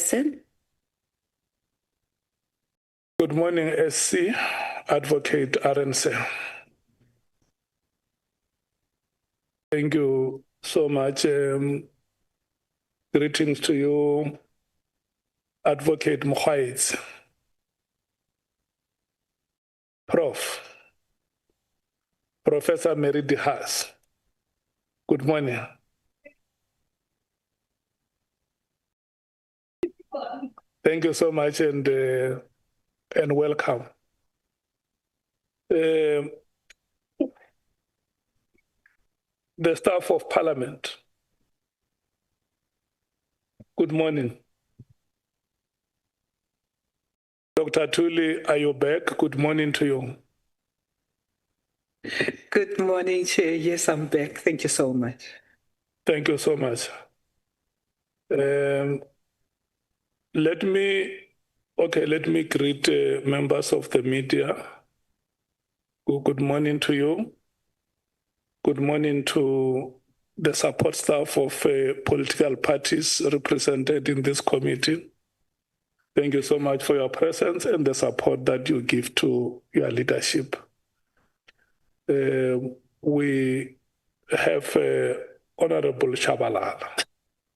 person. Good morning, SC, Advocate RNC. Thank you so much. Greetings to you, Advocate Mkhwanazi. Professor Mary De Haas. Good morning. Thank you so much and welcome. The staff of Parliament. Good morning. Dr. Tuli, are you back? Good morning to you. Good morning, Chair. Yes, I'm back. Thank you so much. Thank you so much. Let me greet members of the media. Good morning to you. Good morning to the support staff of political parties represented in this committee. Thank you so much for your presence and the support that you give to your leadership. We have Honorable Shabalala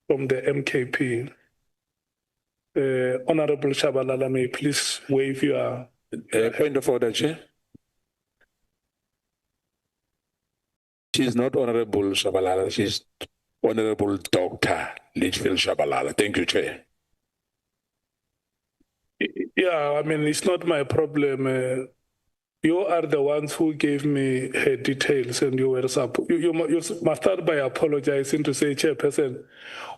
from the MKP. Honorable Shabalala, may you please waive your... point of order, Chair. She's not Honorable Shabalala, she's Honorable Dr. Litchfield Shabalala. Thank you, Chair. Yeah, I mean, it's not my problem. You are the ones who gave me her details and you were you must start by apologizing to say, Chairperson,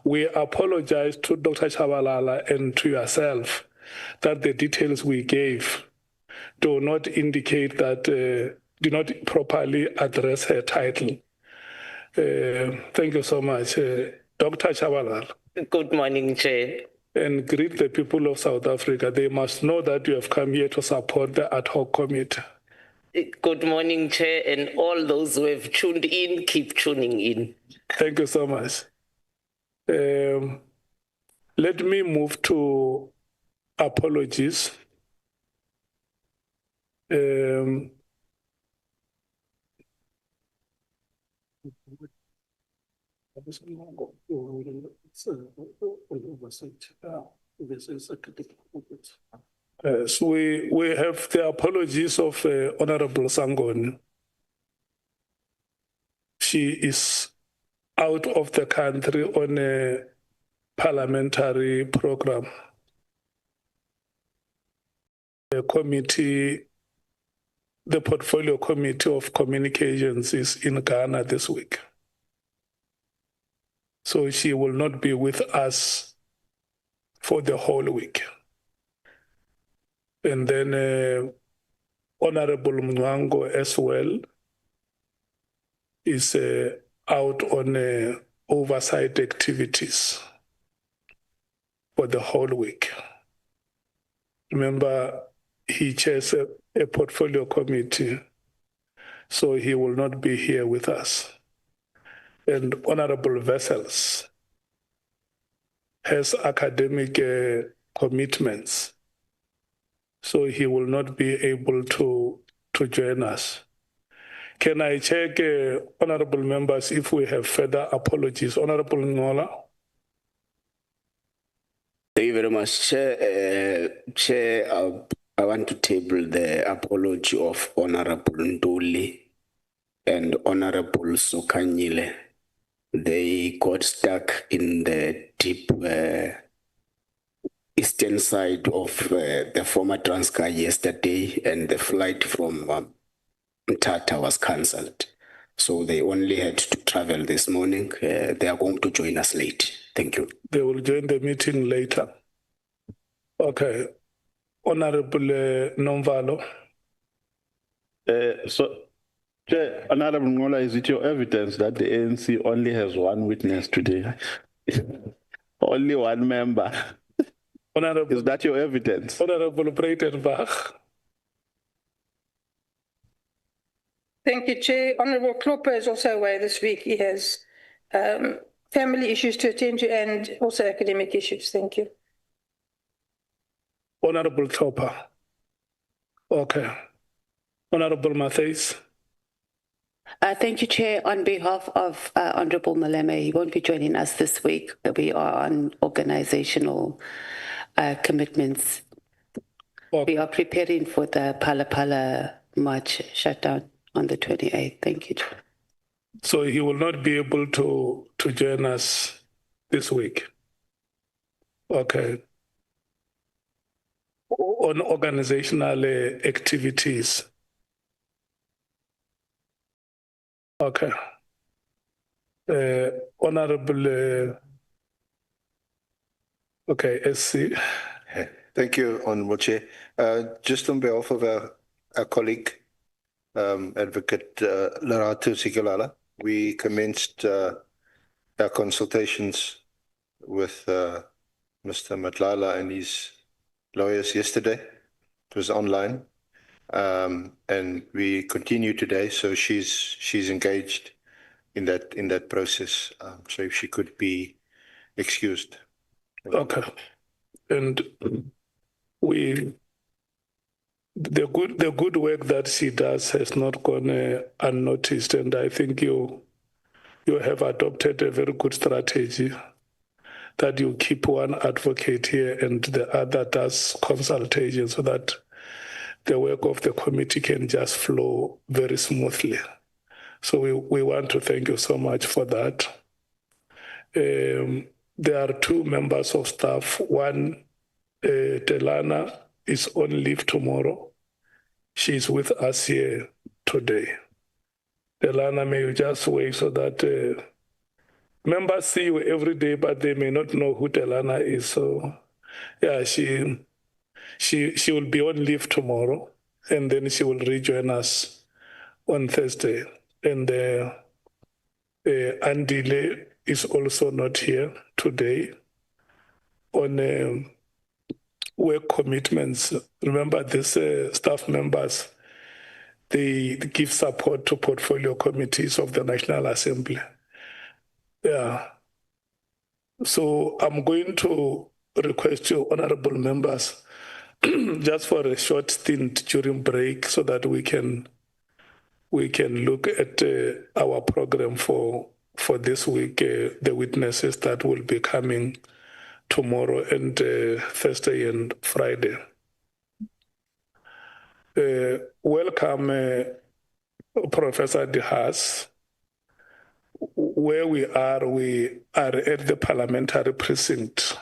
we apologize to Dr. Shabalala and to yourself that the details we gave do not indicate that, do not properly address her title. Thank you so much. Dr. Shabalala. Good morning, Chair. And greet the people of South Africa. They must know that you have come here to support the ad hoc committee. Good morning, Chair, and all those who have tuned in, keep tuning in. Thank you so much. Let me move to apologies. So we have the apologies of Honorable Sangoni. She is out of the country on a parliamentary program. The committee, the Portfolio Committee of Communications is in Ghana this week. So she will not be with us for the whole week. And then Honorable Mwango as well is out on oversight activities for the whole week. Remember, he chairs a portfolio committee, so he will not be here with us. And Honorable Vessels has academic commitments, so he will not be able to join us. Can I check, honorable members, if we have further apologies? Honorable Ngola. Thank you very much, Chair. Chair, I want to table the apology of Honorable Nduli and Honorable Sokanyile. They got stuck in the deep eastern side of the former Transkei yesterday, and the flight from Mthatha was cancelled. So they only had to travel this morning. They are going to join us late. Thank you. They will join the meeting later. Okay. Honorable Nomvalo. Honorable Ngola, is it your evidence that the ANC only has one witness today? Only one member. Honorable, is that your evidence? Honorable Breitenbach. Thank you, Chair. Honorable Klopper is also away this week. He has family issues to attend to and also academic issues. Thank you. Honorable Chopper. Okay. Honorable Matthews. Thank you, Chair. On behalf of Honorable Maleme, he won't be joining us this week. We are on organizational commitments. Okay. We are preparing for the Pala Pala March shutdown on the 28th. Thank you, Chair. So he will not be able to join us this week. Okay. On organizational activities. Okay. Honorable, okay, SC. Thank you, Honourable Chair. Just on behalf of our colleague, Advocate Lerato Sikalala, we commenced our consultations with Mr. Matlala and his lawyers yesterday. It was online, and we continue today. So she's engaged in that process. So if she could be excused. Okay. And the good work that she does has not gone unnoticed, and I think you have adopted a very good strategy that you keep one advocate here and the other does consultation so that the work of the committee can just flow very smoothly. So we want to thank you so much for that. There are two members of staff. One, Delana, is on leave tomorrow. She's with us here today. Delana, may you just wait so that members see you every day, but they may not know who Delana is. So, yeah, she will be on leave tomorrow, and then she will rejoin us on Thursday. And Andile is also not here today on work commitments. Remember, these staff members, they give support to portfolio committees of the National Assembly. Yeah. So I'm going to request you, honorable members, just for a short stint during break so that we can look at our program for this week, the witnesses that will be coming tomorrow and Thursday and Friday. Welcome, Professor De Haas. Where we are at the parliamentary precinct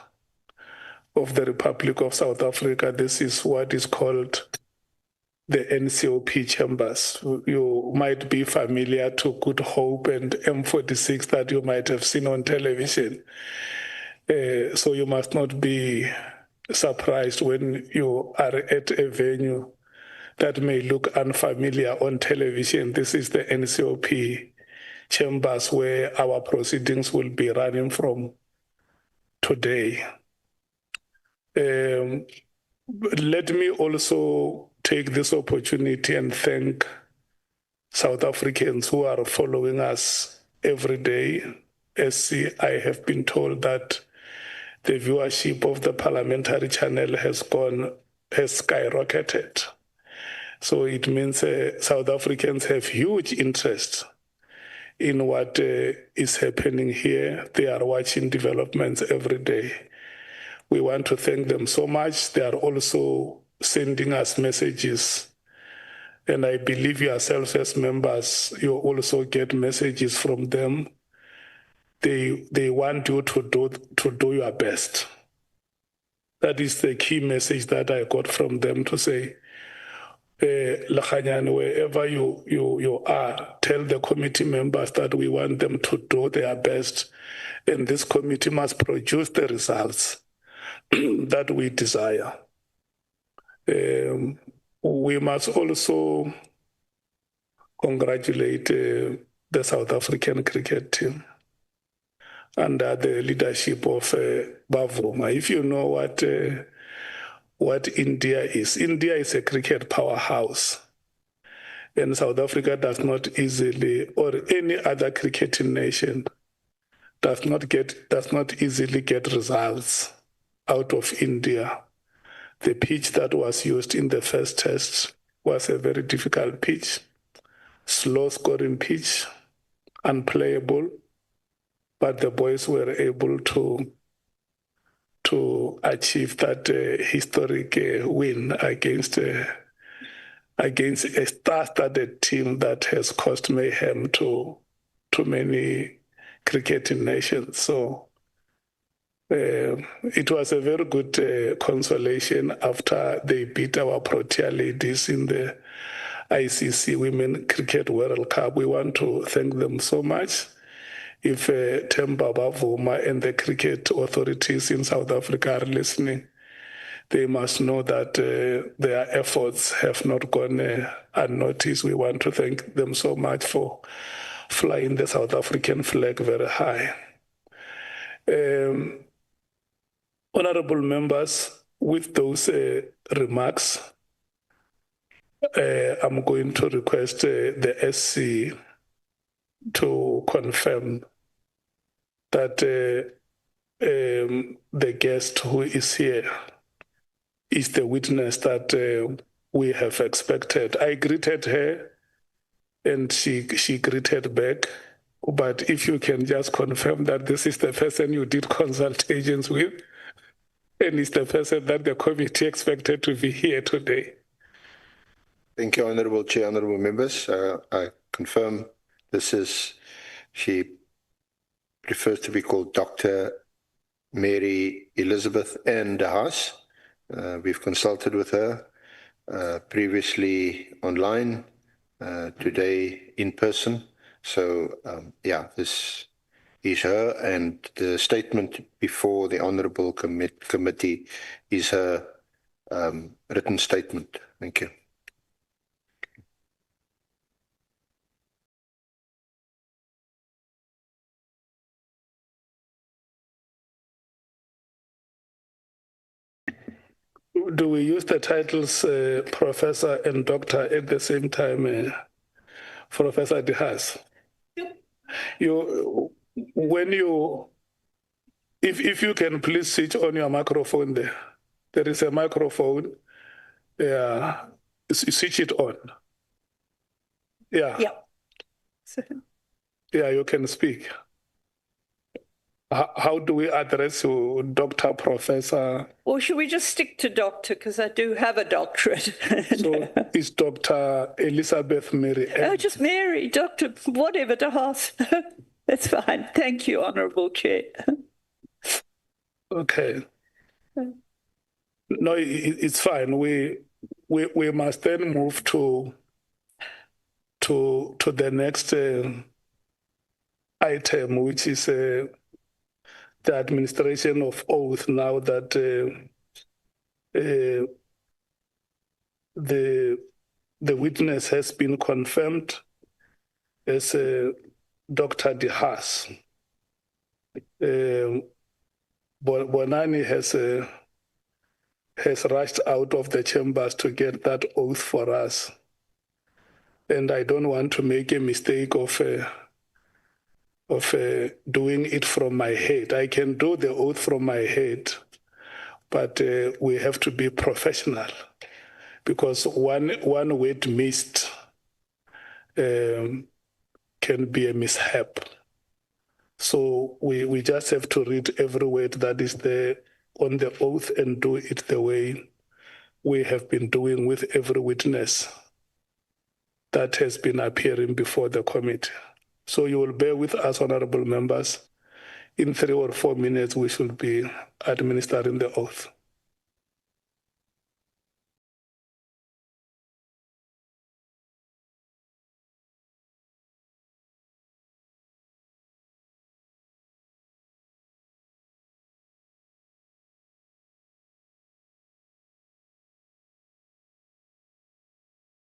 of the Republic of South Africa. This is what is called the NCOP chambers. You might be familiar to Good Hope and M46 that you might have seen on television. So you must not be surprised when you are at a venue that may look unfamiliar on television. This is the NCOP chambers where our proceedings will be running from today. Let me also take this opportunity and thank South Africans who are following us every day. I have been told that the viewership of the parliamentary channel has skyrocketed. So it means South Africans have huge interest in what is happening here. They are watching developments every day. We want to thank them so much. They are also sending us messages. And I believe yourselves as members, you also get messages from them. They want you to do your best. That is the key message that I got from them to say, wherever you are, tell the committee members that we want them to do their best, and this committee must produce the results that we desire. We must also congratulate the South African cricket team under the leadership of Bavuma. If you know what India is a cricket powerhouse. And South Africa does not easily, or any other cricketing nation, does not easily get results out of India. the pitch that was used in the first test was a very difficult pitch, slow scoring pitch, unplayable, but the boys were able to achieve that historic win against a star-studded team that has caused mayhem to many cricketing nations. So it was a very good consolation after they beat our Protea ladies in the ICC Women Cricket World Cup. We want to thank them so much. If Themba Bavuma and the cricket authorities in South Africa are listening, they must know that their efforts have not gone unnoticed. We want to thank them so much for flying the South African flag very high. Honorable members, with those remarks, I'm going to request the SC to confirm that the guest who is here is the witness that we have expected. I greeted her and she greeted back. But if you can just confirm that this is the person you did consultations with, and it's the person that the committee expected to be here today. Thank you, Honorable Chair, honorable members. I confirm she prefers to be called Dr. Mary Elizabeth N. De Haas. We've consulted with her previously online, today in person. So, this is her, and the statement before the Honourable Committee is her written statement. Thank you. Do we use the titles Professor and Doctor at the same time, Professor De Haas? If you can please switch on your microphone there. There is a microphone. Yeah, switch it on. Yeah. Yeah, you can speak. How do we address you, Doctor, Professor? Or should we just stick to doctor, because I do have a doctorate. So it's Dr. Elizabeth Mary. Oh, just Mary, Dr. whatever, De Haas. That's fine. Thank you, Honourable Chair. Okay. No, it's fine. We must then move to the next item, which is the administration of oath. Now that the witness has been confirmed as Dr. De Haas. Bonani has rushed out of the chambers to get that oath for us. And I don't want to make a mistake of doing it from my head. I can do the oath from my head, but we have to be professional, because one word missed can be a mishap. So we just have to read every word that is there on the oath and do it the way we have been doing with every witness that has been appearing before the committee. So you will bear with us, honorable members. In 3 or 4 minutes, we should be administering the oath.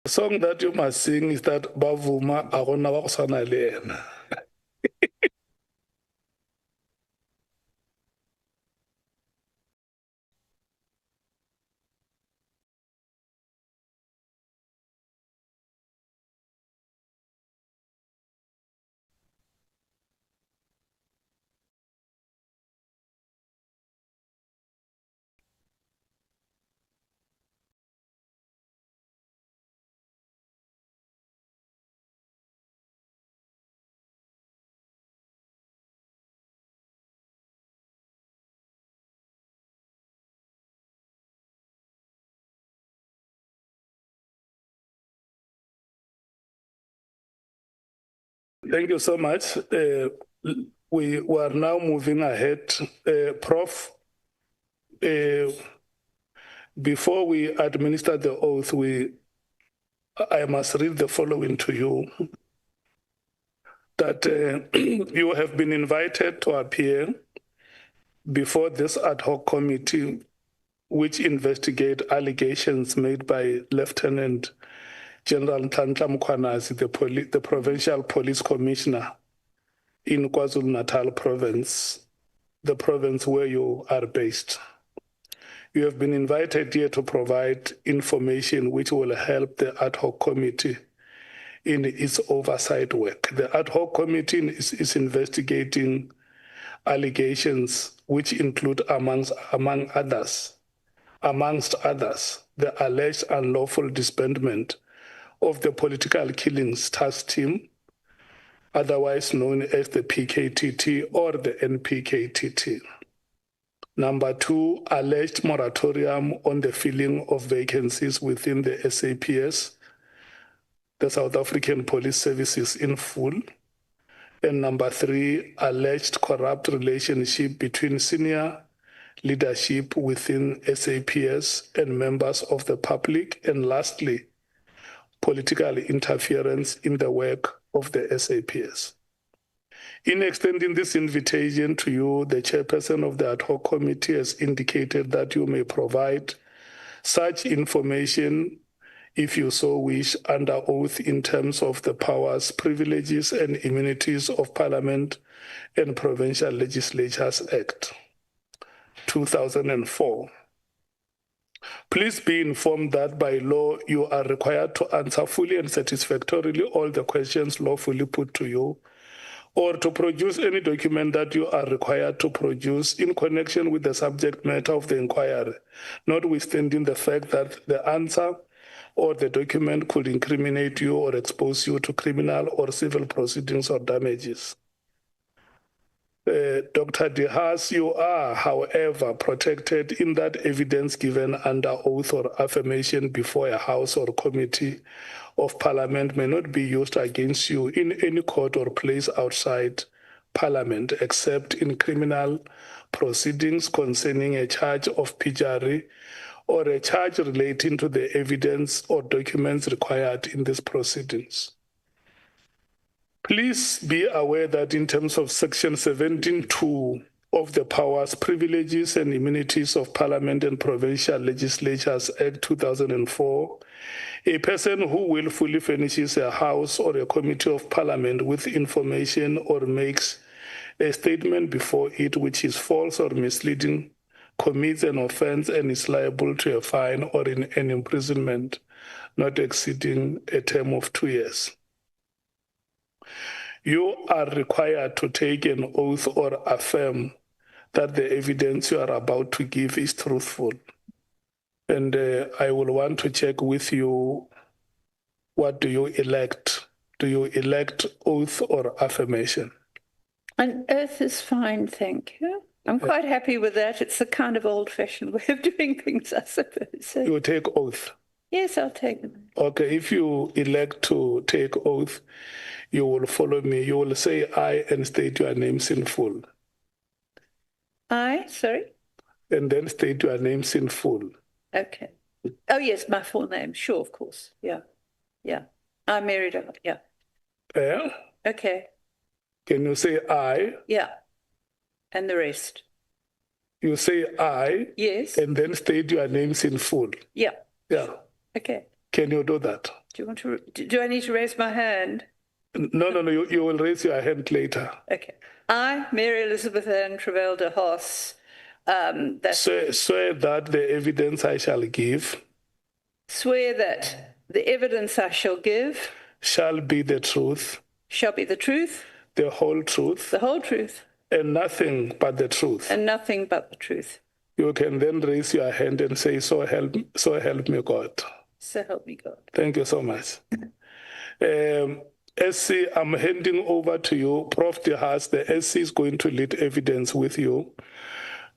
The song that you must sing is that Bavuma Agona Wakusana Lena. Thank you so much. We are now moving ahead. Prof, before we administer the oath, I must read the following to you. That you have been invited to appear before this ad hoc committee which investigate allegations made by Lieutenant General Lt Gen Mkhwanazi, the Provincial Police Commissioner in KwaZulu-Natal province, the province where you are based. You have been invited here to provide information which will help the ad hoc committee in its oversight work. The ad hoc committee is investigating allegations which include, amongst others, the alleged unlawful disbandment of the Political Killings Task Team, otherwise known as the PKTT or the NPKTT. Number 2, alleged moratorium on the filling of vacancies within the SAPS, the South African Police Services in full. And number 3, alleged corrupt relationship between senior leadership within SAPS and members of the public. And lastly, political interference in the work of the SAPS. In extending this invitation to you, the chairperson of the ad hoc committee has indicated that you may provide such information if you so wish under oath in terms of the powers, privileges, and immunities of Parliament and Provincial Legislatures Act 2004. Please be informed that by law you are required to answer fully and satisfactorily all the questions lawfully put to you, or to produce any document that you are required to produce in connection with the subject matter of the inquiry, notwithstanding the fact that the answer or the document could incriminate you or expose you to criminal or civil proceedings or damages. Dr. De Haas, you are, however, protected in that evidence given under oath or affirmation before a House or committee of Parliament may not be used against you in any court or place outside Parliament, except in criminal proceedings concerning a charge of perjury or a charge relating to the evidence or documents required in these proceedings. Please be aware that in terms of Section 17(2) of the Powers, Privileges and Immunities of Parliament and Provincial Legislatures Act 2004, a person who willfully furnishes a House or a Committee of Parliament with information or makes a statement before it which is false or misleading commits an offense and is liable to a fine or in an imprisonment not exceeding a term of 2 years. You are required to take an oath or affirm that the evidence you are about to give is truthful. And I will want to check with you, what do you elect? Do you elect oath or affirmation? An oath is fine, thank you. I'm quite happy with that. It's a kind of old-fashioned way of doing things, I suppose. You take oath? Yes, I'll take them. Okay, if you elect to take oath, you will follow me. You will say I and state your names in full. I, sorry? And then state your names in full. Okay. Oh, yes, my full name. Sure, of course. Yeah. Yeah. I'm Mary De Haas. Yeah. Yeah? Okay. Can you say I? Yeah. And the rest? You say I. Yes. And then state your names in full. Yeah. Yeah. Okay. Can you do that? Do you want to? Do I need to raise my hand? No. You will raise your hand later. Okay. I, Mary Elizabeth Ann Lt De Haas, swear that the evidence I shall give. Swear that the evidence I shall give. Shall be the truth. Shall be the truth. The whole truth. The whole truth. And nothing but the truth. And nothing but the truth. You can then raise your hand and say, so help me God. So help me God. Thank you so much. SC, I'm handing over to you. Prof. De Haas, the SC is going to lead evidence with you.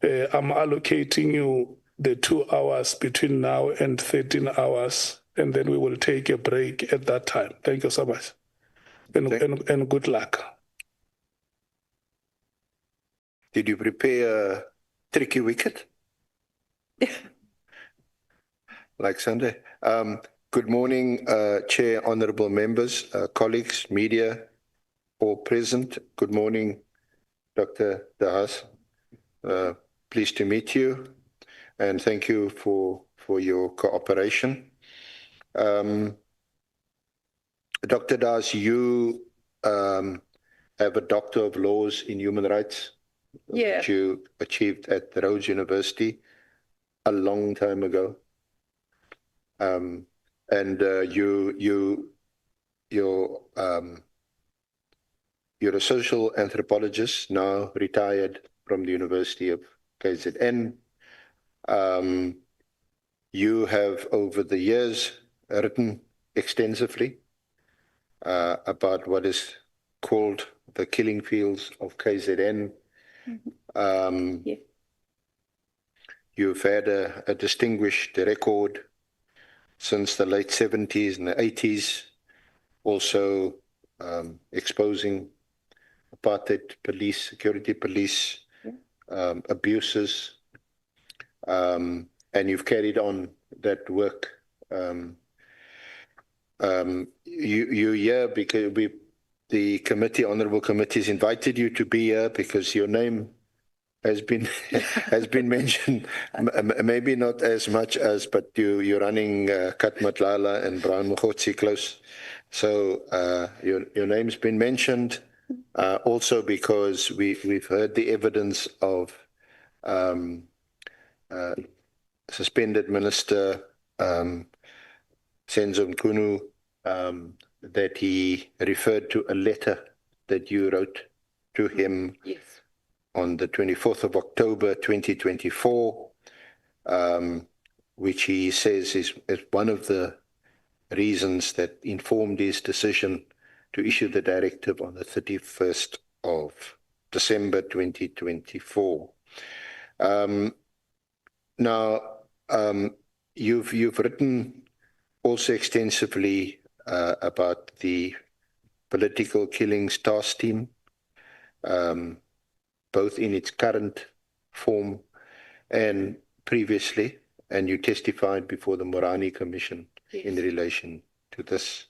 I'm allocating you the 2 hours between now and 13 hours, and then we will take a break at that time. Thank you so much. and good luck. Did you prepare a tricky wicket? Like Sunday. Good morning, Chair, honourable members, colleagues, media, all present. Good morning, Dr. De Haas. Pleased to meet you, and thank you for your cooperation. Dr. De Haas, you have a Doctor of Laws in Human Rights, Yeah. which you achieved at Rhodes University a long time ago. You're a social anthropologist, now retired from the University of KZN. You have, over the years, written extensively about what is called the killing fields of KZN. Yeah. You've had a distinguished record since the late 70s and the 80s, also exposing apartheid police, security police, abuses, and you've carried on that work. You're here because the committee, honourable committees, invited you to be here because your name has been mentioned, maybe not as much as, but you're running Katmatlala and Brown Mkhotsi close. So your name's been mentioned, also because we've heard the evidence of suspended Minister Senzo Mchunu, that he referred to a letter that you wrote to him. Yes. On the 24th of October 2024, which he says is one of the reasons that informed his decision to issue the directive on the 31st of December 2024. Now, you've written also extensively about the political killings task team, both in its current form and previously, and you testified before the Morani Commission. Yes. In relation to this.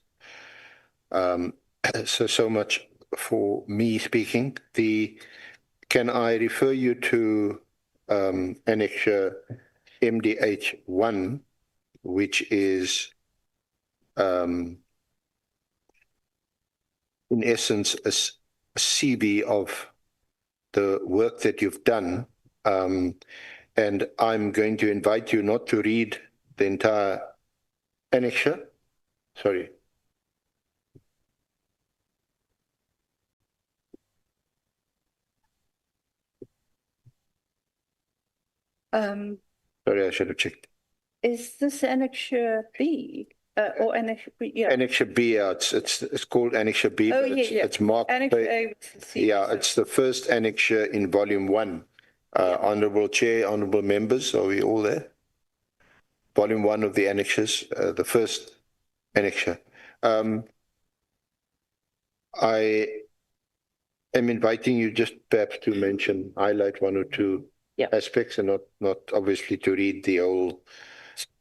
So much for me speaking. Can I refer you to Annexure MDH1, which is in essence a CV of the work that you've done, and I'm going to invite you not to read the entire annexure. Sorry. Sorry, I should have checked. Is this Annexure B or Annexure B? Yeah. Annexure B, yeah, it's called Annexure B. Oh, but it's marked. Annexure A was the C. Yeah, it's the first annexure in Volume 1. Honourable Chair, honourable members, are we all there? Volume 1 of the annexures, the first annexure. I am inviting you just perhaps to highlight one or two aspects, and not obviously to read the whole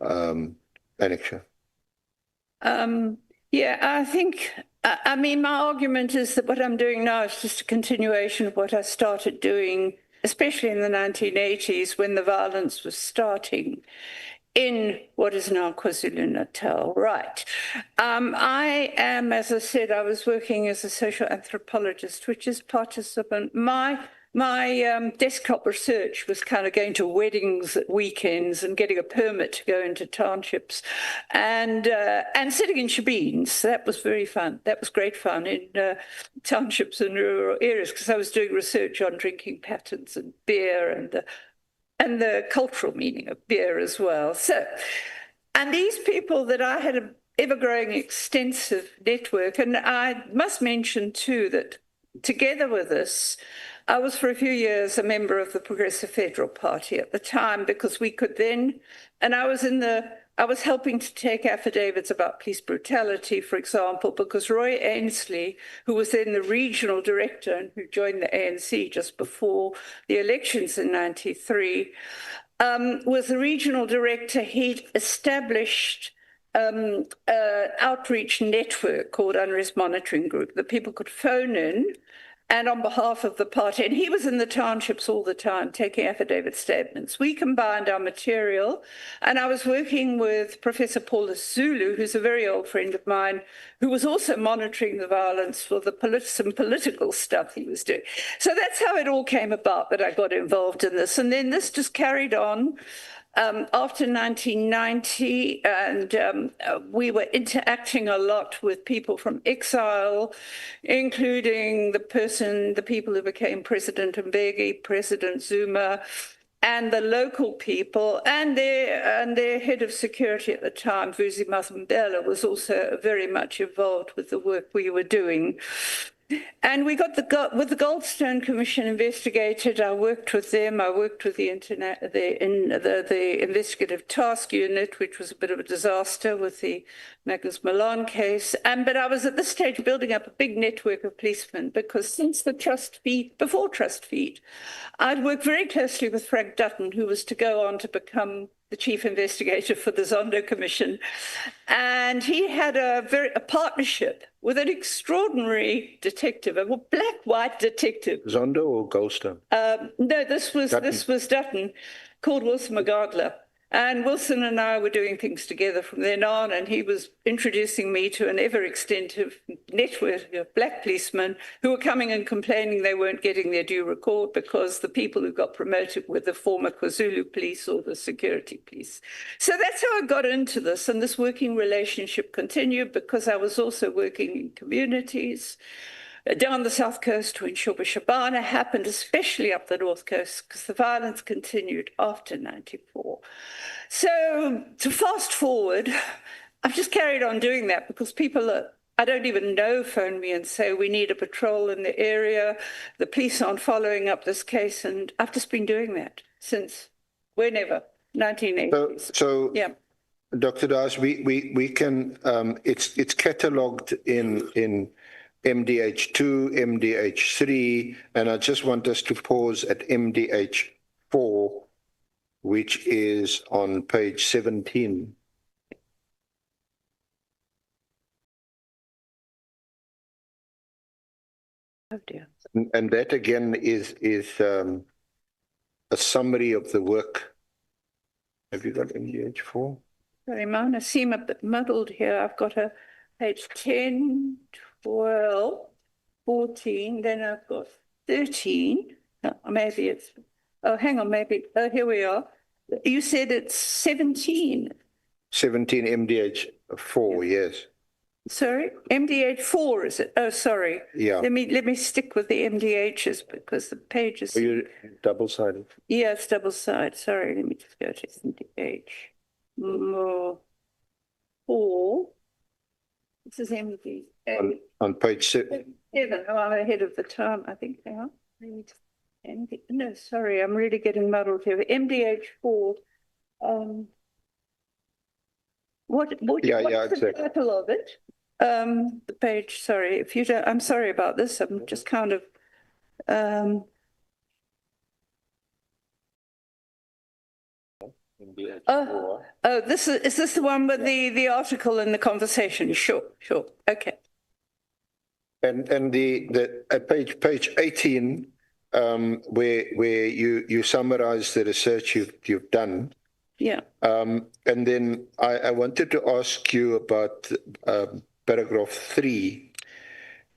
annexure. Yeah, I think, I mean, my argument is that what I'm doing now is just a continuation of what I started doing, especially in the 1980s when the violence was starting in what is now KwaZulu-Natal, right. I am, as I said, I was working as a social anthropologist, which is participant. My desktop research was kind of going to weddings at weekends and getting a permit to go into townships and sitting in shebeens. That was very fun. That was great fun in townships and rural areas because I was doing research on drinking patterns and beer and the cultural meaning of beer as well. So, and these people that I had an ever-growing extensive network, and I must mention too that together with this, I was for a few years a member of the Progressive Federal Party at the time, because we could then, and I was helping to take affidavits about police brutality, for example, because Roy Ainsley, who was then the regional director and who joined the ANC just before the elections in '93, was the regional director. He'd established an outreach network called Unrest Monitoring Group that people could phone in and on behalf of the party. And he was in the townships all the time taking affidavit statements. We combined our material, and I was working with Professor Paulus Zulu, who's a very old friend of mine, who was also monitoring the violence for some political stuff he was doing. So that's how it all came about that I got involved in this. And then this just carried on. After 1990, and we were interacting a lot with people from exile, including the people who became President Mbeki, President Zuma, and the local people, and their head of security at the time, Vusi Masemola, was also very much involved with the work we were doing. And we got with the Goldstone Commission investigated. I worked with them. I worked with the investigative task unit, which was a bit of a disaster with the Magnus Milan case. But I was at this stage building up a big network of policemen, because since the trust feed, before trust feed, I'd worked very closely with Frank Dutton, who was to go on to become the chief investigator for the Zondo Commission. And he had a partnership with an extraordinary detective, a black-white detective. Zondo or Goldstone? No, this was Dutton, called Wilson Magadla. And Wilson and I were doing things together from then on, and he was introducing me to an ever-extensive network of black policemen who were coming and complaining they weren't getting their due record because the people who got promoted were the former KwaZulu police or the security police. So that's how I got into this, and this working relationship continued because I was also working in communities down the south coast when Shoba Shabana happened, especially up the north coast, because the violence continued after '94. So to fast forward, I've just carried on doing that because people I don't even know phone me and say we need a patrol in the area, the police aren't following up this case, and I've just been doing that since whenever, 1980s. So yeah. Dr. De Haas, we can, it's catalogued in MDH2, MDH3, and I just want us to pause at MDH4, which is on page 17. Oh dear. And that again is a summary of the work. Have you got MDH4? Sorry, mine, I seem a bit muddled here. I've got a page 10, 12, 14, then I've got 13. Maybe it's, oh, hang on, maybe, oh, here we are. You said it's 17. 17 MDH4, yes. Sorry, MDH4 is it? Oh, sorry. Yeah. Let me stick with the MDHs because the pages. Are you double-sided? Yeah, it's double-sided. Sorry, let me just go to MDH. 4. This is MDH. On page 7. Oh, I'm ahead of the time, I think. Hang on. No, sorry, I'm really getting muddled here. MDH4. What's the title of it? The page, sorry, if you don't, I'm sorry about this. I'm just kind of this is this the one with the article in the conversation? Sure, okay. And the page 18, where you summarize the research you've done. Yeah. And then I wanted to ask you about paragraph 3,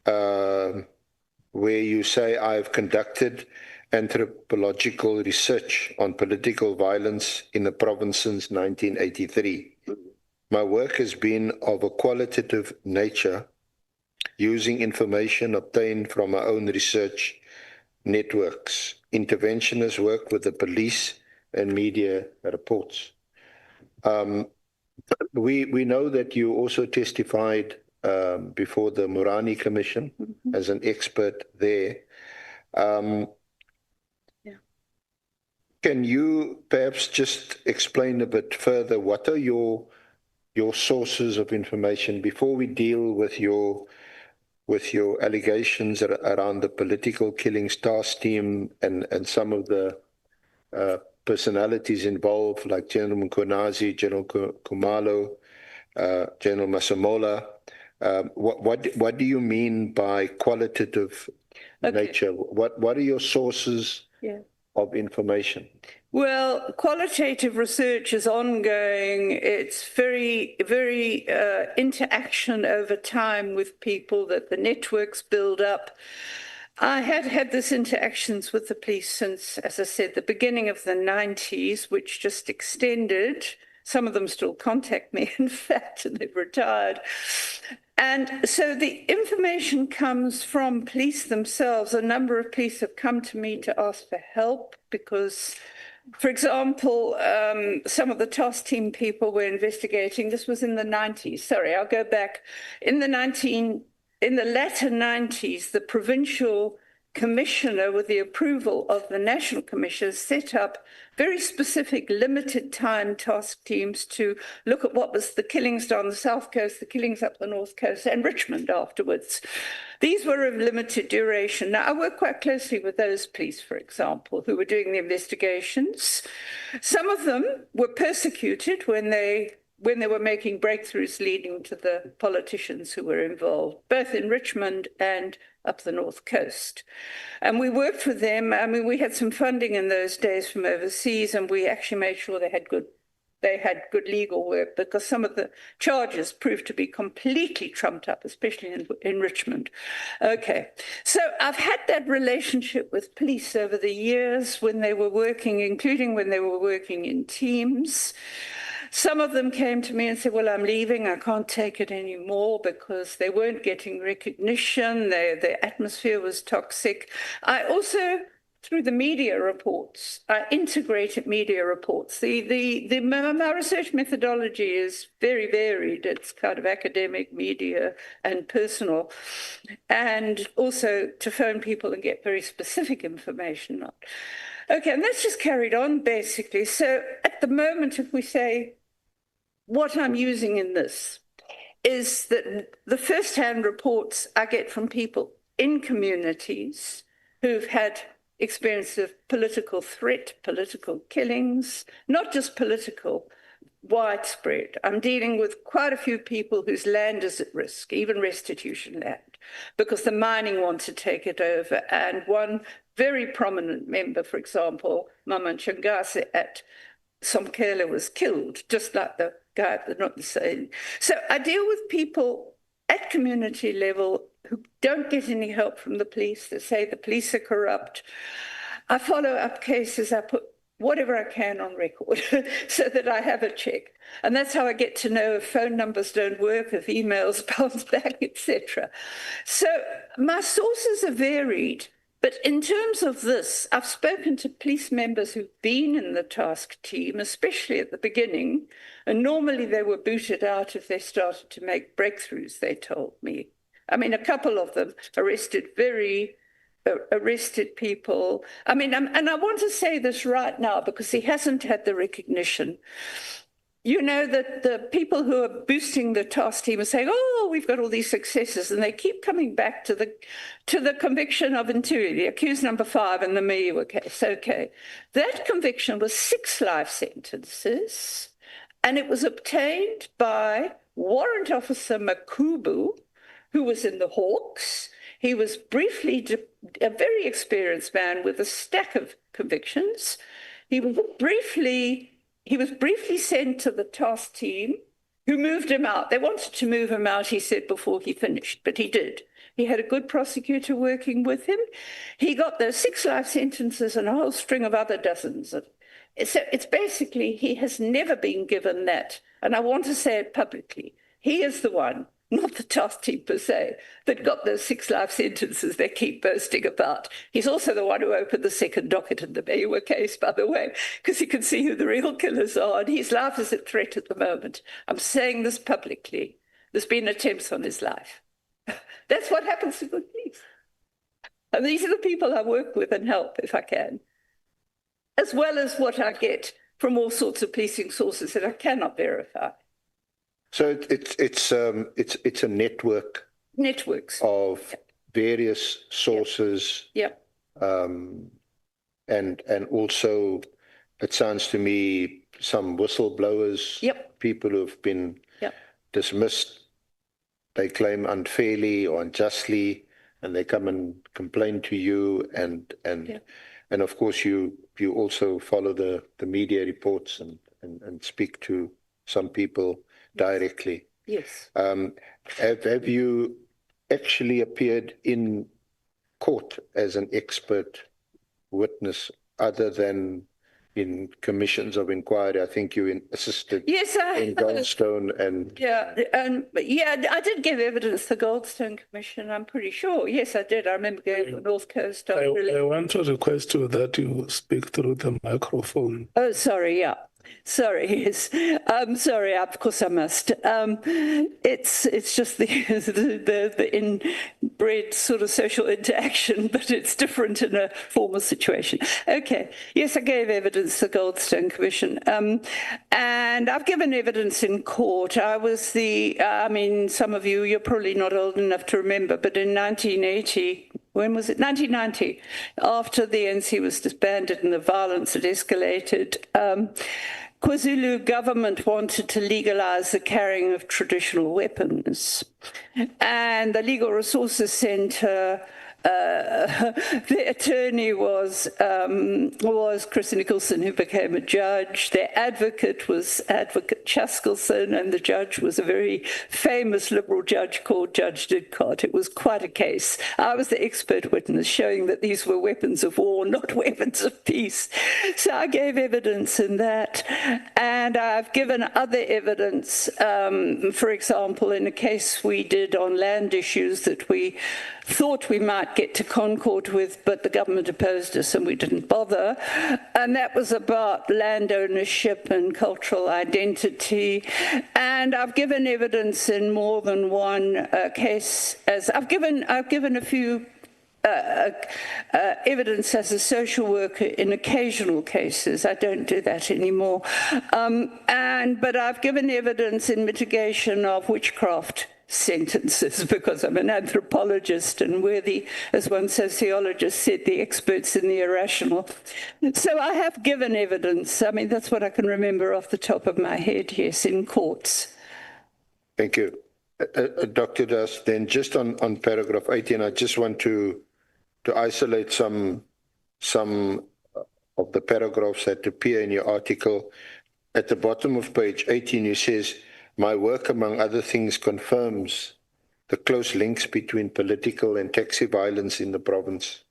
where you say I've conducted anthropological research on political violence in the province since 1983. My work has been of a qualitative nature, using information obtained from our own research networks, interventionist work with the police, and media reports. We know that you also testified before the Morani Commission as an expert there. Can you perhaps just explain a bit further what are your sources of information before we deal with your allegations around the political killings task team and some of the personalities involved, like General Mkhwanazi, General Khumalo, General Masemola? What do you mean by qualitative nature? What are your sources of information? Well, qualitative research is ongoing. It's very interaction over time with people that the networks build up. I had this interactions with the police since, as I said, the beginning of the 90s, which just extended. Some of them still contact me, in fact, and they've retired. And so the information comes from police themselves. A number of police have come to me to ask for help because, for example, some of the task team people were investigating. This was in the 90s. Sorry, I'll go back. In the latter 90s, the provincial commissioner, with the approval of the national commission, set up very specific limited time task teams to look at what was the killings down the south coast, the killings up the north coast, and Richmond afterwards. These were of limited duration. Now, I work quite closely with those police, for example, who were doing the investigations. Some of them were persecuted when they were making breakthroughs leading to the politicians who were involved, both in Richmond and up the north coast. And we worked with them. I mean, we had some funding in those days from overseas, and we actually made sure they had good legal work, because some of the charges proved to be completely trumped up, especially in Richmond. Okay, so I've had that relationship with police over the years when they were working, including when they were working in teams. Some of them came to me and said, well, I'm leaving, I can't take it anymore, because they weren't getting recognition, their atmosphere was toxic. I also, through the media reports, I integrated media reports. My research methodology is very varied. It's kind of academic, media, and personal. And also to phone people and get very specific information. Okay, and that's just carried on, basically. So at the moment, if we say, what I'm using in this is that the first-hand reports I get from people in communities who've had experience of political threat, political killings, not just political, widespread. I'm dealing with quite a few people whose land is at risk, even restitution land, because the mining want to take it over. And one very prominent member, for example, Mama Nchangazi at Somkela, was killed, just like the guy, they're not the same. So I deal with people at community level who don't get any help from the police. They say the police are corrupt. I follow up cases. I put whatever I can on record so that I have a check. And that's how I get to know if phone numbers don't work, if emails bounce back, etc. So my sources are varied. But in terms of this, I've spoken to police members who've been in the task team, especially at the beginning, and normally they were booted out if they started to make breakthroughs, they told me. I mean, a couple of them arrested people. I mean, and I want to say this right now because he hasn't had the recognition. You know that the people who are boosting the task team are saying, oh, we've got all these successes, and they keep coming back to the conviction of Ntuli, the accused number 5 in the Miwa case. Okay, that conviction was 6 life sentences, and it was obtained by Warrant Officer Makubu, who was in the Hawks. He was briefly a very experienced man with a stack of convictions. He was briefly sent to the task team, who moved him out. They wanted to move him out, he said, before he finished, but he did. He had a good prosecutor working with him. He got those 6 life sentences and a whole string of other dozens. So it's basically, he has never been given that. And I want to say it publicly. He is the one, not the task team per se, that got those 6 life sentences they keep boasting about. He's also the one who opened the second docket in the Miwa case, by the way, because he can see who the real killers are, and his life is at threat at the moment. I'm saying this publicly. There's been attempts on his life. That's what happens to good police. And these are the people I work with and help if I can. as well as what I get from all sorts of policing sources that I cannot verify. So it's a network Networks. of various sources. Yep. And also, it sounds to me, some whistleblowers, Yep. people who've been Yep. dismissed, they claim unfairly or unjustly, and they come and complain to you, and of course you also follow the media reports and speak to some people directly. Yes. Have you actually appeared in court as an expert witness other than in commissions of inquiry? I think you assisted Yes, in Goldstone and... Yeah, I did give evidence to the Goldstone Commission, I'm pretty sure. Yes, I did. I remember going to the North Coast. I want to request you that you speak through the microphone. Oh, sorry, yeah. Sorry, yes. Sorry, of course I must. It's just the inbred sort of social interaction, but it's different in a formal situation. Okay, yes, I gave evidence to the Goldstone Commission, and I've given evidence in court. I was some of you're probably not old enough to remember, but in 1980, when was it? 1990, after the ANC was disbanded and the violence had escalated, KwaZulu government wanted to legalize the carrying of traditional weapons. And the Legal Resources Centre, the attorney was Chris Nicholson, who became a judge. Their advocate was Advocate Chaskelson, and the judge was a very famous Liberal judge called Judge Didcott. It was quite a case. I was the expert witness, showing that these were weapons of war, not weapons of peace. So I gave evidence in that, and I've given other evidence. For example, in a case we did on land issues that we thought we might get to Concord with, but the government opposed us and we didn't bother. And that was about land ownership and cultural identity. And I've given evidence in more than one case. I've given a few evidence as a social worker in occasional cases. I don't do that anymore. But I've given evidence in mitigation of witchcraft sentences, because I'm an anthropologist and we're the, as one sociologist said, the experts in the irrational. So I have given evidence. I mean, that's what I can remember off the top of my head, yes, in courts. Thank you. Dr. Das, then just on paragraph 18, I just want to isolate some of the paragraphs that appear in your article. At the bottom of page 18, you says, "My work, among other things, confirms the close links between political and taxi violence in the province,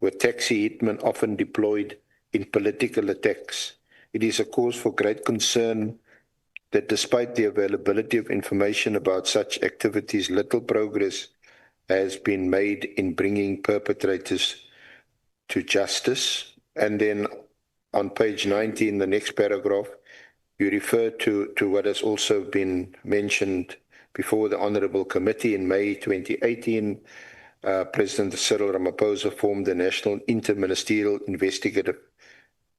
with taxi hitmen often deployed in political attacks. It is a cause for great concern that despite the availability of information about such activities, little progress has been made in bringing perpetrators to justice." And then on page 19, the next paragraph, you refer to what has also been mentioned before the Honourable Committee in May 2018. President Cyril Ramaphosa formed a national interministerial investigative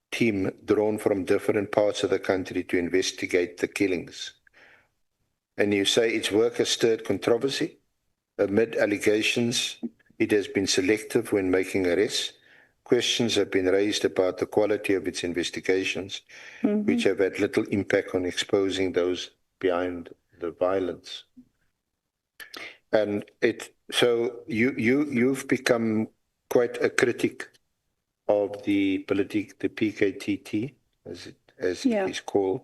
team drawn from different parts of the country to investigate the killings. And you say its work has stirred controversy. Amid allegations, it has been selective when making arrests. Questions have been raised about the quality of its investigations, which have had little impact on exposing those behind the violence. And so you've become quite a critic of the PKTT, as it is called,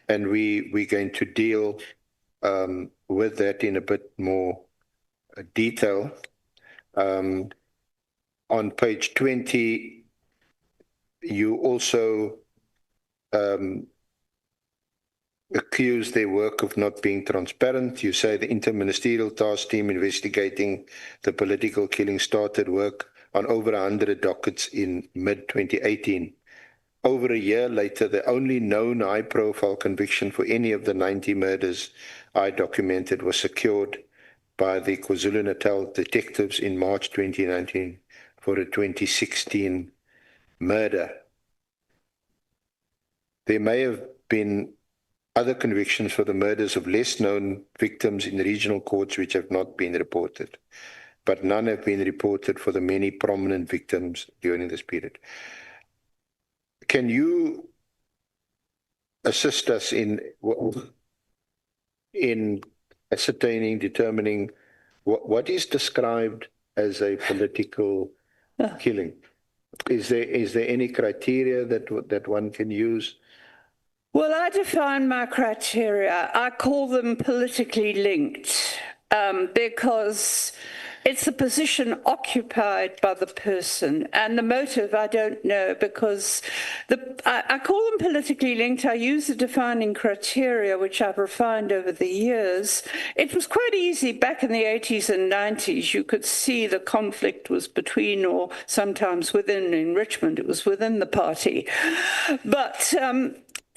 and we're going to deal with that in a bit more detail. On page 20, you also accuse their work of not being transparent. You say the interministerial task team investigating the political killing started work on over 100 dockets in mid-2018. Over a year later, the only known high-profile conviction for any of the 90 murders I documented was secured by the KwaZulu-Natal detectives in March 2019 for a 2016 murder. there may have been other convictions for the murders of less known victims in regional courts which have not been reported, but none have been reported for the many prominent victims during this period. Can you assist us in ascertaining, determining what is described as a political killing? Is there any criteria that one can use? Well, I define my criteria. I call them politically linked because it's the position occupied by the person, and the motive I don't know, because I call them politically linked. I use the defining criteria, which I've refined over the years. It was quite easy back in the 80s and 90s. You could see the conflict was between, or sometimes within, in Richmond, it was within the party. But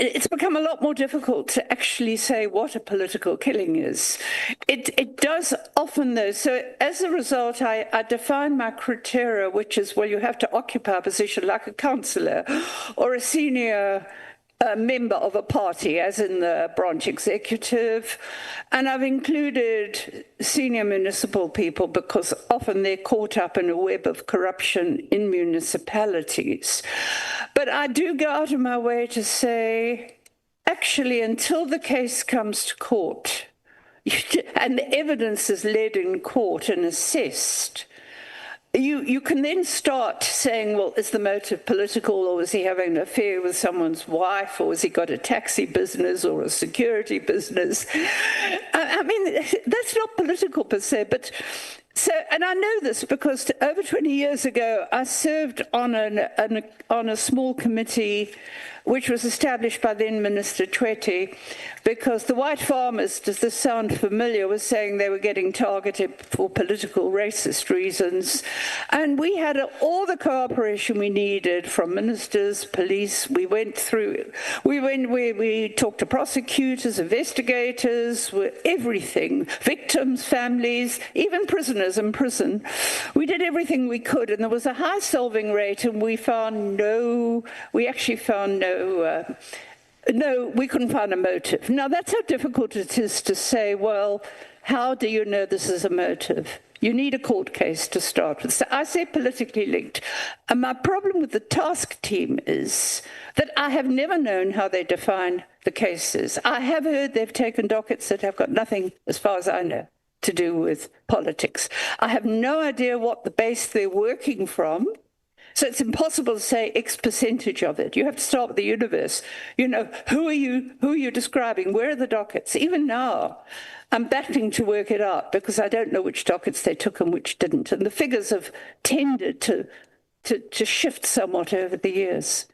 it's become a lot more difficult to actually say what a political killing is. It does often, though. So as a result, I define my criteria, which is, well, you have to occupy a position like a councillor or a senior member of a party, as in the branch executive. And I've included senior municipal people because often they're caught up in a web of corruption in municipalities. But I do go out of my way to say, actually, until the case comes to court and the evidence is led in court and assessed, you can then start saying, well, is the motive political, or was he having an affair with someone's wife, or has he got a taxi business or a security business? I mean, that's not political per se, but so, and I know this because over 20 years ago, I served on a small committee which was established by then Minister Twete, because the white farmers, does this sound familiar, were saying they were getting targeted for political racist reasons. And we had all the cooperation we needed from ministers, police. We talked to prosecutors, investigators, everything, victims, families, even prisoners in prison. We did everything we could, and there was a high solving rate, and we actually found no, we couldn't find a motive. Now, that's how difficult it is to say, well, how do you know this is a motive? You need a court case to start with. So I say politically linked. And my problem with the task team is that I have never known how they define the cases. I have heard they've taken dockets that have got nothing, as far as I know, to do with politics. I have no idea what the base they're working from. So it's impossible to say X percentage of it. You have to start with the universe. You know, who are you describing? Where are the dockets? Even now, I'm battling to work it out because I don't know which dockets they took and which didn't. And the figures have tended to shift somewhat over the years.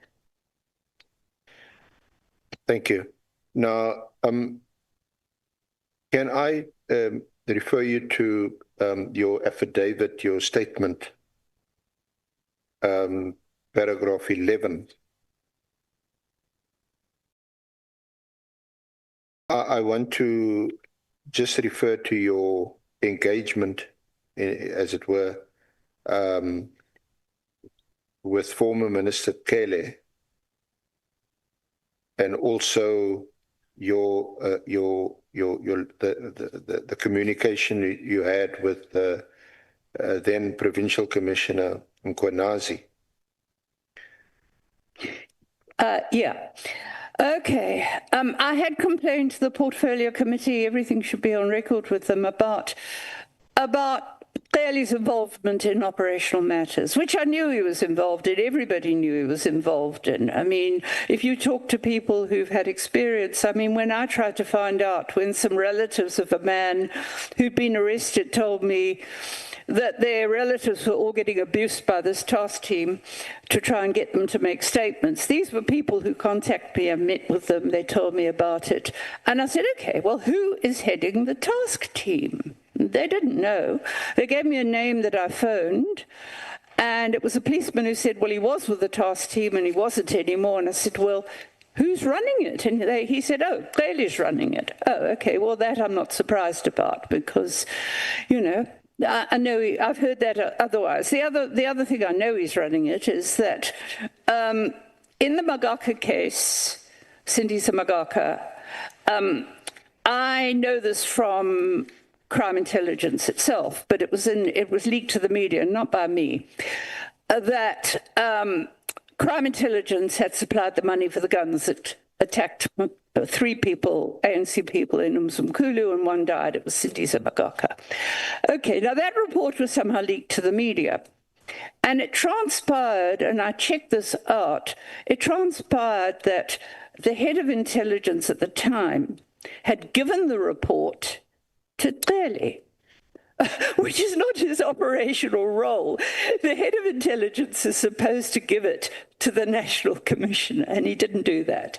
Thank you. Now, can I refer you to your affidavit, your statement, paragraph 11. I want to just refer to your engagement, as it were, with former Minister Kele, and also the communication you had with then Provincial Commissioner Mkhwanazi. Yeah. Okay. I had complained to the Portfolio Committee, everything should be on record with them, about Kele's involvement in operational matters, which I knew he was involved in. Everybody knew he was involved in. I mean, if you talk to people who've had experience, I mean, when I tried to find out, when some relatives of a man who'd been arrested told me that their relatives were all getting abused by this task team to try and get them to make statements. These were people who contacted me. I met with them. They told me about it. And I said, okay, well, who is heading the task team? They didn't know. They gave me a name that I phoned. And it was a policeman who said, well, he was with the task team and he wasn't anymore. And I said, well, who's running it? And he said, oh, Kele's running it. Oh, okay, well, that I'm not surprised about because, you know, I know I've heard that otherwise. The other thing I know he's running it is that in the Magaka case, Sindisa Magaka. I know this from crime intelligence itself, but it was leaked to the media, not by me, that crime intelligence had supplied the money for the guns that attacked 3 people, ANC people in Mchunu, and 1 died. It was Sindisa Magaka. Okay, now that report was somehow leaked to the media. And it transpired, and I checked this out, it transpired that the head of intelligence at the time had given the report to Cele, which is not his operational role. The head of intelligence is supposed to give it to the National Commissioner, and he didn't do that.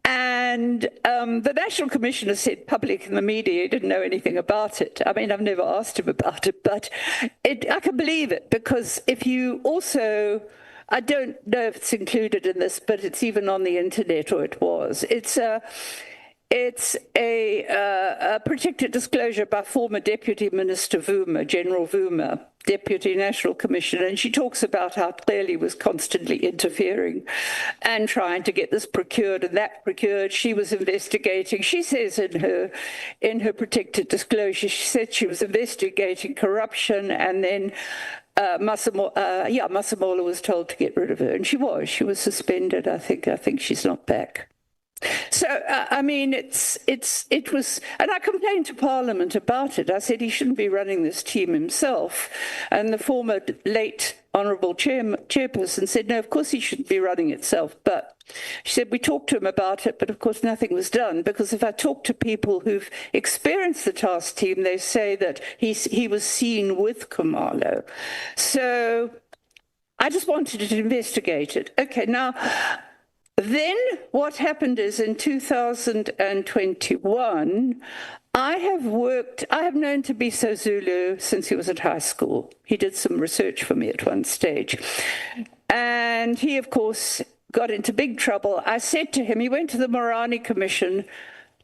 And the National Commissioner said public in the media he didn't know anything about it. I mean, I've never asked him about it, but I can believe it, because if you also, I don't know if it's included in this, but it's even on the internet, or it was. It's a protected disclosure by former Deputy Minister Vuma, General Vuma, Deputy National Commissioner, and she talks about how Cele was constantly interfering and trying to get this procured and that procured. She was investigating. She says in her protected disclosure, she said she was investigating corruption, and then Masemola was told to get rid of her, and she was suspended. I think she's not back. So, I mean, it was, and I complained to Parliament about it. I said he shouldn't be running this team himself. And the former late Honourable Chairperson said, no, of course he shouldn't be running itself. But she said, we talked to him about it, but of course nothing was done. Because if I talk to people who've experienced the task team, they say that he was seen with Khumalo. So I just wanted to investigate it. Okay, now, then what happened is in 2021, I have known Thabiso Zulu since he was at high school. He did some research for me at one stage. And he, of course, got into big trouble. I said to him, he went to the Morani Commission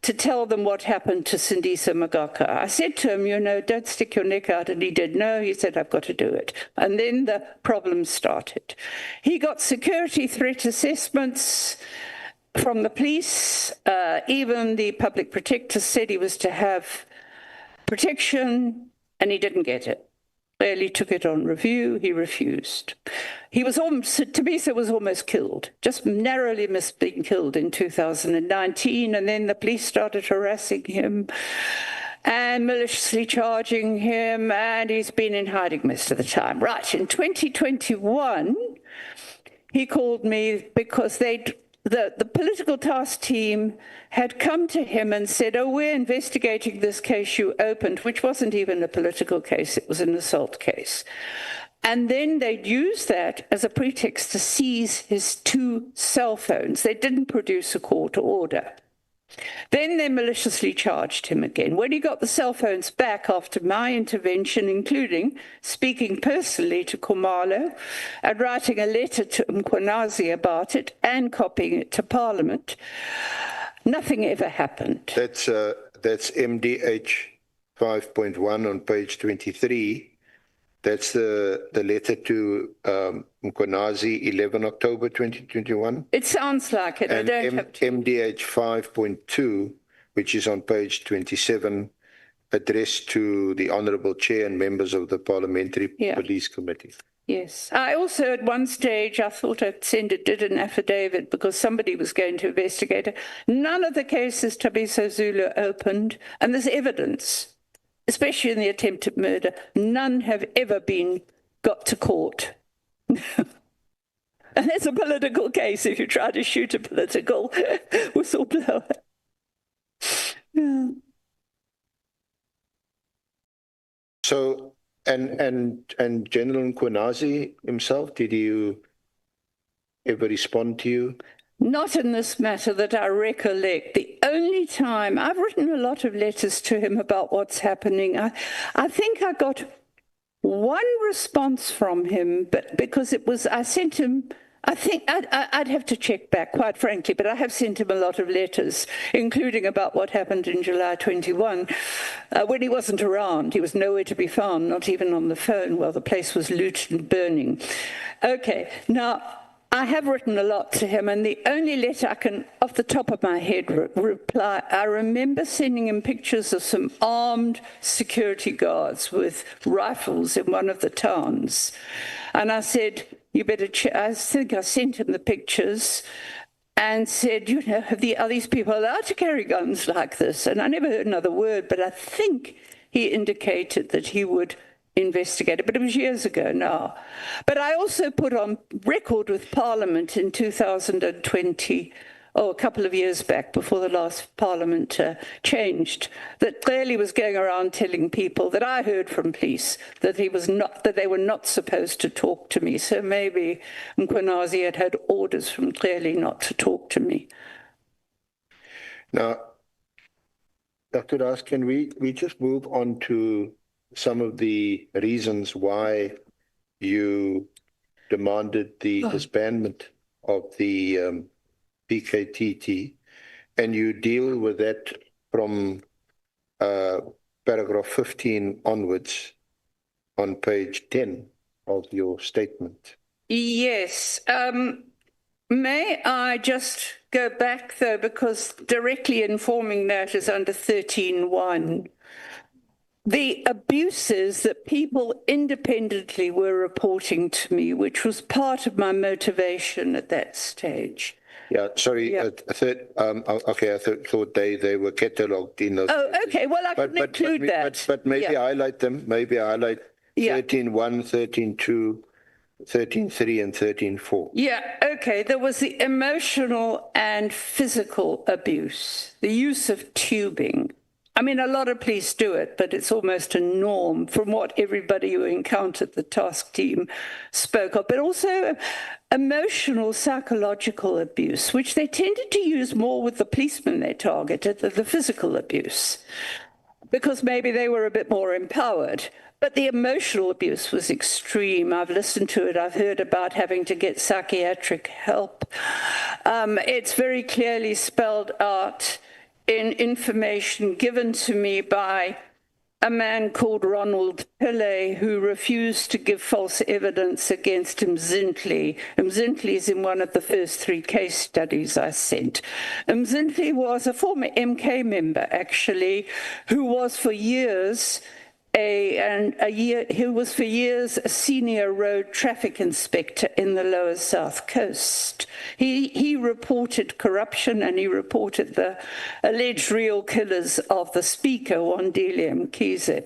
to tell them what happened to Sindisa Magaka. I said to him, you know, don't stick your neck out. And he did. No, he said, I've got to do it. And then the problem started. He got security threat assessments from the police. Even the public protector said he was to have protection, and he didn't get it. Clearly took it on review. He refused. Thabiso was almost killed, just narrowly missed being killed in 2019. And then the police started harassing him and maliciously charging him, and he's been in hiding most of the time. Right, in 2021, he called me because the political task team had come to him and said, oh, we're investigating this case you opened, which wasn't even a political case, it was an assault case. And then they'd use that as a pretext to seize his 2 cell phones. They didn't produce a court order. Then they maliciously charged him again. When he got the cell phones back after my intervention, including speaking personally to Khumalo and writing a letter to Mkhwanazi about it and copying it to Parliament, nothing ever happened. That's MDH 5.1 on page 23. That's the letter to Mkhwanazi, 11 October 2021. It sounds like it. And I don't have to. MDH 5.2, which is on page 27, addressed to the Honourable Chair and members of the Parliamentary Police Committee. Yes. I also, at one stage, I thought I'd did an affidavit because somebody was going to investigate it. None of the cases Thabiso Zulu opened, and there's evidence, especially in the attempted murder, none have ever been got to court. And it's a political case if you try to shoot a political whistleblower. Yeah. So, and General Mkhwanazi himself, did you ever respond to you? Not in this matter that I recollect. The only time, I've written a lot of letters to him about what's happening. I think I got one response from him, but because it was, I sent him, I think I'd have to check back, quite frankly, but I have sent him a lot of letters, including about what happened in July 21, when he wasn't around. He was nowhere to be found, not even on the phone, while the place was looted and burning. Okay, now, I have written a lot to him, and the only letter I can, off the top of my head, reply, I remember sending him pictures of some armed security guards with rifles in one of the towns. And I said, you better check. I think I sent him the pictures and said, you know, are these people allowed to carry guns like this? And I never heard another word, but I think he indicated that he would investigate it, but it was years ago now. But I also put on record with Parliament in 2020, a couple of years back before the last Parliament changed, that clearly was going around telling people that I heard from police that they were not supposed to talk to me. So maybe Mkhwanazi had orders from clearly not to talk to me. Now, Dr. Das, can we just move on to some of the reasons why you demanded the disbandment of the PKTT, and you deal with that from paragraph 15 onwards on page 10 of your statement. Yes. May I just go back, though, because directly informing that is under 13.1. The abuses that people independently were reporting to me, which was part of my motivation at that stage. Yeah, sorry. Yeah. Okay, I thought they were catalogued in those. Oh, okay. Well, I can include that. But maybe highlight them. Maybe highlight 13.1, 13.2, 13.3, and 13.4. Yeah, okay. There was the emotional and physical abuse, the use of tubing. I mean, a lot of police do it, but it's almost a norm from what everybody who encountered the task team spoke of. But also emotional, psychological abuse, which they tended to use more with the policemen they targeted than the physical abuse, because maybe they were a bit more empowered. But the emotional abuse was extreme. I've listened to it. I've heard about having to get psychiatric help. It's very clearly spelled out in information given to me by a man called Ronald Pillay, who refused to give false evidence against Mzintli. Mzintli is in one of the first 3 case studies I sent. Mzintli was a former MK member, actually, who was for years a senior road traffic inspector in the Lower South Coast. He reported corruption, and he reported the alleged real killers of the speaker, Wandile Mkhize.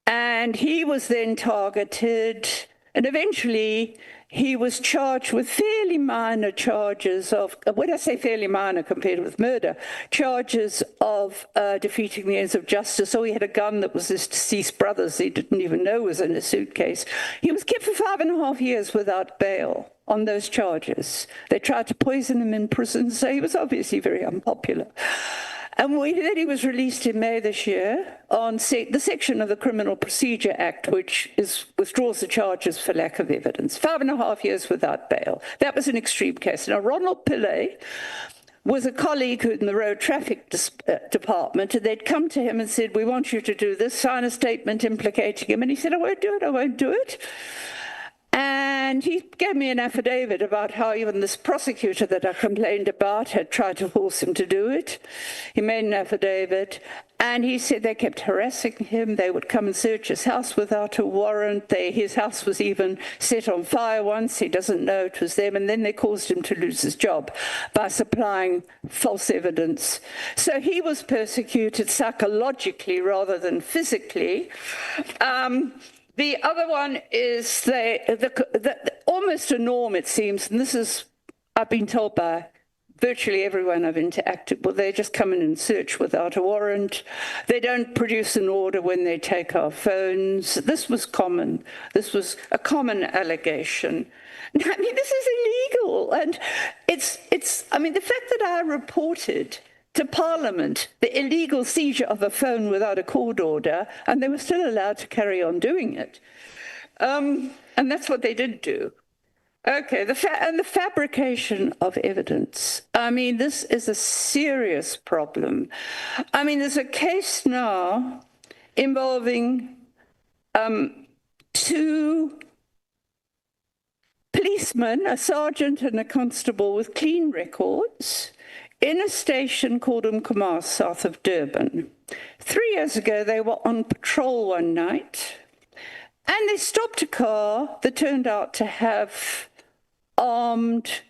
And he was then targeted, and eventually he was charged with fairly minor charges of, when I say fairly minor compared with murder, charges of defeating the ends of justice. So he had a gun that was his deceased brother's, he didn't even know was in a suitcase. He was kept for 5.5 years without bail on those charges. They tried to poison him in prison, so he was obviously very unpopular. And then he was released in May this year on the section of the Criminal Procedure Act, which withdraws the charges for lack of evidence. 5.5 years without bail. That was an extreme case. Now, Ronald Pillay was a colleague in the road traffic department, and they'd come to him and said, we want you to do this, sign a statement implicating him. And he said, I won't do it, I won't do it. And he gave me an affidavit about how even this prosecutor that I complained about had tried to force him to do it. He made an affidavit, and he said they kept harassing him. They would come and search his house without a warrant. His house was even set on fire once. He doesn't know it was them. And then they caused him to lose his job by supplying false evidence. So he was persecuted psychologically rather than physically. The other one is almost a norm, it seems, and this is, I've been told by virtually everyone I've interacted with, they just come in and search without a warrant. They don't produce an order when they take our phones. This was common. This was a common allegation. I mean, this is illegal. And I mean, the fact that I reported to Parliament the illegal seizure of a phone without a court order, and they were still allowed to carry on doing it. And that's what they did do. Okay, and the fabrication of evidence. I mean, this is a serious problem. I mean, there's a case now involving 2 policemen, a sergeant and a constable with clean records, in a station called Mkhwanazi, south of Durban. 3 years ago, they were on patrol one night, and they stopped a car that turned out to have armed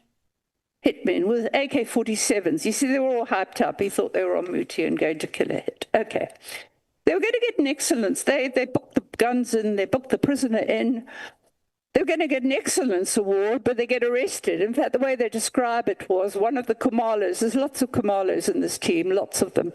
hitmen with AK-47s. You see, they were all hyped up. He thought they were on Muti and going to kill a hit. Okay. They were going to get an excellence. They booked the guns in, they booked the prisoner in. They were going to get an excellence award, but they get arrested. In fact, the way they describe it was one of the Kumalas, there's lots of Kumalas in this team, lots of them.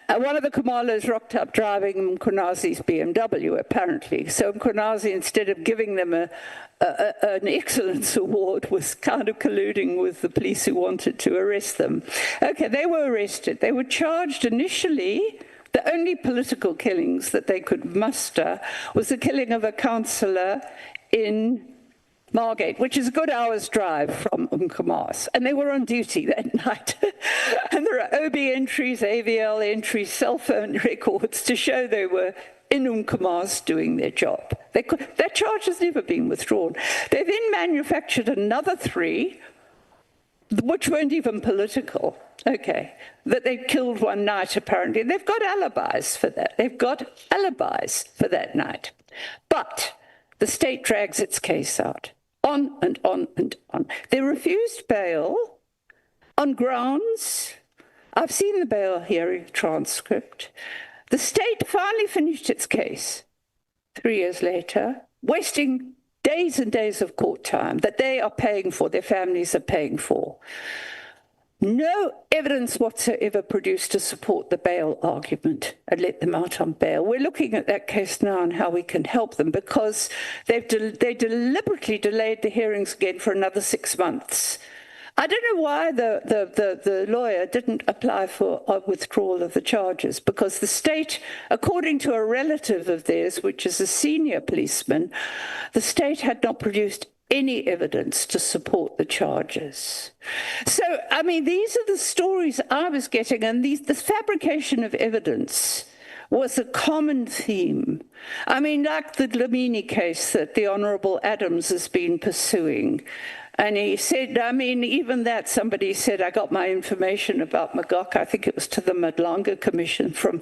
One of the Kumalas rocked up driving Mkhwanazi's BMW, apparently. So Mkhwanazi, instead of giving them an excellence award, was kind of colluding with the police who wanted to arrest them. Okay, they were arrested. They were charged initially. The only political killings that they could muster was the killing of a councillor in Margate, which is a good hour's drive from Mkhwanazi, and they were on duty that night. And there are OB entries, AVL entries, cell phone records to show they were in Mkhwanazi doing their job. That charge has never been withdrawn. They then manufactured another 3, which weren't even political, okay, that they killed one night, apparently. They've got alibis for that. They've got alibis for that night. But the state drags its case out, on and on and on. They refused bail on grounds. I've seen the bail hearing transcript. The state finally finished its case 3 years later, wasting days and days of court time that they are paying for, their families are paying for. No evidence whatsoever produced to support the bail argument and let them out on bail. We're looking at that case now and how we can help them, because they deliberately delayed the hearings again for another 6 months. I don't know why the lawyer didn't apply for a withdrawal of the charges, because the state, according to a relative of theirs, which is a senior policeman, the state had not produced any evidence to support the charges. So, I mean, these are the stories I was getting, and the fabrication of evidence was a common theme. I mean, like the Dlamini case that the Honourable Adams has been pursuing. And he said, I mean, even that, somebody said, I got my information about Magaka, I think it was to the Madlanga Commission from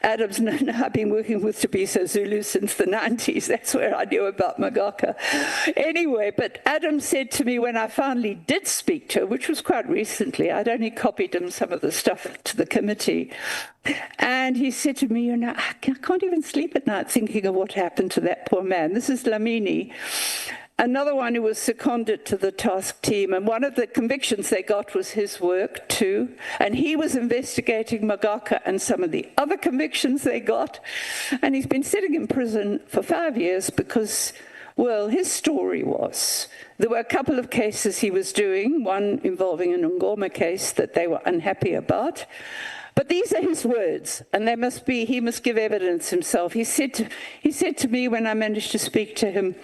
Adams. No, I've been working with Tabiso Zulu since the 90s. That's where I knew about Magaka. Anyway, but Adams said to me when I finally did speak to her, which was quite recently, I'd only copied him some of the stuff to the committee. And he said to me, you know, I can't even sleep at night thinking of what happened to that poor man. This is Dlamini. Another one who was seconded to the task team, and one of the convictions they got was his work too, and he was investigating Magaka and some of the other convictions they got, and he's been sitting in prison for 5 years because, well, his story was, there were a couple of cases he was doing, one involving an Ngoma case that they were unhappy about, but these are his words, and he must give evidence himself. He said to me when I managed to speak to him,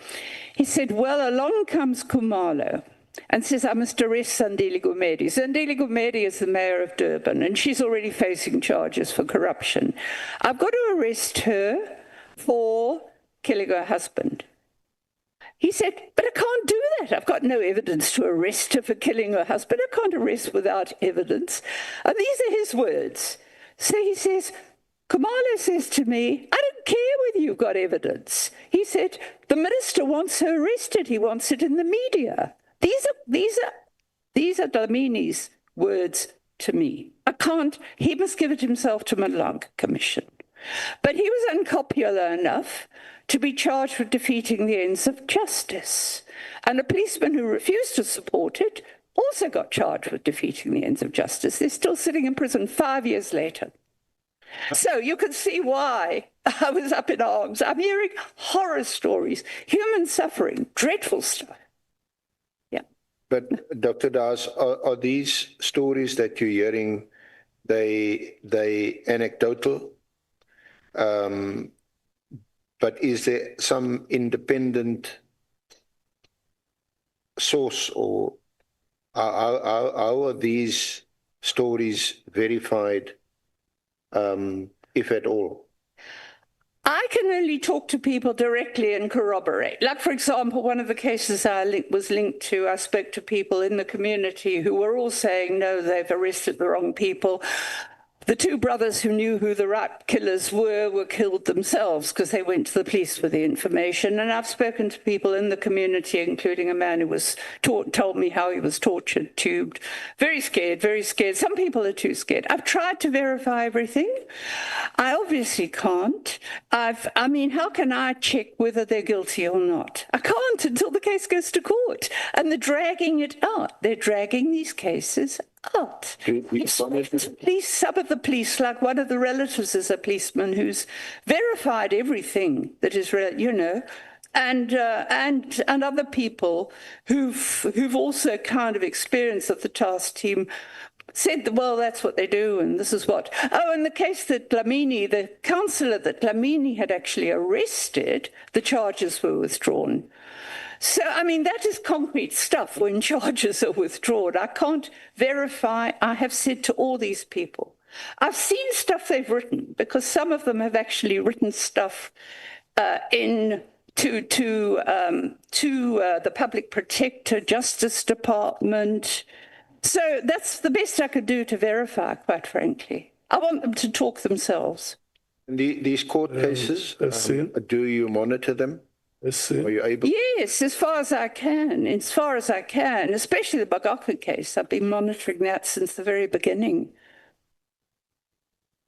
he said, well, along comes Khumalo and says, I must arrest Zandile Gumede. Zandile Gumede is the mayor of Durban, and she's already facing charges for corruption. I've got to arrest her for killing her husband. He said, but I can't do that. I've got no evidence to arrest her for killing her husband. I can't arrest without evidence. And these are his words. So he says, Khumalo says to me, I don't care whether you've got evidence. He said, the minister wants her arrested. He wants it in the media. These are Dlamini's words to me. He must give it himself to Madlanga Commission. But he was unpopular enough to be charged with defeating the ends of justice. And a policeman who refused to support it also got charged with defeating the ends of justice. They're still sitting in prison 5 years later. So you can see why I was up in arms. I'm hearing horror stories, human suffering, dreadful stuff. Yeah. But Dr. De Haas, are these stories that you're hearing, they anecdotal? But is there some independent source, or how are these stories verified? If at all? I I can only talk to people directly and corroborate. Like, for example, one of the cases I was linked to, I spoke to people in the community who were all saying, no, they've arrested the wrong people. The two brothers who knew who the right killers were killed themselves because they went to the police with the information. And I've spoken to people in the community, including a man who was told me how he was tortured, tubed. Very scared, very scared. Some people are too scared. I've tried to verify everything. I obviously can't. I mean, how can I check whether they're guilty or not? I can't until the case goes to court. And they're dragging it out. They're dragging these cases out. Police, some of the police, like one of the relatives is a policeman who's verified everything that is, you know, and other people who've also kind of experienced of the task team said that, well, that's what they do, and this is what. Oh, in the case that Dlamini, the councillor that Dlamini had actually arrested, the charges were withdrawn. So, I mean, that is concrete stuff when charges are withdrawn. I can't verify. I have said to all these people, I've seen stuff they've written, because some of them have actually written stuff to the Public Protector, Justice Department. So that's the best I could do to verify, quite frankly. I want them to talk themselves. These court cases, do you monitor them? Are you able? Yes, as far as I can, especially the Bagaka case. I've been monitoring that since the very beginning.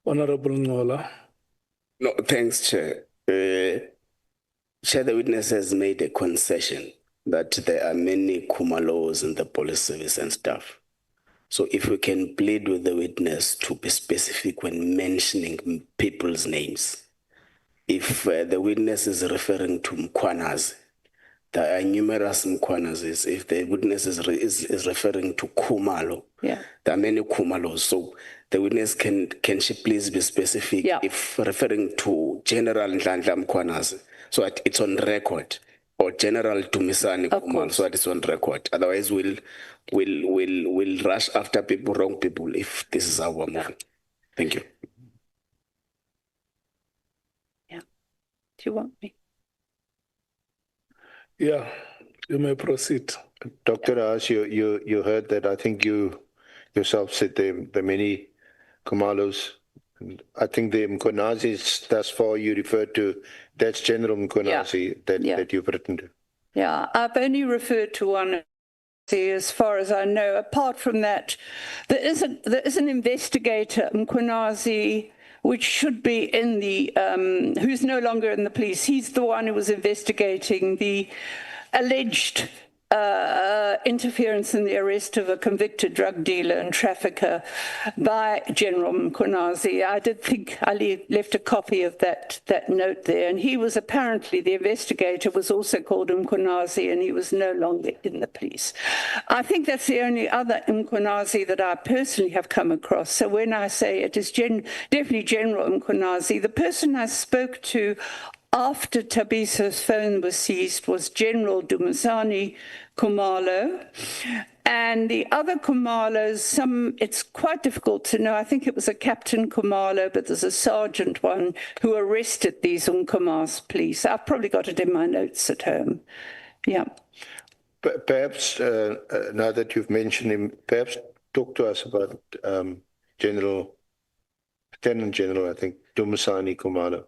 Honorable Ngola. No, thanks, Chair. Chair, the witness has made a concession that there are many Kumalos in the police service and staff. So if we can plead with the witness to be specific when mentioning people's names. If the witness is referring to Mkhwanazi, there are numerous Mkhwanazis. If the witness is referring to Khumalo, there are many Khumalos. So the witness can she please be specific if referring to General Ndlandla Mkhwanazi, so that it's on record, or General Dumisani Khumalo, so that it's on record. Otherwise, we'll rush after people, wrong people, if this is our moving. Thank you. Do you want me? Yeah, you may proceed. Dr. Haas, you heard that. I think you yourself said the many Kumalos. I think the Mkhwanazis thus far you referred to, that's General Mkhwanazi that you've written to. Yeah, I've only referred to one as far as I know. Apart from that, there is an investigator, Mkhwanazi, which should be in the, who's no longer in the police. He's the one who was investigating the alleged interference in the arrest of a convicted drug dealer and trafficker by General Mkhwanazi. I did think I left a copy of that note there, and he was apparently, the investigator was also called Mkhwanazi, and he was no longer in the police. I think that's the only other Mkhwanazi that I personally have come across. So when I say it is definitely General Mkhwanazi, the person I spoke to after Tabisa's phone was seized was General Dumisani Khumalo. And the other Khumalos, it's quite difficult to know. I think it was a Captain Khumalo, but there's a sergeant one who arrested these Unkamas police. I've probably got it in my notes at home. Yeah. Perhaps, now that you've mentioned him, perhaps talk to us about Lieutenant General, I think, Dumisani Khumalo.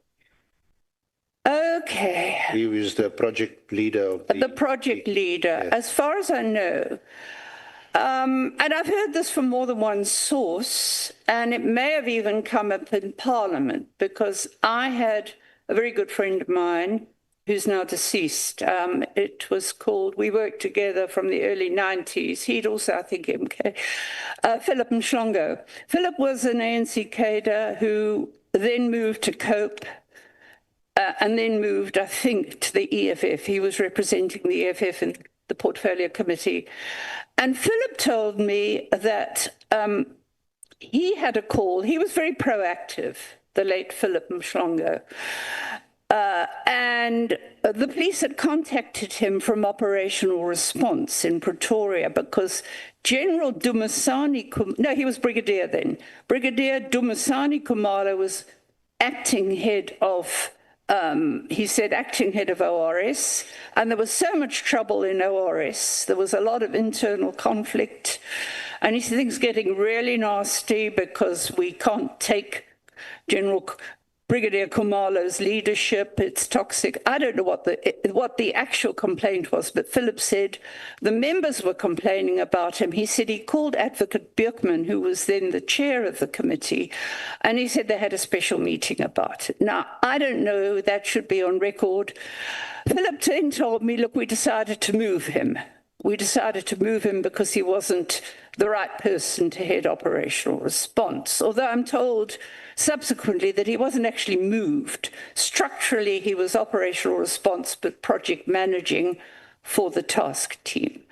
Okay. He was the project leader of the project leader, as far as I know. And I've heard this from more than one source, and it may have even come up in Parliament, because I had a very good friend of mine who's now deceased. It was called, we worked together from the early 90s. He'd also, I think, MK, Philip Mhlongo. Philip was an ANC cadre who then moved to COPE, and then moved, I think, to the EFF. He was representing the EFF in the Portfolio Committee. And Philip told me that he had a call. He was very proactive, the late Philip Mhlongo. And the police had contacted him from Operational Response in Pretoria because General Dumisani, no, he was Brigadier then. Brigadier Dumisani Khumalo was acting head of he said, acting head of ORS, and there was so much trouble in ORS. There was a lot of internal conflict, and he said things getting really nasty because we can't take Brigadier Khumalo's leadership. It's toxic. I don't know what the actual complaint was, but Philip said the members were complaining about him. He said he called Advocate Björkman, who was then the chair of the committee, and he said they had a special meeting about it. Now, I don't know, that should be on record. Philip then told me, look, we decided to move him. We decided to move him because he wasn't the right person to head operational response, although I'm told subsequently that he wasn't actually moved. Structurally, he was operational response, but project managing for the task team.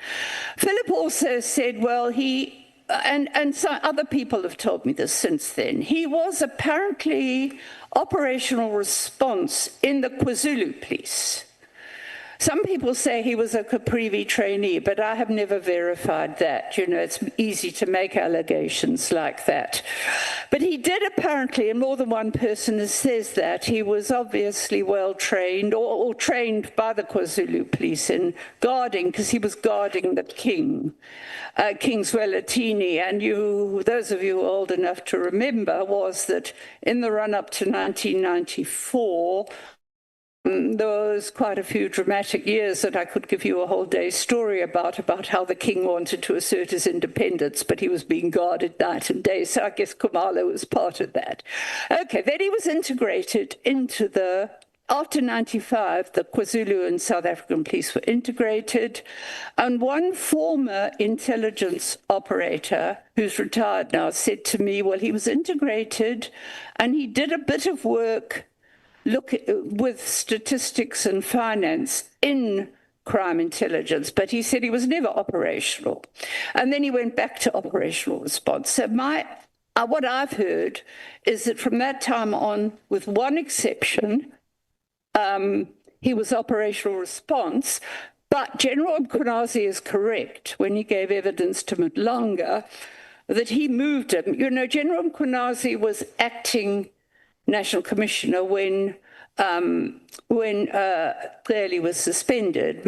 Philip also said, well, and some other people have told me this since then, he was apparently operational response in the KwaZulu police. Some people say he was a Caprivi trainee, but I have never verified that. You know, it's easy to make allegations like that. But he did apparently, and more than one person says that, he was obviously well trained or trained by the KwaZulu police in guarding, because he was guarding the king, King Zwelithini. And those of you old enough to remember, was that in the run-up to 1994, there was quite a few dramatic years that I could give you a whole day's story about how the king wanted to assert his independence, but he was being guarded night and day. So I guess Khumalo was part of that. Okay, then he was integrated into after 95, the KwaZulu and South African police were integrated. And one former intelligence operator, who's retired now, said to me, well, he was integrated and he did a bit of work with statistics and finance in crime intelligence, but he said he was never operational. And then he went back to operational response. So what I've heard is that from that time on, with one exception, he was operational response, but General Mkhwanazi is correct when he gave evidence to Mdlanga that he moved him. You know, General Mkhwanazi was acting National Commissioner when Clearly was suspended.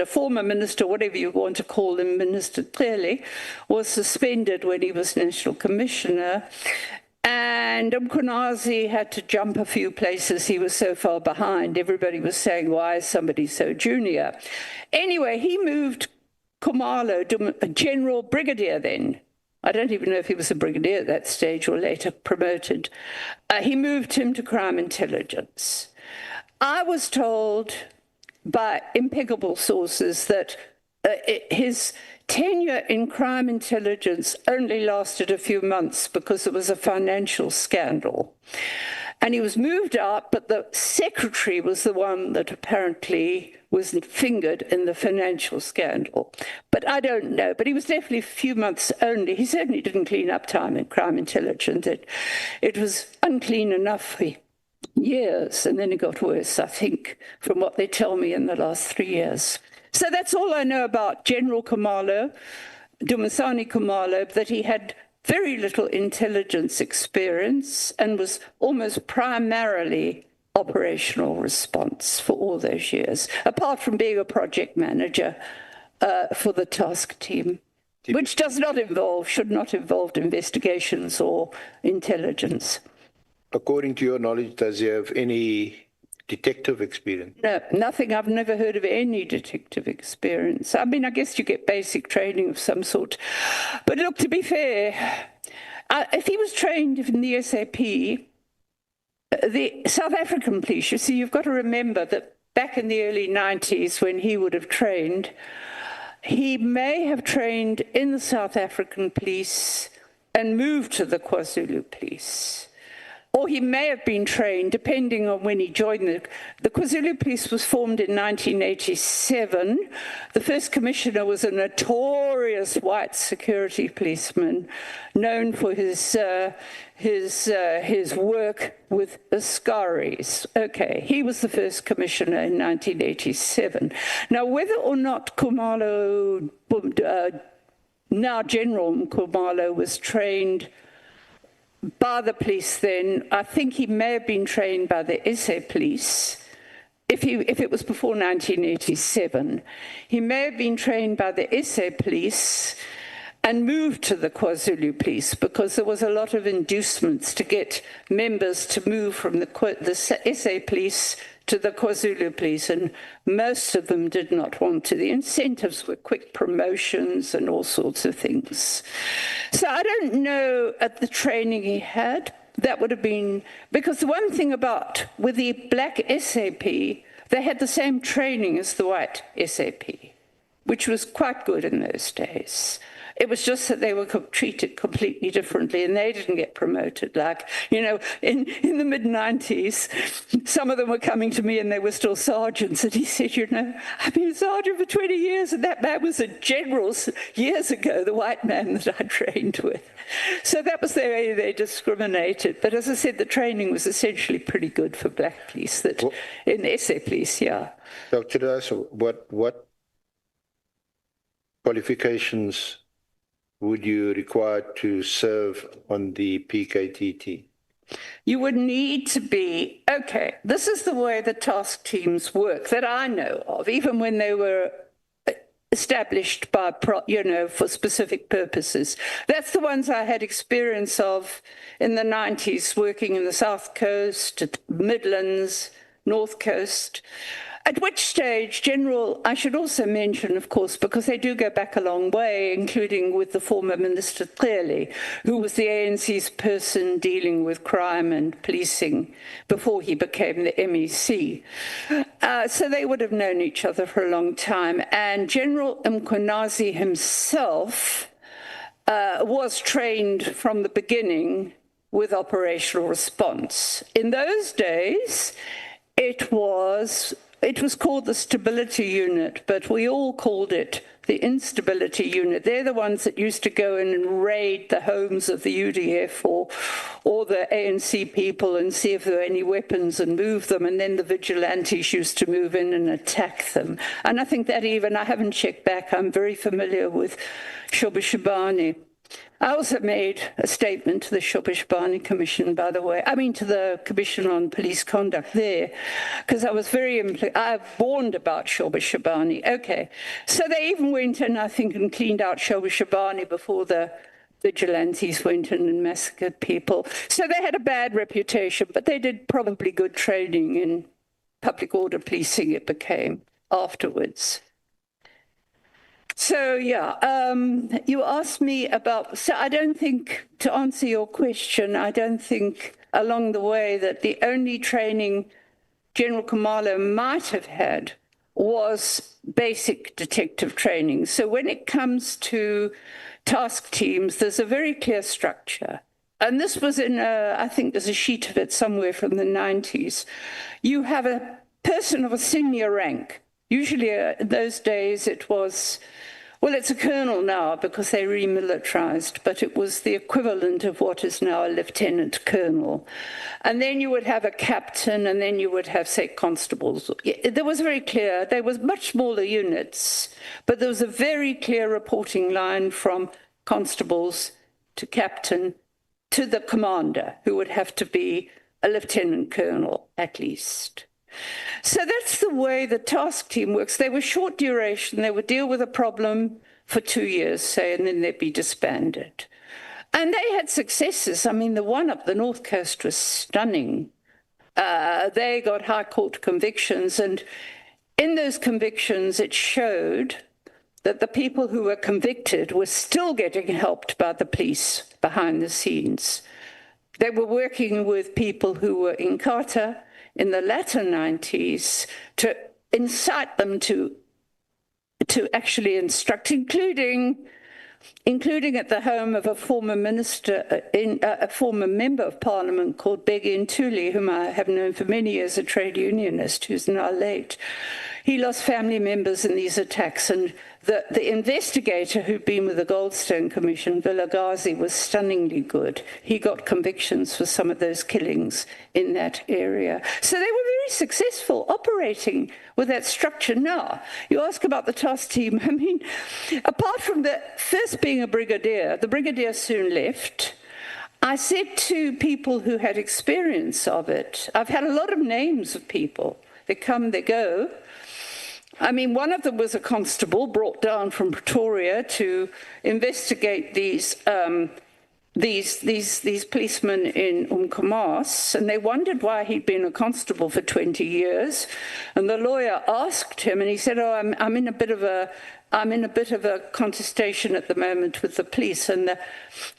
Former minister, whatever you want to call him, Minister Clearly, was suspended when he was National Commissioner. And Mkhwanazi had to jump a few places. He was so far behind. Everybody was saying, why is somebody so junior? Anyway, he moved Khumalo to a general brigadier then. I don't even know if he was a brigadier at that stage or later promoted. He moved him to crime intelligence. I was told by impeccable sources that his tenure in crime intelligence only lasted a few months because it was a financial scandal. And he was moved out, but the secretary was the one that apparently was fingered in the financial scandal. But I don't know. But he was definitely a few months only. He certainly didn't clean up time in crime intelligence. It was unclean enough for years, and then it got worse, I think, from what they tell me in the last 3 years. So that's all I know about General Khumalo, Dumisani Khumalo, that he had very little intelligence experience and was almost primarily operational response for all those years, apart from being a project manager for the task team, which should not involve investigations or intelligence. According to your knowledge, does he have any detective experience? No, nothing. I've never heard of any detective experience. I mean, I guess you get basic training of some sort. But look, to be fair, if he was trained in the SAP, the South African police, you see, you've got to remember that back in the early 90s when he would have trained, he may have trained in the South African police and moved to the KwaZulu police. Or he may have been trained, depending on when he joined. The KwaZulu police was formed in 1987. The first commissioner was a notorious white security policeman known for his work with Askaris. Okay, he was the first commissioner in 1987. Now, whether or not Khumalo, now General Khumalo, was trained by the police then, I think he may have been trained by the SA police, if it was before 1987, he may have been trained by the SA police and moved to the KwaZulu police because there was a lot of inducements to get members to move from the SA police to the KwaZulu police, and most of them did not want to. The incentives were quick promotions and all sorts of things. So I don't know at the training he had, that would have been, because the one thing about, with the black SAP, they had the same training as the white SAP, which was quite good in those days. It was just that they were treated completely differently and they didn't get promoted. Like, you know, in the mid-90s, some of them were coming to me and they were still sergeants. And he said, you know, I've been a sergeant for 20 years and that man was a general years ago, the white man that I trained with. So that was the way they discriminated. But as I said, the training was essentially pretty good for black police, that in SA police, yeah. Dr. De Haas, what qualifications would you require to serve on the PKTT? You would need to be, okay, this is the way the task teams work that I know of, even when they were established by, you know, for specific purposes. That's the ones I had experience of in the 90s, working in the South Coast, Midlands, North Coast. At which stage, I should also mention, of course, because they do go back a long way, including with the former Minister Clearly, who was the ANC's person dealing with crime and policing before he became the MEC. So they would have known each other for a long time. And General Mkhwanazi himself was trained from the beginning with operational response. In those days, it was called the Stability Unit, but we all called it the Instability Unit. They're the ones that used to go in and raid the homes of the UDF or the ANC people and see if there were any weapons and move them, and then the vigilantes used to move in and attack them. And I think that even, I haven't checked back, I'm very familiar with Shobha. I also made a statement to the Shobha Commission, by the way, to the Commission on Police Conduct there, because I was I warned about Shobha. Okay, so they even went in, I think, and cleaned out Shobha before the vigilantes went in and massacred people. So they had a bad reputation, but they did probably good training in public order policing, it became afterwards. So, yeah, you asked me about, so I don't think, to answer your question, I don't think along the way that the only training General Khumalo might have had was basic detective training. So when it comes to task teams, there's a very clear structure. And this was in, I think there's a sheet of it somewhere from the 90s. You have a person of a senior rank. Usually in those days it was, well, it's a colonel now because they remilitarized, but it was the equivalent of what is now a lieutenant colonel. And then you would have a captain, and then you would have, say, constables. There was very clear, they were much smaller units, but there was a very clear reporting line from constables to captain to the commander, who would have to be a lieutenant colonel at least. So that's the way the task team works. They were short duration. They would deal with a problem for 2 years, say, and then they'd be disbanded. And they had successes. I mean, the one up the North Coast was stunning. They got high court convictions, and in those convictions, it showed that the people who were convicted were still getting helped by the police behind the scenes. They were working with people who were in Qatar in the latter 90s to incite them to actually instruct, including at the home of a former minister, a former member of parliament called Bheki Ntuli, whom I have known for many years, a trade unionist who's now late. He lost family members in these attacks, and the investigator who'd been with the Goldstone Commission, Vilagazi, was stunningly good. He got convictions for some of those killings in that area. So they were very successful operating with that structure. Now, you ask about the task team. I mean, apart from the first being a brigadier, the brigadier soon left. I said to people who had experience of it, I've had a lot of names of people They come, they go. I mean, one of them was a constable brought down from Pretoria to investigate these policemen in Umkomaas, and they wondered why he'd been a constable for 20 years. And the lawyer asked him, and he said, "Oh, I'm in a bit of a contestation at the moment with the police." And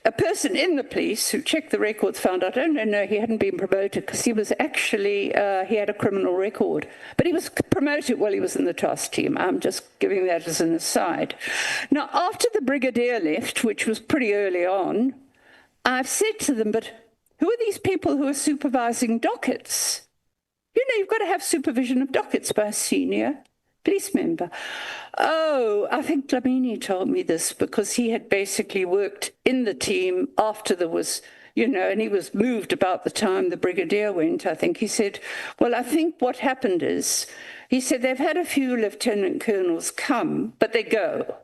a person in the police who checked the records found out, oh, no, he hadn't been promoted because he was actually, he had a criminal record. But he was promoted while he was in the task team. I'm just giving that as an aside. Now, after the brigadier left, which was pretty early on, I've said to them, but who are these people who are supervising dockets? You know, you've got to have supervision of dockets by a senior police member. Oh, I think Dlamini told me this because he had basically worked in the team after there was, you know, and he was moved about the time the brigadier went, I think. He said, well, I think what happened is, he said, they've had a few lieutenant colonels come, but they go.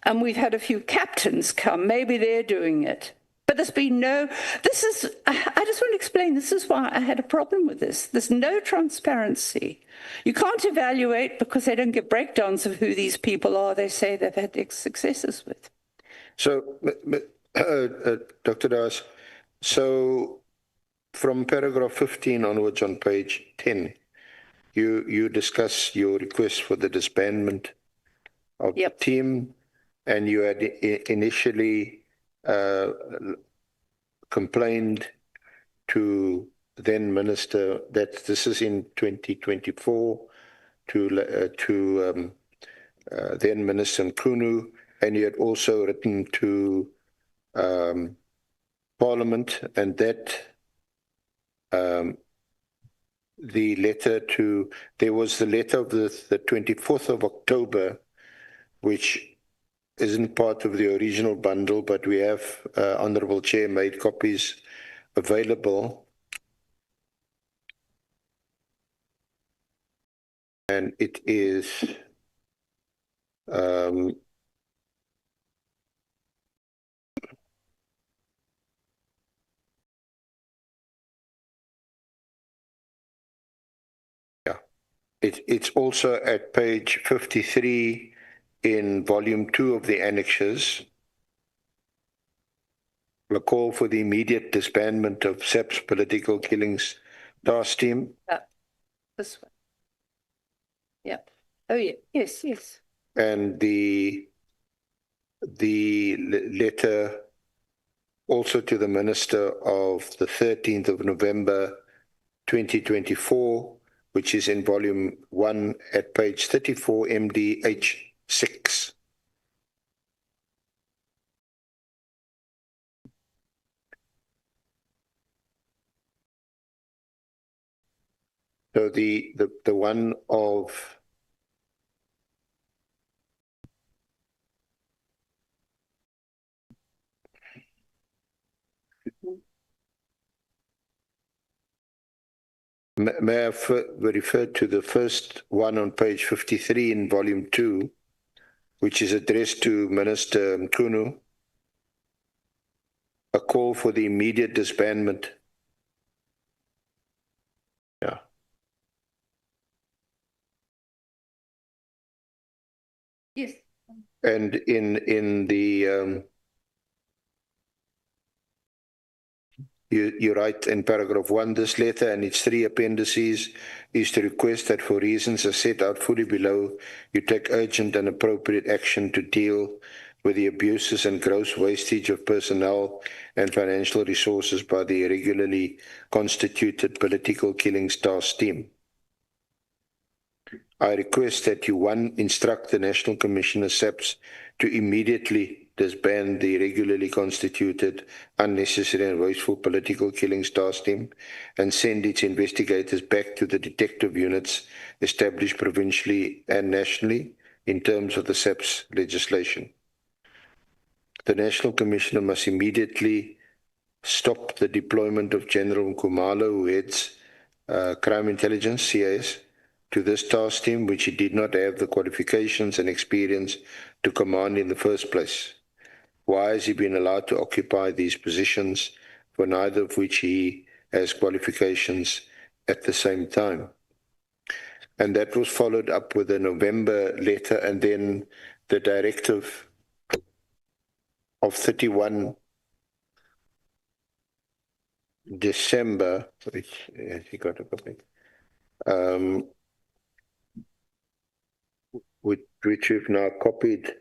And we've had a few captains come, maybe they're doing it. But there's been no, this is, I just want to explain, this is why I had a problem with this. There's no transparency. You can't evaluate because they don't give breakdowns of who these people are they say they've had successes with. So, Dr. De Haas, so from paragraph 15 onwards on page 10, you discuss your request for the disbandment of the team, and you had initially complained to then Minister, that this is in 2024, to then Minister Mchunu, and you had also written to Parliament, and that the letter to, there was the letter of the 24th of October, which isn't part of the original bundle, but we have, Honourable Chair, made copies available. And it is it's also at page 53 in volume 2 of the annexes. The call for the immediate disbandment of SEP's political killings task team. This one. Yep. Oh, yeah. Yes, yes. And the letter also to the Minister of the 13th of November 2024, which is in volume 1 at page 34, MDH 6. So the one of may I refer to the first one on page 53 in volume 2, which is addressed to Minister Mchunu, a call for the immediate disbandment. Yeah. Yes. And in the you write in paragraph 1, this letter and its 3 appendices is to request that for reasons as set out fully below, you take urgent and appropriate action to deal with the abuses and gross wastage of personnel and financial resources by the irregularly constituted political killings task team. I request that you, 1, instruct the National Commissioner SAPS to immediately disband the irregularly constituted, unnecessary and wasteful political killings task team and send its investigators back to the detective units established provincially and nationally in terms of the SAPS legislation. The National Commissioner must immediately stop the deployment of General Nkhumalo, who heads Crime Intelligence, CIS, to this task team, which he did not have the qualifications and experience to command in the first place. Why has he been allowed to occupy these positions, for neither of which he has qualifications at the same time? And that was followed up with a November letter and then the directive of 31 December, which he got a copy, which we've now copied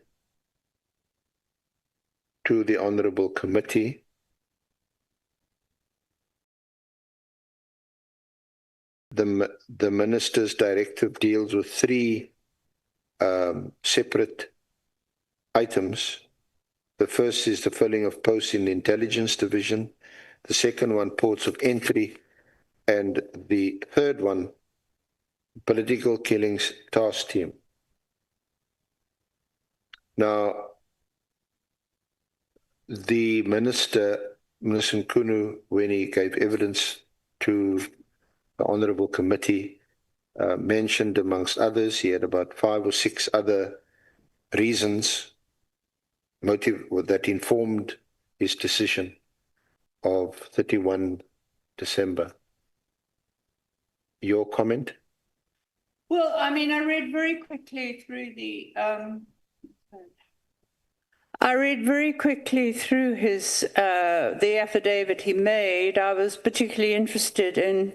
to the Honourable Committee. The Minister's directive deals with 3 separate items. The first is the filling of posts in the Intelligence Division. The second one, ports of entry. And the third one, political killings task team. Now, the Minister Mchunu, when he gave evidence to the Honourable Committee, mentioned amongst others, he had about 5 or 6 other reasons, motive that informed his decision of 31 December. Your comment? Well, I mean, I read very quickly through the his the affidavit he made. I was particularly interested in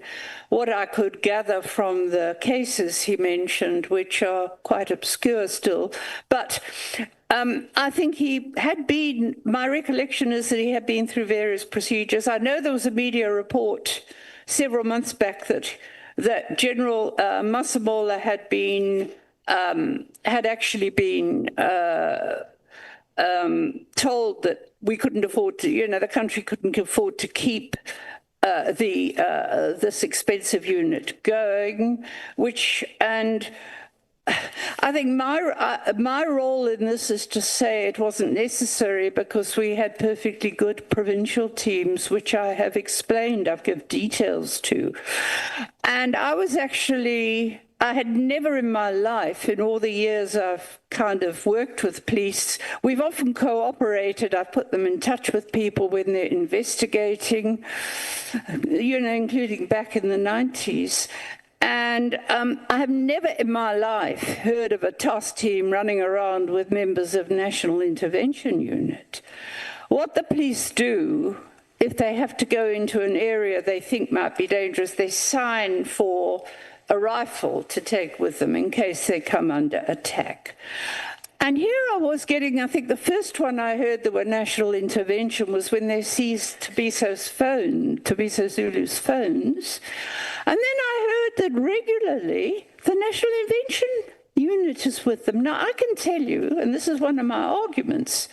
what I could gather from the cases he mentioned, which are quite obscure still. But I think he had been, my recollection is that he had been through various procedures. I know there was a media report several months back that General Masemola had actually been told that we couldn't afford to, the country couldn't afford to keep this expensive unit going, and I think my role in this is to say it wasn't necessary because we had perfectly good provincial teams, which I have explained, I've given details to. And I had never in my life, in all the years I've kind of worked with police, we've often cooperated. I've put them in touch with people when they're investigating, including back in the 90s. And I have never in my life heard of a task team running around with members of National Intervention Unit. What the police do, if they have to go into an area they think might be dangerous, they sign for a rifle to take with them in case they come under attack. And here I was getting, I think the first one I heard that were national intervention was when they seized Tabiso Zulu's phones. And then I heard that regularly the National Intervention Unit is with them. Now, I can tell you, and this is one of my arguments,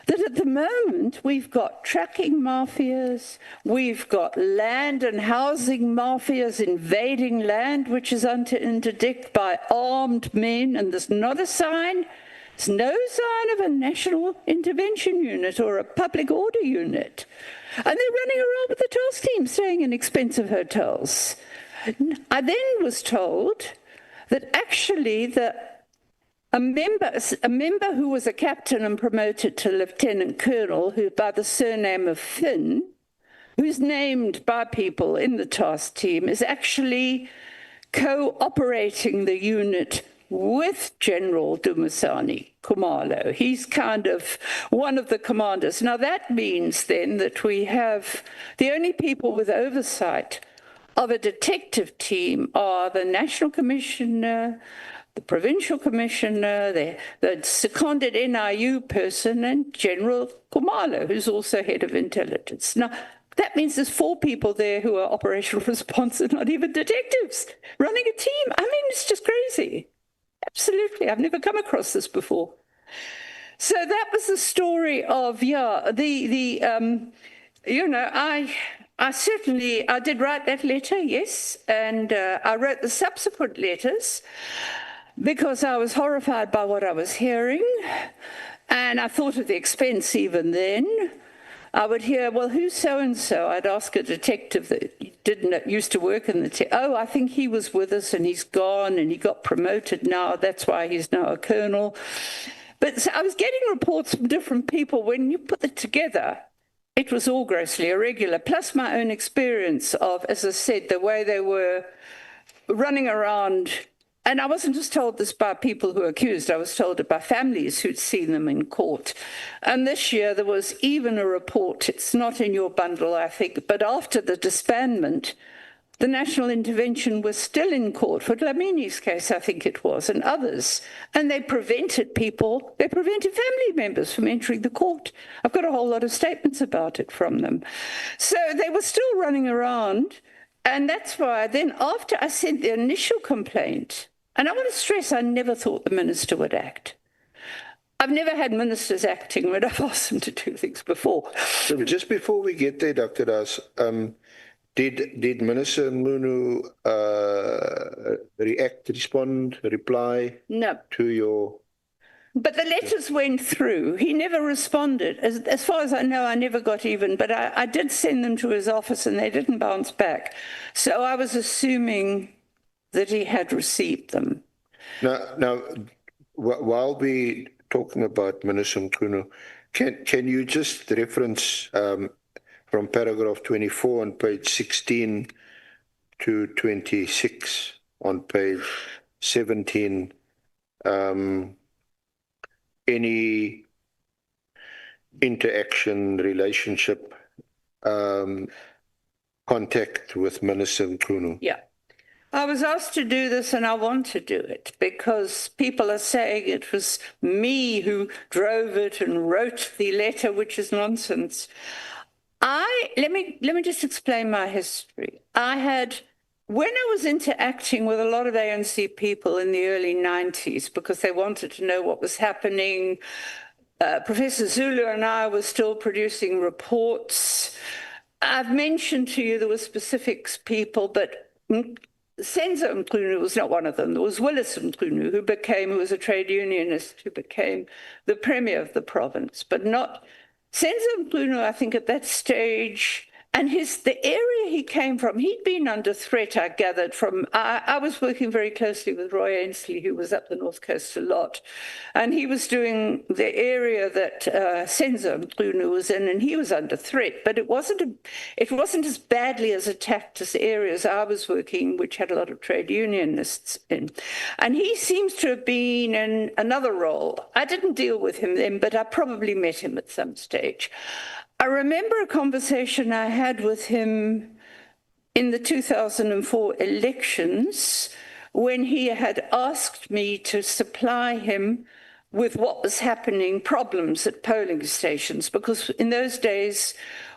that at the moment we've got tracking mafias, we've got land and housing mafias invading land, which is interdicted by armed men, and there's not a sign. There's no sign of a national intervention unit or a public order unit. And they're running around with the task team, staying in expensive hotels. I then was told that actually a member who was a captain and promoted to lieutenant colonel, who by the surname of Finn, who's named by people in the task team, is actually cooperating the unit with General Dumisani Khumalo. He's kind of one of the commanders. Now that means then that we have the only people with oversight of a detective team are the National Commissioner, the Provincial Commissioner, the seconded NIU person, and General Khumalo, who's also head of intelligence. Now, that means there's 4 people there who are operational response and not even detectives running a team. I mean, it's just crazy. Absolutely. I've never come across this before. So that was the story of, I did write that letter, yes, and I wrote the subsequent letters because I was horrified by what I was hearing, and I thought of the expense even then. I would hear, well, who's so-and-so? I'd ask a detective that used to work in the oh, I think he was with us and he's gone and he got promoted now. That's why he's now a colonel. But so I was getting reports from different people. When you put it together, it was all grossly irregular, plus my own experience of, as I said, the way they were running around and I wasn't just told this by people who were accused, I was told it by families who'd seen them in court. And this year there was even a report, it's not in your bundle, I think, but after the disbandment, the national intervention was still in court for Dlamini's case, I think it was, and others. And they prevented family members from entering the court. I've got a whole lot of statements about it from them. So they were still running around. And that's why then after I sent the initial complaint, and I want to stress, I never thought the minister would act. I've never had ministers acting when I've asked them to do things before. So just before we get there, Dr. Das, did Minister Mchunu respond, reply No. to your... But the letters went through. He never responded. As far as I know, I never got even, but I did send them to his office and they didn't bounce back. So I was assuming that he had received them. Now, while we talking about Minister Mchunu, can you just reference from paragraph 24 on page 16 to 26 on page 17, any interaction, relationship, contact with Minister Mchunu? Yeah. I was asked to do this and I want to do it because people are saying it was me who drove it and wrote the letter, which is nonsense. Let me just explain my history. When I was interacting with a lot of ANC people in the early 90s, because they wanted to know what was happening, Professor Zulu and I were still producing reports. I've mentioned to you there were specific people, but Senzo Mchunu was not one of them. There was Willis Mchunu, who was a trade unionist, who became the premier of the province, but not Senzo Mchunu, I think, at that stage, and the area he came from, he'd been under threat, I gathered, from, I was working very closely with Roy Ainsley, who was up the North Coast a lot, and he was doing the area that Senzo Mchunu was in, and he was under threat, but it wasn't as badly as attacked as the areas I was working, which had a lot of trade unionists in. And he seems to have been in another role. I didn't deal with him then, but I probably met him at some stage. I remember a conversation I had with him in the 2004 elections when he had asked me to supply him with what was happening, problems at polling stations, because in those days,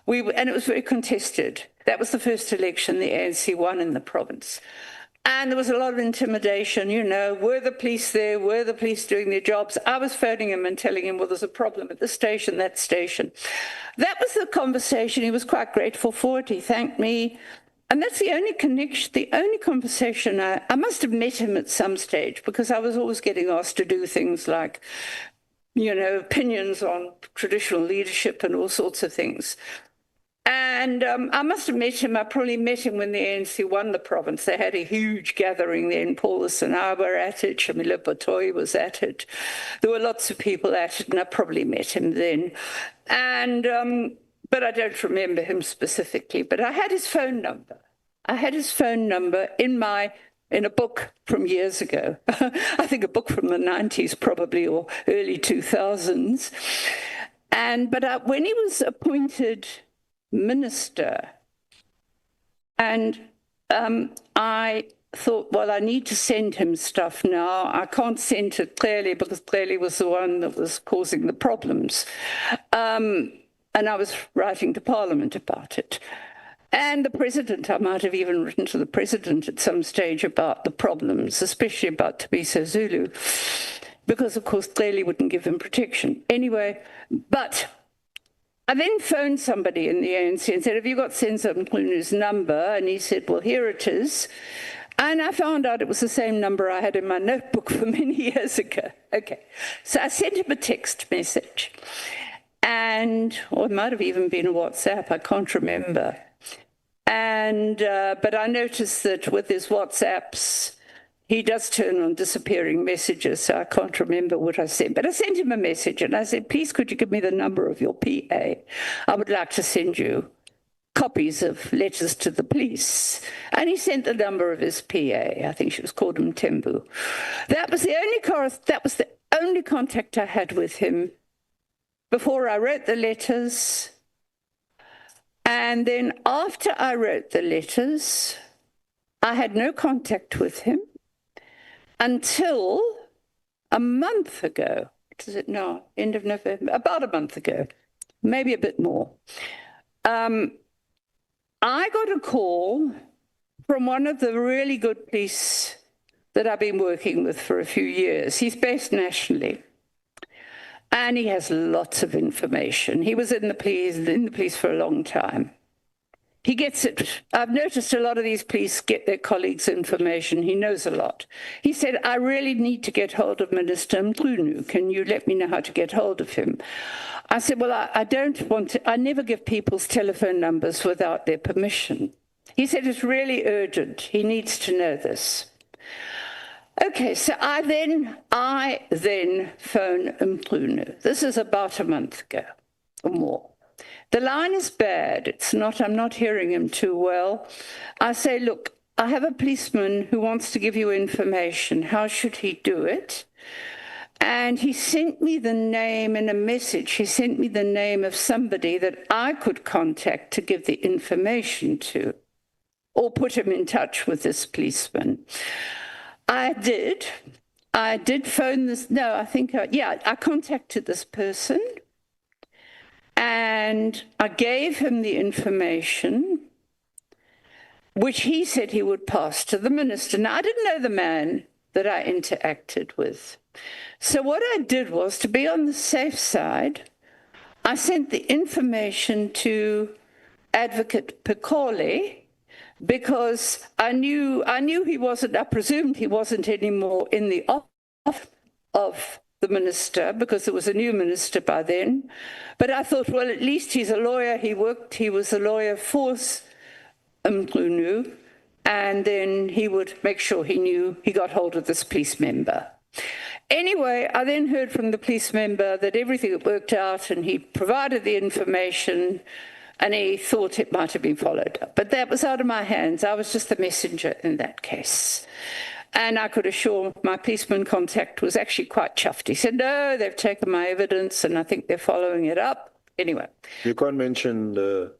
and it was very contested. That was the first election the ANC won in the province. And there was a lot of intimidation, were the police there? Were the police doing their jobs? I was phoning him and telling him, well, there's a problem at this station, that station. That was the conversation. He was quite grateful for it. He thanked me. And that's the only connection, the only conversation. I must have met him at some stage because I was always getting asked to do things like, opinions on traditional leadership and all sorts of things. And I must have met him. I probably met him when the ANC won the province. They had a huge gathering there, and Paulus and I were at it. Shamila Batoy was at it. There were lots of people at it, and I probably met him then. And but I don't remember him specifically. But I had his phone number. I had his phone number in a book from years ago. I think a book from the 90s probably, or early 2000s. But when he was appointed minister, and I thought, well, I need to send him stuff now. I can't send it clearly because Clearly was the one that was causing the problems. And I was writing to Parliament about it. And the president, I might have even written to the president at some stage about the problems, especially about Thabiso Zulu, because, of course, Clearly wouldn't give him protection. Anyway, but I then phoned somebody in the ANC and said, have you got Senzo Mchulu's number? And he said, well, here it is. And I found out it was the same number I had in my notebook for many years ago. Okay, so I sent him a text message. Or it might have even been a WhatsApp, I can't remember. But I noticed that with his WhatsApps, he does turn on disappearing messages, so I can't remember what I sent. But I sent him a message, and I said, please, could you give me the number of your PA? I would like to send you copies of letters to the police. And he sent the number of his PA. I think she was called Mtembu. That was the only contact I had with him before I wrote the letters. And then after I wrote the letters, I had no contact with him until a month ago. What is it now? End of November? About a month ago, maybe a bit more. I got a call from one of the really good police that I've been working with for a few years. He's based nationally, and he has lots of information. He was in the police for a long time. He gets it. I've noticed a lot of these police get their colleagues' information. He knows a lot. He said, I really need to get hold of Minister Mchunu. Can you let me know how to get hold of him? I said, well, I don't want to, I never give people's telephone numbers without their permission. He said, it's really urgent. He needs to know this. Okay, so I then phone Mchunu. This is about a month ago or more. The line is bad. I'm not hearing him too well. I say, look, I have a policeman who wants to give you information. How should he do it? And he sent me the name in a message. He sent me the name of somebody that I could contact to give the information to, or put him in touch with this policeman. I did phone this, no, I contacted this person. And I gave him the information, which he said he would pass to the minister. Now, I didn't know the man that I interacted with. So what I did was, to be on the safe side, I sent the information to Advocate Pikole, because I knew he wasn't, I presumed he wasn't anymore in the office of the minister, because there was a new minister by then. But I thought, well, at least he's a lawyer. He was a lawyer for Mchunu, and then he would make sure he got hold of this police member. Anyway, I then heard from the police member that everything had worked out, and he provided the information, and he thought it might have been followed up. But that was out of my hands. I was just the messenger in that case. And I could assure my policeman contact was actually quite chuffed. He said, no, they've taken my evidence and I think they're following it up. Anyway. You can't mention the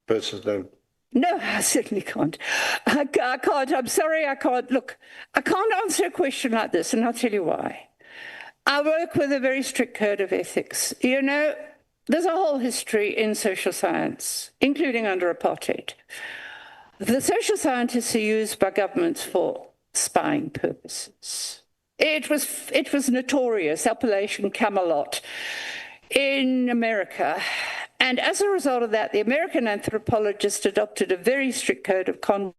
person's name. No, I certainly can't. I can't. I'm sorry, I can't. Look, I can't answer a question like this, and I'll tell you why. I work with a very strict code of ethics. You know, there's a whole history in social science, including under apartheid. The social scientists are used by governments for spying purposes. It was notorious, Operation Camelot in America. And as a result of that, the American anthropologist adopted a very strict code of conduct.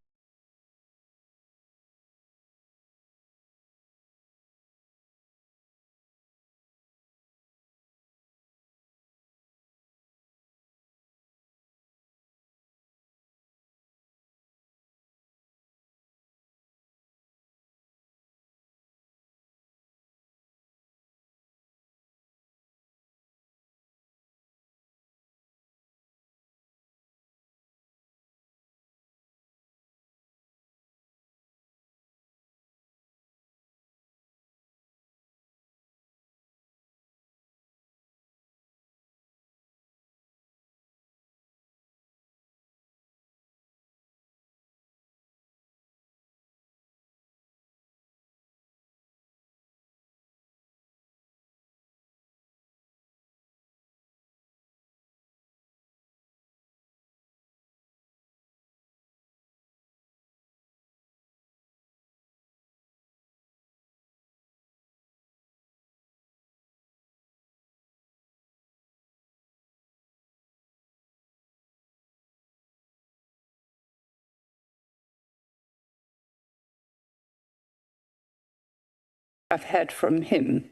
I've had from him.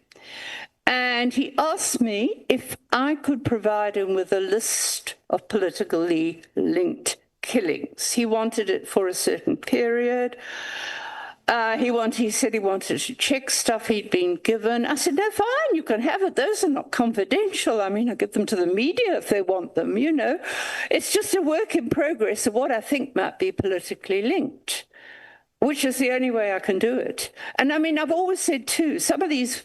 And he asked me if I could provide him with a list of politically linked killings. He wanted it for a certain period. He said he wanted to check stuff he'd been given. I said, no, fine, you can have it. Those are not confidential. I mean, I give them to the media if they want them, you know. It's just a work in progress of what I think might be politically linked, which is the only way I can do it. And I mean, I've always said too, some of these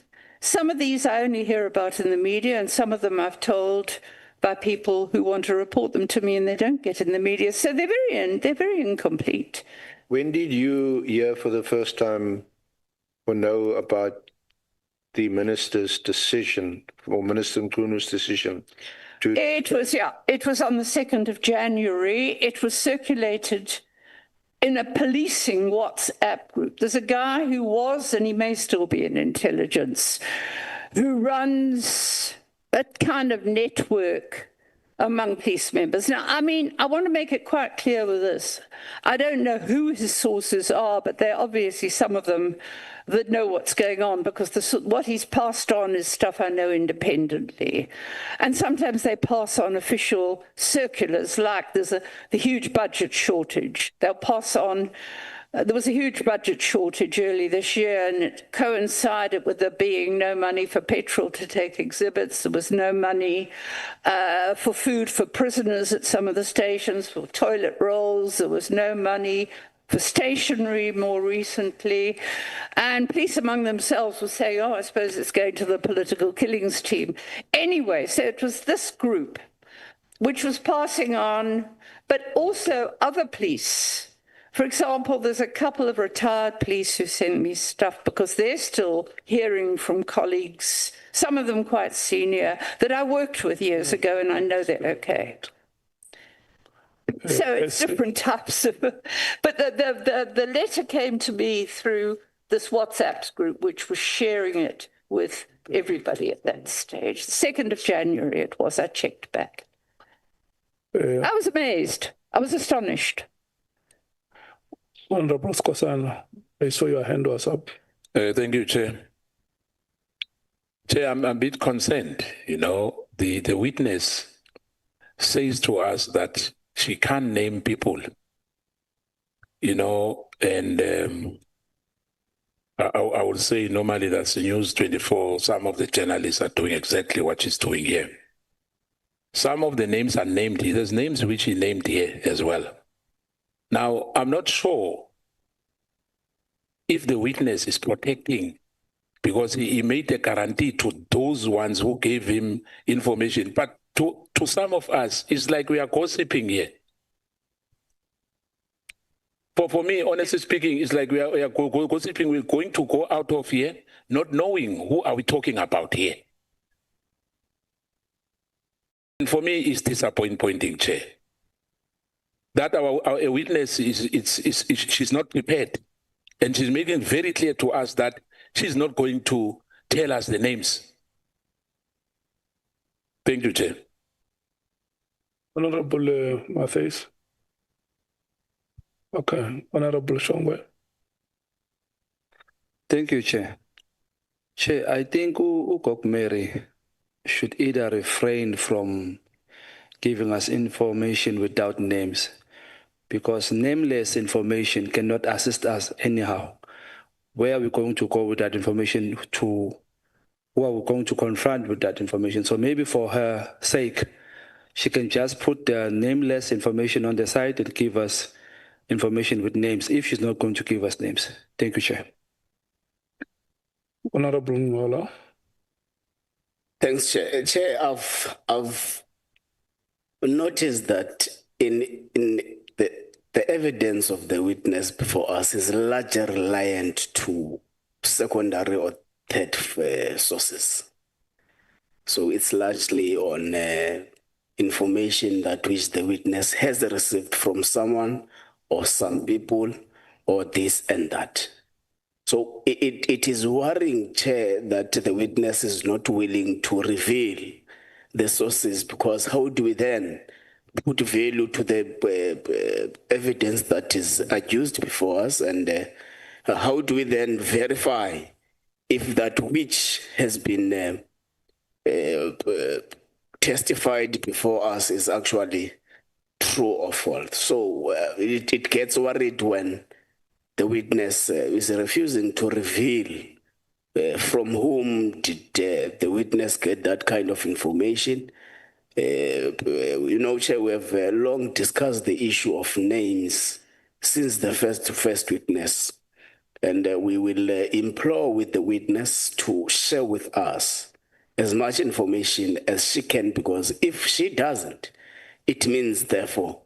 I only hear about in the media, and some of them I've told by people who want to report them to me and they don't get in the media. So they're very incomplete. When did you hear for the first time or know about the minister's decision, or Minister Mchunu's decision? It was on the 2nd of January. It was circulated in a policing WhatsApp group. There's a guy who was, and he may still be in intelligence, who runs a kind of network among police members. Now, I mean, I want to make it quite clear with this. I don't know who his sources are, but they're obviously some of them that know what's going on, because what he's passed on is stuff I know independently. And sometimes they pass on official circulars, like there's the huge budget shortage. They'll pass on, there was a huge budget shortage early this year, and it coincided with there being no money for petrol to take exhibits. There was no money for food for prisoners at some of the stations, for toilet rolls. There was no money for stationery more recently. And police among themselves were saying, oh, I suppose it's going to the political killings team. Anyway, so it was this group which was passing on, but also other police. For example, there's a couple of retired police who send me stuff because they're still hearing from colleagues, some of them quite senior, that I worked with years ago, and I know they're okay. So it's different types of, but the letter came to me through this WhatsApp group, which was sharing it with everybody at that stage. The 2nd of January it was, I checked back. I was amazed. I was astonished. Honorable Skosana, I saw your hand was up. Thank you, Chair. Chair, I'm a bit concerned. You know, the witness says to us that she can't name people, you know, and I would say normally that's News 24. Some of the journalists are doing exactly what she's doing here. Some of the names are named here. There's names which he named here as well. Now, I'm not sure if the witness is protecting, because he made a guarantee to those ones who gave him information. But to some of us, it's like we are gossiping here. For me, honestly speaking, it's like we are gossiping. We're going to go out of here not knowing who are we talking about here. And for me, it's disappointing, Chair. That our witness she's not prepared. And she's making very clear to us that she's not going to tell us the names. Thank you, Chair. Honorable Matthys. Okay, Honorable Shongwe. Thank you, Chair. Chair, I think Ugok Mary should either refrain from giving us information without names, because nameless information cannot assist us anyhow. Where are we going to go with that information to? Who are we going to confront with that information? So maybe for her sake, she can just put the nameless information on the side and give us information with names if she's not going to give us names. Thank you, Chair. Honorable Mkhwanazi. Thanks, Chair. Chair, I've noticed that in the evidence of the witness before us is largely reliant to secondary or third sources. So it's largely on information that which the witness has received from someone or some people or this and that. So it is worrying, Chair, that the witness is not willing to reveal the sources, because how do we then put value to the evidence that is accused before us, and how do we then verify if that which has been testified before us is actually true or false? So it gets worried when the witness is refusing to reveal from whom did the witness get that kind of information. You know, Chair, we have long discussed the issue of names since the first witness. And we will implore with the witness to share with us as much information as she can, because if she doesn't, it means, therefore,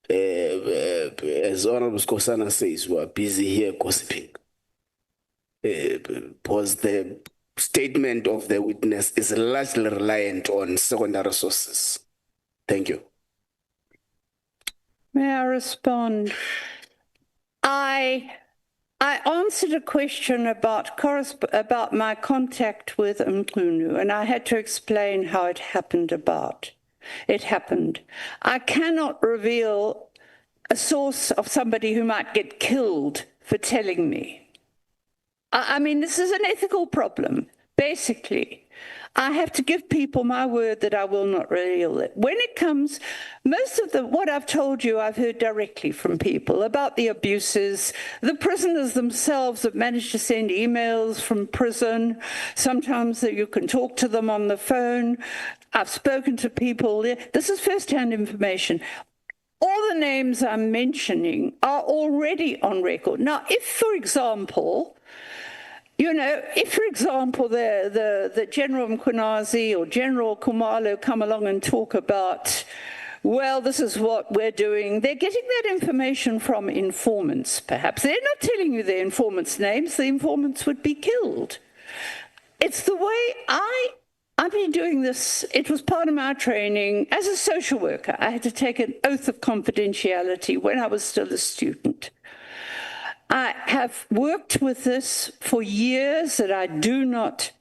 as Honorable Skosana says, we are busy here gossiping. Because the statement of the witness is largely reliant on secondary sources. Thank you. May I respond? I answered a question about my contact with Mchunu, and I had to explain how it happened. I cannot reveal a source of somebody who might get killed for telling me. I mean, this is an ethical problem, basically. I have to give people my word that I will not reveal it. When it comes, most of what I've told you, I've heard directly from people about the abuses. The prisoners themselves have managed to send emails from prison. Sometimes that you can talk to them on the phone. I've spoken to people. This is first-hand information. All the names I'm mentioning are already on record. Now, if, for example, you know, if, for example, the General Mkhwanazi or General Khumalo come along and talk about, well, this is what we're doing, they're getting that information from informants, perhaps. They're not telling you the informants' names. The informants would be killed. It's the way I've been doing this. It was part of my training as a social worker. I had to take an oath of confidentiality when I was still a student. I have worked with this for years that I do not,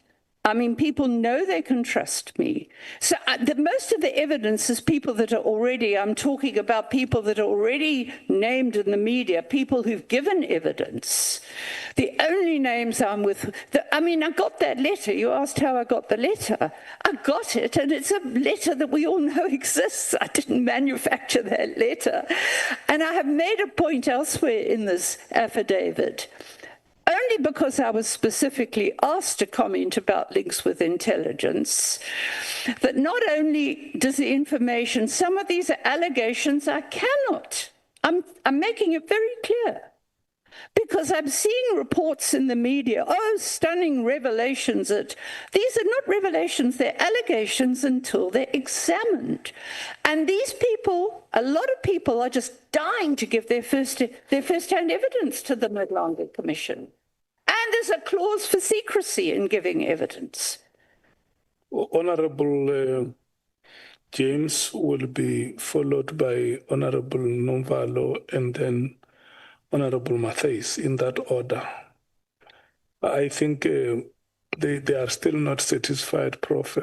I mean, people know they can trust me. So most of the evidence is people that are already, I'm talking about people that are already named in the media, people who've given evidence. The only names I'm with, I mean, I got that letter. You asked how I got the letter. I got it, and it's a letter that we all know exists. I didn't manufacture that letter. And I have made a point elsewhere in this affidavit, only because I was specifically asked to comment about links with intelligence, that not only does the information, some of these are allegations I cannot. I'm making it very clear. Because I'm seeing reports in the media, oh, stunning revelations. These are not revelations, they're allegations until they're examined. And these people, a lot of people are just dying to give their first-hand evidence to the Midland Commission. And there's a clause for secrecy in giving evidence. Honorable James will be followed by Honorable Nomvalo and then Honorable Matthys, in that order. I think they are still not satisfied, Prof.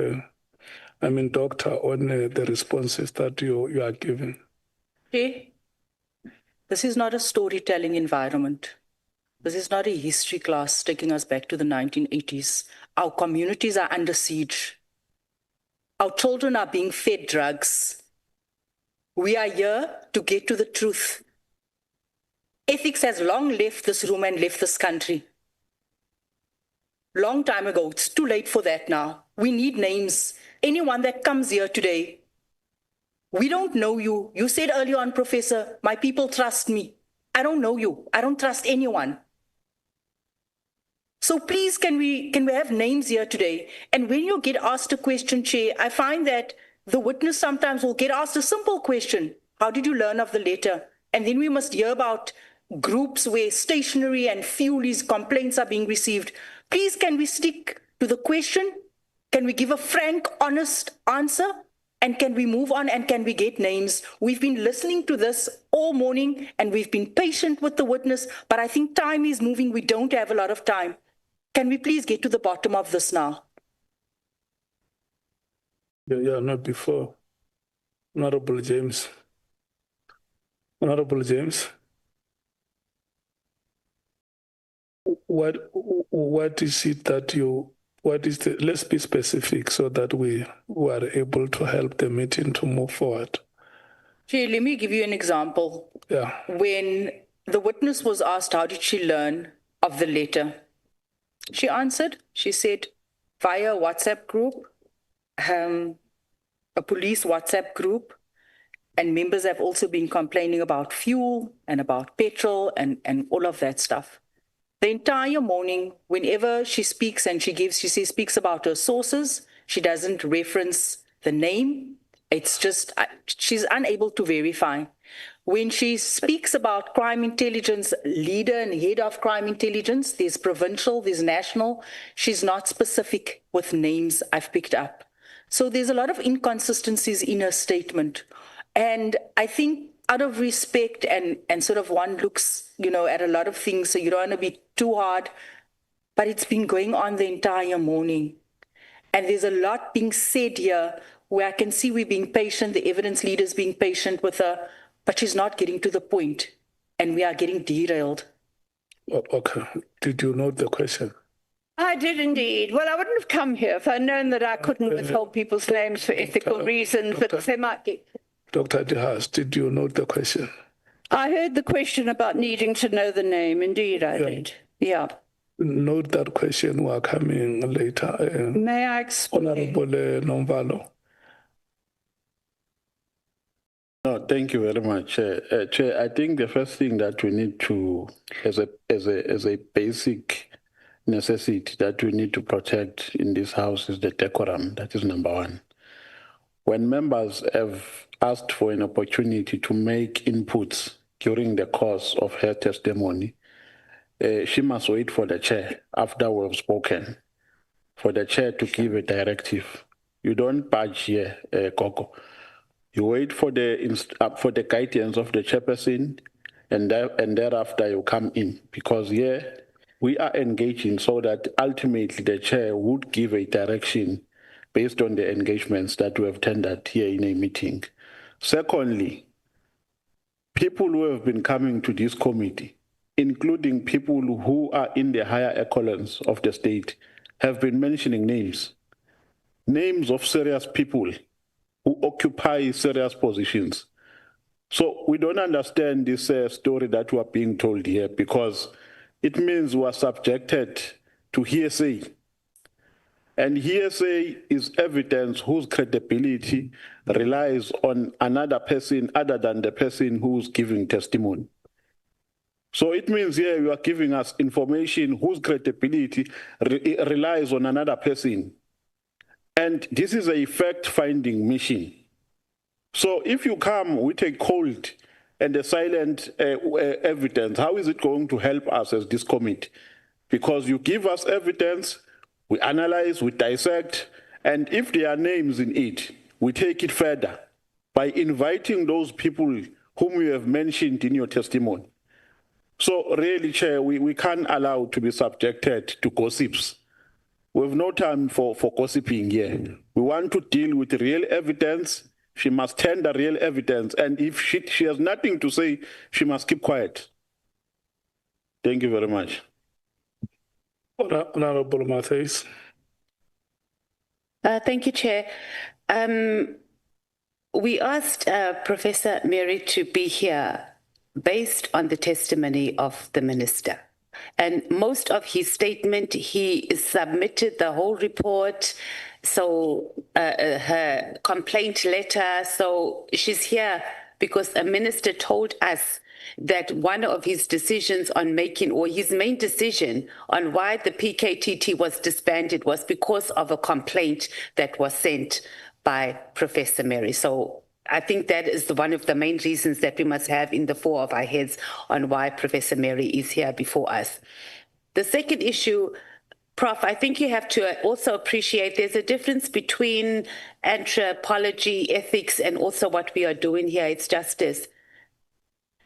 Doctor, on the responses that you are giving. Okay. This is not a storytelling environment. This is not a history class taking us back to the 1980s. Our communities are under siege. Our children are being fed drugs. We are here to get to the truth. Ethics has long left this room and left this country. Long time ago. It's too late for that now. We need names. Anyone that comes here today, we don't know you. You said earlier on, Professor, my people trust me. I don't know you. I don't trust anyone. So please, can we have names here today? And when you get asked a question, Chair, I find that the witness sometimes will get asked a simple question. How did you learn of the letter? And then we must hear about groups where stationery and fuelis complaints are being received. Please, can we stick to the question? Can we give a frank, honest answer? And can we move on and can we get names? We've been listening to this all morning and we've been patient with the witness, but I think time is moving. We don't have a lot of time. Can we please get to the bottom of this now? Yeah, not before. Honorable James. Honorable James. What is it that let's be specific so that we are able to help the meeting to move forward. Chair, let me give you an example. Yeah. When the witness was asked, how did she learn of the letter? She answered, she said, via a WhatsApp group, a police WhatsApp group, and members have also been complaining about fuel and about petrol and all of that stuff. The entire morning, whenever she speaks and speaks about her sources, she doesn't reference the name. It's just, she's unable to verify. When she speaks about crime intelligence leader and head of crime intelligence, there's provincial, there's national. She's not specific with names I've picked up. So there's a lot of inconsistencies in her statement. And I think out of respect and sort of one looks, at a lot of things, so you don't want to be too hard, but it's been going on the entire morning. And there's a lot being said here where I can see we're being patient, the evidence leader's being patient with her, but she's not getting to the point, and we are getting derailed. Okay. Did you note the question? I did indeed. Well, I wouldn't have come here if I'd known that I couldn't withhold people's names for ethical reasons, but they might get... Dr. De Haas, did you note the question? I heard the question about needing to know the name. Indeed, I did. Yeah. Note that question. We are coming later. May I explain? Honorable Nomvalo. No, thank you very much, Chair. Chair, I think the first thing that we need to, as a basic necessity that we need to protect in this house is the decorum. That is number one. When members have asked for an opportunity to make inputs during the course of her testimony, she must wait for the chair after we've spoken, for the chair to give a directive. You don't budge here, Coco. You wait for the guidance of the chairperson, and thereafter you come in, because here we are engaging so that ultimately the chair would give a direction based on the engagements that we have tendered here in a meeting. Secondly, people who have been coming to this committee, including people who are in the higher echelons of the state, have been mentioning names of serious people who occupy serious positions. So we don't understand this story that we are being told here, because it means we are subjected to hearsay. And hearsay is evidence whose credibility relies on another person other than the person who's giving testimony. So it means here you are giving us information whose credibility relies on another person. And this is a fact-finding mission. So if you come with a cold and a silent evidence, how is it going to help us as this committee? Because you give us evidence, we analyze, we dissect, and if there are names in it, we take it further by inviting those people whom you have mentioned in your testimony. So really, Chair, we can't allow to be subjected to gossips. We have no time for gossiping here. We want to deal with real evidence. She must tender real evidence, and if she has nothing to say, she must keep quiet. Thank you very much. Honorable Matthews. Thank you, Chair. We asked Professor Mary to be here based on the testimony of the minister. And most of his statement, he submitted the whole report, so her complaint letter. So she's here because a minister told us that one of his decisions on making, or his main decision on why the PKTT was disbanded was because of a complaint that was sent by Professor Mary. So I think that is one of the main reasons that we must have in the fore of our heads on why Professor Mary is here before us. The second issue, Prof, I think you have to also appreciate there's a difference between anthropology, ethics, and also what we are doing here. It's justice.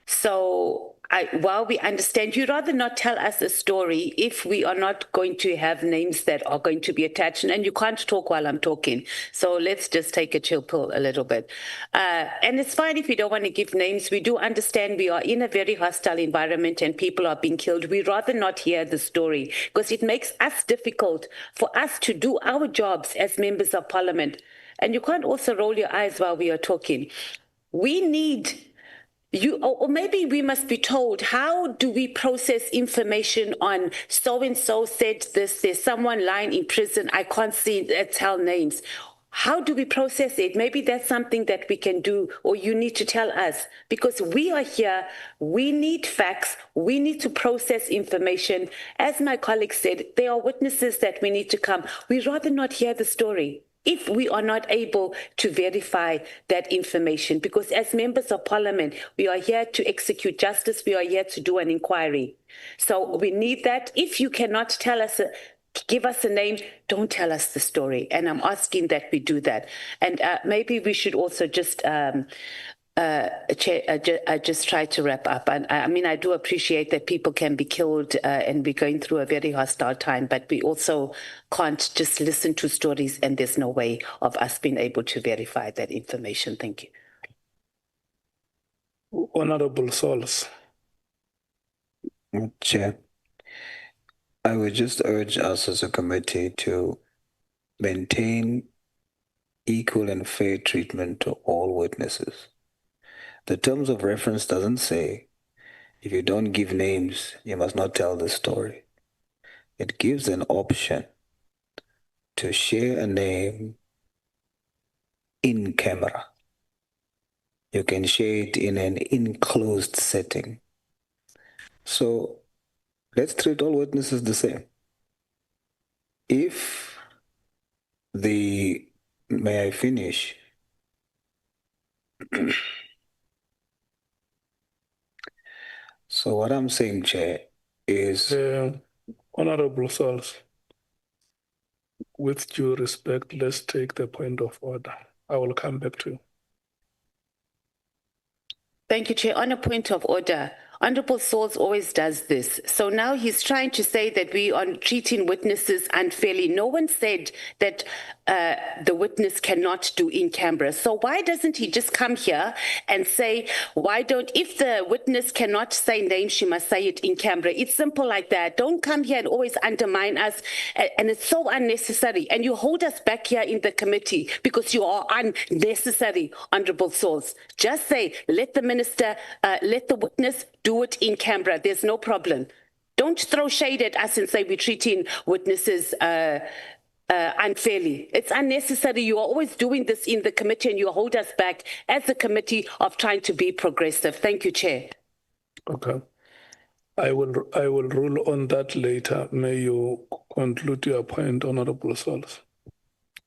So while we understand, you'd rather not tell us a story if we are not going to have names that are going to be attached. And you can't talk while I'm talking. So let's just take a chill pill a little bit. And it's fine if you don't want to give names. We do understand we are in a very hostile environment and people are being killed. We'd rather not hear the story because it makes us difficult for us to do our jobs as members of parliament. And you can't also roll your eyes while we are talking. We need or maybe we must be told, how do we process information on so-and-so said this, there's someone lying in prison, I can't tell names. How do we process it? Maybe that's something that we can do, or you need to tell us, because we are here, we need facts, we need to process information. As my colleague said, there are witnesses that we need to come. We'd rather not hear the story if we are not able to verify that information, because as members of parliament, we are here to execute justice, we are here to do an inquiry. So we need that. If you cannot tell us, give us a name, don't tell us the story. And I'm asking that we do that. And maybe we should also just, just try to wrap up. And I mean, I do appreciate that people can be killed and we're going through a very hostile time, but we also can't just listen to stories and there's no way of us being able to verify that information. Thank you. Honorable Souls. Chair, I would just urge us as a committee to maintain equal and fair treatment to all witnesses. The terms of reference doesn't say if you don't give names, you must not tell the story. It gives an option to share a name in camera. You can share it in an enclosed setting. So let's treat all witnesses the same. If may I finish? So what I'm saying, Chair, is... Honorable Souls, with due respect, let's take the point of order. I will come back to you. Thank you, Chair. On a point of order, Honorable Souls always does this. So now he's trying to say that we are treating witnesses unfairly. No one said that the witness cannot do in camera. So why doesn't he just come here and say, if the witness cannot say names, she must say it in camera. It's simple like that. Don't come here and always undermine us. And it's so unnecessary. And you hold us back here in the committee because you are unnecessary, Honorable Souls. Just say, let the minister, let the witness do it in camera. There's no problem. Don't throw shade at us and say we're treating witnesses unfairly. It's unnecessary. You are always doing this in the committee and you hold us back as a committee of trying to be progressive. Thank you, Chair. Okay. I will rule on that later. May you conclude your point, Honorable Souls.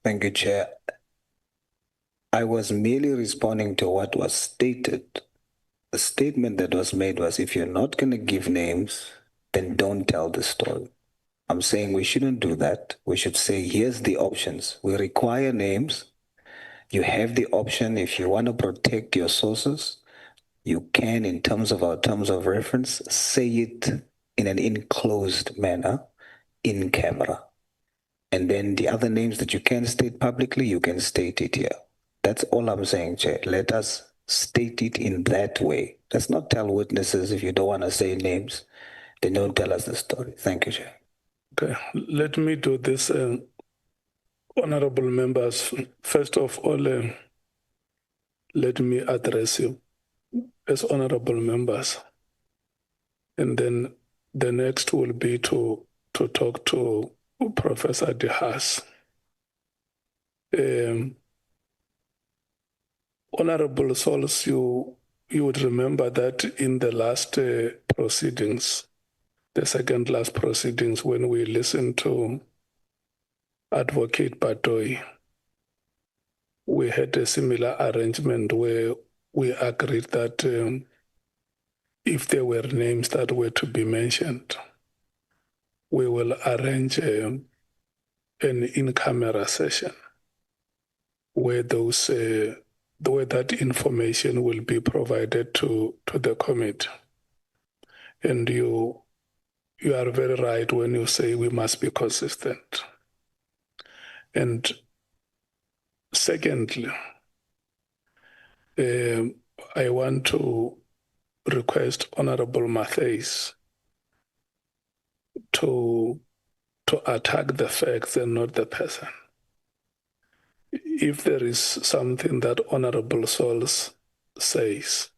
Thank you, Chair. I was merely responding to what was stated. The statement that was made was, if you're not going to give names, then don't tell the story. I'm saying we shouldn't do that. We should say, here's the options. We require names. You have the option. If you want to protect your sources, you can, in terms of our terms of reference, say it in an enclosed manner, in camera. And then the other names that you can state publicly, you can state it here. That's all I'm saying, Chair. Let us state it in that way. Let's not tell witnesses, if you don't want to say names, then don't tell us the story. Thank you, Chair. Okay, let me do this, honorable members. First of all, let me address you as honorable members. And then the next will be to talk to Professor De Haas. Honorable Souls, you would remember that in the last proceedings, the second last proceedings, when we listened to Advocate Batoy, we had a similar arrangement where we agreed that if there were names that were to be mentioned, we will arrange an in-camera session where where that information will be provided to the committee. And you are very right when you say we must be consistent. And secondly, I want to request Honorable Matthias to attack the facts and not the person. If there is something that Honorable Souls says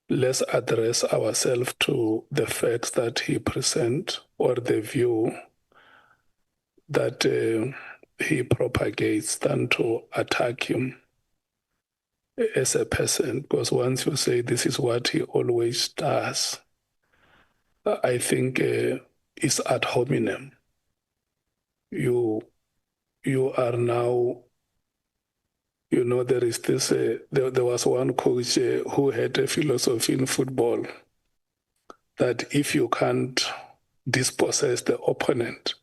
let's address ourselves to the facts that he presents or the view that he propagates than to attack him as a person. Because once you say this is what he always does, I think it's ad hominem. You are now, you know, there is this, there was one coach who had a philosophy in football that if you can't dispossess the opponent,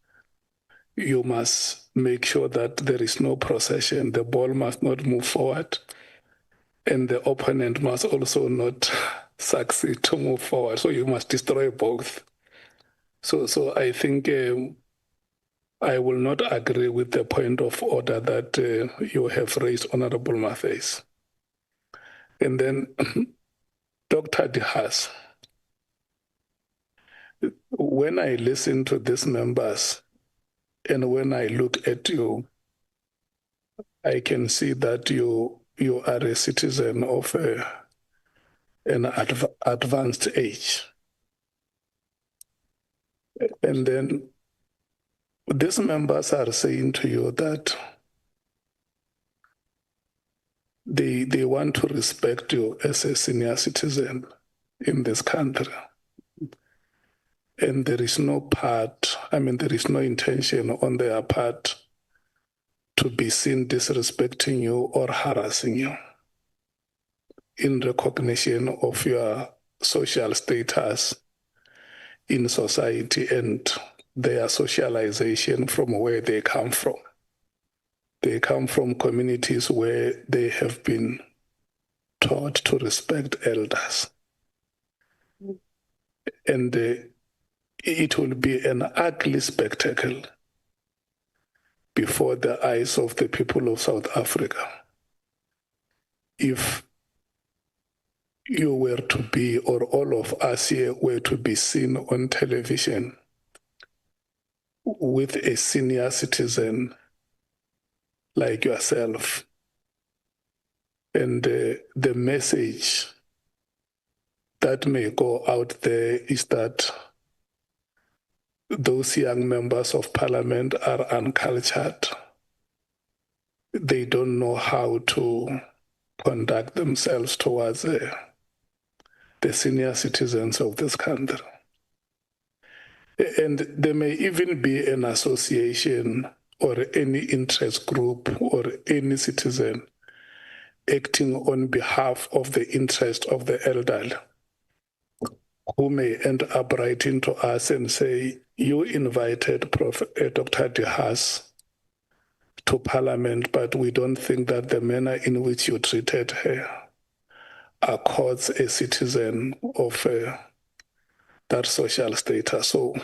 you must make sure that there is no possession. The ball must not move forward, and the opponent must also not succeed to move forward. So you must destroy both. So I think I will not agree with the point of order that you have raised, Honorable Matthias. And then Dr. De Haas, when I listen to these members and when I look at you, I can see that you are a citizen of an advanced age. And then these members are saying to you that they want to respect you as a senior citizen in this country. And there is no there is no intention on their part to be seen disrespecting you or harassing you in recognition of your social status in society and their socialization from where they come from. They come from communities where they have been taught to respect elders. And it will be an ugly spectacle before the eyes of the people of South Africa if you were to be, or all of us here were to be seen on television with a senior citizen like yourself. And the message that may go out there is that those young members of parliament are uncultured. They don't know how to conduct themselves towards the senior citizens of this country. And there may even be an association or any interest group or any citizen acting on behalf of the interest of the elderly, who may end up writing to us and say, you invited Dr. De Haas to Parliament, but we don't think that the manner in which you treated her accords a citizen of that social status. So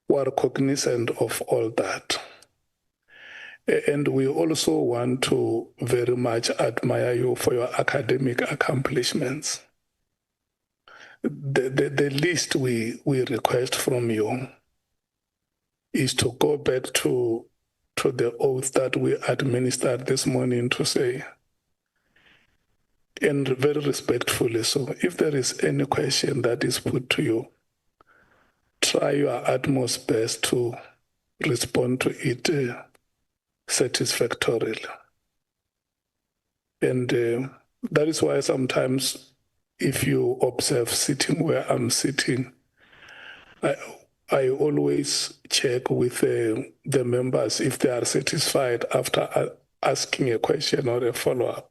we're cognizant of all that. And we also want to very much admire you for your academic accomplishments. The least we request from you is to go back to the oath that we administered this morning to say, and very respectfully so, if there is any question that is put to you, try your utmost best to respond to it satisfactorily. And that is why sometimes if you observe sitting where I'm sitting, I always check with the members if they are satisfied after asking a question or a follow-up.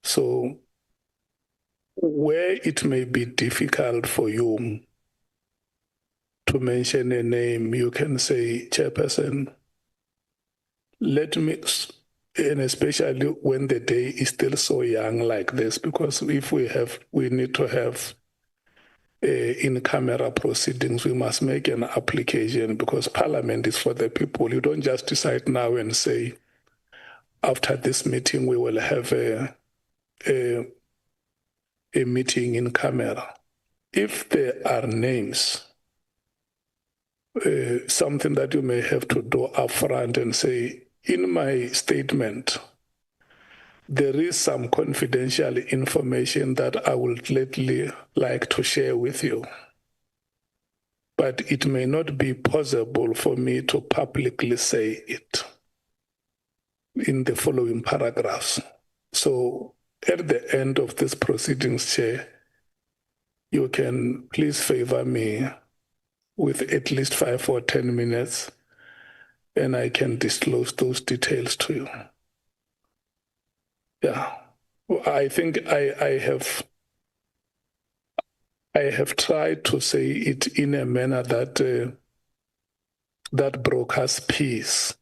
So where it may be difficult for you to mention a name, you can say, Chairperson, let me, and especially when the day is still so young like this, because if we need to have in-camera proceedings, we must make an application because Parliament is for the people. You don't just decide now and say, after this meeting, we will have a meeting in camera. If there are names, something that you may have to do upfront and say, in my statement, there is some confidential information that I would gladly like to share with you. But it may not be possible for me to publicly say it in the following paragraphs. So at the end of this proceedings, Chair, you can please favor me with at least 5 or 10 minutes, and I can disclose those details to you. Yeah, I think I have tried to say it in a manner that that brokers peace,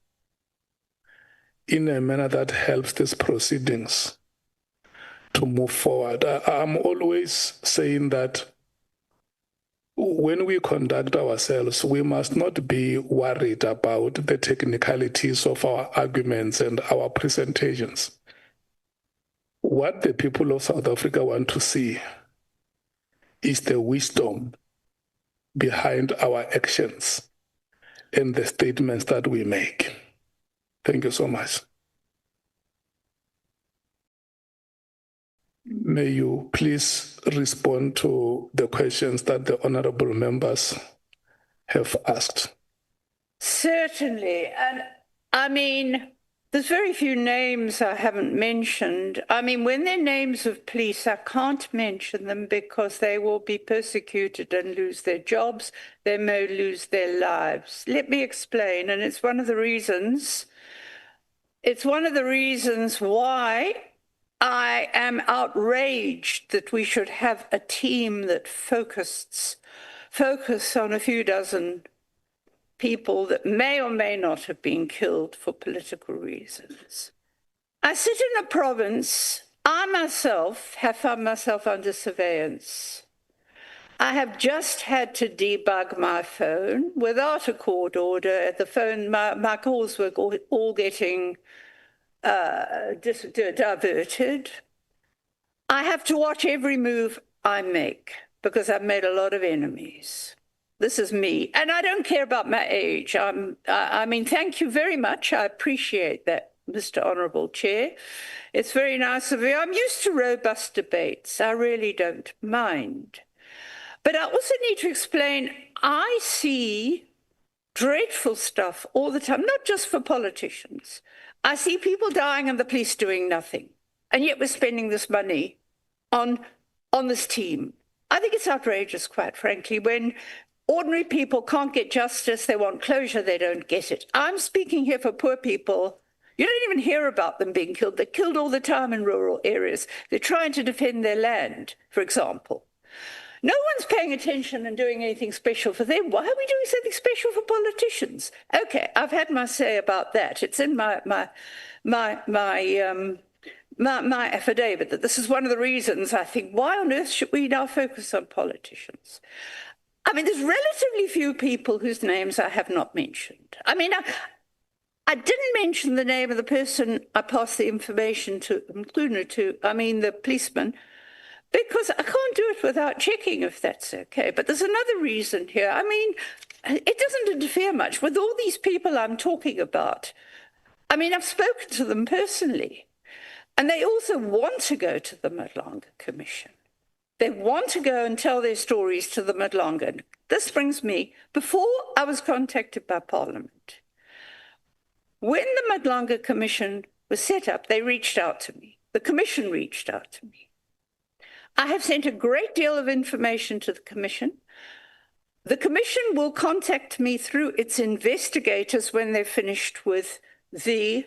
in a manner that helps these proceedings to move forward. I'm always saying that when we conduct ourselves, we must not be worried about the technicalities of our arguments and our presentations. What the people of South Africa want to see is the wisdom behind our actions and the statements that we make. Thank you so much. May you please respond to the questions that the honorable members have asked. Certainly. And I mean, there's very few names I haven't mentioned. I mean, when they're names of police, I can't mention them because they will be persecuted and lose their jobs. They may lose their lives. Let me explain. And it's one of the reasons why I am outraged that we should have a team that focus on a few dozen people that may or may not have been killed for political reasons. I sit in a province, I myself have found myself under surveillance. I have just had to debug my phone without a court order. The phone, my calls were all getting diverted. I have to watch every move I make because I've made a lot of enemies. This is me, and I don't care about my age. I mean, thank you very much. I appreciate that, Mr. Honourable Chair. It's very nice of you. I'm used to robust debates. I really don't mind. But I also need to explain, I see dreadful stuff all the time, not just for politicians. I see people dying and the police doing nothing. And yet we're spending this money on this team. I think it's outrageous, quite frankly, when ordinary people can't get justice, they want closure, they don't get it. I'm speaking here for poor people. You don't even hear about them being killed. They're killed all the time in rural areas. They're trying to defend their land, for example. No one's paying attention and doing anything special for them. Why are we doing something special for politicians? Okay, I've had my say about that. It's in my affidavit that this is one of the reasons I think, why on earth should we now focus on politicians? I mean, there's relatively few people whose names I have not mentioned. I mean, I didn't mention the name of the person I passed the information to, Mchunu, the policeman, because I can't do it without checking if that's okay. But there's another reason here. I mean, it doesn't interfere much with all these people I'm talking about. I mean, I've spoken to them personally, and they also want to go to the Madlanga Commission. They want to go and tell their stories to the Madlanga. This brings me, before I was contacted by Parliament, when the Madlanga Commission was set up, they reached out to me. The Commission reached out to me. I have sent a great deal of information to the Commission. The Commission will contact me through its investigators when they're finished with the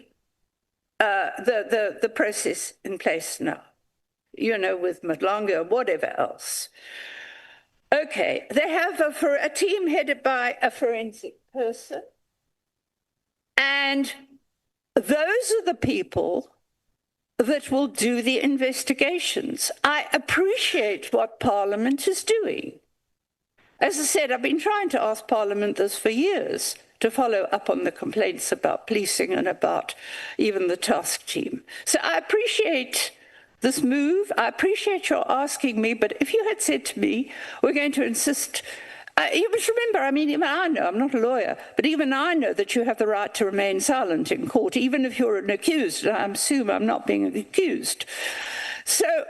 process in place now, you know, with Madlanga or whatever else. Okay, they have a team headed by a forensic person, and those are the people that will do the investigations. I appreciate what Parliament is doing. As I said, I've been trying to ask Parliament this for years, to follow up on the complaints about policing and about even the task team. So I appreciate this move. I appreciate your asking me, but if you had said to me, we're going to insist You must remember, I mean, even I know, I'm not a lawyer, but even I know that you have the right to remain silent in court, even if you're an accused. I assume I'm not being accused. So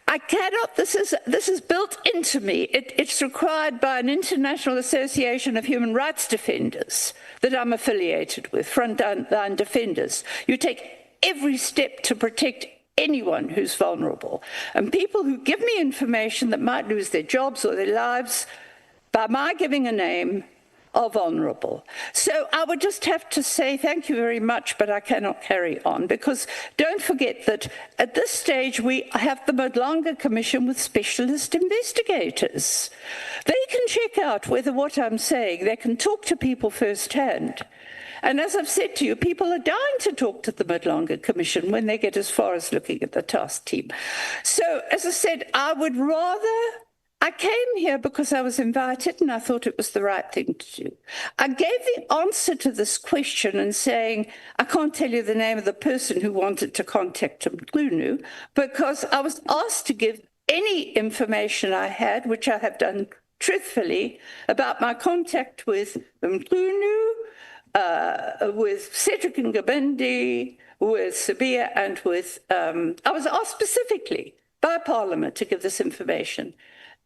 I cannot, this is built into me. It's required by an International Association of Human Rights Defenders that I'm affiliated with, Frontline Defenders. You take every step to protect anyone who's vulnerable. And people who give me information that might lose their jobs or their lives by my giving a name are vulnerable. So I would just have to say thank you very much, but I cannot carry on, because don't forget that at this stage we have the Madlanga Commission with specialist investigators. They can check out whether what I'm saying, they can talk to people firsthand. And as I've said to you, people are dying to talk to the Madlanga Commission when they get as far as looking at the task team. So as I said, I came here because I was invited and I thought it was the right thing to do. I gave the answer to this question and saying, I can't tell you the name of the person who wanted to contact Mchunu, because I was asked to give any information I had, which I have done truthfully, about my contact with Mchunu, with Cedric Ngabindi, with Sabia, and with, I was asked specifically by Parliament to give this information,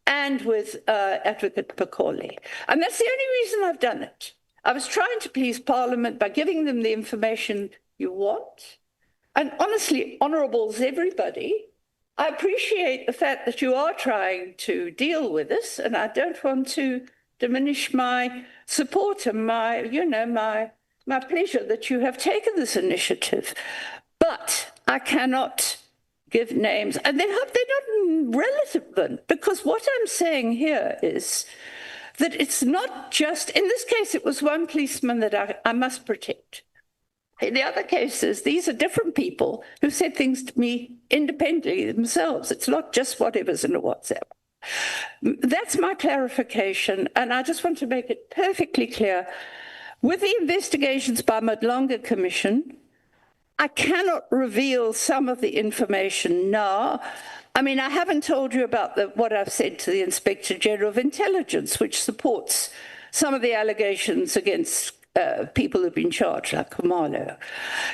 and with Advocate Pakole. And that's the only reason I've done it. I was trying to please Parliament by giving them the information you want. And honestly, honourables, everybody, I appreciate the fact that you are trying to deal with this, and I don't want to diminish my support and my, my pleasure that you have taken this initiative. But I cannot give names, and they're not relevant, because what I'm saying here is that it's not just, in this case, it was one policeman that I must protect. In the other cases, these are different people who said things to me independently themselves. It's not just whatever's in a WhatsApp. That's my clarification, and I just want to make it perfectly clear. With the investigations by Madlanga Commission, I cannot reveal some of the information now. I mean, I haven't told you about what I've said to the Inspector General of Intelligence, which supports some of the allegations against people who've been charged, like Khumalo.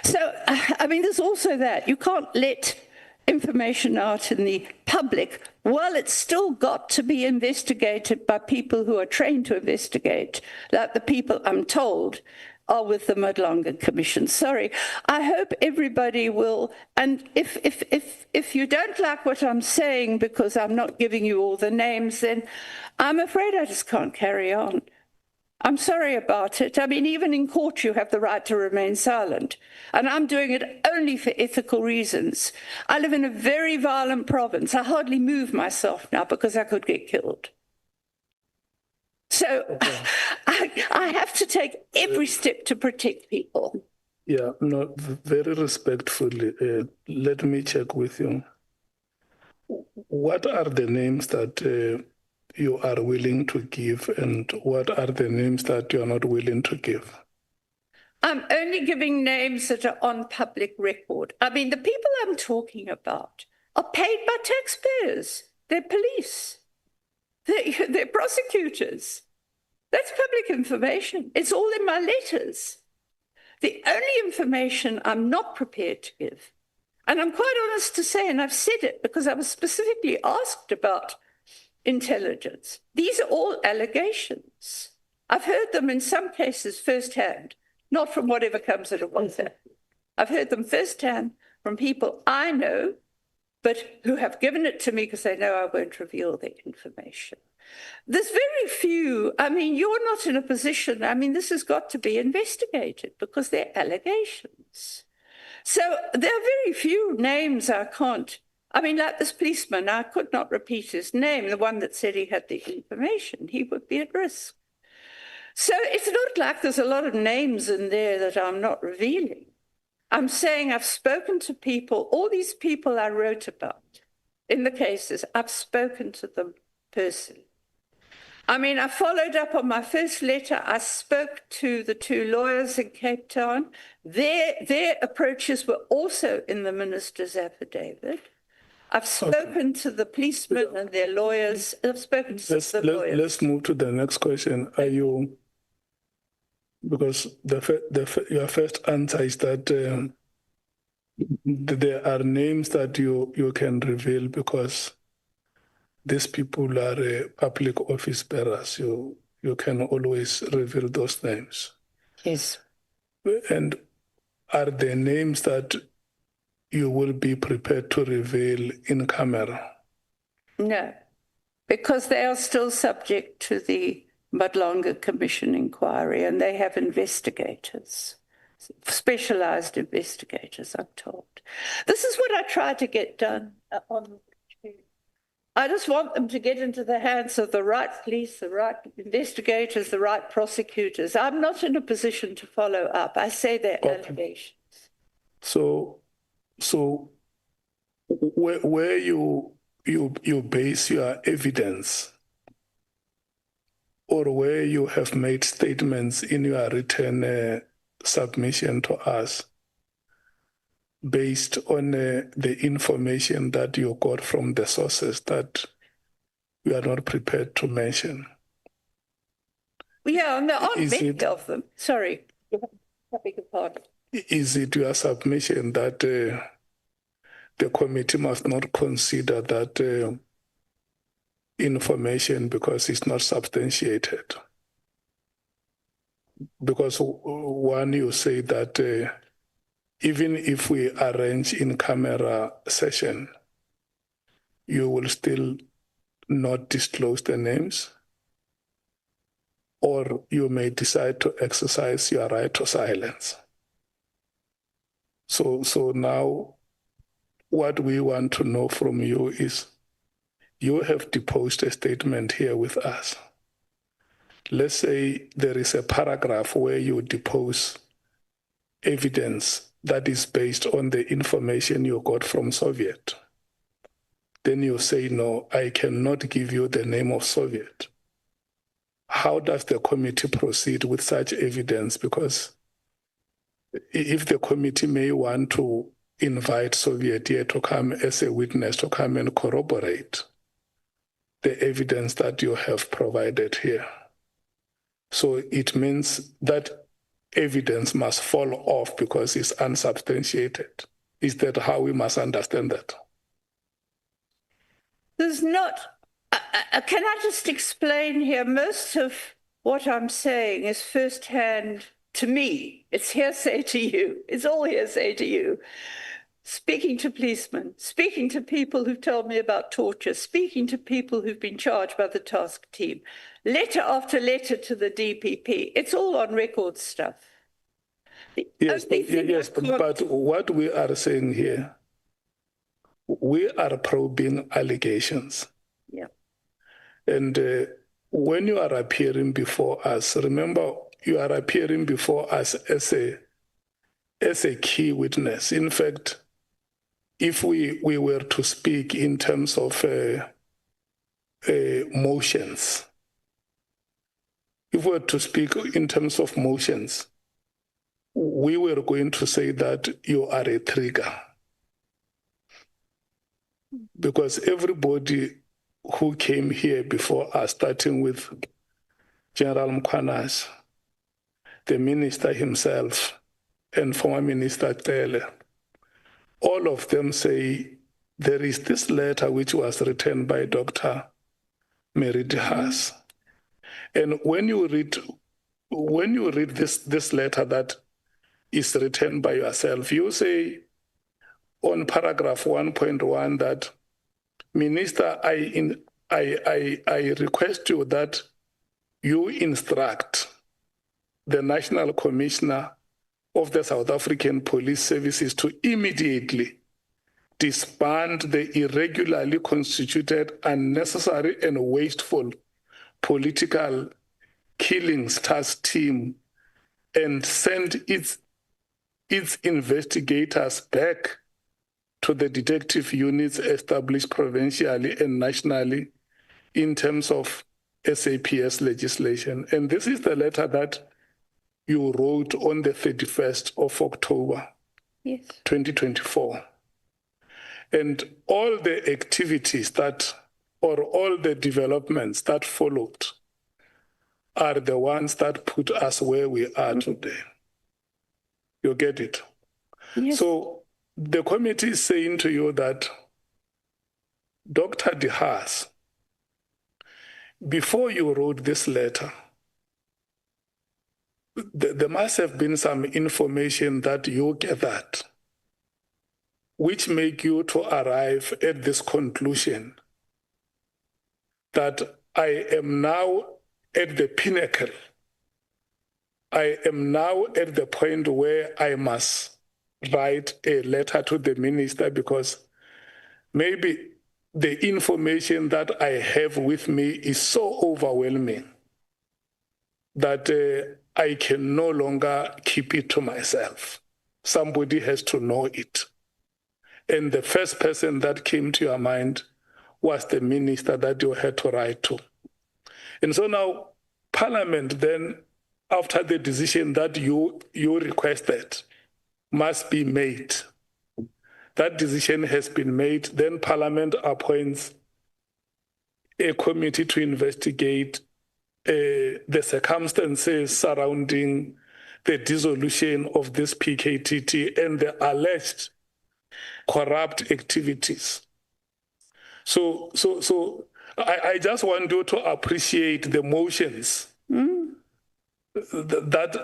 So, I mean, there's also that. You can't let information out in the public. Well, it's still got to be investigated by people who are trained to investigate, like the people I'm told are with the Madlanga Commission. Sorry, I hope everybody will, and if you don't like what I'm saying because I'm not giving you all the names, then I'm afraid I just can't carry on. I'm sorry about it. I mean, even in court, you have the right to remain silent, and I'm doing it only for ethical reasons. I live in a very violent province. I hardly move myself now because I could get killed. So I have to take every step to protect people. Yeah, no, very respectfully, let me check with you. What are the names that you are willing to give, and what are the names that you are not willing to give? I'm only giving names that are on public record. I mean, the people I'm talking about are paid by taxpayers. They're police. They're prosecutors. That's public information. It's all in my letters. The only information I'm not prepared to give, and I'm quite honest to say, and I've said it because I was specifically asked about intelligence, these are all allegations. I've heard them in some cases firsthand, not from whatever comes out of WhatsApp. I've heard them firsthand from people I know, but who have given it to me because they know I won't reveal their information. There's very few, I mean, you're not in a position, I mean, this has got to be investigated because they're allegations. So there are very few names I can't, I mean, like this policeman, I could not repeat his name, the one that said he had the information, he would be at risk. So it's not like there's a lot of names in there that I'm not revealing. I'm saying I've spoken to people, all these people I wrote about in the cases, I've spoken to them personally. I mean, I followed up on my first letter. I spoke to the two lawyers in Cape Town. Their approaches were also in the minister's affidavit. I've spoken to the policemen and their lawyers. I've spoken to the lawyers. Let's move to the next question. Are you, because your first answer is that there are names that you can reveal because these people are public office bearers. You can always reveal those names. Yes. And are there names that you will be prepared to reveal in camera? No, because they are still subject to the Madlonga Commission inquiry, and they have investigators, specialized investigators, I'm told. This is what I try to get done on. I just want them to get into the hands of the right police, the right investigators, the right prosecutors. I'm not in a position to follow up. I say they're allegations. So where you base your evidence, or where you have made statements in your written submission to us based on the information that you got from the sources that we are not prepared to mention. Yeah, and there aren't many of them. Sorry, I beg your pardon. Is it your submission that the committee must not consider that information because it's not substantiated? Because one, you say that even if we arrange in camera session, you will still not disclose the names, or you may decide to exercise your right to silence. So now what we want to know from you is, you have deposed a statement here with us. Let's say there is a paragraph where you depose evidence that is based on the information you got from Soviet. Then you say, no, I cannot give you the name of Soviet. How does the committee proceed with such evidence? Because if the committee may want to invite Soviet here to come as a witness to come and corroborate the evidence that you have provided here. So it means that evidence must fall off because it's unsubstantiated. Is that how we must understand that? There's not, can I just explain here? Most of what I'm saying is firsthand to me. It's hearsay to you. It's all hearsay to you. Speaking to policemen, speaking to people who've told me about torture, speaking to people who've been charged by the task team, letter after letter to the DPP. It's all on record stuff. Yes, but what we are saying here, we are probing allegations. Yeah. And when you are appearing before us, remember, you are appearing before us as a key witness. In fact, if we were to speak in terms of motions, if we were to speak in terms of motions, we were going to say that you are a trigger. Because everybody who came here before us, starting with General Mkhwanazi, the minister himself, and former Minister Tele, all of them say there is this letter which was written by Dr. Mary De Haas. And when you read this letter that is written by yourself, you say on paragraph 1.1 that, Minister, I request you that you instruct the National Commissioner of the South African Police Services to immediately disband the irregularly constituted, unnecessary and wasteful political killings task team and send its investigators back to the detective units established provincially and nationally in terms of SAPS legislation. And this is the letter that you wrote on the 31st of October, yes, 2024. And all the activities that, or all the developments that followed are the ones that put us where we are today. You get it? Yes. So the committee is saying to you that Dr. De Haas, before you wrote this letter, there must have been some information that you gathered which make you to arrive at this conclusion that I am now at the pinnacle. I am now at the point where I must write a letter to the minister because maybe the information that I have with me is so overwhelming that I can no longer keep it to myself. Somebody has to know it. And the first person that came to your mind was the minister that you had to write to. And so now Parliament then, after the decision that you requested must be made, that decision has been made, then Parliament appoints a committee to investigate the circumstances surrounding the dissolution of this PKTT and the alleged corrupt activities. So I just want you to appreciate the motions that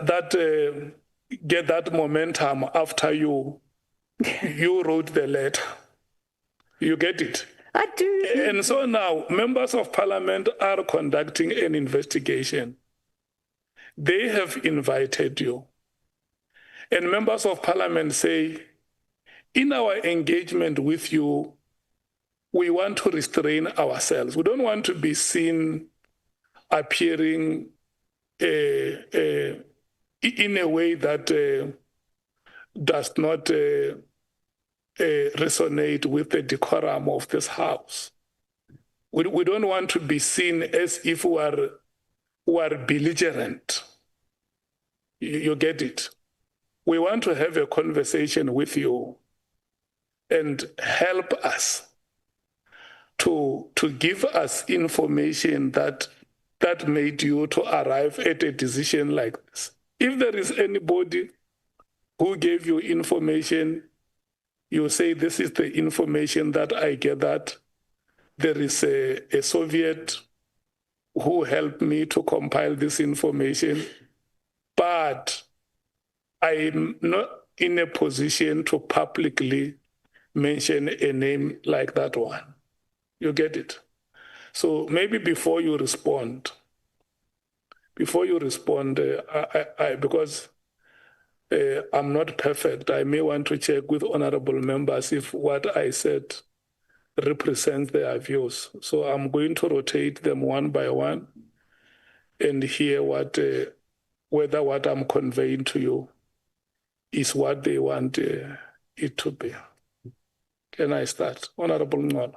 get that momentum after you wrote the letter. You get it? I do. And so now members of Parliament are conducting an investigation. They have invited you. And members of Parliament say, in our engagement with you, we want to restrain ourselves. We don't want to be seen appearing in a way that does not resonate with the decorum of this house. We don't want to be seen as if we are belligerent. You get it? We want to have a conversation with you and help us to give us information that made you to arrive at a decision like this. If there is anybody who gave you information, you say, this is the information that I gathered. There is a Soviet who helped me to compile this information, but I'm not in a position to publicly mention a name like that one. You get it? So maybe before you respond, because I'm not perfect, I may want to check with honorable members if what I said represents their views. So I'm going to rotate them one by one and hear whether what I'm conveying to you is what they want it to be. Can I start? Honorable Mkhwanazi.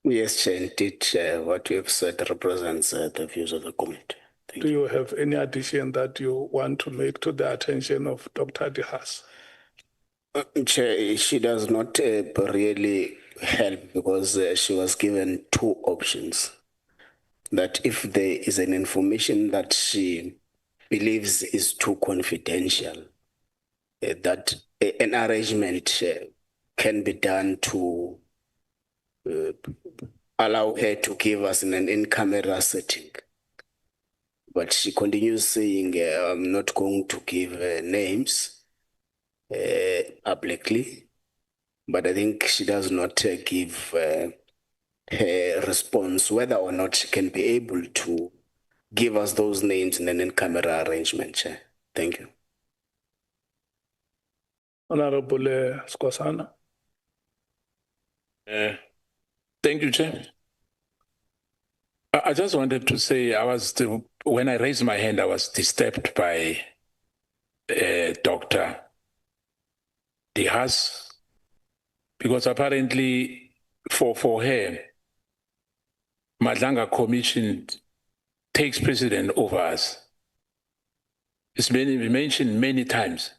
Yes, Chair, indeed, what you have said represents the views of the committee. Do you have any addition that you want to make to the attention of Dr. De Haas? Chair, she does not really help because she was given two options. That if there is an information that she believes is too confidential, that an arrangement can be done to allow her to give us in an in-camera setting. But she continues saying, I'm not going to give names publicly, but I think she does not give her response whether or not she can be able to give us those names in an in-camera arrangement, Chair. Thank you. Honorable Skosana. Thank you, Chair. I just wanted to say, when I raised my hand, I was disturbed by Dr. De Haas, because apparently for her, Madlanga Commission takes precedent over us. It's been mentioned many times.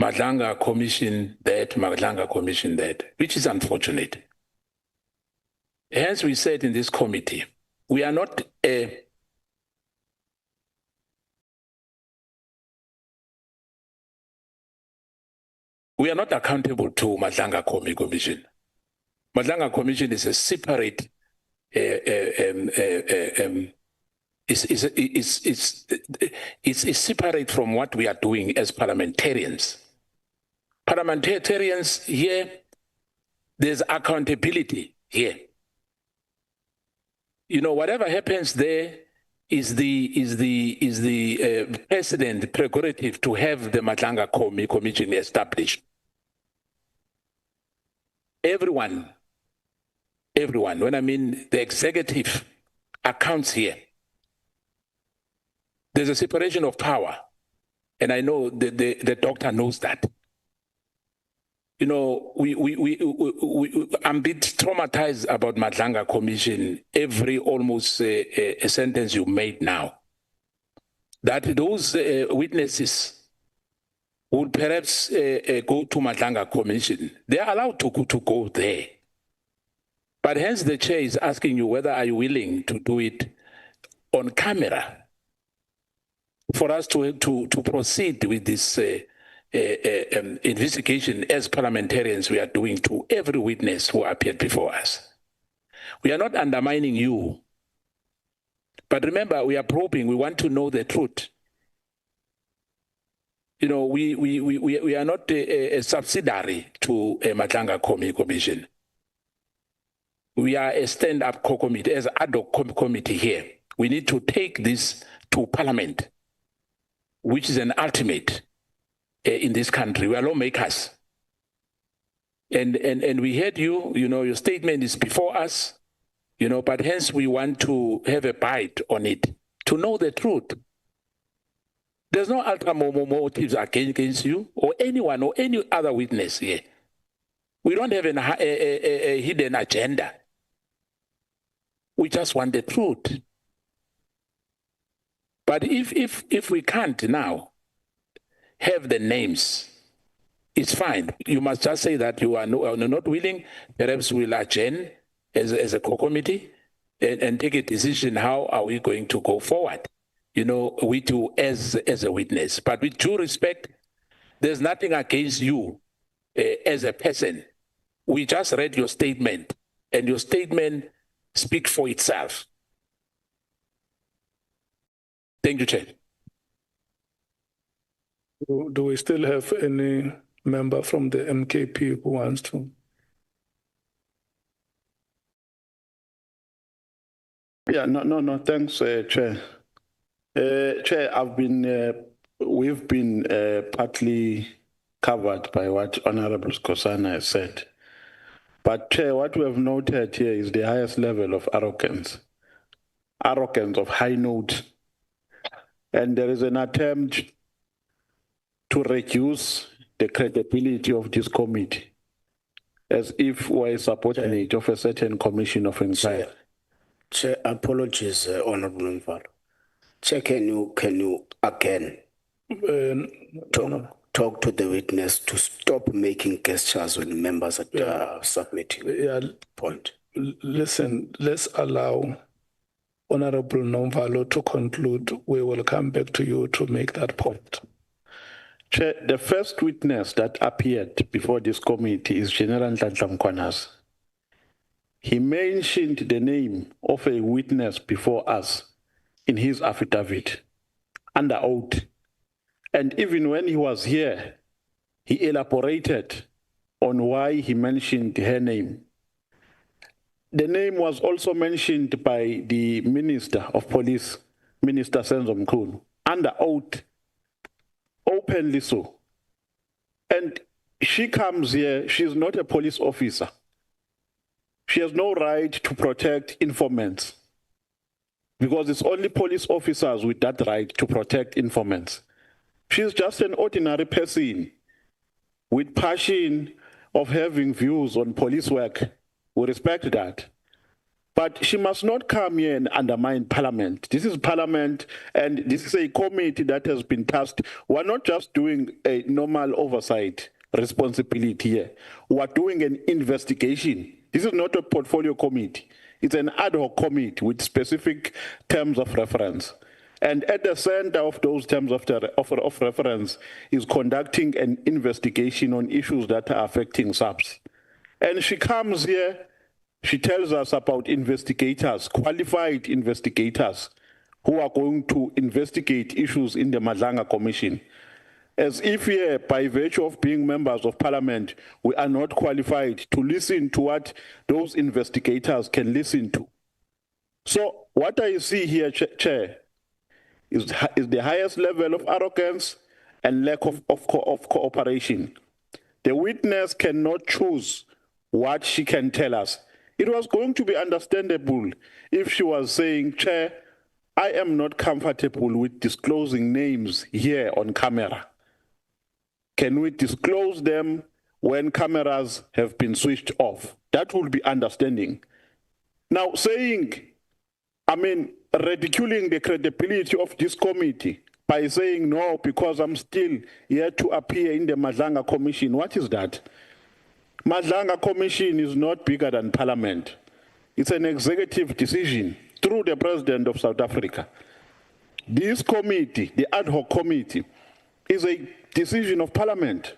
Madlanga Commission that, Madlanga Commission that, which is unfortunate. Hence, we said in this committee, we are not accountable to Madlanga Commission. Madlanga Commission is a separate it's separate from what we are doing as parliamentarians. Parliamentarians here, there's accountability here. You know, whatever happens there is the president prerogative to have the Madlanga Commission established. Everyone, when I mean the executive accounts here, there's a separation of power. And I know the doctor knows that. You know, I'm a bit traumatized about Madlanga Commission, every almost a sentence you made now. That those witnesses would perhaps go to Madlanga Commission. They are allowed to go there. But hence the chair is asking you whether are you willing to do it on camera for us to proceed with this investigation as parliamentarians we are doing to every witness who appeared before us. We are not undermining you. But remember, we are probing. We want to know the truth. You know, we are not a subsidiary to a Madlanga Commission. We are a stand-up committee, as an ad hoc committee here. We need to take this to Parliament, which is an ultimate in this country. We are lawmakers. And we heard you, you know, your statement is before us, you know, but hence we want to have a bite on it, to know the truth. There's no ulterior motives against you or anyone or any other witness here. We don't have a hidden agenda. We just want the truth. But if we can't now have the names, it's fine. You must just say that you are not willing. Perhaps we'll adjourn as a committee and take a decision. How are we going to go forward? You know, with you as a witness. But with due respect, there's nothing against you as a person. We just read your statement, and your statement speaks for itself. Thank you, Chair. Do we still have any member from the MKP who wants to? Yeah, no, thanks, Chair. Chair, we've been partly covered by what Honorable Kekana has said. But Chair, what we have noted here is the highest level of arrogance of high note. And there is an attempt to reduce the credibility of this committee as if we're a subordinate of a certain commission of inquiry. Chair, apologies, Honorable Mkhwanazi. Chair, can you again talk to the witness to stop making gestures when members are submitting point? Listen, let's allow Honorable Nomvalo to conclude. We will come back to you to make that point. Chair, the first witness that appeared before this committee is General Lt Gen Mkhwanazi. He mentioned the name of a witness before us in his affidavit under oath. And even when he was here, he elaborated on why he mentioned her name. The name was also mentioned by the Minister of Police, Minister Senzo Mchunu, under oath, openly so. And she comes here, she's not a police officer. She has no right to protect informants because it's only police officers with that right to protect informants. She's just an ordinary person with passion of having views on police work. We respect that. But she must not come here and undermine Parliament. This is Parliament, and this is a committee that has been tasked. We're not just doing a normal oversight responsibility here. We're doing an investigation. This is not a portfolio committee. It's an ad hoc committee with specific terms of reference. And at the center of those terms of reference is conducting an investigation on issues that are affecting SAPS. And she comes here, she tells us about investigators, qualified investigators, who are going to investigate issues in the Madlanga Commission. As if here, by virtue of being members of Parliament, we are not qualified to listen to what those investigators can listen to. So what I see here, Chair, is the highest level of arrogance and lack of cooperation. The witness cannot choose what she can tell us. It was going to be understandable if she was saying, Chair, I am not comfortable with disclosing names here on camera. Can we disclose them when cameras have been switched off? That would be understanding. Now saying, ridiculing the credibility of this committee by saying no because I'm still here to appear in the Madlanga Commission. What is that? Madlanga Commission is not bigger than Parliament. It's an executive decision through the President of South Africa. This committee, the ad hoc committee, is a decision of Parliament.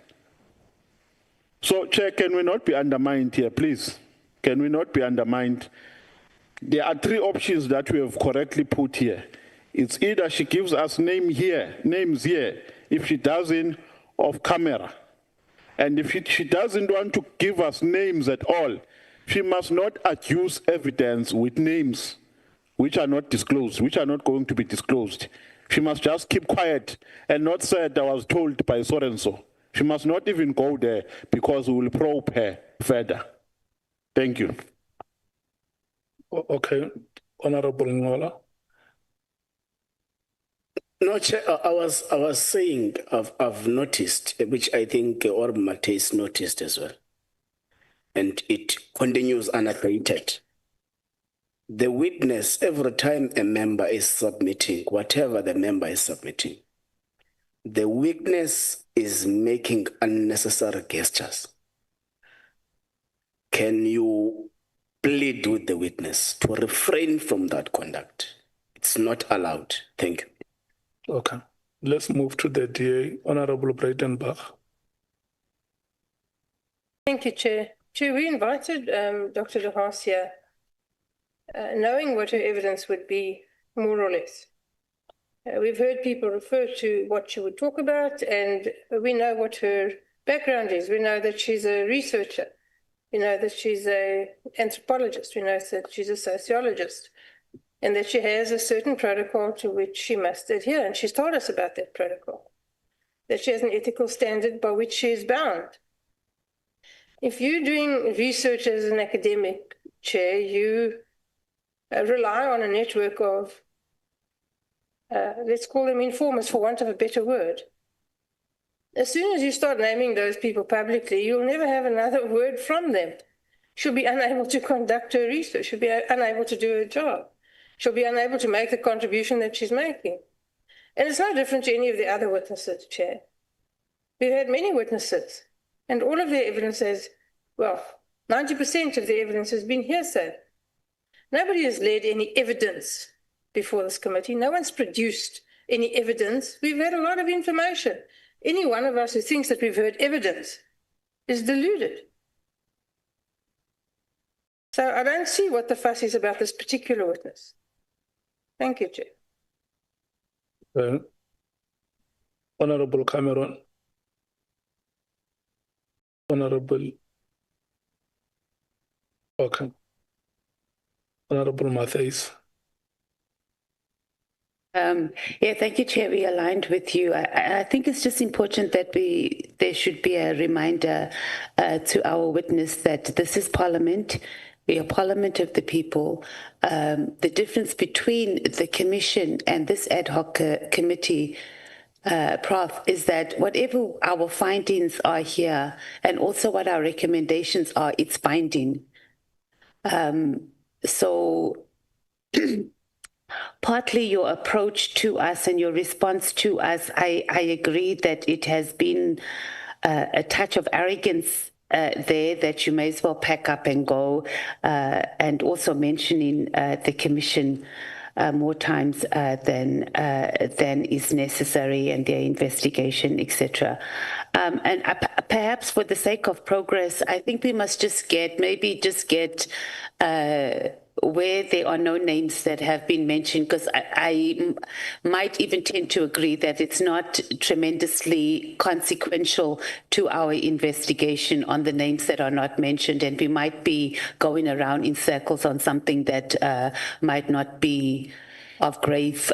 So, Chair, can we not be undermined here, please? Can we not be undermined? There are three options that we have correctly put here. It's either she gives us names here. If she doesn't, off camera. And if she doesn't want to give us names at all, she must not adduce evidence with names which are not disclosed, which are not going to be disclosed. She must just keep quiet and not say that I was told by so-and-so. She must not even go there because we will probe her further. Thank you. Okay, Honorable Ngola. No, Chair, I was saying I've noticed, which I think Ormate's noticed as well, and it continues unabated. The witness, every time a member is submitting, whatever the member is submitting, the witness is making unnecessary gestures. Can you plead with the witness to refrain from that conduct? It's not allowed. Thank you. Okay, let's move to the DA, Honorable Breitenbach. Thank you, Chair. Chair, we invited Dr. De Haas here, knowing what her evidence would be, more or less. We've heard people refer to what she would talk about, and we know what her background is. We know that she's a researcher. We know that she's an anthropologist. We know that she's a sociologist, and that she has a certain protocol to which she must adhere. And she's told us about that protocol, that she has an ethical standard by which she is bound. If you're doing research as an academic, Chair, you rely on a network of, let's call them informers for want of a better word. As soon as you start naming those people publicly, you'll never have another word from them. She'll be unable to conduct her research. She'll be unable to do her job. She'll be unable to make the contribution that she's making. And it's no different to any of the other witnesses, Chair. We've had many witnesses, and all of their evidence is, well, 90% of the evidence has been hearsay. Nobody has led any evidence before this committee. No one's produced any evidence. We've had a lot of information. Any one of us who thinks that we've heard evidence is deluded. So I don't see what the fuss is about this particular witness. Thank you, Chair. Honorable Cameron. Honorable. Okay. Honorable Matthias. Yeah, thank you, Chair. We aligned with you. I think it's just important that there should be a reminder to our witness that this is Parliament. We are Parliament of the people. The difference between the Commission and this ad hoc committee, Prof, is that whatever our findings are here and also what our recommendations are, it's binding. So partly your approach to us and your response to us, I agree that it has been a touch of arrogance there that you may as well pack up and go, and also mentioning the commission more times than is necessary, and their investigation, etc. And perhaps for the sake of progress, I think we must just get where there are no names that have been mentioned, because I might even tend to agree that it's not tremendously consequential to our investigation on the names that are not mentioned, and we might be going around in circles on something that might not be of grave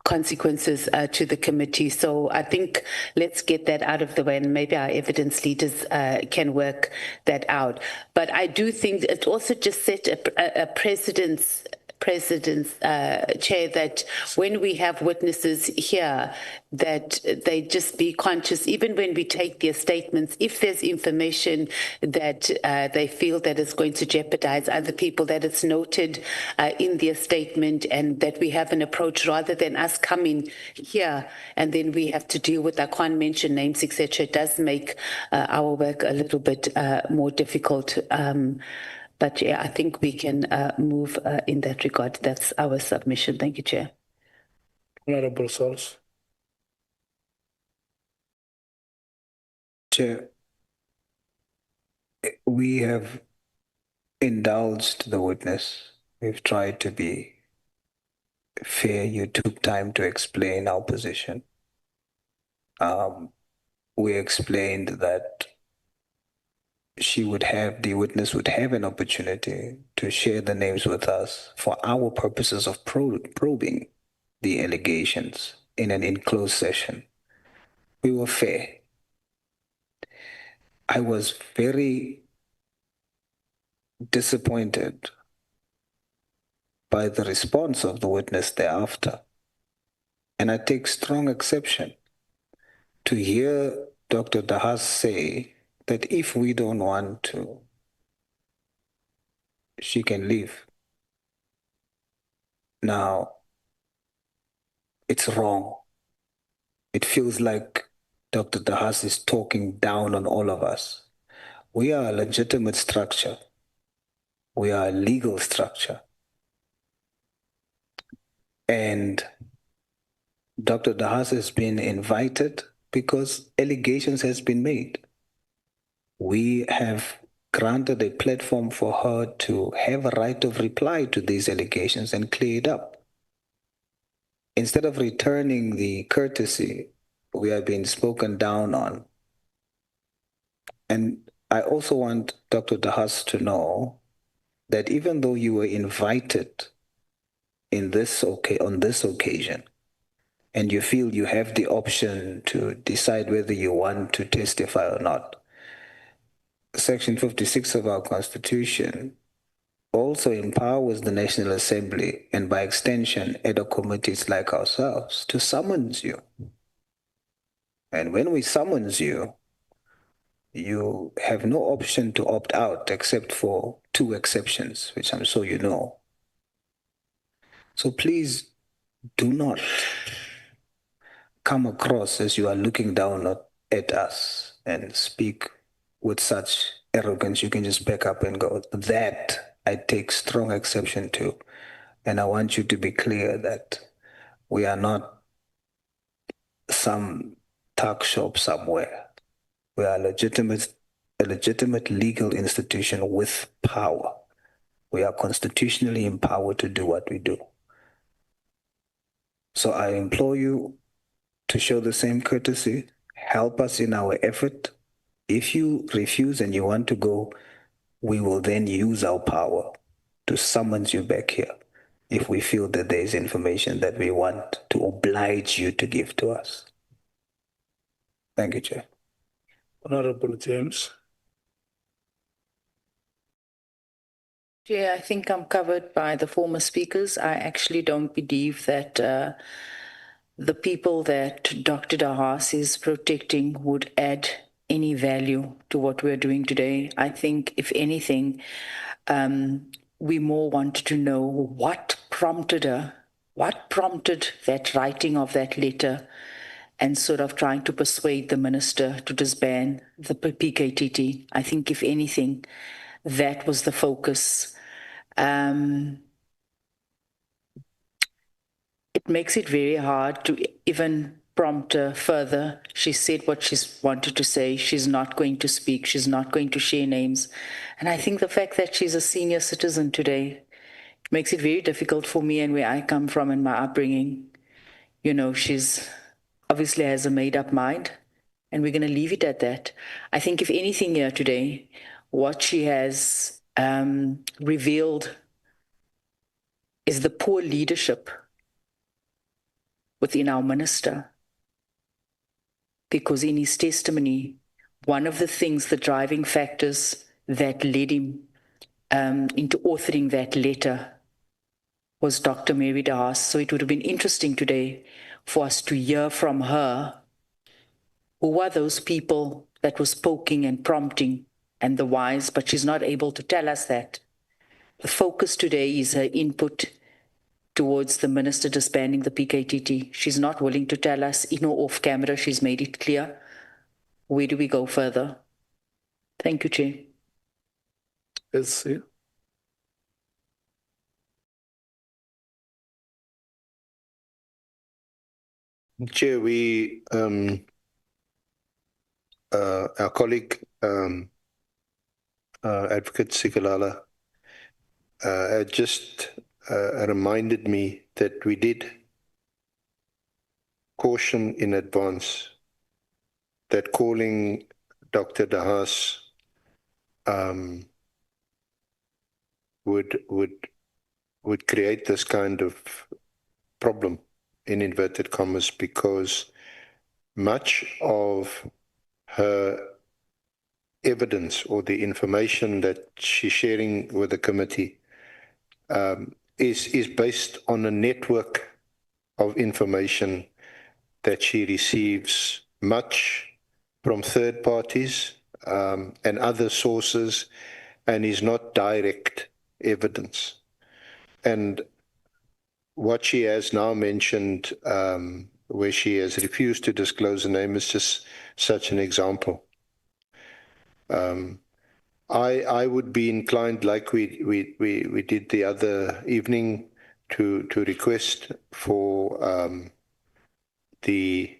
consequences to the committee. So I think let's get that out of the way, and maybe our evidence leaders can work that out. But I do think it also just set a precedence, Chair, that when we have witnesses here, that they just be conscious, even when we take their statements, if there's information that they feel that is going to jeopardize other people, that it's noted in their statement, and that we have an approach rather than us coming here and then we have to deal with, I can't mention names, etc. It does make our work a little bit more difficult. But yeah, I think we can move in that regard. That's our submission. Thank you, Chair. Honorable Source. Chair, we have indulged the witness. We've tried to be fair. You took time to explain our position. We explained that the witness would have an opportunity to share the names with us for our purposes of probing the allegations in an enclosed session. We were fair. I was very disappointed by the response of the witness thereafter. And I take strong exception to hear Dr. De Haas say that if we don't want to, she can leave. Now, it's wrong. It feels like Dr. De Haas is talking down on all of us. We are a legitimate structure. We are a legal structure. And Dr. De Haas has been invited because allegations has been made. We have granted a platform for her to have a right of reply to these allegations and clear it up. Instead of returning the courtesy, we are being spoken down on. And I also want Dr. De Haas to know that even though you were invited on this occasion, and you feel you have the option to decide whether you want to testify or not, Section 56 of our Constitution also empowers the National Assembly, and by extension, ad hoc committees like ourselves, to summons you. And when we summons you, you have no option to opt out except for 2 exceptions, which I'm sure you know. So please do not come across as you are looking down at us and speak with such arrogance. You can just back up and go. That I take strong exception to. And I want you to be clear that we are not some tuck shop somewhere. We are a legitimate legal institution with power. We are constitutionally empowered to do what we do. So I implore you to show the same courtesy, help us in our effort. If you refuse and you want to go, we will then use our power to summons you back here if we feel that there is information that we want to oblige you to give to us. Thank you, Chair. Honorable James. Chair, I think I'm covered by the former speakers. I actually don't believe that the people that Dr. De Haas is protecting would add any value to what we're doing today. I think, if anything, we more want to know what prompted her, what prompted that writing of that letter, and sort of trying to persuade the minister to disband the PKTT. I think, if anything, that was the focus. It makes it very hard to even prompt her further. She said what she's wanted to say. She's not going to speak. She's not going to share names. And I think the fact that she's a senior citizen today makes it very difficult for me and where I come from and my upbringing. You know, she's obviously has a made-up mind, and we're going to leave it at that. I think, if anything here today, what she has revealed is the poor leadership within our minister. Because in his testimony, one of the things, the driving factors that led him into authoring that letter was Dr. Mary De Haas. So it would have been interesting today for us to hear from her who are those people that was poking and prompting and the whys, but she's not able to tell us that. The focus today is her input towards the minister disbanding the PKTT. She's not willing to tell us, in or off camera, she's made it clear. Where do we go further? Thank you, Chair. Let's see. Chair, we, our colleague, Advocate Sikalala, just reminded me that we did caution in advance that calling Dr. De Haas would create this kind of problem, in inverted commas, because much of her evidence or the information that she's sharing with the committee is based on a network of information that she receives, much from third parties and other sources, and is not direct evidence. And what she has now mentioned, where she has refused to disclose the name, is just such an example. I would be inclined, like we did the other evening, to request for the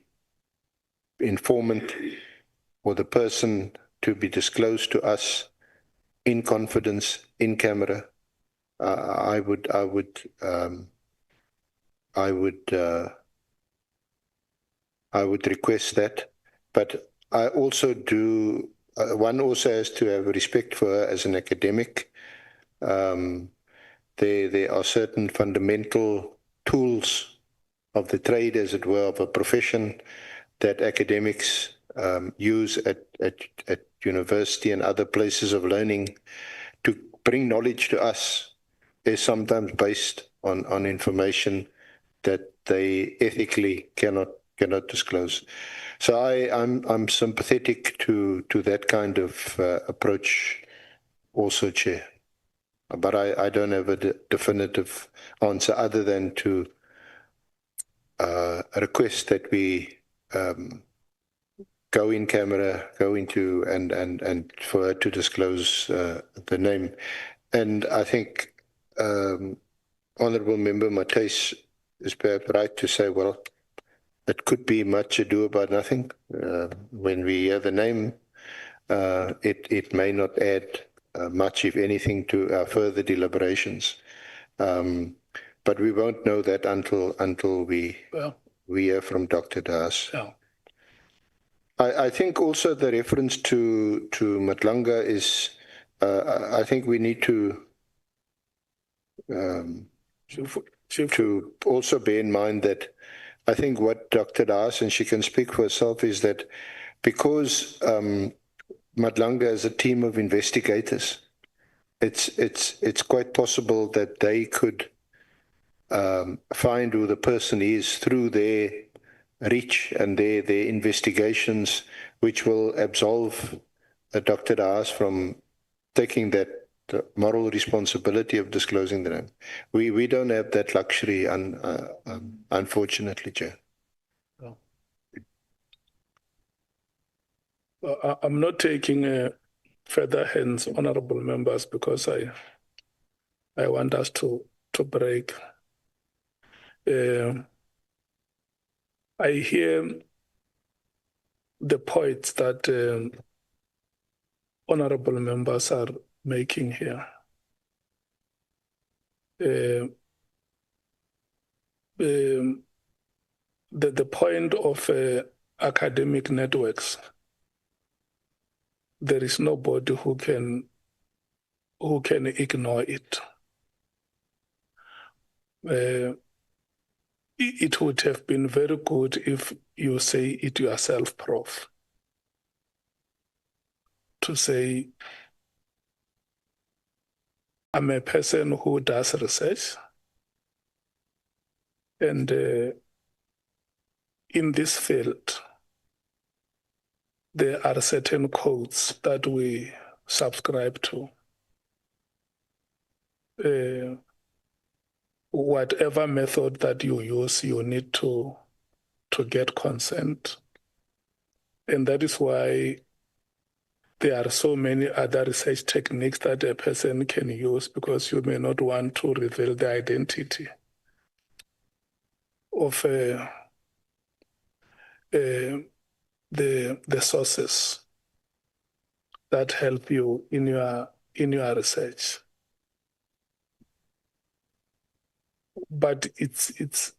informant or the person to be disclosed to us in confidence, in camera. I would request that, but I also do. One also has to have respect for her as an academic. There are certain fundamental tools of the trade, as it were, of a profession that academics use at university and other places of learning to bring knowledge to us, is sometimes based on information that they ethically cannot disclose. So I'm sympathetic to that kind of approach also, Chair. But I don't have a definitive answer other than to request that we go in camera, go into and for her to disclose the name. And I think Honourable Member Matthys is perhaps right to say, well, it could be much ado about nothing. When we hear the name, it may not add much, if anything, to our further deliberations. But we won't know that until we hear from Dr. De Haas. Yeah. I think also the reference to Matlanga is, I think we need to also bear in mind that I think what Dr. De Haas, and she can speak for herself, is that because Matlanga is a team of investigators, it's quite possible that they could find who the person is through their reach and their investigations, which will absolve Dr. De Haas from taking that the moral responsibility of disclosing the name. We don't have that luxury, unfortunately, Chair. I'm not taking further hands, honorable members, because I want us to break. I hear the points that honorable members are making here. The point of academic networks, there is nobody who can ignore it. It would have been very good if you say it yourself, Prof. To say, I'm a person who does research, and in this field, there are certain codes that we subscribe to. Whatever method that you use, you need to get consent. And that is why there are so many other research techniques that a person can use, because you may not want to reveal the identity of the sources that help you in your research. But it's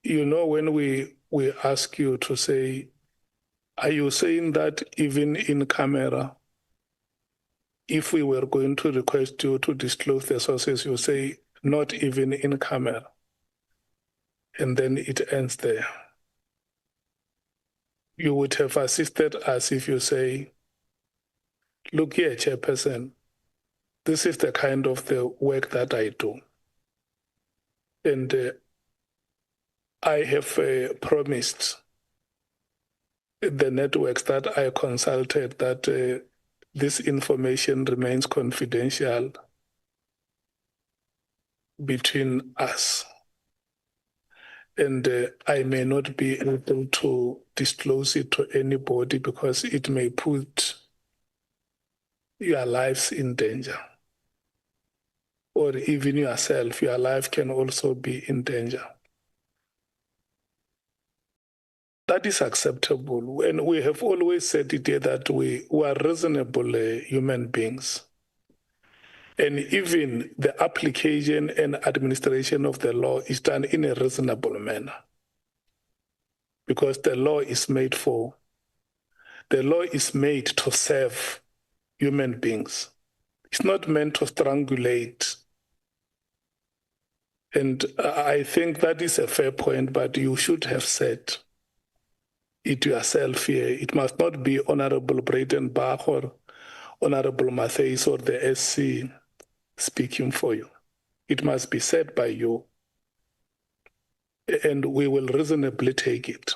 when we ask you to say, are you saying that even in camera, if we were going to request you to disclose the sources, you say not even in camera, and then it ends there? You would have assisted us if you say, look here, Chairperson, this is the kind of the work that I do. And I have promised the networks that I consulted that this information remains confidential between us. And I may not be able to disclose it to anybody because it may put your lives in danger. Or even yourself, your life can also be in danger. That is acceptable. And we have always said it here that we are reasonable human beings. And even the application and administration of the law is done in a reasonable manner. Because the law is made to serve human beings. It's not meant to strangulate. And I think that is a fair point, but you should have said it yourself here. It must not be Honorable Breitenbach or Honorable Matthys or the SC speaking for you. It must be said by you, and we will reasonably take it.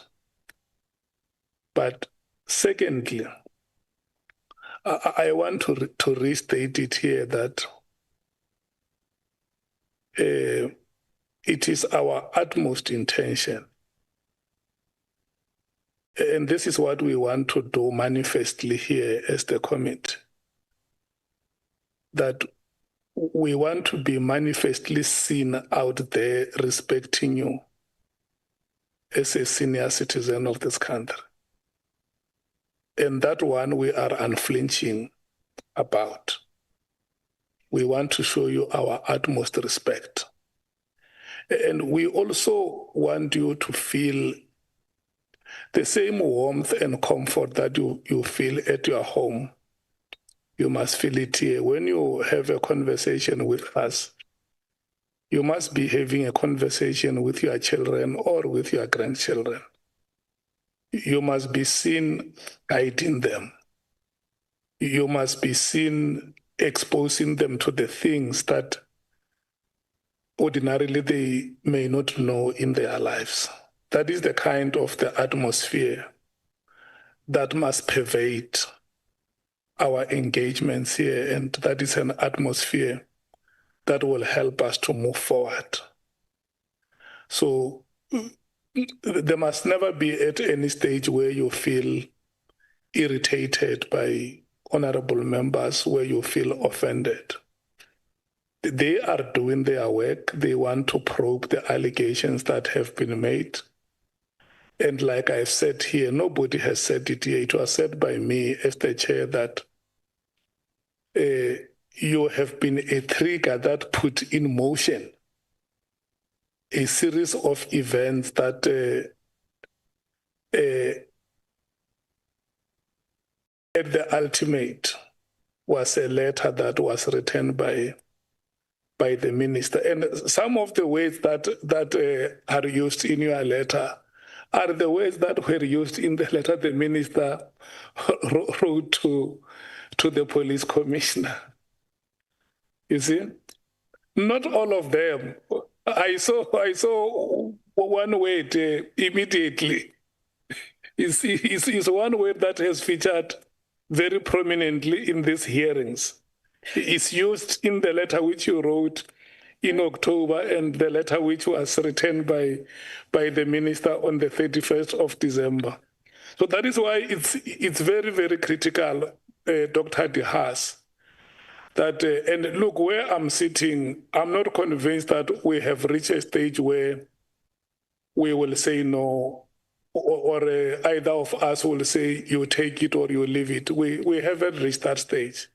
But secondly, I want to restate it here that it is our utmost intention, and this is what we want to do manifestly here as the committee, that we want to be manifestly seen out there respecting you as a senior citizen of this country. And that one we are unflinching about. We want to show you our utmost respect. And we also want you to feel the same warmth and comfort that you feel at your home. You must feel it here. When you have a conversation with us, you must be having a conversation with your children or with your grandchildren. You must be seen guiding them. You must be seen exposing them to the things that ordinarily they may not know in their lives. That is the kind of the atmosphere that must pervade our engagements here, and that is an atmosphere that will help us to move forward. So there must never be at any stage where you feel irritated by honorable members, where you feel offended. They are doing their work. They want to probe the allegations that have been made. And like I've said here, nobody has said it here. It was said by me as the chair that you have been a trigger that put in motion a series of events that at the ultimate was a letter that was written by the minister. And some of the words that are used in your letter are the words that were used in the letter the minister wrote to the police commissioner. You see? Not all of them. I saw one word immediately. Is one word that has featured very prominently in these hearings. It's used in the letter which you wrote in October and the letter which was written by the minister on the 31st of December. So that is why it's very, very critical, Dr. De Haas, that, and look, where I'm sitting, I'm not convinced that we have reached a stage where we will say no, or either of us will say you take it or you leave it. We haven't reached that stage.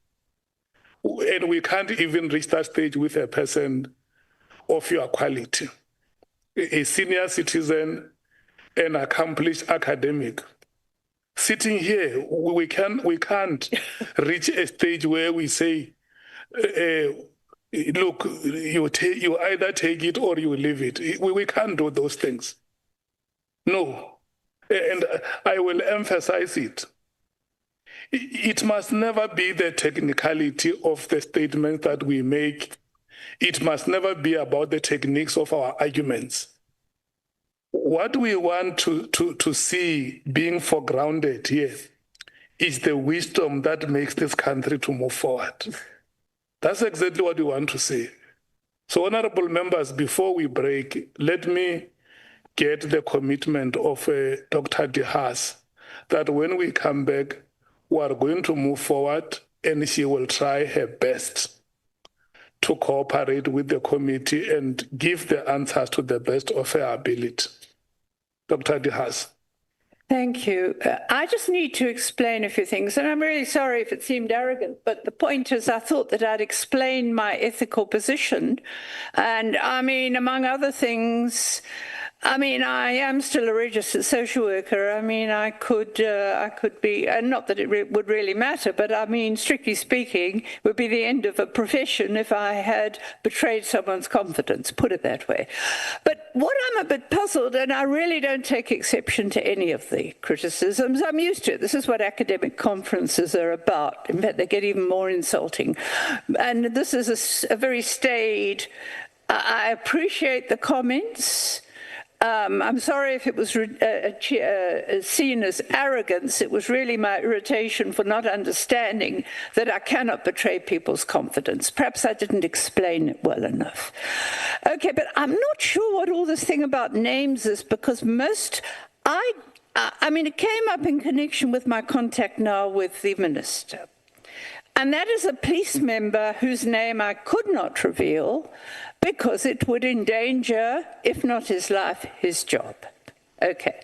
And we can't even reach that stage with a person of your quality, a senior citizen, an accomplished academic. Sitting here, we can't reach a stage where we say, look, you either take it or you leave it. We can't do those things. No. And I will emphasize it. It must never be the technicality of the statements that we make. It must never be about the techniques of our arguments. What we want to see being foregrounded here is the wisdom that makes this country to move forward. That's exactly what we want to see. So, honorable members, before we break, let me get the commitment of Dr. De Haas that when we come back, we are going to move forward and she will try her best to cooperate with the committee and give the answers to the best of her ability. Dr. De Haas. Thank you. I just need to explain a few things, and I'm really sorry if it seemed arrogant, but the point is I thought that I'd explain my ethical position. And I mean, among other things, I mean, I am still a registered social worker. I mean, I could be, and not that it would really matter, but I mean, strictly speaking, it would be the end of a profession if I had betrayed someone's confidence, put it that way. But what I'm a bit puzzled, and I really don't take exception to any of the criticisms, I'm used to it. This is what academic conferences are about. In fact, they get even more insulting. And this is a very staid, I appreciate the comments. I'm sorry if it was seen as arrogance. It was really my irritation for not understanding that I cannot betray people's confidence. Perhaps I didn't explain it well enough. Okay, but I'm not sure what all this thing about names is, because I mean, it came up in connection with my contact now with the minister. And that is a police member whose name I could not reveal, because it would endanger, if not his life, his job. Okay.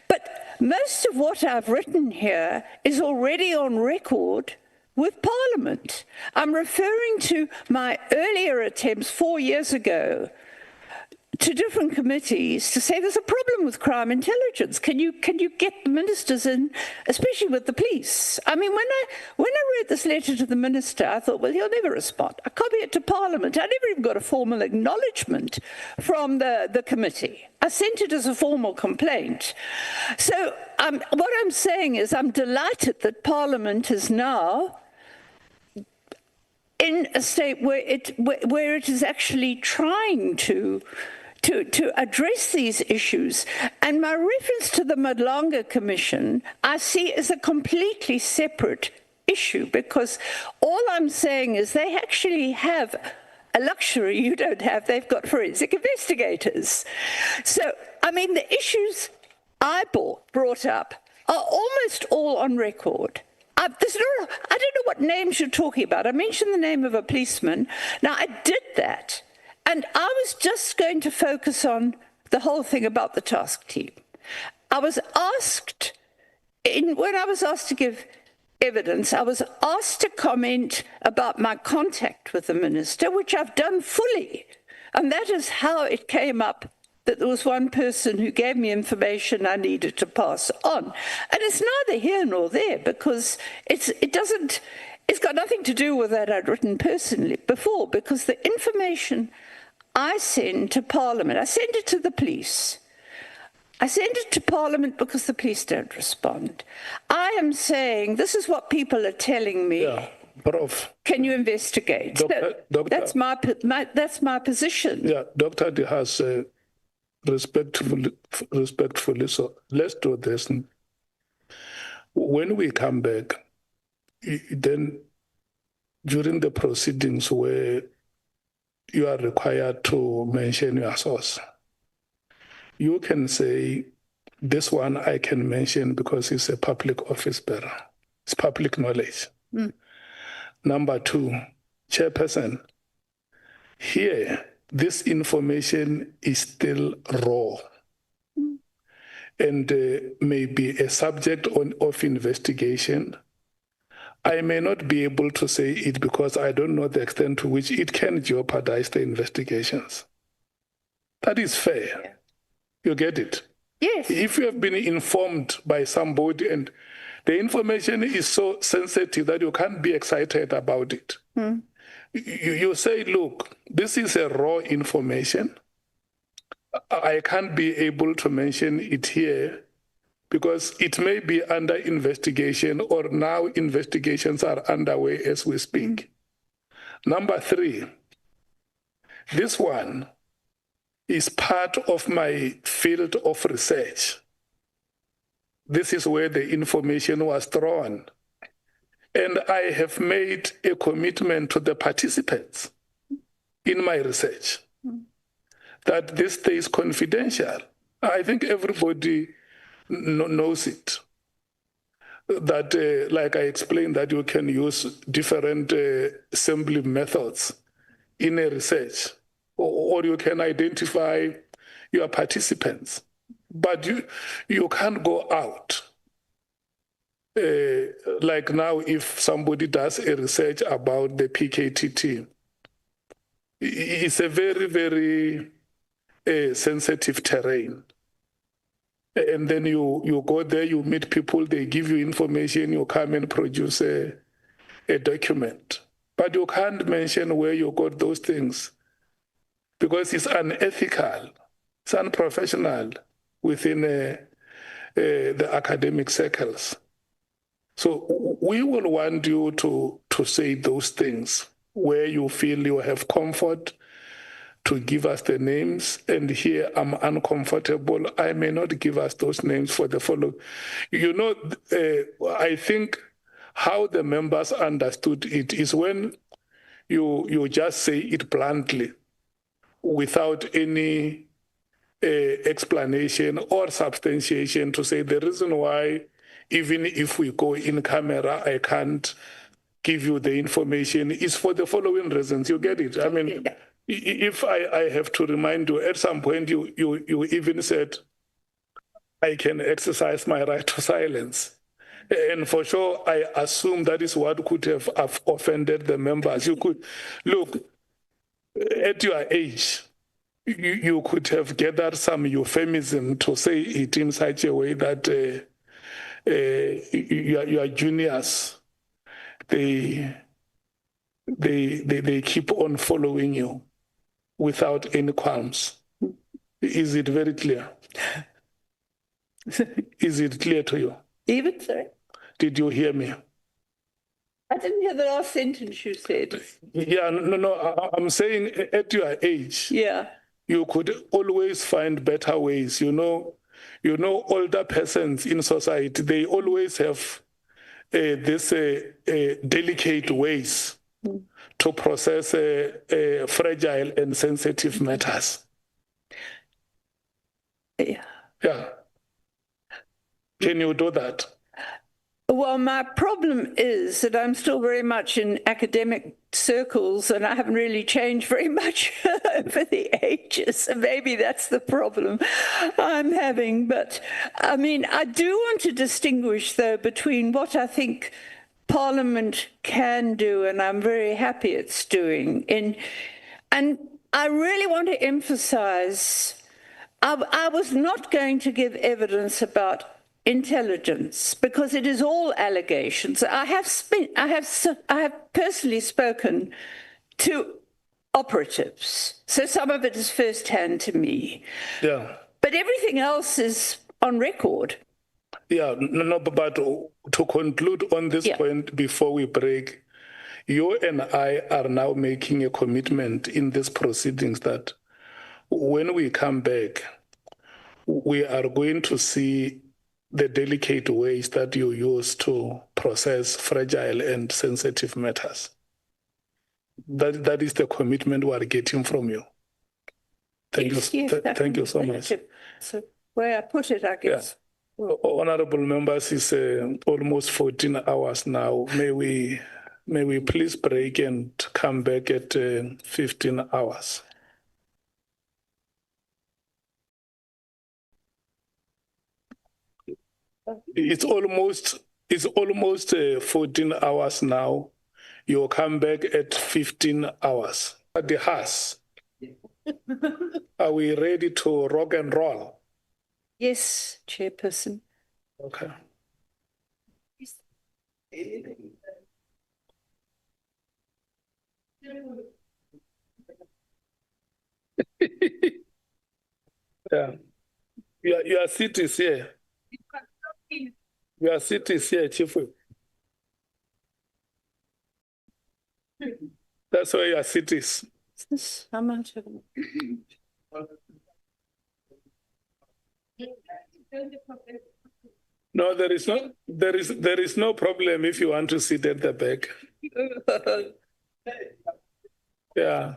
But most of what I've written here is already on record with Parliament. I'm referring to my earlier attempts 4 years ago to different committees to say there's a problem with crime intelligence. Can you get the ministers in, especially with the police? I mean, when I read this letter to the minister, I thought, well, he'll never respond. I copied it to Parliament. I never even got a formal acknowledgement from the committee. I sent it as a formal complaint. So what I'm saying is I'm delighted that Parliament is now in a state where it is actually trying to address these issues. And my reference to the Madlanga Commission, I see as a completely separate issue, because all I'm saying is they actually have a luxury you don't have. They've got forensic investigators. So, I mean, the issues I brought up are almost all on record. I don't know what names you're talking about. I mentioned the name of a policeman. Now, I did that, and I was just going to focus on the whole thing about the task team. I was asked, when I was asked to give evidence, I was asked to comment about my contact with the minister, which I've done fully. And that is how it came up that there was one person who gave me information I needed to pass on. And it's neither here nor there, because it's got nothing to do with that I'd written personally before, because the information I send to Parliament, I send it to the police. I send it to Parliament because the police don't respond. I am saying, this is what people are telling me. Yeah, Prof. Can you investigate? Doctor, that's my position. Yeah, Dr. De Haas, respectfully, so let's do this. When we come back, then during the proceedings where you are required to mention your source, you can say, this one I can mention because he's a public office bearer. It's public knowledge. Number two, Chairperson, here, this information is still raw and may be a subject of investigation. I may not be able to say it because I don't know the extent to which it can jeopardize the investigations. That is fair. Yeah. You get it? Yes. If you have been informed by somebody and the information is so sensitive that you can't be excited about it, you say, look, this is a raw information. I can't be able to mention it here because it may be under investigation or now investigations are underway as we speak. Number three, this one is part of my field of research. This is where the information was drawn. And I have made a commitment to the participants in my research that this stays confidential. I think everybody knows it. That, like I explained, that you can use different assembly methods in a research, or you can identify your participants. But you can't go out. Like now, if somebody does a research about the PKTT, it's a very, very sensitive terrain. And then you go there, you meet people, they give you information, you come and produce a document. But you can't mention where you got those things because it's unethical, it's unprofessional within the academic circles. So we will want you to say those things where you feel you have comfort to give us the names. And here I'm uncomfortable. I may not give us those names for the following. You know, I think how the members understood it is when you just say it bluntly without any explanation or substantiation to say the reason why, even if we go in camera, I can't give you the information is for the following reasons. You get it? I mean, if I have to remind you, at some point you even said, I can exercise my right to silence. And for sure, I assume that is what could have offended the members. You could, look, at your age, you could have gathered some euphemism to say it in such a way that your juniors, they keep on following you without any qualms. Is it very clear? Is it clear to you? Even so. Did you hear me? I didn't hear the last sentence you said. Yeah, no, I'm saying at your age, you could always find better ways. You know, older persons in society, they always have these delicate ways to process fragile and sensitive matters. Yeah. Yeah. Can you do that? Well, my problem is that I'm still very much in academic circles and I haven't really changed very much over the ages. So maybe that's the problem I'm having. But I mean, I do want to distinguish, though, between what I think Parliament can do, and I'm very happy it's doing. And I really want to emphasize, I was not going to give evidence about intelligence because it is all allegations. I have personally spoken to operatives, so some of it is firsthand to me. Yeah. But everything else is on record. Yeah, no, but to conclude on this point before we break, you and I are now making a commitment in these proceedings that when we come back, we are going to see the delicate ways that you use to process fragile and sensitive matters. That is the commitment we are getting from you. Thank you so much. So where I put it, I guess. Yeah. Honorable members, it's almost 14 hours now. May we please break and come back at 15 hours. It's almost 14 hours now. You'll come back at 15 hours. De Haas, are we ready to rock and roll? Yes, Chairperson. Okay. Yeah. Your seat is here. Your seat is here, Chief Whip. That's where your seat is. How much of No, there is no problem if you want to sit at the back. Yeah.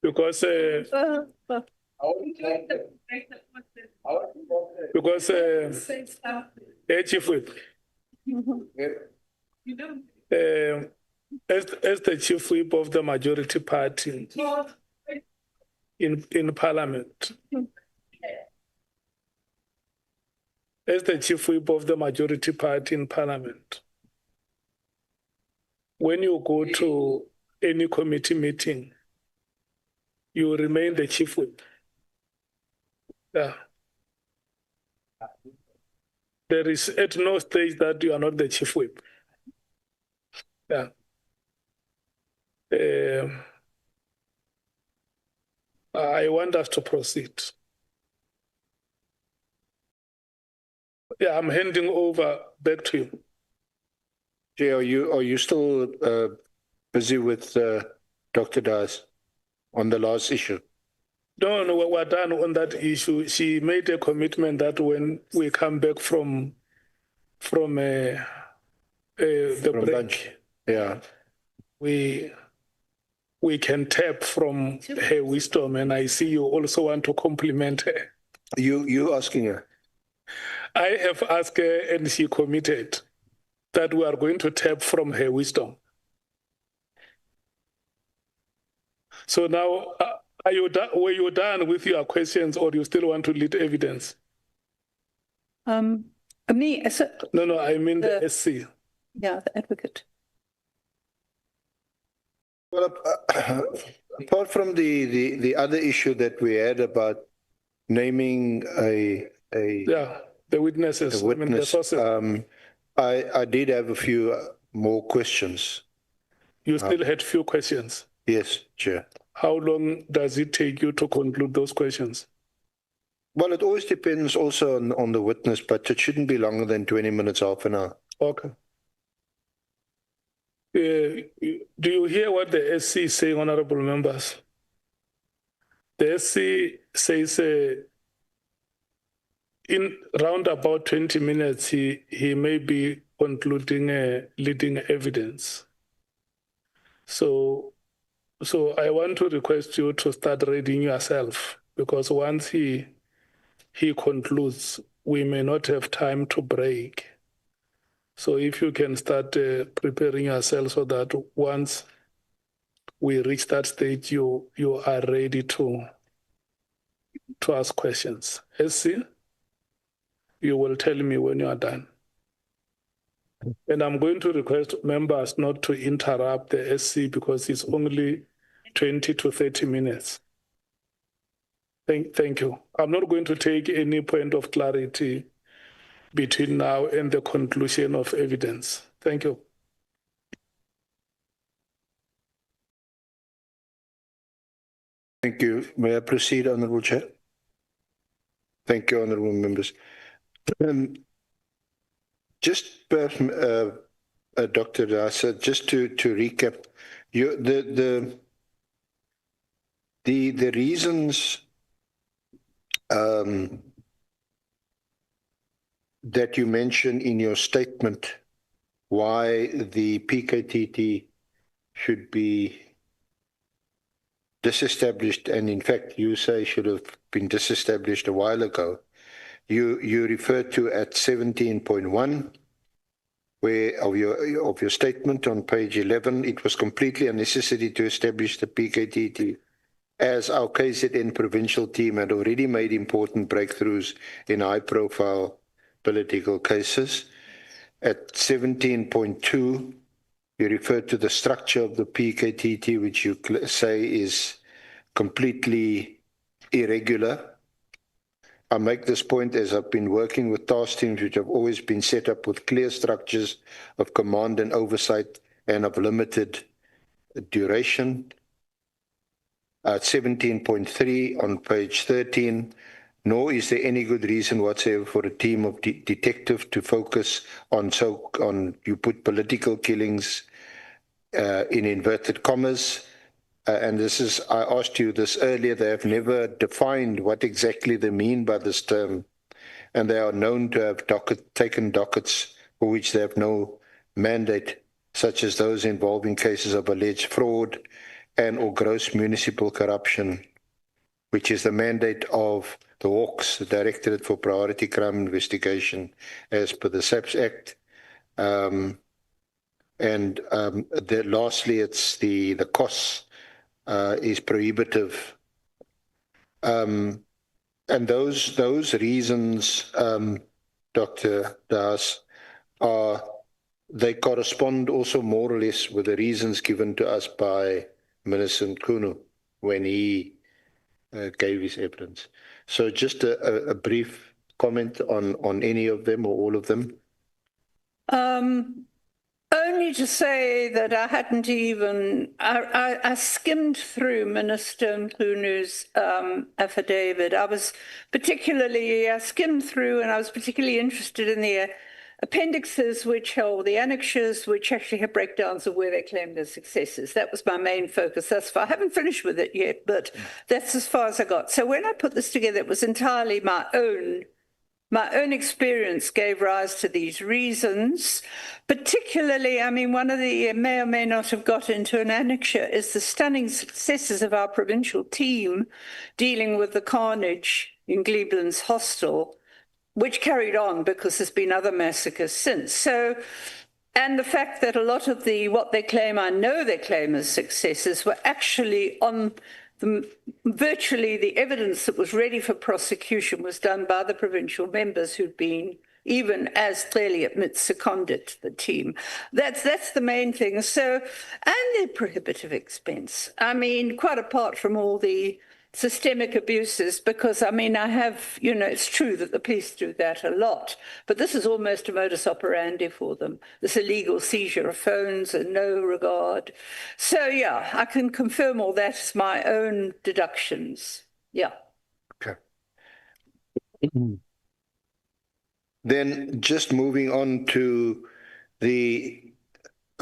Because Chief Whip, as the Chief Whip of the majority party in Parliament, as the Chief Whip of the majority party in Parliament, when you go to any committee meeting, you remain the Chief Whip. Yeah. There is at no stage that you are not the Chief Whip. Yeah. I want us to proceed. Yeah, I'm handing over back to you. Jay, are you still busy with Dr. De Haas on the last issue? No, we're done on that issue. She made a commitment that when we come back from the break, lunch, yeah, we can tap from her wisdom, and I see you also want to compliment her. You asking her? I have asked her, and she committed that we are going to tap from her wisdom. So now, were you done with your questions, or you still want to lead evidence? Me? No, I mean the SC. Yeah, the advocate. Well, apart from the other issue that we had about naming the witnesses, I mean, the sources, I did have a few more questions. You still had few questions? Yes, Chair. How long does it take you to conclude those questions? Well, it always depends also on the witness, but it shouldn't be longer than 20 minutes, half an hour. Okay. Do you hear what the SC is saying, honorable members? The SC says in round about 20 minutes, he may be concluding leading evidence. So I want to request you to start reading yourself, because once he concludes, we may not have time to break. So if you can start preparing yourself so that once we reach that stage, you are ready to ask questions. SC, you will tell me when you are done. And I'm going to request members not to interrupt the SC because it's only 20 to 30 minutes. Thank you. I'm not going to take any point of clarity between now and the conclusion of evidence. Thank you. Thank you. May I proceed, Honourable Chair? Thank you, Honourable Members. Just perhaps, Dr. De Haas, just to recap, the reasons that you mentioned in your statement why the PKTT should be disestablished, and in fact you say should have been disestablished a while ago, you refer to at 17.1 where of your statement on page 11, it was completely a necessity to establish the PKTT as our KZN provincial team had already made important breakthroughs in high-profile political cases. At 17.2, you refer to the structure of the PKTT, which you say is completely irregular. I make this point as I've been working with task teams which have always been set up with clear structures of command and oversight and of limited duration. At 17.3 on page 13, nor is there any good reason whatsoever for a team of detectives to focus on you put political killings in inverted commas. And this is, I asked you this earlier, they have never defined what exactly they mean by this term. And they are known to have taken dockets for which they have no mandate, such as those involving cases of alleged fraud and or gross municipal corruption, which is the mandate of the Hawks, the Directorate for Priority Crime Investigation, as per the SAPS Act. Lastly, it's the costs is prohibitive. And those reasons, Dr. De Haas, they correspond also more or less with the reasons given to us by Minister Mchunu when he gave his evidence. So just a brief comment on any of them or all of them. Only to say that I hadn't even, I skimmed through Minister Mchunu's affidavit. I skimmed through and I was particularly interested in the appendixes, or the annexures, which actually have breakdowns of where they claim their successes. That was my main focus thus far. I haven't finished with it yet, but that's as far as I got. So when I put this together, it was entirely my own experience gave rise to these reasons. Particularly, I mean, one of the may or may not have got into an annexure is the stunning successes of our provincial team dealing with the carnage in Cleveland's hostel, which carried on because there's been other massacres since. So, and the fact that a lot of what they claim, I know they claim as successes, were actually on virtually the evidence that was ready for prosecution was done by the provincial members who'd been, even as clearly admits, seconded to the team. That's the main thing. So, and the prohibitive expense. I mean, quite apart from all the systemic abuses, because I mean, it's true that the police do that a lot, but this is almost a modus operandi for them, this illegal seizure of phones and no regard. So yeah, I can confirm all that as my own deductions. Yeah. Okay. Then just moving on to the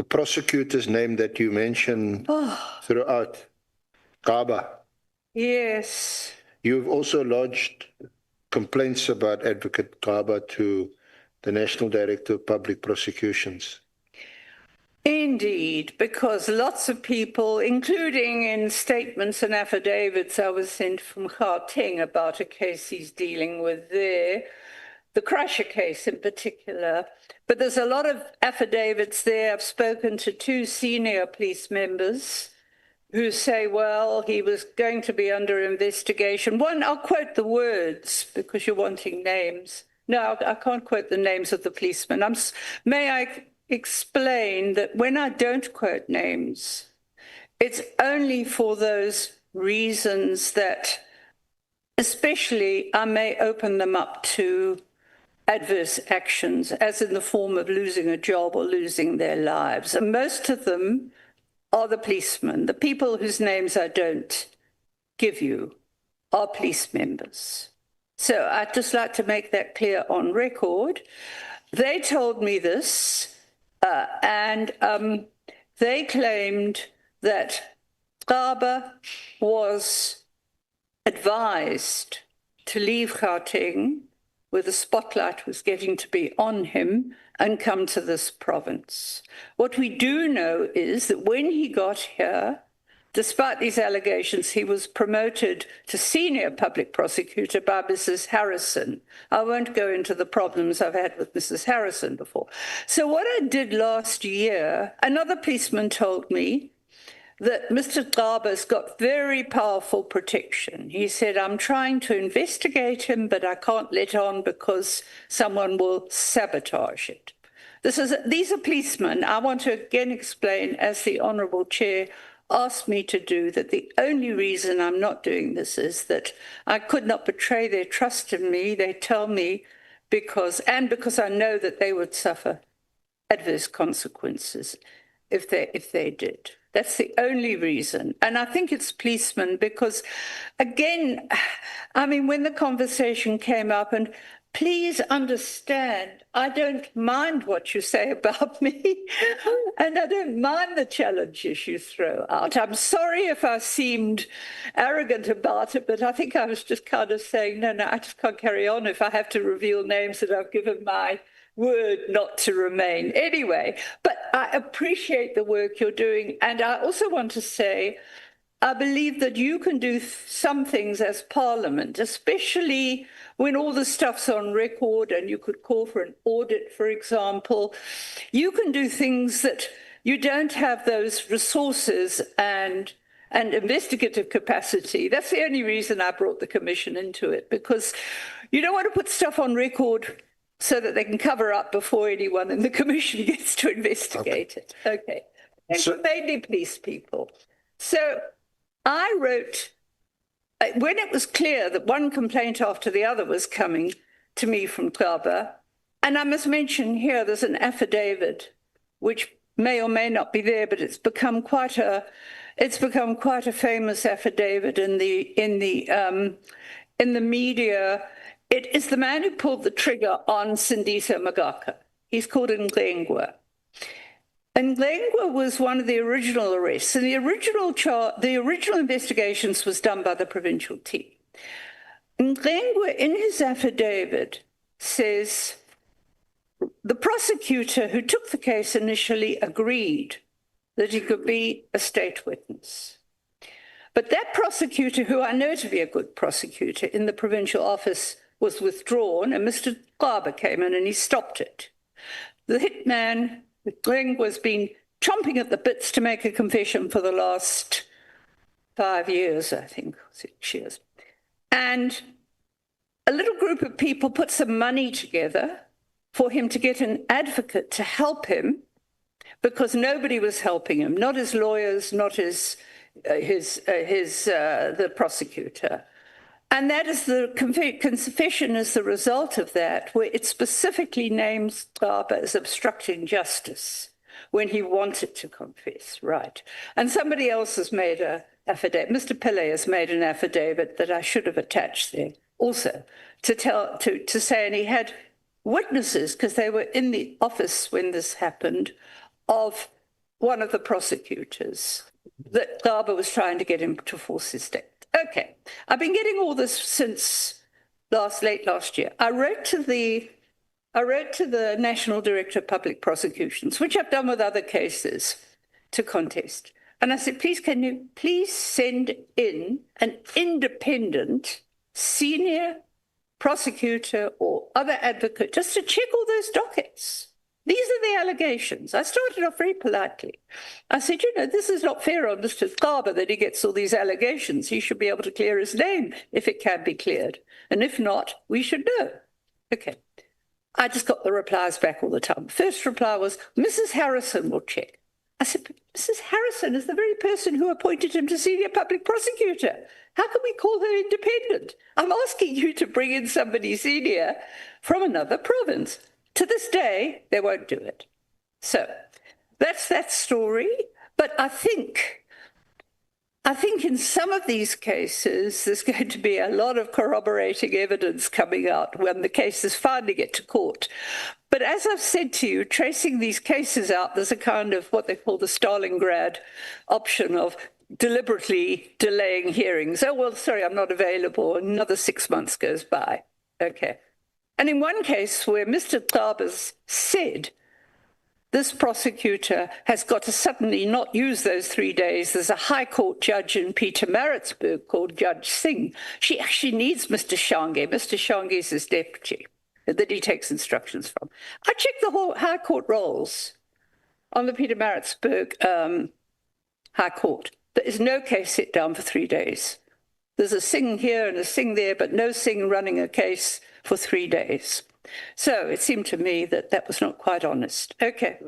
prosecutor's name that you mentioned throughout, Kaba. Yes. You've also lodged complaints about Advocate Gaba to the National Director of Public Prosecutions. Indeed, because lots of people, including in statements and affidavits I was sent from Gauteng about a case he's dealing with there, the Crusher case in particular. But there's a lot of affidavits there. I've spoken to 2 senior police members who say, well, he was going to be under investigation. One, I'll quote the words because you're wanting names. No, I can't quote the names of the policemen. May I explain that when I don't quote names, it's only for those reasons that, especially, I may open them up to adverse actions, as in the form of losing a job or losing their lives. And most of them are the policemen. The people whose names I don't give you are police members. So I'd just like to make that clear on record. They told me this, and they claimed that Gaba was advised to leave Gauteng, where the spotlight was getting to be on him, and come to this province. What we do know is that when he got here, despite these allegations, he was promoted to senior public prosecutor by Mrs. Harrison. I won't go into the problems I've had with Mrs. Harrison before. So what I did last year, another policeman told me that Mr. Gaba's got very powerful protection. He said, I'm trying to investigate him, but I can't let on because someone will sabotage it. These are policemen. I want to again explain, as the Honourable Chair asked me to do, that the only reason I'm not doing this is that I could not betray their trust in me. They tell me because I know that they would suffer adverse consequences if they did. That's the only reason. And I think it's policemen because, again, I mean, when the conversation came up, and please understand, I don't mind what you say about me, and I don't mind the challenges you throw out. I'm sorry if I seemed arrogant about it, but I think I was just kind of saying, no, I just can't carry on if I have to reveal names that I've given my word not to remain. Anyway, but I appreciate the work you're doing. And I also want to say, I believe that you can do some things as Parliament, especially when all the stuff's on record and you could call for an audit, for example. You can do things that you don't have those resources and investigative capacity. That's the only reason I brought the Commission into it, because you don't want to put stuff on record so that they can cover up before anyone in the Commission gets to investigate it. Okay. And so, mainly police people. So I wrote, when it was clear that one complaint after the other was coming to me from Gaba, and I must mention here there's an affidavit which may or may not be there, but it's become quite a famous affidavit in the media. It is the man who pulled the trigger on Sindiso Magaka. He's called Nglengwa. Nglengwa was one of the original arrests, and the original investigations was done by the provincial team. Nglengwa, in his affidavit, says the prosecutor who took the case initially agreed that he could be a state witness. But that prosecutor, who I know to be a good prosecutor in the provincial office, was withdrawn, and Mr. Gaba came in and he stopped it. The hitman, Nglengwa, has been chomping at the bits to make a confession for the last 5 years, I think, 6 years. And a little group of people put some money together for him to get an advocate to help him, because nobody was helping him, not his lawyers, not the prosecutor. And that is the confession is the result of that, where it specifically names Gaba as obstructing justice when he wanted to confess, right? And somebody else has made an affidavit. Mr. Pillay has made an affidavit that I should have attached there also to say, and he had witnesses, because they were in the office when this happened, of one of the prosecutors, that Gaba was trying to get him to force his state. Okay, I've been getting all this since late last year, I wrote to the National Director of Public Prosecutions, which I've done with other cases, to contest. And I said, please, can you please send in an independent senior prosecutor or other advocate just to check all those dockets. These are the allegations. I started off very politely. I said, you know, this is not fair on Mr. Thaba that he gets all these allegations. He should be able to clear his name if it can be cleared. And if not, we should know. Okay. I just got the replies back all the time. First reply was, Mrs. Harrison will check. I said, but Mrs. Harrison is the very person who appointed him to senior public prosecutor. How can we call her independent? I'm asking you to bring in somebody senior from another province. To this day, they won't do it. So that's that story. But I think in some of these cases, there's going to be a lot of corroborating evidence coming out when the cases finally get to court. But as I've said to you, tracing these cases out, there's a kind of what they call the Stalingrad option of deliberately delaying hearings. Oh, well, sorry, I'm not available. Another 6 months goes by. Okay. And in one case where Mr. Thaba's said, this prosecutor has got to suddenly not use those 3 days. There's a High Court judge in Pietermaritzburg called Judge Singh. She actually needs Mr. Shange. Mr. Shange is his deputy that he takes instructions from. I checked the whole High Court rolls on the Pietermaritzburg High Court. There is no case set down for 3 days. There's a Singh here and a Singh there, but no Singh running a case for 3 days. So it seemed to me that that was not quite honest. Okay.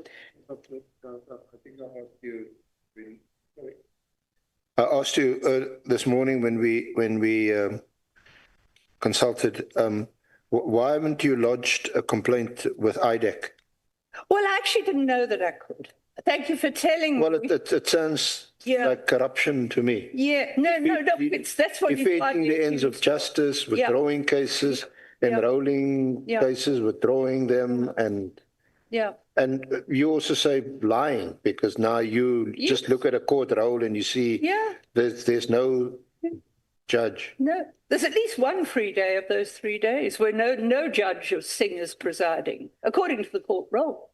I think I asked you. I asked you this morning when we consulted. Why haven't you lodged a complaint with IDEC? Well, I actually didn't know that I could. Thank you for telling me. Well, it sounds like corruption to me. Yeah, no, that's what you're defeating the ends of justice, withdrawing cases, enrolling cases, withdrawing them, and you also say lying, because now you just look at a court roll and you see there's no judge. No, there's at least one free day of those 3 days where no judge of Singh is presiding, according to the court roll.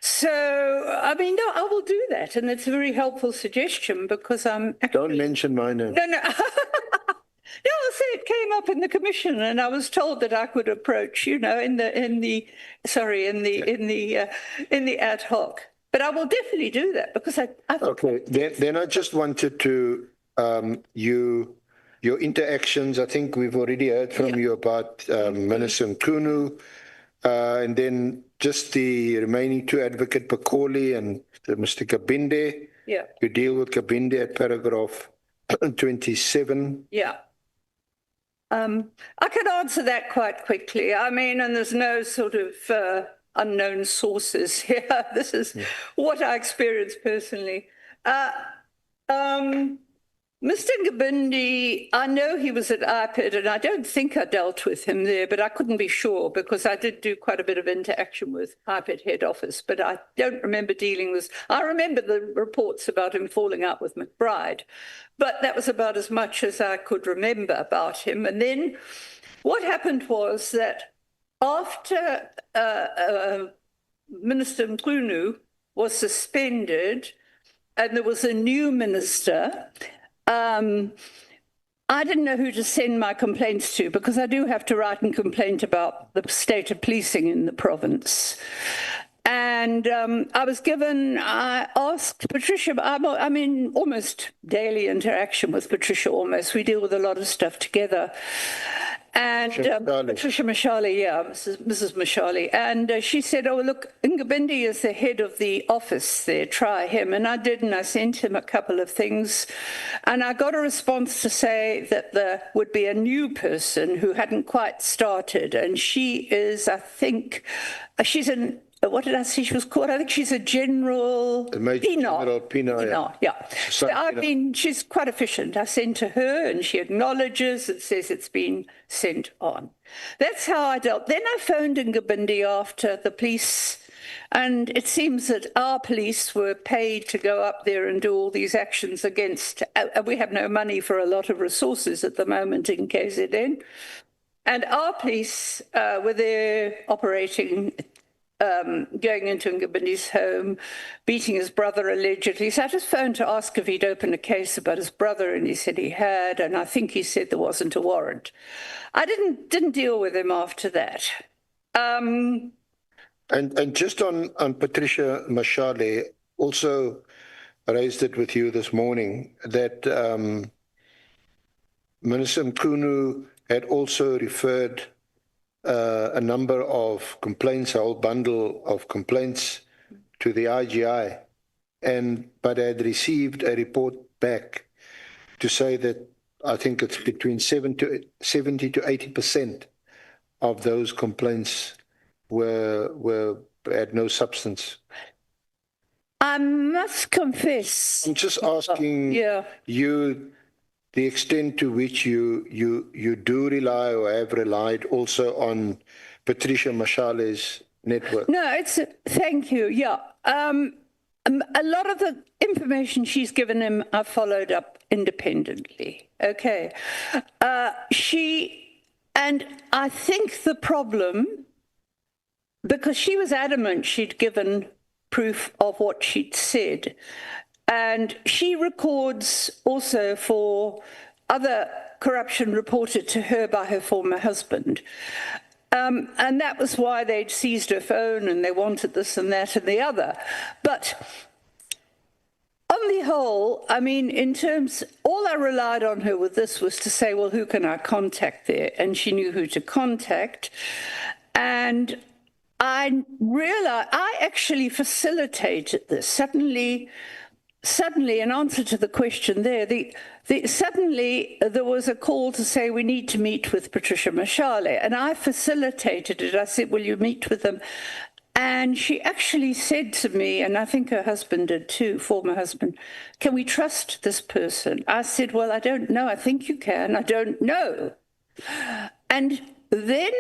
So, I mean, no, I will do that. And it's a very helpful suggestion because I'm actually... Don't mention my name. No. No, I'll say it came up in the commission and I was told that I could approach, you know, in the ad hoc. But I will definitely do that because I okay, then I just wanted to, your interactions, I think we've already heard from you about Minister Mchunu, and then just the remaining two, Advocate Bakoli and Mr. Kabinde. Yeah. You deal with Kabinde at paragraph 27. Yeah. I can answer that quite quickly. I mean, and there's no sort of unknown sources here. This is what I experienced personally. Mr. Kabinde, I know he was at IPID, and I don't think I dealt with him there, but I couldn't be sure because I did do quite a bit of interaction with IPID head office, but I don't remember dealing with... I remember the reports about him falling out with McBride, but that was about as much as I could remember about him. And then what happened was that after Minister Mchunu was suspended and there was a new minister... I didn't know who to send my complaints to because I do have to write a complaint about the state of policing in the province. And I asked Patricia, I'm in almost daily interaction with Patricia almost. We deal with a lot of stuff together. And Patricia Mashali, Mrs. Mashali. And she said, oh, look, Ngabindi is the head of the office there, try him. And I did, and I sent him a couple of things. And I got a response to say that there would be a new person who hadn't quite started. And she is, I think, she's an... What did I say she was called? I think she's a General Pino. Yeah. So, I mean, she's quite efficient. I sent to her and she acknowledges and says it's been sent on. That's how I dealt. Then I phoned Ngabindi after the police, and it seems that our police were paid to go up there and do all these actions against... we have no money for a lot of resources at the moment in KZN. And our police were there operating, going into Ngibani's home, beating his brother allegedly. So I just phoned to ask if he'd opened a case about his brother, and he said he had, and I think he said there wasn't a warrant. I didn't deal with him after that. And just on Patricia Mashale, also raised it with you this morning, that Minister Mchunu had also referred a number of complaints, a whole bundle of complaints to the IGI, but had received a report back to say that I think it's between 70 to 80% of those complaints had no substance. I must confess. I'm just asking you the extent to which you do rely or have relied also on Patricia Mashale's network. No, thank you. Yeah. A lot of the information she's given him, I've followed up independently. Okay. And I think the problem, because she was adamant she'd given proof of what she'd said, and she records also for other corruption reported to her by her former husband. And that was why they'd seized her phone and they wanted this and that and the other. But on the whole, I mean, all I relied on her with this was to say, well, who can I contact there? And she knew who to contact. And I realized I actually facilitated this. Suddenly, in answer to the question there, suddenly there was a call to say we need to meet with Patricia Mashale, and I facilitated it. I said, will you meet with them? And she actually said to me, and I think her husband did too, former husband, can we trust this person? I said, well, I don't know. I think you can. I don't know. And then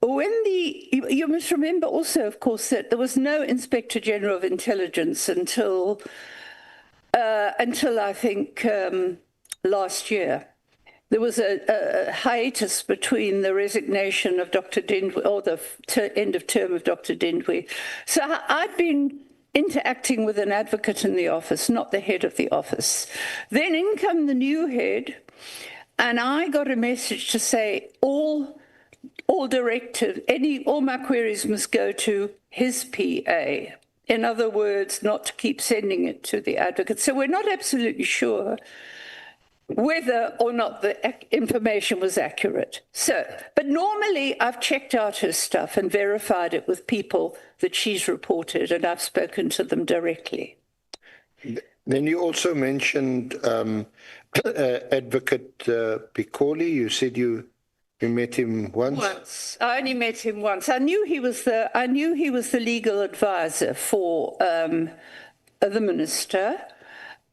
you must remember also, of course, that there was no Inspector General of Intelligence until I think last year. There was a hiatus between the resignation of Dr. Dindwe, or the end of term of Dr. Dindwe. So I'd been interacting with an advocate in the office, not the head of the office. Then in come the new head, and I got a message to say all my queries must go to his PA. In other words, not to keep sending it to the advocate. So we're not absolutely sure whether or not the information was accurate. But normally I've checked out her stuff and verified it with people that she's reported, and I've spoken to them directly. Then you also mentioned Advocate Piccoli. You said you met him once. Once. I only met him once. I knew he was the legal advisor for the minister.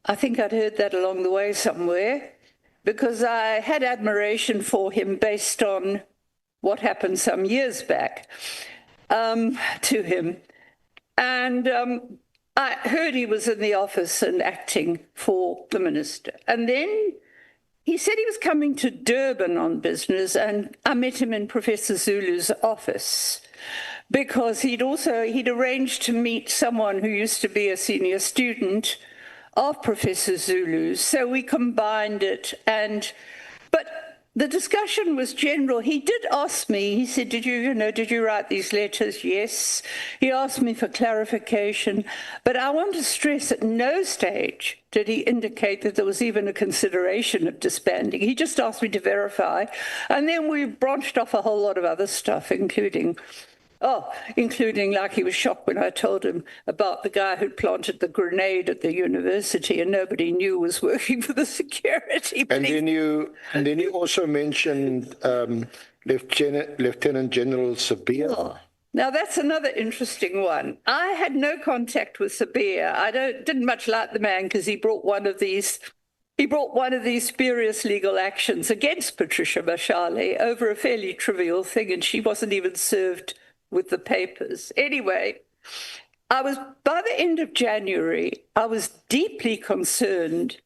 I think I'd heard that along the way somewhere, because I had admiration for him based on what happened some years back to him. And I heard he was in the office and acting for the minister. And then he said he was coming to Durban on business, and I met him in Professor Zulu's office, because he'd arranged to meet someone who used to be a senior student of Professor Zulu's. So we combined it, but the discussion was general. He did ask me, he said, did you write these letters? Yes. He asked me for clarification, but I want to stress at no stage did he indicate that there was even a consideration of disbanding. He just asked me to verify, and then we branched off a whole lot of other stuff, including like he was shocked when I told him about the guy who planted the grenade at the university and nobody knew was working for the security police. And then you also mentioned Lieutenant General Sabir. Oh, now that's another interesting one. I had no contact with Sabir. I didn't much like the man because he brought one of these spurious legal actions against Patricia Mashale over a fairly trivial thing, and she wasn't even served with the papers. Anyway, by the end of January, I was deeply concerned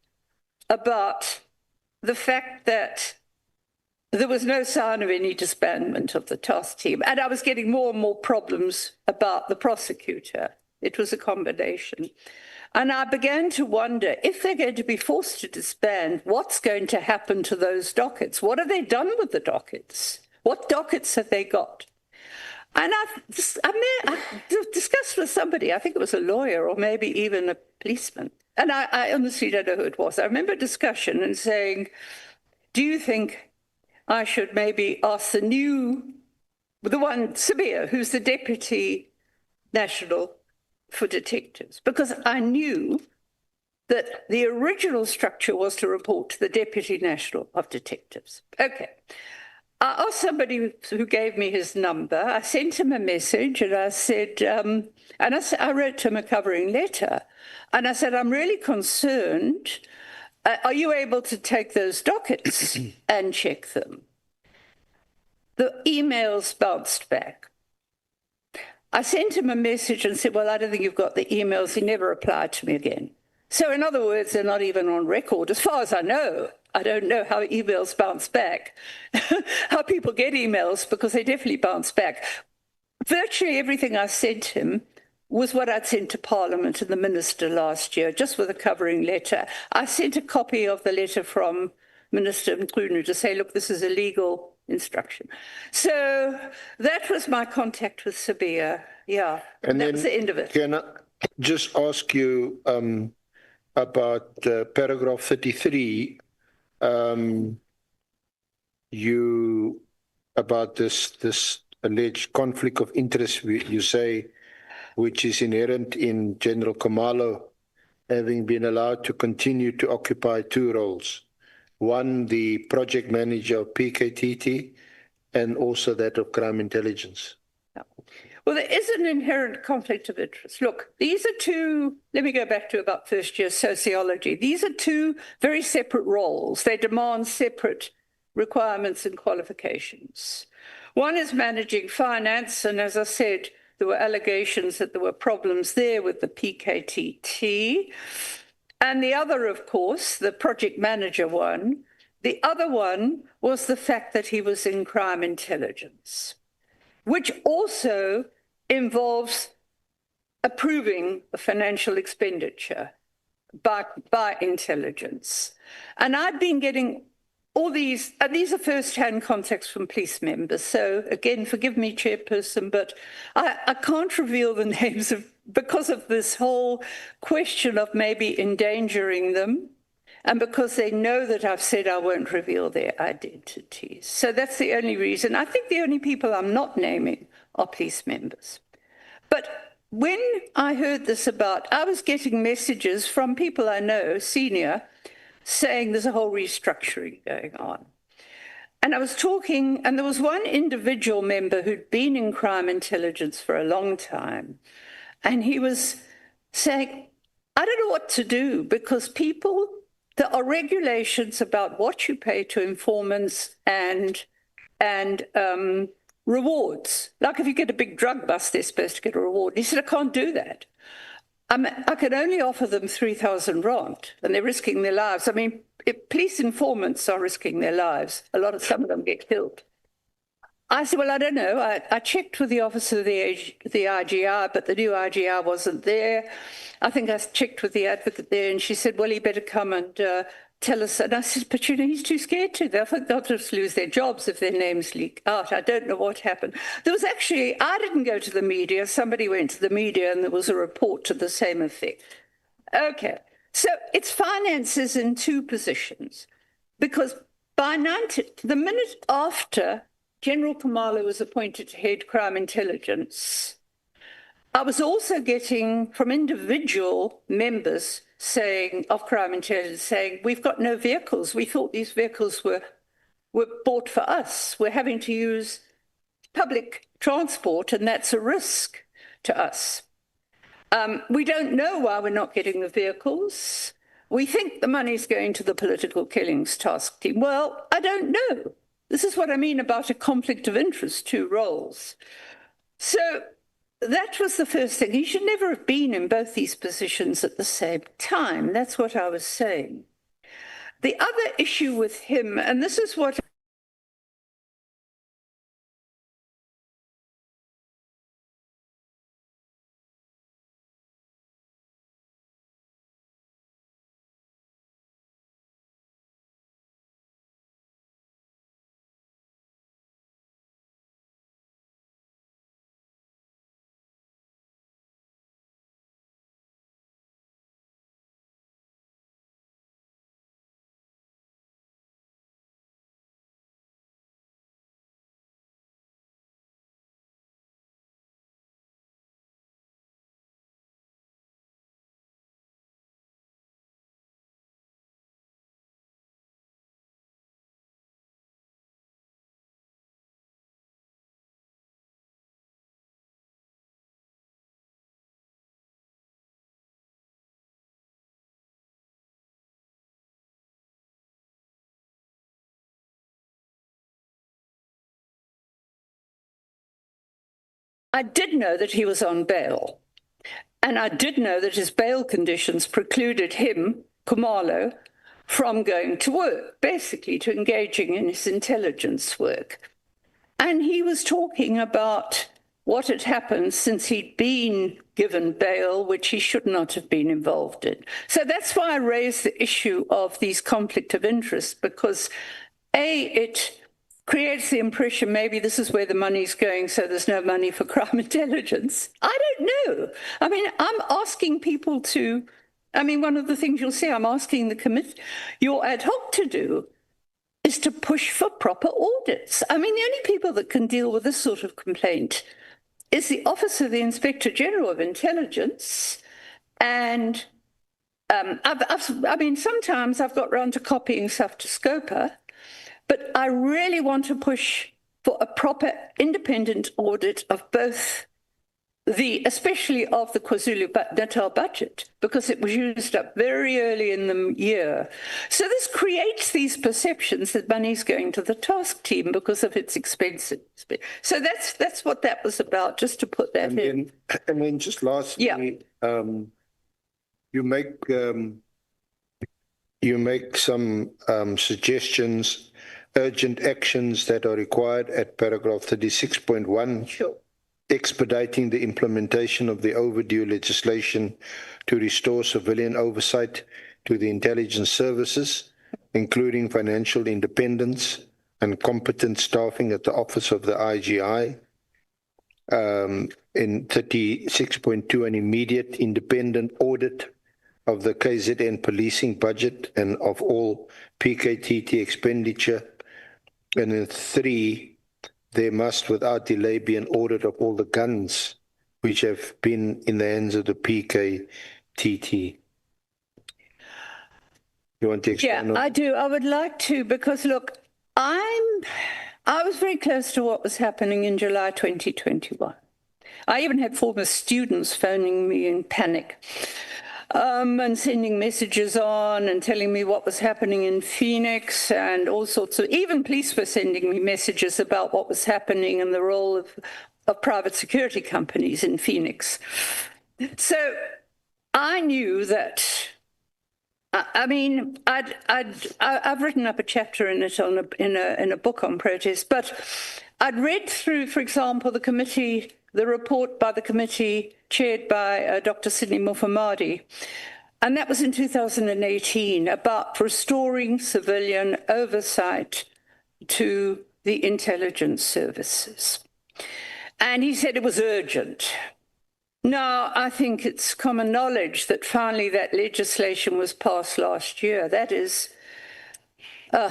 about the fact that there was no sign of any disbandment of the task team. And I was getting more and more problems about the prosecutor. It was a combination. And I began to wonder, if they're going to be forced to disband, what's going to happen to those dockets? What have they done with the dockets? What dockets have they got? And I discussed with somebody, I think it was a lawyer or maybe even a policeman. And I honestly don't know who it was. I remember a discussion and saying, do you think I should maybe ask the one, Sabir, who's the Deputy National for Detectives? Because I knew that the original structure was to report to the Deputy National of Detectives. Okay. I asked somebody who gave me his number. I sent him a message and I said, I wrote to him a covering letter. And I said, I'm really concerned. Are you able to take those dockets and check them? The emails bounced back. I sent him a message and said, well, I don't think you've got the emails. He never replied to me again. So in other words, they're not even on record. As far as I know, I don't know how emails bounce back, how people get emails, because they definitely bounce back. Virtually everything I sent him was what I'd sent to Parliament and the Minister last year, just with a covering letter. I sent a copy of the letter from Minister Mchunu to say, look, this is a legal instruction. So that was my contact with Sabir. Yeah, and that was the end of it. Can I just ask you about paragraph 33, about this alleged conflict of interest, you say, which is inherent in General Khumalo having been allowed to continue to occupy two roles. One, the project manager of PKTT, and also that of crime intelligence. Well, there is an inherent conflict of interest. Look, these are two, let me go back to about first year sociology. These are two very separate roles. They demand separate requirements and qualifications. One is managing finance, and as I said, there were allegations that there were problems there with the PKTT. And the other, of course, the project manager one, the other one was the fact that he was in crime intelligence, which also involves approving the financial expenditure by intelligence. And I've been getting all these are first-hand contacts from police members. So again, forgive me, Chairperson, but I can't reveal the names because of this whole question of maybe endangering them, and because they know that I've said I won't reveal their identities. So that's the only reason. I think the only people I'm not naming are police members. But when I heard this I was getting messages from people I know, senior, saying there's a whole restructuring going on. And I was talking, and there was one individual member who'd been in crime intelligence for a long time, and he was saying, I don't know what to do, because there are regulations about what you pay to informants and rewards. Like if you get a big drug bust, they're supposed to get a reward. He said, I can't do that. I can only offer them 3,000 rand, and they're risking their lives. I mean, police informants are risking their lives. Some of them get killed. I said, well, I don't know. I checked with the officer of the IGR, but the new IGR wasn't there. I think I checked with the advocate there, and she said, well, he better come and tell us. And I said, but he's too scared to. They'll just lose their jobs if their names leak out. I don't know what happened. There was actually, I didn't go to the media. Somebody went to the media, and there was a report to the same effect. Okay, so it's finances in two positions, because the minute after General Khumalo was appointed to head crime intelligence, I was also getting from individual members of crime intelligence saying, we've got no vehicles. We thought these vehicles were bought for us. We're having to use public transport, and that's a risk to us. We don't know why we're not getting the vehicles. We think the money's going to the political killings task team. Well, I don't know. This is what I mean about a conflict of interest, two roles. So that was the first thing. He should never have been in both these positions at the same time. That's what I was saying. The other issue with him, and this is what I did know that he was on bail. And I did know that his bail conditions precluded him, Khumalo, from going to work, basically to engaging in his intelligence work. And he was talking about what had happened since he'd been given bail, which he should not have been involved in. So that's why I raised the issue of these conflict of interest, because it creates the impression maybe this is where the money's going, so there's no money for crime intelligence. I don't know. I mean, I'm asking people to, one of the things you'll see, I'm asking the committee, your ad hoc to do is to push for proper audits. The only people that can deal with this sort of complaint is the Office of the Inspector General of Intelligence. And sometimes I've got round to copying stuff to Scopa, but I really want to push for a proper independent audit of both especially of the KwaZulu-Natal budget, because it was used up very early in the year. So this creates these perceptions that money's going to the task team because of its expenses. So that's what that was about, just to put that in. And then just lastly, you make some suggestions, urgent actions that are required at paragraph 36.1. Sure. Expediting the implementation of the overdue legislation to restore civilian oversight to the intelligence services, including financial independence and competent staffing at the Office of the IGI. In 36.2, an immediate independent audit of the KZN policing budget and of all PKTT expenditure. And in 3, there must, without delay, be an audit of all the guns which have been in the hands of the PKTT. You want to explain? Yeah, I do. I would like to, because look, I was very close to what was happening in July 2021. I even had former students phoning me in panic. And sending messages on and telling me what was happening in Phoenix and all sorts of, even police were sending me messages about what was happening and the role of private security companies in Phoenix. So I knew that, I've written up a chapter in it in a book on protest, but I'd read through, for example, the report by the committee chaired by Dr. Sidney Mufamadi, and that was in 2018, about restoring civilian oversight to the intelligence services. And he said it was urgent. Now, I think it's common knowledge that finally that legislation was passed last year. That is, how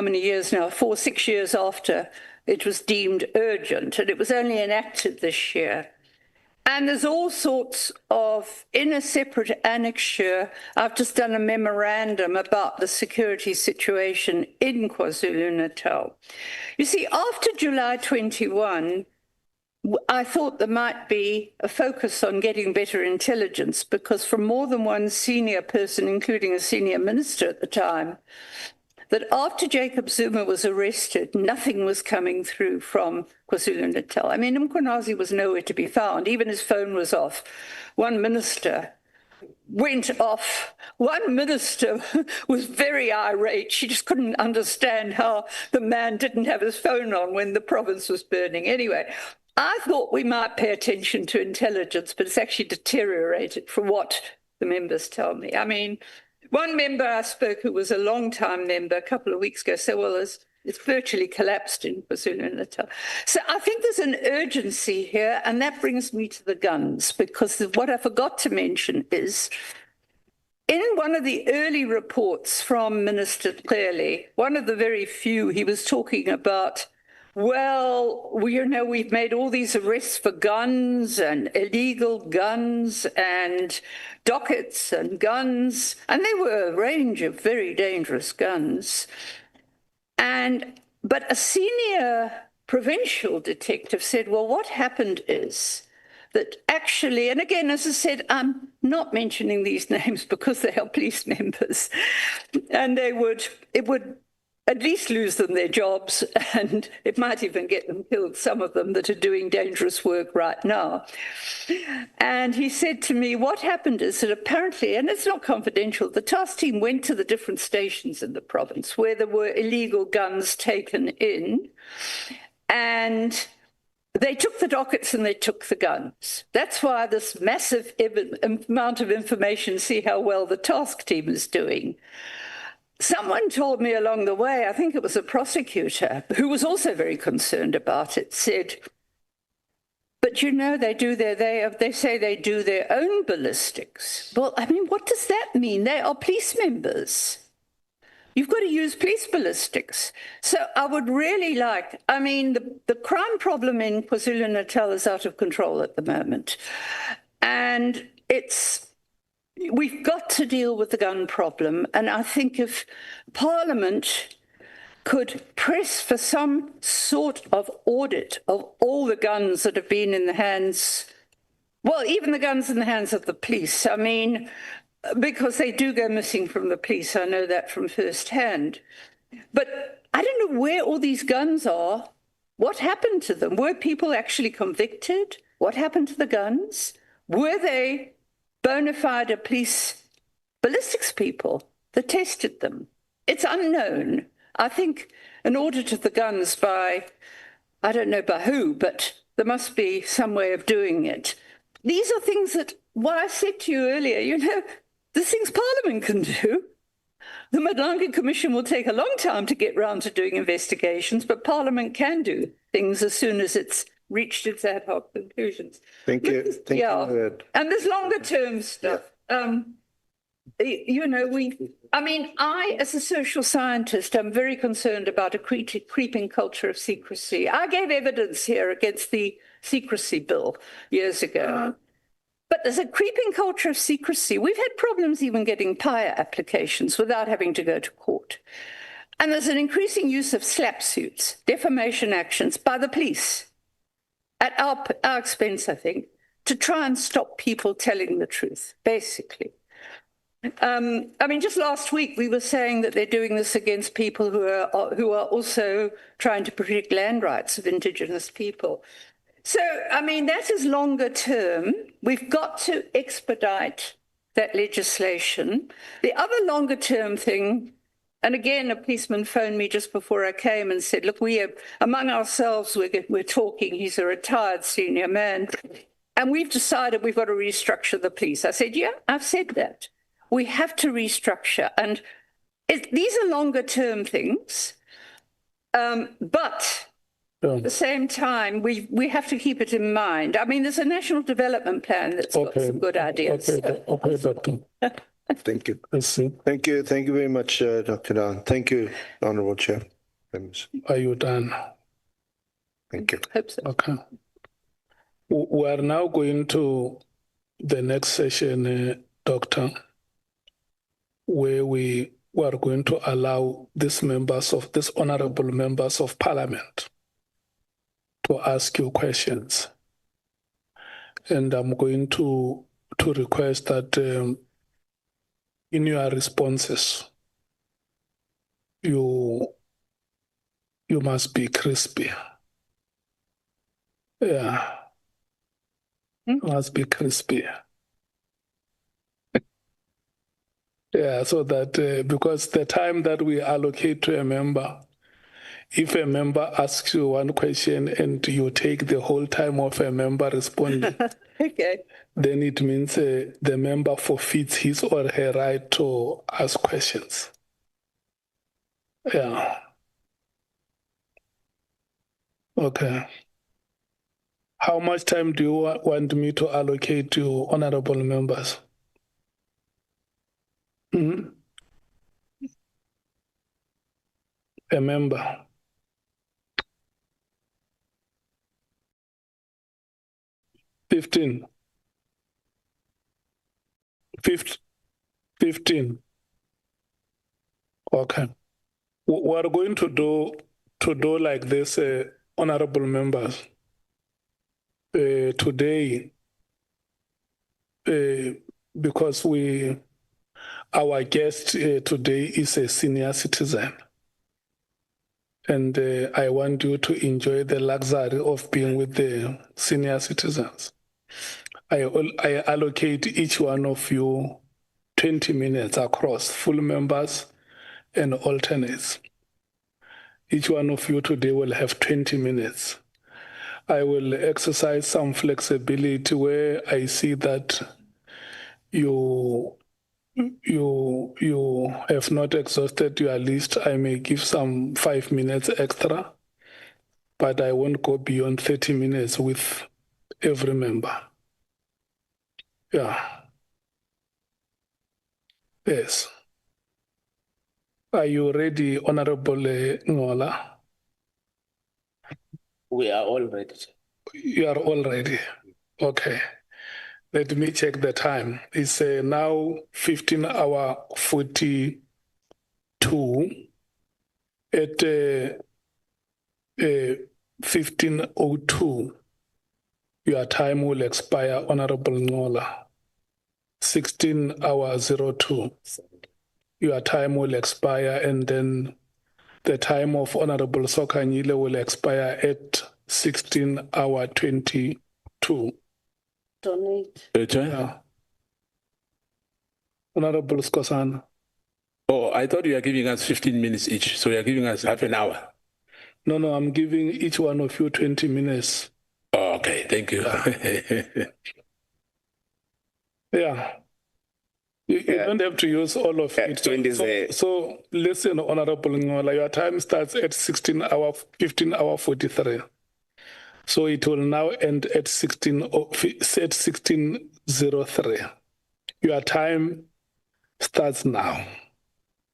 many years now? 6 years after it was deemed urgent, and it was only enacted this year. And there's all sorts of, in a separate annexure, I've just done a memorandum about the security situation in KwaZulu-Natal. You see, after July 21, I thought there might be a focus on getting better intelligence, because from more than one senior person, including a senior minister at the time, that after Jacob Zuma was arrested, nothing was coming through from KwaZulu-Natal. Mkhwanazi was nowhere to be found. Even his phone was off. One minister went off. One minister was very irate. She just couldn't understand how the man didn't have his phone on when the province was burning. Anyway, I thought we might pay attention to intelligence, but it's actually deteriorated from what the members tell me. One member I spoke, who was a long-time member, a couple of weeks ago, said, well, it's virtually collapsed in KwaZulu-Natal. So I think there's an urgency here, and that brings me to the guns, because what I forgot to mention is, in one of the early reports from Minister Clearly, one of the very few, he was talking about, we've made all these arrests for guns and illegal guns and dockets and guns, and they were a range of very dangerous guns. But a senior provincial detective said, well, what happened is that actually, and again, as I said, I'm not mentioning these names because they are police members, and it would at least lose them their jobs, and it might even get them killed, some of them that are doing dangerous work right now. And he said to me, what happened is that apparently, and it's not confidential, the task team went to the different stations in the province where there were illegal guns taken in, and they took the dockets and they took the guns. That's why this massive amount of information, see how well the task team is doing. Someone told me along the way, I think it was a prosecutor, who was also very concerned about it, said, but you know, they say they do their own ballistics. Well, I mean, what does that mean? They are police members. You've got to use police ballistics. So I would really like, I mean, the crime problem in KwaZulu-Natal is out of control at the moment. And we've got to deal with the gun problem. And I think if Parliament could press for some sort of audit of all the guns that have been in the hands, well, even the guns in the hands of the police. I mean, because they do go missing from the police. I know that from firsthand. But I don't know where all these guns are. What happened to them? Were people actually convicted? What happened to the guns? Were they bona fide police ballistics people that tested them? It's unknown. I think an audit of the guns by, I don't know by who, but there must be some way of doing it. These are things that, what I said to you earlier, you know, the things Parliament can do. The Madlange Commission will take a long time to get round to doing investigations, but Parliament can do things as soon as it's reached its ad hoc conclusions. Thank you. Thank you. And there's longer term stuff. You know, I, as a social scientist, am very concerned about a creeping culture of secrecy. I gave evidence here against the secrecy bill years ago. But there's a creeping culture of secrecy. We've had problems even getting PIA applications without having to go to court. And there's an increasing use of slap suits, defamation actions by the police, at our expense, I think, to try and stop people telling the truth, basically. I mean, just last week, we were saying that they're doing this against people who are also trying to protect land rights of Indigenous people. So, I mean, that is longer term. We've got to expedite that legislation. The other longer term thing, and again, a policeman phoned me just before I came and said, look, we are, among ourselves, we're talking. He's a retired senior man. And we've decided we've got to restructure the police. I said, yeah, I've said that. We have to restructure. And these are longer term things. But at the same time, we have to keep it in mind. I mean, there's a national development plan that's got some good ideas. Okay, Doctor. Thank you. Let's see. Thank you. Thank you very much, Dr. Dan. Thank you, Honorable Chair. Are you done? Thank you. Hope so. Okay. We are now going to the next session, Doctor, where we are going to allow these honorable members of Parliament to ask you questions. And I'm going to request that in your responses, you must be crispy. Yeah. You must be crispy. Yeah, so that because the time that we allocate to a member, if a member asks you one question and you take the whole time of a member responding, Okay. then it means the member forfeits his or her right to ask questions. Yeah. Okay. How much time do you want me to allocate to honorable members? Mm-hmm. A member. 15. 15. Okay. We are going to do like this, honorable members. Today, because our guest today is a senior citizen. And I want you to enjoy the luxury of being with the senior citizens. I allocate each one of you 20 minutes across, full members and alternates. Each one of you today will have 20 minutes. I will exercise some flexibility where I see that you have not exhausted your list. I may give some 5 minutes extra, but I won't go beyond 30 minutes with every member. Yeah. Yes. Are you ready, Honorable Ngola? We are all ready. You are all ready. Okay. Let me check the time. It's now 15:42. At 15:02, your time will expire, Honorable Ngola. 16:02. Your time will expire, and then the time of Honorable Sokanyile will expire at 16:22. Donate. Yeah. Honorable Skosana. Oh, I thought you were giving us 15 minutes each, so you're giving us half an hour. No, I'm giving each one of you 20 minutes. Oh, okay, thank you. Yeah. You don't have to use all of it. So listen, Honorable Ngola, your time starts at 15:43. So it will now end at 16:03. Your time starts now.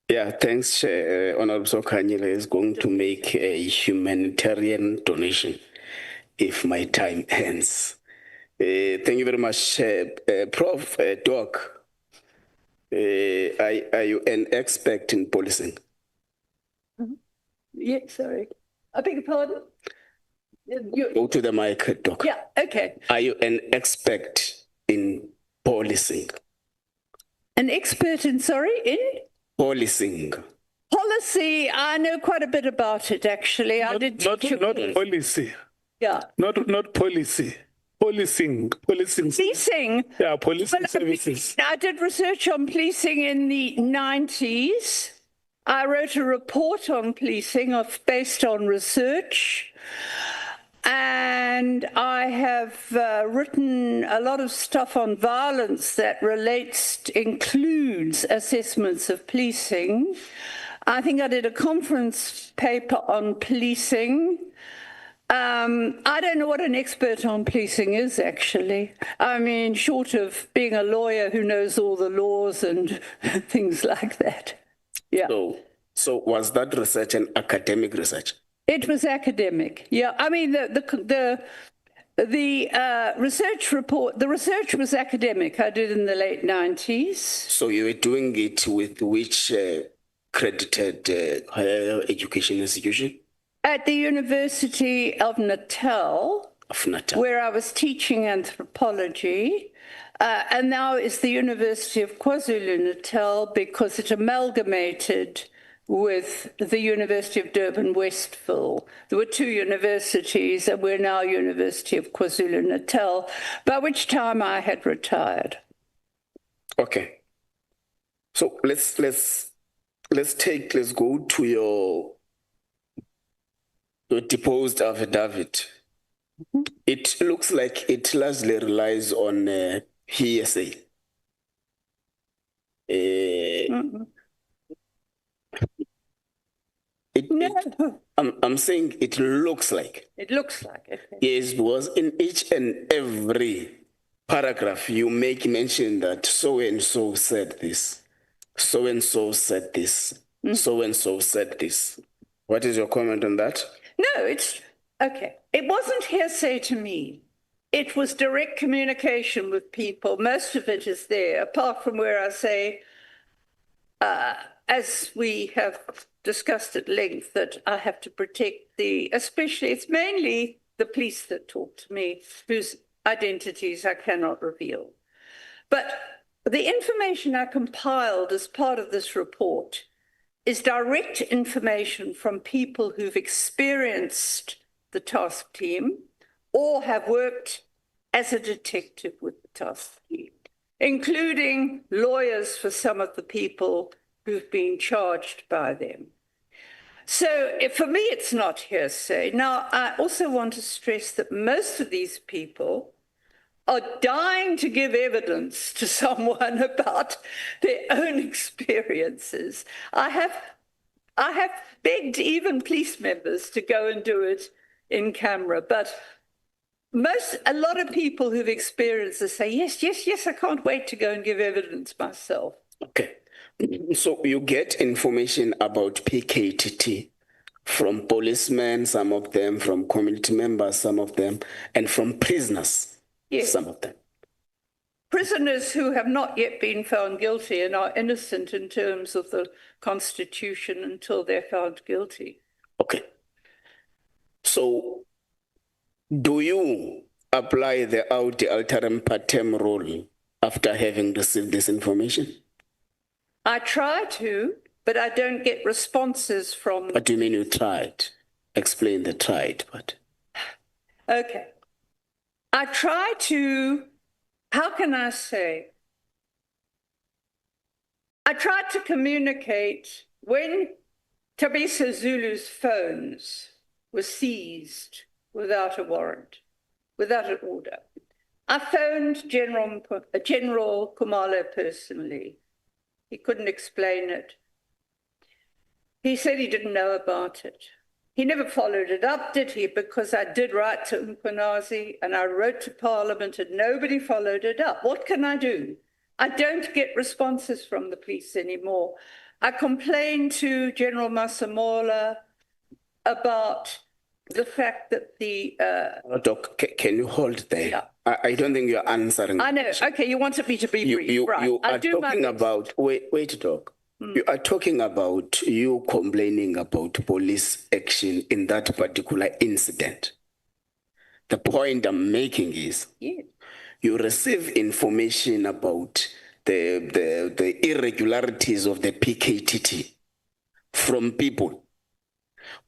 Yeah, thanks, Honorable Sokanyile is going to make a humanitarian donation if my time ends. Thank you very much, Prof. Doc. Are you an expert in policing? Yeah, sorry. I beg your pardon? Go to the mic, Doc. Yeah, okay. Are you an expert in policing? An expert in, sorry, in? Policing. Policy, I know quite a bit about it, actually. Not policy. Yeah. Not policy. Policing. Policing? Yeah, policing services. I did research on policing in the 90s. I wrote a report on policing based on research. And I have written a lot of stuff on violence that includes assessments of policing. I think I did a conference paper on policing. I don't know what an expert on policing is, actually. I mean, short of being a lawyer who knows all the laws and things like that. Yeah. So was that research an academic research? It was academic. Yeah. I mean, the research report, the research was academic. I did in the late 90s. So you were doing it with which accredited higher education institution? At the University of Natal, where I was teaching anthropology, and now it's the University of KwaZulu-Natal because it amalgamated with the University of Durban-Westville. There were two universities, and we're now University of KwaZulu-Natal, by which time I had retired. Okay. So let's go to your deposed affidavit. Mm-hmm. It looks like it largely relies on hearsay. I'm saying it looks like. It looks like it. Yes, it was in each and every paragraph you make mention that so-and-so said this, so-and-so said this, so-and-so said this. What is your comment on that? No, it's okay. It wasn't hearsay to me. It was direct communication with people. Most of it is there, apart from where I say, as we have discussed at length, that I have to protect especially, it's mainly the police that talk to me, whose identities I cannot reveal. But the information I compiled as part of this report is direct information from people who've experienced the task team or have worked as a detective with the task team, including lawyers for some of the people who've been charged by them. So for me, it's not hearsay. Now, I also want to stress that most of these people are dying to give evidence to someone about their own experiences. I have begged even police members to go and do it in camera, but a lot of people who've experienced this say, yes, I can't wait to go and give evidence myself. Okay. So you get information about PKTT from policemen, some of them, from community members, some of them, and from prisoners, yes. Some of them. Prisoners who have not yet been found guilty and are innocent in terms of the Constitution until they're found guilty. Okay. So do you apply the audi alteram partem rule after having received this information? I try to, but I don't get responses from... What do you mean you tried? Explain the tried part. Okay. I try to, how can I say? I tried to communicate when Thabiso Zulu's phones were seized without a warrant, without an order. I phoned General Khumalo personally. He couldn't explain it. He said he didn't know about it. He never followed it up, did he? Because I did write to Mkhwanazi and I wrote to Parliament and nobody followed it up. What can I do? I don't get responses from the police anymore. I complained to General Masemola about the fact that the... Doc, can you hold there? Yeah. I don't think you're answering. I know. Okay, you wanted me to be brief. Right. You are talking about... Wait, Doc. You are talking about you complaining about police action in that particular incident. The point I'm making is you receive information about the irregularities of the PKTT from people.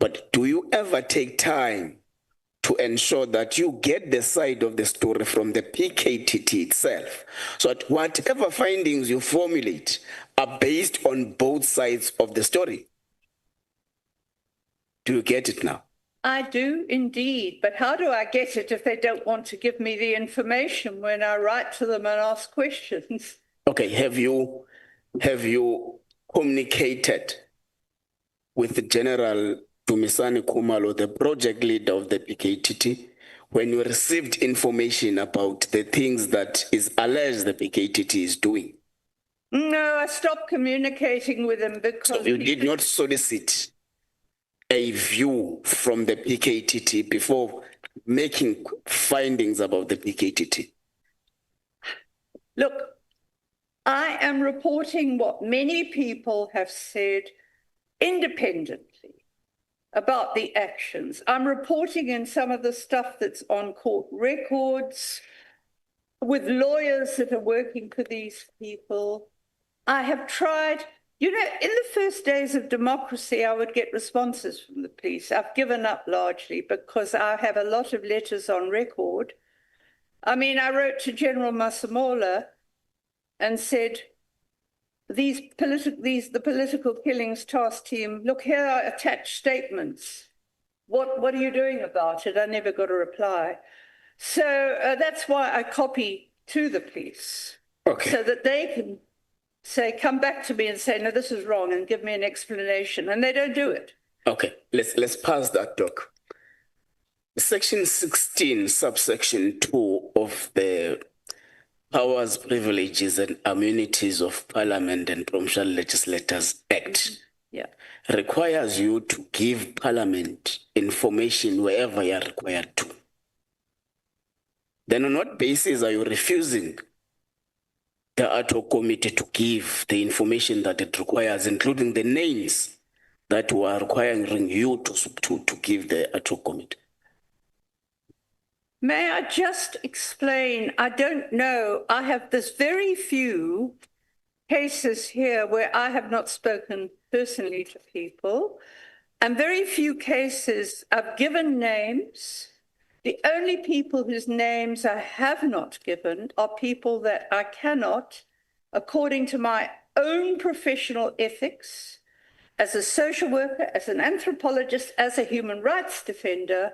But do you ever take time to ensure that you get the side of the story from the PKTT itself, so that whatever findings you formulate are based on both sides of the story? Do you get it now? I do indeed, but how do I get it if they don't want to give me the information when I write to them and ask questions? Okay, have you communicated with the General Dumisani Khumalo, the project leader of the PKTT, when you received information about the things that is alleged the PKTT is doing? No, I stopped communicating with him because... So you did not solicit a view from the PKTT before making findings about the PKTT? Look, I am reporting what many people have said independently about the actions. I'm reporting in some of the stuff that's on court records with lawyers that are working for these people. I have tried, in the first days of democracy, I would get responses from the police. I've given up largely because I have a lot of letters on record. I mean, I wrote to General Masemola and said, the political killings task team, look, here are attached statements. What are you doing about it? I never got a reply. So that's why I copy to the police, so that they can say, come back to me and say, no, this is wrong, and give me an explanation. And they don't do it. Okay, let's pass that, Doc. Section 16, subsection 2 of the Powers, Privileges and Immunities of Parliament and Provincial Legislators Act requires you to give Parliament information wherever you are required to. Then on what basis are you refusing the ad hoc committee to give the information that it requires, including the names that were requiring you to give the ad hoc committee? May I just explain? I don't know. I have this very few cases here where I have not spoken personally to people. And very few cases I've given names. The only people whose names I have not given are people that I cannot, according to my own professional ethics, as a social worker, as an anthropologist, as a human rights defender,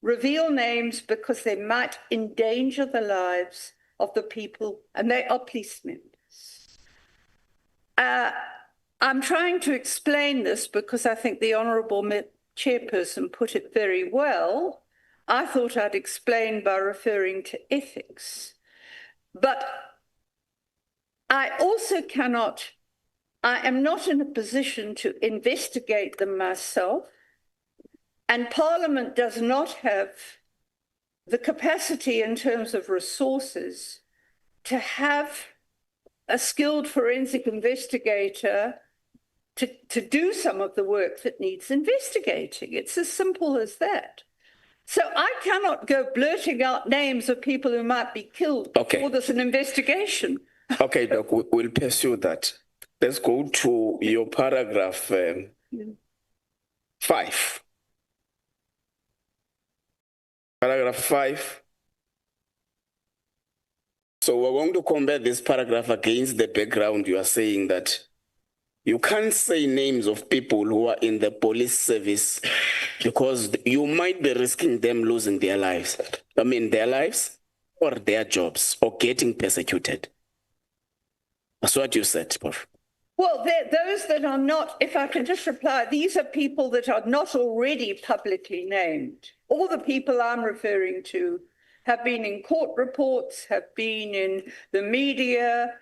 reveal names because they might endanger the lives of the people, and they are police members. I'm trying to explain this because I think the Honourable Chairperson put it very well. I thought I'd explain by referring to ethics. But I also cannot, I am not in a position to investigate them myself, and Parliament does not have the capacity in terms of resources to have a skilled forensic investigator to do some of the work that needs investigating. It's as simple as that. So I cannot go blurting out names of people who might be killed before there's an investigation. Okay, Doc, we'll pursue that. Let's go to your paragraph 5. Paragraph 5. So we're going to compare this paragraph against the background you are saying that you can't say names of people who are in the police service because you might be risking them losing their lives. I mean, their lives or their jobs or getting persecuted. That's what you said, Prof. Well, those that are not, if I can just reply, these are people that are not already publicly named. All the people I'm referring to have been in court reports, have been in the media.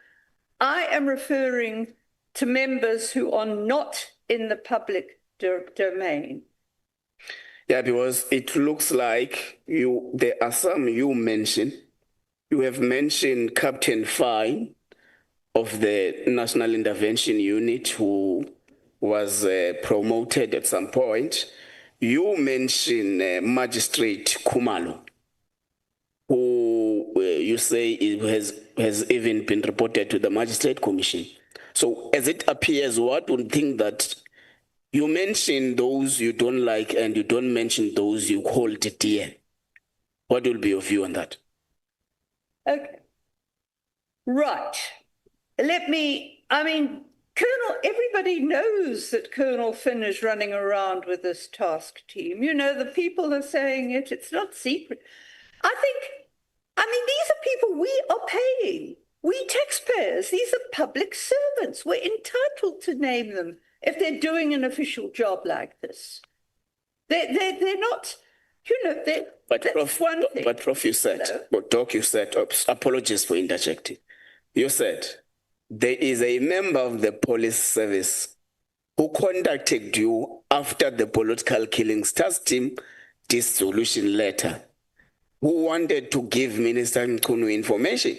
I am referring to members who are not in the public domain. Yeah, because it looks like there are some you mentioned. You have mentioned Captain Fine of the National Intervention Unit who was promoted at some point. You mentioned Magistrate Kumalo, who you say has even been reported to the Magistrate Commission. So as it appears, what would think that you mention those you don't like and you don't mention those you hold dear? What will be your view on that? Okay. Right. Everybody knows that Colonel Finn is running around with this task team. You know, the people are saying it, it's not secret. These are people we are paying. We taxpayers, these are public servants. We're entitled to name them if they're doing an official job like this. They're not, that's one thing. But Prof, you said, Doc, you said, apologies for interjecting. You said, there is a member of the police service who contacted you after the political killings task team dissolution letter, who wanted to give Minister Mchunu information.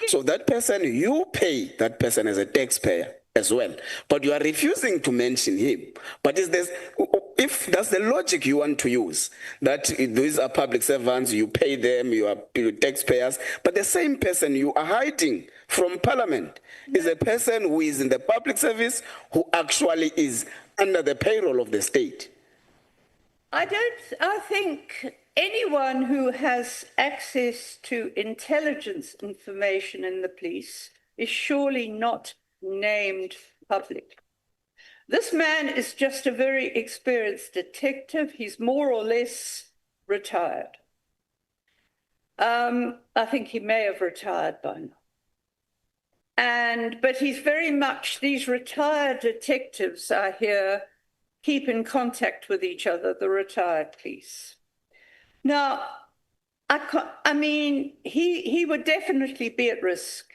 So that person, you pay that person as a taxpayer as well, but you are refusing to mention him. But if that's the logic you want to use, that these are public servants, you pay them, you are taxpayers, but the same person you are hiding from Parliament is a person who is in the public service, who actually is under the payroll of the state. I think anyone who has access to intelligence information in the police is surely not named public. This man is just a very experienced detective. He's more or less retired. I think he may have retired by now. But he's very much, these retired detectives, I hear, keep in contact with each other, the retired police. Now, he would definitely be at risk.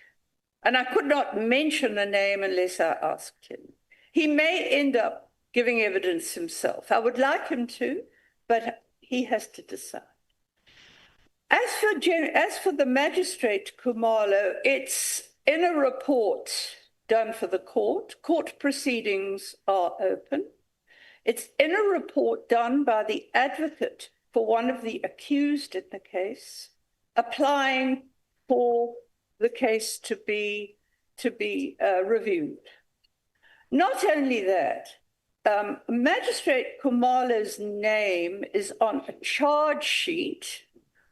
And I could not mention a name unless I asked him. He may end up giving evidence himself. I would like him to, but he has to decide. As for the magistrate Kumalo, it's in a report done for the court. Court proceedings are open. It's in a report done by the advocate for one of the accused in the case, applying for the case to be reviewed. Not only that, Magistrate Khumalo's name is on a charge sheet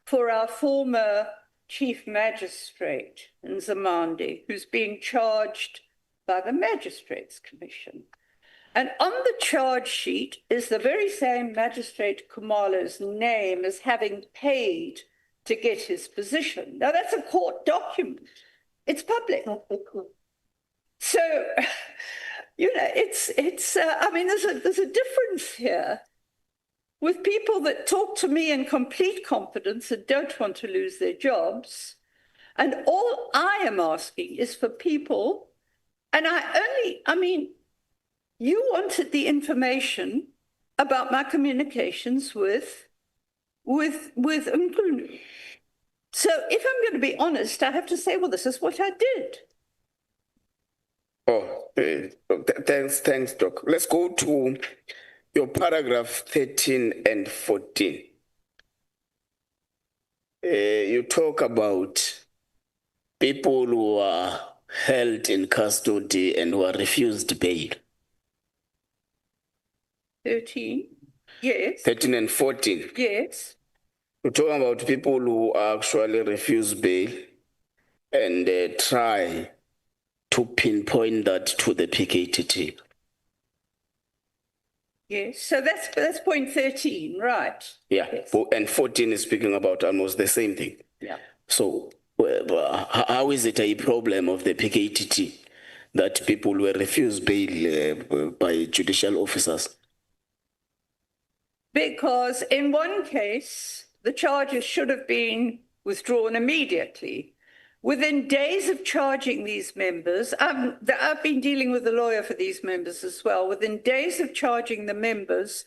for our former Chief Magistrate in Zamandi, who's being charged by the Magistrates Commission. And on the charge sheet is the very same Magistrate Khumalo's name as having paid to get his position. Now, that's a court document. It's public. So, you know, I mean, there's a difference here with people that talk to me in complete confidence and don't want to lose their jobs. And all I am asking is for people, and I mean, you wanted the information about my communications with Mchunu. So if I'm going to be honest, I have to say, well, this is what I did. Oh, thanks, Doc. Let's go to your paragraph 13 and 14. You talk about people who are held in custody and who are refused bail. 13, yes. 13 and 14. Yes. You're talking about people who actually refuse bail and try to pinpoint that to the PKTT. Yes, so that's point 13, right? Yeah, yes. And 14 is speaking about almost the same thing. Yeah. So how is it a problem of the PKTT that people were refused bail by judicial officers? Because in one case, the charges should have been withdrawn immediately. Within days of charging these members, I've been dealing with a lawyer for these members as well. Within days of charging the members,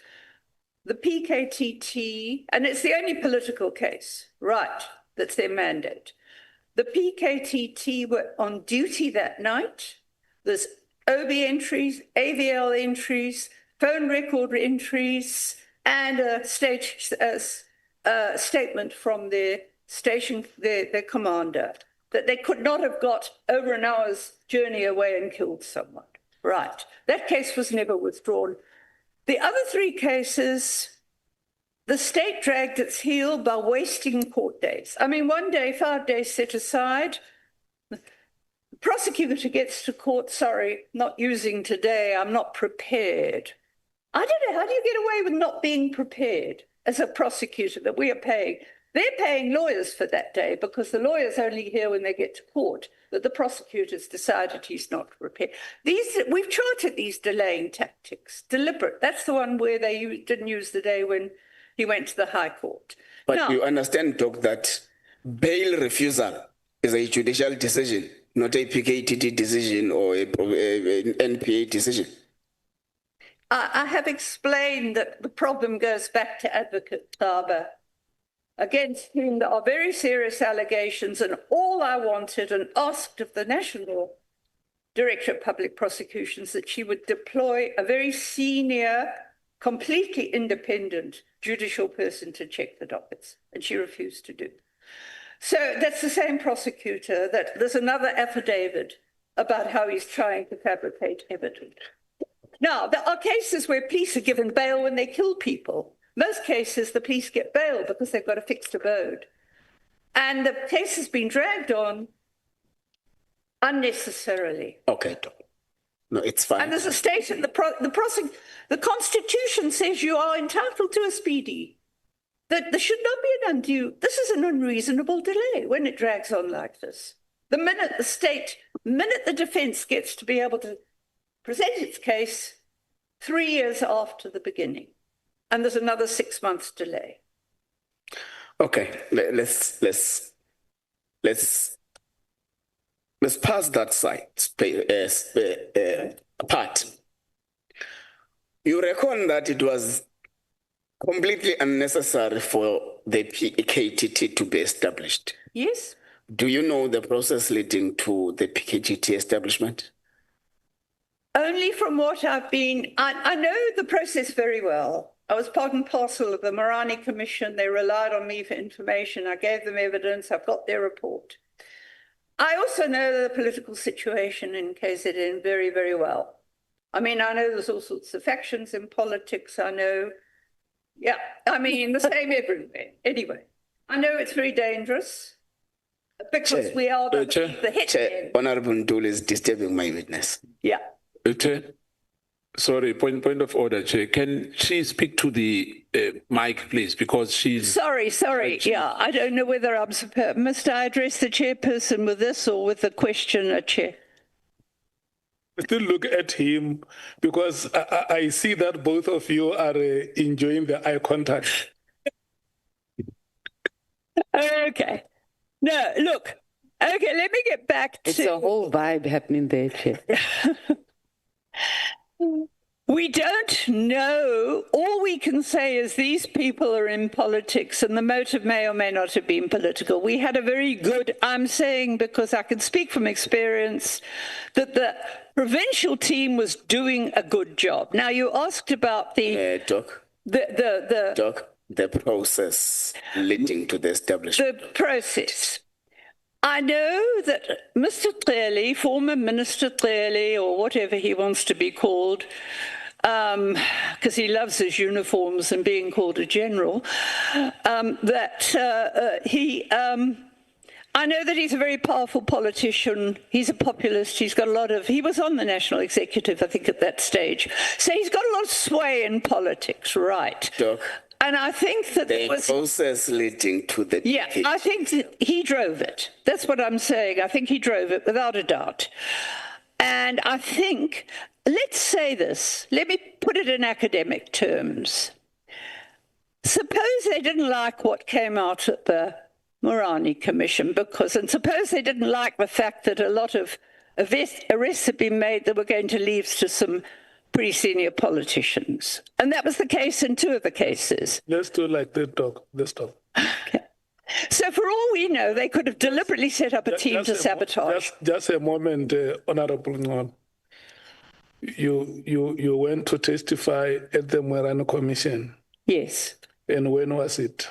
the PKTT, and it's the only political case, right, that's their mandate. The PKTT were on duty that night. There's OB entries, AVL entries, phone record entries, and a statement from their station, their commander, that they could not have got over an hour's journey away and killed someone. Right. That case was never withdrawn. The other three cases, the state dragged its heel by wasting court days. I mean, one day, 5 days set aside, the prosecutor gets to court, sorry, not using today, I'm not prepared. I don't know, how do you get away with not being prepared as a prosecutor that we are paying? They're paying lawyers for that day because the lawyer's only here when they get to court, that the prosecutor's decided he's not prepared. We've charted these delaying tactics, deliberate. That's the one where they didn't use the day when he went to the High Court. But now, you understand, Doc, that bail refusal is a judicial decision, not a PKTT decision or an NPA decision. I have explained that the problem goes back to Advocate Thaba, against whom there are very serious allegations, and all I wanted and asked of the National Director of Public Prosecutions that she would deploy a very senior, completely independent judicial person to check the dockets, and she refused to do. So that's the same prosecutor that there's another affidavit about how he's trying to fabricate evidence. Now, there are cases where police are given bail when they kill people. Most cases, the police get bail because they've got a fixed abode. And the case has been dragged on unnecessarily. Okay, no, it's fine. And there's a statement, the Constitution says you are entitled to a speedy, that there should not be an undue, this is an unreasonable delay when it drags on like this. The minute the defense gets to be able to present its case 3 years after the beginning, and there's another 6 months delay. Okay, let's pass that part. You reckon that it was completely unnecessary for the PKTT to be established? Yes. Do you know the process leading to the PKTT establishment? Only from what I've been, I know the process very well. I was part and parcel of the Marani Commission. They relied on me for information. I gave them evidence. I've got their report. I also know the political situation in KZN very, very well. I mean, I know there's all sorts of factions in politics. I know, yeah, I mean, the same everywhere. Anyway, I know it's very dangerous because Chair, we are the Chair, hitmen. Honorable Nduli is disturbing my witness. Yeah. Chair, sorry, point of order, Chair. Can she speak to the mic, please? Because she's... Sorry. Yeah, I don't know whether I'm superb. Must I address the chairperson with this or with the question, Chair? Still look at him because I see that both of you are enjoying the eye contact. Okay. No, look. Okay, let me get back to... It's a whole vibe happening there, Chair. We don't know. All we can say is these people are in politics and the motive may or may not have been political. We had a very good, I'm saying because I can speak from experience, that the provincial team was doing a good job. Now, you asked about the... Doc, the process leading to the establishment. The process. I know that Mr. Clearly, former Minister Clearly, or whatever he wants to be called, because he loves his uniforms and being called a general, I know that he's a very powerful politician. He's a populist. He's got a lot of, he was on the national executive, I think, at that stage. So he's got a lot of sway in politics, right? Doc, and I think that the process leading to the defeat. I think that he drove it. That's what I'm saying. I think he drove it without a doubt. And I think, let's say this, let me put it in academic terms. Suppose they didn't like what came out at the Morani Commission, and suppose they didn't like the fact that a lot of arrests had been made that were going to leave to some pretty senior politicians. And that was the case in two of the cases. Let's do like that, Doc. Let's stop. Okay. So for all we know, they could have deliberately set up a team to sabotage. Just a moment, Honorable Nomaan. You went to testify at the Morani Commission. Yes. And when was it?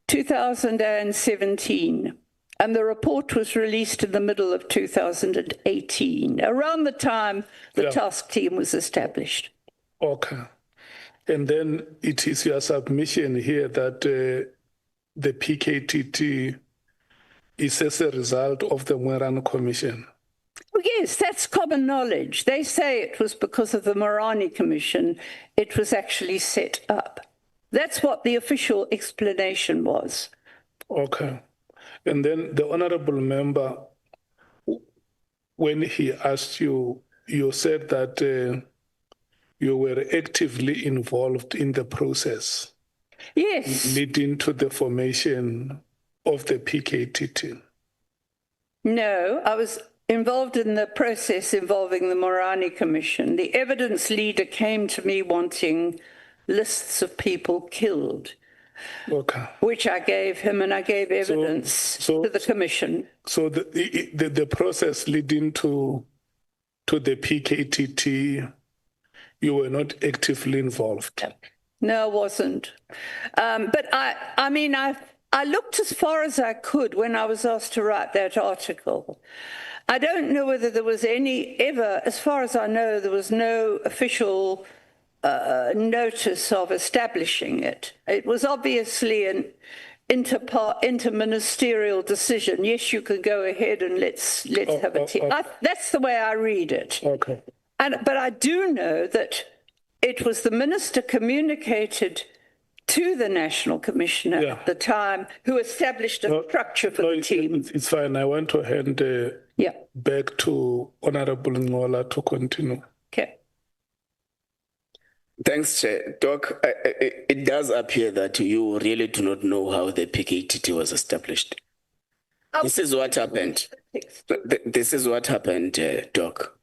2017. And the report was released in the middle of 2018, around the time the task team was established. Okay. And then it is your submission here that the PKTT is as a result of the Morani Commission. Oh, yes, that's common knowledge. They say it was because of the Morani Commission it was actually set up. That's what the official explanation was. Okay. And then the honorable member, when he asked you, you said that you were actively involved in the process. Yes. Leading to the formation of the PKTT. No, I was involved in the process involving the Morani Commission. The evidence leader came to me wanting lists of people killed. Okay. Which I gave him, and I gave evidence to the commission. So the process leading to the PKTT, you were not actively involved. No, I wasn't. But I mean, I looked as far as I could when I was asked to write that article. I don't know whether there was as far as I know, there was no official notice of establishing it. It was obviously an interministerial decision. Yes, you can go ahead and let's have a team. That's the way I read it. Okay. But I do know that it was the minister communicated to the National Commissioner at the time who established a structure for the team. It's fine. I want to hand back to Honorable Ngola to continue. Okay. Thanks, Chair. Doc, it does appear that you really do not know how the PKTT was established. This is what happened. This is what happened, Doc.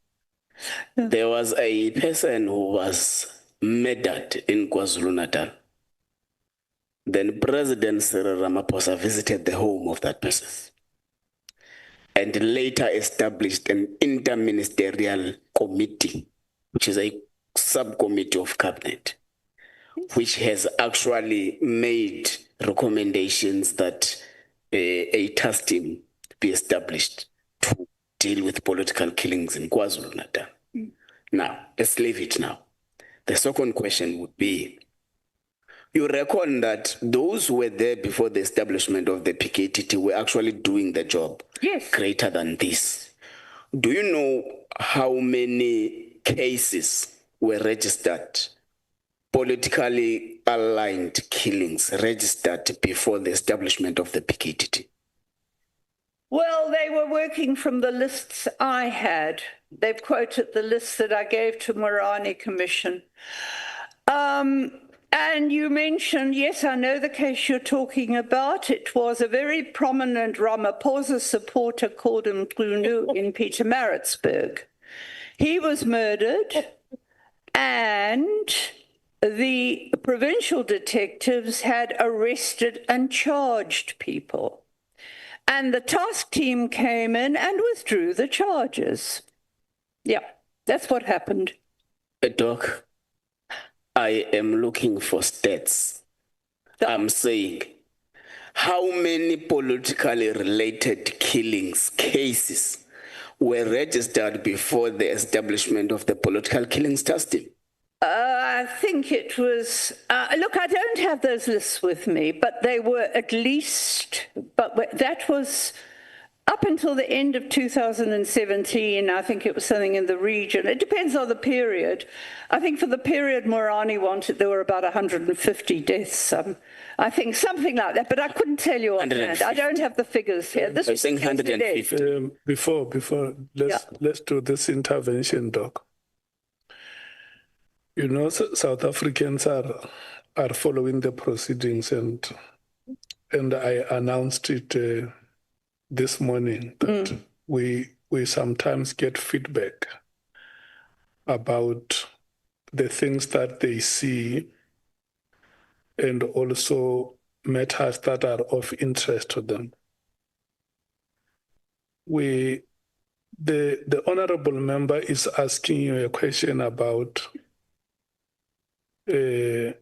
There was a person who was murdered in KwaZulu-Natal. Then President Cyril Ramaphosa visited the home of that person and later established an interministerial committee, which is a subcommittee of cabinet, which has actually made recommendations that a task team be established to deal with political killings in KwaZulu-Natal. Now, let's leave it now. The second question would be, you reckon that those who were there before the establishment of the PKTT were actually doing the job greater than this. Do you know how many cases were registered, politically aligned killings registered before the establishment of the PKTT? Well, they were working from the lists I had. They've quoted the lists that I gave to Morani Commission. And you mentioned, yes, I know the case you're talking about. It was a very prominent Ramaphosa supporter called Mchunu in Pietermaritzburg. He was murdered, and the provincial detectives had arrested and charged people. And the task team came in and withdrew the charges. Yeah, that's what happened. Doc, I am looking for stats. I'm saying, how many politically related killings, cases, were registered before the establishment of the political killings task team? I think it was, look, I don't have those lists with me, but they were at least, but that was up until the end of 2017, I think it was something in the region. It depends on the period. I think for the period Morani wanted, there were about 150 deaths. I think something like that, but I couldn't tell you offhand. I don't have the figures here. This I think 150. Before, let's do this intervention, Doc. You know, South Africans are following the proceedings, and I announced it this morning that we sometimes get feedback about the things that they see and also matters that are of interest to them. The honorable member is asking you a question about a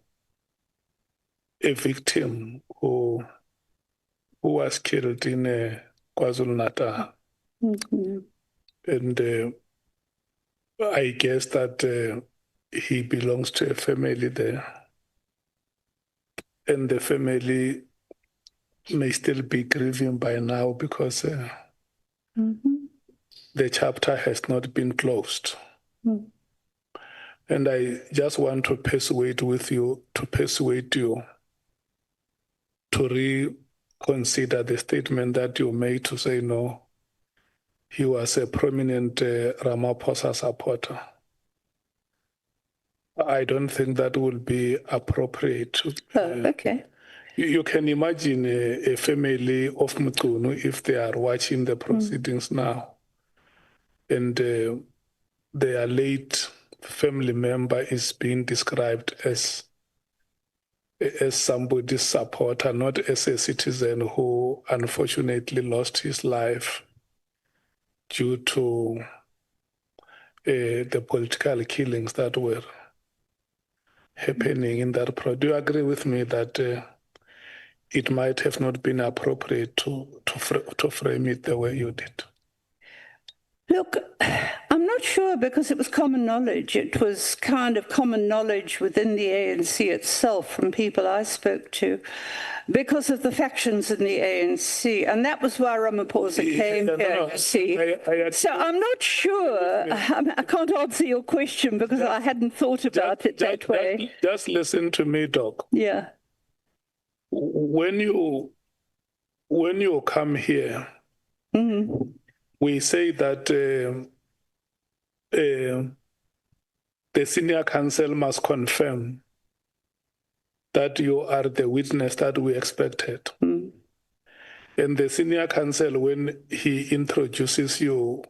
victim who was killed in KwaZulu-Natal. And I guess that he belongs to a family there. And the family may still be grieving by now because the chapter has not been closed. And I just want to persuade you to reconsider the statement that you made to say, no, he was a prominent Ramaphosa supporter. I don't think that will be appropriate. Okay. You can imagine a family of Mchunu if they are watching the proceedings now, and their late family member is being described as somebody's supporter, not as a citizen who unfortunately lost his life due to the political killings that were happening in that project. Do you agree with me that it might have not been appropriate to frame it the way you did? Look, I'm not sure because it was common knowledge. It was kind of common knowledge within the ANC itself from people I spoke to because of the factions in the ANC. And that was why Ramaphosa came here, you see. So I'm not sure. I can't answer your question because I hadn't thought about it that way. Just listen to me, Doc. Yeah. When you come here, we say that the senior counsel must confirm that you are the witness that we expected. And the senior counsel, when he introduces you,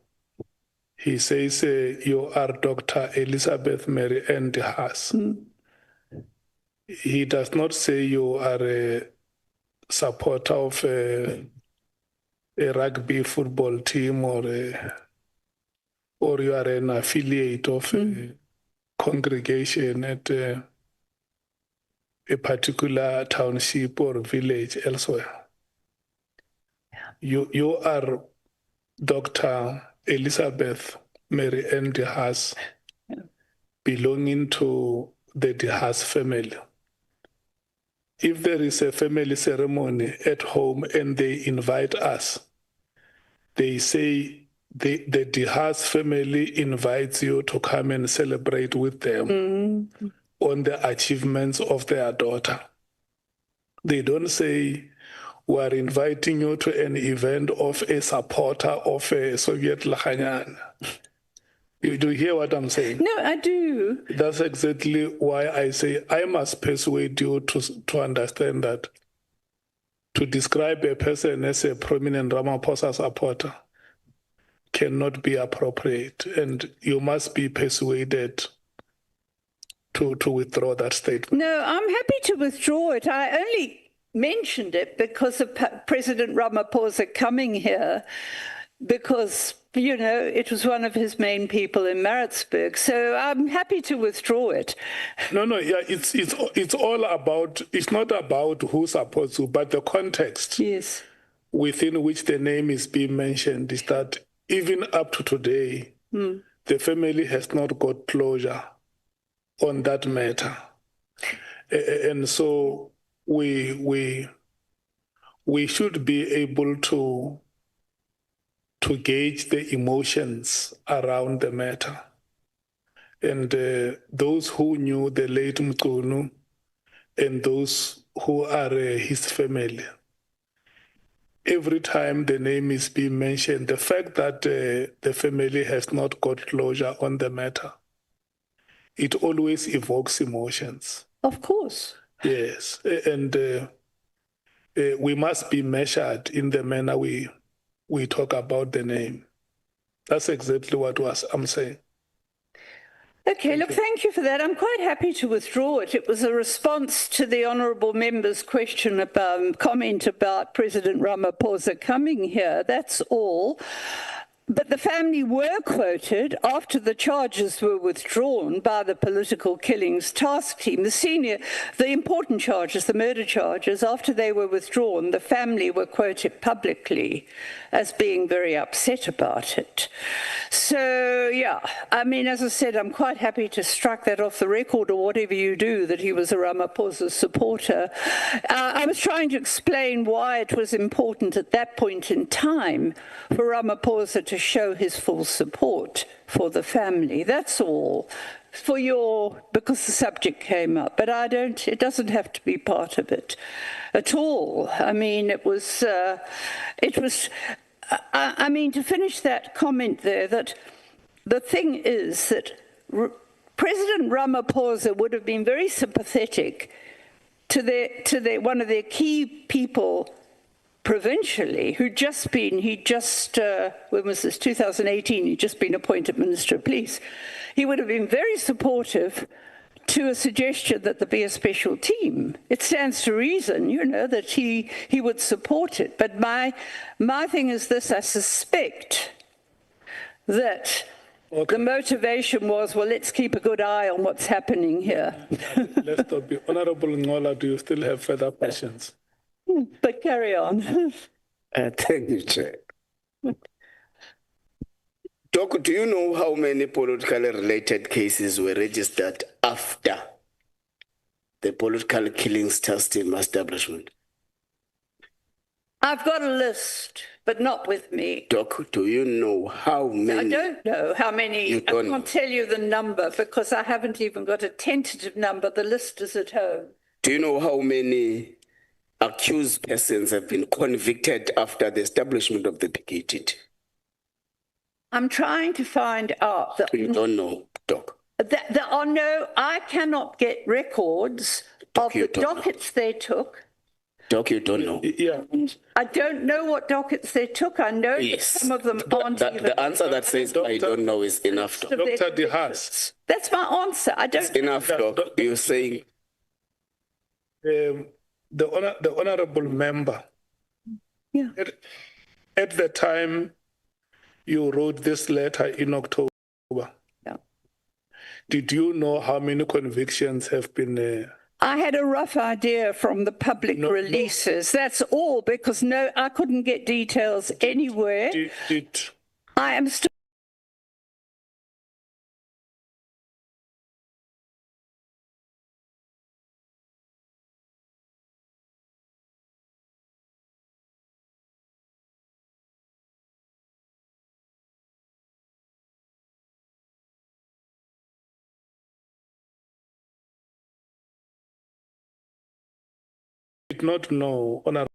he says, you are Dr. Elizabeth Mary De Haas. He does not say you are a supporter of a rugby football team or you are an affiliate of a congregation at a particular township or village elsewhere. You are Dr. Elizabeth Mary De Haas, belonging to the De Haas family. If there is a family ceremony at home and they invite us, they say the De Haas family invites you to come and celebrate with them on the achievements of their daughter. They don't say, we are inviting you to an event of a supporter of a Soviet Lahanyan. You do hear what I'm saying? No, I do. That's exactly why I say I must persuade you to understand that to describe a person as a prominent Ramaphosa supporter cannot be appropriate, and you must be persuaded to withdraw that statement. No, I'm happy to withdraw it. I only mentioned it because of President Ramaphosa coming here, because, you know, it was one of his main people in Maritzburg. So I'm happy to withdraw it. No, yeah, it's all about, it's not about who supports who, but the context within which the name is being mentioned is that even up to today, the family has not got closure on that matter. And so we should be able to gauge the emotions around the matter. And those who knew the late Mchunu and those who are his family, every time the name is being mentioned, the fact that the family has not got closure on the matter, it always evokes emotions. Of course. Yes, and we must be measured in the manner we talk about the name. That's exactly what I'm saying. Okay, look, thank you for that. I'm quite happy to withdraw it. It was a response to the honourable member's question about comment about President Ramaphosa coming here. That's all. But the family were quoted after the charges were withdrawn by the political killings task team. The important charges, the murder charges, after they were withdrawn, the family were quoted publicly as being very upset about it. So, yeah, I mean, as I said, I'm quite happy to strike that off the record, or whatever you do, that he was a Ramaphosa supporter. I was trying to explain why it was important at that point in time for Ramaphosa to show his full support for the family. That's all. Because the subject came up, but it doesn't have to be part of it at all. I mean, I mean, to finish that comment there, that the thing is that President Ramaphosa would have been very sympathetic to one of their key people provincially, when was this, 2018, he'd just been appointed Minister of Police. He would have been very supportive to a suggestion that there be a special team. It stands to reason, you know, that he would support it. But my thing is this: I suspect that the motivation was, well, let's keep a good eye on what's happening here. Let's stop. Honourable Ngola, do you still have further questions? But carry on. Thank you, Chair. Doc, do you know how many politically related cases were registered after the political killings task team establishment? I've got a list, but not with me. Doc, do you know how many? I don't know how many. I can't tell you the number because I haven't even got a tentative number. The list is at home. Do you know how many accused persons have been convicted after the establishment of the PKTT? I'm trying to find out. You don't know, Doc? There are no, I cannot get records of the dockets they took. Doc, you don't know? Yeah. I don't know what dockets they took. I know that some of them aren't even. The answer that says I don't know is enough, Doc. Dr. De Haas. That's my answer. I don't. It's enough, Doc. You're saying. The honourable member, at the time you wrote this letter in October, did you know how many convictions have been? I had a rough idea from the public releases. That's all, because I couldn't get details anywhere. I am still did not know, Honorable.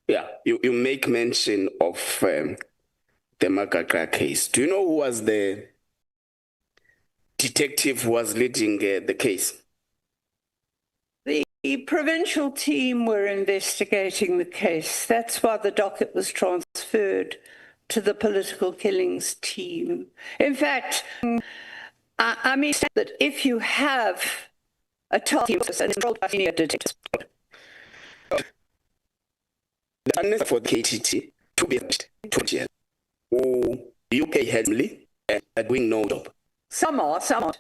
Yeah, you make mention of the Magagra case. Do you know who was the detective who was leading the case? The provincial team were investigating the case. That's why the docket was transferred to the political killings team. In fact, I mean that if you have a task force and controlled by senior detectives. The answer for the KTT to be 20 years. Who UK headly and are doing no job. Some are, some aren't.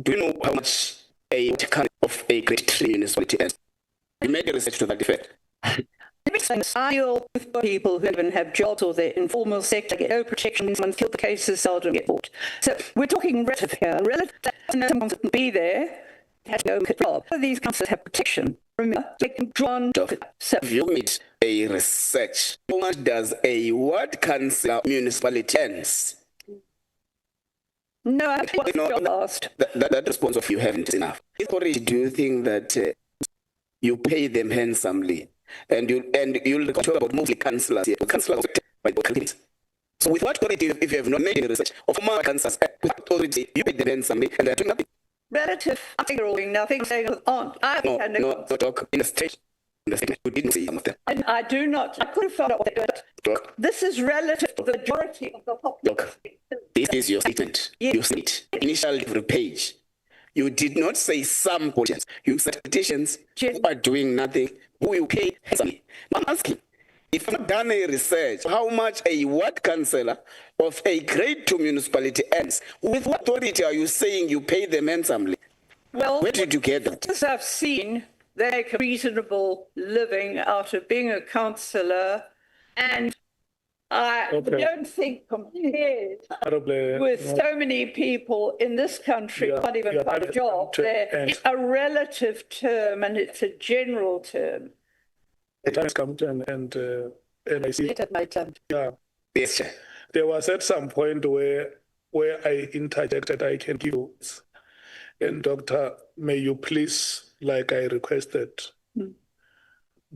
Do you know how much a kind of a great tree municipality is? You made a research to that effect. People who even have jobs or they're informal sector get no protection until the cases seldom get bought. So we're talking relative here. Relative that someone couldn't be there, has no job. These councils have protection. Remember, they can draw on. So you made a research. How much does a ward councillor municipality earns? No, I was last. That response of you haven't enough. Do you think that you pay them handsomely? And you'll talk about mostly councillors here. Councillors by the countries. So with what authority, if you have not made any research of more councillors, with what authority you pay them handsomely and they're doing nothing? Relative, I'm saying nothing saying on. No, talk in the state. You didn't say some of them. I do not. I could have found out what they did. This is relative to the majority of the population. Look, this is your statement. Yes. You said initial every page. You did not say some politicians. You said politicians who are doing nothing, who you pay handsomely. I'm asking, if you've not done a research, how much a ward councillor of a grade 2 municipality earns? With what authority are you saying you pay them handsomely? Well, where did you get that? As I've seen, they make a reasonable living out of being a councillor, and I don't think compared with so many people in this country can't even find a job. It's a relative term and it's a general term. The time has come to and I see at my time. Yeah. Yes, sir. There was at some point where I interjected, I can give you, and Doctor, may you please, like I requested,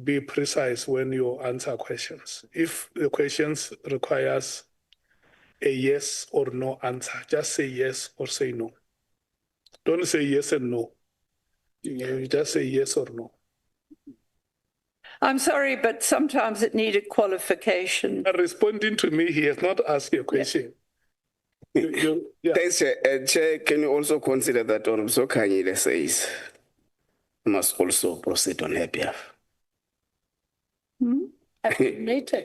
be precise when you answer questions. If the questions requires a yes or no answer, just say yes or say no. Don't say yes and no. You just say yes or no. I'm sorry, but sometimes it needed qualification. Responding to me, he has not asked a question. Yeah. Thanks, Chair. Chair, can you also consider that Honorable Kanyile says must also proceed on her behalf? Later.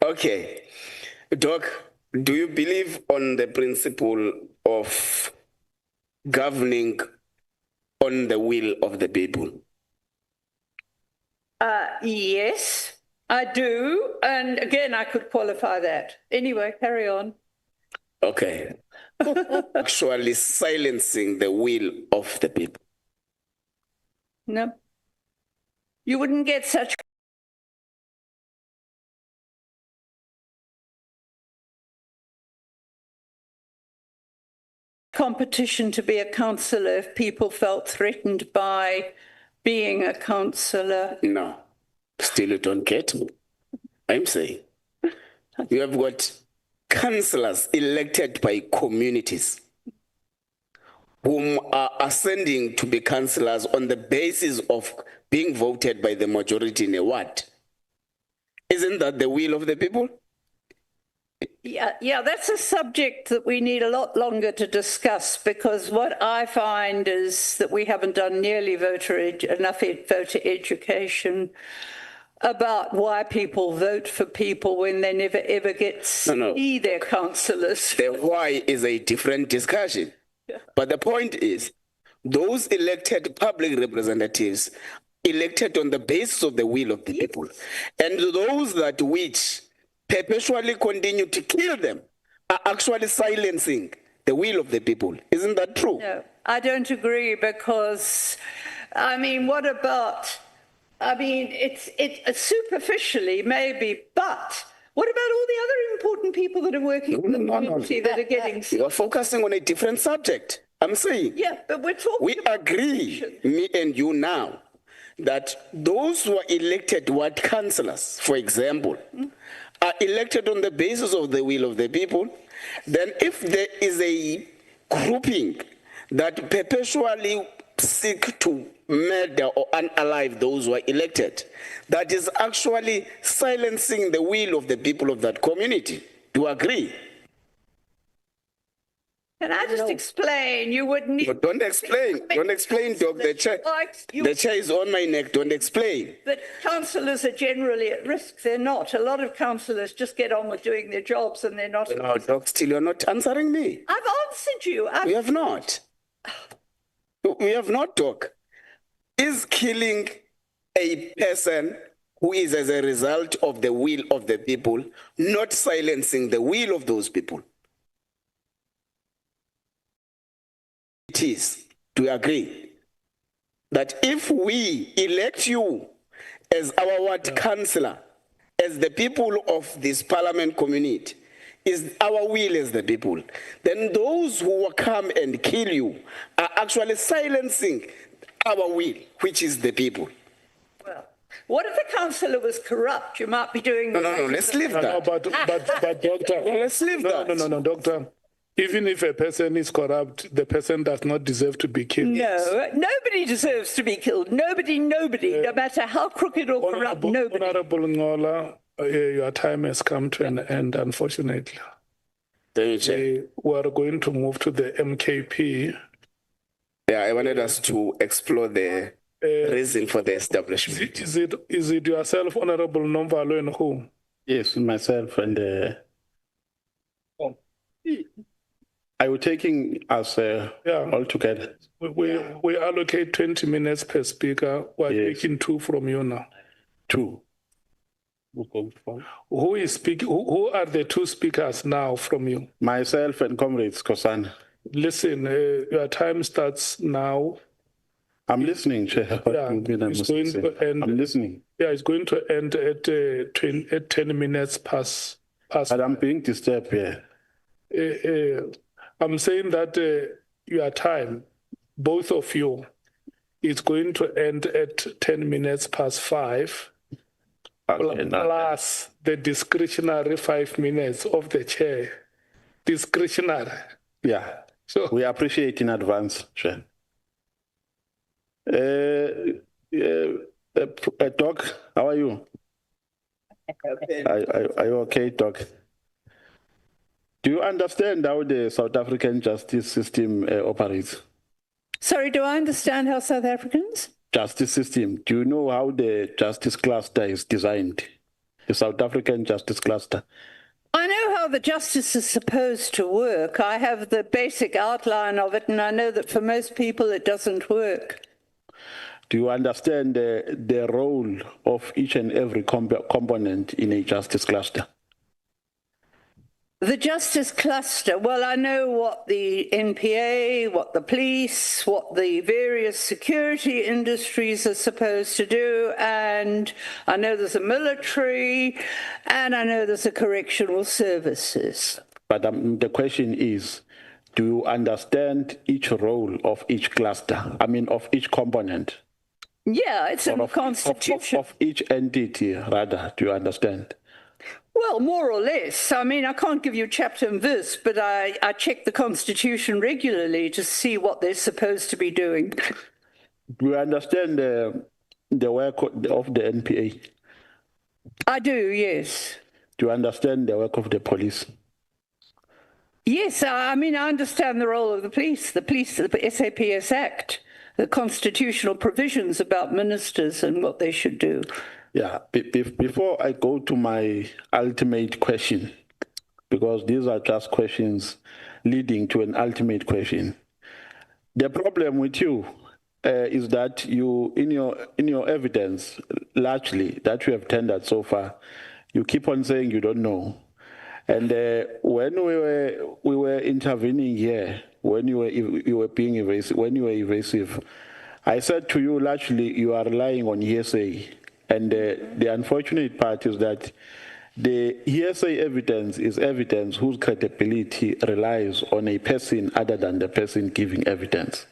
Okay. Doc, do you believe on the principle of governing on the will of the people? Yes, I do. And again, I could qualify that. Anyway, carry on. Okay. Actually silencing the will of the people. No. You wouldn't get such competition to be a councillor if people felt threatened by being a councillor. No. Still you don't get me. I'm saying you have got councillors elected by communities whom are ascending to be councillors on the basis of being voted by the majority in a ward. Isn't that the will of the people? Yeah, that's a subject that we need a lot longer to discuss, because what I find is that we haven't done nearly enough voter education about why people vote for people when they never ever get to see their councillors. The why is a different discussion. Yeah. But the point is, those elected public representatives elected on the basis of the will of the people, and those that which perpetually continue to kill them are actually silencing the will of the people. Isn't that true? No, I don't agree, because, I mean, what about, I mean, it's superficially maybe, but what about all the other important people that are working in the community that are getting... You are focusing on a different subject. I'm saying... Yeah, but we're talking... We agree, me and you now, that those who are elected ward councillors, for example, are elected on the basis of the will of the people. Then if there is a grouping that perpetually seek to murder or unalive those who are elected, that is actually silencing the will of the people of that community. Do you agree? Can I just explain? You would need... No, don't explain. Don't explain, Doc. The chair is on my neck. Don't explain. But councillors are generally at risk. They're not. A lot of councillors just get on with doing their jobs and they're not... No, Doc, still you're not answering me. I've answered you. We have not. We have not, Doc. Is killing a person who is as a result of the will of the people not silencing the will of those people? It is. Do you agree that if we elect you as our ward councillor, as the people of this parliament community, is our will as the people, then those who will come and kill you are actually silencing our will, which is the people. Well, what if the councillor was corrupt? You might be doing... No, let's leave that. No, but Doctor... let's leave that. No, Doctor. Even if a person is corrupt, the person does not deserve to be killed. No, nobody deserves to be killed. Nobody, no matter how crooked or corrupt, nobody. Honorable Ngola, your time has come to an end, unfortunately. We are going to move to the MKP. Yeah, I wanted us to explore the reason for the establishment. Is it yourself, Honorable Nomvalo, and who? Yes, myself and... Are you taking us all together? We allocate 20 minutes per speaker. We're taking 2 from you now. 2. Who is speaking? Who are the 2 speakers now from you? Myself and comrades Kekana. Listen, your time starts now. I'm listening, Chair. I'm listening. Yeah, it's going to end at 10 minutes past. But I'm being disturbed here. I'm saying that your time, both of you, is going to end at 10 minutes past 5, plus the discretionary 5 minutes of the chair. Discretionary. Yeah. So we appreciate in advance, Chair. Doc, how are you? Okay. Are you okay, Doc? Do you understand how the South African justice system operates? Sorry, do I understand how South Africans? Justice system. Do you know how the justice cluster is designed? the South African Justice Cluster? I know how the justice is supposed to work. I have the basic outline of it, and I know that for most people it doesn't work. Do you understand the role of each and every component in a justice cluster? The justice cluster, well, I know what the NPA, what the police, what the various security industries are supposed to do, and I know there's a military, and I know there's a correctional services. But the question is, do you understand each role of each cluster? I mean, of each component? Yeah, it's in the Constitution. Of each entity, rather, do you understand? Well, more or less. I mean, I can't give you chapter and verse, but I check the Constitution regularly to see what they're supposed to be doing. Do you understand the work of the NPA? I do, yes. Do you understand the work of the police? Yes, I mean, I understand the role of the police, the SAPS Act, the constitutional provisions about ministers and what they should do. Yeah, before I go to my ultimate question, because these are just questions leading to an ultimate question. The problem with you is that you, in your evidence, largely that you have tendered so far, you keep on saying you don't know. And when we were intervening here, when you were being evasive, when you were evasive, I said to you, largely you are relying on hearsay. And the unfortunate part is that the hearsay evidence is evidence whose credibility relies on a person other than the person giving evidence.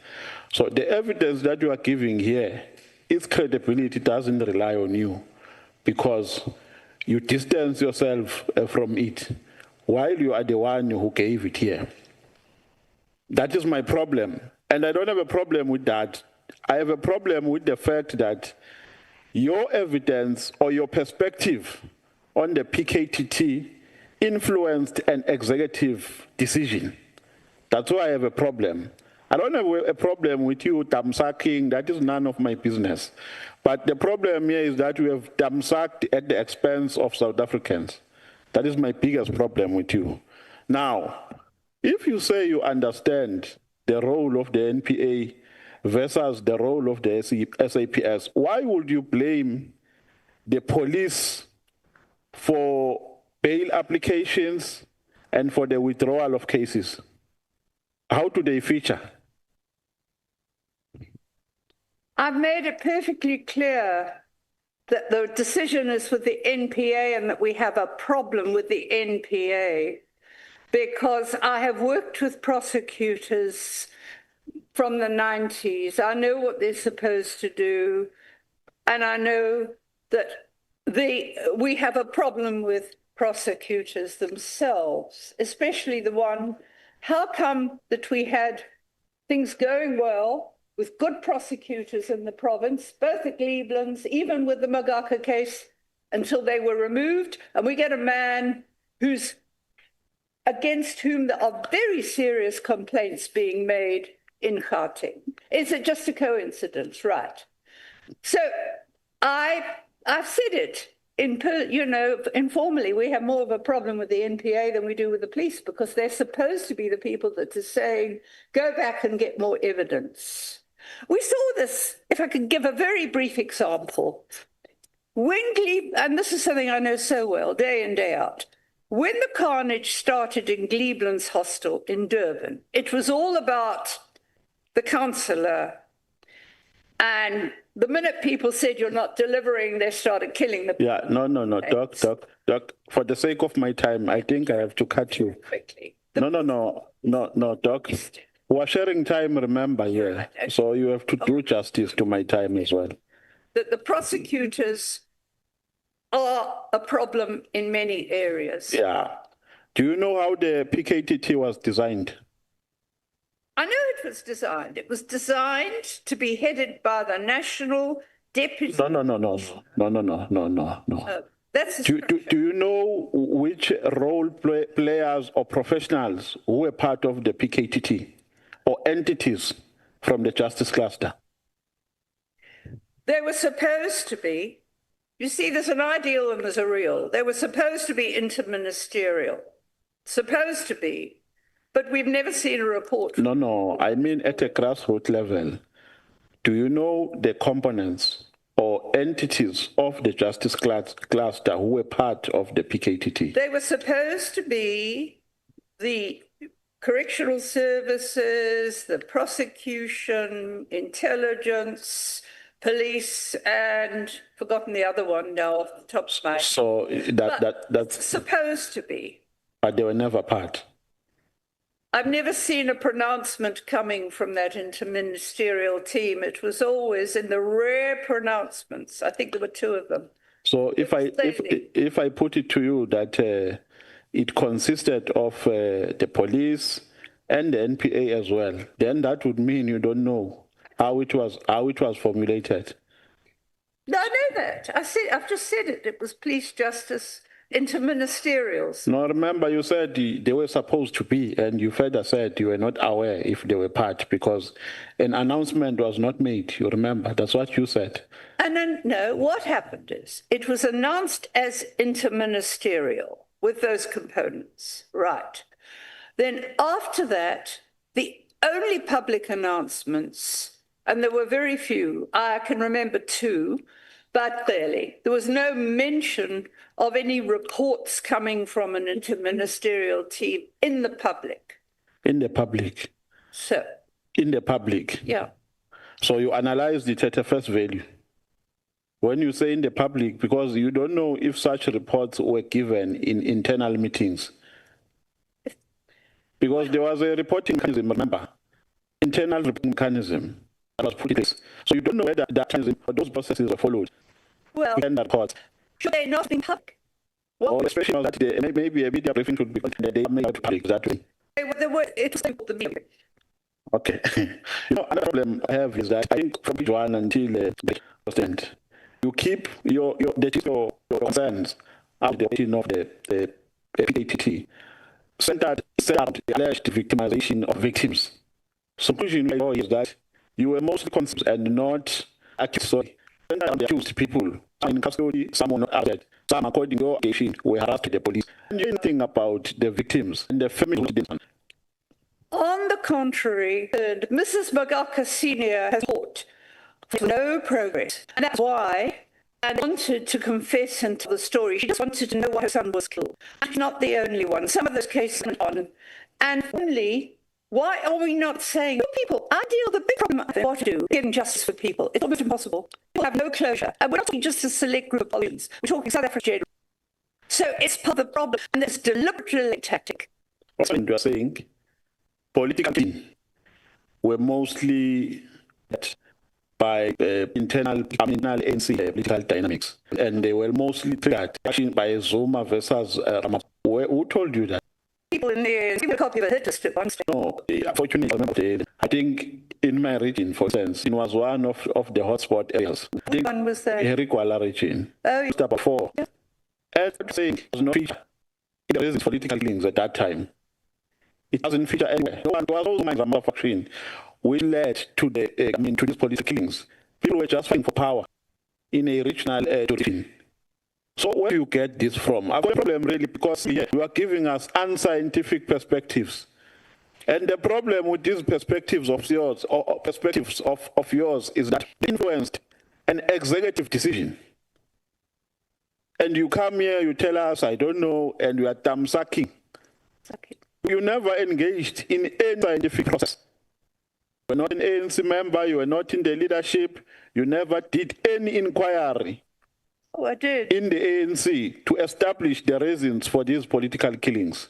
So the evidence that you are giving here, its credibility doesn't rely on you because you distance yourself from it while you are the one who gave it here. That is my problem. And I don't have a problem with that. I have a problem with the fact that your evidence or your perspective on the PKTT influenced an executive decision. That's why I have a problem. I don't have a problem with you damsacking, that is none of my business. But the problem here is that you have damsacked at the expense of South Africans. That is my biggest problem with you. Now, if you say you understand the role of the NPA versus the role of the SAPS, why would you blame the police for bail applications and for the withdrawal of cases? How do they feature? I've made it perfectly clear that the decision is with the NPA and that we have a problem with the NPA because I have worked with prosecutors from the 90s. I know what they're supposed to do, and I know that we have a problem with prosecutors themselves, especially the one, how come that we had things going well with good prosecutors in the province, both at Cleveland's, even with the Magaka case, until they were removed, and we get a man who's against whom there are very serious complaints being made in Gauteng. Is it just a coincidence? Right. So I've said it, informally, we have more of a problem with the NPA than we do with the police because they're supposed to be the people that are saying, go back and get more evidence. We saw this, if I could give a very brief example. And this is something I know so well, day in, day out. When the carnage started in Cleveland's hostel in Durban, it was all about the councillor. And the minute people said you're not delivering, they started killing the people. Yeah, no, Doc, for the sake of my time, I think I have to cut you. Quickly. No, Doc. We're sharing time, remember, yeah. Right, okay. So you have to do justice to my time as well. That the prosecutors are a problem in many areas. Yeah. Do you know how the PKTT was designed? I know it was designed. It was designed to be headed by the national deputy. No. That's do you know which role players or professionals who were part of the PKTT or entities from the Justice Cluster? They were supposed to be You see, there's an ideal and there's a real. They were supposed to be interministerial. Supposed to be. But we've never seen a report. No, I mean at a grassroots level. Do you know the components or entities of the justice cluster who were part of the PKTT? They were supposed to be the correctional services, the prosecution, intelligence, police, and forgotten the other one now off the top of my head. So that's supposed to be. But they were never part. I've never seen a pronouncement coming from that interministerial team. It was always in the rare pronouncements. I think there were two of them. So if I put it to you that it consisted of the police and the NPA as well, then that would mean you don't know how it was formulated. No, I know that. I've just said it. It was police, justice, interministerials. No, remember you said they were supposed to be, and you further said you were not aware if they were part because an announcement was not made. You remember? That's what you said. And then, no, what happened is it was announced as interministerial with those components, right? Then after that, the only public announcements, and there were very few, I can remember two, but clearly there was no mention of any reports coming from an interministerial team in the public. In the public? So. In the public? Yeah. So you analyzed it at a first value? When you say in the public, because you don't know if such reports were given in internal meetings. Because there was a reporting mechanism, remember? Internal reporting mechanism that was put in place. So you don't know whether that mechanism or those processes were followed. Well, should they not be public? Well, or especially that maybe a media briefing should be content they made out public that way. It was the media. Okay. Another problem I have is that I think from page 1 until the extent, you keep your concerns after the meeting of the PKTT centered around the alleged victimization of victims. So conclusion is that you were mostly concerned and not accused. Centered on the accused people, some in custody, some were not arrested, some according to your allegation were harassed by the police. And you think about the victims and the families. On the contrary, Mrs. Magaka Senior has fought for no progress. And that's why I wanted to confess and tell the story. She just wanted to know why her son was killed. She's not the only one. Some of those cases went on. And finally, why are we not saying, people, the big problem I think what to do, getting justice for people. It's almost impossible. People have no closure. And we're not talking just a select group of politicians. We're talking South Africa. So it's part of the problem. And it's deliberate tactic. What you are saying, politically, were mostly by internal ANC political dynamics. And they were mostly triggered by Zuma versus Rahman. Who told you that? People in the ANC, a copy of a hit list at one stage. No, unfortunately, I think in my region, for instance, it was one of the hotspot areas. I think one was there? Herikwala region. Oh, yeah. Step 4. Yeah. And I'm saying it was not featured in the reasons political things at that time. It doesn't feature anywhere. No one was also mind of action which led to to these political killings. People were just fighting for power in a regional region. So where do you get this from? I've got a problem really because you are giving us unscientific perspectives. And the problem with these perspectives of yours or perspectives of yours is that they influenced an executive decision. And you come here, you tell us, I don't know, and you are thumb-sucking. You never engaged in any scientific process. You were not an ANC member, you were not in the leadership, you never did any inquiry. Oh, I did. In the ANC to establish the reasons for these political killings.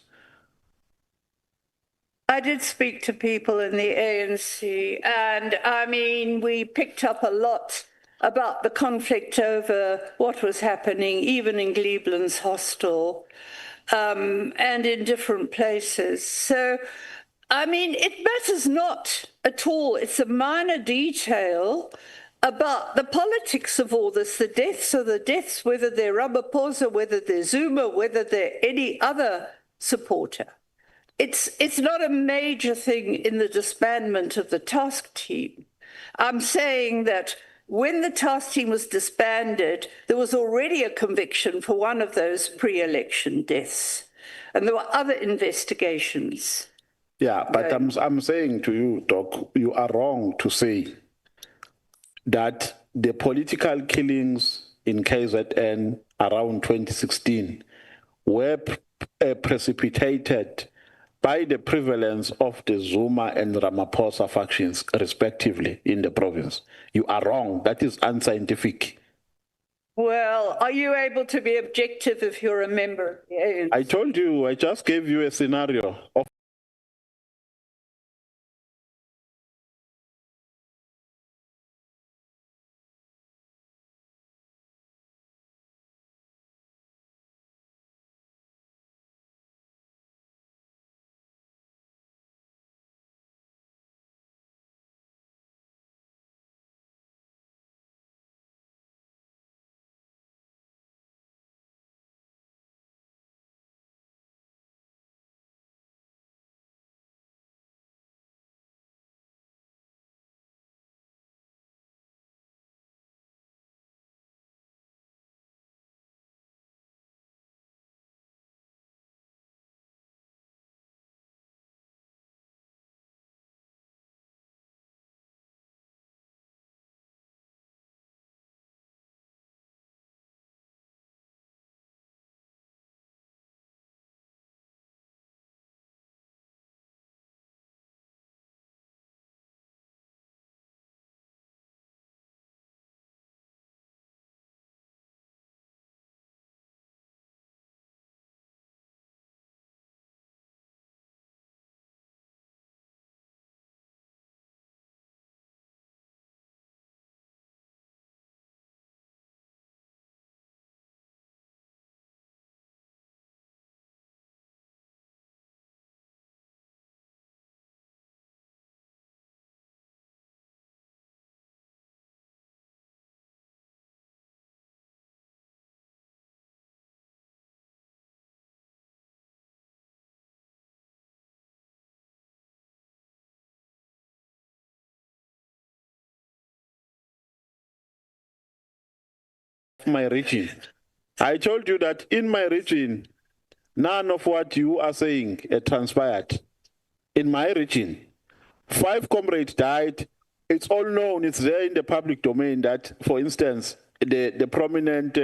I did speak to people in the ANC, and I mean, we picked up a lot about the conflict over what was happening, even in Cleveland's hostel, and in different places. So, I mean, it matters not at all. It's a minor detail about the politics of all this. The deaths are the deaths, whether they're Ramaphosa, whether they're Zuma, whether they're any other supporter. It's not a major thing in the disbandment of the task team. I'm saying that when the task team was disbanded, there was already a conviction for one of those pre-election deaths. And there were other investigations. Yeah, but I'm saying to you, Doc, you are wrong to say that the political killings in KZN around 2016 were precipitated by the prevalence of the Zuma and Ramaphosa factions, respectively, in the province. You are wrong. That is unscientific. Well, are you able to be objective if you're a member? Yeah. I told you, I just gave you a scenario of my region. I told you that in my region, none of what you are saying transpired. In my region, 5 comrades died. It's all known. It's there in the public domain that, for instance, the prominent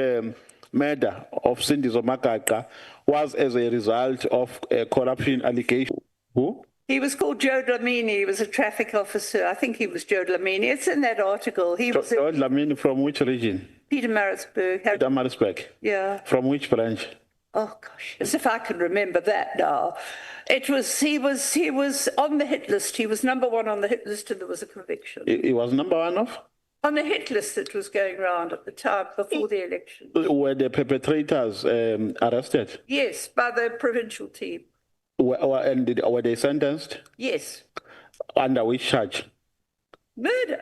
murder of Senzo Makaka was as a result of a corruption allegation. Who? He was called Joe Dlamini. He was a traffic officer. I think he was Joe Dlamini. It's in that article. He was Joe Dlamini from which region? Pietermaritzburg. Pietermaritzburg. Yeah. From which branch? Oh gosh, as if I can remember that now. He was on the hit list. He was #1 on the hit list, and there was a conviction. He was #1 of? On the hit list that was going around at the time before the election. Were the perpetrators arrested? Yes, by the provincial team. Were they sentenced? Yes. Under which charge? Murder.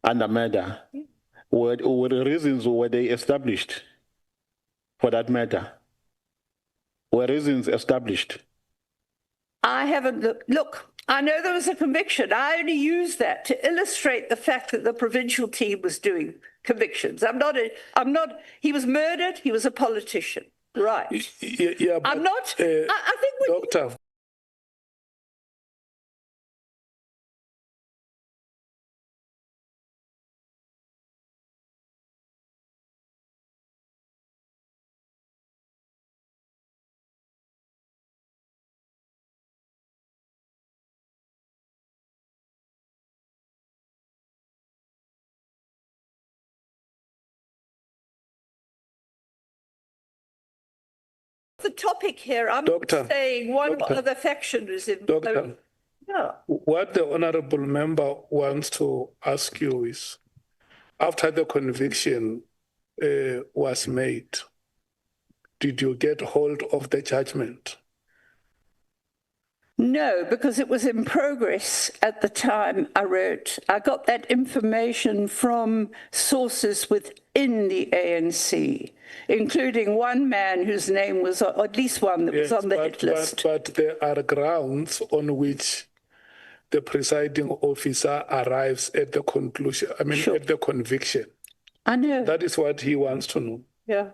Under murder. Yeah. Were the reasons were they established for that murder? Were reasons established? I haven't looked. Look, I know there was a conviction. I only used that to illustrate the fact that the provincial team was doing convictions. He was murdered. He was a politician. Right. Yeah, but, I'm not. I think we. Doctor. The topic here, I'm not saying one other faction is in. Doctor, yeah. What the honorable member wants to ask you is, after the conviction was made, did you get hold of the judgment? No, because it was in progress at the time I wrote. I got that information from sources within the ANC, including one man whose name was, or at least one that was on the hit list. But there are grounds on which the presiding officer arrives at the conclusion, at the conviction. I know. That is what he wants to know. Yeah.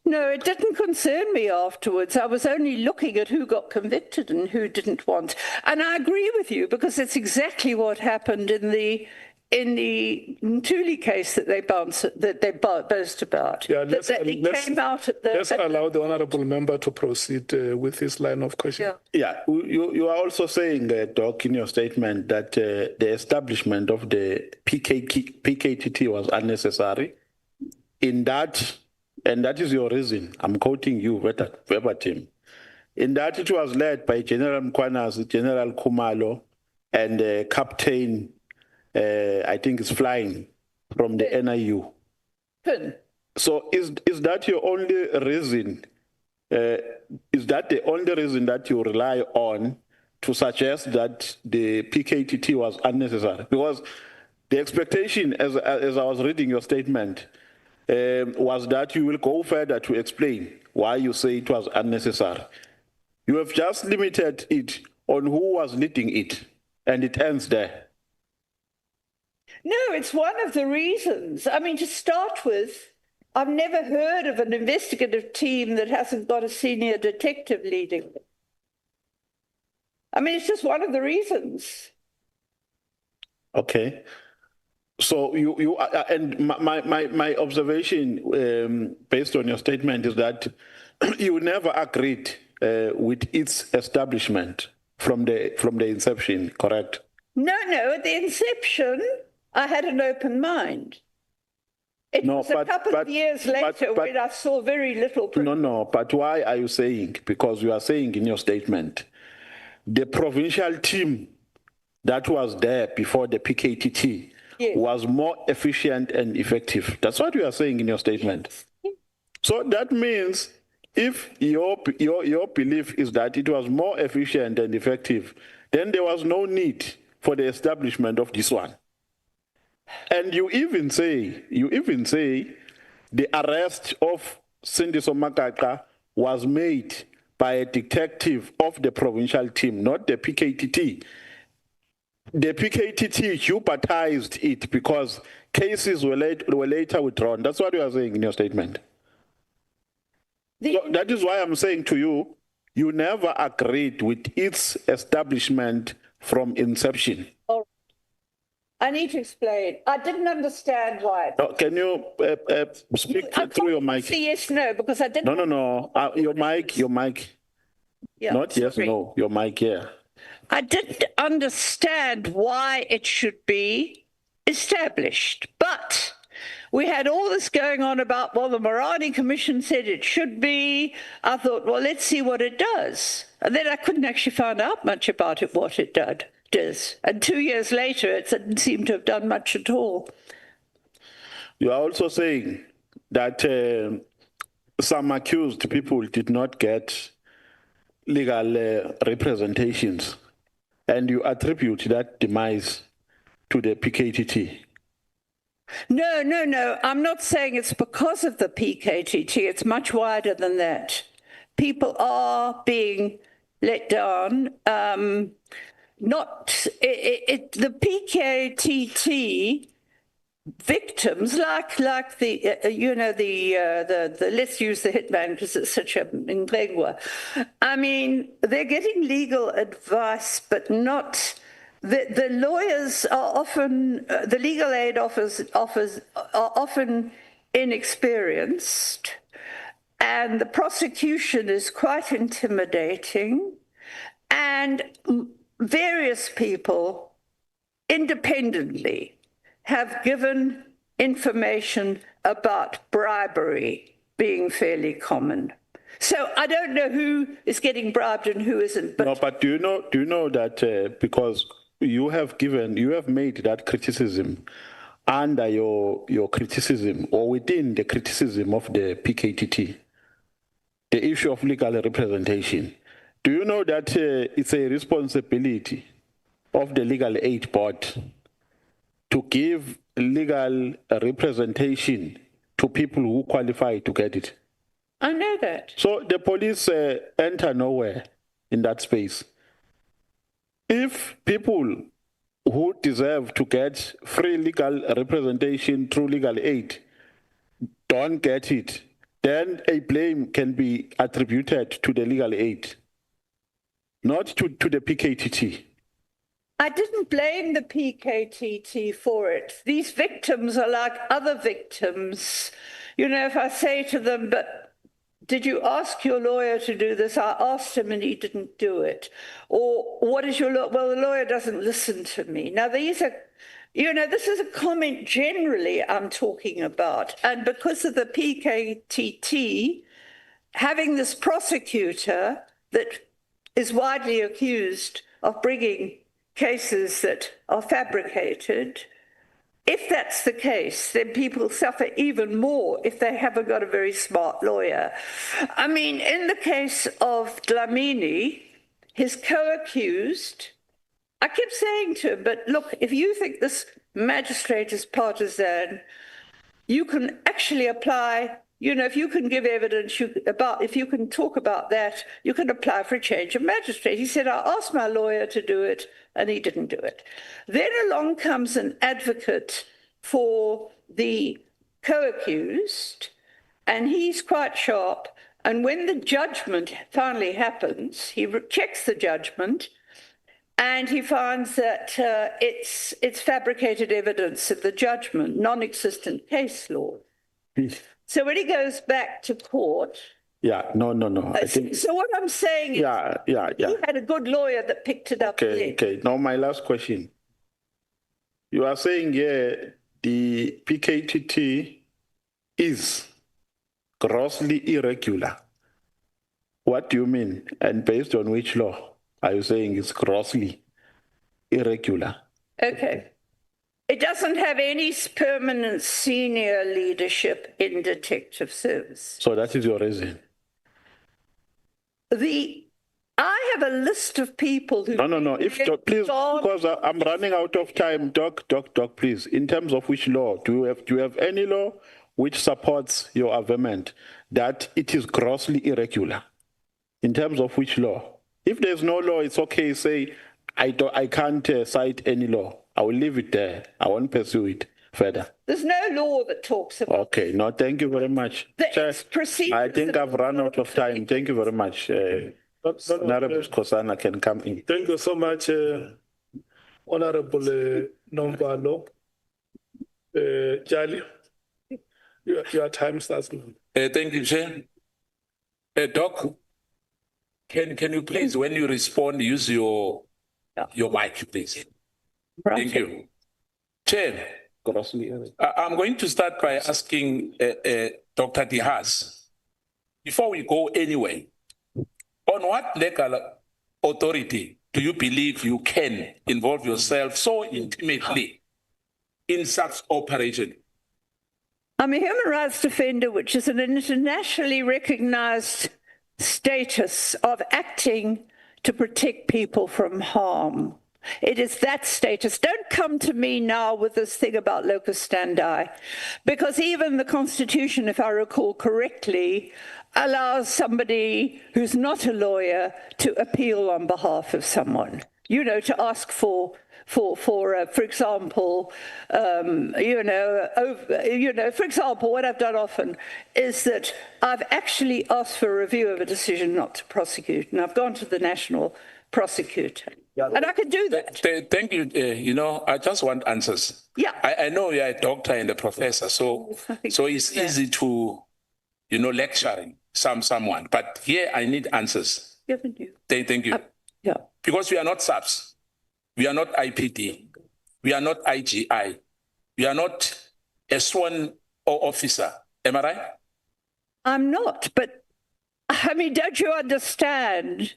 No, it didn't concern me afterwards. I was only looking at who got convicted and who didn't want. And I agree with you, because it's exactly what happened in the Mchunu case that they boast about. Yeah, let's allow the honourable member to proceed with his line of question. Yeah, you are also saying, Doc, in your statement that the establishment of the PKTT was unnecessary. In that, and that is your reason, I'm quoting you verbatim, in that it was led by General Mkhwanazi, General Khumalo, and Captain, I think it's flying from the NIU. So is that your only reason? Is that the only reason that you rely on to suggest that the PKTT was unnecessary? Because the expectation, as I was reading your statement, was that you will go further to explain why you say it was unnecessary. You have just limited it on who was leading it, and it ends there. No, it's one of the reasons. I mean, to start with, I've never heard of an investigative team that hasn't got a senior detective leading it. I mean, it's just one of the reasons. Okay. So you and my observation based on your statement is that you never agreed with its establishment from the inception, correct? No, at the inception, I had an open mind. It was a couple of years later when I saw very little. No, but why are you saying? Because you are saying in your statement, the provincial team that was there before the PKTT was more efficient and effective. That's what you are saying in your statement. So that means if your belief is that it was more efficient and effective, then there was no need for the establishment of this one. And you even say the arrest of Senzo Makaka was made by a detective of the provincial team, not the PKTT. The PKTT hubotized it because cases were later withdrawn. That's what you are saying in your statement. So that is why I'm saying to you, you never agreed with its establishment from inception. Oh, I need to explain. I didn't understand why. Oh, can you speak through your mic? Say yes, no, because I didn't. No. Your mic. Yeah, not yes, no. Your mic, yeah. I didn't understand why it should be established, but we had all this going on about, well, the Morani Commission said it should be. I thought, well, let's see what it does. And then I couldn't actually find out much about it, what it does. And 2 years later, it didn't seem to have done much at all. You are also saying that some accused people did not get legal representations, and you attribute that demise to the PKTT. No. I'm not saying it's because of the PKTT. It's much wider than that. People are being let down. The PKTT victims, like the let's use the hitman because it's such a ngegwa. I mean, they're getting legal advice, but not. The lawyers are often, the legal aid offers are often inexperienced, and the prosecution is quite intimidating, and various people independently have given information about bribery being fairly common. So I don't know who is getting bribed and who isn't. But no, but do you know that because you have made that criticism under your criticism or within the criticism of the PKTT, the issue of legal representation. Do you know that it's a responsibility of the Legal Aid Board to give legal representation to people who qualify to get it? I know that. So the police enter nowhere in that space. if people who deserve to get free legal representation through legal aid don't get it, then a blame can be attributed to the legal aid, not to the PKTT. I didn't blame the PKTT for it. These victims are like other victims. You know, if I say to them, but did you ask your lawyer to do this? I asked him and he didn't do it. Or what is your lawyer? Well, the lawyer doesn't listen to me. Now, these are, you know, this is a comment generally I'm talking about. And because of the PKTT having this prosecutor that is widely accused of bringing cases that are fabricated, if that's the case, then people suffer even more if they haven't got a very smart lawyer. I mean, in the case of Dlamini, his co-accused, I kept saying to him, but look, if you think this magistrate is partisan, you can actually apply, you know, if you can give evidence if you can talk about that, you can apply for a change of magistrate. He said, I asked my lawyer to do it, and he didn't do it. Then along comes an advocate for the co-accused, and he's quite sharp. And when the judgment finally happens, he checks the judgment, and he finds that it's fabricated evidence of the judgment, non-existent case law. So when he goes back to court... Yeah, no. I think, so what I'm saying is he had a good lawyer that picked it up. Okay. Now my last question. You are saying, the PKTT is grossly irregular. What do you mean? And based on which law are you saying it's grossly irregular? Okay. It doesn't have any permanent senior leadership in detective service. So that is your reason? I have a list of people who... No. If please, because I'm running out of time. Doc, please. In terms of which law, do you have any law which supports your argument that it is grossly irregular? In terms of which law? If there's no law, it's okay. Say I can't cite any law. I will leave it there. I won't pursue it further. There's no law that talks about... Okay. No, thank you very much. I think I've run out of time. Thank you very much. Honorable Kosana can come in. Thank you so much, Honorable Nomvalo. Jali, your time starts now. Thank you, Chair. Doc, can you please, when you respond, use your mic, please? Thank you. Chair, I'm going to start by asking Dr. De Haas, before we go anywhere, on what legal authority do you believe you can involve yourself so intimately in such operation? I'm a human rights defender, which is an internationally recognized status of acting to protect people from harm. It is that status. Don't come to me now with this thing about locus standi, because even the Constitution, if I recall correctly, allows somebody who's not a lawyer to appeal on behalf of someone, you know, to ask for example, for example, what I've done often is that I've actually asked for a review of a decision not to prosecute, and I've gone to the national prosecutor. And I can do that. Thank you. I just want answers. Yeah. I know you're a doctor and a professor, so it's easy to, lecturing someone. But here I need answers. Given you. Thank you. Yeah. Because we are not SAPS. We are not IPD. We are not IGI. We are not a sworn officer. Am I right? I'm not, but I mean, don't you understand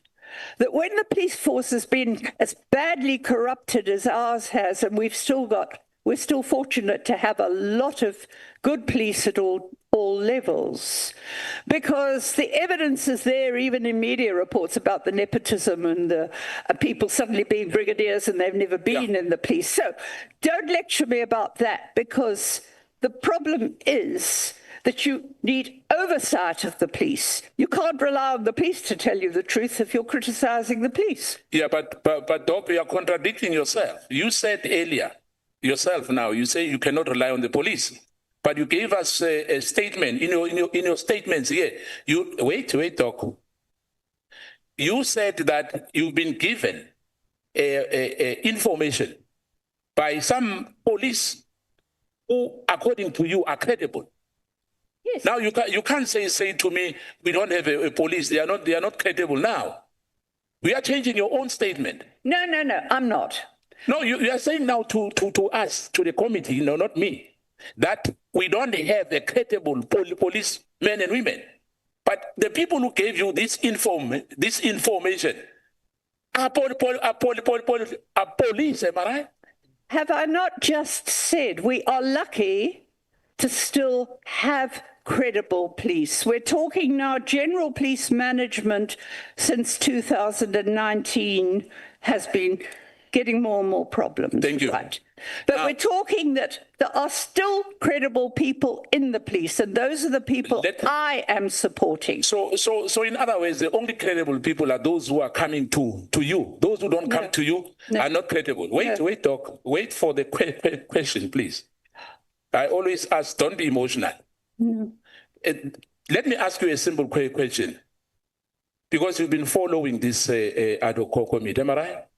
that when the police force has been as badly corrupted as ours has, and we're still fortunate to have a lot of good police at all levels, because the evidence is there even in media reports about the nepotism and the people suddenly being brigadiers and they've never been in the police. So don't lecture me about that, because the problem is that you need oversight of the police. You can't rely on the police to tell you the truth if you're criticizing the police. Yeah, but Doc, you are contradicting yourself. You said earlier, yourself now, you say you cannot rely on the police. But you gave us a statement in your statements here. You wait, Doc. You said that you've been given information by some police who, according to you, are credible. Yes. Now you can't say to me we don't have a police. They are not credible now. We are changing your own statement. No, I'm not. No, you are saying now to us, to the committee, no, not me, that we don't have a credible police men and women. But the people who gave you this information are police, am I right? Have I not just said we are lucky to still have credible police? We're talking now general police management since 2019 has been getting more and more problems. Thank you. Right. But we're talking that there are still credible people in the police, and those are the people I am supporting. So in other words, the only credible people are those who are coming to you. Those who don't come to you are not credible. Wait, Doc. Wait for the question, please. I always ask, don't be emotional. Let me ask you a simple question. Because you've been following this ad hoc committee, am I right?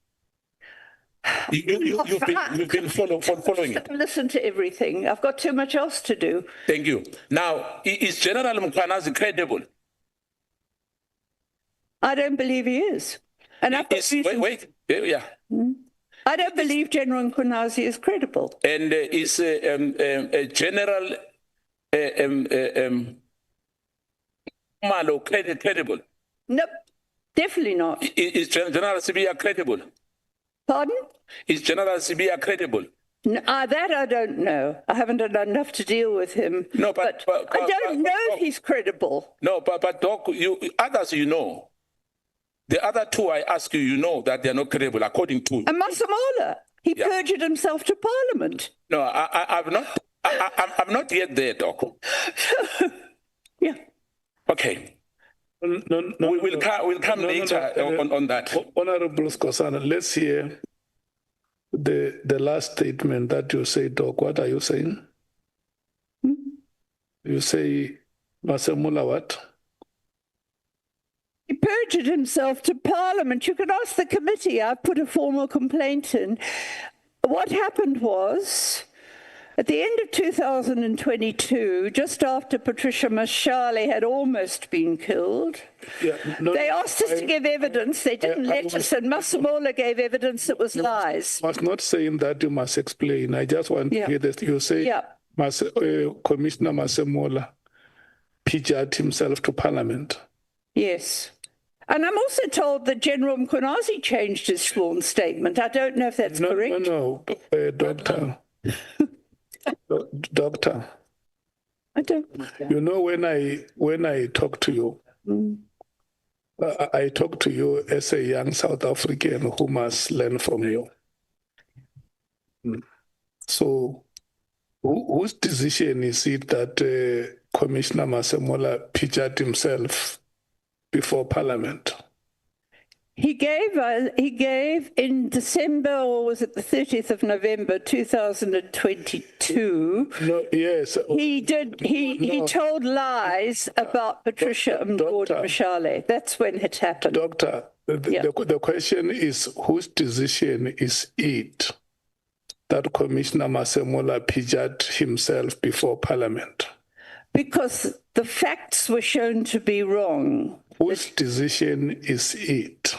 You've been following it. Listen to everything. I've got too much else to do. Thank you. Now, is General Mkhwanazi credible? I don't believe he is. And yeah. I don't believe General Mkhwanazi is credible. And is General Malo credible? Nope, definitely not. Is General Sibia credible? Pardon? Is General Sibia credible? No, that I don't know. I haven't done enough to deal with him. No, but I don't know if he's credible. No, but Doc, others you know. The other two I ask you, you know that they're not credible according to. And Masemola, he perjured himself to Parliament. No, I'm not. I'm not yet there, Doc. Yeah. Okay. We'll come later on that. Honorable Skosana, let's hear the last statement that you say, Doc. What are you saying? You say, Masemola what? He perjured himself to Parliament. You can ask the committee. I put a formal complaint in. What happened was, at the end of 2022, just after Patricia Mashale had almost been killed, they asked us to give evidence. They didn't let us, and Masemola gave evidence that was lies. I was not saying that. You must explain. I just want to hear this. You say Commissioner Masemola perjured himself to Parliament. Yes. And I'm also told that General Mkhwanazi changed his sworn statement. I don't know if that's correct. No, Doctor. Doctor, I don't. You know, when I talk to you, I talk to you as a young South African who must learn from you. So, whose decision is it that Commissioner Masemola perjured himself before Parliament? He gave in December, or was it the 30th of November, 2022? No, yes. He did. He told lies about Patricia Mashale. That's when it happened. Doctor, the question is, whose decision is it that Commissioner Masemola perjured himself before Parliament? Because the facts were shown to be wrong. Whose decision is it?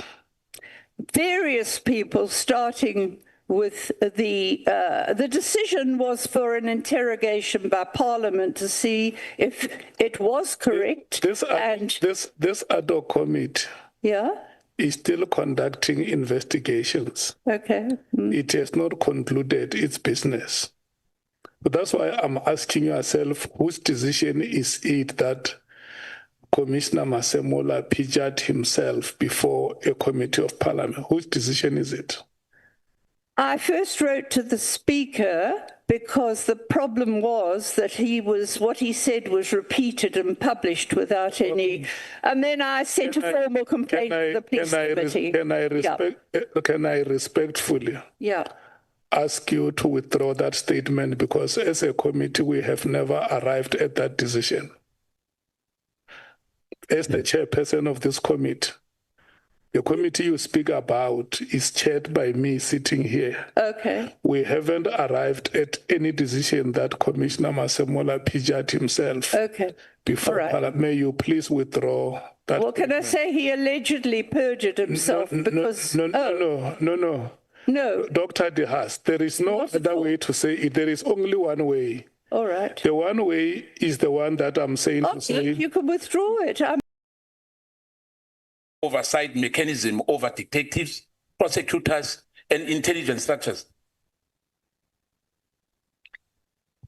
Various people, starting with the decision was for an interrogation by Parliament to see if it was correct. This ad hoc committee is still conducting investigations. Okay. It has not concluded its business. But that's why I'm asking yourself, whose decision is it that Commissioner Masemola perjured himself before a committee of Parliament? Whose decision is it? I first wrote to the Speaker because the problem was that what he said was repeated and published without any, and then I sent a formal complaint to the police committee. Can I respectfully ask you to withdraw that statement, because as a committee we have never arrived at that decision. As the chairperson of this committee, the committee you speak about is chaired by me sitting here. Okay. We haven't arrived at any decision that Commissioner Masemola perjured himself. Okay. Before Parliament. May you please withdraw that? Well, can I say he allegedly perjured himself because... No. Dr. De Haas, there is no other way to say it. There is only one way. All right. The one way is the one that I'm saying to say. You can withdraw it. Oversight mechanism over detectives, prosecutors, and intelligence structures.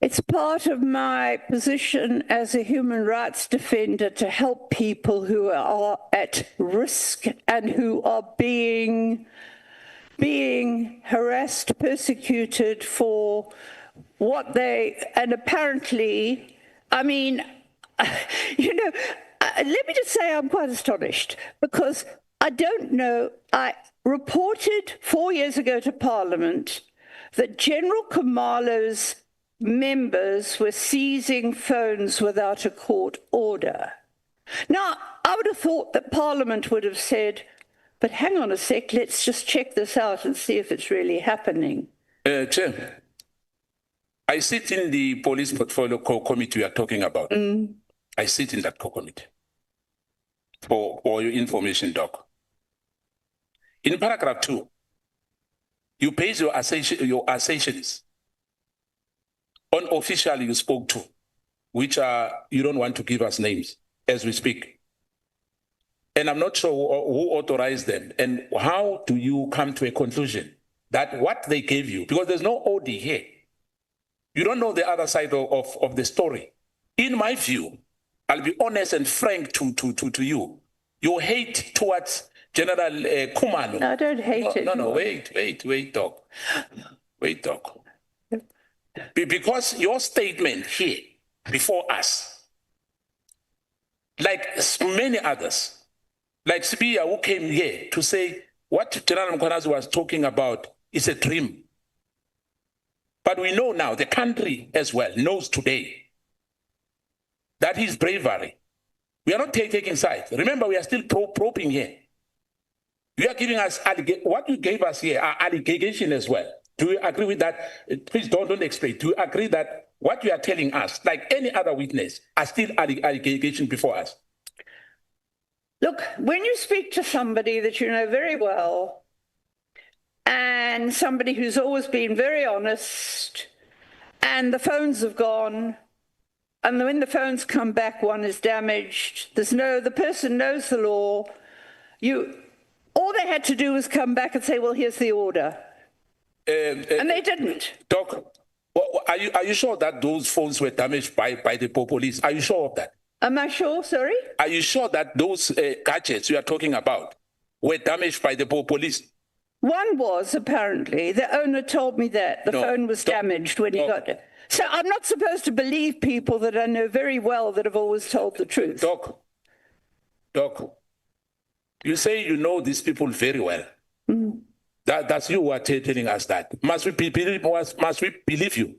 It's part of my position as a human rights defender to help people who are at risk and who are being harassed, persecuted for what they, and apparently, I mean, let me just say I'm quite astonished, because I don't know, I reported 4 years ago to Parliament that General Khumalo's members were seizing phones without a court order. Now, I would have thought that Parliament would have said, but hang on a sec, let's just check this out and see if it's really happening. Chair, I sit in the police portfolio committee you are talking about. I sit in that committee for your information, Doc. In paragraph 2, you base your assertions on official you spoke to, which you don't want to give us names as we speak. And I'm not sure who authorized them. And how do you come to a conclusion that what they gave you, because there's no OD here, you don't know the other side of the story. In my view, I'll be honest and frank to you. Your hate towards General Khumalo. I don't hate it. No, wait, Doc. Wait, Doc. Because your statement here before us, like many others, like Sibia who came here to say what General Mkhwanazi was talking about is a dream. But we know now, the country as well knows today that his bravery. We are not taking sides. Remember, we are still probing here. You are giving us, what you gave us here are allegations as well. Do you agree with that? Please don't explain. Do you agree that what you are telling us, like any other witness, are still allegations before us? Look, when you speak to somebody that you know very well, and somebody who's always been very honest, and the phones have gone, and when the phones come back, one is damaged, the person knows the law, all they had to do was come back and say, well, here's the order. And they didn't. Doc, are you sure that those phones were damaged by the police? Are you sure of that? Am I sure? Sorry? Are you sure that those gadgets you are talking about were damaged by the police? One was, apparently. The owner told me that. The phone was damaged when he got it. So I'm not supposed to believe people that I know very well that have always told the truth. Doc, you say you know these people very well. That's you who are telling us that. Must we believe you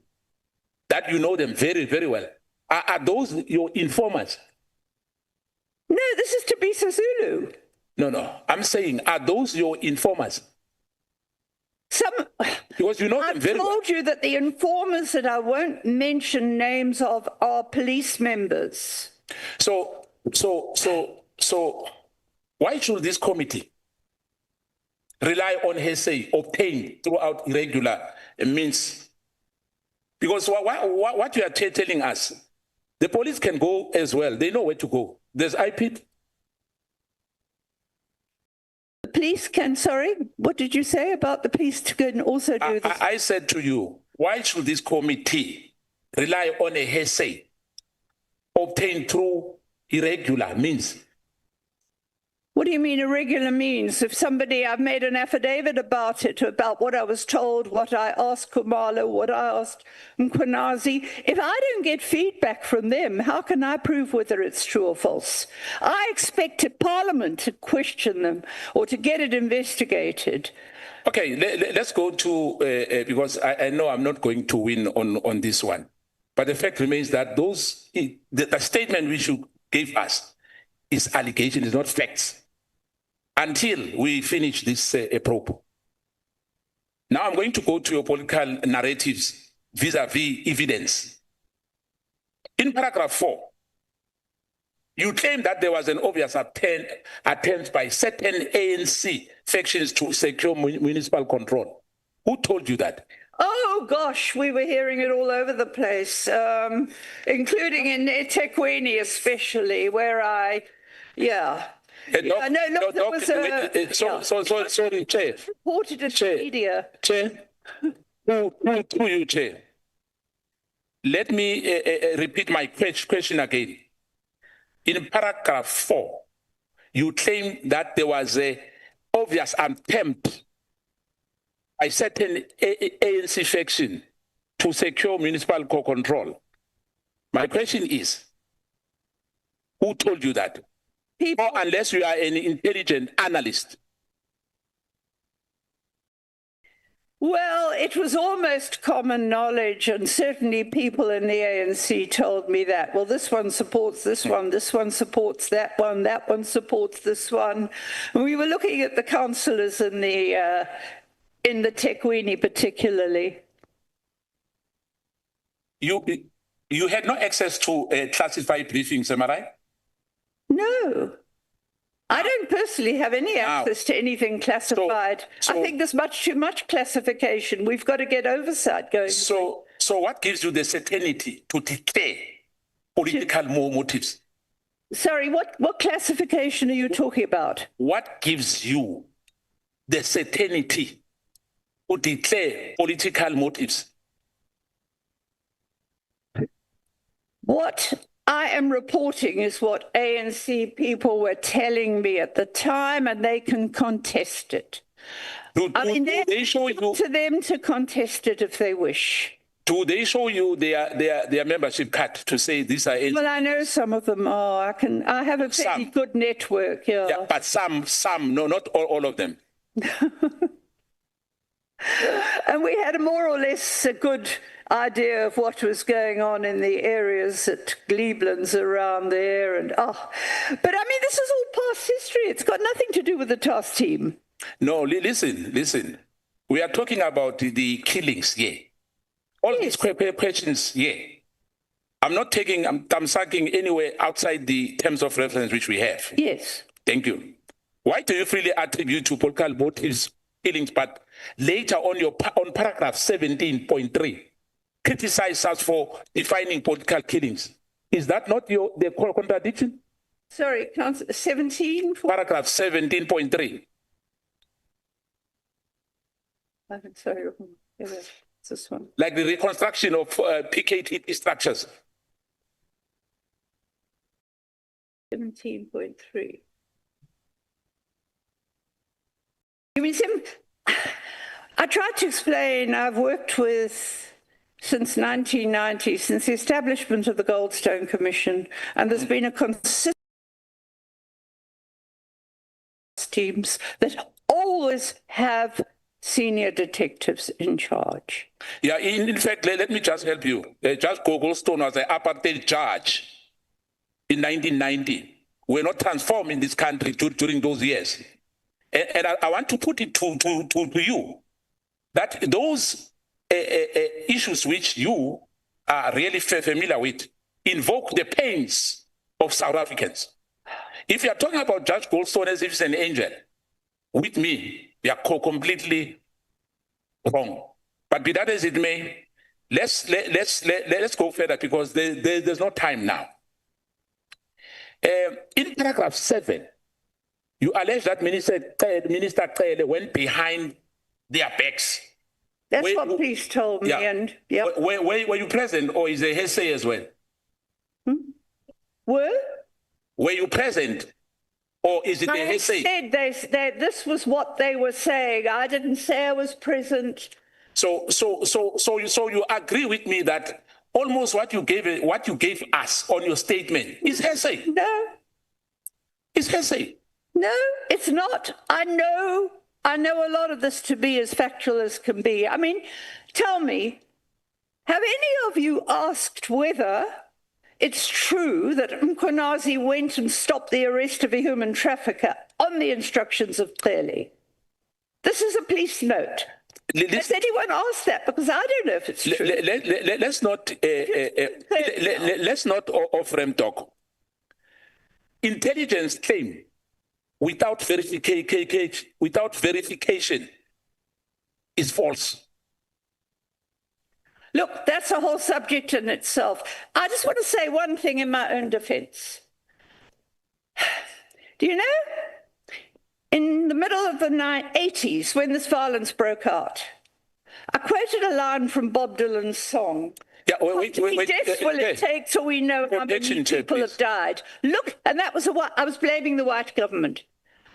that you know them very, very well? Are those your informers? No, this is Tabisa Zulu. No. I'm saying, are those your informers? Because you know them very well. I've told you that the informers that I won't mention names of are police members. So why should this committee rely on hearsay obtained throughout irregular means? Because what you are telling us, the police can go as well. They know where to go. There's IP. The police can, sorry, what did you say about the police can also do this? I said to you, why should this committee rely on a hearsay obtained through irregular means? What do you mean irregular means? If somebody, I've made an affidavit about it, about what I was told, what I asked Khumalo, what I asked Mkhwanazi. If I don't get feedback from them, how can I prove whether it's true or false? I expected Parliament to question them or to get it investigated. Okay, let's go to, because I know I'm not going to win on this one. But the fact remains that the statement which you gave us is allegation, is not facts. Until we finish this probe. Now I'm going to go to your political narratives vis-a-vis evidence. In paragraph 4, you claim that there was an obvious attempt by certain ANC factions to secure municipal control. Who told you that? Oh, gosh, we were hearing it all over the place, including in eThekwini especially, where sorry, Chair. Reported it to media. Chair, through you, Chair. Let me repeat my question again. In paragraph 4, you claim that there was an obvious attempt by certain ANC faction to secure municipal control. My question is, who told you that? Or unless you are an intelligent analyst. Well, it was almost common knowledge, and certainly people in the ANC told me that. Well, this one supports this one supports that one supports this one. And we were looking at the councillors in the Tekwini particularly. You had no access to classified briefings, am I right? No. I don't personally have any access to anything classified. I think there's much too much classification. We've got to get oversight going. So what gives you the certainty to declare political motives? Sorry, what classification are you talking about? What gives you the certainty to declare political motives? What I am reporting is what ANC people were telling me at the time, and they can contest it. They show you to them to contest it if they wish. Do they show you their membership card to say these are ANC? Well, I know some of them are. I have a pretty good network. Yeah, but some, no, not all of them. And we had a more or less a good idea of what was going on in the areas at Glebelands around there. And but I mean, this is all past history. It's got nothing to do with the task team. No, listen. We are talking about the killings here. All these questions here. I'm not taking, I'm sucking anywhere outside the terms of reference which we have. Yes. Thank you. Why do you freely attribute to political motives killings, but later on paragraph 17.3, criticize us for defining political killings? Is that not the contradiction? Sorry, 17? Paragraph 17.3. I'm sorry, it's this one. Like the reconstruction of PKTT structures. 17.3. You mean, I tried to explain, I've worked with, since 1990, since the establishment of the Goldstone Commission, and there's been a consistent teams that always have senior detectives in charge. Yeah, in fact, let me just help you. Judge Goldstone was an apartheid judge in 1990. We're not transformed in this country during those years. And I want to put it to you that those issues which you are really familiar with invoke the pains of South Africans. If you are talking about Judge Goldstone as if he's an angel, with me, you are completely wrong. But be that as it may, let's go further because there's no time now. In paragraph 7, you allege that Minister Cele went behind their backs. That's what police told me. Yeah. And yep. Were you present, or is there hearsay as well? Were? Were you present Or is it a I hearsay? said this was what they were saying. I didn't say I was present. So you agree with me that almost what you gave us on your statement is hearsay? No. It's hearsay. No, it's not. I know a lot of this to be as factual as can be. I mean, tell me, have any of you asked whether it's true that Mkhwanazi went and stopped the arrest of a human trafficker on the instructions of Clearly? This is a police note. Has anyone asked that? Because I don't know if it's true. Let's not off-ramp talk. Intelligence claim without verification is false. Look, that's a whole subject in itself. I just want to say one thing in my own defense. Do you know, in the middle of the 80s, when this violence broke out, I quoted a line from Bob Dylan's song. Yeah, wait. Death will it take till we know how many people have died. Look, and that was I was blaming the white government.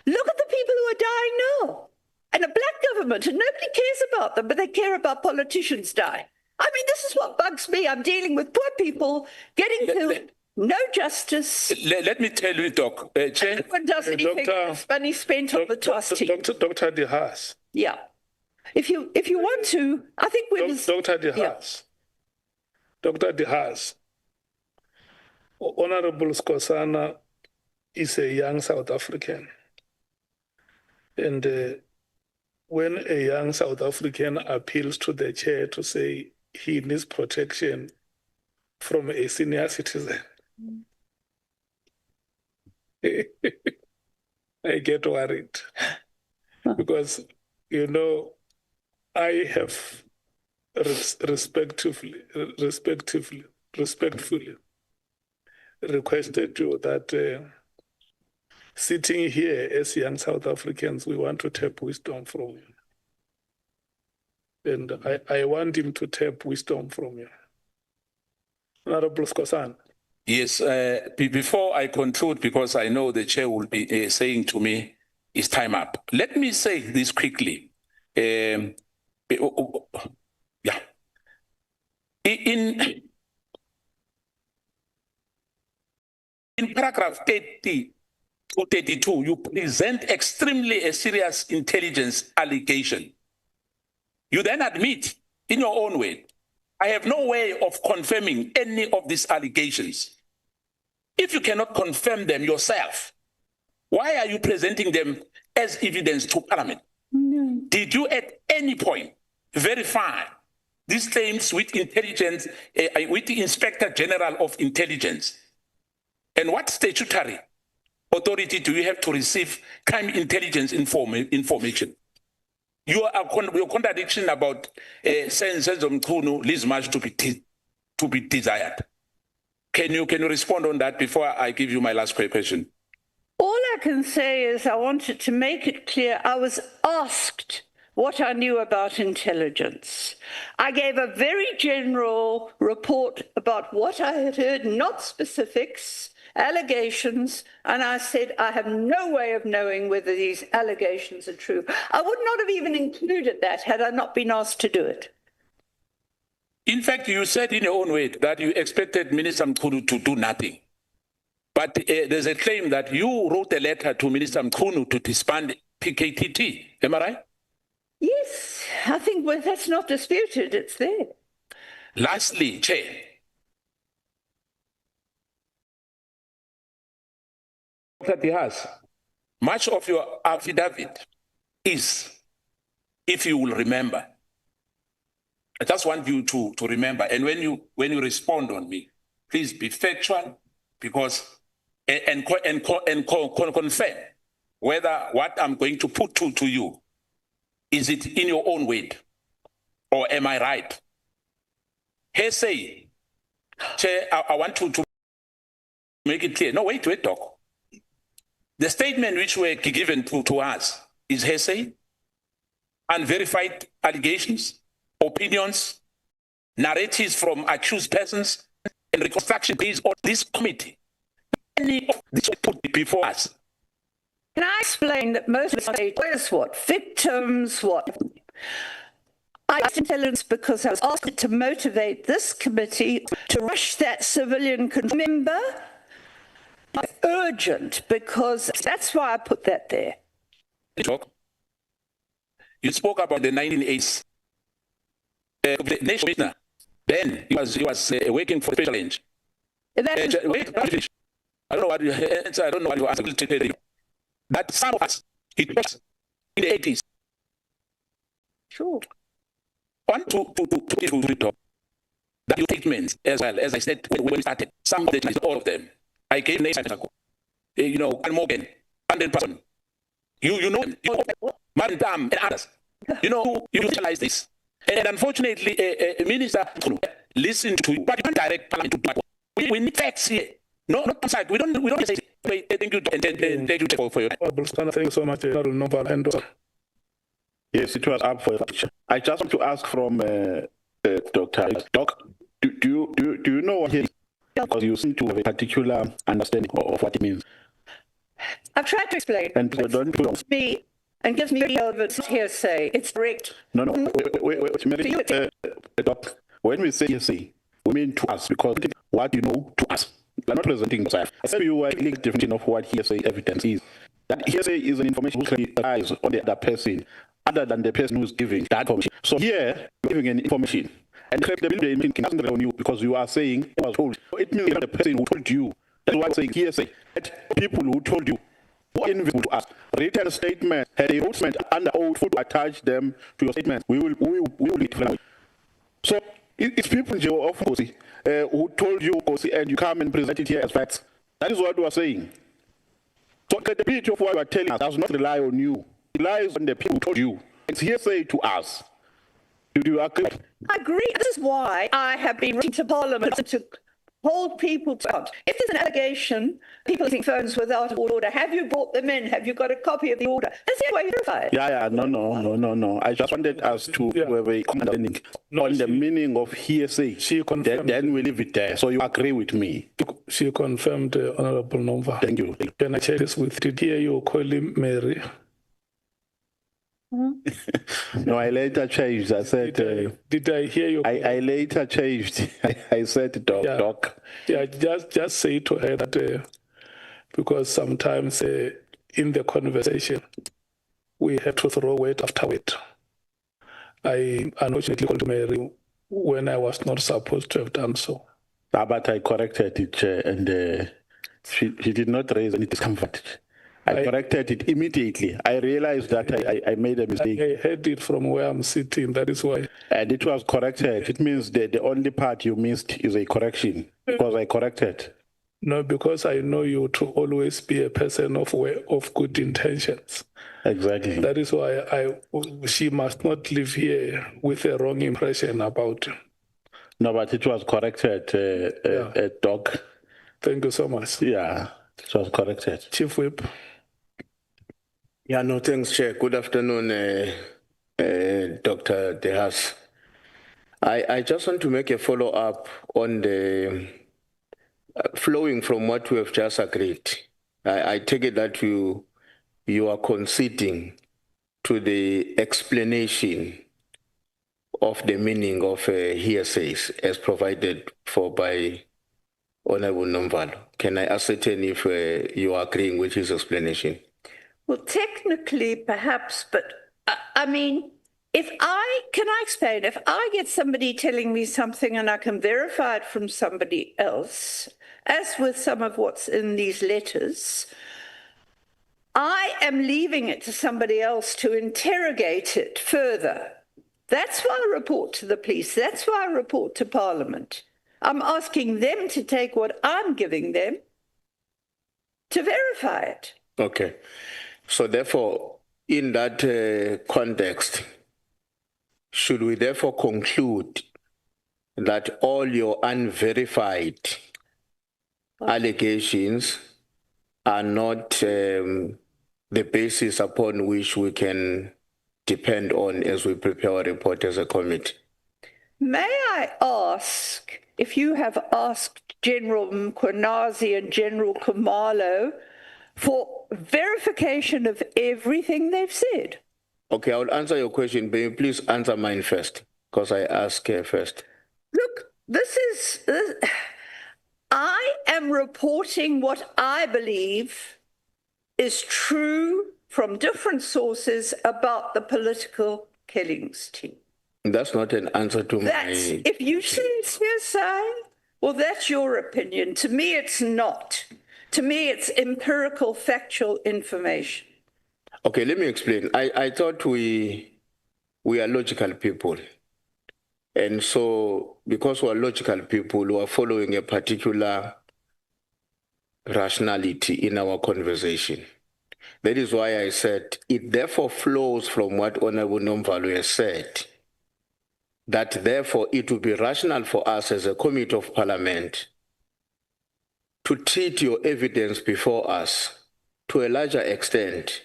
Look at the people who are dying now. And a black government, and nobody cares about them, but they care about politicians dying. I mean, this is what bugs me. I'm dealing with poor people getting killed, no justice. Let me tell you, Doc. Everyone does anything that's money spent on the TOS team. Dr. De Haas. Yeah. If you want to, I think we was... Dr. De Haas. Yeah. Dr. De Haas. Honorable Skosana is a young South African. And when a young South African appeals to the chair to say he needs protection from a senior citizen, I get worried. Because, you know, I have respectfully requested you that sitting here as young South Africans, we want to tap wisdom from you. And I want him to tap wisdom from you. Honorable Skosan. Yes, before I conclude, because I know the chair will be saying to me, it's time up. Let me say this quickly. Yeah. In paragraph 30 to 32, you present extremely a serious intelligence allegation. You then admit in your own way, I have no way of confirming any of these allegations. If you cannot confirm them yourself, why are you presenting them as evidence to Parliament? No. Did you at any point verify these claims with intelligence, with the Inspector General of Intelligence? And what statutory authority do you have to receive crime intelligence information? Your contradiction about Senzo Mchunu leaves much to be desired. Can you respond on that before I give you my last question? All I can say is I wanted to make it clear I was asked what I knew about intelligence. I gave a very general report about what I had heard, not specifics, allegations, and I said I have no way of knowing whether these allegations are true. I would not have even included that had I not been asked to do it. In fact, you said in your own way that you expected Minister Mchunu to do nothing. But there's a claim that you wrote a letter to Minister Mchunu to disband PKTT. Am I right? Yes, I think that's not disputed. It's there. Lastly, Chair, Dr. De Haas, much of your affidavit is, if you will remember, I just want you to remember, and when you respond on me, please be factual, because and confirm whether what I'm going to put to you, is it in your own weight, or am I right? Hearsay, Chair, I want to make it clear. No, wait, Doc. The statement which were given to us is hearsay, unverified allegations, opinions, narratives from accused persons, and reconstruction based on this committee. Any of this put before us Can I explain that most of us lawyers, what victims, what I asked intelligence because I was asked to motivate this committee to rush that civilian member. Urgent, because that's why I put that there. You spoke about the 1980s. The nation commissioner, then he was working for special range. I don't know what you answered. But some of us, it was in the 80s. Sure. On to talk. That your statements as well, as I said when we started, some of the not all of them. I gave names, you know, Morgan, 100%. You know them, Marintam and others. You know, you utilize this. And unfortunately, Minister Mchunu listened to you, but you can't direct Parliament to do it. We need facts here. No, not side. We don't say. Thank you, and thank you for your time. Thank you so much, Nomaan. Yes, it was up for your question. I just want to ask from Dr. Doc, do you know what he is? Because you seem to have a particular understanding of what it means. I've tried to explain. And don't me and gives me relevant hearsay. It's correct. No. Wait, Mary, Doc, when we say hearsay, we mean to us, because what you know to us. You're not presenting yourself. I said you were a legal definition of what hearsay evidence is. That hearsay is an information which relies on the other person, other than the person who's giving that information. So here, you're giving an information. And credibility doesn't rely on you because you are saying it was told. So it means the person who told you. That's why I'm saying hearsay. That people who told you, who are invisible to us, written statement, had a statement under oath to attach them to your statement. We will read it. So it's people who told you, and you come and present it here as facts. That is what we are saying. So the credibility of what you are telling us does not rely on you. It relies on the people who told you. It's hearsay to us. Do you agree? I agree. This is why I have been writing to Parliament to hold people to account. If there's an allegation, people using phones without an order, have you brought them in? Have you got a copy of the order? That's the way you verify it. Yeah, no. I just wanted us to have a understanding on the meaning of hearsay. She confirmed. Then we leave it there. So you agree with me? She confirmed, Honorable Nova. Thank you. Can I share this with you? Did you hear you calling Mary? No, I later changed. I said. Did I hear you? I later changed. I said, Doc. Yeah, just say to her that because sometimes in the conversation we have to throw word after word. I unfortunately called Mary when I was not supposed to have done so. But I corrected it, and she did not raise any discomfort. I corrected it immediately. I realized that I made a mistake. I heard it from where I'm sitting. That is why. And it was corrected. It means the only part you missed is a correction because I corrected. No, because I know you to always be a person of good intentions. Exactly. That is why she must not live here with a wrong impression about you. No, but it was corrected, Doc. Thank you so much. Yeah, it was corrected. Chief Whip. Yeah, no, thanks, Chair. Good afternoon, Dr. De Haas. I just want to make a follow-up on the flowing from what we have just agreed. I take it that you are conceding to the explanation of the meaning of hearsays as provided for by Honorable Nomvalo. Can I ascertain if you are agreeing with his explanation? Well, technically, perhaps, but I mean, can I explain? If I get somebody telling me something and I can verify it from somebody else, as with some of what's in these letters, I am leaving it to somebody else to interrogate it further. That's why I report to the police. That's why I report to Parliament. I'm asking them to take what I'm giving them to verify it. Okay. So therefore, in that context, should we therefore conclude that all your unverified allegations are not the basis upon which we can depend on as we prepare our report as a committee? May I ask if you have asked General Mkhwanazi and General Khumalo for verification of everything they've said. Okay, I will answer your question, but you please answer mine first, because I asked her first. Look, I am reporting what I believe is true from different sources about the political killings team. That's not an answer to my... If you say it's hearsay, well, that's your opinion. To me, it's not. To me, it's empirical, factual information. Okay, let me explain. I thought we are logical people. And so, because we are logical people, we are following a particular rationality in our conversation. That is why I said it therefore flows from what Honorable Nomvalo has said, that therefore it would be rational for us as a Committee of Parliament to treat your evidence before us to a larger extent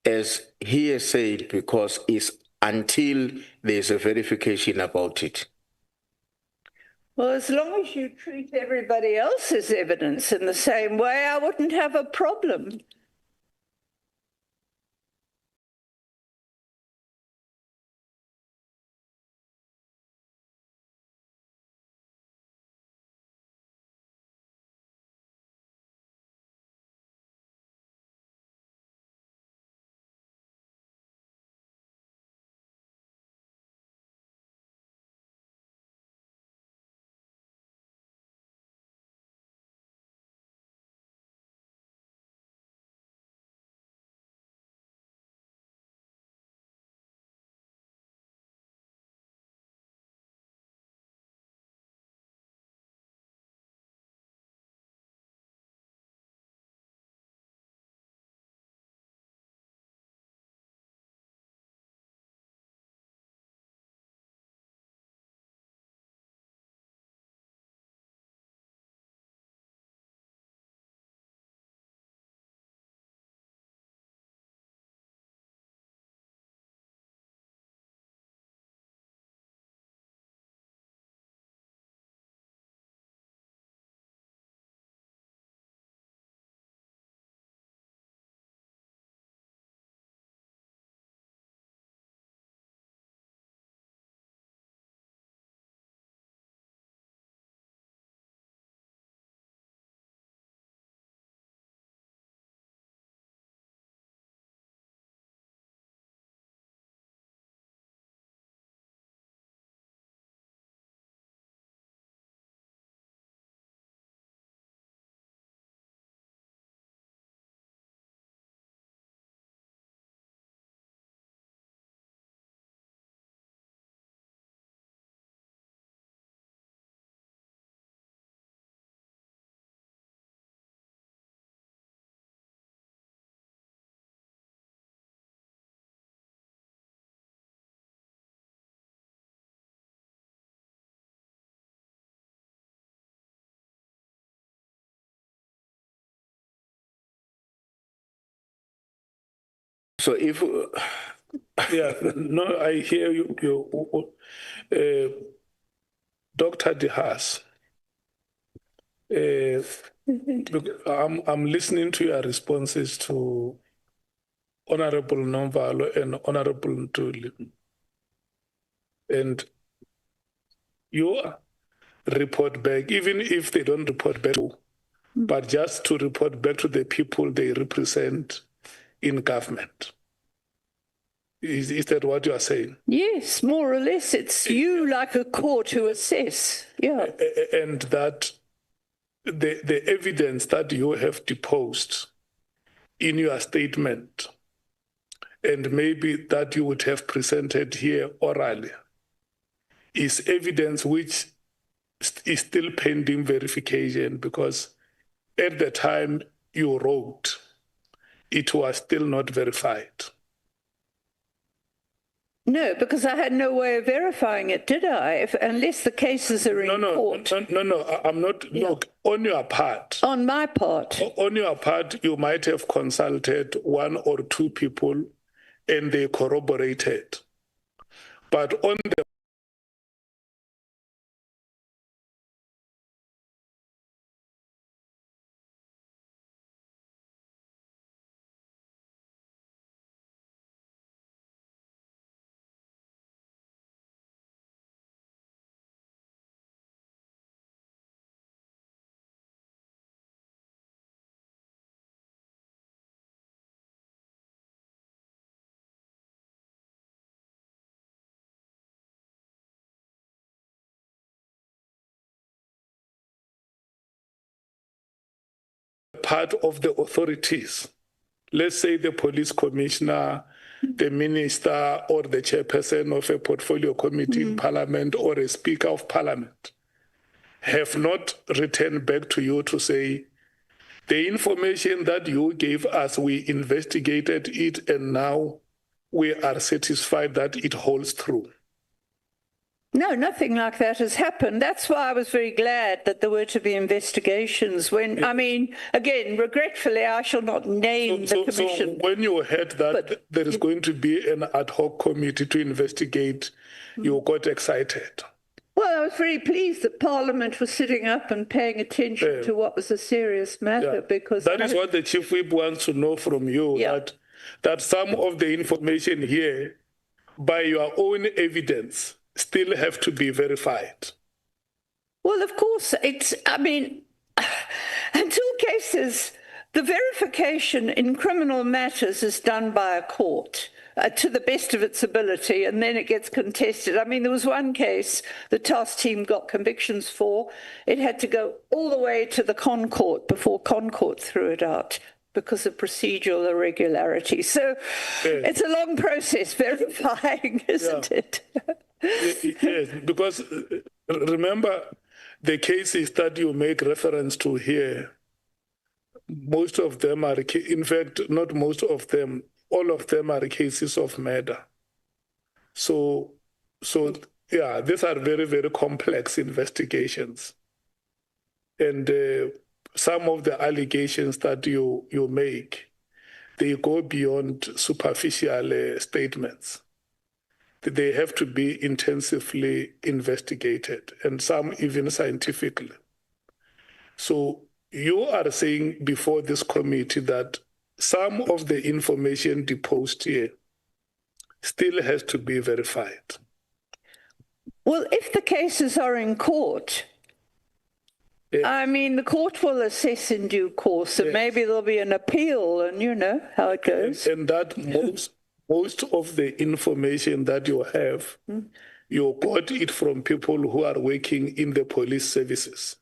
as he has said, because it's until there's a verification about it. Well, as long as you treat everybody else's evidence in the same way, I wouldn't have a problem. So if... Yeah, no, I hear you. Dr. De Haas, I'm listening to your responses to Honorable Nomvalo and Honorable Ntuli. And you report back, even if they don't report back, but just to report back to the people they represent in government. Is that what you are saying? Yes, more or less. It's you like a court to assess. Yeah. And that the evidence that you have deposed in your statement, and maybe that you would have presented here orally, is evidence which is still pending verification, because at the time you wrote, it was still not verified. No, because I had no way of verifying it, did I? Unless the cases are in court. No, I'm not. Yeah. Look, on your part. On my part. On your part, you might have consulted one or two people and they corroborated. But on the part of the authorities, let's say the police commissioner, the minister, or the chairperson of a portfolio committee in parliament, or a speaker of parliament, have not returned back to you to say, the information that you gave us, we investigated it, and now we are satisfied that it holds true. No, nothing like that has happened. That's why I was very glad that there were to be investigations when, I mean, again, regretfully, I shall not name the commission. So when you heard that there is going to be an ad hoc committee to investigate, you got excited. Well, I was very pleased that Parliament was sitting up and paying attention to what was a serious matter, because that is what the Chief Whip wants to know from you, that some of the information here, by your own evidence, still have to be verified. Well, of course, I mean, until cases, the verification in criminal matters is done by a court to the best of its ability, and then it gets contested. I mean, there was one case the task team got convictions for. It had to go all the way to the Concourt before Concourt threw it out because of procedural irregularity. So it's a long process verifying, isn't it? Yes, because remember the cases that you make reference to here, most of them are, in fact, not most of them, all of them are cases of murder. So yeah, these are very, very complex investigations. And some of the allegations that you make, they go beyond superficial statements. They have to be intensively investigated, and some even scientifically. So you are saying before this committee that some of the information deposed here still has to be verified. Well, if the cases are in court, I mean, the court will assess in due course, and maybe there'll be an appeal, and you know how it goes. And that most of the information that you have, you got it from people who are working in the police services.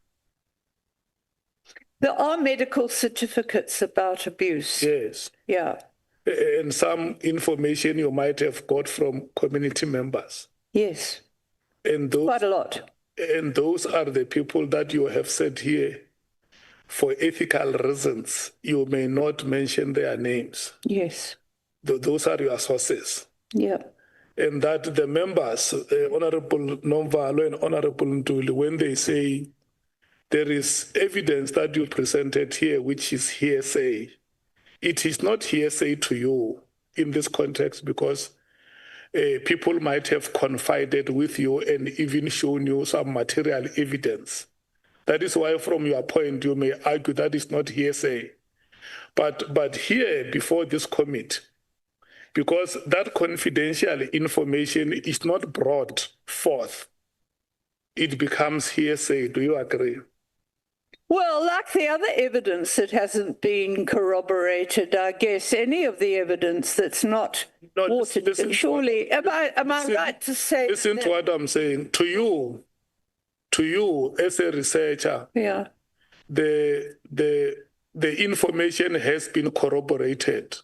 There are medical certificates about abuse. Yes. Yeah. And some information you might have got from community members. Yes. And those, quite a lot. And those are the people that you have said here, for ethical reasons, you may not mention their names. Yes. Those are your sources. Yeah. And that the members, Honorable Nomvalo and Honorable Ntuli, when they say there is evidence that you presented here, which is hearsay, it is not hearsay to you in this context because people might have confided with you and even shown you some material evidence. That is why, from your point, you may argue that is not hearsay. But here, before this committee, because that confidential information is not brought forth, it becomes hearsay. Do you agree? Well, like the other evidence that hasn't been corroborated, I guess any of the evidence that's not watered, surely, am I right to say? Listen to what I'm saying. To you as a researcher, the information has been corroborated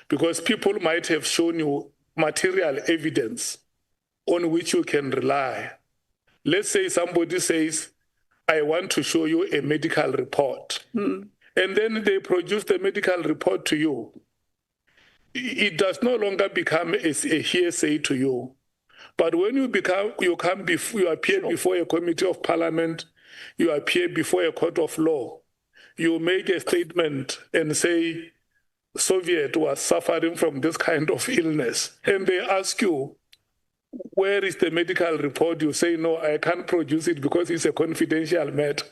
because people might have shown you material evidence on which you can rely. Let's say somebody says, I want to show you a medical report. And then they produce the medical report to you. It does no longer become a hearsay to you. But when you appear before a committee of parliament, you appear before a court of law, you make a statement and say, Soviet was suffering from this kind of illness. And they ask you, where is the medical report? You say, no, I can't produce it because it's a confidential matter.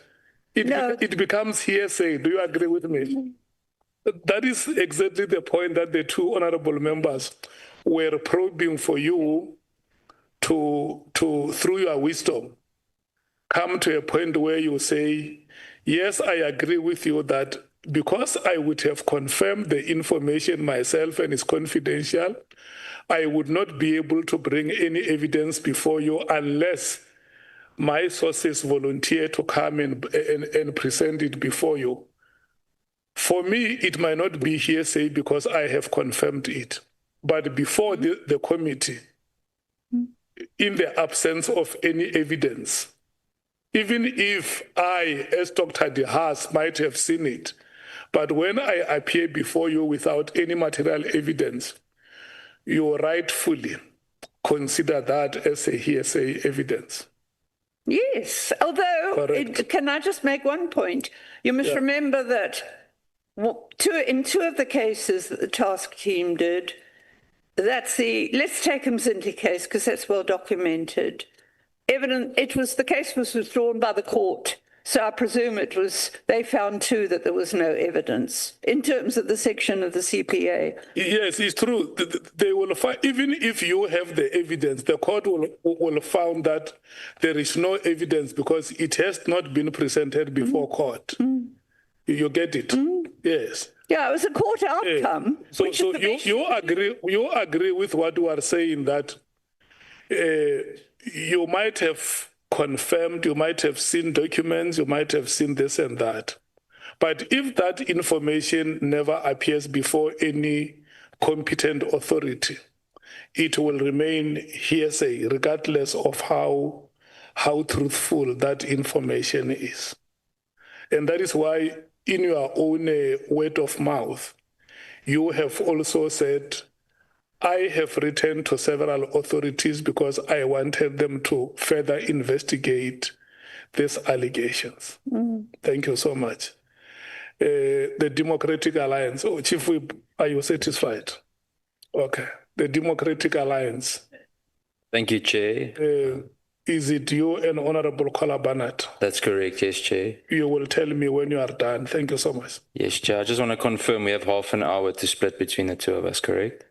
It becomes hearsay. Do you agree with me? That is exactly the point that the two honorable members were probing for you to through your wisdom, come to a point where you say, yes, I agree with you that because I would have confirmed the information myself and it's confidential, I would not be able to bring any evidence before you unless my sources volunteer to come and present it before you. For me, it might not be hearsay because I have confirmed it. But before the committee, in the absence of any evidence, even if I, as Dr. De Haas, might have seen it, but when I appear before you without any material evidence, you rightfully consider that as a hearsay evidence. Yes, although, can I just make one point? You must remember that in two of the cases that the task team did, let's take Mzinti case, because that's well documented. The case was withdrawn by the court, so I presume they found too that there was no evidence in terms of the section of the CPA. Yes, it's true. They will find, even if you have the evidence, the court will find that there is no evidence because it has not been presented before court. You get it? Yes. Yeah, it was a court outcome. So you agree with what you are saying, that you might have confirmed, you might have seen documents, you might have seen this and that. But if that information never appears before any competent authority, it will remain hearsay regardless of how truthful that information is. And that is why in your own word of mouth, you have also said, I have written to several authorities because I wanted them to further investigate these allegations. Thank you so much. The Democratic Alliance. Oh, Chief Whip, are you satisfied? Okay. The Democratic Alliance. Thank you, Chair. Is it you and Honorable Kola Barnett? That's correct, yes, Chair. You will tell me when you are done. Thank you so much. Yes, Chair. I just want to confirm we have half an hour to split between the two of us, correct?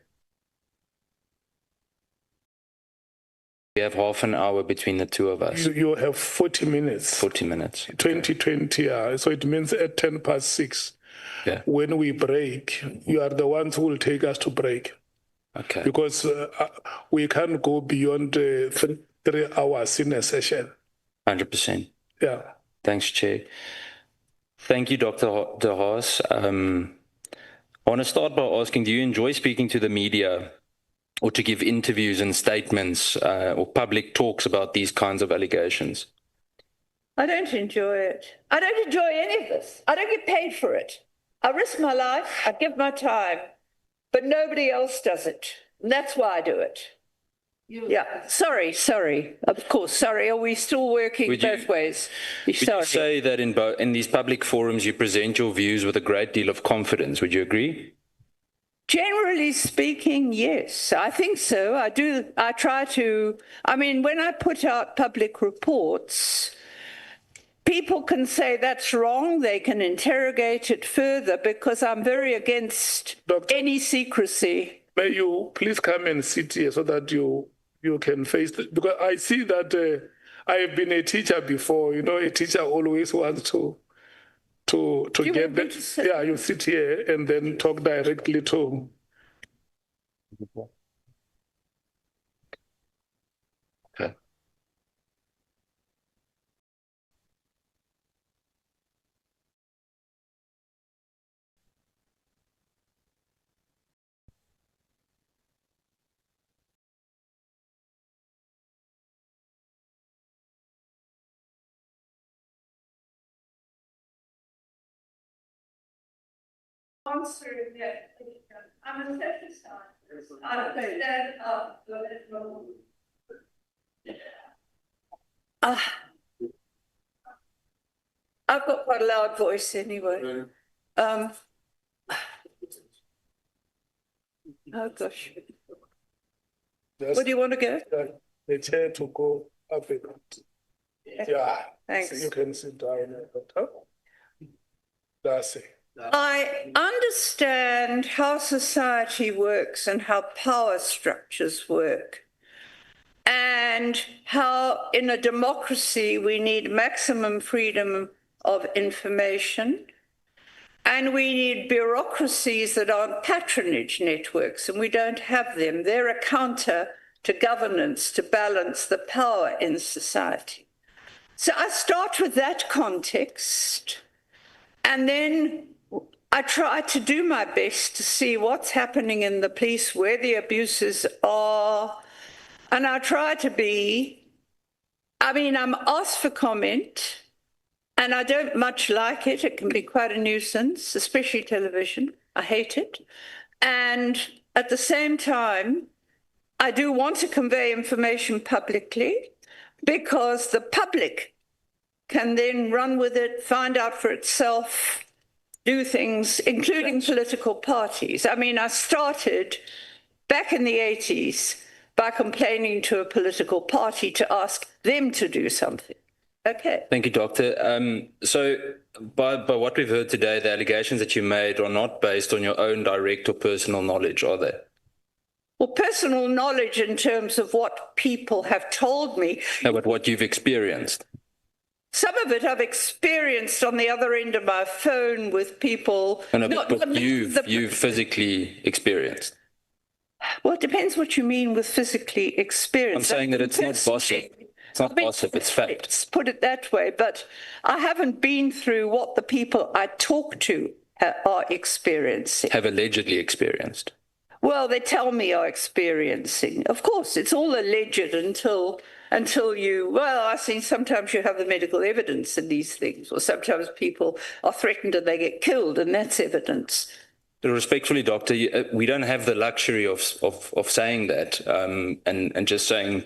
We have half an hour between the two of us. You have 40 minutes. 40 minutes. 2020, so it means at 6:10, when we break, you are the ones who will take us to break. Okay. Because we can't go beyond 3 hours in a session. 100%. Yeah. Thanks, Chair. Thank you, Dr. De Haas. I want to start by asking, do you enjoy speaking to the media or to give interviews and statements or public talks about these kinds of allegations? I don't enjoy it. I don't enjoy any of this. I don't get paid for it. I risk my life, I give my time, but nobody else does it. And that's why I do it. Yeah, sorry. Of course, sorry. Are we still working both ways? Would you say that in these public forums you present your views with a great deal of confidence? Would you agree? Generally speaking, yes, I think so. I do. I try to. I mean, when I put out public reports, people can say that's wrong. They can interrogate it further because I'm very against any secrecy. May you please come and sit here so that you can face it? Because I see that I have been a teacher before. You know, a teacher always wants to get that. Yeah, you sit here and then talk directly to. Okay. Answering that question. I'm a satisfied. I understand I've got quite a loud voice anyway. Oh gosh. Where do you want to go? The chair to go up a bit. Yeah. Thanks. So you can sit down. That's it. I understand how society works and how power structures work, and how in a democracy we need maximum freedom of information, and we need bureaucracies that aren't patronage networks, and we don't have them. They're a counter to governance to balance the power in society. So I start with that context, and then I try to do my best to see what's happening in the police, where the abuses are, and I try to be, I'm asked for comment, and I don't much like it. It can be quite a nuisance, especially television. I hate it. And at the same time, I do want to convey information publicly because the public can then run with it, find out for itself, do things, including political parties. I started back in the 80s by complaining to a political party to ask them to do something. Okay. Thank you, Doctor. So by what we've heard today, the allegations that you made are not based on your own direct or personal knowledge, are they? Well, personal knowledge in terms of what people have told me. No, but what you've experienced. Some of it I've experienced on the other end of my phone with people. No, but you've physically experienced. Well, it depends what you mean with physically experienced. I'm saying that it's not gossip. It's not gossip, it's fact. Let's put it that way, but I haven't been through what the people I talk to are experiencing. Have allegedly experienced. Well, they tell me are experiencing. Of course, it's all alleged until I see sometimes you have the medical evidence in these things, or sometimes people are threatened and they get killed, and that's evidence. Respectfully, Doctor, we don't have the luxury of saying that and just saying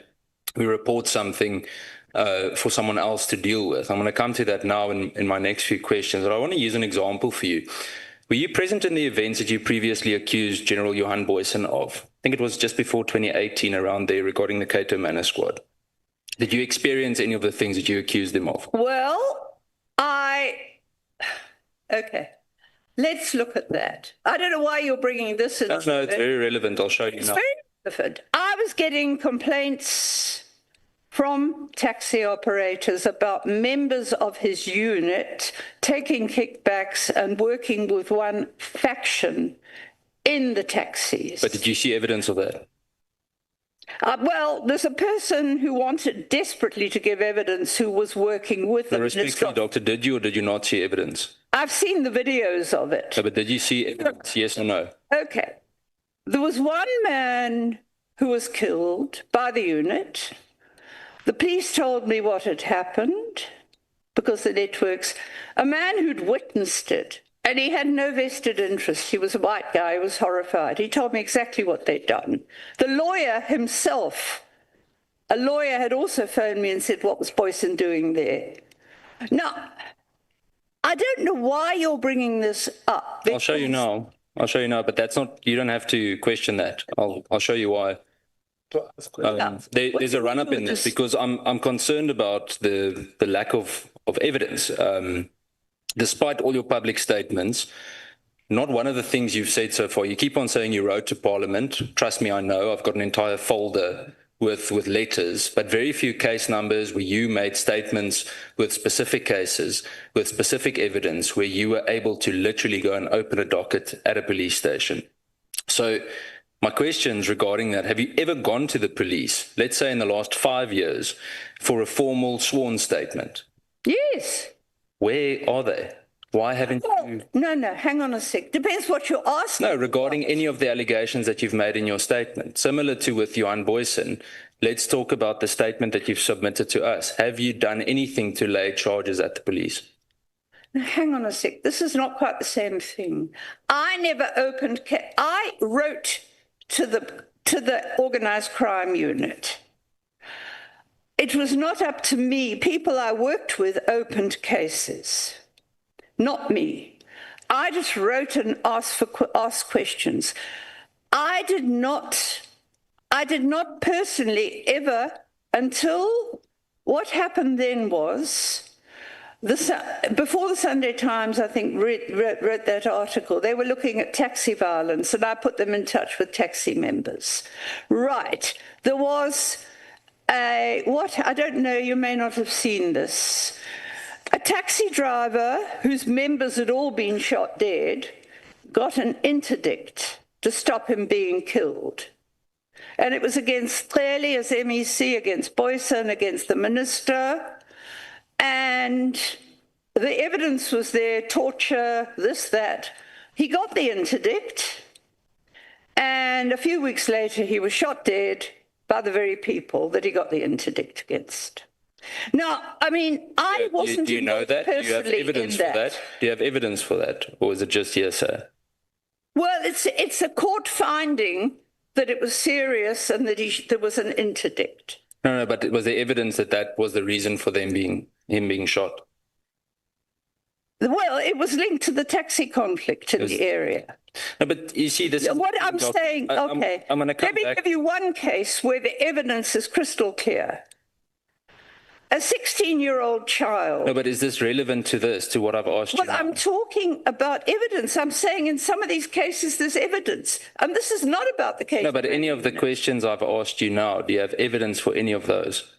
we report something for someone else to deal with. I'm going to come to that now in my next few questions, but I want to use an example for you. Were you present in the events that you previously accused General Johan Boysen of? I think it was just before 2018 around there regarding the Cato Manor Squad. Did you experience any of the things that you accused them of? Well, okay. Let's look at that. I don't know why you're bringing this in. No, it's very relevant. I'll show you now. It's very relevant. I was getting complaints from taxi operators about members of his unit taking kickbacks and working with one faction in the taxis. But did you see evidence of that? Well, there's a person who wanted desperately to give evidence who was working with them. Respectfully, Doctor, did you or did you not see evidence? I've seen the videos of it. No, but did you see evidence, yes or no? Okay. There was one man who was killed by the unit. The police told me what had happened because the networks, a man who'd witnessed it, and he had no vested interest. He was a white guy, he was horrified. He told me exactly what they'd done. The lawyer himself, a lawyer had also phoned me and said, what was Boysen doing there? Now, I don't know why you're bringing this up. I'll show you now. But that's not, you don't have to question that. I'll show you why. There's a run-up in this because I'm concerned about the lack of evidence. Despite all your public statements, not one of the things you've said so far, you keep on saying you wrote to Parliament. Trust me, I know. I've got an entire folder with letters, but very few case numbers where you made statements with specific cases, with specific evidence, where you were able to literally go and open a docket at a police station. So my questions regarding that, have you ever gone to the police, let's say in the last 5 years, for a formal sworn statement? Yes. Where are they? Why haven't you? No, hang on a sec. Depends what you're asking. No, regarding any of the allegations that you've made in your statement. Similar to with Johan Boysen, let's talk about the statement that you've submitted to us. Have you done anything to lay charges at the police? Now, hang on a sec. This is not quite the same thing. I never opened. I wrote to the organised crime unit. It was not up to me. People I worked with opened cases, not me. I just wrote and asked questions. I did not personally ever, until what happened then was, before the Sunday Times, I think, read that article, they were looking at taxi violence, and I put them in touch with taxi members. Right. There was I don't know, you may not have seen this. A taxi driver whose members had all been shot dead got an interdict to stop him being killed. And it was clearly as MEC, against Boysen, against the minister. And the evidence was there, torture, this, that. he got the interdict, and a few weeks later he was shot dead by the very people that he got the interdict against. Now, I mean, I wasn't Do you know that? Do you have personally evidence in for that? Do you have evidence for that? Or is it just hearsay? Well, it's a court finding that it was serious and that there was an interdict. No, but was there evidence that that was the reason for him being shot? Well, it was linked to the taxi conflict in the area. No, but you see, this. What I'm saying, okay. I'm gonna come Let me back. give you one case where the evidence is crystal clear. A 16-year-old child. No, but is this relevant to this, to what I've asked you? Well, I'm talking about evidence. I'm saying in some of these cases there's evidence. And this is not about the case. No, but any of the questions I've asked you now, do you have evidence for any of those?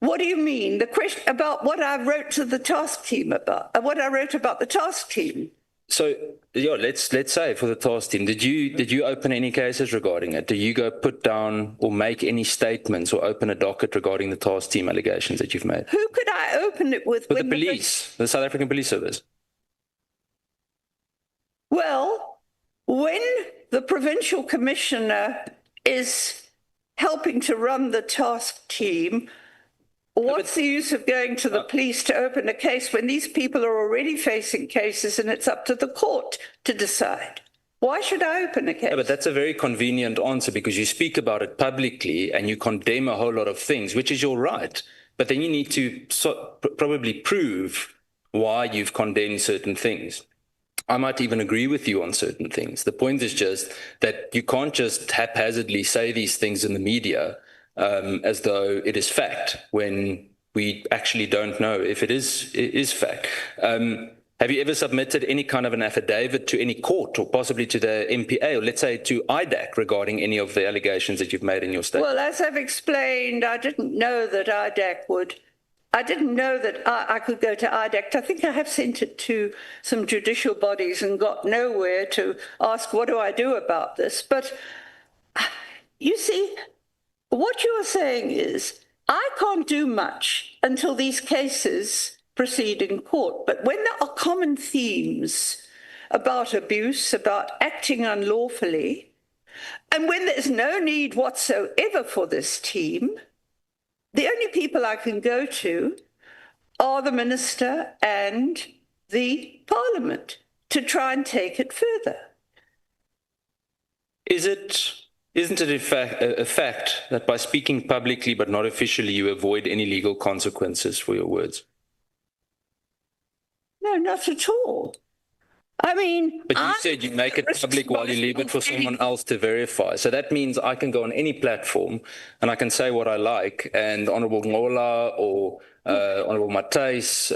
What do you mean? The question about what I wrote to the task team about, what I wrote about the task team. So, yeah, let's say for the task team, did you open any cases regarding it? Did you go put down or make any statements or open a docket regarding the task team allegations that you've made? Who could I open it with? With the police, the South African Police Service. Well, when the provincial commissioner is helping to run the task team, what's the use of going to the police to open a case when these people are already facing cases and it's up to the court to decide? Why should I open a case? Yeah, but that's a very convenient answer because you speak about it publicly and you condemn a whole lot of things, which is your right. But then you need to probably prove why you've condemned certain things. I might even agree with you on certain things. The point is just that you can't just haphazardly say these things in the media as though it is fact when we actually don't know if it is fact. Have you ever submitted any kind of an affidavit to any court or possibly to the MPA or let's say to IDAC regarding any of the allegations that you've made in your statement? Well, as I've explained, I didn't know that IDAC would. I didn't know that I could go to IDAC. I think I have sent it to some judicial bodies and got nowhere to ask, what do I do about this? But you see, what you are saying is, I can't do much until these cases proceed in court. But when there are common themes about abuse, about acting unlawfully, and when there's no need whatsoever for this team, the only people I can go to are the minister and the parliament to try and take it further. Isn't it a fact that by speaking publicly but not officially, you avoid any legal consequences for your words? No, not at all. I mean... But you said you make it public while you leave it for someone else to verify. So that means I can go on any platform and I can say what I like, and Honourable Mola or Honourable Matthys,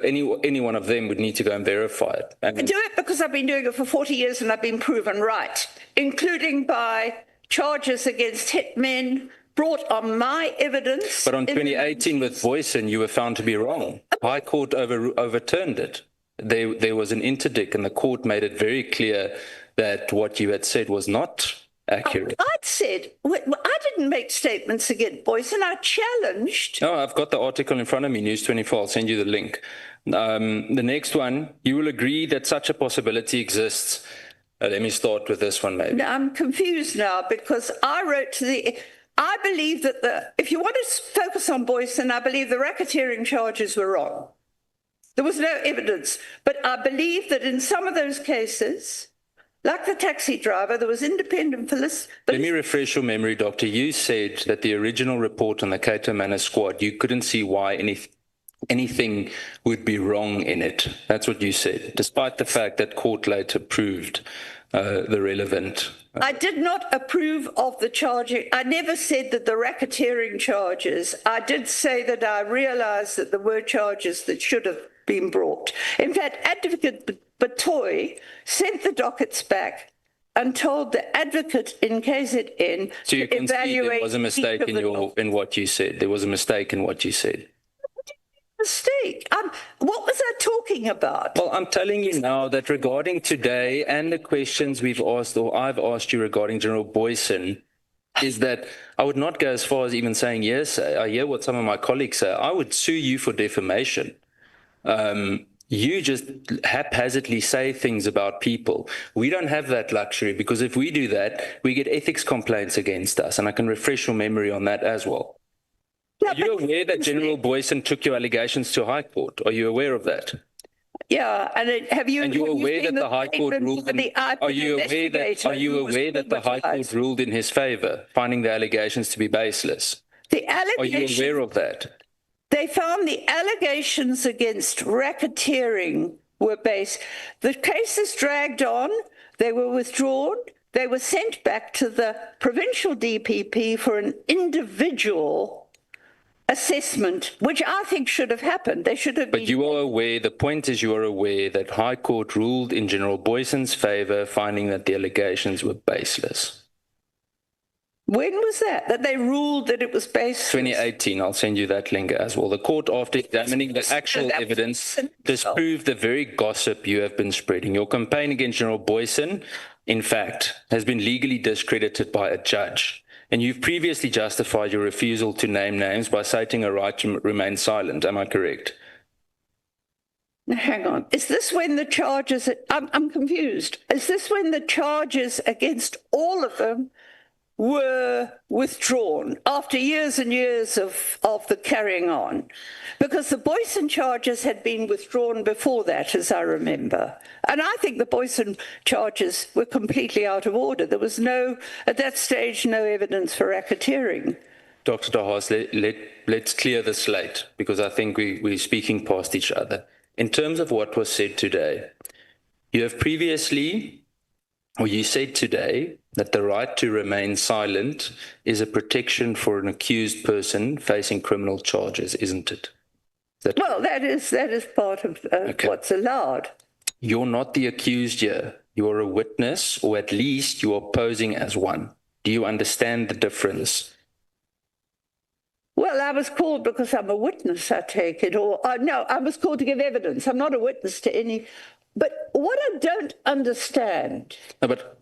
any one of them would need to go and verify it. I do it because I've been doing it for 40 years and I've been proven right, including by charges against hitmen brought on my evidence. But on 2018 with Voisin, you were found to be wrong. High Court overturned it. There was an interdict and the court made it very clear that what you had said was not accurate. I'd said, I didn't make statements against Voisin, I challenged. No, I've got the article in front of me, News 24, I'll send you the link. The next one, you will agree that such a possibility exists. Let me start with this one, maybe. No, I'm confused now because I wrote to I believe that if you want to focus on Voisin, I believe the racketeering charges were wrong. There was no evidence, but I believe that in some of those cases, like the taxi driver, there was independent police. Let me refresh your memory, Doctor. You said that the original report on the Cato Manor squad, you couldn't see why anything would be wrong in it. That's what you said, despite the fact that court later proved the relevant. I did not approve of the charging. I never said that the racketeering charges. I did say that I realized that there were charges that should have been brought. In fact, Advocate Batoy sent the dockets back and told the advocate in KZN so you to evaluate. There was a mistake in what you said. There was a mistake in what you said. Mistake. What was I talking about? Well, I'm telling you now that regarding today and the questions we've asked or I've asked you regarding General Boyson, is that I would not go as far as even saying yes. I hear what some of my colleagues say. I would sue you for defamation. You just haphazardly say things about people. We don't have that luxury, because if we do that, we get ethics complaints against us. And I can refresh your memory on that as well. Are you aware that General Boyson took your allegations to High Court? Are you aware of that? Yeah, and have you? And you're aware that the High Court ruled? Are you aware that the High Court ruled in his favour, finding the allegations to be baseless? Are you aware of that? They found the allegations against racketeering were based. The cases dragged on, they were withdrawn, they were sent back to the provincial DPP for an individual assessment, which I think should have happened. They should have been. But you are aware, the point is you are aware that High Court ruled in General Boyson's favour, finding that the allegations were baseless. When was that? That they ruled that it was baseless? 2018. I'll send you that link as well. The court, after examining the actual evidence, disproved the very gossip you have been spreading. Your campaign against General Boyson, in fact, has been legally discredited by a judge. And you've previously justified your refusal to name names by citing a right to remain silent. Am I correct? Hang on. Is this when the charges... I'm confused. Is this when the charges against all of them were withdrawn after years and years of the carrying on? Because the Boyson charges had been withdrawn before that, as I remember. And I think the Boyson charges were completely out of order. There was at that stage, no evidence for racketeering. Dr. De Haas, let's clear the slate, because I think we're speaking past each other. In terms of what was said today, you have previously, or you said today, that the right to remain silent is a protection for an accused person facing criminal charges, isn't it? Well, that is part of what's allowed. You're not the accused here. You're a witness, or at least you are posing as one. Do you understand the difference? Well, I was called because I'm a witness, I take it. Or no, I was called to give evidence. I'm not a witness to any... But what I don't understand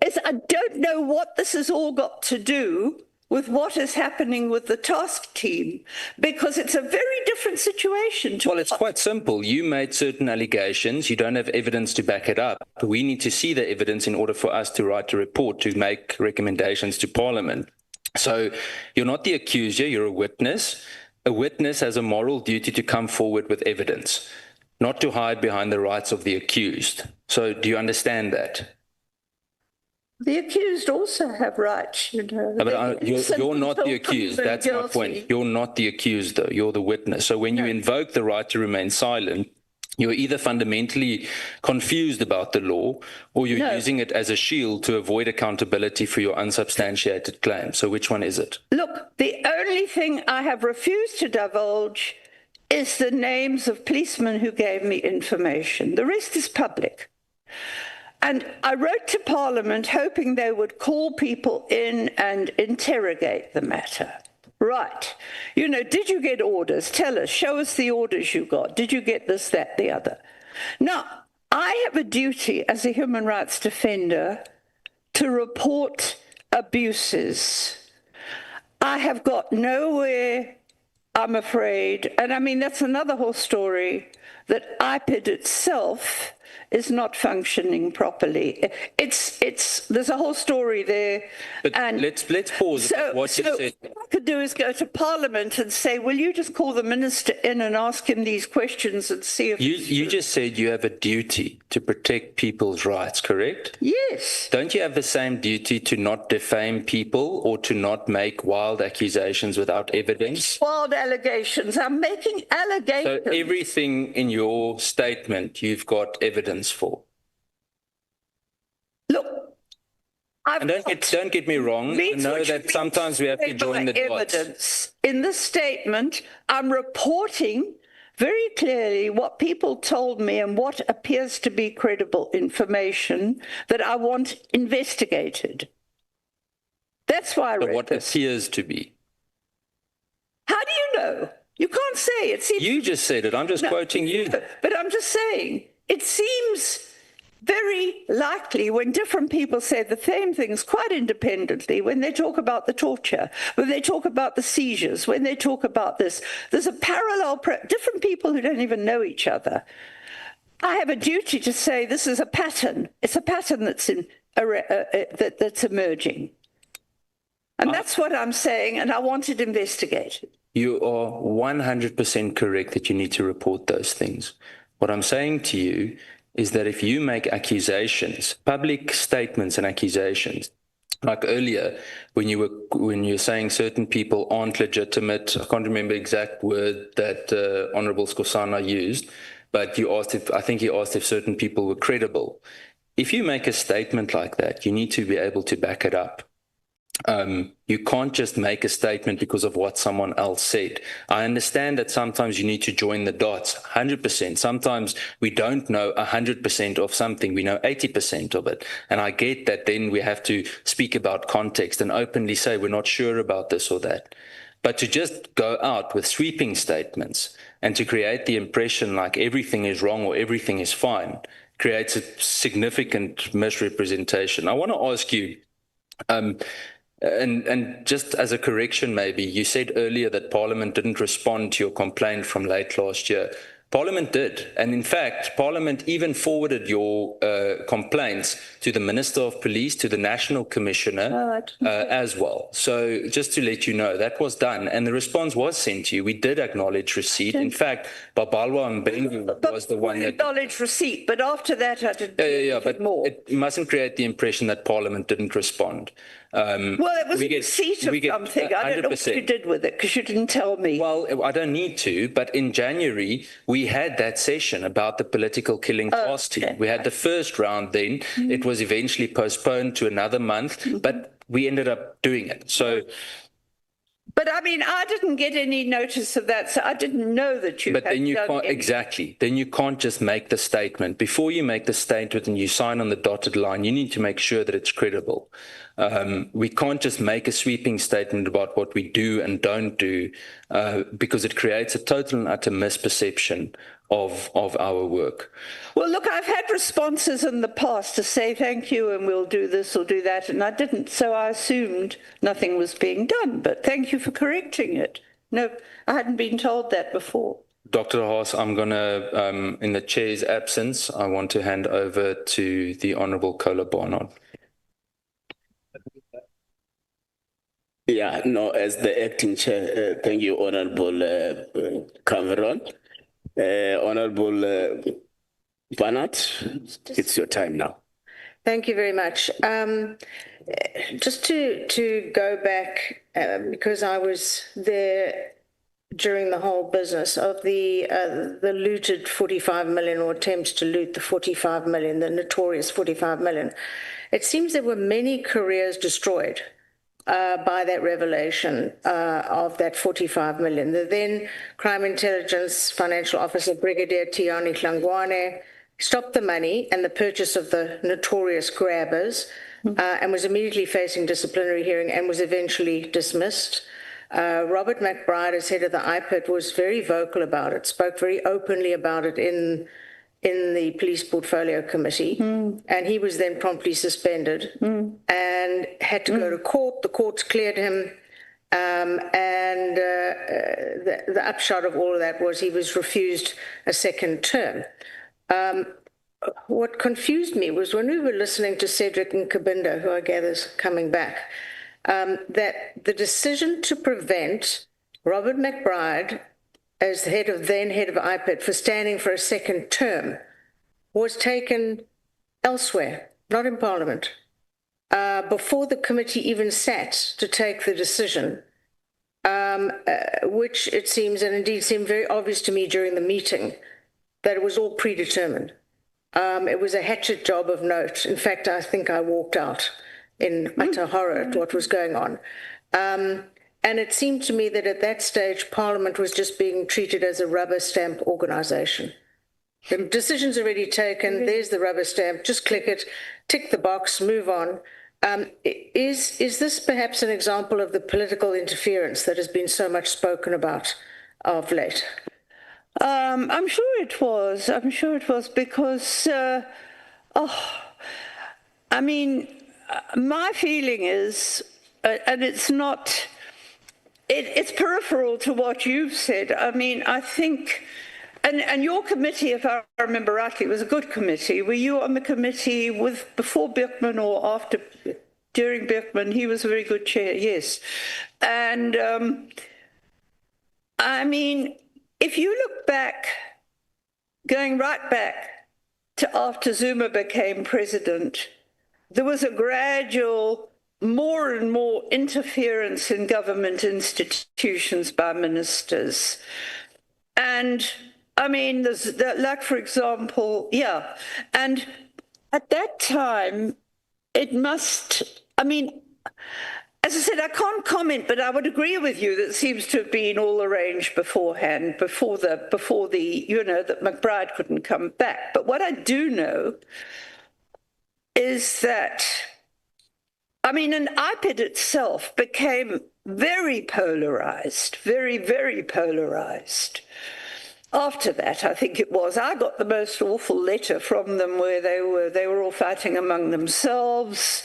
is I don't know what this has all got to do with what is happening with the task team, because it's a very different situation. Well, it's quite simple. You made certain allegations. You don't have evidence to back it up. We need to see the evidence in order for us to write a report, to make recommendations to Parliament. So you're not the accuser, you're a witness. A witness has a moral duty to come forward with evidence, not to hide behind the rights of the accused. So do you understand that? The accused also have rights, you know. But you're not the accused. That's my point. You're not the accused, though. You're the witness. So when you invoke the right to remain silent, you're either fundamentally confused about the law, or you're using it as a shield to avoid accountability for your unsubstantiated claim. So which one is it? Look, the only thing I have refused to divulge is the names of policemen who gave me information. The rest is public. And I wrote to Parliament hoping they would call people in and interrogate the matter. Right. You know, did you get orders? Tell us. Show us the orders you got. Did you get this, that, the other? Now, I have a duty as a human rights defender to report abuses. I have got nowhere, I'm afraid, and I mean, that's another whole story, that IPID itself is not functioning properly. There's a whole story there. But and let's pause what you said. What I could do is go to Parliament and say, will you just call the minister in and ask him these questions and see if... You just said you have a duty to protect people's rights, correct? Yes. Don't you have the same duty to not defame people or to not make wild accusations without evidence? Wild allegations. I'm making allegations. So everything in your statement you've got evidence for. Look, and don't get me wrong. I know that sometimes we have to join the dots. In this statement, I'm reporting very clearly what people told me and what appears to be credible information that I want investigated. That's why I read what this. Appears to be. How do you know? You can't say it. You just said it. I'm just quoting you. But I'm just saying, it seems very likely when different people say the same things quite independently, when they talk about the torture, when they talk about the seizures, when they talk about this, there's a parallel, different people who don't even know each other. I have a duty to say this is a pattern. It's a pattern that's that's emerging. And that's what I'm saying, and I want it investigated. You are 100% correct that you need to report those things. What I'm saying to you is that if you make accusations, public statements and accusations, like earlier when you're saying certain people aren't legitimate, I can't remember the exact word that Honorable Skosana used, but you asked I think he asked if certain people were credible. If you make a statement like that, you need to be able to back it up. You can't just make a statement because of what someone else said. I understand that sometimes you need to join the dots, 100%. Sometimes we don't know 100% of something. We know 80% of it. And I get that then we have to speak about context and openly say we're not sure about this or that. But to just go out with sweeping statements and to create the impression like everything is wrong or everything is fine creates a significant misrepresentation. I want to ask you, and just as a correction, maybe, you said earlier that Parliament didn't respond to your complaint from late last year. Parliament did. And in fact, Parliament even forwarded your complaints to the Minister of Police, to the National Commissioner as well. So just to let you know, that was done. And the response was sent to you. We did acknowledge receipt. In fact, Babalwa Mbengu was the one that... Acknowledged receipt, but after that I didn't but more. It mustn't create the impression that Parliament didn't respond. Well, it was a receipt of something. I don't know what you did with it because you didn't tell me. Well, I don't need to, but in January, we had that session about the political killing task team. We had the first round then. It was eventually postponed to another month, but we ended up doing it. So... But I mean, I didn't get any notice of that, so I didn't know that you But then you had done can't, exactly. Then you can't just make the statement. Before you make the statement and you sign on the dotted line, you need to make sure that it's credible. We can't just make a sweeping statement about what we do and don't do because it creates a total and utter misperception of our work. Well, look, I've had responses in the past to say thank you and we'll do this or do that, and I didn't, so I assumed nothing was being done, but thank you for correcting it. No, I hadn't been told that before. Dr. De Haas, I'm going to, in the chair's absence, I want to hand over to the Honourable Kola Barnard. Yeah, no, as the acting chair, thank you, Honourable Cameron. Honourable Barnard, it's your time now. Thank you very much. Just to go back, because I was there during the whole business of the looted 45 million or attempts to loot the 45 million, the notorious 45 million. It seems there were many careers destroyed by that revelation of that 45 million. The then Crime Intelligence Financial Officer, Brigadier Tiani Hlangwane, stopped the money and the purchase of the notorious grabbers and was immediately facing disciplinary hearing and was eventually dismissed. Robert McBride, as head of the IPIT, was very vocal about it, spoke very openly about it in the Police Portfolio Committee, and he was then promptly suspended and had to go to court. The courts cleared him, and the upshot of all of that was he was refused a second term. What confused me was when we were listening to Cedric Nkabinda, who I gather is coming back, that the decision to prevent Robert McBride as then head of IPIT for standing for a second term was taken elsewhere, not in Parliament, before the committee even sat to take the decision, which it seems, and indeed seemed very obvious to me during the meeting, that it was all predetermined. It was a hatchet job of note. In fact, I think I walked out in utter horror at what was going on. And it seemed to me that at that stage, Parliament was just being treated as a rubber stamp organisation. The decision's already taken, there's the rubber stamp, just click it, tick the box, move on. Is this perhaps an example of the political interference that has been so much spoken about of late? I'm sure it was. I'm sure it was because, I mean, my feeling is, and it's not... It's peripheral to what you've said. I mean, I think And your committee, if I remember rightly, was a good committee. Were you on the committee before Beukman or after, during Beukman? He was a very good chair, yes. And I mean, if you look back, going right back to after Zuma became president, there was a gradual, more and more interference in government institutions by ministers. And I mean, like, for example, yeah. And at that time, it must, I mean, as I said, I can't comment, but I would agree with you that it seems to have been all arranged beforehand, before the, you know, that McBride couldn't come back. But what I do know is that, I mean, an IPID itself became very polarized, very, very polarized. After that, I think it was, I got the most awful letter from them where they were all fighting among themselves.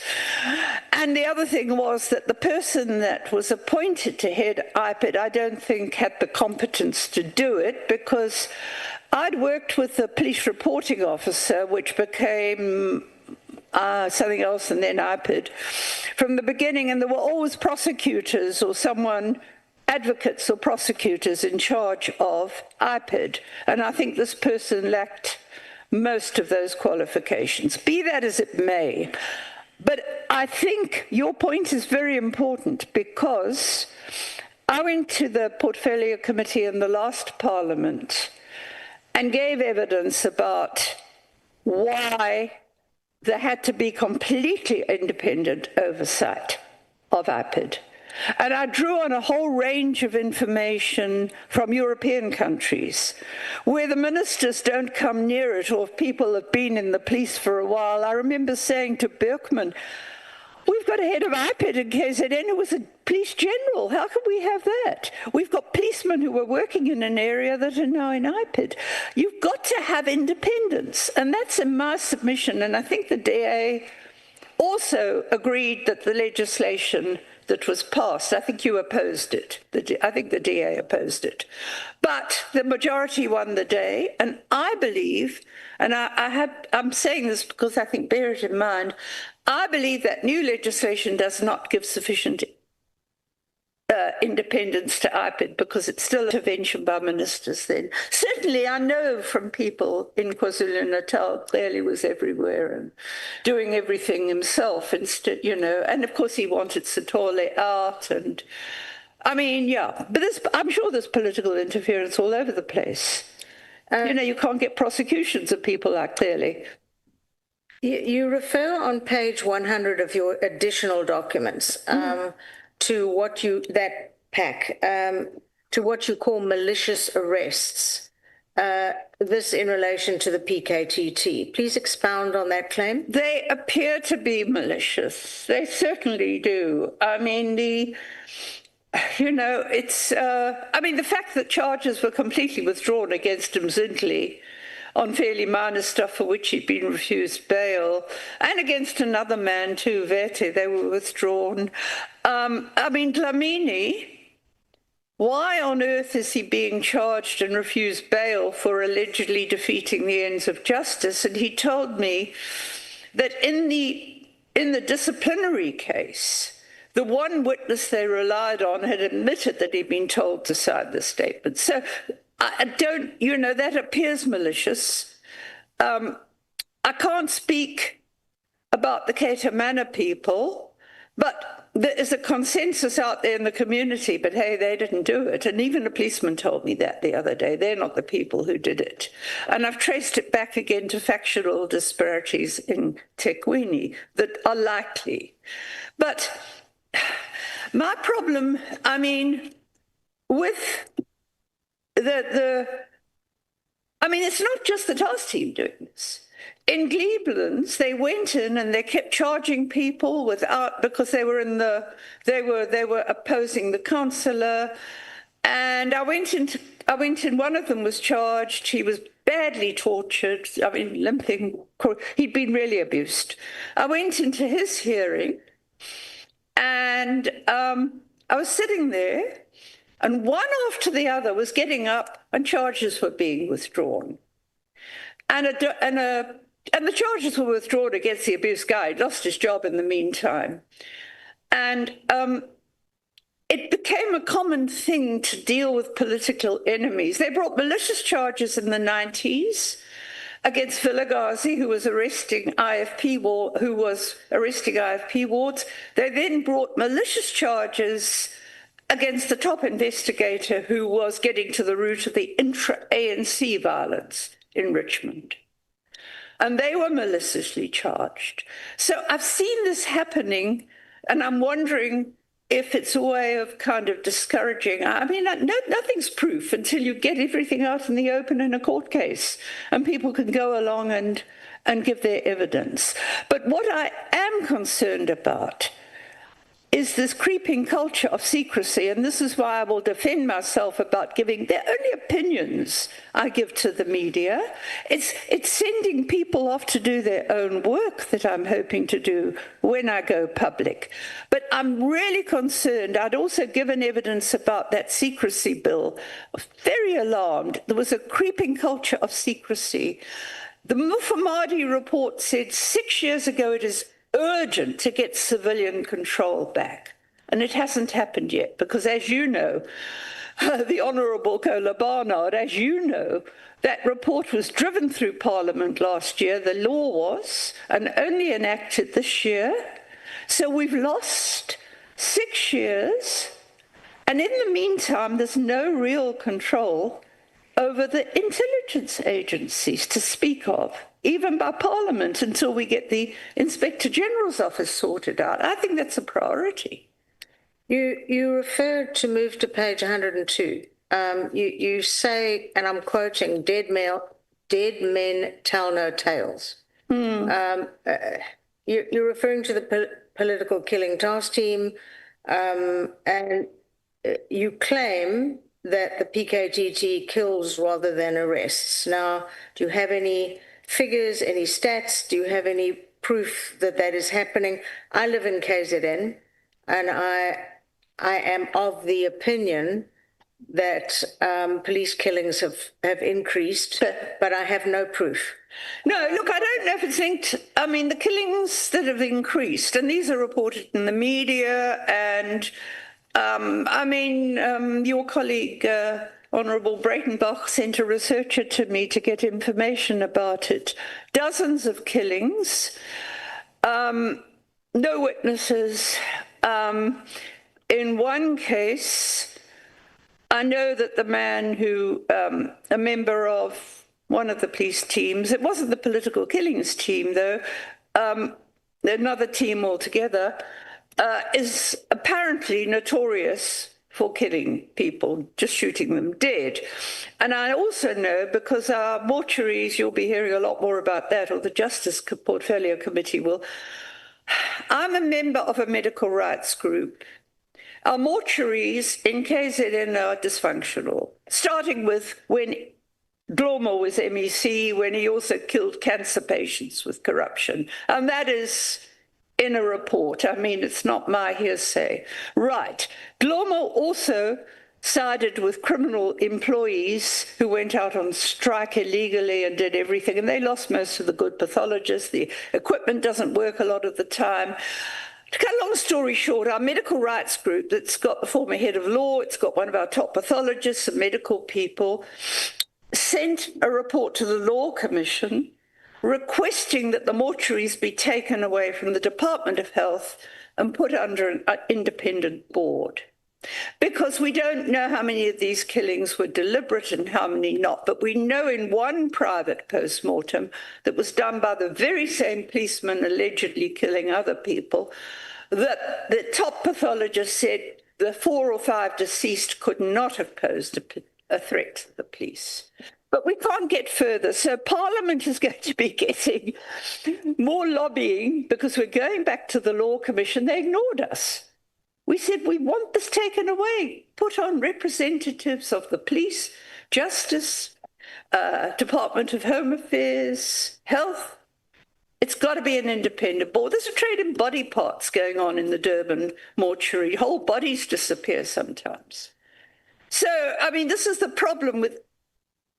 And the other thing was that the person that was appointed to head IPID, I don't think had the competence to do it, because I'd worked with the police reporting officer, which became something else and then IPID from the beginning, and there were always prosecutors or advocates or prosecutors in charge of IPID, and I think this person lacked most of those qualifications. Be that as it may, but I think your point is very important, because I went to the Portfolio Committee in the last Parliament and gave evidence about why there had to be completely independent oversight of IPID. And I drew on a whole range of information from European countries where the ministers don't come near it, or if people have been in the police for a while. I remember saying to Beukman, we've got a head of IPID in KZN who was a police general. How can we have that? We've got policemen who were working in an area that are now in IPID. You've got to have independence. And that's in my submission. And I think the DA also agreed that the legislation that was passed, I think you opposed it. I think the DA opposed it. But the majority won the day, and I believe, and I'm saying this because I think, bear it in mind, I believe that new legislation does not give sufficient independence to IPID, because it's still intervention by ministers then. Certainly, I know from people in KwaZulu-Natal, clearly was everywhere and doing everything himself instead, you know, and of course he wanted Sithole out, and I mean, yeah, but I'm sure there's political interference all over the place. You know, you can't get prosecutions of people like clearly. You refer on page 100 of your additional documents to what that pack, to what you call malicious arrests, this in relation to the PKTT. Please expound on that claim. They appear to be malicious. They certainly do. I mean, you know, it's, I mean, the fact that charges were completely withdrawn against Mzindli on fairly minor stuff for which he'd been refused bail, and against another man too, Vete, they were withdrawn. I mean, Dlamini, why on earth is he being charged and refused bail for allegedly defeating the ends of justice? And he told me that in the disciplinary case, the one witness they relied on had admitted that he'd been told to sign the statement. So I don't, you know, that appears malicious. I can't speak about the Kekana people, but there is a consensus out there in the community, but hey, they didn't do it. And even a policeman told me that the other day. They're not the people who did it. And I've traced it back again to factual disparities in Tekwini that are likely. But my problem, I mean, with I mean, it's not just the task team doing this. In Glebelands, they went in and they kept charging people because they were opposing the councillor. And I went in, one of them was charged. He was badly tortured. I mean, limping. He'd been really abused. I went into his hearing and I was sitting there. And one after the other was getting up and charges were being withdrawn. And the charges were withdrawn against the abuse guy. He'd lost his job in the meantime. And it became a common thing to deal with political enemies. They brought malicious charges in the 90s against Vilagazi, who was arresting IFP wards. They then brought malicious charges against the top investigator who was getting to the root of the intra-ANC violence in Richmond. And they were maliciously charged. So I've seen this happening, and I'm wondering if it's a way of kind of discouraging. I mean, nothing's proof until you get everything out in the open in a court case, and people can go along and give their evidence. But what I am concerned about is this creeping culture of secrecy, and this is why I will defend myself about giving the only opinions I give to the media. It's sending people off to do their own work that I'm hoping to do when I go public. But I'm really concerned. I'd also given evidence about that secrecy bill. I was very alarmed. There was a creeping culture of secrecy. The Mpofu-Walsh report said 6 years ago it is urgent to get civilian control back. And it hasn't happened yet because, as you know, the Honourable Kola Barnard, as you know, that report was driven through Parliament last year. The law was, and only enacted this year. So we've lost 6 years. And in the meantime, there's no real control over the intelligence agencies to speak of, even by Parliament, until we get the Inspector General's office sorted out. I think that's a priority. You referred to move to page 102. You say, and I'm quoting, dead men tell no tales. You're referring to the political killing task team, and you claim that the PKTT kills rather than arrests. Now, do you have any figures, any stats? Do you have any proof that that is happening? I live in KZN, and I am of the opinion that police killings have increased, but I have no proof. No, look, I don't know if it's linked. I mean, the killings that have increased, and these are reported in the media, and your colleague, Honourable Breitenbach, sent a researcher to me to get information about it. Dozens of killings, no witnesses. In one case, I know that the man who, a member of one of the police teams, it wasn't the political killings team though, another team altogether, is apparently notorious for killing people, just shooting them dead. And I also know, because our mortuaries, you'll be hearing a lot more about that, or the Justice Portfolio Committee will. I'm a member of a medical rights group. Our mortuaries in KZN are dysfunctional, starting with when Dlomo was MEC, when he also killed cancer patients with corruption. And that is in a report. I mean, it's not my hearsay. Right. Dlomo also sided with criminal employees who went out on strike illegally and did everything, and they lost most of the good pathologists. The equipment doesn't work a lot of the time. To cut a long story short, our medical rights group, that's got the former head of law, it's got one of our top pathologists and medical people, sent a report to the Law Commission requesting that the mortuaries be taken away from the Department of Health and put under an independent board. Because we don't know how many of these killings were deliberate and how many not, but we know in one private post-mortem that was done by the very same policeman allegedly killing other people, that the top pathologist said the 4 or 5 deceased could not have posed a threat to the police. But we can't get further. So Parliament is going to be getting more lobbying because we're going back to the Law Commission. They ignored us. We said, we want this taken away. Put on representatives of the police, justice, Department of Home Affairs, health. It's got to be an independent board. There's a trade in body parts going on in the Durban mortuary. Whole bodies disappear sometimes. So, I mean, this is the problem with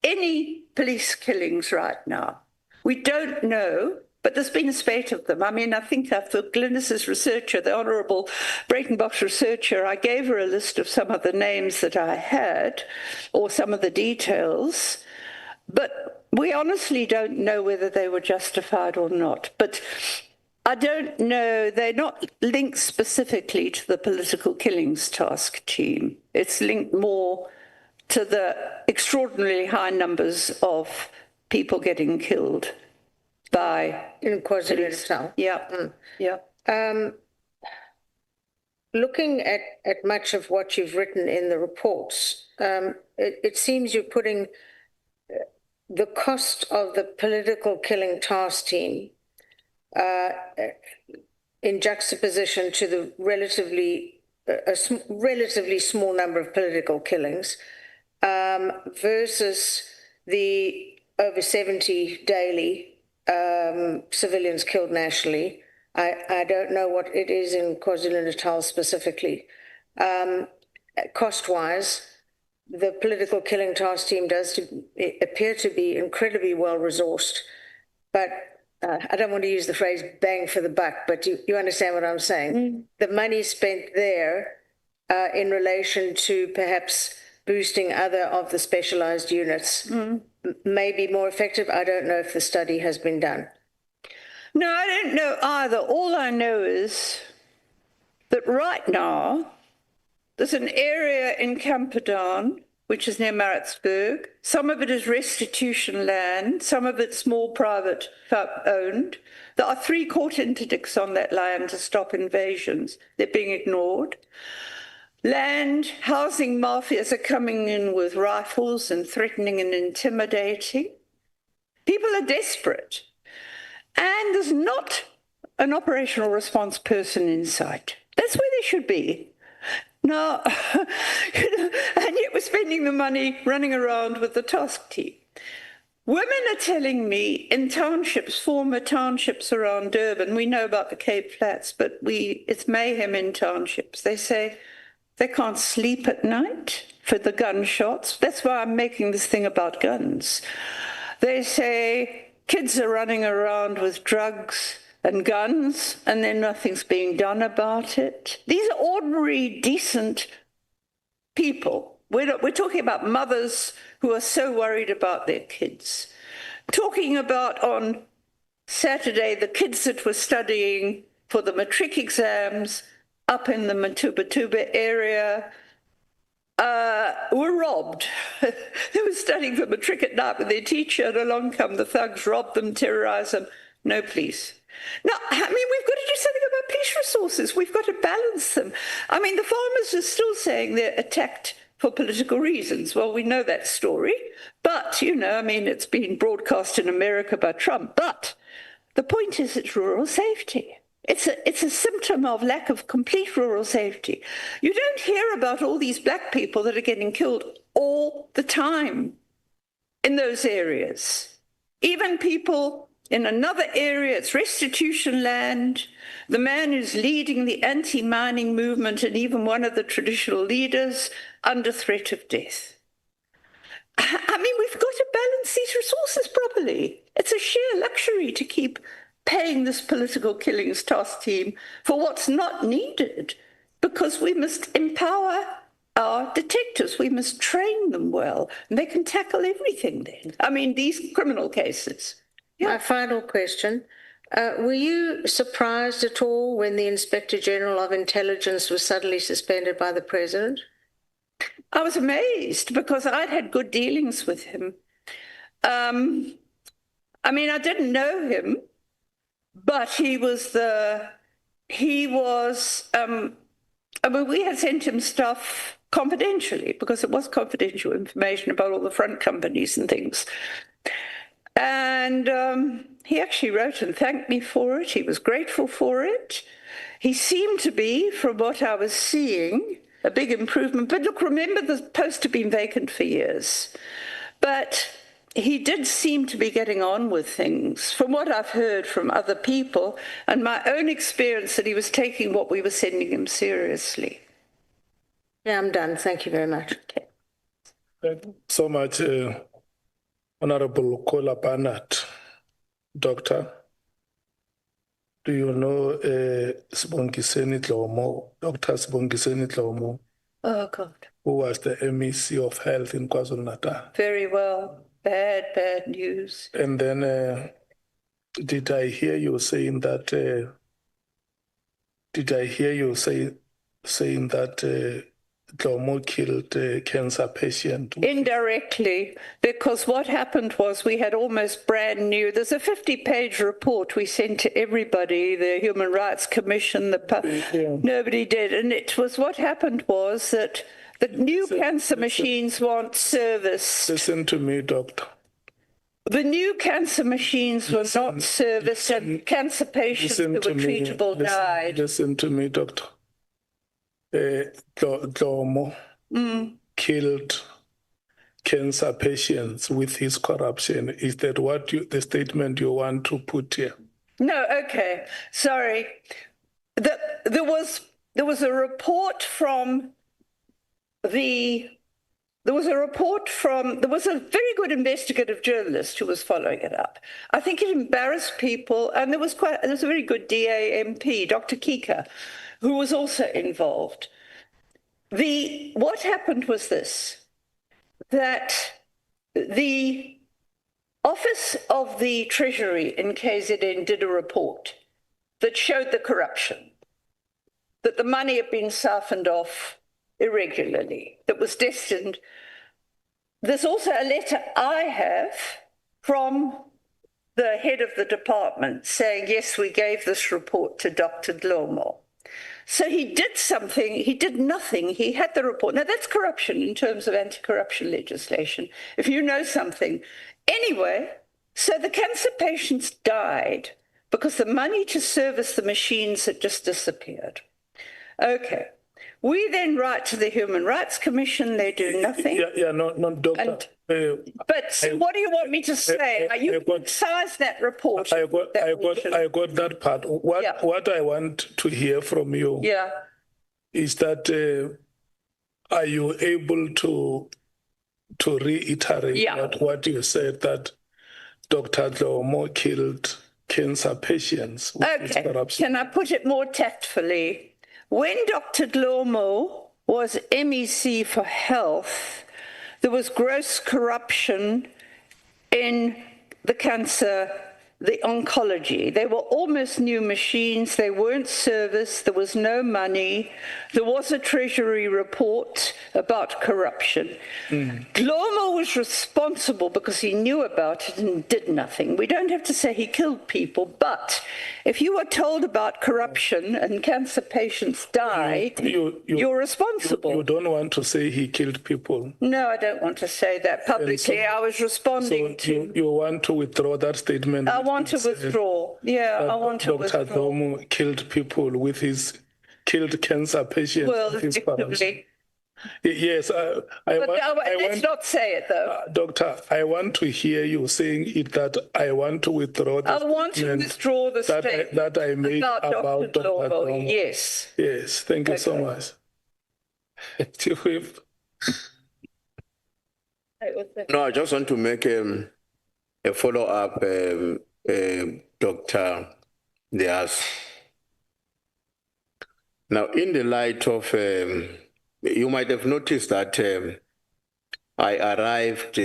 any police killings right now. We don't know, but there's been a spate of them. I mean, I think for Glynis's researcher, the Honourable Breitenbach's researcher, I gave her a list of some of the names that I had, or some of the details, but we honestly don't know whether they were justified or not. But I don't know, they're not linked specifically to the political killings task team. It's linked more to the extraordinarily high numbers of people getting killed by in KwaZulu-Natal. Yeah, yeah. Looking at much of what you've written in the reports, it seems you're putting the cost of the political killing task team in juxtaposition to the relatively small number of political killings versus the over 70 daily civilians killed nationally. I don't know what it is in KwaZulu-Natal specifically. Cost-wise, the political killing task team does appear to be incredibly well-resourced, but I don't want to use the phrase bang for the buck, but you understand what I'm saying. Mm. The money spent there in relation to perhaps boosting other of the specialized units may be more effective. I don't know if the study has been done. No, I don't know either. All I know is that right now there's an area in Camperdown, which is near Maritzburg. Some of it is restitution land, some of it's more private owned. There are 3 court interdicts on that land to stop invasions. They're being ignored. Land, housing mafias are coming in with rifles and threatening and intimidating. People are desperate. And there's not an operational response person in sight. That's where they should be. Now, and yet we're spending the money running around with the task team. Women are telling me in townships, former townships around Durban, we know about the Cape Flats, but it's mayhem in townships. They say they can't sleep at night for the gunshots. That's why I'm making this thing about guns. They say kids are running around with drugs and guns, and then nothing's being done about it. These are ordinary, decent people. We're talking about mothers who are so worried about their kids. Talking about on Saturday, the kids that were studying for the matric exams up in the Matuba area were robbed. They were studying for matric at night with their teacher, and along come the thugs, rob them, terrorize them. No police. Now, I mean, we've got to do something about police resources. We've got to balance them. I mean, the farmers are still saying they're attacked for political reasons. Well, we know that story. But, you know, I mean, it's been broadcast in America by Trump. But the point is it's rural safety. It's a symptom of lack of complete rural safety. You don't hear about all these black people that are getting killed all the time in those areas. Even people in another area, it's restitution land. The man who's leading the anti-mining movement and even one of the traditional leaders under threat of death. I mean, we've got to balance these resources properly. It's a sheer luxury to keep paying this political killings task team for what's not needed, because we must empower our detectives. We must train them well, and they can tackle everything then. I mean, these criminal cases. Yeah. My final question. Were you surprised at all when the Inspector General of Intelligence was suddenly suspended by the President? I was amazed because I'd had good dealings with him. I mean, I didn't know him, but I mean, we had sent him stuff confidentially because it was confidential information about all the front companies and things. And he actually wrote and thanked me for it. He was grateful for it. He seemed to be, from what I was seeing, a big improvement. But look, remember, the post had been vacant for years. But he did seem to be getting on with things, from what I've heard from other people and my own experience, that he was taking what we were sending him seriously. Yeah, I'm done. Thank you very much. Okay. Thank you so much, Honorable Kola Barnett. Doctor, do you know Sibongiseni Dlomo, Dr. Sibongiseni Dlomo, Oh, God. who was the MEC of Health in KwaZulu-Natal? Very well. Bad news. And then did I hear you saying that Dlomo killed a cancer patient? Indirectly, because what happened was we had almost brand new, there's a 50-page report we sent to everybody, the Human Rights Commission, nobody did. And it was what happened was that the new cancer machines weren't serviced. Listen to me, doctor. The new cancer machines were not serviced and cancer patients who were treatable died. Listen to me, doctor. Dlomo killed cancer patients with his corruption. Is that what the statement you want to put here? No, okay, sorry. There was a report from there was a very good investigative journalist who was following it up. I think it embarrassed people, and there was a very good DAMP, Dr. Kekana, who was also involved. What happened was this, that the Office of the Treasury in KZN did a report that showed the corruption, that the money had been siphoned off irregularly, that was destined. There's also a letter I have from the head of the department saying, yes, we gave this report to Dr. Dlomo. So he did something, he did nothing, he had the report. Now that's corruption in terms of anti-corruption legislation, if you know something. Anyway, so the cancer patients died because the money to service the machines had just disappeared. Okay. We then write to the Human Rights Commission, they do nothing. No, doctor. But what do you want me to say? You criticize that report. I got that part. What I want to hear from you is that are you able to reiterate what you said, that Dr. Dlomo killed cancer patients with his corruption? Can I put it more tactfully? When Dr. Dlomo was MEC for Health, there was gross corruption in the cancer, the oncology. They were almost new machines. They weren't serviced. There was no money. There was a Treasury report about corruption. Dlomo was responsible because he knew about it and did nothing. We don't have to say he killed people, but if you are told about corruption and cancer patients died, you're responsible. You don't want to say he killed people. No, I don't want to say that publicly. I was responding to... You want to withdraw that statement? I want to withdraw. I want to withdraw. Dr. Dlomo killed people with his... killed cancer patients. Well, effectively. Yes, let's not say it, though. Doctor, I want to hear you saying it, that I want to withdraw the statement. I want to withdraw the statement that I made about Dr. Dlomo. Yes. Yes, thank you so much. No, I just want to make a follow-up, Dr. De Haas. Now, in the light of, you might have noticed that I arrived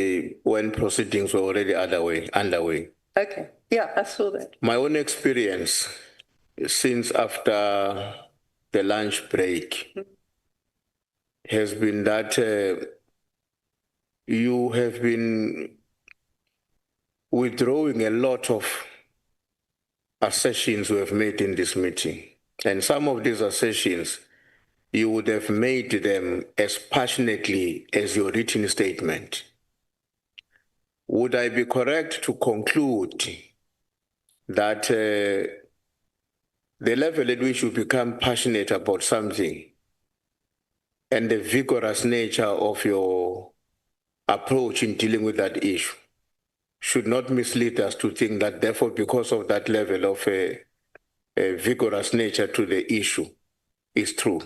when proceedings were already underway. Okay, yeah, I saw that. My own experience since after the lunch break has been that you have been withdrawing a lot of assertions we have made in this meeting. And some of these assertions, you would have made them as passionately as your written statement. Would I be correct to conclude that the level at which you become passionate about something and the vigorous nature of your approach in dealing with that issue should not mislead us to think that, therefore, because of that level of a vigorous nature to the issue is true?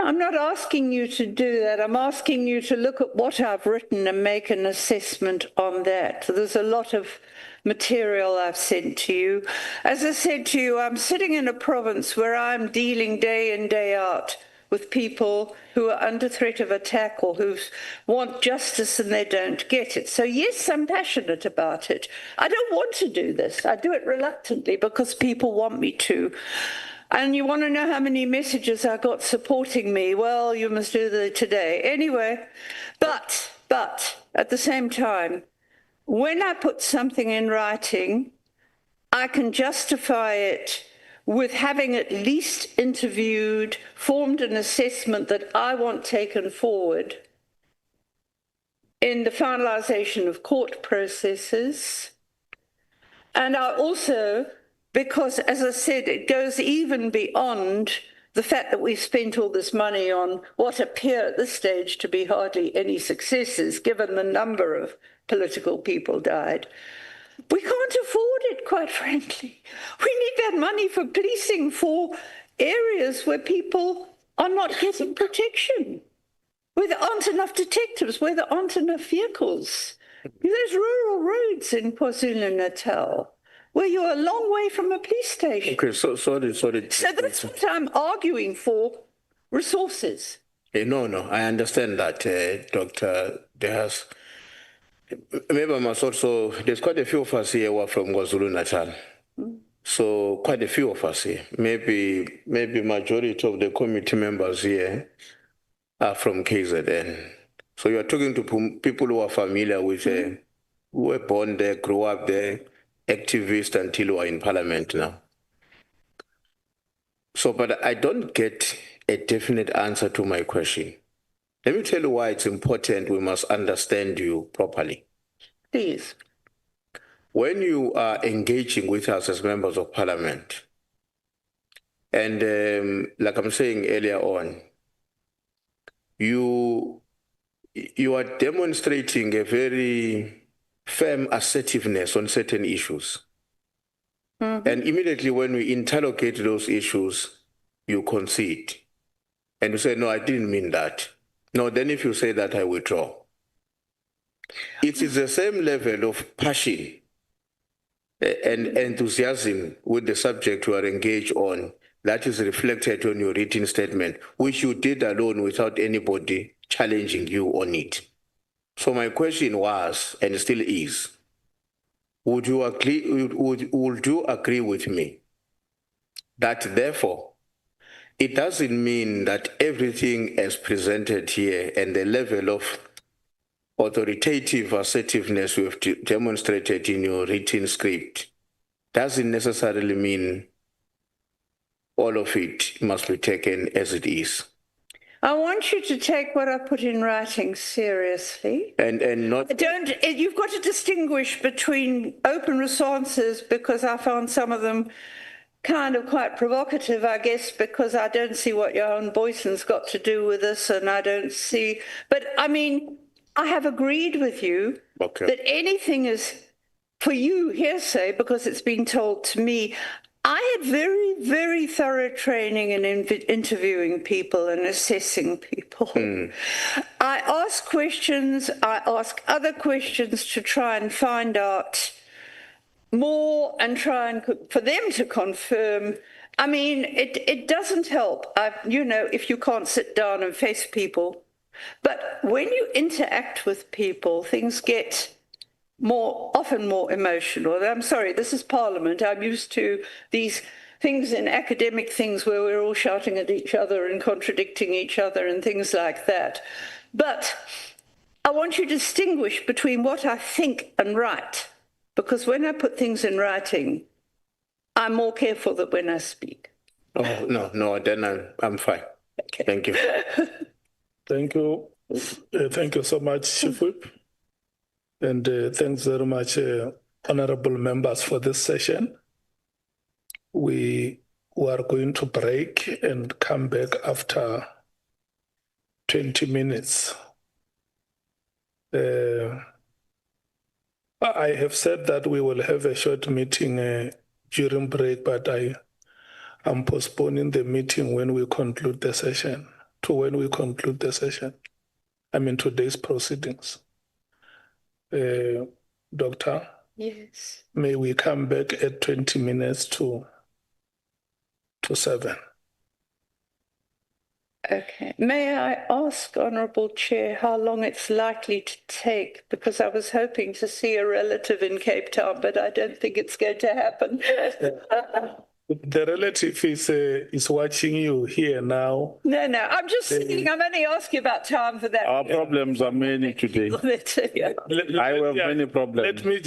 I'm not asking you to do that. I'm asking you to look at what I've written and make an assessment on that. There's a lot of material I've sent to you. As I said to you, I'm sitting in a province where I'm dealing day in, day out with people who are under threat of attack or who want justice and they don't get it. So yes, I'm passionate about it. I don't want to do this. I do it reluctantly because people want me to. And you want to know how many messages I got supporting me? Well, you must do that today. Anyway, but at the same time, when I put something in writing, I can justify it with having at least interviewed, formed an assessment that I want taken forward in the finalization of court processes. And I also, because, as I said, it goes even beyond the fact that we've spent all this money on what appear at this stage to be hardly any successes, given the number of political people died. We can't afford it, quite frankly. We need that money for policing for areas where people are not getting protection, where there aren't enough detectives, where there aren't enough vehicles. There's rural roads in KwaZulu-Natal where you're a long way from a police station. Okay, sorry. So that's what I'm arguing for, resources. No, I understand that, Dr. De Haas. Maybe I must also, there's quite a few of us here who are from KwaZulu-Natal. So quite a few of us here. Maybe majority of the committee members here are from KZN. So you're talking to people who are familiar with, who were born there, grew up there, activists until we are in parliament now. So, but I don't get a definite answer to my question. Let me tell you why it's important we must understand you properly. Please. When you are engaging with us as members of parliament, and like I'm saying earlier on, you are demonstrating a very firm assertiveness on certain issues. And immediately when we interrogate those issues, you concede. And you say, no, I didn't mean that. No, then if you say that, I withdraw. It is the same level of passion and enthusiasm with the subject you are engaged on that is reflected on your written statement, which you did alone without anybody challenging you on it. So my question was, and still is, would you agree with me that therefore it doesn't mean that everything as presented here and the level of authoritative assertiveness you have demonstrated in your written script doesn't necessarily mean all of it must be taken as it is? I want you to take what I put in writing seriously. And not... You've got to distinguish between open responses, because I found some of them kind of quite provocative, I guess, because I don't see what your own Boyson's got to do with this, and I don't see... But, I mean, I have agreed with you that anything is, for you, hearsay, because it's been told to me. I had very, very thorough training in interviewing people and assessing people. I ask questions, I ask other questions to try and find out more and try and for them to confirm. I mean, it doesn't help, if you can't sit down and face people. But when you interact with people, things get often more emotional. I'm sorry, this is Parliament. I'm used to these things in academic things where we're all shouting at each other and contradicting each other and things like that. But I want you to distinguish between what I think and write, because when I put things in writing, I'm more careful than when I speak. Oh, no, then I'm fine. Okay. Thank you. Thank you. Thank you so much, Chief Whip. And thanks very much, honorable members, for this session. We are going to break and come back after 20 minutes. I have said that we will have a short meeting during break, but I am postponing the meeting when we conclude the session. to when we conclude the session. I mean, today's proceedings. Doctor? Yes. May we come back at 20 minutes to 7. Okay. May I ask, Honourable Chair, how long it's likely to take? Because I was hoping to see a relative in Cape Town, but I don't think it's going to happen. The relative is watching you here now. No, I'm just saying, I'm only asking about time for that. Our problems are many today. I have many problems. Let me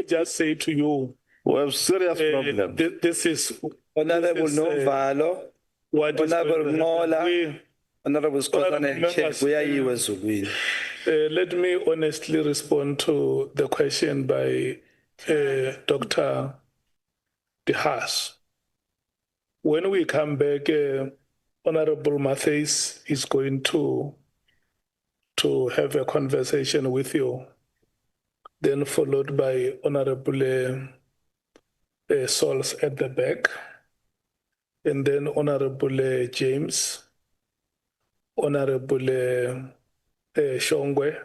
just say to you, we have serious problems. This is Honorable Novalo, Honorable Mola, Honorable Skotane, let me honestly respond to the question by Dr. De Haas. When we come back, Honorable Matthys is going to have a conversation with you, then followed by Honorable Sols at the back, and then Honorable James, Honorable Shongwe,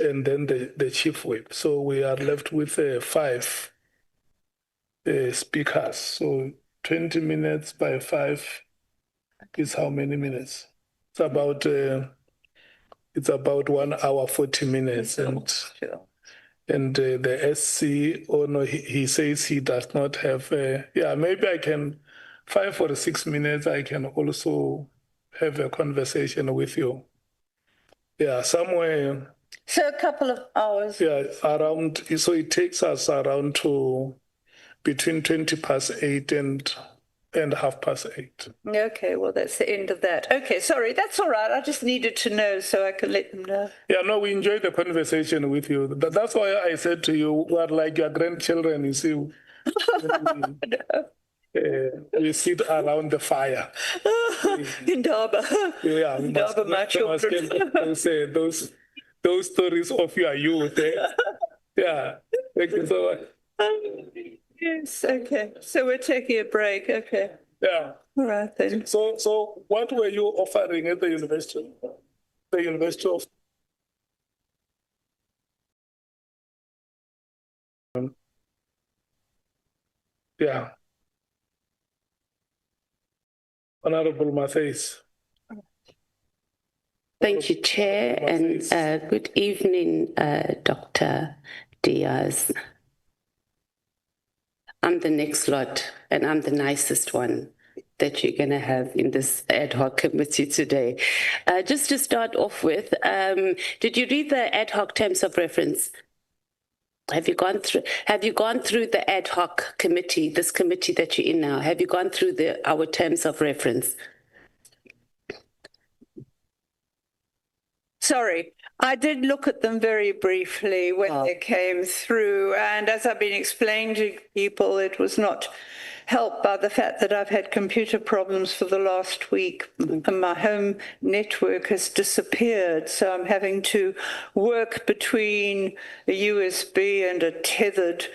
and then the Chief Whip. So we are left with 5 speakers. So 20 minutes by 5 is how many minutes? It's about 1 hour, 40 minutes. And the SC, oh no, he says he does not have, maybe I can, 5 or 6 minutes, I can also have a conversation with you. Yeah, somewhere. So a couple of hours. Yeah, around, so it takes us around to between 8:20 and 8:30. Okay, well, that's the end of that. Okay, sorry, that's all right. I just needed to know so I can let them know. Yeah, no, we enjoyed the conversation with you. That's why I said to you, we are like your grandchildren, you see. We sit around the fire. Indaba. Yeah, Indaba, my children. Say those stories of your youth. Yeah, thank you so much. Yes, okay. So we're taking a break, okay. Yeah. All right then. So what were you offering at the university? The University of... Yeah. Honorable Matthys. Thank you, Chair, and good evening, Dr. Diaz. I'm the next lot, and I'm the nicest one that you're going to have in this ad hoc committee today. Just to start off with, did you read the ad hoc terms of reference? Have you gone through the ad hoc committee, this committee that you're in now? Have you gone through our terms of reference? Sorry, I did look at them very briefly when they came through, and as I've been explaining to people, it was not helped by the fact that I've had computer problems for the last week, and my home network has disappeared, so I'm having to work between a USB and a tethered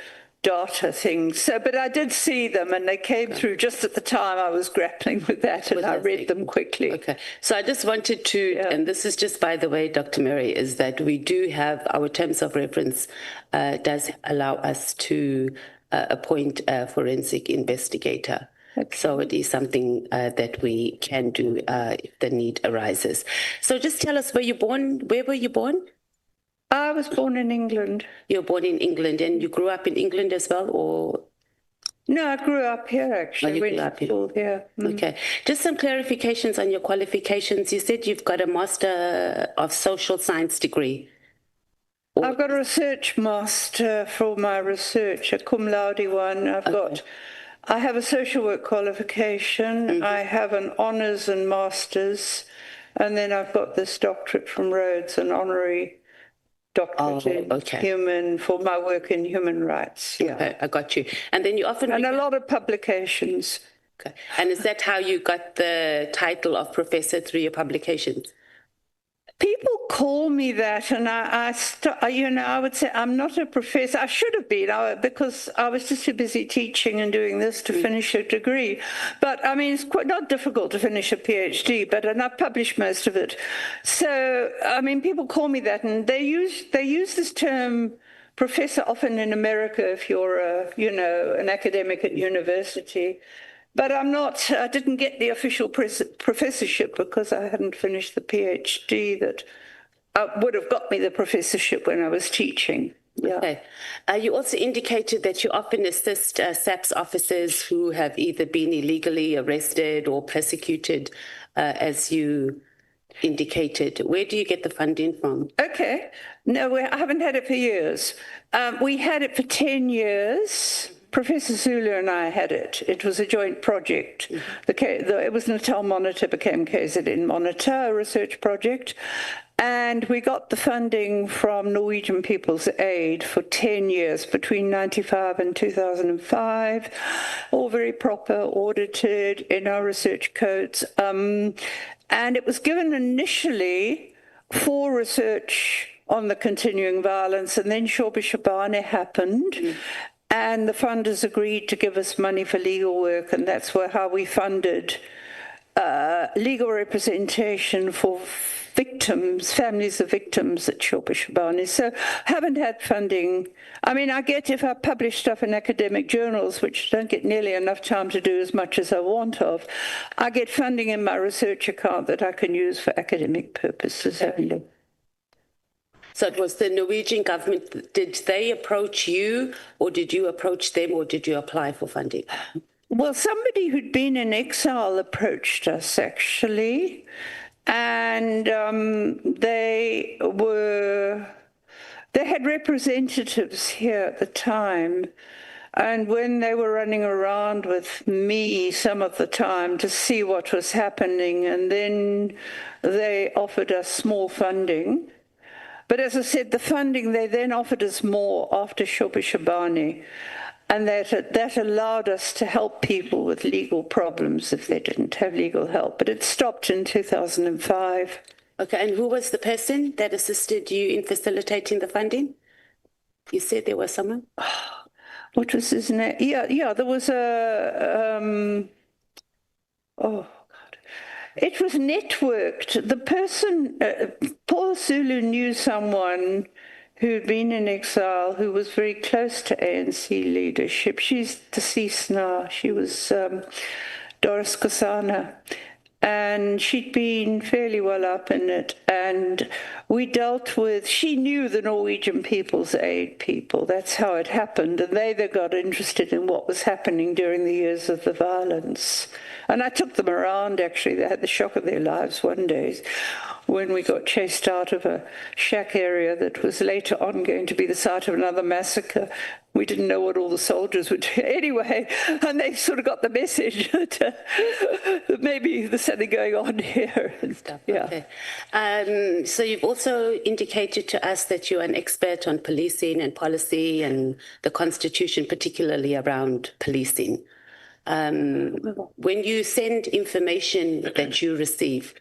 data thing. So, but I did see them, and they came through just at the time I was grappling with that, and I read them quickly. Okay. So I just wanted to, and this is just by the way, Dr. Mary, is that we do have our terms of reference does allow us to appoint a forensic investigator. Okay. So it is something that we can do if the need arises. So just tell us, where were you born? I was born in England. You were born in England, and you grew up in England as well, or? No, I grew up here, actually. Oh, you grew up here. Yeah. Okay. Just some clarifications on your qualifications. You said you've got a Master of Social Science degree. I've got a research master for my research, a cum laude one. I have a social work qualification. I have an honours and masters, and then I've got this doctorate from Rhodes, an honorary doctorate in for my work in human rights. Yeah, okay, I got you. And then you often... And a lot of publications. Okay. And is that how you got the title of professor, through your publications? People call me that, and I would say I'm not a professor. I should have been, because I was just too busy teaching and doing this to finish a degree. But I mean, it's quite not difficult to finish a PhD, and I've published most of it. So I mean, people call me that, and they use this term professor often in America if you're an academic at university. But I didn't get the official professorship because I hadn't finished the PhD that would have got me the professorship when I was teaching. Yeah. Okay. You also indicated that you often assist SAPS officers who have either been illegally arrested or persecuted, as you indicated. Where do you get the funding from? Okay. No, I haven't had it for years. We had it for 10 years. Professor Zulu and I had it. It was a joint project. It was Natal Monitor, became KZN Monitor, a research project. And we got the funding from Norwegian People's Aid for 10 years, between 1995 and 2005, all very proper, audited in our research codes. And it was given initially for research on the continuing violence, and then Shobi Shabane happened. And the funders agreed to give us money for legal work, and that's how we funded legal representation for victims, families of victims at Shobi Shabane. So haven't had funding. I mean, I get if I publish stuff in academic journals, which don't get nearly enough time to do as much as I want of, I get funding in my research account that I can use for academic purposes only. So it was the Norwegian government. Did they approach you, or did you approach them, or did you apply for funding? Well, somebody who'd been in exile approached us, actually, and they had representatives here at the time. And when they were running around with me some of the time to see what was happening, and then they offered us small funding. But as I said, the funding, they then offered us more after Shobi Shabane, and that allowed us to help people with legal problems if they didn't have legal help. But it stopped in 2005. Okay, and who was the person that assisted you in facilitating the funding? You said there was someone? What was his name? Yeah, there was it was networked. The person, Paul Zulu knew someone who'd been in exile who was very close to ANC leadership. She's deceased now. She was Doris Kekana. And she'd been fairly well up in it. And we dealt with, she knew the Norwegian People's Aid people. That's how it happened. And they got interested in what was happening during the years of the violence. And I took them around, actually. They had the shock of their lives one day when we got chased out of a shack area that was later on going to be the site of another massacre. We didn't know what all the soldiers would do anyway, and they sort of got the message that maybe there's something going on here. And stuff. Yeah. Okay. So you've also indicated to us that you're an expert on policing and policy and the Constitution, particularly around policing. When you send information that you receive,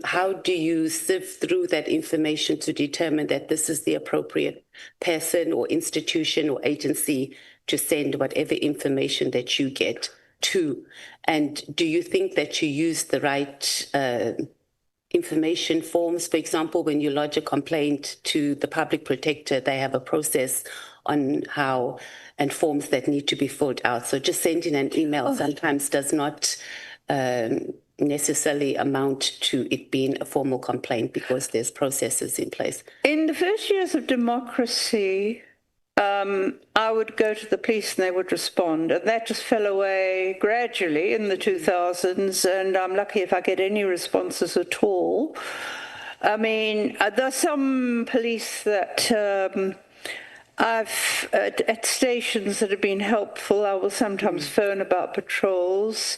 how do you sift through that information to determine that this is the appropriate person or institution or agency to send whatever information that you get to? And do you think that you use the right information forms? For example, when you lodge a complaint to the public protector, they have a process on how and forms that need to be filled out. So just sending an email sometimes does not necessarily amount to it being a formal complaint because there's processes in place. In the first years of democracy, I would go to the police and they would respond. And that just fell away gradually in the 2000s, and I'm lucky if I get any responses at all. I mean, there's some police that I've at stations that have been helpful. I will sometimes phone about patrols.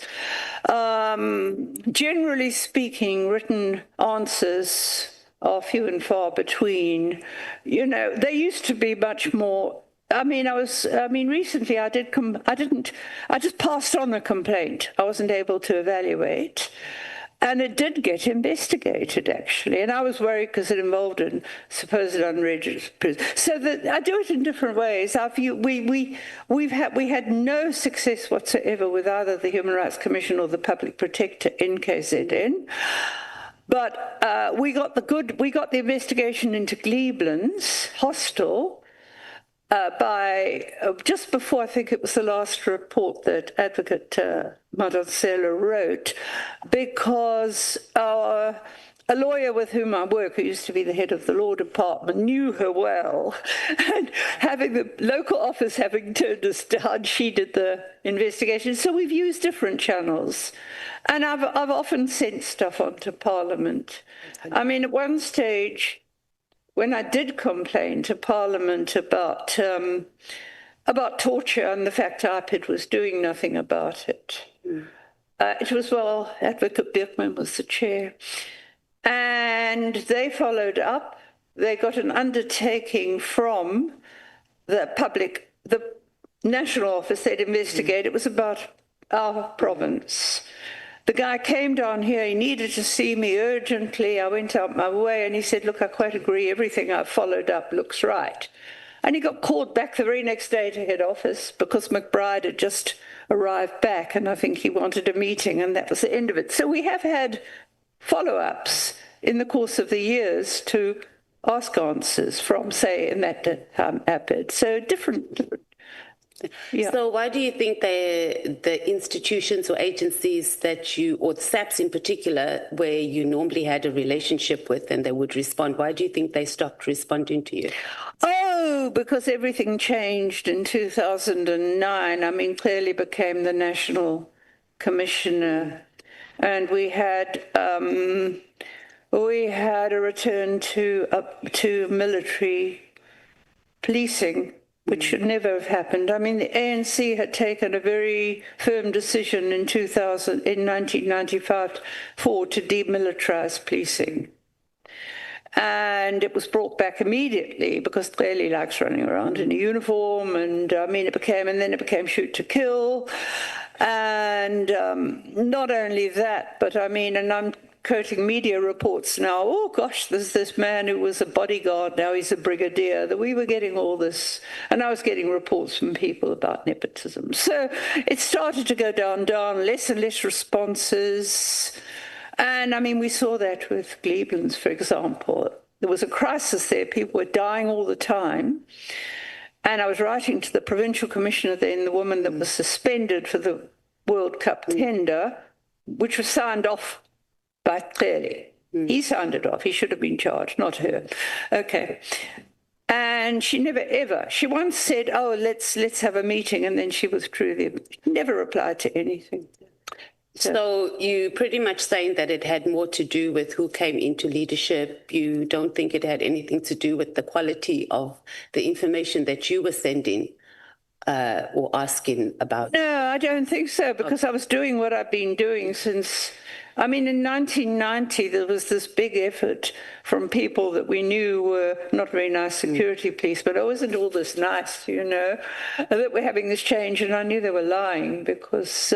Generally speaking, written answers are few and far between. You know, they used to be much more. I mean, recently I just passed on the complaint. I wasn't able to evaluate. And it did get investigated, actually. And I was worried because it involved a supposed unregistered person. So that I do it in different ways. We had no success whatsoever with either the Human Rights Commission or the Public Protector in KZN. But we got the investigation into Cleveland's hostel just before, I think it was the last report that Advocate Masemola wrote, because a lawyer with whom I work, who used to be the head of the law department, knew her well. And having the local office having turned us down, she did the investigation. So we've used different channels. And I've often sent stuff on to Parliament. I mean, at one stage, when I did complain to Parliament about torture and the fact IPID was doing nothing about it, it was, well, Advocate Birkman was the chair. And they followed up. They got an undertaking from the national office. They'd investigate. It was about our province. The guy came down here, he needed to see me urgently. I went out my way and he said, look, I quite agree, everything I've followed up looks right. And he got called back the very next day to head office because McBride had just arrived back and I think he wanted a meeting and that was the end of it. So we have had follow-ups in the course of the years to ask answers from, say, in that APID. So different. Yeah. So why do you think the institutions or agencies that you, or SAPS in particular, where you normally had a relationship with and they would respond, why do you think they stopped responding to you? Oh, because everything changed in 2009. I mean, clearly became the National Commissioner. And we had a return to military policing, which should never have happened. I mean, the ANC had taken a very firm decision in 1995 to demilitarize policing. And it was brought back immediately because clearly he likes running around in a uniform. And I mean, then it became shoot to kill. And not only that, but I mean, and I'm quoting media reports now, oh gosh, there's this man who was a bodyguard, now he's a brigadier, that we were getting all this, and I was getting reports from people about nepotism. So it started to go down, less and less responses. And I mean, we saw that with Cleveland's, for example. There was a crisis there, people were dying all the time. And I was writing to the provincial commissioner then, the woman that was suspended for the World Cup tender, which was signed off by clearly. He signed it off. He should have been charged, not her. Okay. And she never ever, she once said, oh, let's have a meeting, and then she withdrew. Never replied to anything. So you pretty much saying that it had more to do with who came into leadership. You don't think it had anything to do with the quality of the information that you were sending or asking about? No, I don't think so, because I was doing what I've been doing since, I mean, in 1990, there was this big effort from people that we knew were not very nice security police, but it wasn't all this nice, you know, that we're having this change, and I knew they were lying because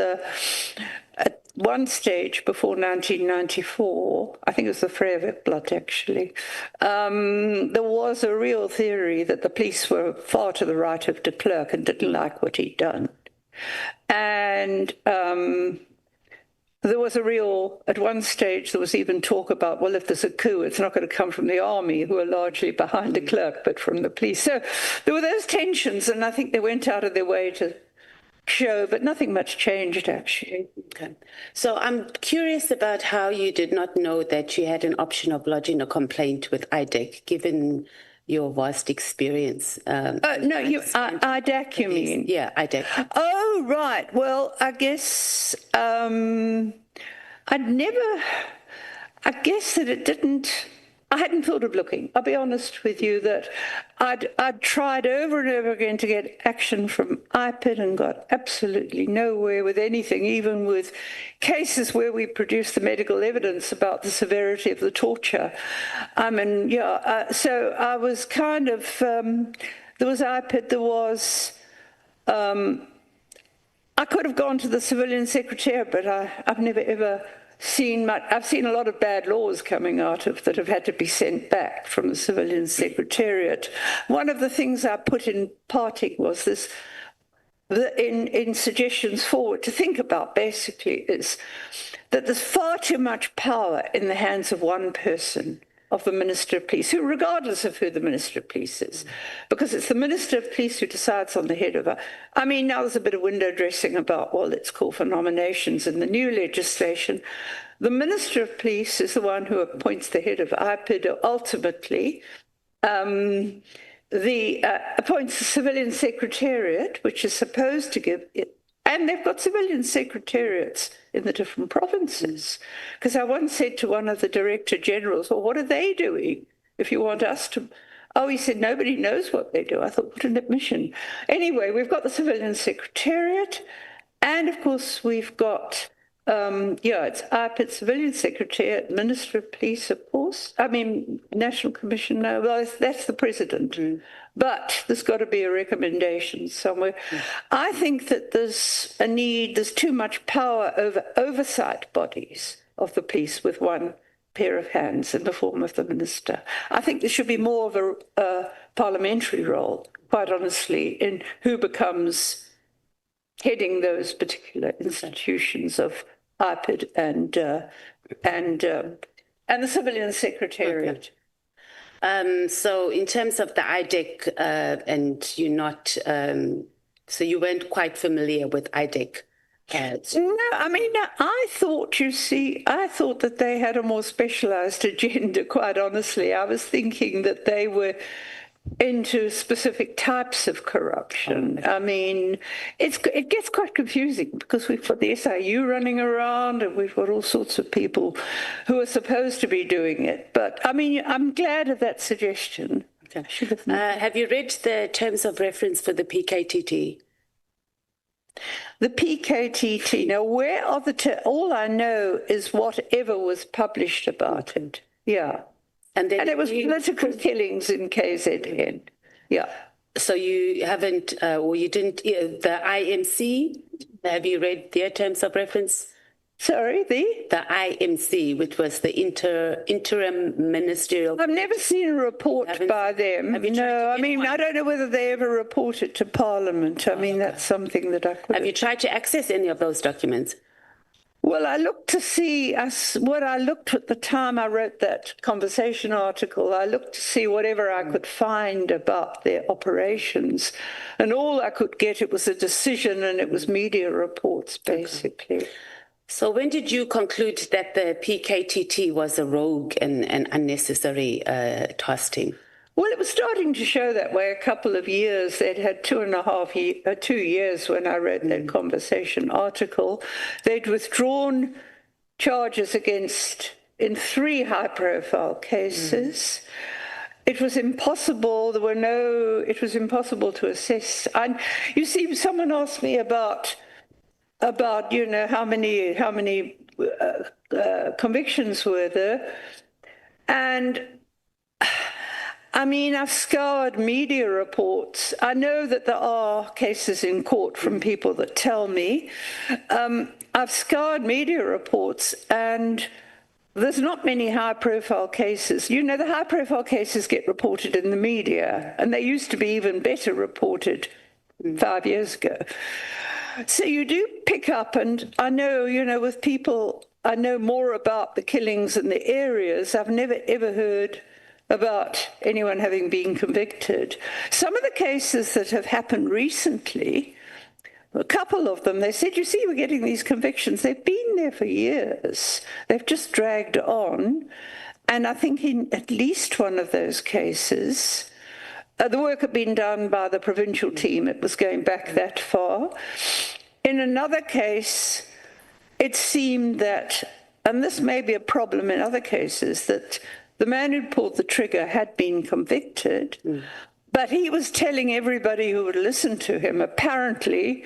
at one stage before 1994, I think it was the Freyvik plot actually, there was a real theory that the police were far to the right of de Klerk and didn't like what he'd done. And there was at one stage, there was even talk about, well, if there's a coup, it's not going to come from the army, who are largely behind de Klerk, but from the police. So there were those tensions, and I think they went out of their way to show, but nothing much changed, actually. Okay. So I'm curious about how you did not know that you had an option of lodging a complaint with IDEC, given your vast experience. No, IDEC, you mean? Yeah, IDEC. Oh, right. Well, I guess I guess that it didn't, I hadn't thought of looking. I'll be honest with you that I'd tried over and over again to get action from IPID and got absolutely nowhere with anything, even with cases where we produced the medical evidence about the severity of the torture. I mean, so I was kind of, there was IPID, there was, I could have gone to the civilian secretariat, but I've never ever I've seen a lot of bad laws coming out of that have had to be sent back from the Civilian Secretariat. One of the things I put in parting was this, in suggestions forward to think about basically is that there's far too much power in the hands of one person, of the Minister of Police, who, regardless of who the Minister of Police is, because it's the Minister of Police who decides on the head of I mean, now there's a bit of window dressing about, well, let's call for nominations in the new legislation. The Minister of Police is the one who appoints the head of IPID ultimately. Appoints the Civilian Secretariat, which is supposed to give it, and they've got civilian secretariats in the different provinces. Because I once said to one of the Director Generals, well, what are they doing if you want us to? Oh, he said, nobody knows what they do. I thought, what an admission. Anyway, we've got the Civilian Secretariat, and of course we've got, it's IPID, Civilian Secretariat, Minister of Police, of course. I mean, National Commission, no, well, that's the President. But there's got to be a recommendation somewhere. I think that there's too much power over oversight bodies of the police with one pair of hands in the form of the minister. I think there should be more of a parliamentary role, quite honestly, in who becomes heading those particular institutions of IPID and the Civilian Secretariat. Okay. So in terms of the IDEC, and you're not, so you weren't quite familiar with IDEC? No, I mean, I thought that they had a more specialized agenda, quite honestly. I was thinking that they were into specific types of corruption. I mean, it gets quite confusing because we've got the SIU running around and we've got all sorts of people who are supposed to be doing it. But, I mean, I'm glad of that suggestion. Okay. Have you read the terms of reference for the PKTT? The PKTT, now where are all I know is whatever was published about it. Yeah. And it was political killings in KZN. Yeah. So you haven't, or you didn't, the IMC, have you read their terms of reference? Sorry, the IMC, which was the interim ministerial. I've never seen a report by them. No, I mean, I don't know whether they ever reported to Parliament. I mean, that's something that I could. Have you tried to access any of those documents? Well, I looked to see what I looked at the time I wrote that conversation article. I looked to see whatever I could find about their operations. And all I could get, it was a decision and it was media reports, basically. Okay. So when did you conclude that the PKTT was a rogue and unnecessary task team? Well, it was starting to show that way a couple of years. They'd had 2 years when I wrote that conversation article. They'd withdrawn charges in 3 high-profile cases. It was impossible. It was impossible to assess. And you see, someone asked me about how many convictions were there, and I mean, I've scoured media reports. I know that there are cases in court from people that tell me. I've scoured media reports, and there's not many high-profile cases. You know, the high-profile cases get reported in the media, and they used to be even better reported 5 years ago. So you do pick up, and I know, with people, I know more about the killings in the areas. I've never, ever heard about anyone having been convicted. Some of the cases that have happened recently, a couple of them, they said, you see, we're getting these convictions. They've been there for years. They've just dragged on. And I think in at least one of those cases, the work had been done by the provincial team. It was going back that far. In another case, it seemed that, and this may be a problem in other cases, that the man who pulled the trigger had been convicted, but he was telling everybody who would listen to him, apparently,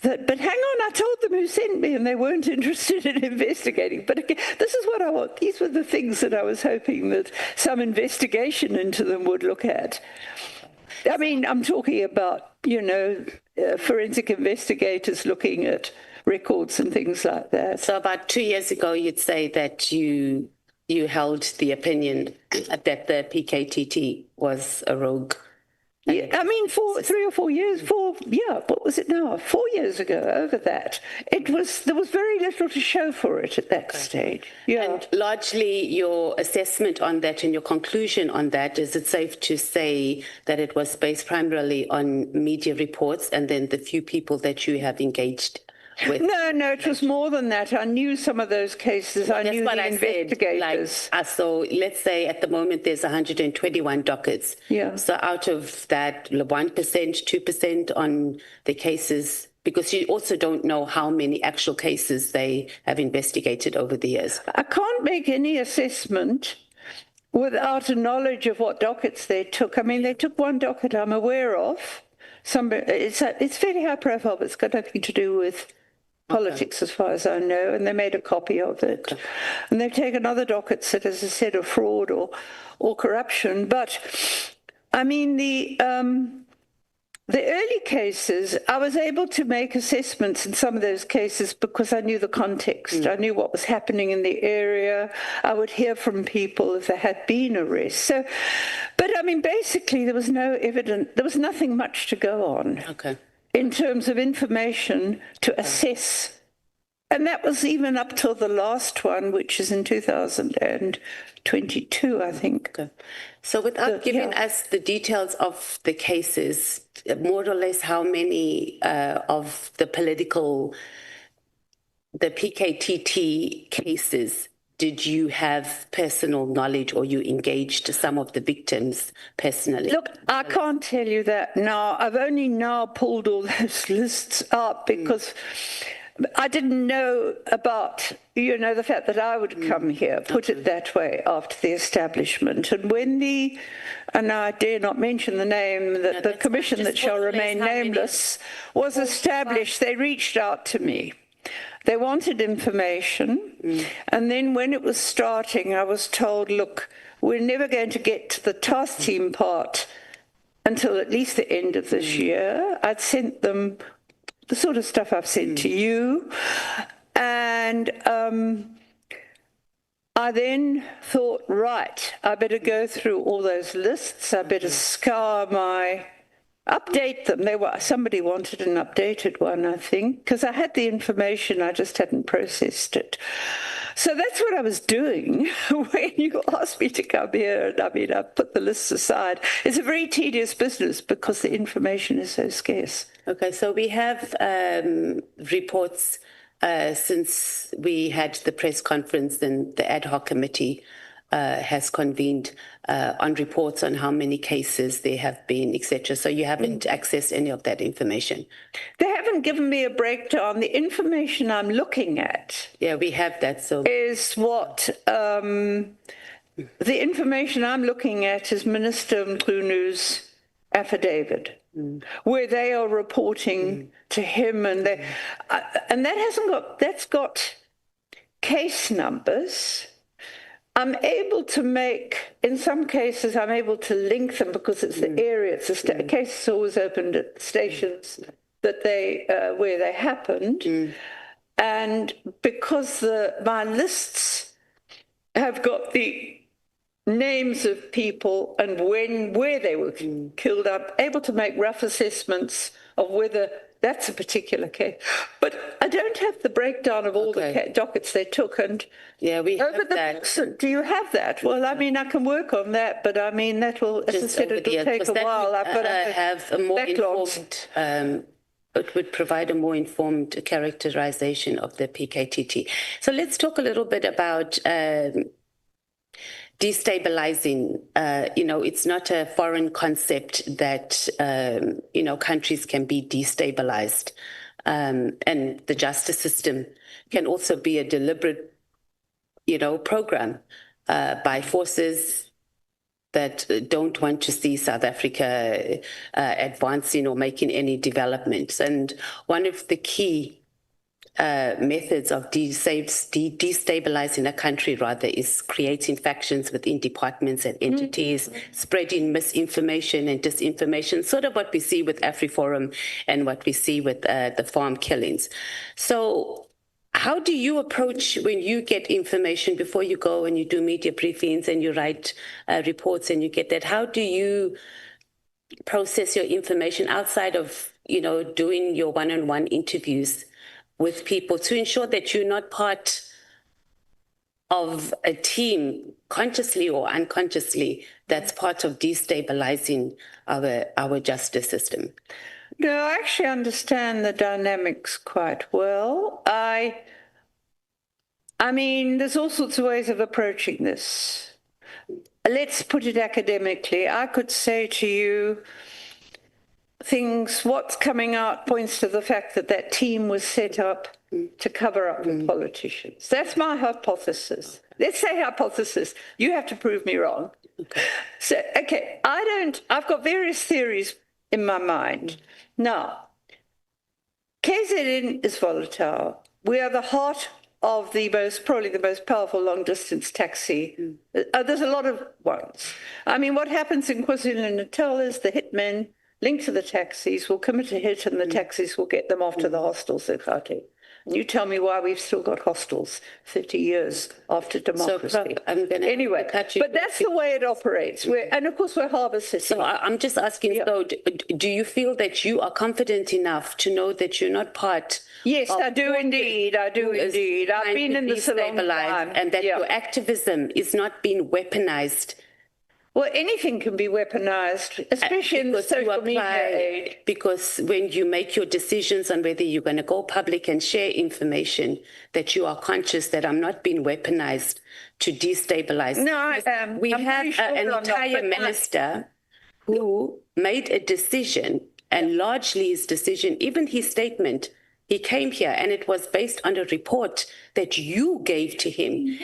but hang on, I told them who sent me, and they weren't interested in investigating. But again, this is what I want. These were the things that I was hoping that some investigation into them would look at. I mean, I'm talking about, forensic investigators looking at records and things like that. So about 2 years ago, you'd say that you held the opinion that the PKTT was a rogue. Yeah, I mean, 3 or 4 years, what was it now? 4 years ago, over that. There was very little to show for it at that stage. Yeah. And largely your assessment on that and your conclusion on that, is it safe to say that it was based primarily on media reports and then the few people that you have engaged with? No, it was more than that. I knew some of those cases. Well, I knew the investigators. So let's say at the moment there's 121 dockets. Yeah. So out of that, 1%, 2% on the cases, because you also don't know how many actual cases they have investigated over the years. I can't make any assessment without a knowledge of what dockets they took. I mean, they took one docket I'm aware of. It's fairly high profile, but it's got nothing to do with politics, as far as I know, and they made a copy of it. And they've taken other dockets that, as I said, are fraud or corruption. But, I mean, the early cases, I was able to make assessments in some of those cases because I knew the context. I knew what was happening in the area. I would hear from people if there had been arrests. So, but, I mean, basically, there was no evidence. There was nothing much to go on. Okay. In terms of information to assess. And that was even up till the last one, which is in 2022, I think. Okay. So without giving us the details of the cases, more or less how many of the PKTT cases did you have personal knowledge, or you engaged some of the victims personally? Look, I can't tell you that now. I've only now pulled all those lists up because I didn't know about, the fact that I would come here, put it that way, after the establishment. And when and I dare not mention the name, the commission that shall remain nameless was established, they reached out to me. They wanted information, and then when it was starting, I was told, look, we're never going to get to the task team part until at least the end of this year. I'd sent them the sort of stuff I've sent to you, and I then thought, right, I better go through all those lists, I better update them. Somebody wanted an updated one, I think, because I had the information, I just hadn't processed it. So that's what I was doing when you asked me to come here. And I mean, I put the lists aside. It's a very tedious business because the information is so scarce. Okay, so we have reports since we had the press conference and the ad hoc committee has convened on reports on how many cases there have been, etc. So you haven't accessed any of that information? They haven't given me a breakdown. The information I'm looking at... Yeah, we have that. So is what... the information I'm looking at is Minister Mchunu's affidavit, where they are reporting to him, and that's got case numbers. I'm able to in some cases, I'm able to link them because it's the area. It's the case is always opened at stations that where they happened, and because my lists have got the names of people and where they were killed, I'm able to make rough assessments of whether that's a particular case. But I don't have the breakdown of all the dockets they took. And yeah, we have that. So do you have that? Well, I mean, I can work on that, but I mean, that will, as I said, it will take a while. I've got to have a more informed, it would provide a more informed characterization of the PKTT. So let's talk a little bit about destabilizing. It's not a foreign concept that, countries can be destabilized. And the justice system can also be a deliberate, program by forces that don't want to see South Africa advancing or making any developments. And one of the key methods of destabilizing a country, rather, is creating factions within departments and entities, spreading misinformation and disinformation, sort of what we see with AfriForum and what we see with the farm killings. So how do you approach when you get information before you go and you do media briefings and you write reports and you get that? How do you process your information outside of, you know, doing your one-on-one interviews with people to ensure that you're not part of a team, consciously or unconsciously, that's part of destabilizing our justice system? No, I actually understand the dynamics quite well. I mean, there's all sorts of ways of approaching this. Let's put it academically. I could say to you, what's coming out points to the fact that that team was set up to cover up for politicians. That's my hypothesis. Let's say hypothesis. You have to prove me wrong. Okay. So, okay, I've got various theories in my mind. Now, KZN is volatile. We are the heart of probably the most powerful long-distance taxi. There's a lot of ones. I mean, what happens in KwaZulu-Natal is the hitmen linked to the taxis will commit a hit and the taxis will get them off to the hostels at Gauteng. And you tell me why we've still got hostels 30 years after democracy. So, anyway, but that's the way it operates. And of course, we're harbour city. So I'm just asking, so do you feel that you are confident enough to know that you're not part? Yes, I do indeed. I do indeed. I've been in this a long time. And that your activism is not being weaponized. Well, anything can be weaponized, especially in the social media age. Because when you make your decisions on whether you're going to go public and share information, that you are conscious that I'm not being weaponized to destabilize. No, we have an entire minister who made a decision, and largely his decision, even his statement, he came here and it was based on a report that you gave to him.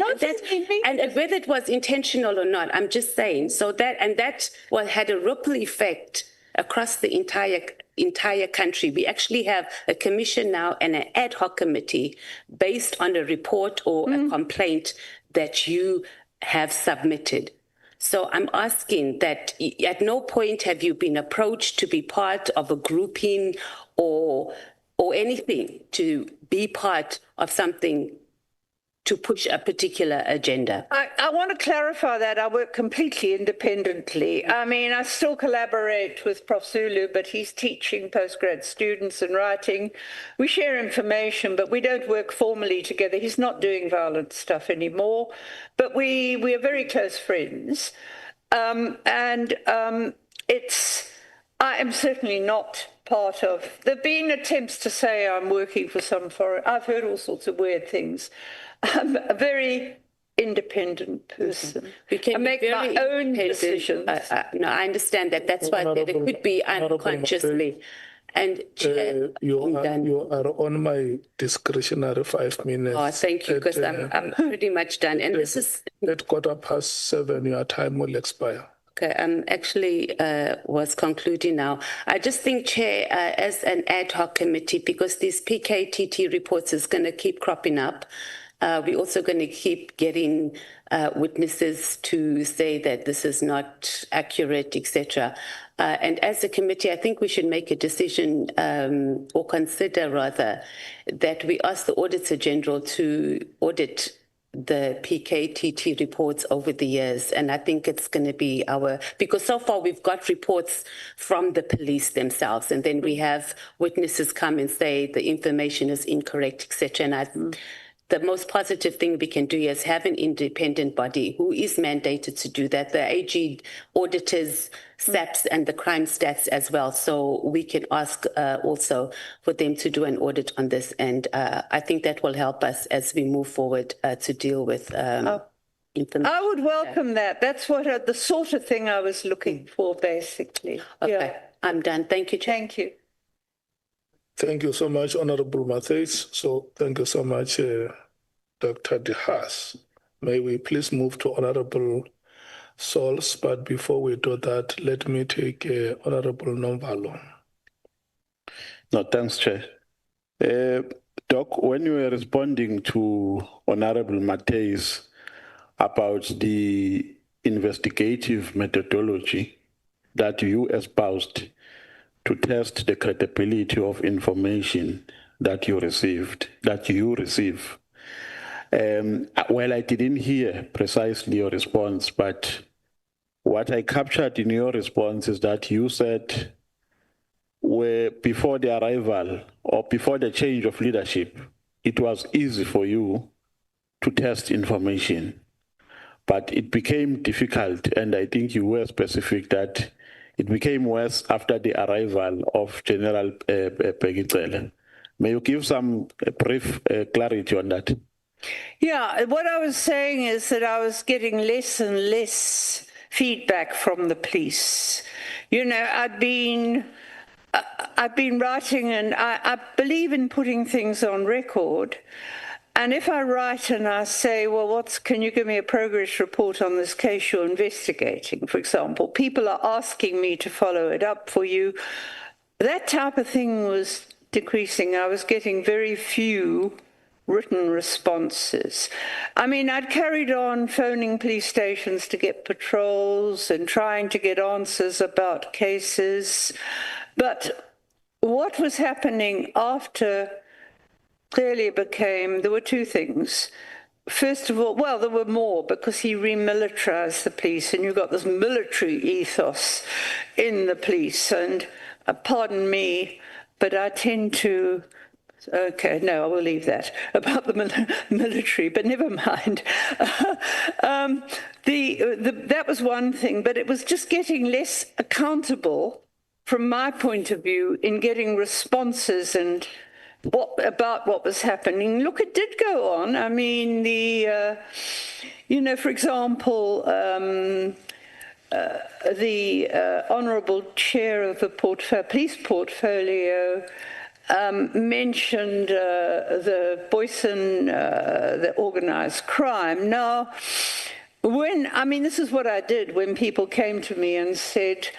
And whether it was intentional or not, I'm just saying. So that had a ripple effect across the entire country. We actually have a commission now and an ad hoc committee based on a report or a complaint that you have submitted. So I'm asking that at no point have you been approached to be part of a grouping or anything, to be part of something to push a particular agenda? I want to clarify that I work completely independently. I mean, I still collaborate with Prof. Zulu, but he's teaching postgrad students and writing. We share information, but we don't work formally together. He's not doing violent stuff anymore, but we are very close friends. I am certainly not part of. There have been attempts to say I'm working for some foreign. I've heard all sorts of weird things. I'm a very independent person. I make my own decisions. No, I understand that. That's why it could be unconsciously. And you are on my discretionary 5 minutes. Oh, thank you, because I'm pretty much done. And this is at 7:15. Your time will expire. Okay, I'm actually was concluding now. I just think, Chair, as an ad hoc committee, because these PKTT reports is going to keep cropping up, we're also going to keep getting witnesses to say that this is not accurate, etc. And as a committee, I think we should make a decision or consider rather that we ask the Auditor General to audit the PKTT reports over the years. And I think it's going to be because so far we've got reports from the police themselves, and then we have witnesses come and say the information is incorrect, etc. And the most positive thing we can do is have an independent body who is mandated to do that. The AG auditors, SAPs, and the crime stats as well. So we can ask also for them to do an audit on this. And I think that will help us as we move forward to deal with information. I would welcome that. That's what the sort of thing I was looking for, basically. Okay, yeah. I'm done. Thank you, Chair. Thank you. Thank you so much, Honorable Matthews. So thank you so much, Dr. De Haas. May we please move to Honorable Souls, but before we do that, let me take Honorable Nomvalo. No, thanks, Chair. Doc, when you were responding to Honorable Mateus about the investigative methodology that you espoused to test the credibility of information that you receive, well, I didn't hear precisely your response, but what I captured in your response is that you said before the arrival or before the change of leadership, it was easy for you to test information, but it became difficult, and I think you were specific that it became worse after the arrival of General Pegitele. May you give some brief clarity on that? Yeah, what I was saying is that I was getting less and less feedback from the police. You know, I've been writing, and I believe in putting things on record. And if I write and I say, well, can you give me a progress report on this case you're investigating, for example, people are asking me to follow it up for you. That type of thing was decreasing. I was getting very few written responses. I mean, I'd carried on phoning police stations to get patrols and trying to get answers about cases. But what was happening after clearly there were two things. First of all, well, there were more because he remilitarized the police, and you've got this military ethos in the police. And pardon me, but I tend to, okay, no, I will leave that about the military, but never mind. That was one thing, but it was just getting less accountable from my point of view in getting responses and about what was happening. Look, it did go on. I mean, for example, the Honourable Chair of the police portfolio mentioned the Boyson, the organised crime. Now, this is what I did when people came to me and said,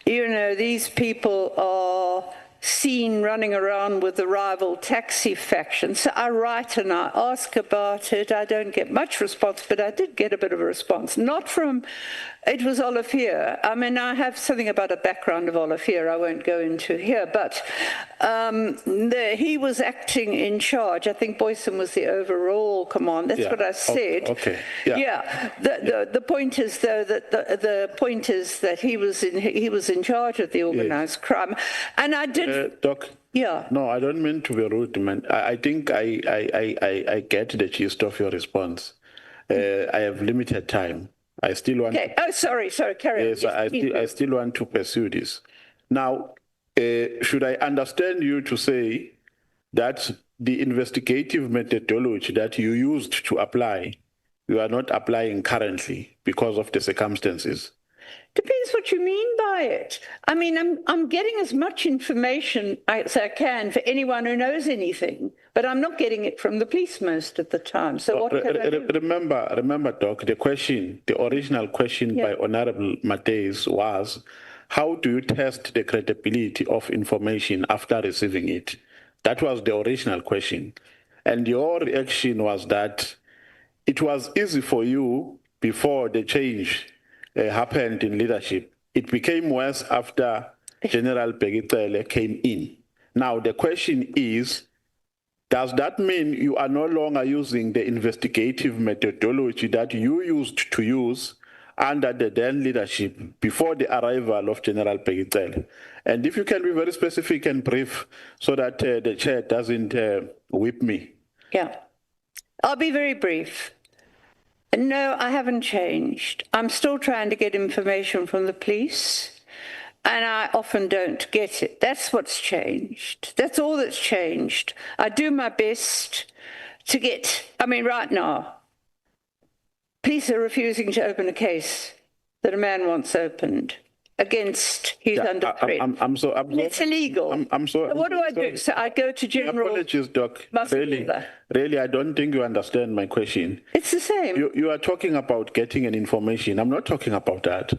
you know, these people are seen running around with the rival taxi faction. So I write and I ask about it. I don't get much response, but I did get a bit of a response. Not from, it was Olivier. I mean, I have something about a background of Olivier I won't go into here, but he was acting in charge. I think Boyson was the overall command. That's what I said. Okay. Yeah. The point is, though, that the point is that he was in charge of the organized crime, and I did. Doc. Yeah. No, I don't mean to be rude, man. I think I get the gist of your response. I have limited time. I still want. Okay. Sorry. Carry on. Yes, I still want to pursue this. Now, should I understand you to say that the investigative methodology that you used to apply, you are not applying currently because of the circumstances? Depends what you mean by it. I mean, I'm getting as much information as I can for anyone who knows anything, but I'm not getting it from the police most of the time. So what can I do? Remember, Doc, the original question by Honorable Mateus was, how do you test the credibility of information after receiving it? That was the original question. And your reaction was that it was easy for you before the change happened in leadership. It became worse after General Pegitele came in. Now, the question is, does that mean you are no longer using the investigative methodology that you used to use under the then leadership before the arrival of General Pegitele? And if you can be very specific and brief so that the chair doesn't whip me. Yeah, I'll be very brief. No, I haven't changed. I'm still trying to get information from the police, and I often don't get it. That's what's changed. That's all that's changed. I do my best to get, right now, police are refusing to open a case that a man wants opened against, he's under threat. It's illegal. What do I do? So I go to General... Apologies, Doc. Masemola. Really, I don't think you understand my question. It's the same. You are talking about getting an information. I'm not talking about that.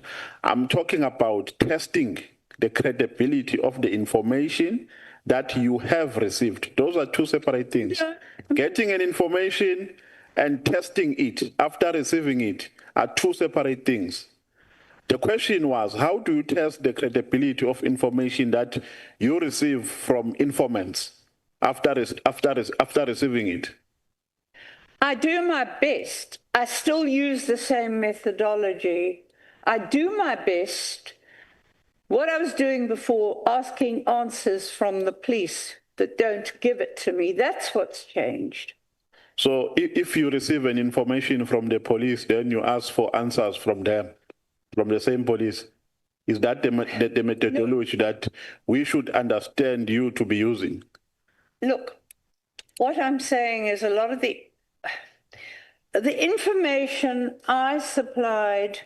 I'm talking about testing the credibility of the information that you have received. Those are two separate things. Yeah. Getting an information and testing it after receiving it are two separate things. The question was, how do you test the credibility of information that you receive from informants after receiving it? I do my best. I still use the same methodology. I do my best. What I was doing before, asking answers from the police that don't give it to me, that's what's changed. So if you receive an information from the police, then you ask for answers from them, from the same police. Is that the methodology that we should understand you to be using? Look, what I'm saying is a lot of the information I supplied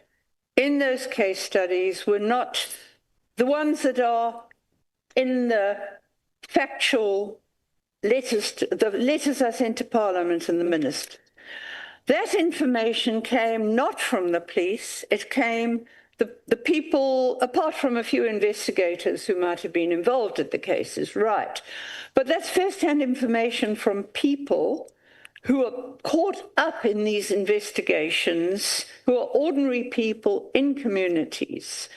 in those case studies were not the ones that are in the factual letters, the letters I sent to Parliament and the Minister. That information came not from the police, it came the people, apart from a few investigators who might have been involved in the cases, right. But that's first-hand information from people who are caught up in these investigations, who are ordinary people in communities.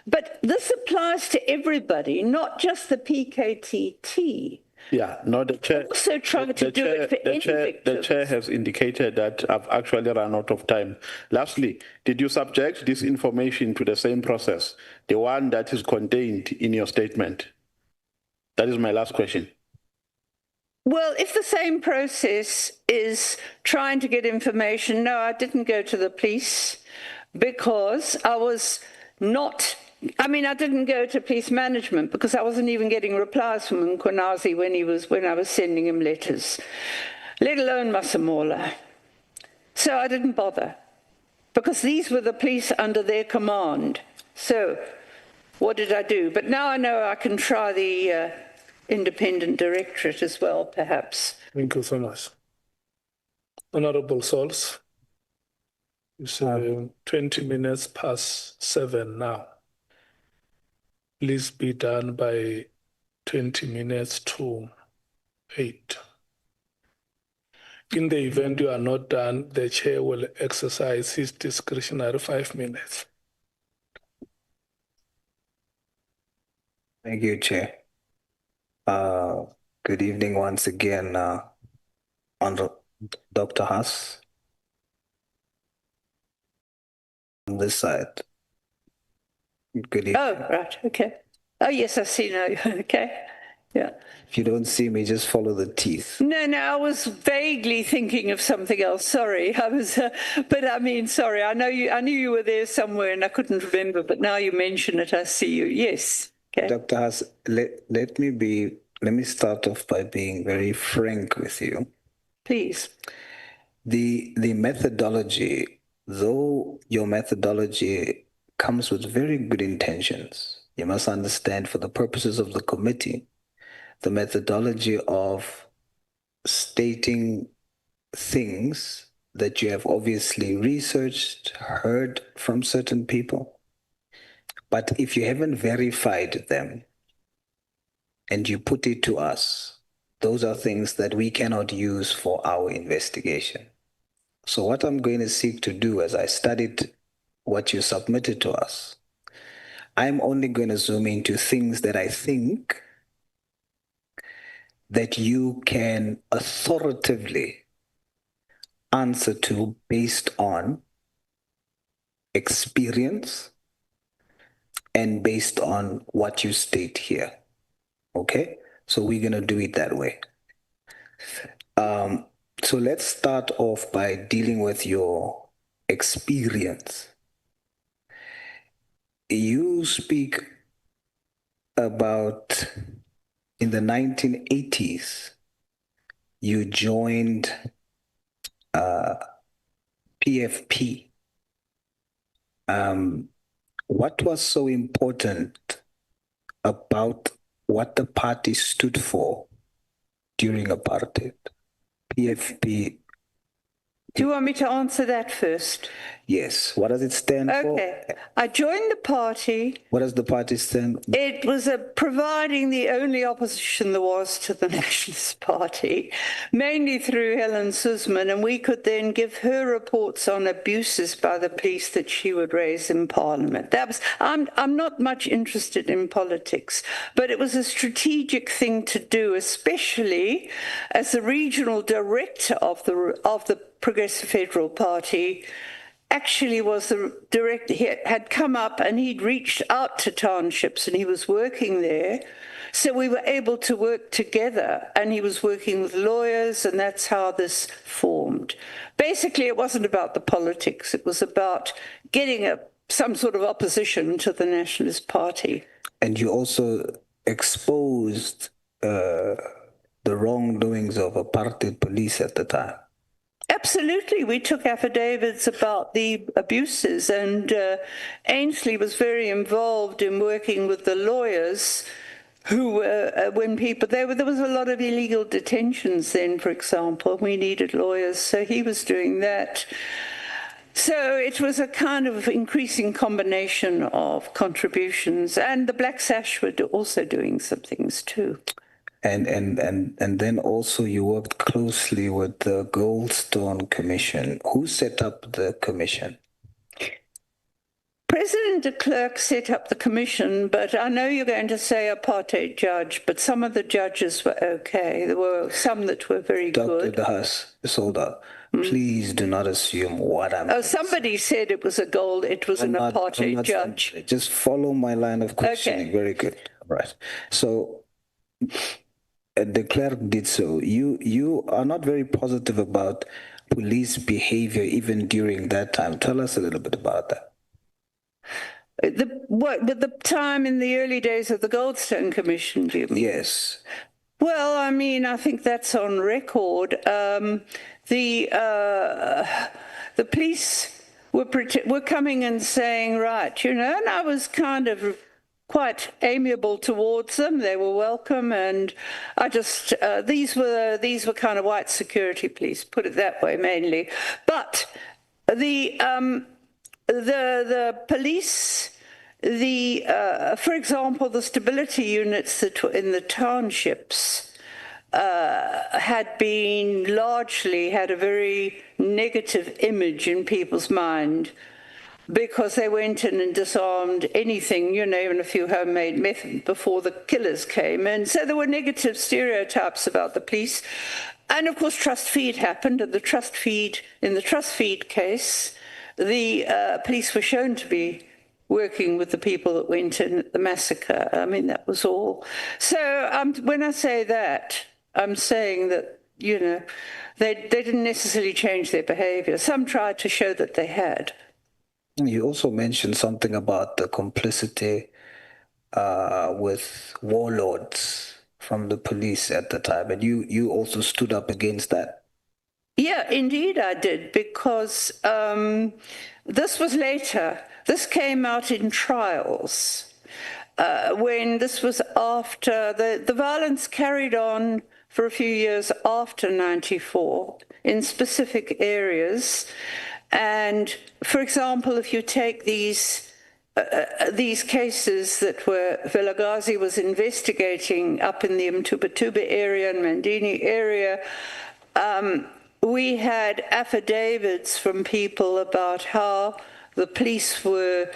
But this applies to everybody, not just the PKTT. Yeah, no, the chair. Also try to do it for any victims. The chair has indicated that I've actually run out of time. Lastly, did you subject this information to the same process, the one that is contained in your statement? That is my last question. Well, if the same process is trying to get information, no, I didn't go to the police because I was not, I didn't go to police management because I wasn't even getting replies from Mkhwanazi when I was sending him letters, let alone Masemola. So I didn't bother because these were the police under their command. So what did I do? But now I know I can try the independent directorate as well, perhaps. Thank you so much. Honorable Souls, it's 20 minutes past 7 now. Please be done by 20 minutes to 8. In the event you are not done, the chair will exercise his discretionary 5 minutes. Thank you, Chair. Good evening once again, on Dr. Haas. On this side. Good evening. Oh, right, okay. Oh, yes, I see now. Okay, yeah. If you don't see me, just follow the teeth. No, I was vaguely thinking of something else. Sorry, I was, sorry. I knew you were there somewhere and I couldn't remember, but now you mention it, I see you. Yes. Okay. Dr. Haas, let me start off by being very frank with you. Please. The methodology, though your methodology comes with very good intentions, you must understand for the purposes of the committee, the methodology of stating things that you have obviously researched, heard from certain people. But if you haven't verified them and you put it to us, those are things that we cannot use for our investigation. So what I'm going to seek to do as I studied what you submitted to us, I'm only going to zoom into things that I think that you can authoritatively answer to based on experience and based on what you state here. Okay? So we're going to do it that way. So let's start off by dealing with your experience. You speak about in the 1980s, you joined PFP. What was so important about what the party stood for during apartheid? PFP. Do you want me to answer that first? Yes. What does it stand for? Okay. I joined the party. What does the party stand? It was providing the only opposition there was to the Nationalist Party, mainly through Helen Suzman, and we could then give her reports on abuses by the police that she would raise in Parliament. That was, I'm not much interested in politics, but it was a strategic thing to do, especially as the regional director of the Progressive Federal Party. Actually was the director, he had come up and he'd reached out to townships and he was working there. So we were able to work together and he was working with lawyers and that's how this formed. Basically, it wasn't about the politics. It was about getting some sort of opposition to the Nationalist Party. And you also exposed the wrongdoings of apartheid police at the time. Absolutely. We took affidavits about the abuses and Ainsley was very involved in working with the lawyers who were, there was a lot of illegal detentions then, for example. We needed lawyers, so he was doing that. So it was a kind of increasing combination of contributions, and the Black Sash were also doing some things too. And then also you worked closely with the Goldstone Commission. Who set up the commission? President de Klerk set up the commission, but I know you're going to say apartheid judge, but some of the judges were okay. There were some that were very good. Dr. De Haas, Solda, please do not assume what I'm... Oh, somebody said it was an apartheid judge. Just follow my line of questioning. Okay. Very good. Right. So... de Klerk did so. You are not very positive about police behavior even during that time. Tell us a little bit about that. With the time in the early days of the Goldstone Commission, do you mean? Yes. Well, I mean, I think that's on record. The police were coming and saying, right, and I was kind of quite amiable towards them. They were welcome, and I just these were kind of white security police, put it that way, mainly. But the police, for example, the stability units that were in the townships had a very negative image in people's mind, because they went in and disarmed anything, even a few homemade meth before the killers came. And so there were negative stereotypes about the police. And of course, trust feed happened. And in the trust feed case, the police were shown to be working with the people that went in at the massacre. I mean, that was all. So when I say that, I'm saying that, they didn't necessarily change their behavior. Some tried to show that they had. You also mentioned something about the complicity with warlords from the police at the time, and you also stood up against that. Yeah, indeed I did, because this was later. This came out in trials, when this was after the violence carried on for a few years after 94 in specific areas. And, for example, if you take these cases that Vilakazi was investigating up in the Mtuba area and Mandini area, we had affidavits from people about how the police were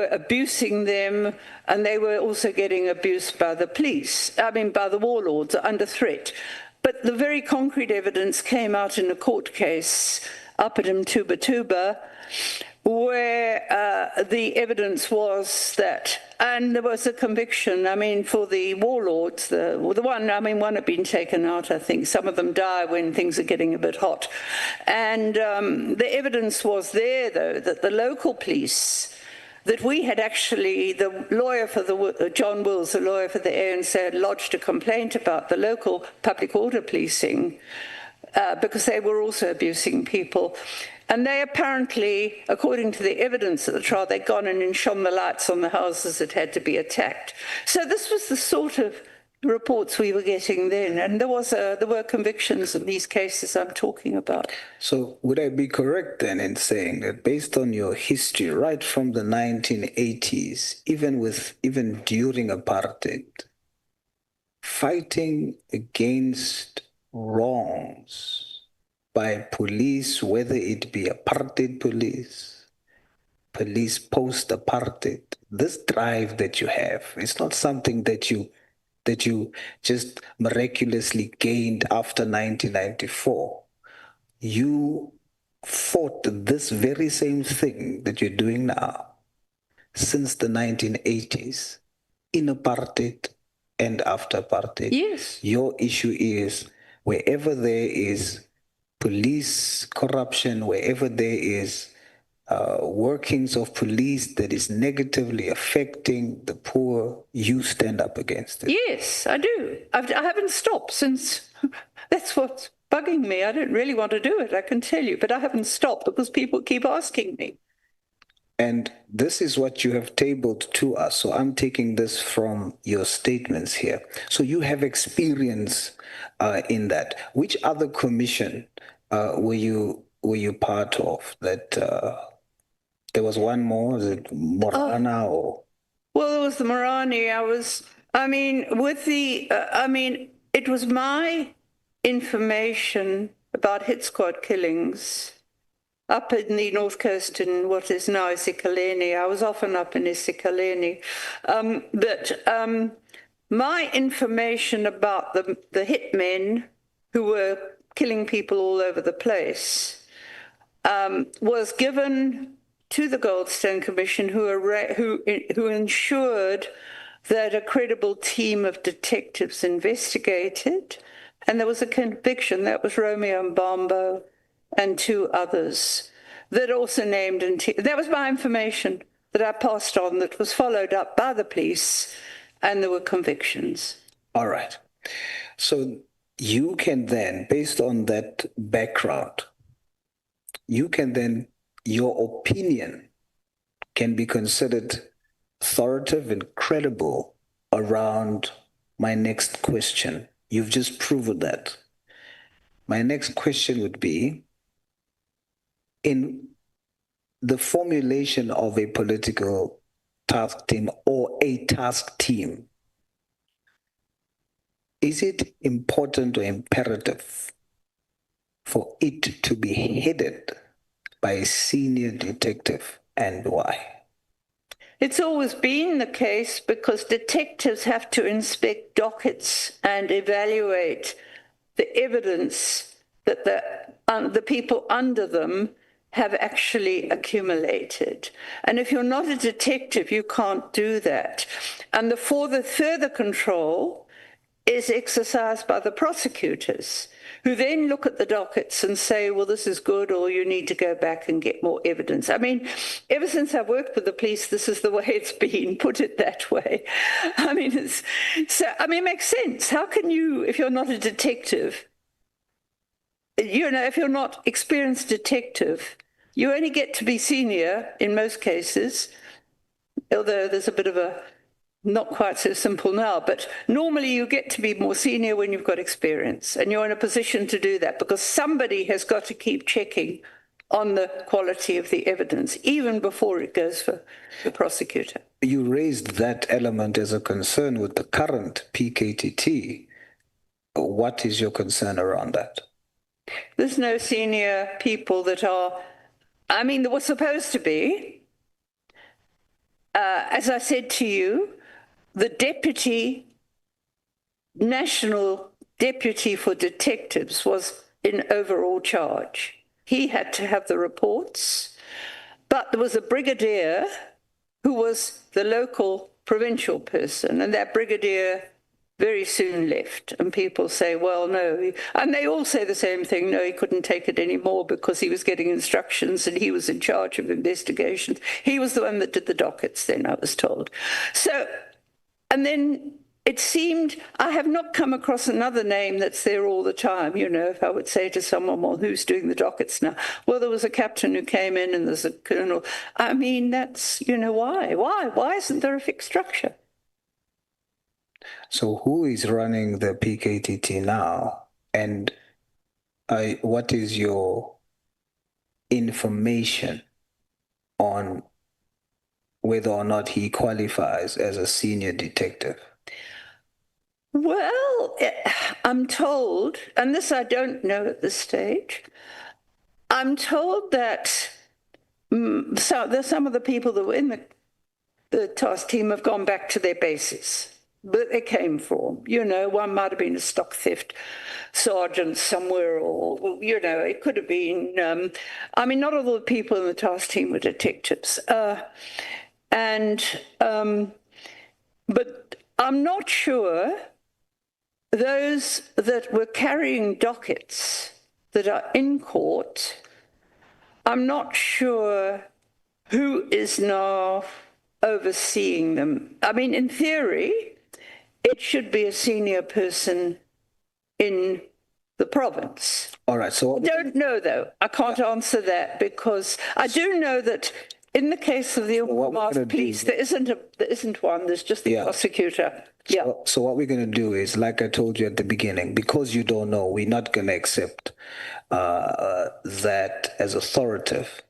abusing them, and they were also getting abused by the police, by the warlords, under threat. But the very concrete evidence came out in a court case up at Mtuba, where the evidence was that, and there was a conviction, for the warlords, one had been taken out, I think. Some of them die when things are getting a bit hot. And the evidence was there, though, that the local police, that we had actually, the lawyer for John Wills, the lawyer for the ANC, had lodged a complaint about the local public order policing, because they were also abusing people. And they apparently, according to the evidence at the trial, they'd gone in and shone the lights on the houses that had to be attacked. So this was the sort of reports we were getting then, and there were convictions in these cases I'm talking about. So would I be correct then in saying that based on your history right from the 1980s, even during apartheid, fighting against wrongs by police, whether it be apartheid police post-apartheid, this drive that you have, it's not something that you just miraculously gained after 1994. You fought this very same thing that you're doing now since the 1980s, in apartheid and after apartheid. Yes. Your issue is wherever there is police corruption, wherever there is workings of police that is negatively affecting the poor, you stand up against it. Yes, I do. I haven't stopped since. That's what's bugging me. I don't really want to do it, I can tell you, but I haven't stopped because people keep asking me. And this is what you have tabled to us. So I'm taking this from your statements here. So you have experience in that. Which other commission were you part of? That there was one more. Was it Morana or? Well, it was the Morani. It was my information about hit squad killings up in the North Coast in what is now Isikaleni. I was often up in Isikaleni. My information about the hitmen who were killing people all over the place was given to the Goldstone Commission, who ensured that a credible team of detectives investigated, and there was a conviction. That was Romeo Mbambo and two others that also named, and that was my information that I passed on, that was followed up by the police, and there were convictions. All right. So you can then, based on that background, your opinion can be considered authoritative and credible around my next question. You've just proven that. My next question would be, in the formulation of a political task team or a task team, is it important or imperative for it to be headed by a senior detective, and why? It's always been the case because detectives have to inspect dockets and evaluate the evidence that the people under them have actually accumulated. And if you're not a detective, you can't do that. And the further control is exercised by the prosecutors, who then look at the dockets and say, well, this is good, or you need to go back and get more evidence. I mean, ever since I've worked with the police, this is the way it's been, put it that way. It makes sense. How can you, if you're not a detective, if you're not experienced detective, you only get to be senior in most cases, although there's a bit of a not quite so simple now, but normally you get to be more senior when you've got experience, and you're in a position to do that because somebody has got to keep checking on the quality of the evidence, even before it goes for the prosecutor. You raised that element as a concern with the current PKTT. What is your concern around that? There's no senior people that are, there was supposed to be. As I said to you, the national deputy for detectives was in overall charge. He had to have the reports, but there was a brigadier who was the local provincial person, and that brigadier very soon left. And people say, well, no. And they all say the same thing. No, he couldn't take it anymore because he was getting instructions and he was in charge of investigations. He was the one that did the dockets then, I was told. And then it seemed, I have not come across another name that's there all the time. If I would say to someone, well, who's doing the dockets now? Well, there was a captain who came in and there's a colonel. That's, why? Why isn't there a fixed structure? So who is running the PKTT now? And what is your information on whether or not he qualifies as a senior detective? Well, I'm told, and this I don't know at this stage, I'm told that some of the people that were in the task team have gone back to their bases that they came from. You know, one might have been a stock theft sergeant somewhere, or, you know, it could have been, I mean, not all the people in the task team were detectives. But I'm not sure those that were carrying dockets that are in court, I'm not sure who is now overseeing them. I mean, in theory, it should be a senior person in the province. All right, so... I don't know, though. I can't answer that, because I do know that in the case of the Master Police, there isn't one, there's just the prosecutor. So what we're going to do is, like I told you at the beginning, because you don't know, we're not going to accept that as authoritative.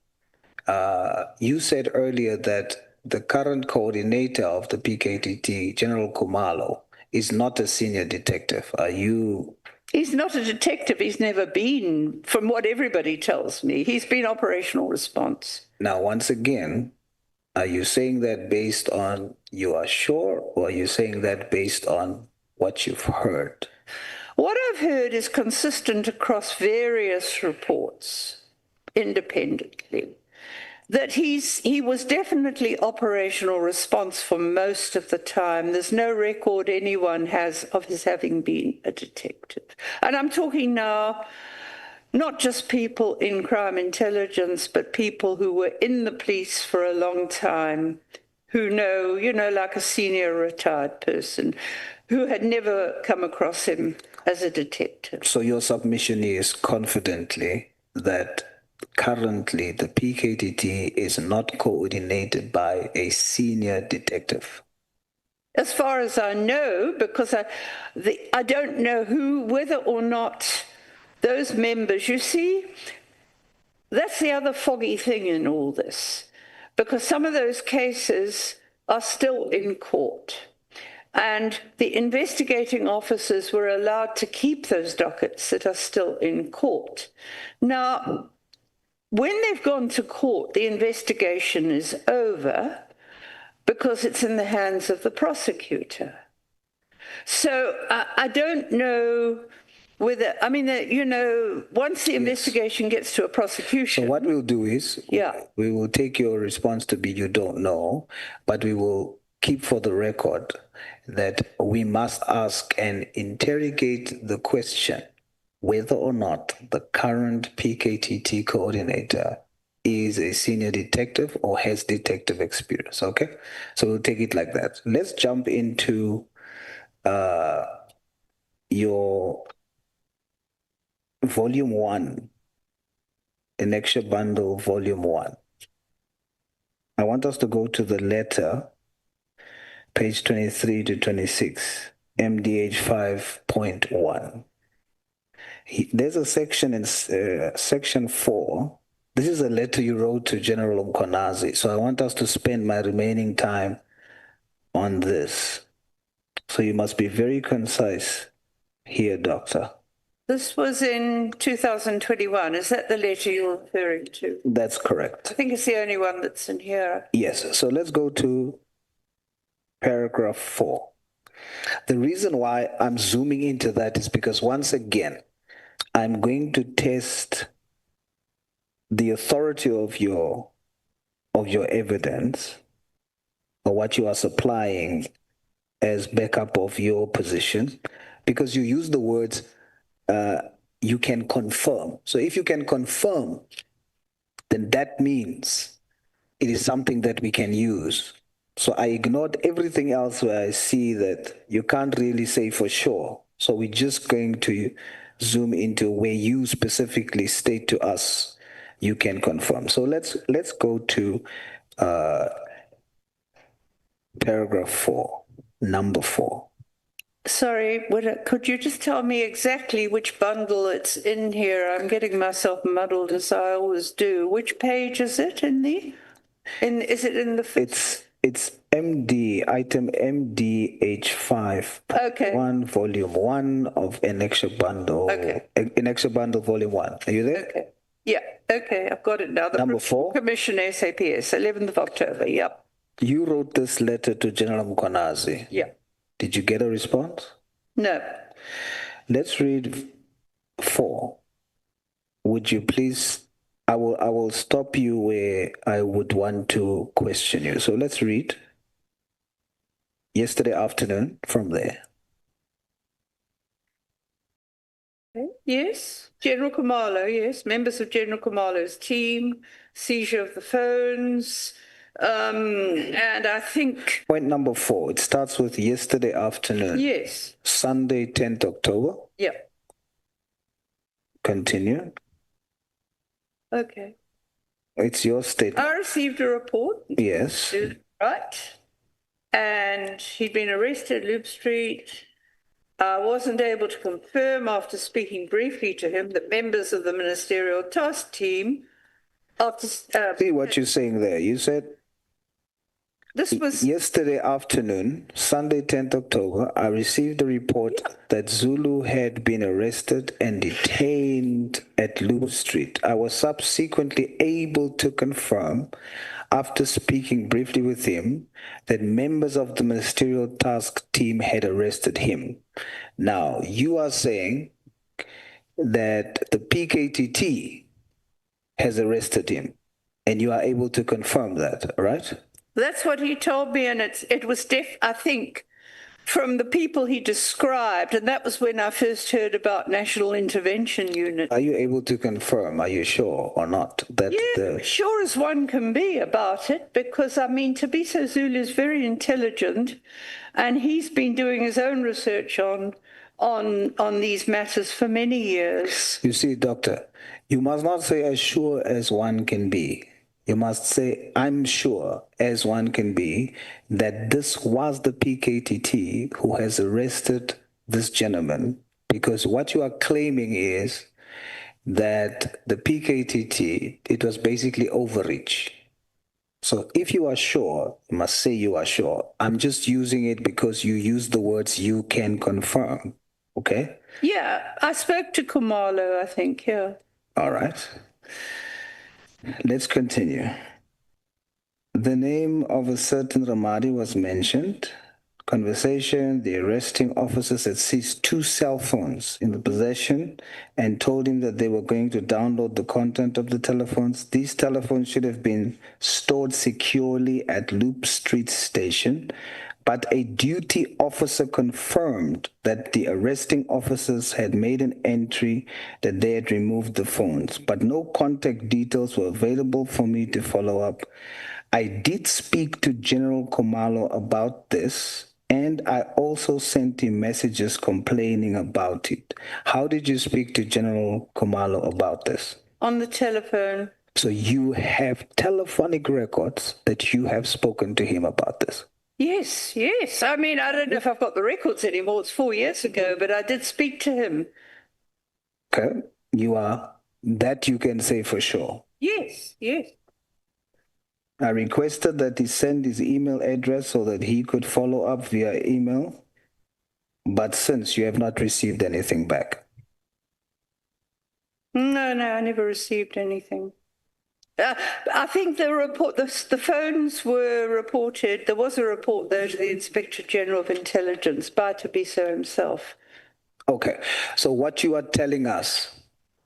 You said earlier that the current coordinator of the PKTT, General Khumalo, is not a senior detective. Are you... He's not a detective. He's never been, from what everybody tells me. He's been operational response. Now, once again, are you saying that based on you are sure, or are you saying that based on what you've heard? What I've heard is consistent across various reports, independently, that he was definitely operational response for most of the time. There's no record anyone has of his having been a detective. And I'm talking now not just people in crime intelligence, but people who were in the police for a long time, who know, you know, like a senior retired person, who had never come across him as a detective. So your submission is confidently that currently the PKTT is not coordinated by a senior detective? As far as I know, because I don't know whether or not those members, you see, that's the other foggy thing in all this, because some of those cases are still in court. And the investigating officers were allowed to keep those dockets that are still in court. Now, when they've gone to court, the investigation is over because it's in the hands of the prosecutor. So I don't know whether, I mean, you know, once the investigation gets to a prosecution. So what we'll do is, we will take your response to be you don't know, but we will keep for the record that we must ask and interrogate the question whether or not the current PKTT coordinator is a senior detective or has detective experience, okay? So we'll take it like that. Let's jump into your Volume 1, Annexure Bundle Volume 1. I want us to go to the letter, page 23 to 26, MDH 5.1. There's a section in section 4. This is a letter you wrote to General Mkhwanazi. So I want us to spend my remaining time on this. So you must be very concise here, Doctor. This was in 2021. Is that the letter you're referring to? That's correct. I think it's the only one that's in here. Yes. So let's go to paragraph 4. The reason why I'm zooming into that is because, once again, I'm going to test the authority of your evidence, or what you are supplying as backup of your position, because you use the words you can confirm. So if you can confirm, then that means it is something that we can use. So I ignored everything else where I see that you can't really say for sure. So we're just going to zoom into where you specifically state to us you can confirm. So let's go to paragraph 4, number 4. Sorry, could you just tell me exactly which bundle it's in here? I'm getting myself muddled as I always do. Which page is it in the? Is it in the? It's MD item MDH5. Okay. 1 volume 1 of Annexure Bundle. Okay. Annexure Bundle volume 1. Are you there? Okay. Yeah. Okay. I've got it now. Number 4. Commission SAPS, 11th of October. Yep. You wrote this letter to General Mkhwanazi. Yeah. Did you get a response? No. Let's read 4. Would you please? I will stop you where I would want to question you. So let's read yesterday afternoon from there. Yes, General Khumalo, yes, members of General Khumalo's team, seizure of the phones, and I think... Point number 4, it starts with yesterday afternoon. Yes. Sunday, 10th October. Yeah. Continue. Okay. It's your statement. I received a report. Yes. Right. And he'd been arrested at Loop Street. I wasn't able to confirm after speaking briefly to him that members of the ministerial task team after... See what you're saying there. You said this was yesterday afternoon, Sunday, 10th October, I received a report that Zulu had been arrested and detained at Loop Street. I was subsequently able to confirm, after speaking briefly with him, that members of the ministerial task team had arrested him. Now, you are saying that the PKTT has arrested him, and you are able to confirm that, right? That's what he told me, and it was I think, from the people he described, and that was when I first heard about National Intervention Unit. Are you able to confirm, are you sure or not? That Sure as one can be about it, because, I mean, Tabiso Zulu is very intelligent, and he's been doing his own research on these matters for many years. You see, Doctor, you must not say as sure as one can be. You must say, I'm sure as one can be that this was the PKTT who has arrested this gentleman, because what you are claiming is that the PKTT, it was basically overreach. So if you are sure, you must say you are sure. I'm just using it because you use the words you can confirm, okay? Yeah, I spoke to Khumalo, I think, yeah. All right. Let's continue. The name of a certain Ramadi was mentioned. Conversation, the arresting officers had seized 2 cell phones in the possession and told him that they were going to download the content of the telephones. These telephones should have been stored securely at Loop Street Station, but a duty officer confirmed that the arresting officers had made an entry that they had removed the phones, but no contact details were available for me to follow up. I did speak to General Khumalo about this, and I also sent him messages complaining about it. How did you speak to General Khumalo about this? On the telephone. So you have telephonic records that you have spoken to him about this? Yes, yes. I mean, I don't know if I've got the records anymore. It's 4 years ago, but I did speak to him. Okay. That you can say for sure. Yes, yes. I requested that he send his email address so that he could follow up via email, but since you have not received anything back. No, I never received anything. I think the phones were reported. There was a report, though, to the Inspector General of Intelligence by Tabiso himself. Okay. So what you are telling us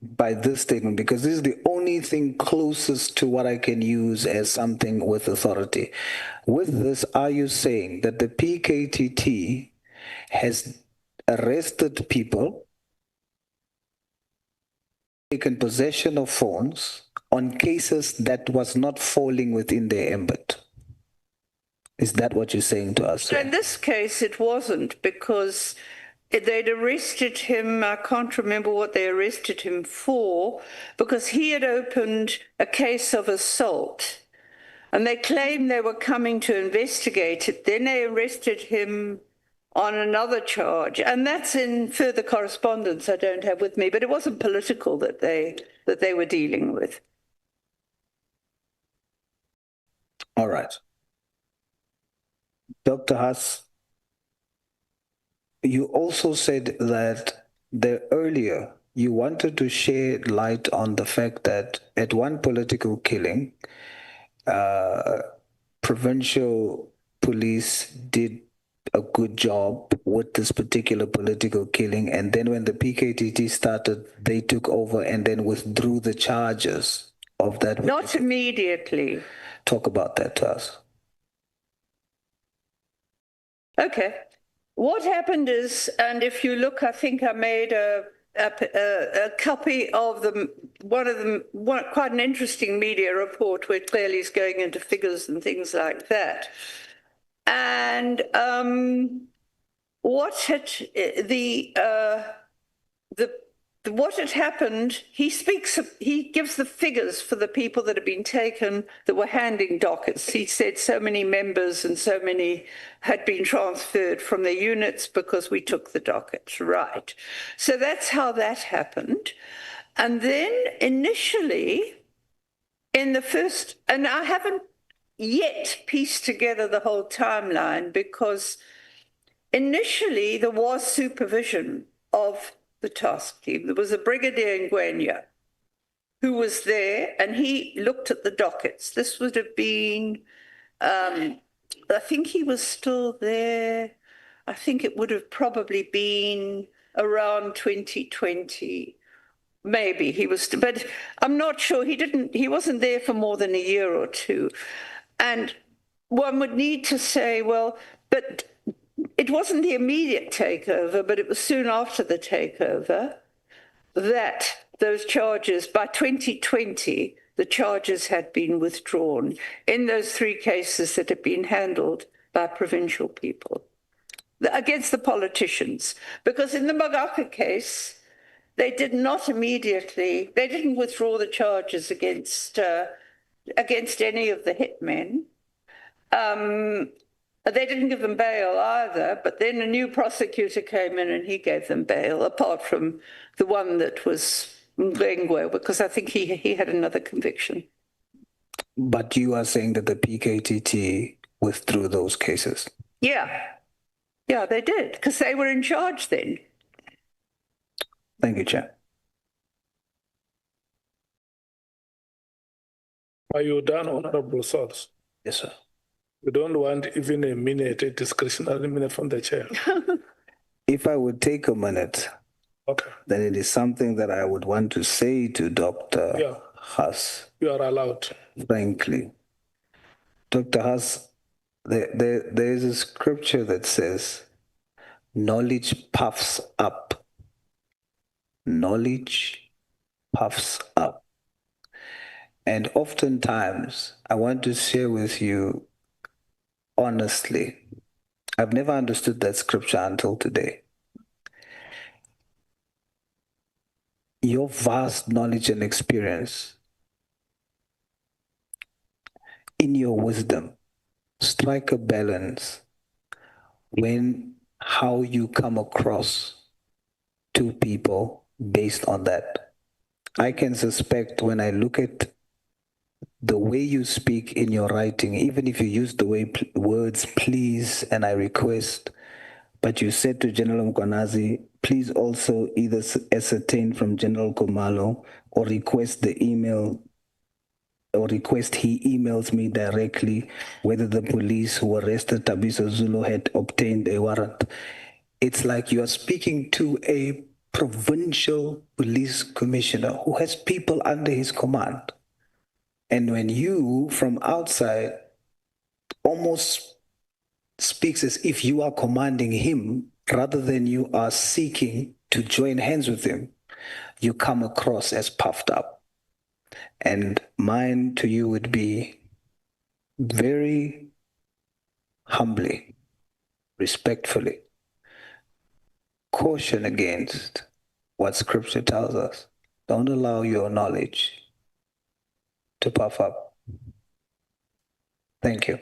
by this statement, because this is the only thing closest to what I can use as something with authority. With this, are you saying that the PKTT has arrested people, taken possession of phones on cases that was not falling within their ambit? Is that what you're saying to us? In this case, it wasn't, because they'd arrested him. I can't remember what they arrested him for, because he had opened a case of assault, and they claimed they were coming to investigate it. Then they arrested him on another charge, and that's in further correspondence I don't have with me, but it wasn't political that they were dealing with. All right. Dr. Haas, you also said that earlier you wanted to shed light on the fact that at one political killing, provincial police did a good job with this particular political killing, and then when the PKTT started, they took over and then withdrew the charges of that. Not immediately. Talk about that to us. Okay. What happened is, and if you look, I think I made a copy of quite an interesting media report where clearly it's going into figures and things like that. And what had what had happened, he gives the figures for the people that had been taken that were handing dockets. He said so many members and so many had been transferred from their units because we took the dockets, right. So that's how that happened. And then initially, in the first, and I haven't yet pieced together the whole timeline because initially there was supervision of the task team. There was a Brigadier Mkhwanazi who was there and he looked at the dockets. This would have been, I think he was still there. I think it would have probably been around 2020. Maybe he was, but I'm not sure. He wasn't there for more than a year or two. And one would need to say, well, but it wasn't the immediate takeover, but it was soon after the takeover that those charges, by 2020, the charges had been withdrawn in those 3 cases that had been handled by provincial people against the politicians. Because in the Magaka case, they did not immediately, they didn't withdraw the charges against any of the hitmen. They didn't give them bail either, but then a new prosecutor came in and he gave them bail, apart from the one that was Mkhwanazi, because I think he had another conviction. But you are saying that the PKTT withdrew those cases? Yeah. Yeah, they did, because they were in charge then. Thank you, Chair. Are you done, Honorable Source? Yes, sir. We don't want even a minute, a discretionary minute from the chair. If I would take a minute, okay, then it is something that I would want to say to Dr. Haas. You are allowed. Frankly. Dr. Haas, there is a scripture that says, knowledge puffs up. Knowledge puffs up. And oftentimes, I want to share with you honestly, I've never understood that scripture until today. Your vast knowledge and experience, in your wisdom, strike a balance when how you come across to people based on that. I can suspect when I look at the way you speak in your writing, even if you use the words please and I request, but you said to General Mkhwanazi, please also either ascertain from General Khumalo or request the email or request he emails me directly whether the police who arrested Tabiso Zulu had obtained a warrant. It's like you are speaking to a provincial police commissioner who has people under his command. And when you, from outside, almost speaks as if you are commanding him rather than you are seeking to join hands with him, you come across as puffed up. And mine to you would be very humbly, respectfully, caution against what Scripture tells us. Don't allow your knowledge to puff up. Thank you.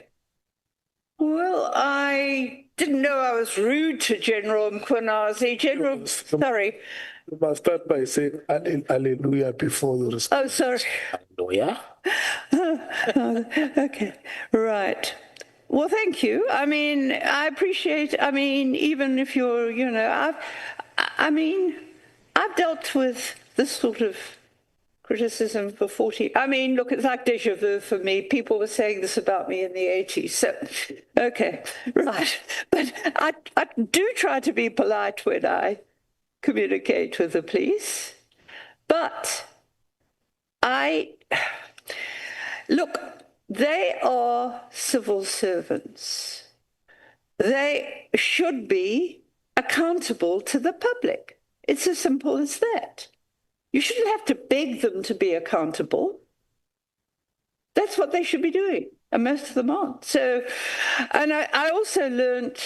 Well, I didn't know I was rude to General Mkhwanazi. General, sorry. You must start by saying hallelujah before you respond. Oh, sorry. Hallelujah. Okay, right. Well, thank you. I mean, I appreciate, I mean, even if you're, you know, I've dealt with this sort of criticism for 40. I mean, look, it's like déjà vu for me. People were saying this about me in the 80s. So, okay, right. But I do try to be polite when I communicate with the police. But look, they are civil servants. They should be accountable to the public. It's as simple as that. You shouldn't have to beg them to be accountable. That's what they should be doing, and most of them aren't. So, and I also learned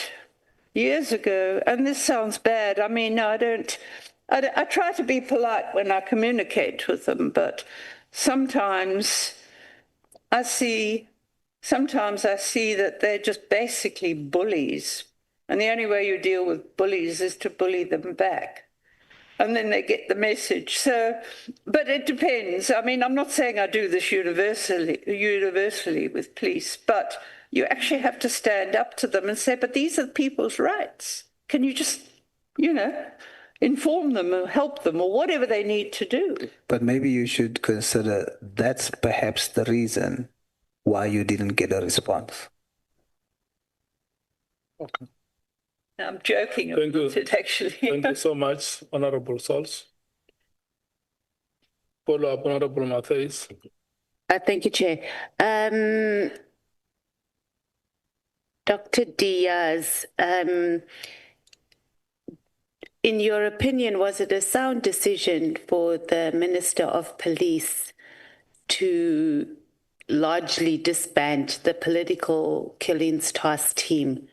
years ago, and this sounds bad, I mean, I try to be polite when I communicate with them, but sometimes I see that they're just basically bullies. And the only way you deal with bullies is to bully them back. And then they get the message. So, but it depends. I mean, I'm not saying I do this universally with police, but you actually have to stand up to them and say, but these are people's rights. Can you just, you know, inform them or help them or whatever they need to do? But maybe you should consider that's perhaps the reason why you didn't get a response. Okay. I'm joking about it, actually. Thank you so much, Honorable Sols. Follow up, Honorable Matthys. Thank you, Chair. Dr. Diaz, in your opinion, was it a sound decision for the Minister of Police to largely disband the political killings task team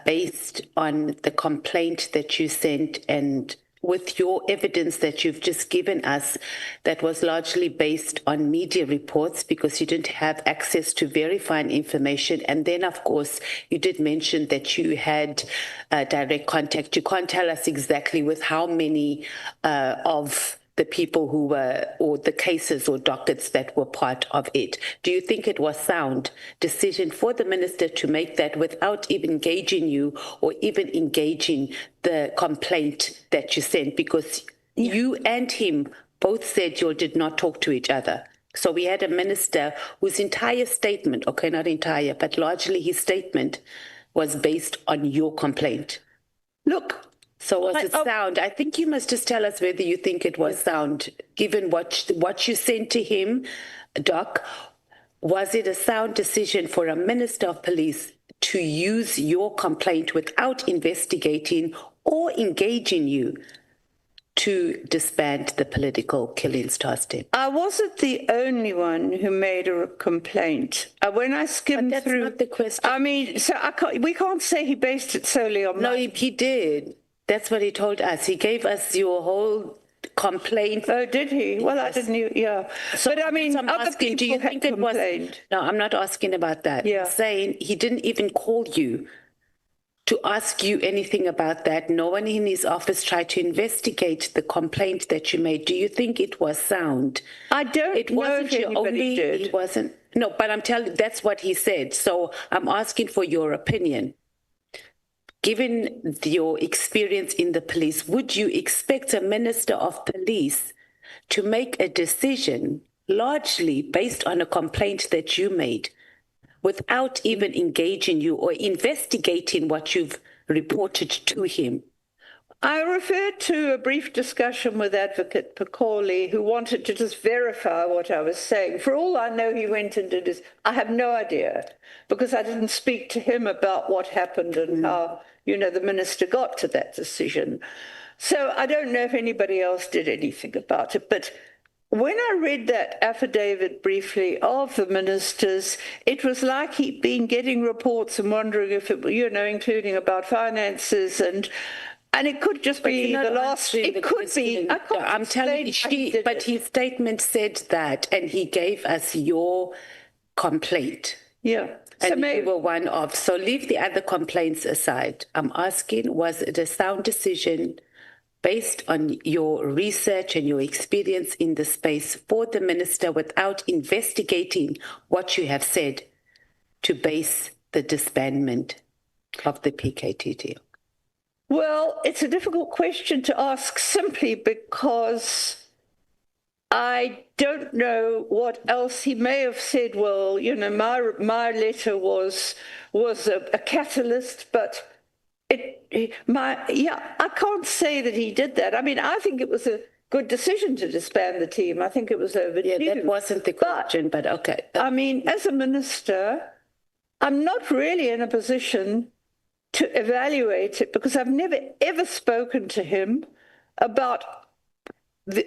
based on the complaint that you sent and with your evidence that you've just given us that was largely based on media reports because you didn't have access to verifying information? And then, of course, you did mention that you had direct contact. You can't tell us exactly with how many of the people who were, or the cases or dockets that were part of it. Do you think it was sound decision for the minister to make that without even engaging you or even engaging the complaint that you sent? Because you and him both said you did not talk to each other. So we had a minister whose entire statement, okay, not entire, but largely his statement was based on your complaint. Look, so was it sound? I think you must just tell us whether you think it was sound, given what you sent to him, Doc. Was it a sound decision for a minister of police to use your complaint without investigating or engaging you to disband the political killings task team? I wasn't the only one who made a complaint. When I skimmed through, not the question. I mean, so we can't say he based it solely on. No, he did. That's what he told us. He gave us your whole complaint. Oh, did he? Well, I didn't. Yeah. So, but I mean, I'm other asking, do you think it was? No, I'm not asking about that. Yeah. I'm saying he didn't even call you to ask you anything about that. No one in his office tried to investigate the complaint that you made. Do you think it was sound? I don't it wasn't know if anybody did. It wasn't. No, but I'm telling you, that's what he said. So I'm asking for your opinion. Given your experience in the police, would you expect a minister of police to make a decision largely based on a complaint that you made without even engaging you or investigating what you've reported to him? I referred to a brief discussion with Advocate Pekoli, who wanted to just verify what I was saying. For all I know, he went and did this. I have no idea, because I didn't speak to him about what happened and how, you know, the minister got to that decision. So I don't know if anybody else did anything about it. But when I read that affidavit briefly of the ministers, it was like he'd been getting reports and wondering if it, you know, including about finances and it could just be the last. It could be. I'm telling you, but his statement said that, and he gave us your complaint. Yeah. And you were one of. So leave the other complaints aside. I'm asking, was it a sound decision based on your research and your experience in the space for the minister without investigating what you have said to base the disbandment of the PKTT? Well, it's a difficult question to ask simply because I don't know what else he may have said. Well, you know, my letter was a catalyst, but I can't say that he did that. I mean, I think it was a good decision to disband the team. I think it was overdue. Yeah, that wasn't the question, but okay. I mean, as a minister, I'm not really in a position to evaluate it because I've never ever spoken to him about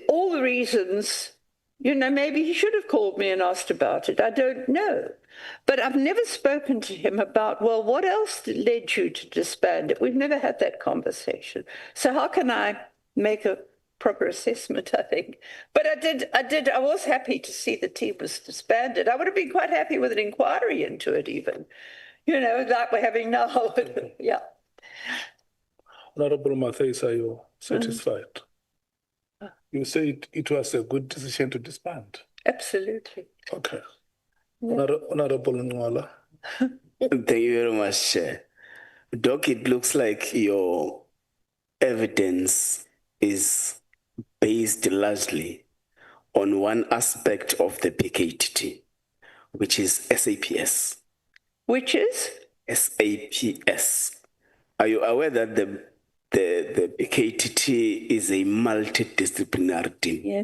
all the reasons. You know, maybe he should have called me and asked about it. I don't know. But I've never spoken to him about, well, what else led you to disband it? We've never had that conversation. So how can I make a proper assessment, I think? But I was happy to see the team was disbanded. I would have been quite happy with an inquiry into it even, you know, like we're having now. Yeah. Honorable Mathis, are you satisfied? You said it was a good decision to disband. Absolutely. Okay. Yeah. Honorable Nwala. Thank you very much, Chair. Doc, it looks like your evidence is based largely on one aspect of the PKTT, which is SAPS. Which is? SAPS. Are you aware that the PKTT is a multidisciplinary team? Yeah.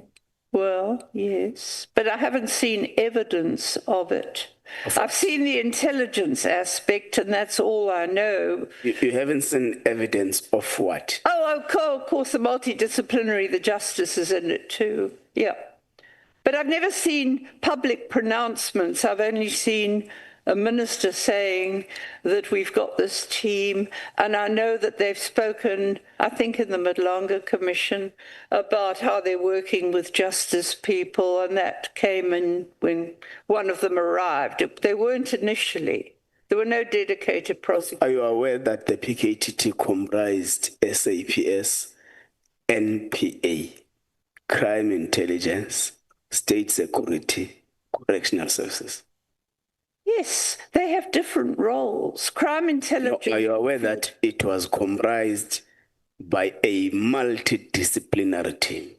Well, yes, but I haven't seen evidence of it. I've seen the intelligence aspect, and that's all I know. You haven't seen evidence of what? Oh, of course, the multidisciplinary, the justice is in it too. Yeah. But I've never seen public pronouncements. I've only seen a minister saying that we've got this team, and I know that they've spoken, I think, in the Madlanga Commission about how they're working with justice people, and that came in when one of them arrived. They weren't initially. There were no dedicated prosecutors. Are you aware that the PKTT comprised SAPS, NPA, Crime Intelligence, State Security, Correctional Services? Yes, they have different roles. Crime Intelligence. Are you aware that it was comprised by a multidisciplinary team?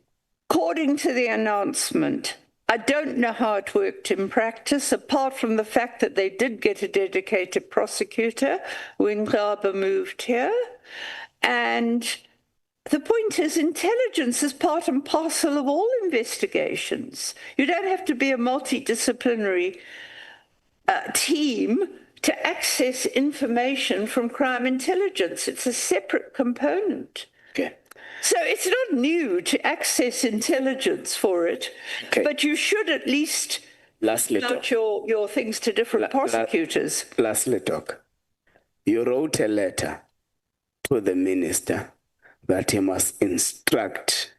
According to the announcement, I don't know how it worked in practice, apart from the fact that they did get a dedicated prosecutor when Ngaba moved here. And the point is, intelligence is part and parcel of all investigations. You don't have to be a multidisciplinary team to access information from crime intelligence. It's a separate component. Okay. So it's not new to access intelligence for it, but you should at least note your things to different prosecutors. Lastly, Doc, you wrote a letter to the minister that he must instruct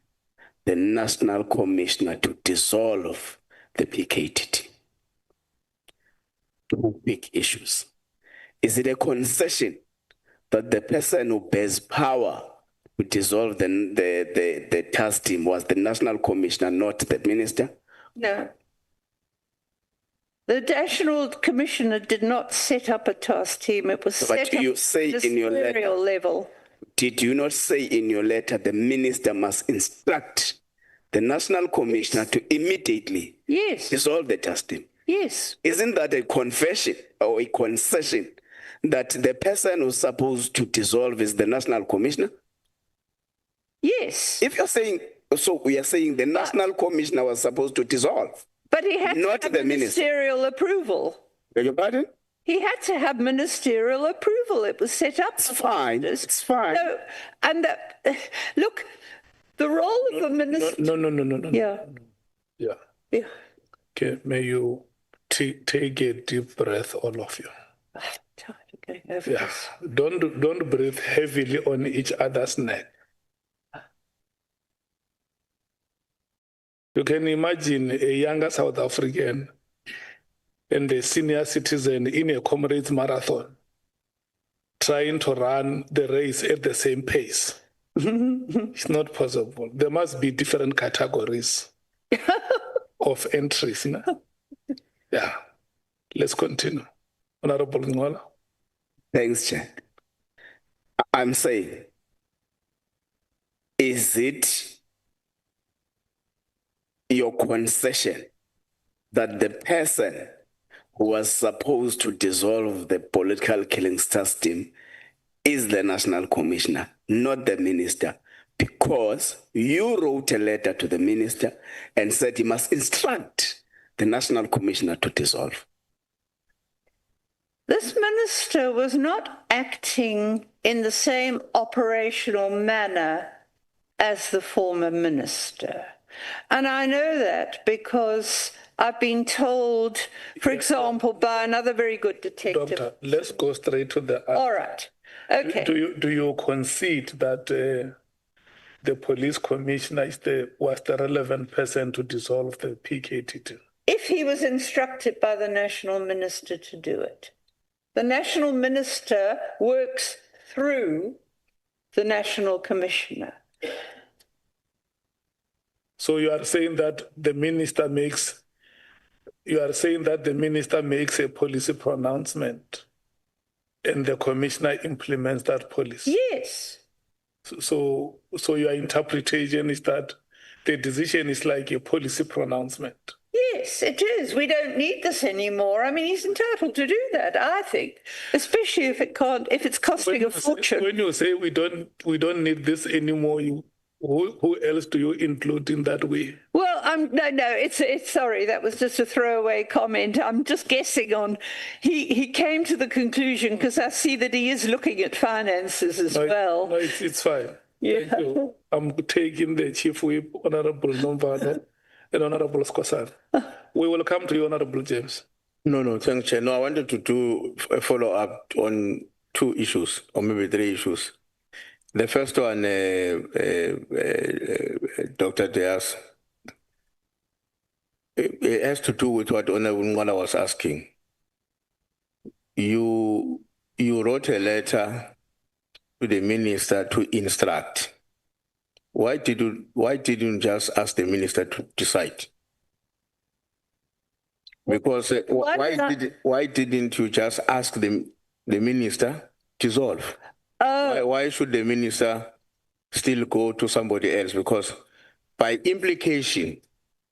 the National Commissioner to dissolve the PKTT. Two big issues. Is it a concession that the person who bears power to dissolve the task team was the National Commissioner, not the minister? No. The National Commissioner did not set up a task team. It was set up at the ministerial level. Did you not say in your letter the minister must instruct the National Commissioner to immediately dissolve the task team? Yes. Isn't that a confession or a concession that the person who's supposed to dissolve is the National Commissioner? Yes. If you're saying, so we are saying the National Commissioner was supposed to dissolve. But he had not to have the ministerial approval. Beg your pardon? He had to have ministerial approval. It was set up. It's fine. It's fine. No, and look, the role of the minister. No. Yeah. Yeah. Okay, may you take a deep breath, all of you. Okay. Yeah. Don't breathe heavily on each other's neck. You can imagine a younger South African and a senior citizen in a comrades marathon trying to run the race at the same pace. It's not possible. There must be different categories of entries. No? Yeah. Let's continue. Honorable Ngola. Thanks, Chair. I'm saying, is it your concession that the person who was supposed to dissolve the political killing system is the National Commissioner, not the Minister? Because you wrote a letter to the Minister and said he must instruct the National Commissioner to dissolve. This minister was not acting in the same operational manner as the former minister. And I know that because I've been told, for example, by another very good detective. Doctor, let's go straight to the... All right. Okay. Do you concede that the police commissioner was the relevant person to dissolve the PKTT? If he was instructed by the national minister to do it. The national minister works through the national commissioner. So you are saying that the minister makes a policy pronouncement and the commissioner implements that policy? Yes. So your interpretation is that the decision is like a policy pronouncement? Yes, it is. We don't need this anymore. I mean, he's entitled to do that, I think, especially if it's costing a fortune. When you say we don't need this anymore, who else do you include in that way? Well, it's sorry, that was just a throwaway comment. I'm just guessing on. He came to the conclusion because I see that he is looking at finances as well. No, it's fine. Yeah. Thank you. I'm taking the Chief Whip, Honorable Nomvana, and Honorable Skosar. We will come to you, Honorable James. No, thanks, Chair. No, I wanted to do a follow-up on 2 issues, or maybe 3 issues. The first one, Dr. De Haas, it has to do with what Honorable Mkhwanazi was asking. You wrote a letter to the minister to instruct. Why didn't you just ask the minister to decide? Because why didn't you just ask the minister to dissolve? Why should the minister still go to somebody else? Because by implication,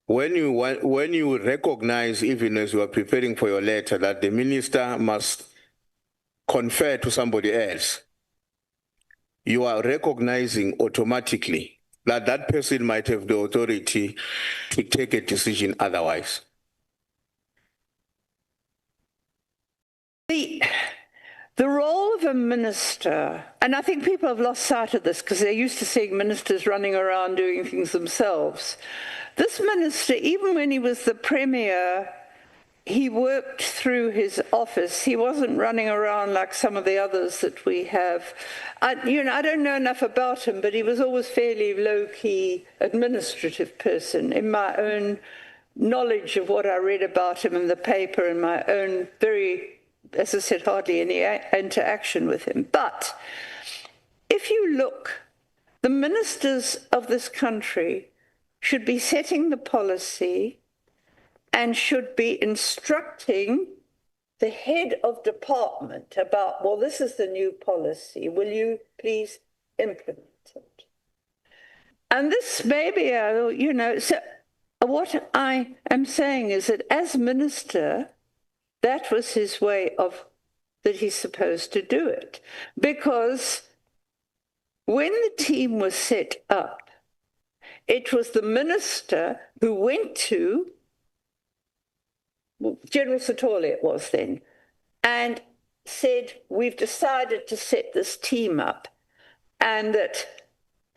when you recognize, even as you are preparing for your letter, that the minister must confer to somebody else, you are recognizing automatically that that person might have the authority to take a decision otherwise. The role of a minister, and I think people have lost sight of this because they're used to seeing ministers running around doing things themselves. This minister, even when he was the premier, he worked through his office. He wasn't running around like some of the others that we have. I don't know enough about him, but he was always fairly low-key administrative person. In my own knowledge of what I read about him in the paper, and my own very, as I said, hardly any interaction with him. But if you look, the ministers of this country should be setting the policy and should be instructing the head of department about, well, this is the new policy. Will you please implement it? And this maybe, so what I am saying is that as minister, that was his way of, that he's supposed to do it. Because when the team was set up, it was the minister who went to General Sithole, it was then, and said, we've decided to set this team up, and that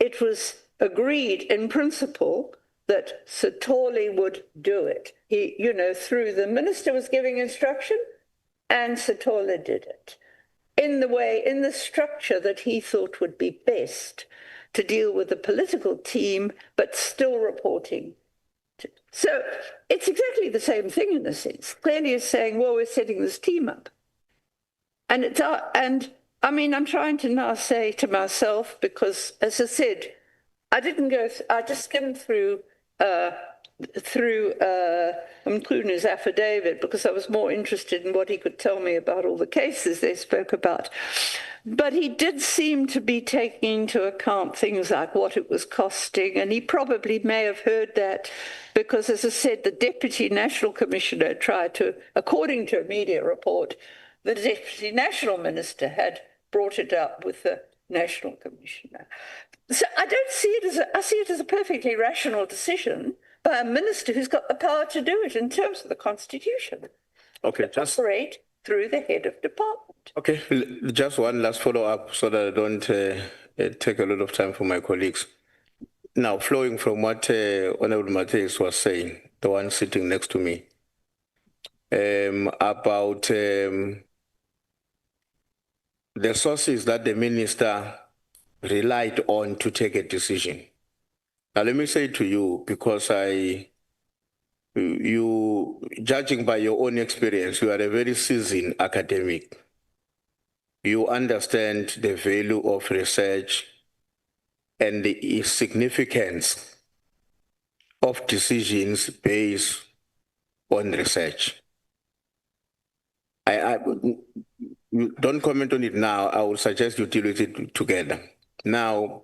it was agreed in principle that Sithole would do it. He, through the minister was giving instruction, and Sithole did it in the structure that he thought would be best to deal with the political team, but still reporting So it's exactly the same thing in a sense. Clearly is saying, well, we're setting this team up. And I mean, I'm trying to now say to myself, because as I said, I just skimmed through Mchunu's affidavit because I was more interested in what he could tell me about all the cases they spoke about. But he did seem to be taking into account things like what it was costing, and he probably may have heard that because, as I said, the Deputy National Commissioner tried to, according to a media report, the Deputy National Minister had brought it up with the National Commissioner. So I don't see it I see it as a perfectly rational decision by a minister who's got the power to do it in terms of the Constitution. Okay, just operate through the head of department. Okay, just one last follow-up so that I don't take a lot of time for my colleagues. Now, flowing from what Honorable Matthias was saying, the one sitting next to me, about the sources that the minister relied on to take a decision. Now, let me say to you, because you, judging by your own experience, you are a very seasoned academic. You understand the value of research and the significance of decisions based on research. You don't comment on it now. I would suggest you deal with it together. Now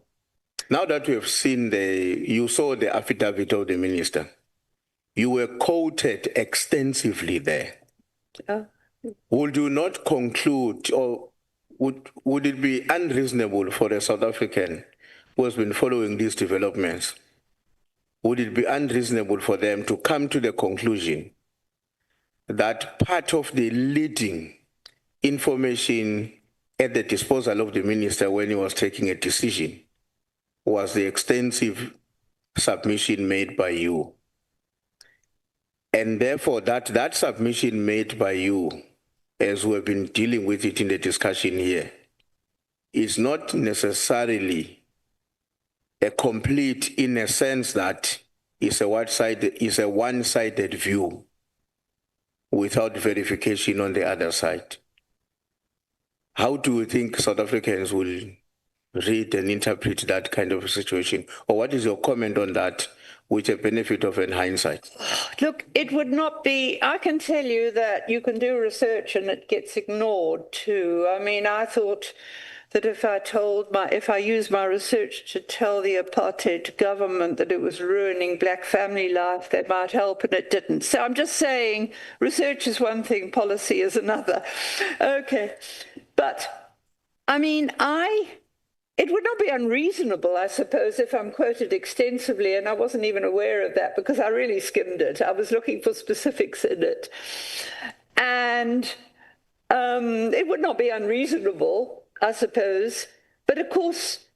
that we have seen you saw the affidavit of the minister, you were quoted extensively there. Would you not conclude, or would it be unreasonable for a South African who has been following these developments, would it be unreasonable for them to come to the conclusion that part of the leading information at the disposal of the minister when he was taking a decision was the extensive submission made by you? And therefore, that submission made by you, as we have been dealing with it in the discussion here, is not necessarily a complete, in a sense that is a one-sided view without verification on the other side. How do you think South Africans will read and interpret that kind of a situation? Or what is your comment on that with the benefit of hindsight? Look, it would not be, I can tell you that you can do research and it gets ignored too. I mean, I thought that if I used my research to tell the apartheid government that it was ruining black family life, that might help, and it didn't. So I'm just saying research is one thing, policy is another. Okay. But, I mean, it would not be unreasonable, I suppose, if I'm quoted extensively, and I wasn't even aware of that because I really skimmed it. I was looking for specifics in it. And it would not be unreasonable, I suppose. But, of course,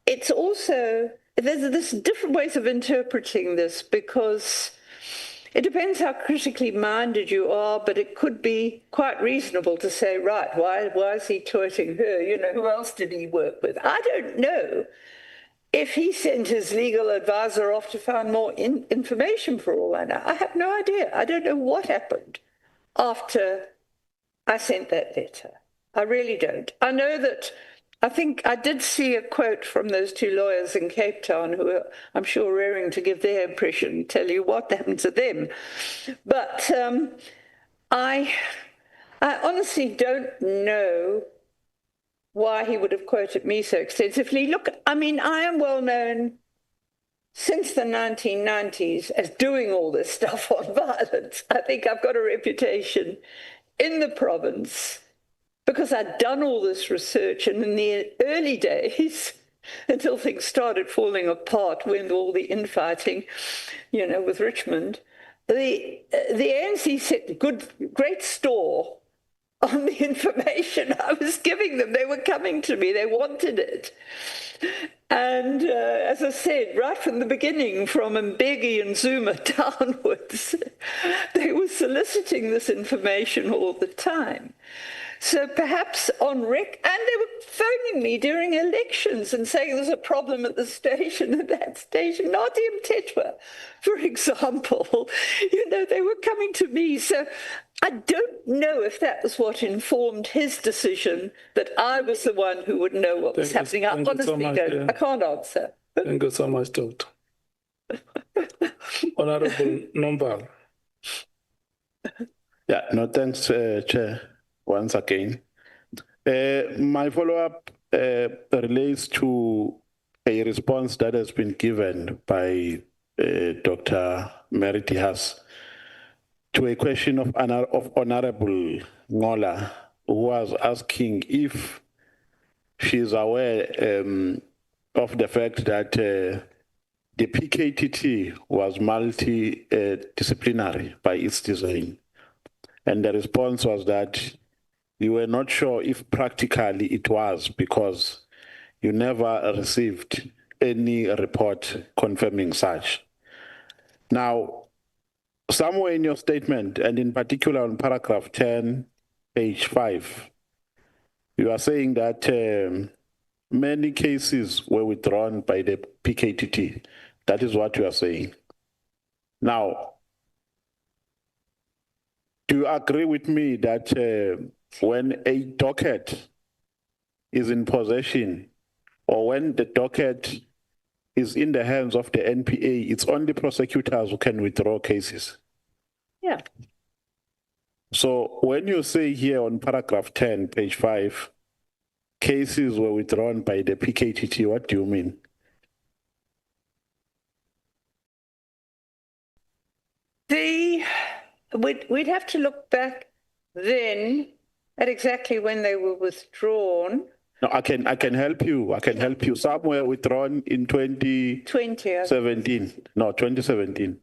it's also, there's different ways of interpreting this because it depends how critically minded you are, but it could be quite reasonable to say, right, why is he quoting her? You know, who else did he work with? I don't know if he sent his legal advisor off to find more information for all I know. I have no idea. I don't know what happened after I sent that letter. I really don't. I know that I think I did see a quote from those two lawyers in Cape Town who are, I'm sure, raring to give their impression, tell you what happened to them. But I honestly don't know why he would have quoted me so extensively. Look, I mean, I am well known since the 1990s as doing all this stuff on violence. I think I've got a reputation in the province because I'd done all this research, and in the early days, until things started falling apart when all the infighting, you know, with Richmond, the ANC set great store on the information I was giving them. They were coming to me, they wanted it. And as I said, right from the beginning, from Mbeki and Zuma downwards, they were soliciting this information all the time. So perhaps on and they were phoning me during elections and saying there's a problem at the station, at that station, Nadia Mtetwa, for example. You know, they were coming to me. So I don't know if that was what informed his decision that I was the one who would know what was happening. I honestly don't. I can't answer. Thank you so much, Doctor. Honorable Nombal. Yeah, no, thanks, Chair, once again. My follow-up relates to a response that has been given by Dr. Mary De Haas to a question of Honorable Ngola, who was asking if she is aware of the fact that the PKTT was multidisciplinary by its design. And the response was that you were not sure if practically it was because you never received any report confirming such. Now, somewhere in your statement, and in particular on paragraph 10, page 5, you are saying that many cases were withdrawn by the PKTT. That is what you are saying. Now, do you agree with me that when a docket is in possession or when the docket is in the hands of the NPA, it's only prosecutors who can withdraw cases? Yeah. So when you say here on paragraph 10, page 5, cases were withdrawn by the PKTT, what do you mean? We'd have to look back then at exactly when they were withdrawn. No, I can help you. I can help you. Some were withdrawn in 2017. No, 2017.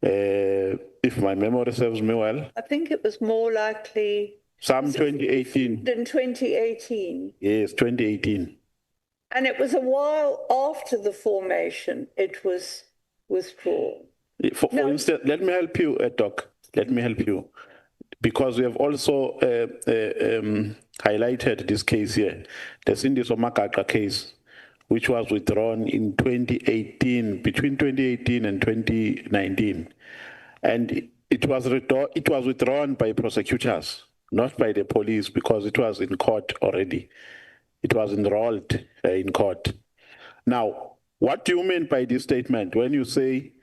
If my memory serves me well. I think it was more likely. Some 2018. In 2018. Yes, 2018. And it was a while after the formation it was withdrawn. For instance, let me help you, Doc. Let me help you. Because we have also highlighted this case here, the Sindiso Makaka case, which was withdrawn in 2018, between 2018 and 2019. And it was withdrawn by prosecutors, not by the police, because it was in court already. It was enrolled in court. Now, what do you mean by this statement when you say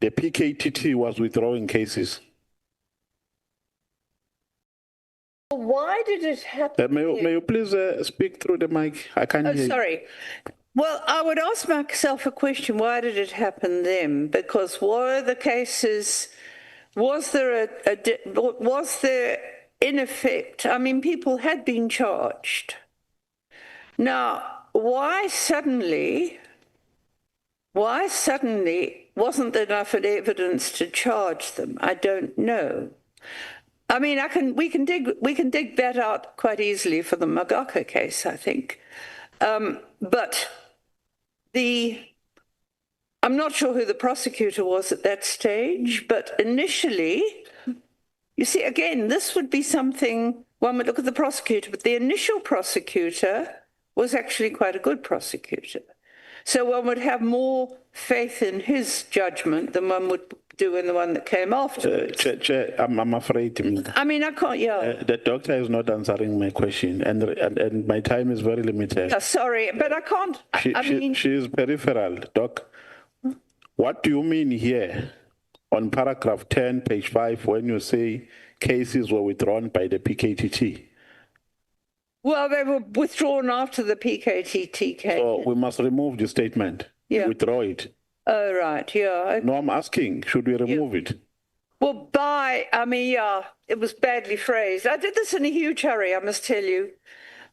the PKTT was withdrawing cases? Why did it happen? May you please speak through the mic? I can't hear you. Sorry. Well, I would ask myself a question. Why did it happen then? Because were the cases, was there in effect, I mean, people had been charged. Now, why suddenly wasn't there enough evidence to charge them? I don't know. I mean, we can dig that out quite easily for the Magaka case, I think. But I'm not sure who the prosecutor was at that stage, but initially, you see, again, this would be something, one would look at the prosecutor, but the initial prosecutor was actually quite a good prosecutor. So one would have more faith in his judgment than one would do in the one that came afterwards. I'm afraid. I mean, I can't, yeah. The doctor is not answering my question, and my time is very limited. Sorry, but I can't. She is peripheral, Doc. What do you mean here on paragraph 10, page 5, when you say cases were withdrawn by the PKTT? Well, they were withdrawn after the PKTT case. So we must remove the statement. Yeah. Withdraw it. Oh, right, yeah. No, I'm asking, should we remove it? Well, it was badly phrased. I did this in a huge hurry, I must tell you.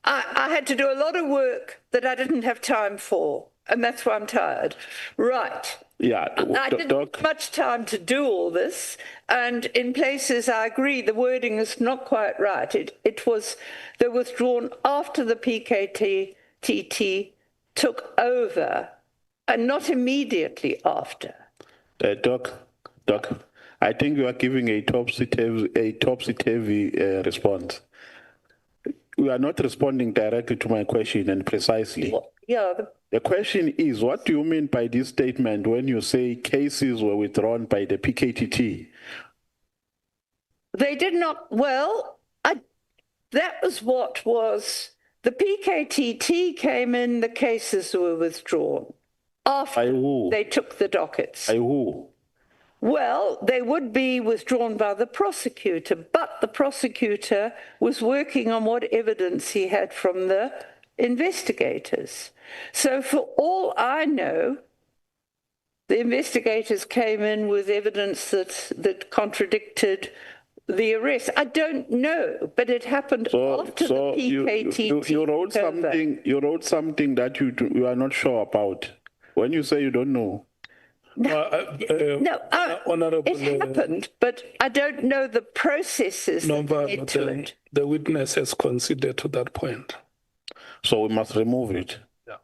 I had to do a lot of work that I didn't have time for, and that's why I'm tired. Right. Yeah. I didn't have much time to do all this, and in places I agree the wording is not quite right. They were withdrawn after the PKTT took over, and not immediately after. Doc, I think you are giving a topsy-turvy response. you are not responding directly to my question and precisely. Yeah, the question is, what do you mean by this statement when you say cases were withdrawn by the PKTT? they did not, well, that was what was, the PKTT came in, the cases were withdrawn after By who? they took the dockets. By who? Well, they would be withdrawn by the prosecutor, but the prosecutor was working on what evidence he had from the investigators. So for all I know, the investigators came in with evidence that contradicted the arrest. I don't know, but it happened after the PKTT. You wrote something. You wrote something that you are not sure about. When you say you don't know. Honorable, it happened, but I don't know the processes that led to it. The witness has conceded to that point. So we must remove it. Yeah.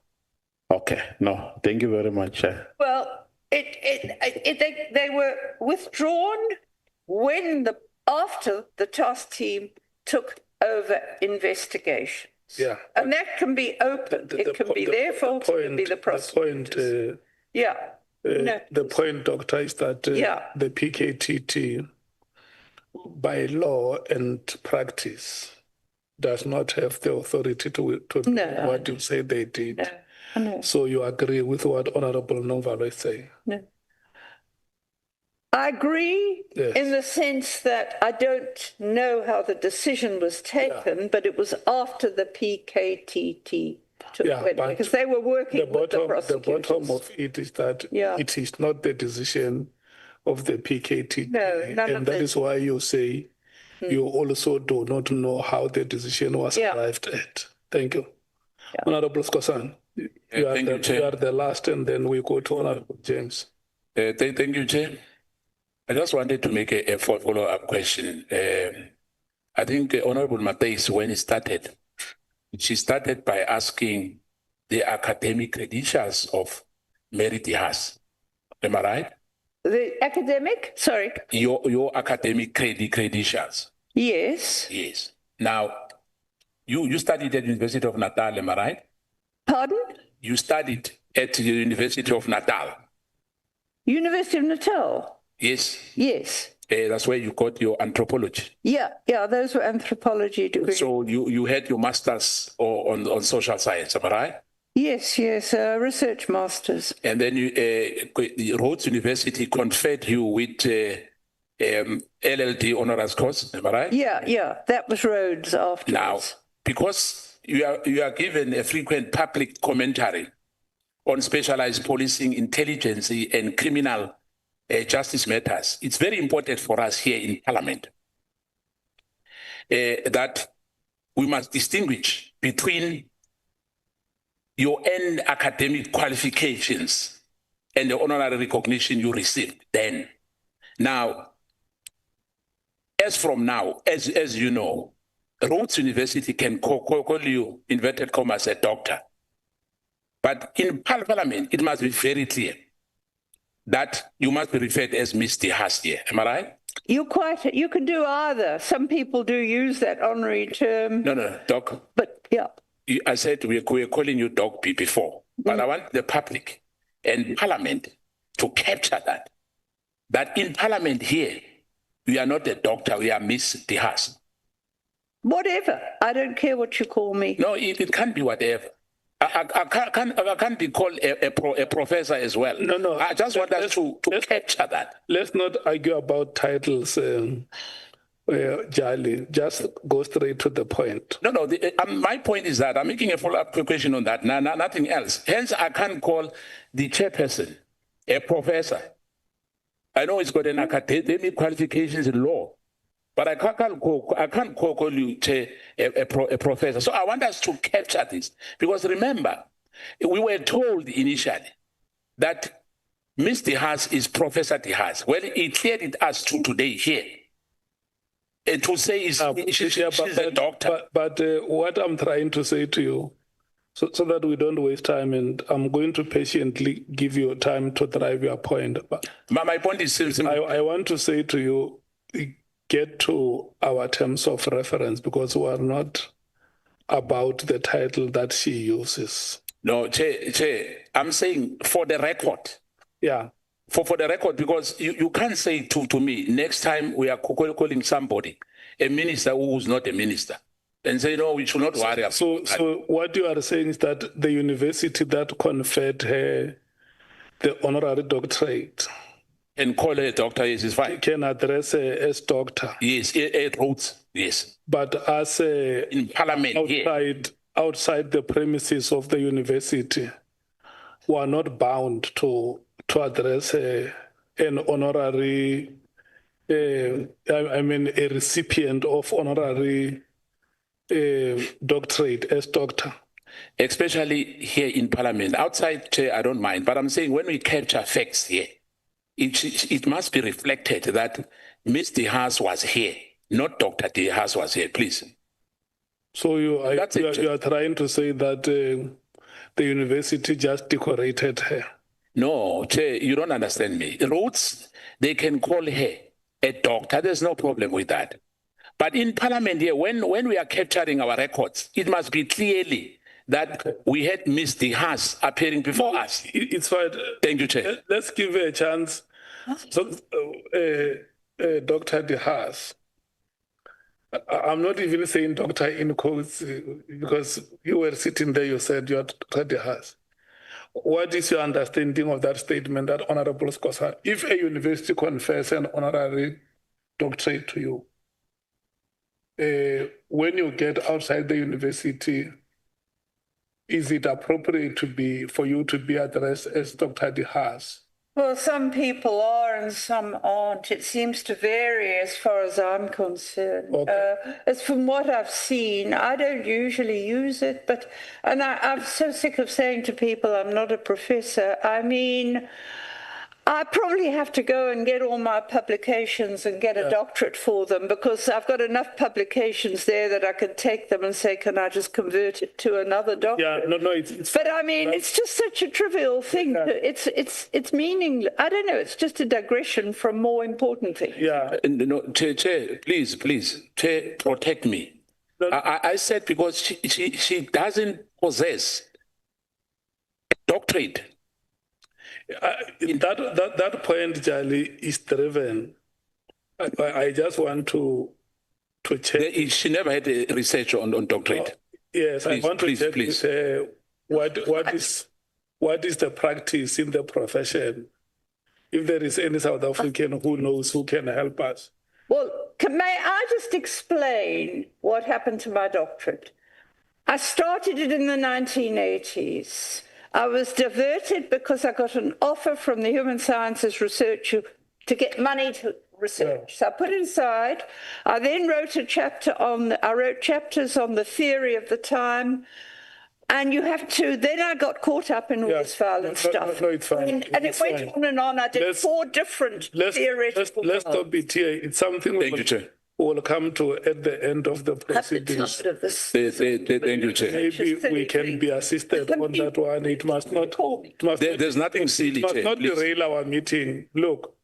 Okay. No, thank you very much. Well, they were withdrawn after the task team took over investigations. Yeah. And that can be open. It can be their fault, it can be the prosecutors. The point, Doctor, is that the PKTT, by law and practice, does not have the authority to do what you say they did. No. So you agree with what Honorable Novalo is saying? No. I agree in the sense that I don't know how the decision was taken, but it was after the PKTT took it, because they were working with the prosecutors. The bottom of it is that it is not the decision of the PKTT. No, and that is why you say you also do not know how the decision was arrived at. Thank you. Honorable Skosan, you are the last, and then we go to Honorable James. Thank you, Chair. I just wanted to make a follow-up question. I think Honorable Matthys, when he started, she started by asking the academic credentials of Mary De Haas. Am I right? The academic? Sorry. Your academic credentials. Yes. Yes. Now, you studied at the University of Natal, am I right? Pardon? You studied at the University of Natal. University of Natal? Yes. Yes. That's where you got your anthropology. Yeah, those were anthropology degrees. So you had your master's on social science, am I right? Yes, research masters. And then the Rhodes University conferred you with LLD honoris causa, am I right? Yeah, that was Rhodes afterwards. Now, because you are given a frequent public commentary on specialized policing, intelligence, and criminal justice matters, it's very important for us here in Parliament that we must distinguish between your own academic qualifications and the honorary recognition you received then. Now, as from now, as you know, Rhodes University can call you, inverted commas, a doctor. But in Parliament, it must be very clear that you must be referred as Miss De Haas here. Am I right? You can do either. Some people do use that honorary term. No, Doc. But I said we were calling you Doc before, but I want the public and Parliament to capture that in Parliament here, we are not a doctor, we are Miss De Haas. Whatever. I don't care what you call me. No, it can't be whatever. I can't be called a professor as well. No. I just want us to capture that. Let's not argue about titles, Jali. Just go straight to the point. No. My point is that I'm making a follow-up question on that. Nothing else. Hence, I can't call the chairperson a professor. I know he's got an academic qualifications in law, but I can't call you a professor. So I want us to capture this, because remember, we were told initially that Ms. De Haas is Professor De Haas. Well, he cleared it us to today here. To say she's a doctor. But what I'm trying to say to you, so that we don't waste time, and I'm going to patiently give you time to drive your point. But my point is simple. I want to say to you, get to our terms of reference, because we are not about the title that she uses. No, Chair, I'm saying for the record. Yeah. For the record, because you can't say to me, next time we are calling somebody, a minister who is not a minister, and say, no, we should not worry about that. So what you are saying is that the university that conferred her the honorary doctorate and call her a doctor, yes, is fine. Can address her as doctor. Yes, it wrote, yes. But as in parliament, outside the premises of the university, we are not bound to address an honorary, a recipient of honorary doctorate as doctor. Especially here in parliament. Outside, Chair, I don't mind. But I'm saying when we capture facts here, it must be reflected that Ms. De Haas was here, not Dr. De Haas was here, please. So you are trying to say that the university just decorated her? No, Chair, you don't understand me. Rhodes, they can call her a doctor. There's no problem with that. But in parliament here, when we are capturing our records, it must be clearly that we had Ms. De Haas appearing before us. It's fine. Thank you, Chair. Let's give her a chance. So, Dr. De Haas, I'm not even saying doctor in quotes because you were sitting there, you said you're Dr. De Haas. What is your understanding of that statement, that Honorable Scosa? If a university confers an honorary doctorate to you, when you get outside the university, is it appropriate for you to be addressed as Dr. De Haas? Well, some people are and some aren't. It seems to vary as far as I'm concerned. Okay. As from what I've seen, I don't usually use it, and I'm so sick of saying to people I'm not a professor. I mean, I probably have to go and get all my publications and get a doctorate for them because I've got enough publications there that I can take them and say, can I just convert it to another doctorate? Yeah, no, it's but I mean, it's just such a trivial thing. Yeah. It's meaningless. I don't know. It's just a digression from more important things. Yeah. No, Chair, please, Chair, protect me. No. I said because she doesn't possess a doctorate. That point, Jali, is driven. I just want to check. She never had a research on doctorate. Yes, please, I want to check what is the practice in the profession. If there is any South African who knows who can help us. Well, may I just explain what happened to my doctorate? I started it in the 1980s. I was diverted because I got an offer from the Human Sciences Research to get money to research. Yeah. So I put it aside. I then wrote I wrote chapters on the theory of the time. And you have to, then I got caught up in all this violent stuff. No, it's fine. And it went on and on. I did 4 different theoretical Let's stop it here. It's something we'll come to at the end of the proceedings. Thank you, Chair. Maybe we can be assisted on that one. It must not. There's nothing silly, Chair. It must not derail our meeting. Look,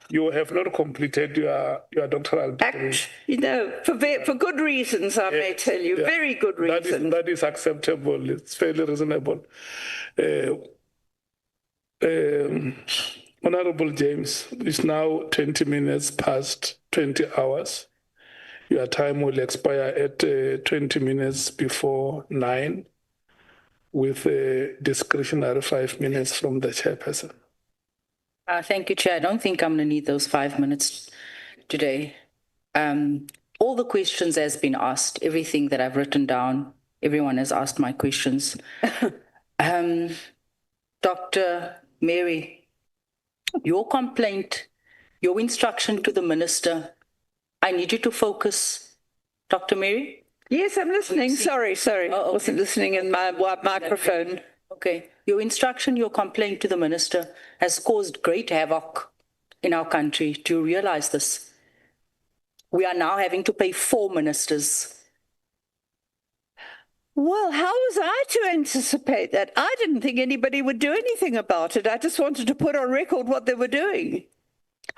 you have not completed your doctoral degree. You know, for good reasons, I may tell you, very good reasons. That is acceptable. It's fairly reasonable. Honorable James, it's now 20 minutes past 20 hours. Your time will expire at 20 minutes before 9 with a discretionary 5 minutes from the chairperson. Thank you, Chair. I don't think I'm going to need those 5 minutes today. All the questions has been asked, everything that I've written down, everyone has asked my questions. Dr. Mary, your complaint, your instruction to the minister, I need you to focus. Dr. Mary? Yes, I'm listening. Sorry. I wasn't listening in my microphone. Okay. Your instruction, your complaint to the minister has caused great havoc in our country. Do you realize this? We are now having to pay 4 ministers. Well, how was I to anticipate that? I didn't think anybody would do anything about it. I just wanted to put on record what they were doing.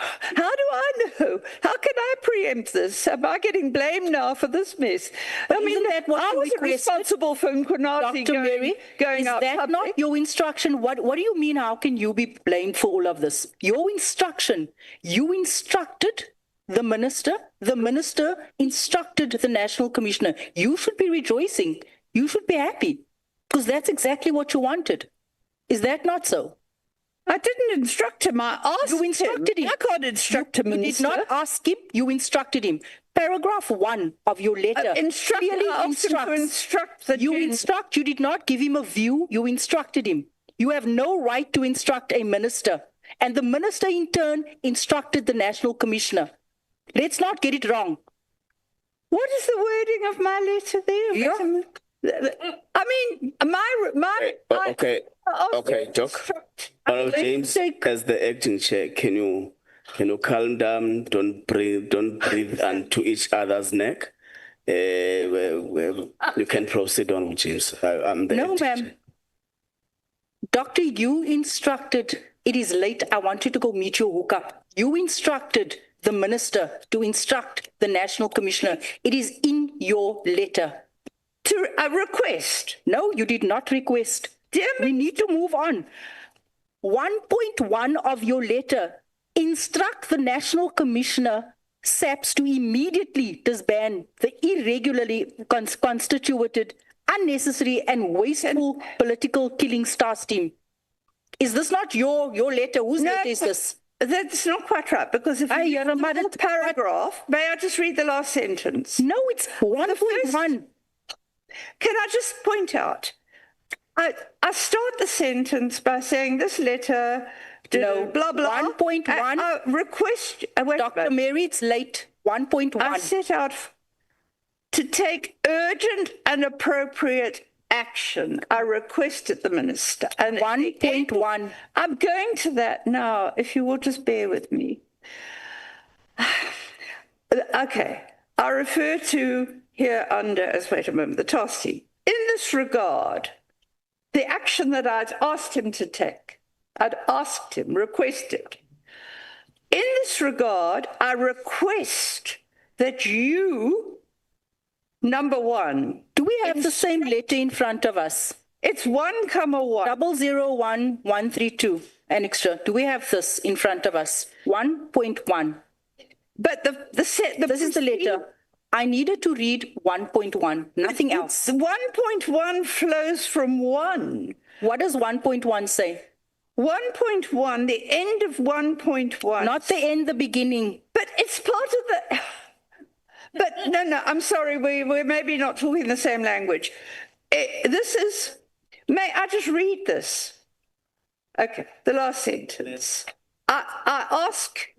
How do I know? How can I preempt this? Am I getting blamed now for this mess? I mean, that what I you wasn't requested? responsible for Mkhwanazi Dr. Mary, going is out that public. not your instruction? What do you mean, how can you be blamed for all of this? Your instruction, you instructed the minister instructed the National Commissioner. You should be rejoicing. You should be happy, because that's exactly what you wanted. Is that not so? I didn't instruct him. I asked You instructed him. I can't instruct a minister. You did not ask him. You instructed him. Paragraph 1 of your letter clearly instructs. You instruct. You did not give him a view. You instructed him. You have no right to instruct a minister. And the minister, in turn, instructed the National Commissioner. Let's not get it wrong. What is the wording of my letter there? Yeah. I mean, Okay, Doc. James, as the acting chair, can you calm down? Don't breathe onto each other's neck. You can proceed on, James. I'm the No, ma'am. Doctor, you instructed, it is late, I want you to go meet your hookup. You instructed the minister to instruct the National Commissioner. It is in your letter. To a request? No, you did not request. We need to move on. 1.1 of your letter, instruct the National Commissioner, SAPS, to immediately disband the irregularly constituted, unnecessary and wasteful political killing stars team. Is this not your letter? Whose letter is this? That's not quite right, because if you read the paragraph, may I just read the last sentence? No, it's 1.1. Can I just point out, I start the sentence by saying this letter, blah, blah. 1.1. Request, Dr. Mary, it's late. 1.1. I set out to take urgent and appropriate action. I requested the minister. And 1.1. I'm going to that now, if you will just bear with me. Okay. I refer to here under, wait a moment, the task team. In this regard, the action that I'd asked him to take, requested. In this regard, I request that you, number one. Do we have the same letter in front of us? It's 1, 1. 001132. An extra. Do we have this in front of us? 1.1. But this is the letter. I needed to read 1.1, nothing else. 1.1 flows from 1. What does 1.1 say? 1.1, the end of 1.1. Not the end, the beginning. But it's part of the... But no, I'm sorry, we're maybe not talking the same language. This is... May I just read this? Okay, the last sentence. I ask...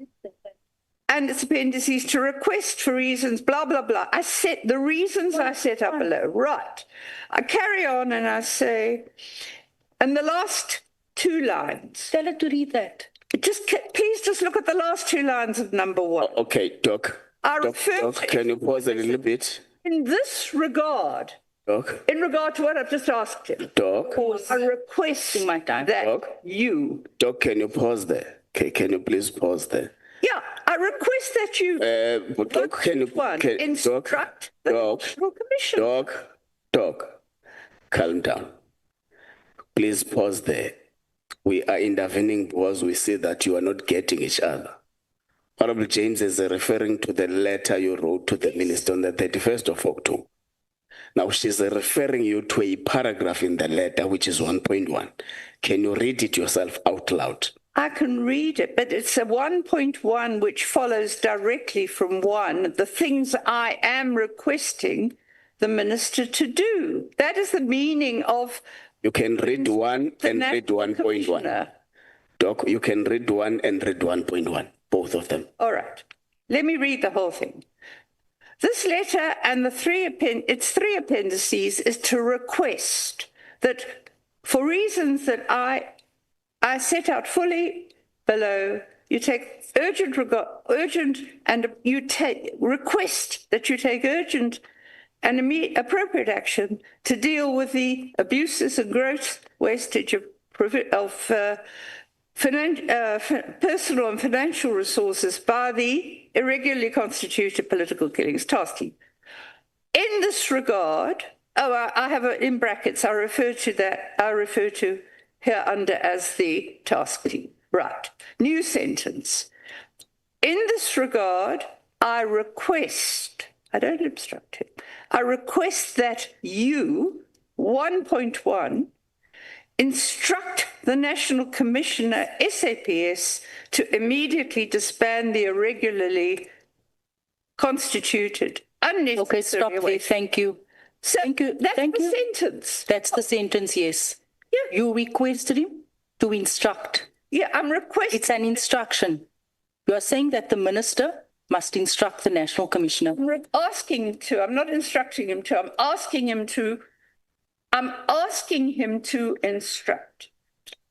and its appendices to request for reasons, blah, blah, blah. I set the reasons I set up below. Right. I carry on and I say, and the last 2 lines. Tell her to read that. Please just look at the last 2 lines of number 1. Okay, Doc. Doc, can you pause a little bit? In this regard, Doc. In regard to what I've just asked him. Doc. I request my time. that Doc. you. Doc, can you pause there? Okay, can you please pause there? Yeah, I request that you instruct the National Commission. Doc, calm down. Please pause there. We are intervening because we see that you are not getting each other. Honorable James is referring to the letter you wrote to the minister on the 31st of October. Now she's referring you to a paragraph in the letter, which is 1.1. Can you read it yourself out loud? I can read it, but it's a 1.1 which follows directly from 1, the things I am requesting the minister to do. That is the meaning of... You can read 1 and read 1.1. Doc, you can read 1 and read 1.1, both of them. All right. Let me read the whole thing. This letter and its 3 appendices is to request that for reasons that I set out fully below, you take request that you take urgent and appropriate action to deal with the abuses and gross wastage of personal and financial resources by the irregularly constituted political killings task team. In this regard, I have it in brackets, I refer to here under as the task team. Right, new sentence. In this regard, I request, I don't instruct him, I request that you, 1.1, instruct the National Commissioner, SAPS, to immediately disband the irregularly constituted, unnecessary... Okay, stop there, thank you. So thank you. That's thank the you. sentence. That's the sentence, yes. Yeah. You requested him to instruct. Yeah, I'm requesting... It's an instruction. You are saying that the minister must instruct the National Commissioner. I'm asking him to, I'm not instructing him to, I'm asking him to instruct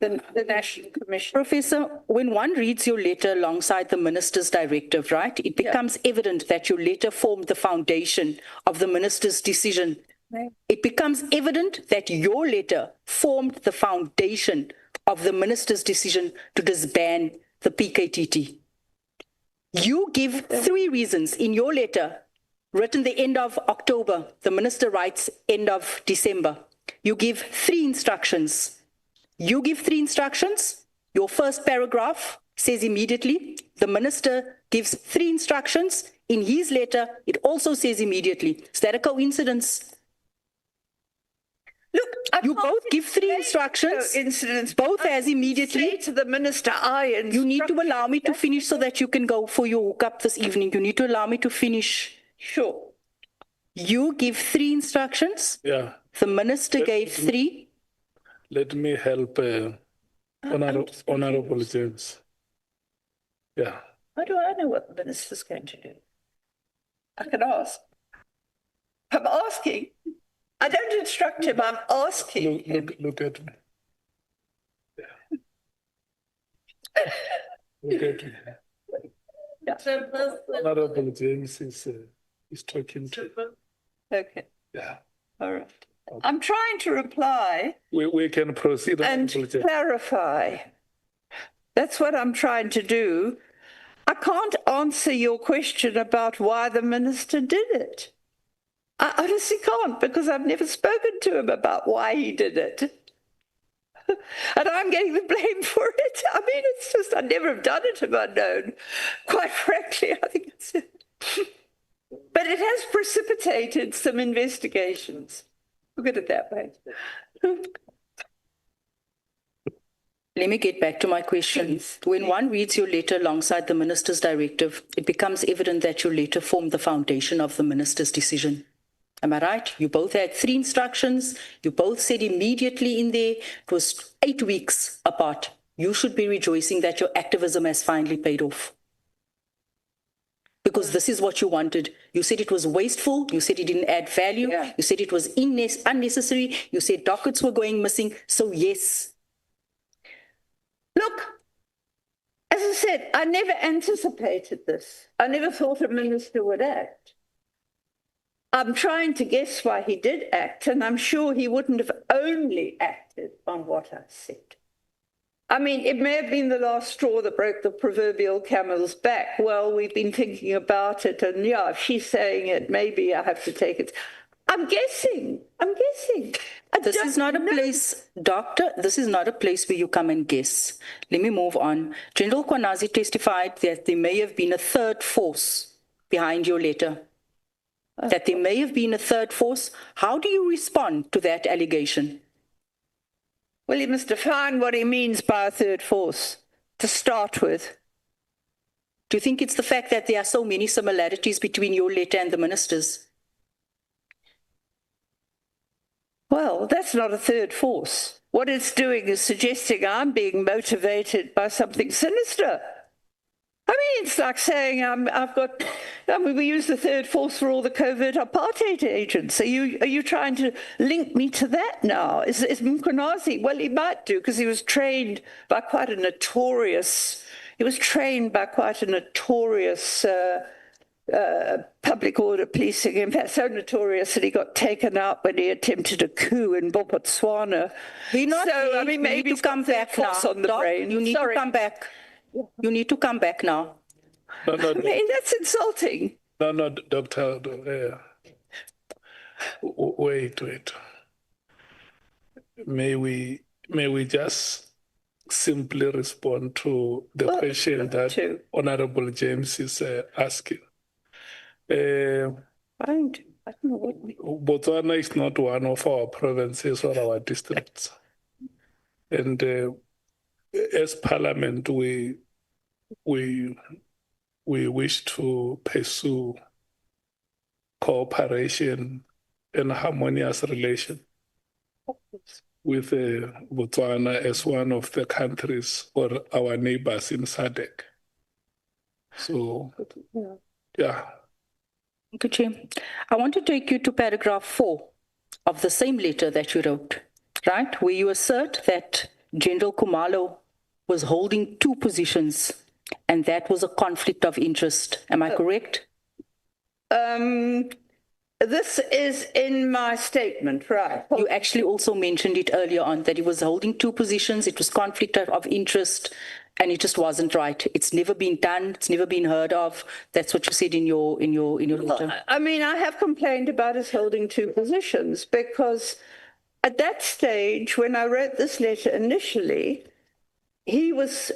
the National Commission. Professor, when one reads your letter alongside the minister's directive, right, it becomes evident that your letter formed the foundation of the minister's decision. It becomes evident that your letter formed the foundation of the minister's decision to disband the PKTT. You give 3 reasons in your letter, written the end of October. The minister writes end of December. You give 3 instructions. You give 3 instructions. Your first paragraph says immediately. The minister gives 3 instructions. In his letter, it also says immediately. Is that a coincidence? Look, you both give 3 instructions, both as immediately. Say to the minister, you need to allow me to finish so that you can go for your hookup this evening. You need to allow me to finish. Sure. You give 3 instructions. Yeah. The minister gave 3. Let me help Honorable James. Yeah. How do I know what the minister's going to do? I can ask. I'm asking. I don't instruct him, I'm asking. Look at me. Yeah. Look at me. Yeah. Honorable James is talking to. Okay. Yeah. All right. I'm trying to reply. We can proceed and clarify. That's what I'm trying to do. I can't answer your question about why the minister did it. I honestly can't, because I've never spoken to him about why he did it. And I'm getting the blame for it. I mean, it's just, I'd never have done it if I'd known. Quite frankly, I think it's... But it has precipitated some investigations. Look at it that way. Let me get back to my question. When one reads your letter alongside the minister's directive, it becomes evident that your letter formed the foundation of the minister's decision. Am I right? You both had 3 instructions. You both said immediately in there. It was 8 weeks apart. You should be rejoicing that your activism has finally paid off. Because this is what you wanted. You said it was wasteful. You said it didn't add value. Yeah. You said it was unnecessary. You said dockets were going missing. So yes. Look, as I said, I never anticipated this. I never thought a minister would act. I'm trying to guess why he did act, and I'm sure he wouldn't have only acted on what I said. I mean, it may have been the last straw that broke the proverbial camel's back. Well, we've been thinking about it, and yeah, if she's saying it, maybe I have to take it. I'm guessing. This is not a place, Doctor, this is not a place where you come and guess. Let me move on. General Mkhwanazi testified that there may have been a 3rd force behind your letter. That there may have been a 3rd force. How do you respond to that allegation? Well, he must define what he means by a 3rd force, to start with. Do you think it's the fact that there are so many similarities between your letter and the minister's? Well, that's not a 3rd force. What it's doing is suggesting I'm being motivated by something sinister. I mean, it's like saying we use the 3rd force for all the covert apartheid agents. Are you trying to link me to that now? Is Mkhwanazi? Well, he might do, because he was trained by quite a notorious public order policing, in fact, so notorious that he got taken out when he attempted a coup in Botswana. We're not So, there. I mean, You maybe need to he's got come back now. force on the Doc, brain. you need to come back. You need to come back now. No, I mean, that's insulting. no, Doctor. Wait. May we just simply respond to the question that Honorable James is asking? Botswana is not one of our provinces or our districts. And as Parliament, we wish to pursue cooperation and harmonious relation with Botswana as one of the countries or our neighbors in SADC. So, yeah. Thank you, Chair. I want to take you to paragraph 4 of the same letter that you wrote, right? Where you assert that General Khumalo was holding 2 positions and that was a conflict of interest. Am I correct? This is in my statement, right? You actually also mentioned it earlier on that he was holding 2 positions. It was conflict of interest and it just wasn't right. It's never been done. It's never been heard of. That's what you said in your letter. I mean, I have complained about his holding 2 positions because at that stage, when I wrote this letter initially, he was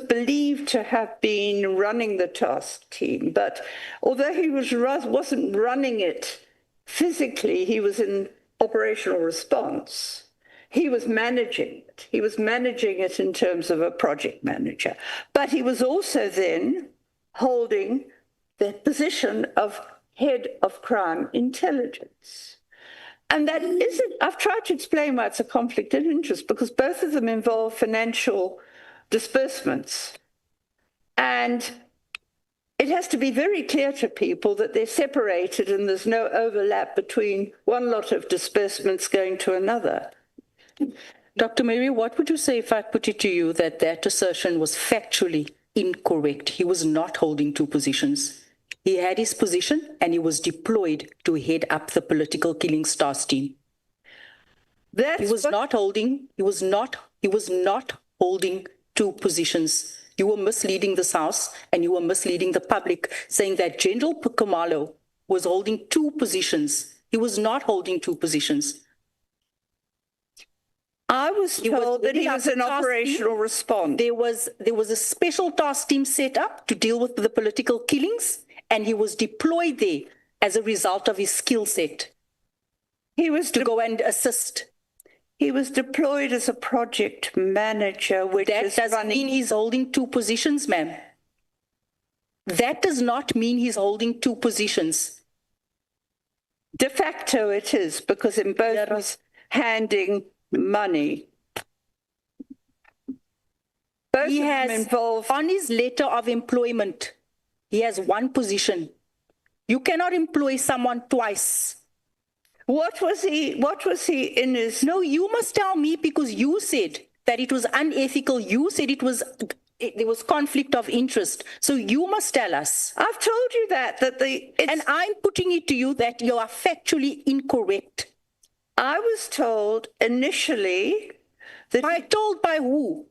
believed to have been running the task team, but although he wasn't running it physically, he was in operational response. He was managing it. He was managing it in terms of a project manager, but he was also then holding the position of head of crime intelligence. And that isn't, I've tried to explain why it's a conflict of interest, because both of them involve financial disbursements. And it has to be very clear to people that they're separated and there's no overlap between one lot of disbursements going to another. Dr. Mary, what would you say if I put it to you that that assertion was factually incorrect? He was not holding 2 positions. He had his position and he was deployed to head up the political killing task team. He was not holding 2 positions. You were misleading this House and you were misleading the public, saying that General Khumalo was holding 2 positions. He was not holding 2 positions. I was told that he was in operational response. There was a special task team set up to deal with the political killings, and he was deployed there as a result of his skill set. He was to go and assist. He was deployed as a project manager, which that doesn't mean he's holding 2 positions, ma'am. That does not mean he's holding 2 positions. De facto it is, because in both was handing money. Both he of has them involved on his letter of employment. He has 1 position. You cannot employ someone twice. What was he in his? No, you must tell me, because you said that it was unethical. You said there was conflict of interest. So you must tell us. I've told you and I'm putting it to you that you are factually incorrect. I was told initially that... Told by who?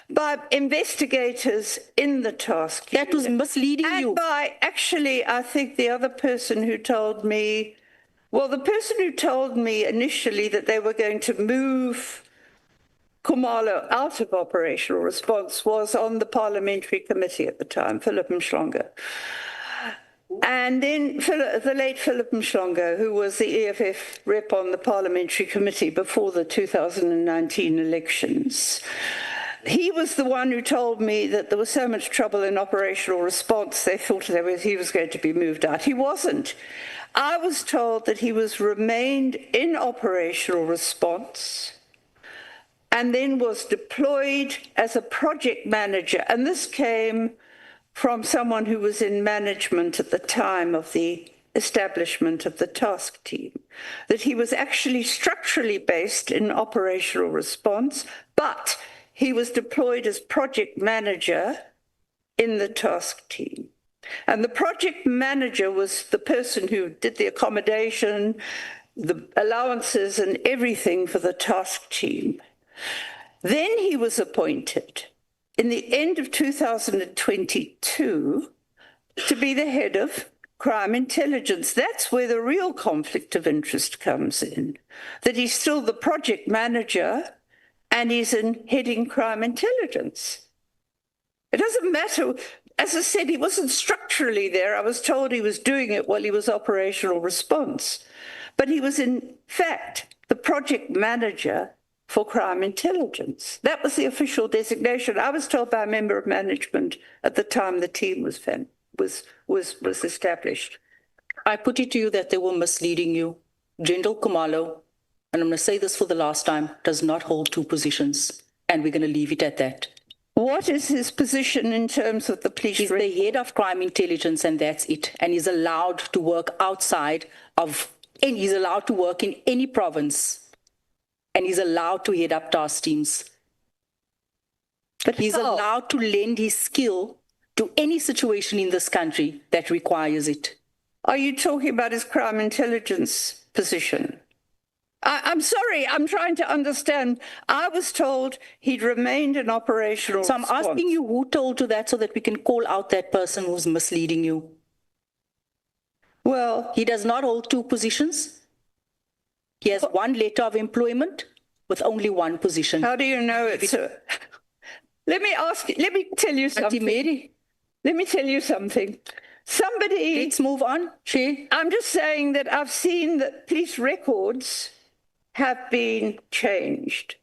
By investigators in the task. That was misleading you. And by, actually, I think the other person who told me, well, the person who told me initially that they were going to move Khumalo out of operational response was on the parliamentary committee at the time, Philip Mhlongo. And then the late Philip Mhlongo, who was the EFF rep on the parliamentary committee before the 2019 elections, he was the one who told me that there was so much trouble in operational response, they thought he was going to be moved out. He wasn't. I was told that he remained in operational response and then was deployed as a project manager. And this came from someone who was in management at the time of the establishment of the task team, that he was actually structurally based in operational response, but he was deployed as project manager in the task team. And the project manager was the person who did the accommodation, the allowances and everything for the task team. Then he was appointed in the end of 2022 to be the head of crime intelligence. That's where the real conflict of interest comes in, that he's still the project manager and he's in heading crime intelligence. It doesn't matter. As I said, he wasn't structurally there. I was told he was doing it while he was operational response. But he was, in fact, the project manager for crime intelligence. That was the official designation. I was told by a member of management at the time the team was established. I put it to you that they were misleading you. General Khumalo, and I'm going to say this for the last time, does not hold two positions, and we're going to leave it at that. What is his position in terms of the police? He's the head of crime intelligence, and that's it. And he's allowed to work outside of, and he's allowed to work in any province, and he's allowed to head up task teams. But he's allowed to lend his skill to any situation in this country that requires it. Are you talking about his crime intelligence position? I'm sorry, I'm trying to understand. I was told he'd remained in operational response. So I'm asking you who told you that so that we can call out that person who's misleading you. Well, he does not hold two positions. He has one letter of employment with only one position. How do you know it? Let me tell you something. Mary, let me tell you something. Somebody... Let's move on, I'm just saying that I've seen that police records have been changed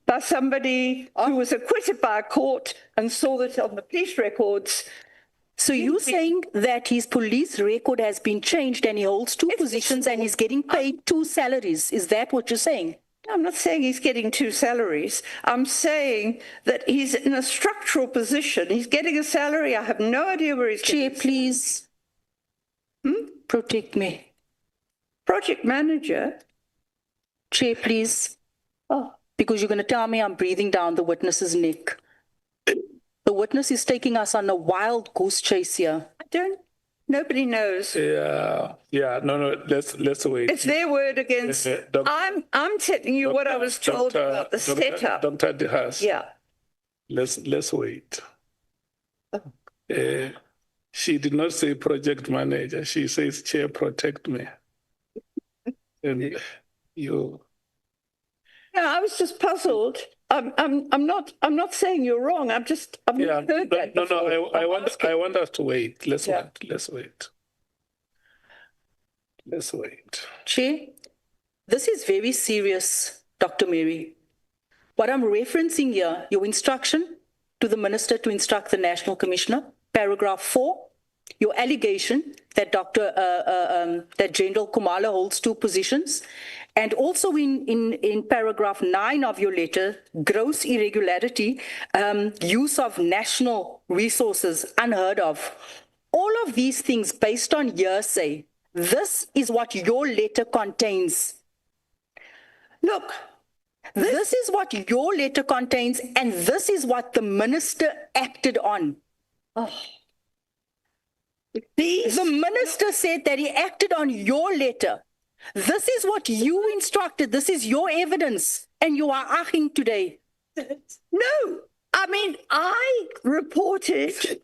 by somebody who was acquitted by a court and saw that on the police records. So you're saying that his police record has been changed and he holds two positions and he's getting paid two salaries. Is that what you're saying? I'm not saying he's getting two salaries. I'm saying that he's in a structural position. He's getting a salary. I have no idea where he's getting. Chair, please. Protect me. Project manager. Chair, please. Oh, because you're going to tell me I'm breathing down the witness's neck. The witness is taking us on a wild goose chase here. Nobody knows. No, let's wait. It's their word against. I'm telling you what I was told about the setup. Dr. De Haas. Yeah. Let's wait. She did not say project manager. She says, Chair, protect me. And you. No, I was just puzzled. I'm not saying you're wrong. I've heard that. No. I want us to wait. Let's wait. Chair, this is very serious, Dr. Mary. What I'm referencing here, your instruction to the minister to instruct the National Commissioner, paragraph 4, your allegation that that General Khumalo holds two positions, and also in paragraph 9 of your letter, gross irregularity, use of national resources unheard of. All of these things based on hearsay. This is what your letter contains. Look, this is what your letter contains, and this is what the minister acted on. The minister said that he acted on your letter. This is what you instructed. This is your evidence, and you are aching today. No, I mean, I reported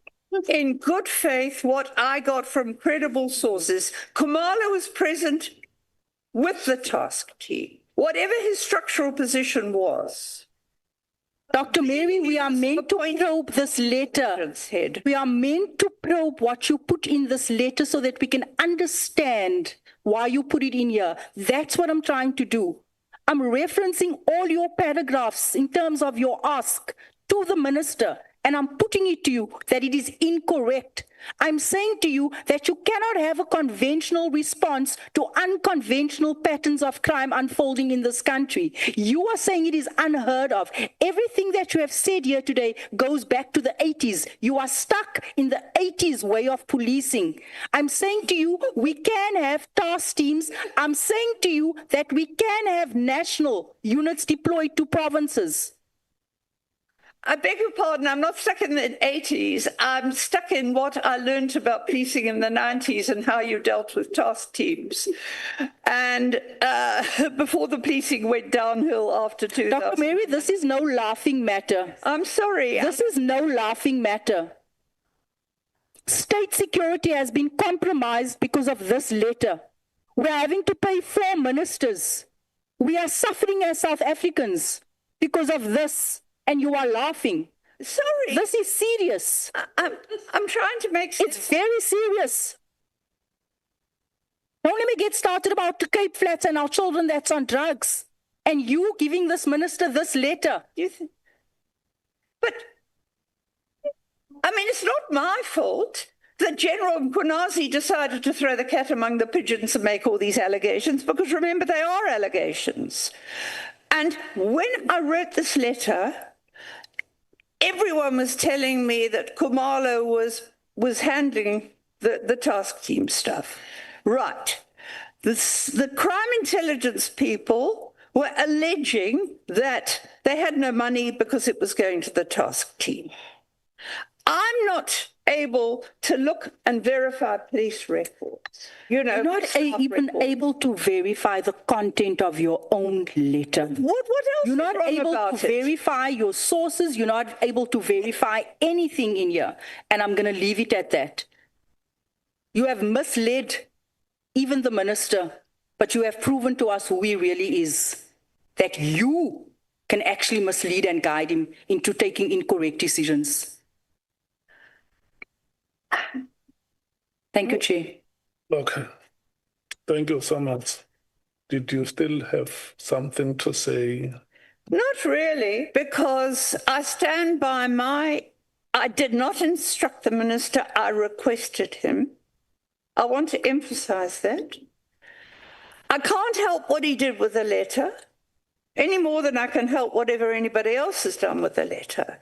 in good faith what I got from credible sources. Khumalo was present with the task team, whatever his structural position was. Dr. Mary, we are meant to probe this letter. We are meant to probe what you put in this letter so that we can understand why you put it in here. That's what I'm trying to do. I'm referencing all your paragraphs in terms of your ask to the minister, and I'm putting it to you that it is incorrect. I'm saying to you that you cannot have a conventional response to unconventional patterns of crime unfolding in this country. You are saying it is unheard of. Everything that you have said here today goes back to the 80s. You are stuck in the 80s way of policing. I'm saying to you, we can have task teams. I'm saying to you that we can have national units deployed to provinces. I beg your pardon, I'm not stuck in the 80s. I'm stuck in what I learned about policing in the 90s and how you dealt with task teams. And before the policing went downhill after 2000. Dr. Mary, this is no laughing matter. I'm sorry. This is no laughing matter. State security has been compromised because of this letter. We're having to pay 4 ministers. We are suffering as South Africans because of this. And you are laughing. Sorry. This is serious. I'm trying to make sense. It's very serious. Don't let me get started about the Cape Flats and our children that's on drugs. And you giving this minister this letter. But, I mean, it's not my fault that General Mkhwanazi decided to throw the cat among the pigeons and make all these allegations, because remember, they are allegations. And when I wrote this letter, everyone was telling me that Khumalo was handling the task team stuff. Right. The crime intelligence people were alleging that they had no money because it was going to the task team. I'm not able to look and verify police records. You know, you're not even able to verify the content of your own letter. What else? You're not able to verify your sources. You're not able to verify anything in here. And I'm going to leave it at that. You have misled even the minister, but you have proven to us who he really is. That you can actually mislead and guide him into taking incorrect decisions. Thank you, Chair. Okay. Thank you so much. Did you still have something to say? Not really, because I stand by I did not instruct the minister, I requested him. I want to emphasize that. I can't help what he did with the letter, any more than I can help whatever anybody else has done with the letter.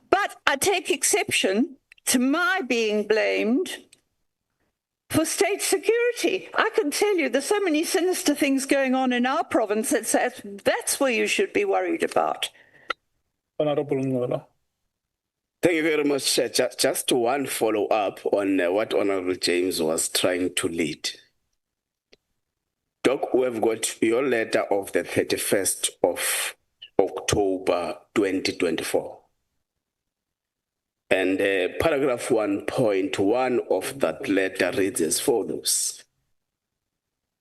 But I take exception to my being blamed for state security. I can tell you there's so many sinister things going on in our province that's where you should be worried about. Honorable Ngola. Thank you very much, Chair. Just one follow-up on what Honorable James was trying to lead. Doc, we've got your letter of the 31st of October 2024. And paragraph 1.1 of that letter reads as follows.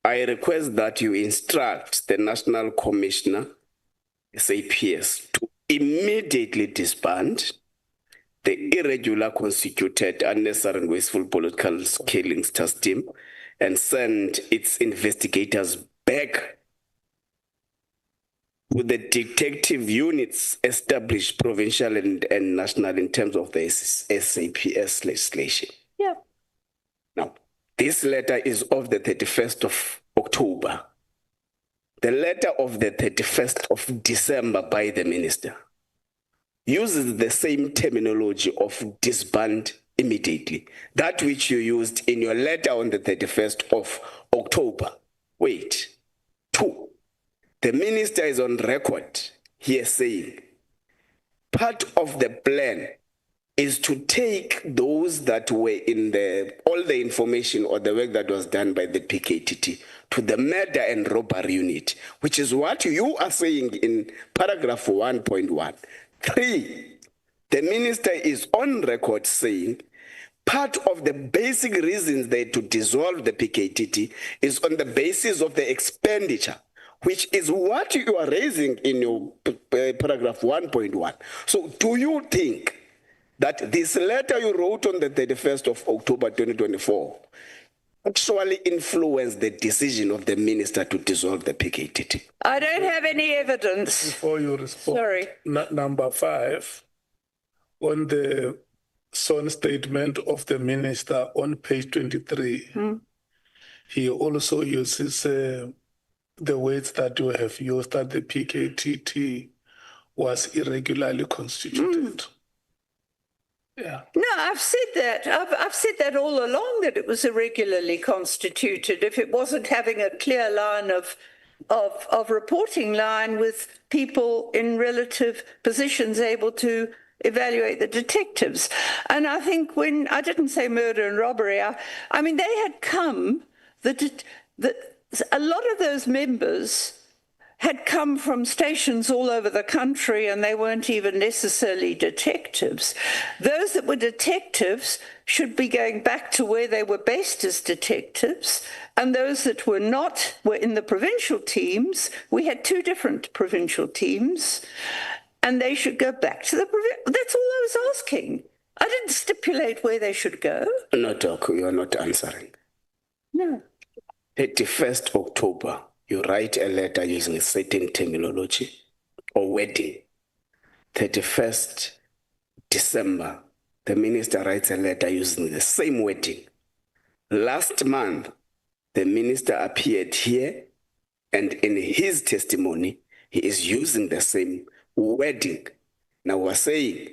I request that you instruct the National Commissioner, SAPS, to immediately disband the irregular, constituted, unnecessary and wasteful political killings task team and send its investigators back with the detective units established provincial and national in terms of the SAPS legislation. Yeah. Now, this letter is of the 31st of October. The letter of the 31st of December by the minister uses the same terminology of disband immediately, that which you used in your letter on the 31st of October. Wait. 2. The minister is on record here saying part of the plan is to take those that were in all the information or the work that was done by the PKTT to the murder and robbery unit, which is what you are saying in paragraph 1.1. 3, the minister is on record saying part of the basic reasons they to dissolve the PKTT is on the basis of the expenditure, which is what you are raising in your paragraph 1.1. So do you think that this letter you wrote on the 31st of October 2024 actually influenced the decision of the minister to dissolve the PKTT? I don't have any evidence. Before you respond, sorry. Number 5, on the sworn statement of the minister on page 23, he also uses the words that you have used, that the PKTT was irregularly constituted. Yeah. No, I've said that. I've said that all along, that it was irregularly constituted. If it wasn't having a clear line of of reporting line with people in relative positions able to evaluate the detectives. And I think when, I didn't say murder and robbery, I mean, they had come, a lot of those members had come from stations all over the country, and they weren't even necessarily detectives. Those that were detectives should be going back to where they were based as detectives, and those that were not were in the provincial teams. We had two different provincial teams, and they should go back to the provincial. That's all I was asking. I didn't stipulate where they should go. No, Doc, you are not answering. No. 31st October, you write a letter using a certain terminology or wording. 31st December, the minister writes a letter using the same wording. Last month, the minister appeared here, and in his testimony, he is using the same wording. Now we're saying,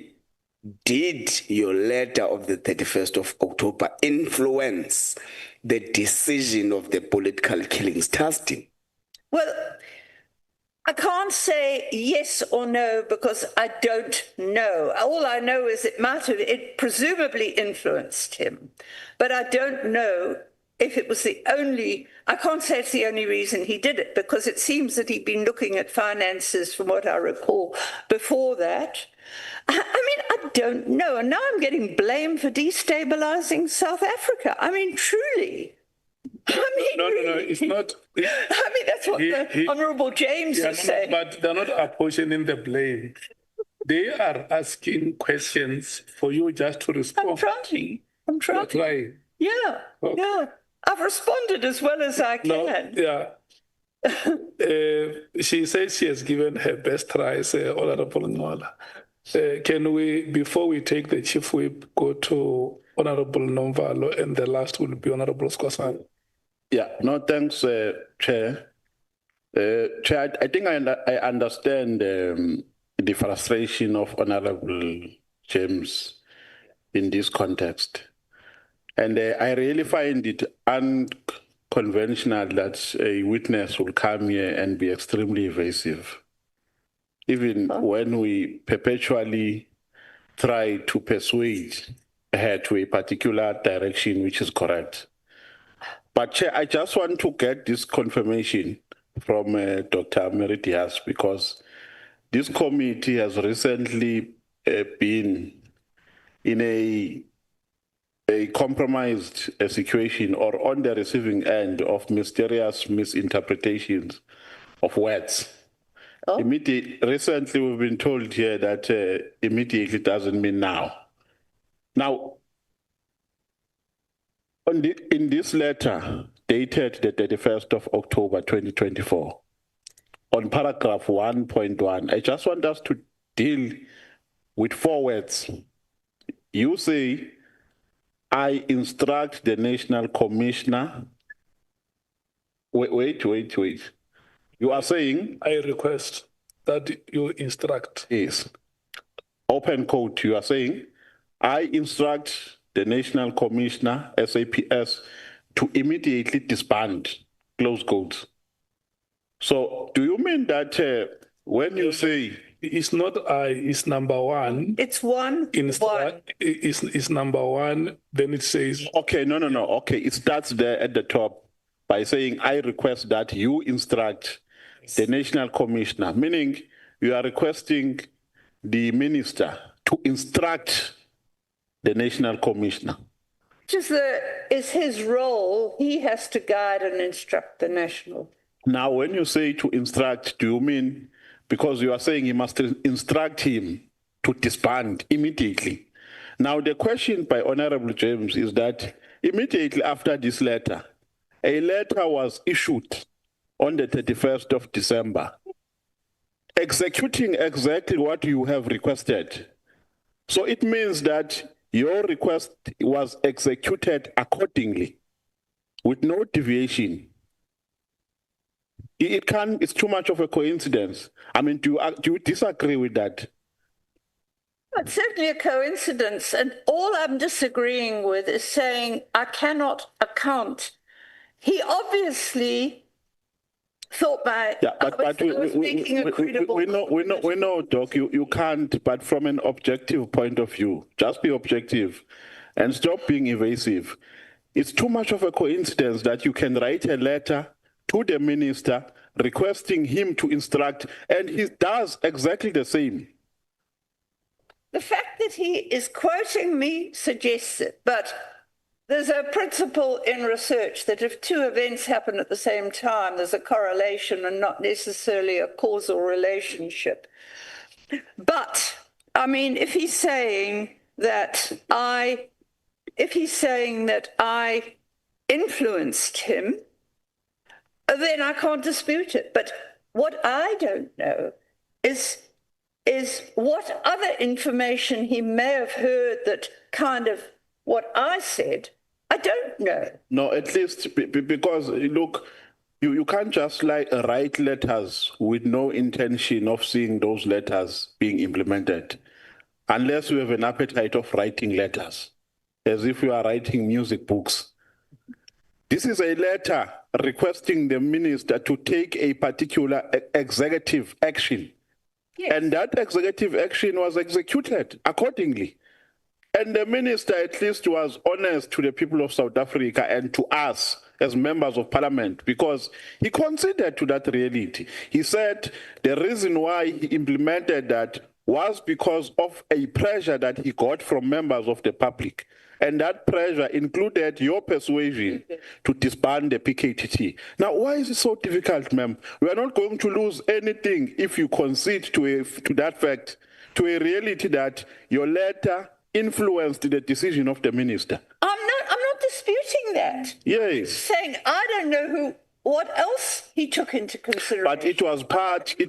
did your letter of the 31st of October influence the decision of the political killings task team? Well, I can't say yes or no because I don't know. All I know is it presumably influenced him, but I don't know if it was the only, I can't say it's the only reason he did it, because it seems that he'd been looking at finances, from what I recall, before that. I mean, I don't know. And now I'm getting blamed for destabilizing South Africa. I mean, truly. I mean, no, it's not. I mean, that's what the Honourable James is saying. But they're not apportioning the blame. They are asking questions for you just to respond. I'm trying. Yeah, okay. Yeah. I've responded as well as I can. No, yeah. She says she has given her best try, Honourable Nwala. Can we, before we take the Chief Whip, go to Honourable Nomvalo, and the last will be Honourable Skhosana? Yeah, no, thanks, Chair. Chair, I think I understand the frustration of Honourable James in this context. And I really find it unconventional that a witness will come here and be extremely evasive. Even when we perpetually try to persuade her to a particular direction which is correct. But Chair, I just want to get this confirmation from Dr. Mary De Haas, because this committee has recently been in a compromised situation or on the receiving end of mysterious misinterpretations of words. Recently, we've been told here that immediately doesn't mean now. Now, in this letter dated the 31st of October 2024, on paragraph 1.1, I just want us to deal with 4 words. You say, I instruct the National Commissioner. Wait. You are saying? I request that you instruct. Yes. Open quote, you are saying, I instruct the National Commissioner, SAPS, to immediately disband, close quotes. So do you mean that when you say... It's not I, it's number 1. It's 1. It's number 1, then it says... Okay, no. Okay, it starts there at the top by saying, I request that you instruct the National Commissioner, meaning you are requesting the minister to instruct the National Commissioner. Which is his role. He has to guide and instruct the national. Now, when you say to instruct, do you mean, because you are saying he must instruct him to disband immediately? Now, the question by Honourable James is that immediately after this letter, a letter was issued on the 31st of December, executing exactly what you have requested. So it means that your request was executed accordingly, with no deviation. It's too much of a coincidence. I mean, do you disagree with that? It's certainly a coincidence. And all I'm disagreeing with is saying I cannot account. He obviously thought we know, Doc, you can't, but from an objective point of view, just be objective and stop being evasive. It's too much of a coincidence that you can write a letter to the minister requesting him to instruct, and he does exactly the same. The fact that he is quoting me suggests it, but there's a principle in research that if two events happen at the same time, there's a correlation and not necessarily a causal relationship. But, I mean, if he's saying that I influenced him, then I can't dispute it. But what I don't know is what other information he may have heard that kind of what I said, I don't know. No, at least because, look, you can't just write letters with no intention of seeing those letters being implemented, unless you have an appetite of writing letters, as if you are writing music books. This is a letter requesting the minister to take a particular executive action. Yes. And that executive action was executed accordingly. And the minister at least was honest to the people of South Africa and to us as members of parliament, because he considered to that reality. He said the reason why he implemented that was because of a pressure that he got from members of the public. And that pressure included your persuasion to disband the PKTT. Now, why is it so difficult, ma'am? We are not going to lose anything if you concede to that fact, to a reality that your letter influenced the decision of the minister. I'm not disputing that. Yes. Saying I don't know what else he took into consideration. But it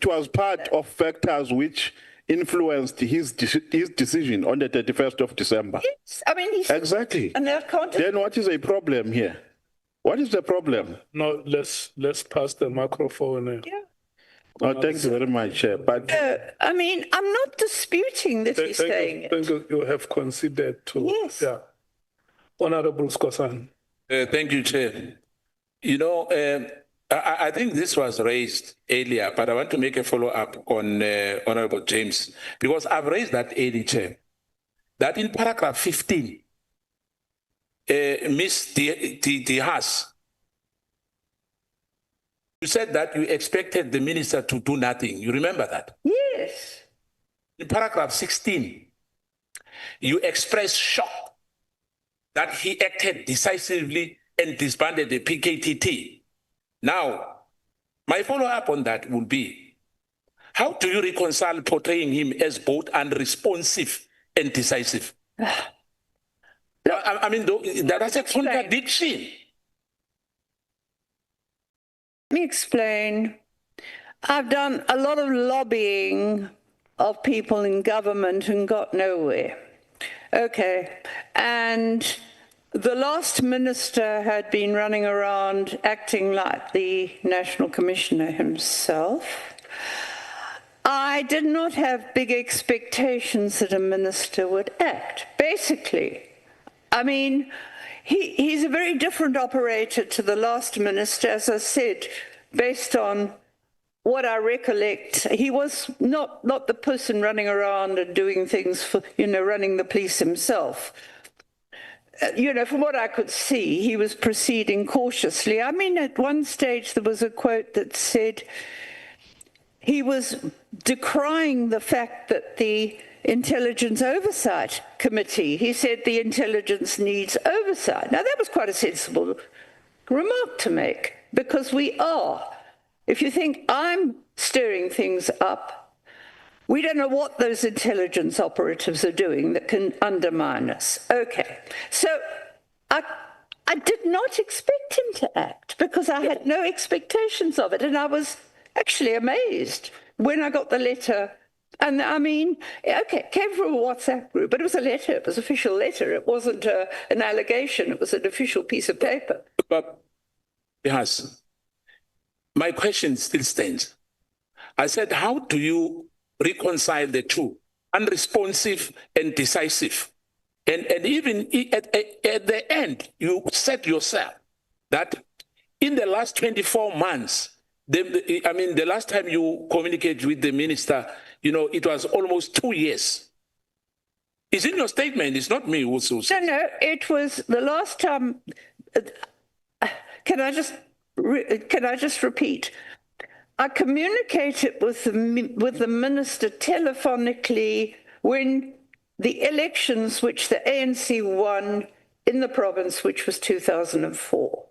was part of factors which influenced his decision on the 31st of December. Yes, I mean, exactly. And that can't. Then what is a problem here? What is the problem? No, let's pass the microphone. Yeah. Oh, thank you very much, Chair. But I mean, I'm not disputing that he's saying it. Thank you have considered to. Yes. Yeah. Honorable Skosan. Thank you, Chair. You know, I think this was raised earlier, but I want to make a follow-up on Honorable James, because I've raised that earlier, Chair, that in paragraph 15, Ms. De Haas, you said that you expected the minister to do nothing. You remember that? Yes. In paragraph 16, you expressed shock that he acted decisively and disbanded the PKTT. Now, my follow-up on that will be, how do you reconcile portraying him as both unresponsive and decisive? I mean, that's a contradiction. Let me explain. I've done a lot of lobbying of people in government and got nowhere. Okay, and the last minister had been running around acting like the National Commissioner himself. I did not have big expectations that a minister would act. Basically, I mean, he's a very different operator to the last minister, as I said, based on what I recollect. He was not the person running around and doing things for, running the police himself. From what I could see, he was proceeding cautiously. I mean, at one stage there was a quote that said he was decrying the fact that the Intelligence Oversight Committee, he said the intelligence needs oversight. Now, that was quite a sensible remark to make, because we are. If you think I'm stirring things up, we don't know what those intelligence operatives are doing that can undermine us. Okay, so I did not expect him to act because I had no expectations of it. And I was actually amazed when I got the letter. And I mean, okay, it came from a WhatsApp group, but it was a letter. It was an official letter. It wasn't an allegation. It was an official piece of paper. But, yes, my question still stands. I said, how do you reconcile the two, unresponsive and decisive? And even at the end, you said yourself that in the last 24 months, I mean, the last time you communicated with the minister, you know, it was almost 2 years. It's in your statement. It's not me who says. No, it was the last time. Can I just repeat? I communicated with the minister telephonically when the elections, which the ANC won in the province, which was 2004.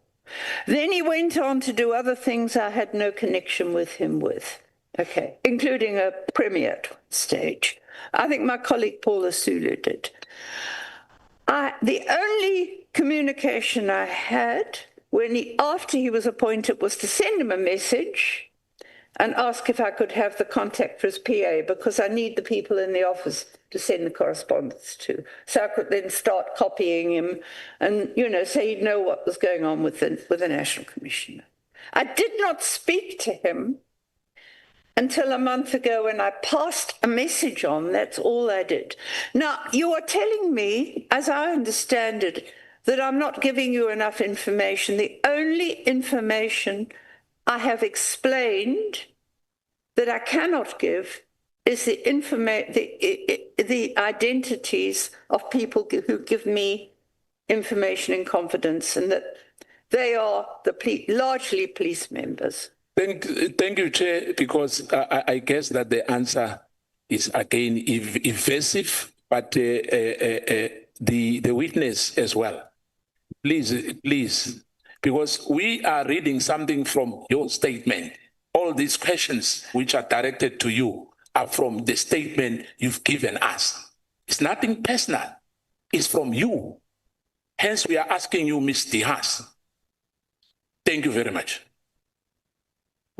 Then he went on to do other things I had no connection with him with, okay, including a premier at one stage. I think my colleague Paula Sulu did. The only communication I had after he was appointed was to send him a message and ask if I could have the contact for his PA, because I need the people in the office to send the correspondence to. So I could then start copying him and, you know, so he'd know what was going on with the National Commissioner. I did not speak to him until a month ago when I passed a message on. That's all I did. Now, you are telling me, as I understand it, that I'm not giving you enough information. The only information I have explained that I cannot give is the identities of people who give me information in confidence, and that they are largely police members. Thank you, Chair, because I guess that the answer is again evasive, but the witness as well. Please, because we are reading something from your statement. All these questions which are directed to you are from the statement you've given us. It's nothing personal. It's from you. Hence, we are asking you, Ms. De Haas. Thank you very much.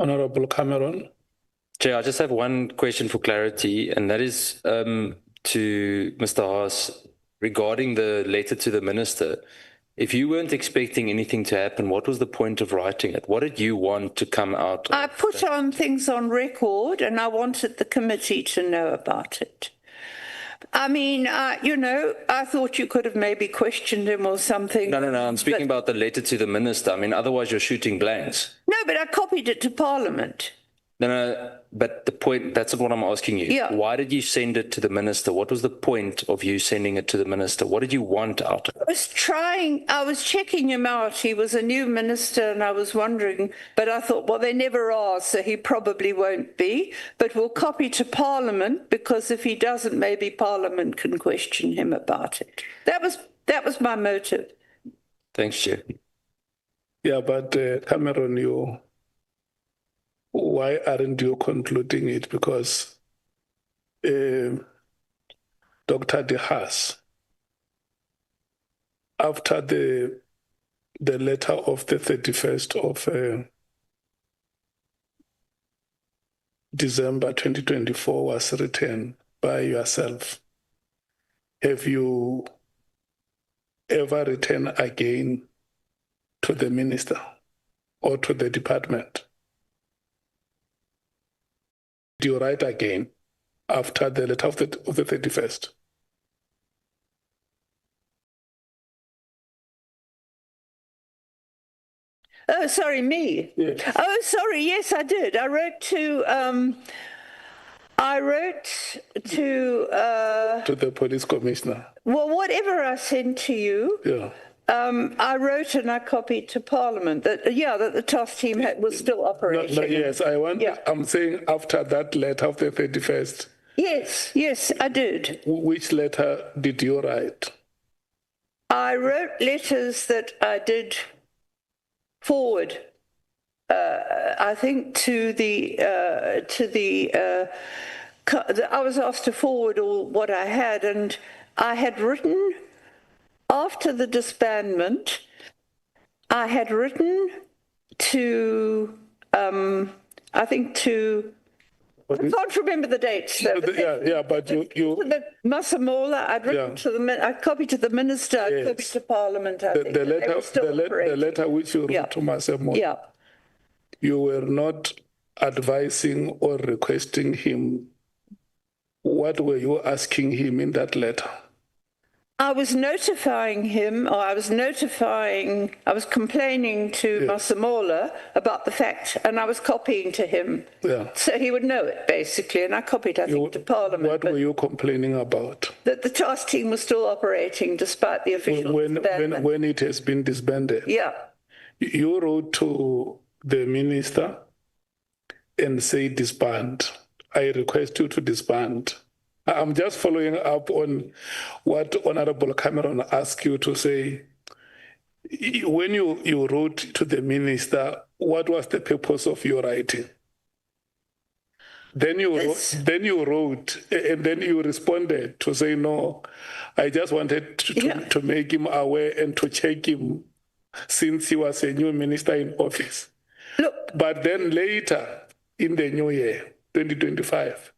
Honorable Cameron. Chair, I just have one question for clarity, and that is to Mr. Haas regarding the letter to the minister. If you weren't expecting anything to happen, what was the point of writing it? What did you want to come out? I put on things on record, and I wanted the committee to know about it. I mean, you know, I thought you could have maybe questioned him or something. No, I'm speaking about the letter to the minister. I mean, otherwise you're shooting blanks. No, but I copied it to Parliament. No, but the point, that's not what I'm asking you. Yeah. Why did you send it to the minister? What was the point of you sending it to the minister? What did you want out of it? I was checking him out. He was a new minister, and I was wondering, but I thought, well, they never are, so he probably won't be. But we'll copy to Parliament, because if he doesn't, maybe Parliament can question him about it. That was my motive. Thanks, Chair. Yeah, but Cameron, why aren't you concluding it? Because Dr. De Haas, after the letter of the 31st of December 2024 was written by yourself, have you ever written again to the minister or to the department? Do you write again after the letter of the 31st? Oh, sorry, me. Yes. Oh, sorry. Yes, I did. I wrote to the police commissioner. Well, whatever I sent to you. Yeah. I wrote and I copied to Parliament that the task team was still operating. No, yes, I'm saying after that letter of the 31st. Yes, I did. Which letter did you write? I wrote letters that I did forward, I think I was asked to forward all what I had, and I had written, after the disbandment, I had written to, I can't remember the dates. Though, but you Masemola, I'd written to I copied to the minister, I copied to Parliament, I think. The letter which you wrote to Masemola, you were not advising or requesting him. What were you asking him in that letter? I was notifying him, or I was complaining to Masemola about the fact, and I was copying to him. Yeah. So he would know it, basically, and I copied, I think, to Parliament. What were you complaining about? That the task team was still operating despite the official disbandment. When it has been disbanded? Yeah. You wrote to the minister and say disband. I request you to disband. I'm just following up on what Honorable Cameron asked you to say. When you wrote to the minister, what was the purpose of your writing? Then you wrote, and then you responded to say, no, I just wanted to make him aware and to check him since he was a new minister in office. Look. But then later, in the new year, 2025,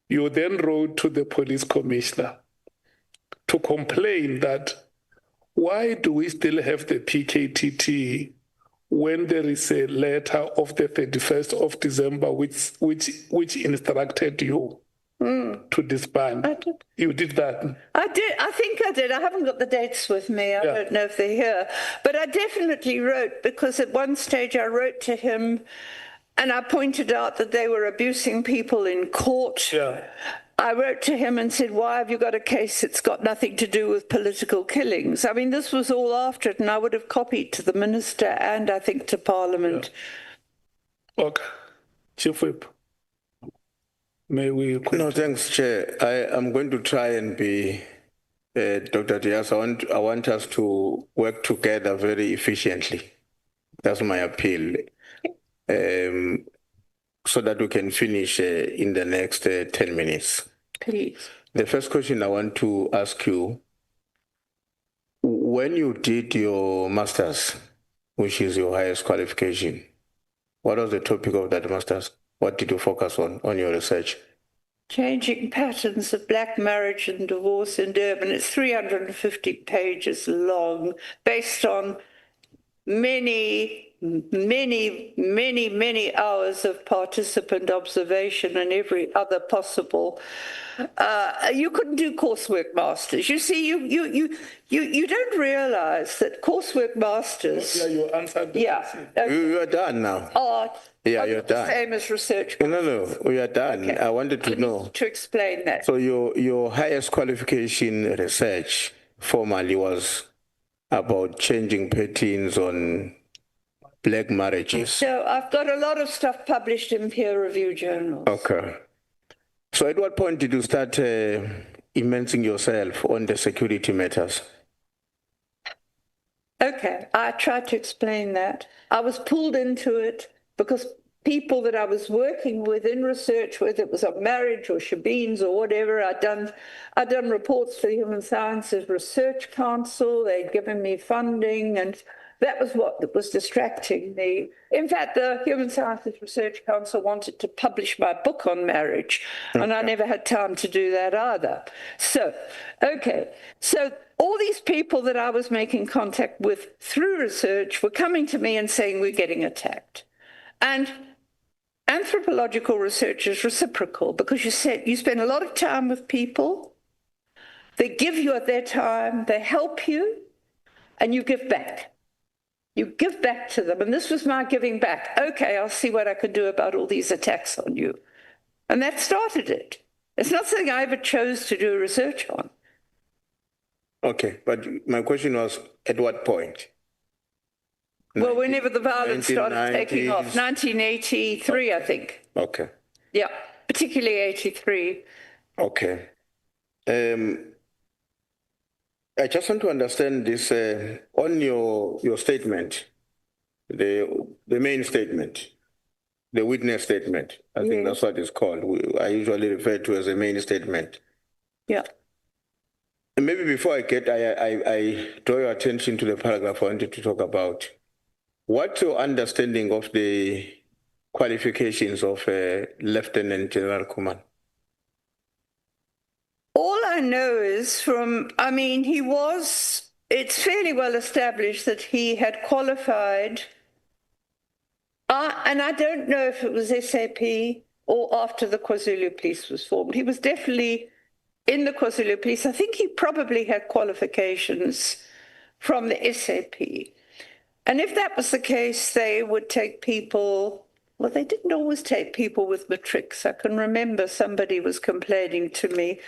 you then wrote to the police commissioner to complain that why do we still have the PKTT when there is a letter of the 31st of December which instructed you to disband? I did. You did that? I did. I think I did. I haven't got the dates with me. I don't know if they're here. But I definitely wrote, because at one stage I wrote to him and I pointed out that they were abusing people in court. Yeah. I wrote to him and said, why have you got a case that's got nothing to do with political killings? I mean, this was all after it, and I would have copied to the minister and I think to Parliament. Yeah. Okay. Chief Whip, may we... No, thanks, Chair. I'm going to try and be, Dr. De Haas, I want us to work together very efficiently. That's my appeal. So that we can finish in the next 10 minutes. Please. The first question I want to ask you, when you did your master's, which is your highest qualification, what was the topic of that master's? What did you focus on your research? Changing patterns of black marriage and divorce in Durban. It's 350 pages long, based on many hours of participant observation and every other possible. You couldn't do coursework masters. You see, you don't realize that coursework masters. Yeah, you answered. You are done now. Yeah, you're done. Same as research. No, we are done. Okay. I wanted to know. To explain that. So your highest qualification research formally was about changing patterns on black marriages. So I've got a lot of stuff published in peer-reviewed journals. Okay. So at what point did you start immersing yourself on the security matters? Okay, I tried to explain that. I was pulled into it because people that I was working with in research, whether it was on marriage or shebeens or whatever, I'd done reports for the Human Sciences Research Council. They'd given me funding, and that was what was distracting me. In fact, the Human Sciences Research Council wanted to publish my book on marriage, and I never had time to do that either. So, okay. So all these people that I was making contact with through research were coming to me and saying, we're getting attacked. And anthropological research is reciprocal, because you spend a lot of time with people, they give you at their time, they help you, and you give back. You give back to them, and this was my giving back. Okay, I'll see what I could do about all these attacks on you. And that started it. It's not something I ever chose to do research on. Okay, but my question was, at what point? Well, whenever the violence started taking off, 1983, I think. Okay. Yeah, particularly 83. Okay. I just want to understand this on your statement, the main statement, the witness statement. I think that's what it's called. I usually refer to as a main statement. Yeah. And maybe before I draw your attention to the paragraph I wanted to talk about. What's your understanding of the qualifications of Lieutenant General Mkhwanazi? All I know is it's fairly well established that he had qualified, and I don't know if it was SAP or after the KwaZulu police was formed. He was definitely in the KwaZulu police. I think he probably had qualifications from the SAP. And if that was the case, they would take people, well, they didn't always take people with matrics. I can remember somebody was complaining to me,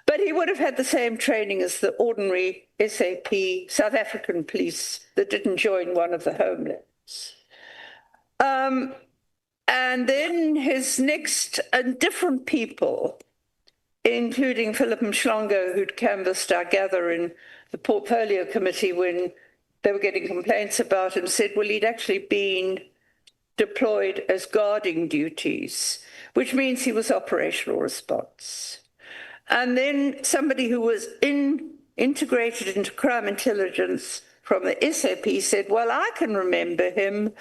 but he would have had the same training as the ordinary SAP South African police that didn't join one of the homelands. And then his next, and different people, including Philip Mhlongo, who'd canvassed, I gather, in the portfolio committee when they were getting complaints about him, said, well, he'd actually been deployed as guarding duties, which means he was operational response. And then somebody who was integrated into crime intelligence from the SAP said, well, I can remember him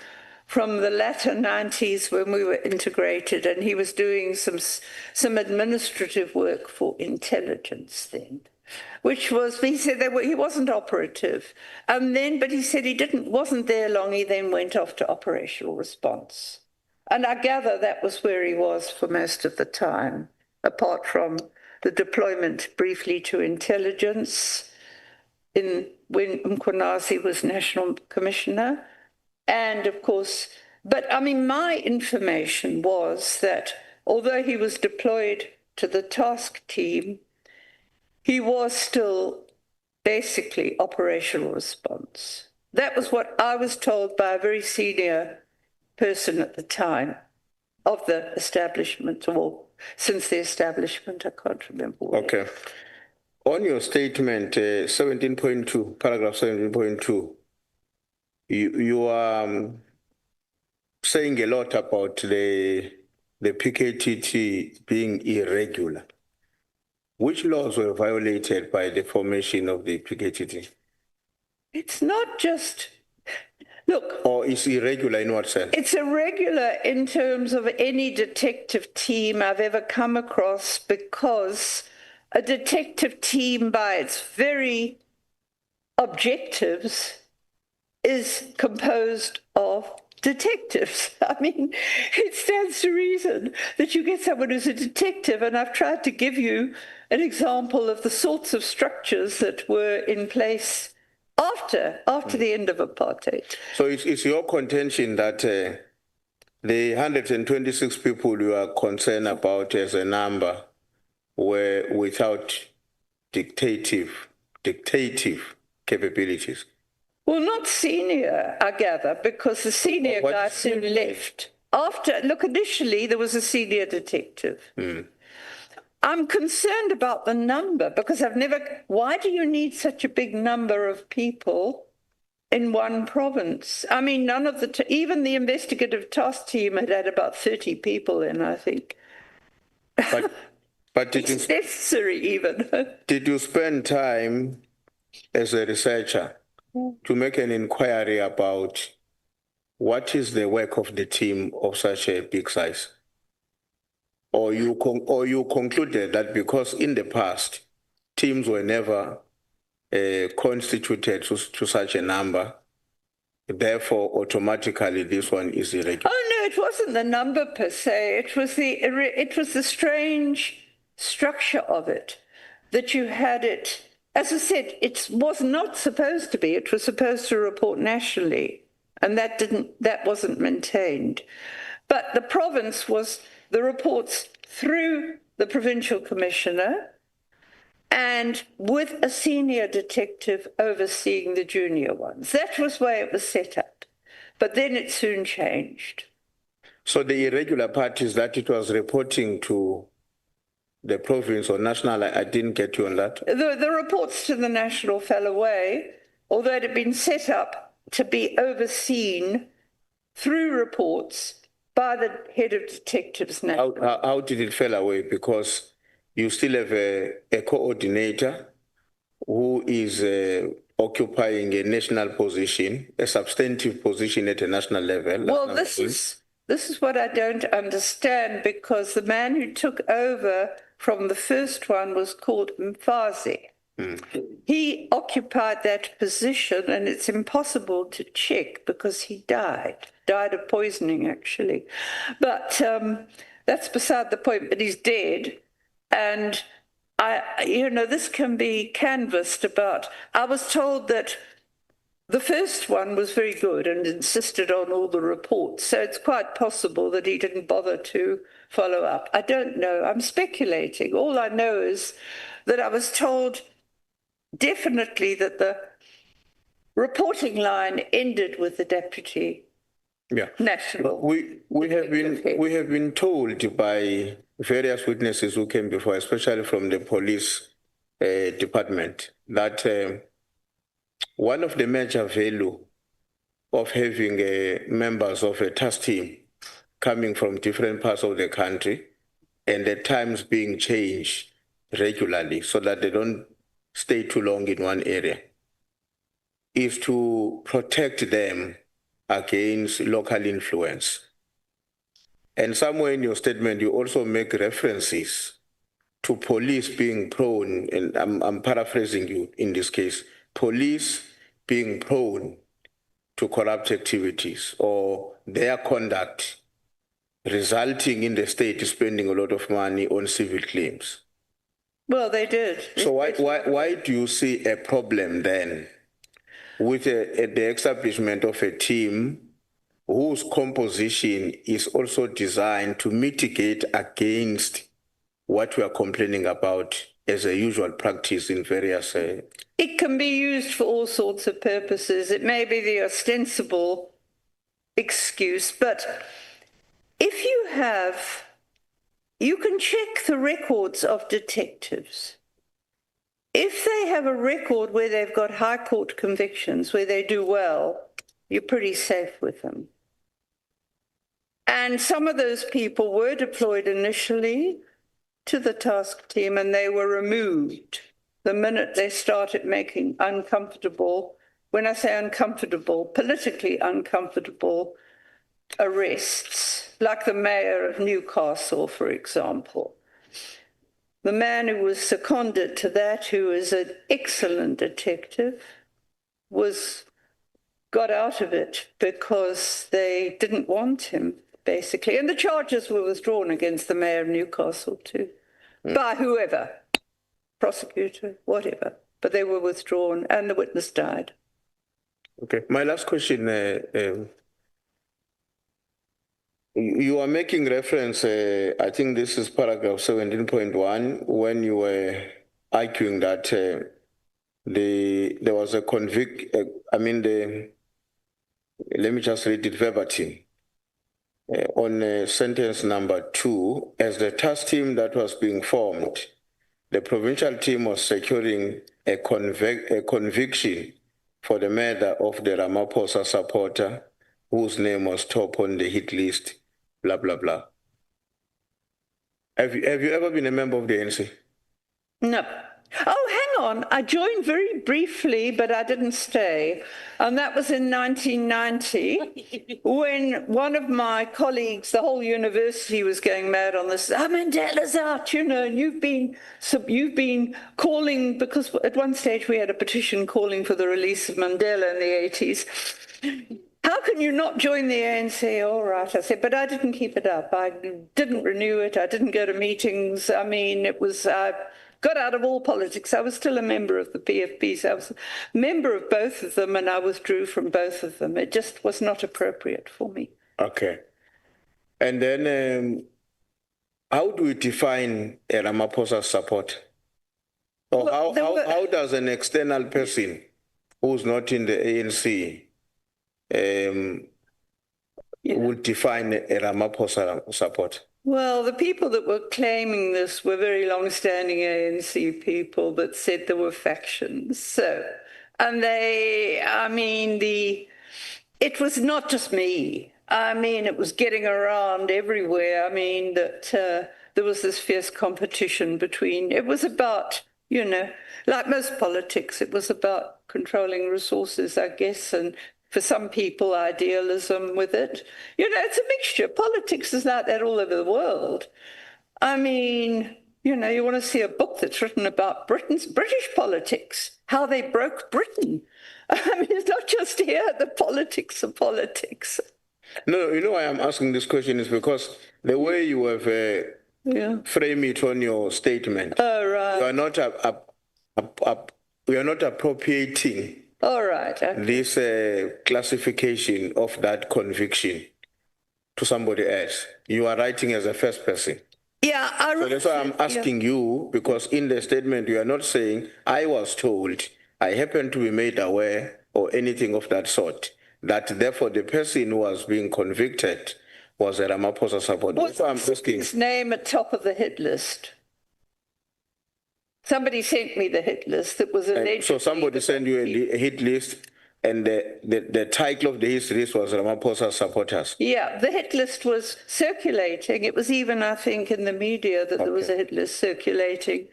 from the latter 90s when we were integrated, and he was doing some administrative work for intelligence then, which was, he said that he wasn't operative. And then, but he said he wasn't there long, he then went off to operational response. And I gather that was where he was for most of the time, apart from the deployment briefly to intelligence when Mkhwanazi was National Commissioner. And of course, but I mean, my information was that although he was deployed to the task team, he was still basically operational response. That was what I was told by a very senior person at the time of the establishment, or since the establishment, I can't remember. Okay. On your statement, 17.2, paragraph 17.2, you are saying a lot about the PKTT being irregular. Which laws were violated by the formation of the PKTT? It's not just, look. Or is irregular in what sense? It's irregular in terms of any detective team I've ever come across, because a detective team by its very objectives is composed of detectives. I mean, it stands to reason that you get someone who's a detective, and I've tried to give you an example of the sorts of structures that were in place after the end of apartheid. So it's your contention that the 126 people you are concerned about as a number were without dictative capabilities? Well, not senior, I gather, because the senior guy soon left. Initially there was a senior detective. I'm concerned about the number, because why do you need such a big number of people in one province? I mean, even the investigative task team had about 30 people in, I think. But did it's necessary even. Did you spend time as a researcher to make an inquiry about what is the work of the team of such a big size? Or you concluded that because in the past, teams were never constituted to such a number, therefore automatically this one is irregular? Oh no, it wasn't the number per se. It was the strange structure of it, that you had it. As I said, it was not supposed to be. It was supposed to report nationally, and that wasn't maintained. But the province was the reports through the provincial commissioner, and with a senior detective overseeing the junior ones. That was the way it was set up. But then it soon changed. So the irregular part is that it was reporting to the province or national. I didn't get you on that. The reports to the national fell away, although it had been set up to be overseen through reports by the head of detectives now. How did it fall away? Because you still have a coordinator who is occupying a national position, a substantive position at a national level. Well, this is what I don't understand, because the man who took over from the first one was called Mfazi. He occupied that position, and it's impossible to check because he died of poisoning, actually. But that's beside the point, but he's dead. And this can be canvassed about. I was told that the first one was very good and insisted on all the reports, so it's quite possible that he didn't bother to follow up. I don't know. I'm speculating. All I know is that I was told definitely that the reporting line ended with the deputy national. We have been told by various witnesses who came before, especially from the police department, that one of the major value of having members of a task team coming from different parts of the country and at times being changed regularly so that they don't stay too long in one area is to protect them against local influence. And somewhere in your statement, you also make references to police being prone, and I'm paraphrasing you in this case, police being prone to corrupt activities or their conduct resulting in the state spending a lot of money on civil claims. Well, they did. So why do you see a problem then with the establishment of a team whose composition is also designed to mitigate against what we are complaining about as a usual practice in various... It can be used for all sorts of purposes. It may be the ostensible excuse, but if you can check the records of detectives. If they have a record where they've got high court convictions, where they do well, you're pretty safe with them. And some of those people were deployed initially to the task team and they were removed the minute they started making uncomfortable, when I say uncomfortable, politically uncomfortable arrests, like the mayor of Newcastle, for example. The man who was seconded to that, who is an excellent detective, got out of it because they didn't want him, basically. And the charges were withdrawn against the mayor of Newcastle too, by whoever, prosecutor, whatever. But they were withdrawn and the witness died. Okay, my last question. You are making reference, I think this is paragraph 17.1, when you were arguing that there was a let me just read it verbatim. On sentence number 2, as the task team that was being formed, the provincial team was securing a conviction for the murder of the Ramaphosa supporter whose name was top on the hit list, blah, blah, blah. Have you ever been a member of the ANC? No. Oh, hang on. I joined very briefly, but I didn't stay. And that was in 1990 when one of my colleagues, the whole university was going mad on this. Oh, Mandela's out, and you've been calling, because at one stage we had a petition calling for the release of Mandela in the 80s. How can you not join the ANC? All right, I said, but I didn't keep it up. I didn't renew it. I didn't go to meetings. I mean, got out of all politics. I was still a member of the PFP, so I was a member of both of them, and I withdrew from both of them. It just was not appropriate for me. Okay. And then how do we define a Ramaphosa support? Or how does an external person who's not in the ANC would define a Ramaphosa support? Well, the people that were claiming this were very long-standing ANC people that said there were factions. So, and it was not just me. I mean, it was getting around everywhere. I mean, that there was this fierce competition between, it was about, like most politics, it was about controlling resources, I guess, and for some people, idealism with it. It's a mixture. Politics is like that all over the world. I mean, you want to see a book that's written about British politics, how they broke Britain. I mean, it's not just here, the politics of politics. No, why I'm asking this question is because the way you have frame it on your statement. Oh, right. You are not we are not appropriating All right. Okay. this classification of that conviction to somebody else. You are writing as a first person. Yeah, So that's why I'm asking you, because in the statement you are not saying, I was told, I happen to be made aware, or anything of that sort, that therefore the person who was being convicted was a Ramaphosa supporter. What's I'm asking. his name at top of the hit list? Somebody sent me the hit list that was alleged. So somebody sent you a hit list, and the title of the hit list was Ramaphosa supporters. Yeah, the hit list was circulating. It was even, I think, in the media that there was a hit list circulating.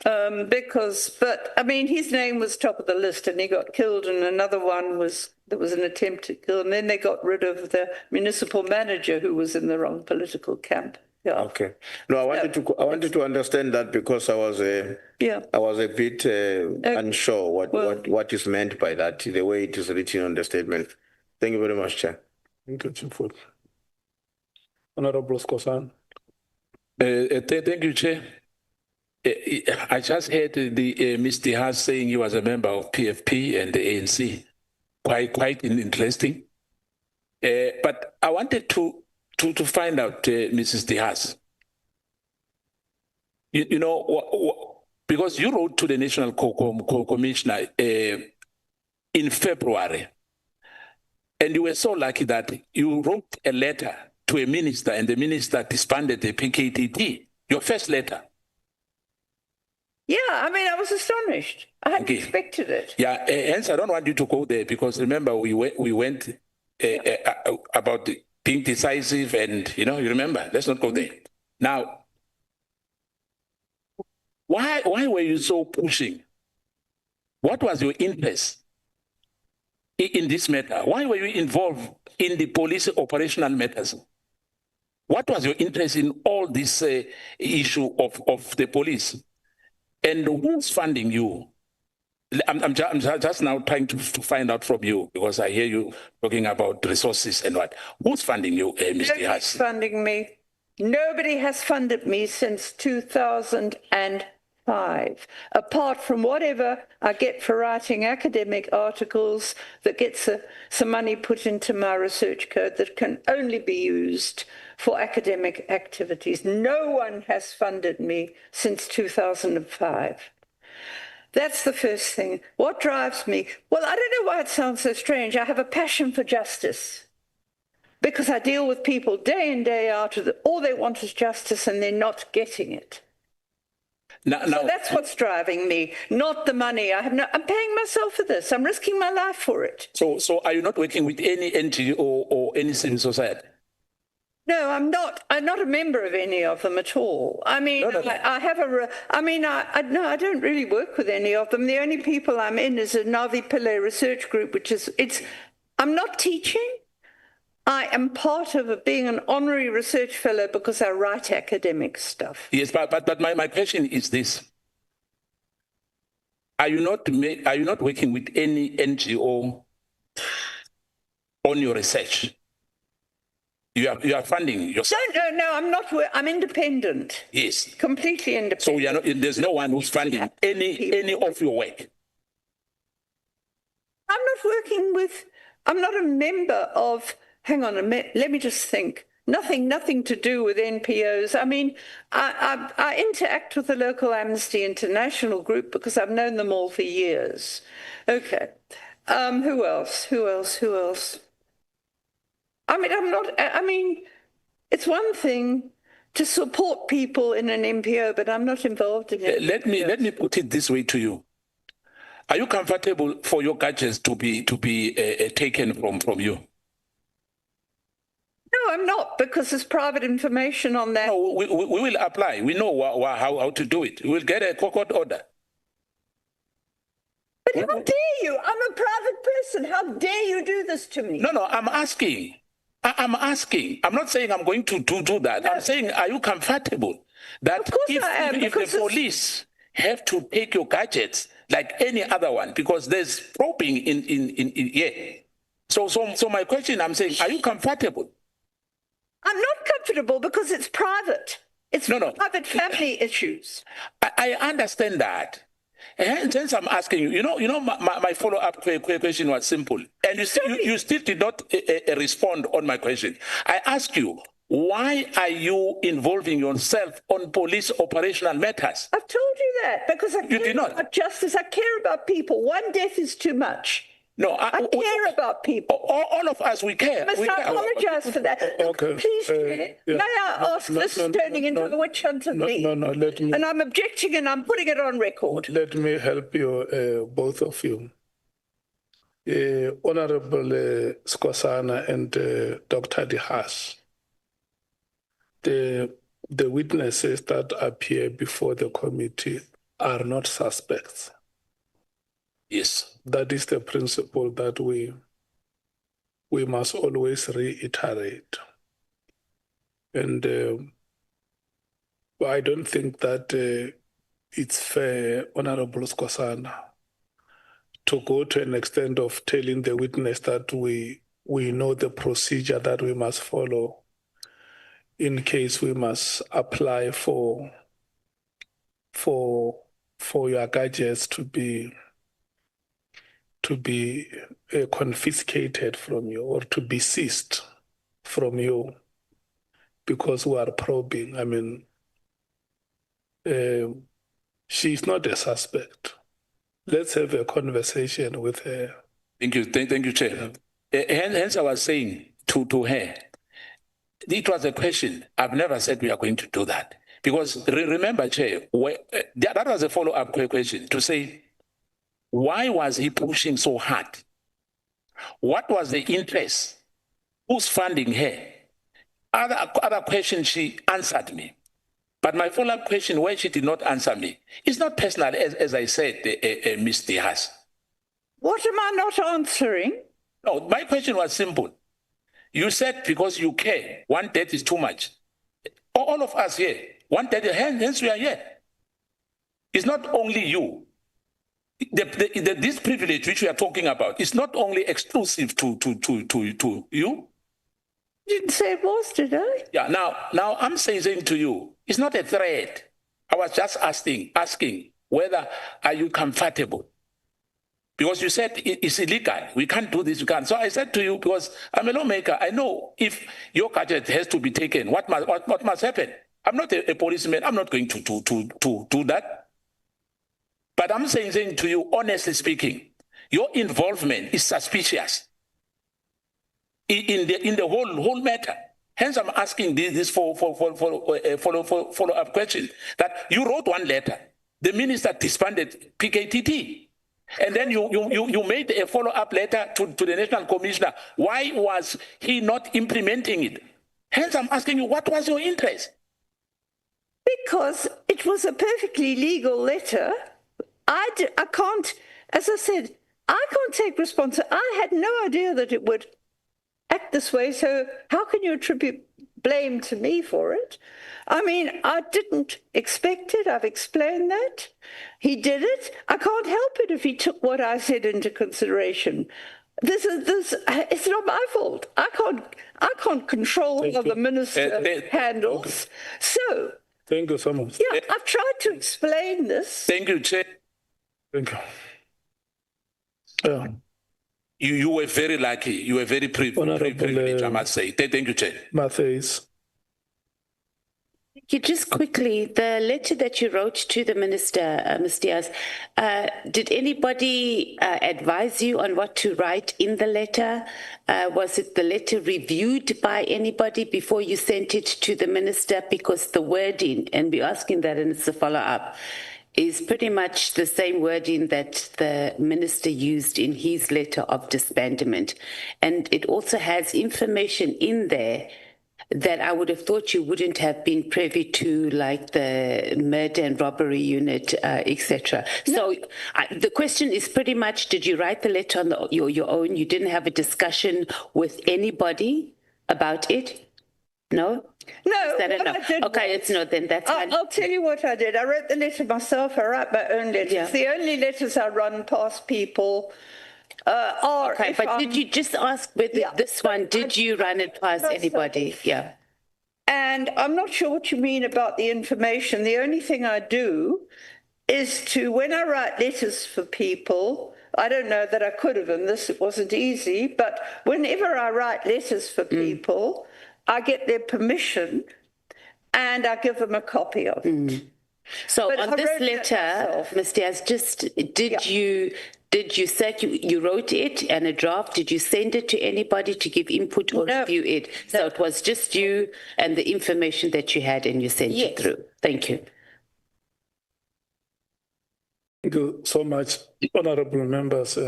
But I mean, his name was top of the list and he got killed, and another one there was an attempt to kill, and then they got rid of the municipal manager who was in the wrong political camp. Yeah. Okay. No, I wanted to understand that, because I was a bit unsure what is meant by that, the way it is written on the statement. Thank you very much, Chair. Thank you, Chief. Honorable Skosan. Thank you, Chair. I just heard the Ms. De Haas saying he was a member of PFP and the ANC. Quite interesting. But I wanted to find out, Mrs. De Haas, you know, because you wrote to the National Commissioner in February, and you were so lucky that you wrote a letter to a minister, and the minister disbanded the PKTT, your first letter. Yeah, I mean, I was astonished. I hadn't expected it. Yeah, hence I don't want you to go there, because remember we went about being decisive, and you remember. Let's not go there. Now, why were you so pushing? What was your interest in this matter? Why were you involved in the police operational matters? What was your interest in all this issue of the police? And who's funding you? I'm just now trying to find out from you, because I hear you talking about resources and what. Who's funding you, Ms. De Haas? Nobody's funding me. Nobody has funded me since 2005, apart from whatever I get for writing academic articles that gets some money put into my research code that can only be used for academic activities. No one has funded me since 2005. That's the first thing. What drives me? Well, I don't know why it sounds so strange. I have a passion for justice, because I deal with people day in, day out. All they want is justice, and they're not getting it. So that's what's driving me, not the money. I'm paying myself for this. I'm risking my life for it. So are you not working with any NGO or any civil society? No, I'm not. I'm not a member of any of them at all. I mean, I don't really work with any of them. The only people I'm in is a Navi Pillay research group, I'm not teaching. I am part of being an honorary research fellow because I write academic stuff. Yes, but my question is this. Are you not working with any NGO on your research? You are funding yourself. No, I'm not. I'm independent. Yes. Completely independent. So there's no one who's funding any of your work. I'm not a member of, hang on a minute, let me just think. Nothing to do with NPOs. I mean, I interact with the local Amnesty International group because I've known them all for years. Okay. Who else? I mean, it's one thing to support people in an NPO, but I'm not involved in it. Let me put it this way to you. Are you comfortable for your gadgets to be taken from you? No, I'm not, because there's private information on that. No, we will apply. We know how to do it. We'll get a court order. But how dare you? I'm a private person. How dare you do this to me? No, I'm asking. I'm asking. I'm not saying I'm going to do that. No. I'm saying, are you comfortable that if the police have to take your gadgets like any other one, because there's probing in here. So my question, I'm saying, are you comfortable? I'm not comfortable because it's private. It's private family issues. I understand that. And since I'm asking you, my follow-up question was simple, and you still did not respond on my question. I asked you, why are you involving yourself on police operational matters? I've told you that because I care about justice. I care about people. One death is too much. No, I care about people. All of us, we care. I apologize for that. Okay. Please, may I ask, this is turning into the witch hunt of me. No, let me. And I'm objecting and I'm putting it on record. Let me help you, both of you. Honorable Skosana and Dr. De Haas, the witnesses that appear before the committee are not suspects. Yes. That is the principle that we must always reiterate. And I don't think that it's fair, Honorable Skosana, to go to an extent of telling the witness that we know the procedure that we must follow in case we must apply for your gadgets to be confiscated from you or to be seized from you because we are probing. I mean, she is not a suspect. Let's have a conversation with her. Thank you, Chair. Hence, I was saying to her, it was a question. I've never said we are going to do that. Because remember, Chair, that was a follow-up question to say, why was he pushing so hard? What was the interest? Who's funding her? Other questions she answered me. But my follow-up question, where she did not answer me, is not personal, as I said, Ms. De Haas. What am I not answering? No, my question was simple. You said because you care, one death is too much. All of us here, one death, hence we are here. It's not only you. This privilege which we are talking about is not only exclusive to you. You didn't say it was, did I? Yeah, now I'm saying to you, it's not a threat. I was just asking whether are you comfortable? Because you said it's illegal. We can't do this, we can't. So I said to you, because I'm a lawmaker, I know if your gadget has to be taken, what must happen? I'm not a policeman, I'm not going to do that. But I'm saying to you, honestly speaking, your involvement is suspicious in the whole matter. Hence, I'm asking this for follow-up question. That you wrote one letter, the minister disbanded PKTT, and then you made a follow-up letter to the National Commissioner. Why was he not implementing it? Hence, I'm asking you, what was your interest? Because it was a perfectly legal letter. I can't, as I said, I can't take responsibility. I had no idea that it would act this way, so how can you attribute blame to me for it? I mean, I didn't expect it. I've explained that. He did it. I can't help it if he took what I said into consideration. It's not my fault. I can't control how the minister handles. So, thank you so much. Yeah, I've tried to explain this. Thank you, Chair. Thank you. Yeah. You were very lucky. You were very privileged, I must say. Thank you, Chair. Matthews. Just quickly, the letter that you wrote to the minister, Ms. Diaz, did anybody advise you on what to write in the letter? Was it the letter reviewed by anybody before you sent it to the minister? Because the wording, and we're asking that and it's a follow-up, is pretty much the same wording that the minister used in his letter of disbandment. And it also has information in there that I would have thought you wouldn't have been privy to, like the murder and robbery unit, etc. No. So the question is pretty much, did you write the letter on your own? You didn't have a discussion with anybody about it? No? No, okay, it's not then. That's fine. I'll tell you what I did. I wrote the letter myself. I write my own letters. Yeah. The only letters I run past people are... Okay, but did you just ask whether this one, did you run it past anybody? Yeah. And I'm not sure what you mean about the information. The only thing I do is to, when I write letters for people, I don't know that I could have, and this wasn't easy, but whenever I write letters for people, I get their permission and I give them a copy of it. So But on I this wrote that letter, myself. Ms. Diaz, did you say you wrote it and a draft? Did you send it to anybody to give input or No. review it? So it was just you and the information that you had and you sent it through. Thank you. Thank you so much, honorable members.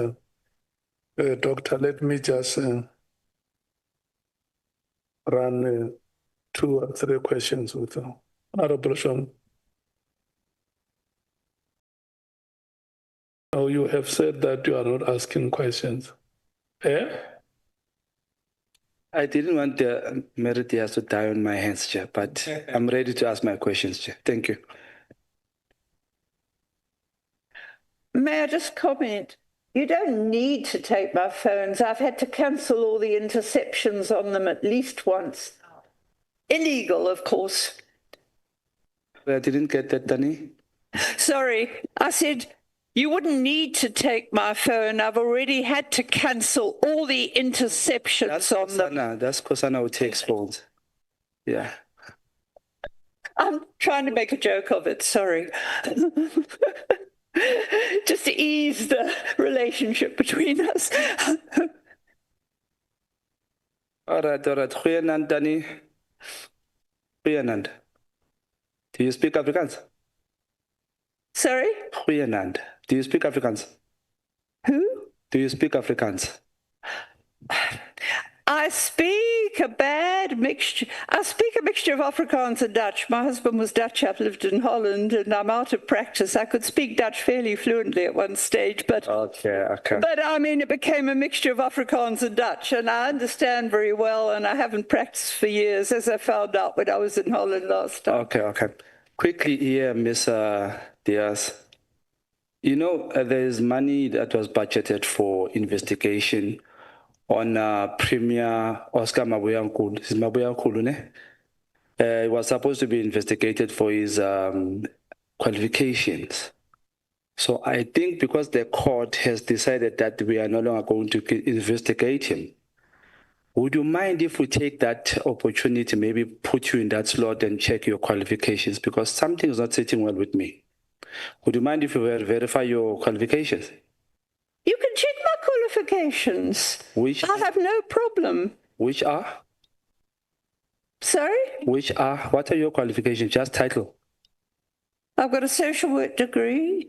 Doctor, let me just run 2 or 3 questions with Honorable Shom. Oh, you have said that you are not asking questions. I didn't want the Mary De Haas to die on my hands, Chair, but I'm ready to ask my questions, Chair. Thank you. May I just comment? You don't need to take my phones. I've had to cancel all the interceptions on them at least once. Illegal, of course. I didn't get that, Danny. Sorry, I said you wouldn't need to take my phone. I've already had to cancel all the interceptions on them. That's Kosana who takes phones. Yeah. I'm trying to make a joke of it, sorry. Just to ease the relationship between us. All right. Goeienaand, Danny. Goeienaand. Do you speak Afrikaans? Sorry? Goeienaand. Do you speak Afrikaans? Who? Do you speak Afrikaans? I speak a bad mixture. I speak a mixture of Afrikaans and Dutch. My husband was Dutch. I've lived in Holland, and I'm out of practice. I could speak Dutch fairly fluently at one stage, but But I mean, it became a mixture of Afrikaans and Dutch, and I understand very well, and I haven't practiced for years, as I found out when I was in Holland last time. Okay. Quickly here, Ms. Diaz. You know, there is money that was budgeted for investigation on Premier Oscar Mabuyankulu. Is Mabuyankulu, ne? He was supposed to be investigated for his qualifications. So I think because the court has decided that we are no longer going to investigate him, would you mind if we take that opportunity, maybe put you in that slot and check your qualifications? Because something is not sitting well with me. Would you mind if we verify your qualifications? You can check my qualifications. I have no problem. Which are? Sorry? Which are? What are your qualifications? Just title. I've got a social work degree.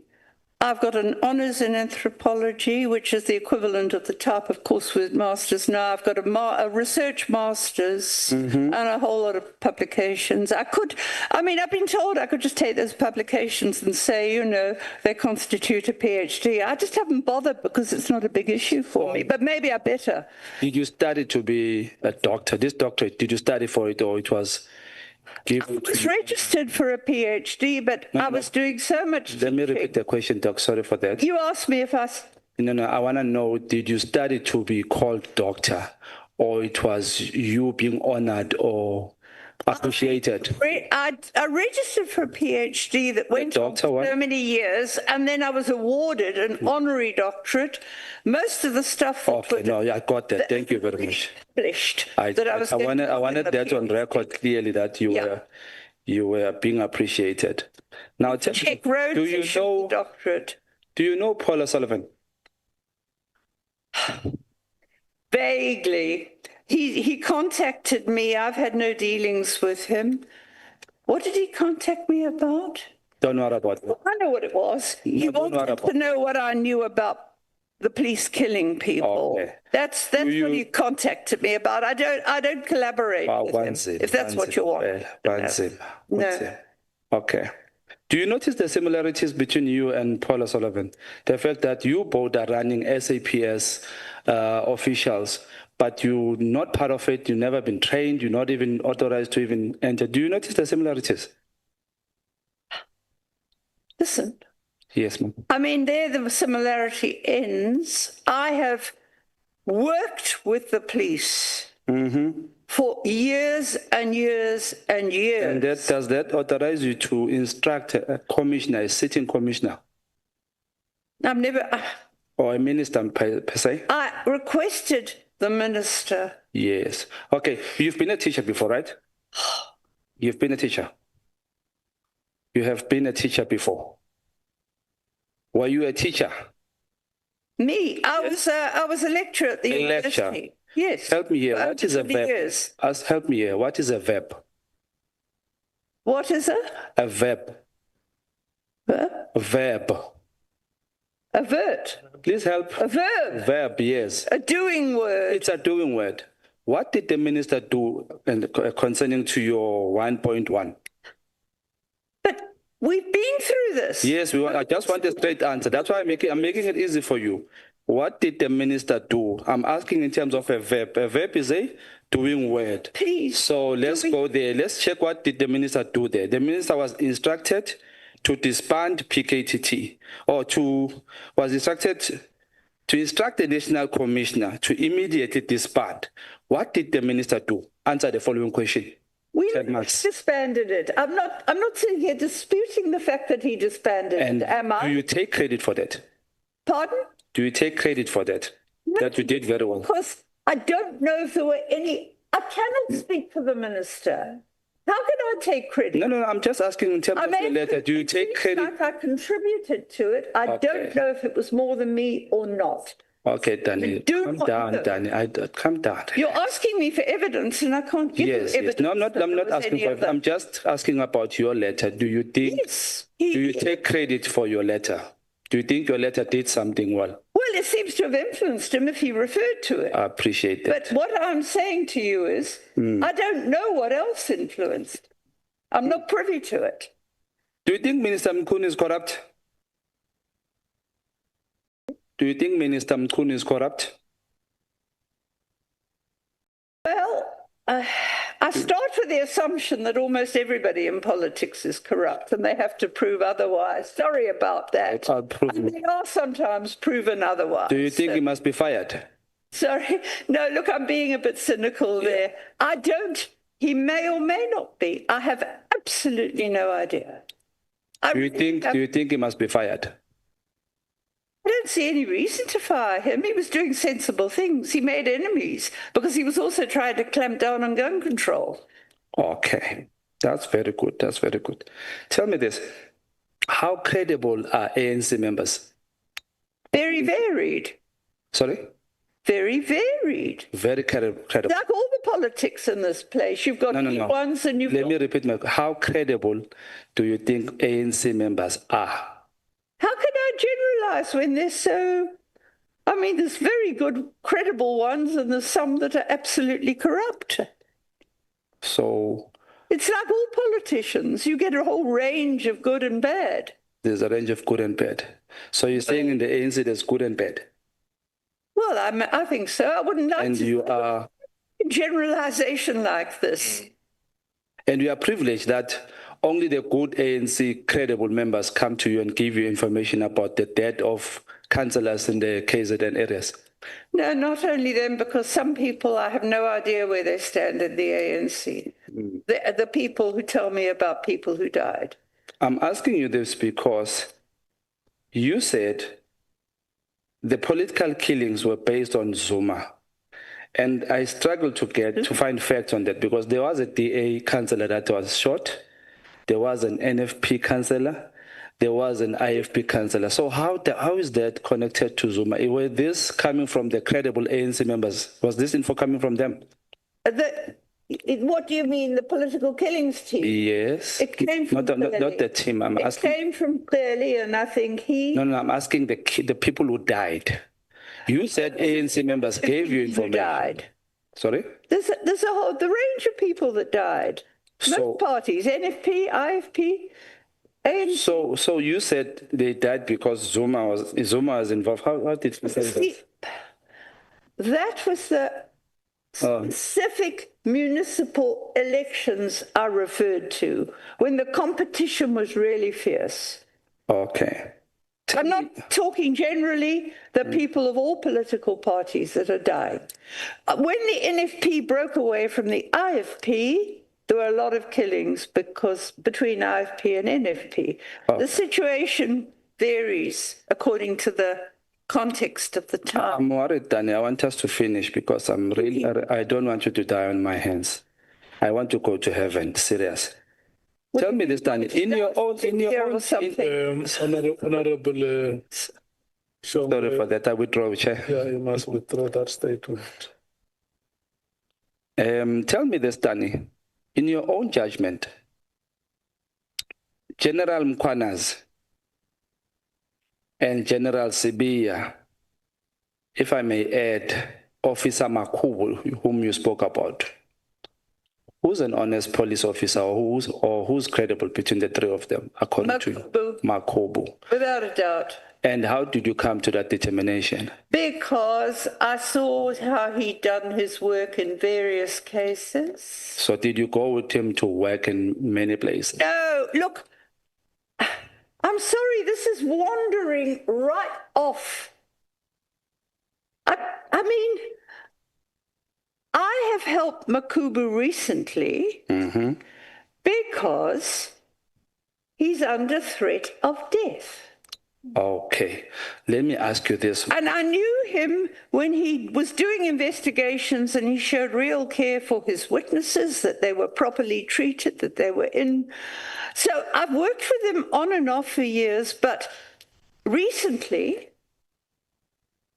I've got an honours in anthropology, which is the equivalent of the type of course with masters now. I've got a research masters and a whole lot of publications. I've been told I could just take those publications and say, you know, they constitute a PhD. I just haven't bothered because it's not a big issue for me, but maybe I better. Did you study to be a doctor? This doctorate, did you study for it, or it was given? I was registered for a PhD, but I was doing so much. Let me repeat the question, Doc. Sorry for that. You asked me if I... No, I want to know, did you study to be called doctor, or it was you being honored or appreciated? I registered for a PhD that went on for so many years, and then I was awarded an honorary doctorate. Most of the stuff... I got that. Thank you very much. I wanted that on record clearly that you were being appreciated. Now, do you know doctorate? Do you know Paula Sullivan? Vaguely. He contacted me. I've had no dealings with him. What did he contact me about? Don't worry about it. I know what it was. He wanted to know what I knew about the police killing people. Okay. That's what he contacted me about. I don't collaborate with him, if that's what you want. No. Okay. Do you notice the similarities between you and Paula Sullivan? The fact that you both are running SAPS officials, but you're not part of it, you've never been trained, you're not even authorized to even enter. Do you notice the similarities? Listen. Yes, ma'am. I mean, there the similarity ends. I have worked with the police for years and years and years. And does that authorize you to instruct a commissioner, a sitting commissioner? I've never. Or a minister per se? I requested the minister. Yes. Okay, you've been a teacher before, right? You've been a teacher. You have been a teacher before. Were you a teacher? Me? I was a lecturer at the university. Lecturer. Yes. Help me here. What is a verb? Years. Help me here. What is a verb? What is it? A verb. Verb? A verb. A verb. Please help. A verb. Verb, yes. A doing word. It's a doing word. What did the minister do concerning to your 1.1? But we've been through this. Yes, I just want a straight answer. That's why I'm making it easy for you. What did the minister do? I'm asking in terms of a verb. A verb is a doing word. Please. So let's go there. Let's check what did the minister do there. The minister was instructed to disband PKTT, or was instructed to instruct the national commissioner to immediately disband. What did the minister do? Answer the following question. We disbanded it. I'm not sitting here disputing the fact that he disbanded it, am I? Do you take credit for that? Pardon? Do you take credit for that? No, that you did very well. Because I don't know if there were any. I cannot speak for the minister. How can I take credit? No, I'm just asking in terms of your letter. Do you take credit? Like I contributed to it. I don't know if it was more than me or not. Okay, Danny, calm down, Danny. Calm down. You're asking me for evidence, and I can't give you evidence. No, I'm not asking for it. I'm just asking about your letter. Do you think? Yes, do you take credit for your letter? Do you think your letter did something well? Well, it seems to have influenced him if he referred to it. I appreciate that. But what I'm saying to you is, I don't know what else influenced. I'm not privy to it. Do you think Minister Mchunu is corrupt? Do you think Minister Mchunu is corrupt? Well, I start with the assumption that almost everybody in politics is corrupt and they have to prove otherwise. Sorry about that. They are sometimes proven otherwise. Do you think he must be fired? Sorry. No, look, I'm being a bit cynical there. I don't. He may or may not be. I have absolutely no idea. Do you think he must be fired? I don't see any reason to fire him. He was doing sensible things. He made enemies because he was also trying to clamp down on gun control. Okay. That's very good. That's very good. Tell me this. How credible are ANC members? Very varied. Sorry? Very varied. Very credible. Like all the politics in this place. You've got ones and you've got... Let me repeat how credible do you think ANC members are? How can I generalize when they're so... I mean, there's very good, credible ones and there's some that are absolutely corrupt. So... It's like all politicians. You get a whole range of good and bad. There's a range of good and bad. So you're saying in the ANC there's good and bad? Well, I think so. I wouldn't like and to you are a generalization like this. And you are privileged that only the good ANC credible members come to you and give you information about the death of councillors in the KZN areas. No, not only them, because some people, I have no idea where they stand in the ANC. The people who tell me about people who died. I'm asking you this because you said the political killings were based on Zuma. And I struggled to find facts on that because there was a DA councillor that was shot. There was an NFP councillor. There was an IFP councillor. So how is that connected to Zuma? Were this coming from the credible ANC members? Was this info coming from them? What do you mean, the political killings team? Yes. It came from not the team. I'm asking. It came from clearly, and I think he... No, I'm asking the people who died. You said ANC members gave you information. Who died. Sorry? There's the range of people that died. Most parties, NFP, IFP, ANC. So you said they died because Zuma was involved. How did you say that? That was the specific municipal elections I referred to, when the competition was really fierce. Okay. I'm not talking generally, the people of all political parties that are dying. When the NFP broke away from the IFP, there were a lot of killings because between IFP and NFP. The situation varies according to the context of the time. I'm worried, Danny. I want us to finish because I don't want you to die on my hands. I want to go to heaven, serious. Tell me this, Danny. Honorable, sorry for that. I withdraw, Chair. Yeah, you must withdraw that statement. Tell me this, Danny. In your own judgment, General Mkhwanazi and General Sibiya, if I may add, Officer Makhubu, whom you spoke about, who's an honest police officer or who's credible between the three of them, according to you? Makhubu. Without a doubt. And how did you come to that determination? Because I saw how he'd done his work in various cases. So did you go with him to work in many places? No, look, I'm sorry, this is wandering right off. I mean, I have helped Makhubu recently because he's under threat of death. Okay, let me ask you this. And I knew him when he was doing investigations and he showed real care for his witnesses, that they were properly treated, that they were in. So I've worked with him on and off for years, but recently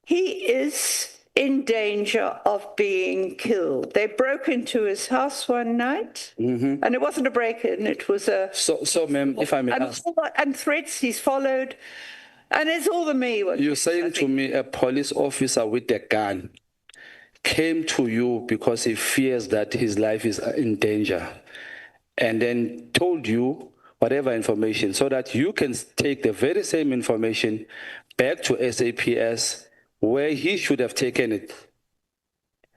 he is in danger of being killed. They broke into his house one night, and it wasn't a break-in, it was a... So ma'am, if I may ask... And threats he's followed. And it's all the me. You're saying to me a police officer with a gun came to you because he fears that his life is in danger and then told you whatever information so that you can take the very same information back to SAPS where he should have taken it.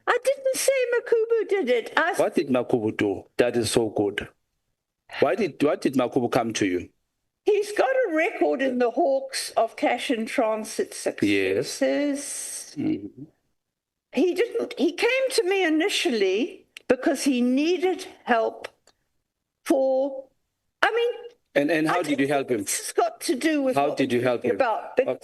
I didn't say Makhubu did it. What did Makhubu do that is so good? What did Makhubu come to you? He's got a record in the Hawks of cash in transit successes. Yes. He came to me initially because he needed help for, I mean... And how did you help him? This has got to do with how did you help him?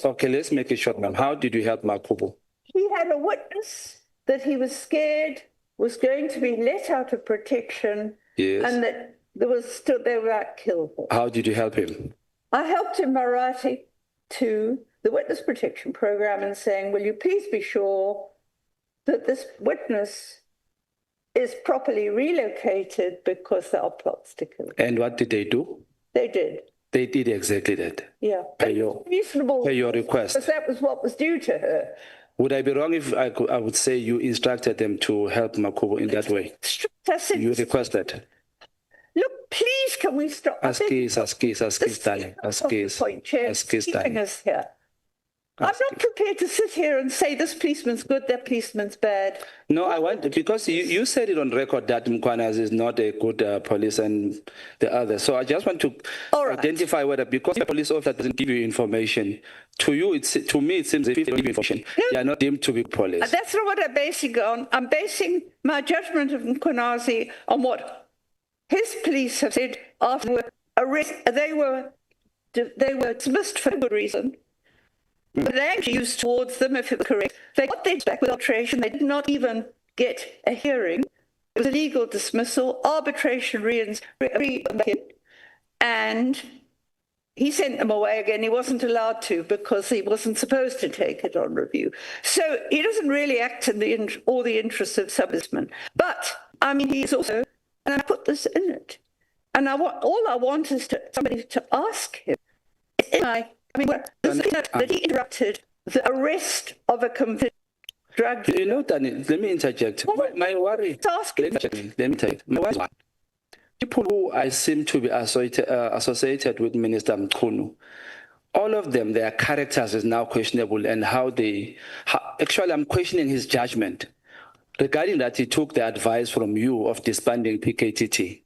Okay, let's make it short, ma'am. How did you help Makhubu? He had a witness that he was scared was going to be let out of protection, and that they were about to kill him. How did you help him? I helped him by writing to the Witness Protection Program and saying, will you please be sure that this witness is properly relocated because there are plots to kill him. And what did they do? They did. They did exactly that. Yeah. Per your request. Because that was what was due to her. Would I be wrong if I would say you instructed them to help Makhubu in that way? You requested. Look, please, can we stop? Ask darling. I'm not prepared to sit here and say this policeman's good, that policeman's bad. No, I want, because you said it on record that Mkhwanazi is not a good police and the other. So I just want to identify whether, because the police officer doesn't give you information, to me it seems if you don't give information, they are not deemed to be police. That's not what I'm basing on. I'm basing my judgment of Mkhwanazi on what his police have said after arrest. They were dismissed for good reason. But they actually used towards them, if it was correct. They got their back with arbitration. They did not even get a hearing. It was a legal dismissal, arbitration and he sent them away again. He wasn't allowed to because he wasn't supposed to take it on review. So he doesn't really act in all the interests of subsistence. But, I mean, he's also, and I put this in it, and all I want is somebody to ask him, that he interrupted the arrest of a convicted drug. You know, Danny, let me interject. My worry. Let me take my worry. People who I seem to be associated with Minister Mchunu, all of them, their characters is now questionable, and actually I'm questioning his judgment regarding that he took the advice from you of disbanding PKTT.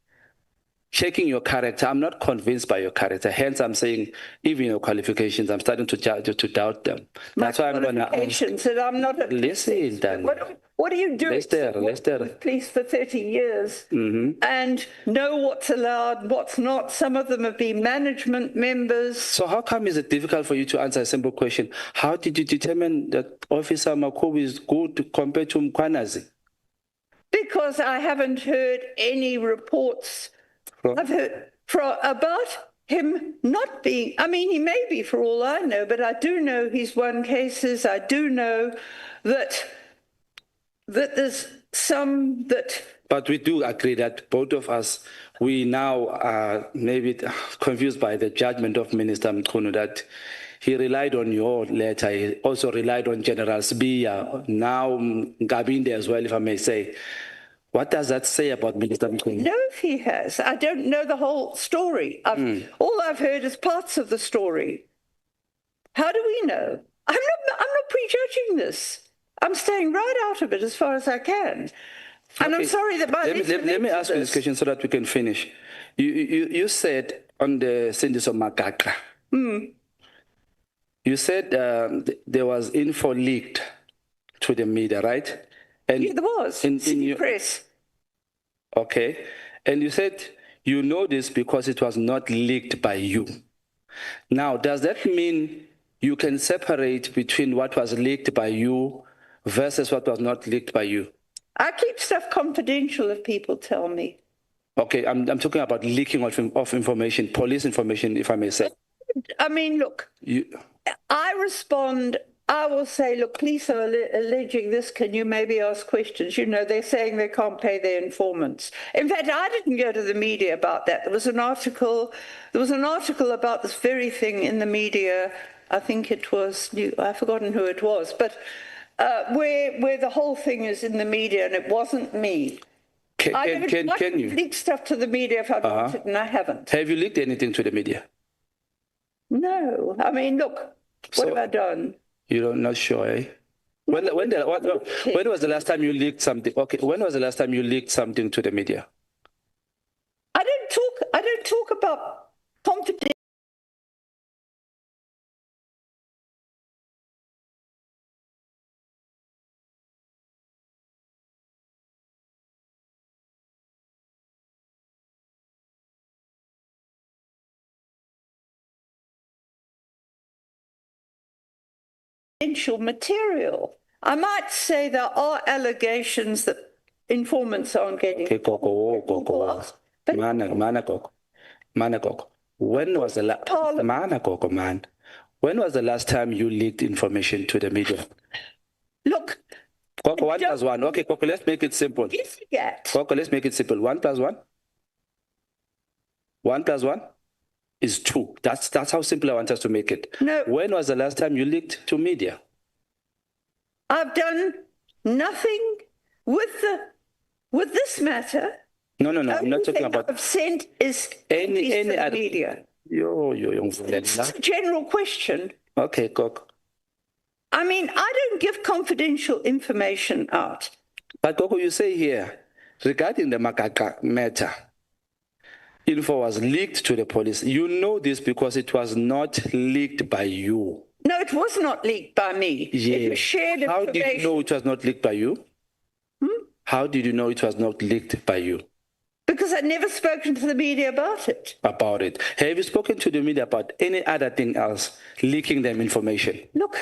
checking your character. I'm not convinced by your character. Hence, I'm saying even your qualifications, I'm starting to doubt them. That's why I'm going to ask. Qualifications that I'm not a Listen, Dan. What are you doing? Let's With police for 30 years and know what's allowed, what's not. Some of them have been management members. So how come is it difficult for you to answer a simple question? How did you determine that Officer Mkhwanazi is good compared to Mkhwanazi? Because I haven't heard any reports. I've heard about him not being, I mean, he may be for all I know, but I do know he's won cases. I do know that there's some that... But we do agree that both of us, we now are maybe confused by the judgment of Minister Mchunu that he relied on your letter. He also relied on General Sbiya, now Ngabinde as well, if I may say. What does that say about Minister Mchunu? No, if he has. I don't know the whole story. All I've heard is parts of the story. How do we know? I'm not prejudging this. I'm staying right out of it as far as I can. And I'm sorry that my... Let me ask you this question so that we can finish. You said on the Senzo Makaka, you said there was info leaked to the media, right? And yeah, there was, in the press. Okay. And you said you know this because it was not leaked by you. Now, does that mean you can separate between what was leaked by you versus what was not leaked by you? I keep stuff confidential if people tell me. Okay, I'm talking about leaking of information, police information, if I may say. I mean, look, I respond, I will say, look, police are alleging this, can you maybe ask questions? You know, they're saying they can't pay their informants. In fact, I didn't go to the media about that. There was an article about this very thing in the media. I think it was, I've forgotten who it was, but where the whole thing is in the media, and it wasn't me. Can you leak stuff to the media if I wanted, and I haven't. Have you leaked anything to the media? No. I mean, look, what have I done? You're not sure, eh? When was the last time you leaked something? Okay, when was the last time you leaked something to the media? I don't talk about confidential. Material. I might say there are allegations that informants aren't getting. Okay, when was the last? When was the last time you leaked information to the media? Look. Coco, 1 plus 1. Okay, Coco, let's make it simple. Coco, let's make it simple. 1 plus 1. 1 plus 1 is 2. That's how simple I want us to make it. No. When was the last time you leaked to media? I've done nothing with this matter. No. I'm not talking about. I've sent is any other media. It's a general question. Okay, Coco. I mean, I don't give confidential information out. But Coco, you say here regarding the Makaka matter. Info was leaked to the police. You know this because it was not leaked by you. No, it was not leaked by me. Yeah. It was shared information. How did you know it was not leaked by you? How did you know it was not leaked by you? Because I'd never spoken to the media about it. About it. Have you spoken to the media about any other thing else, leaking them information? Look,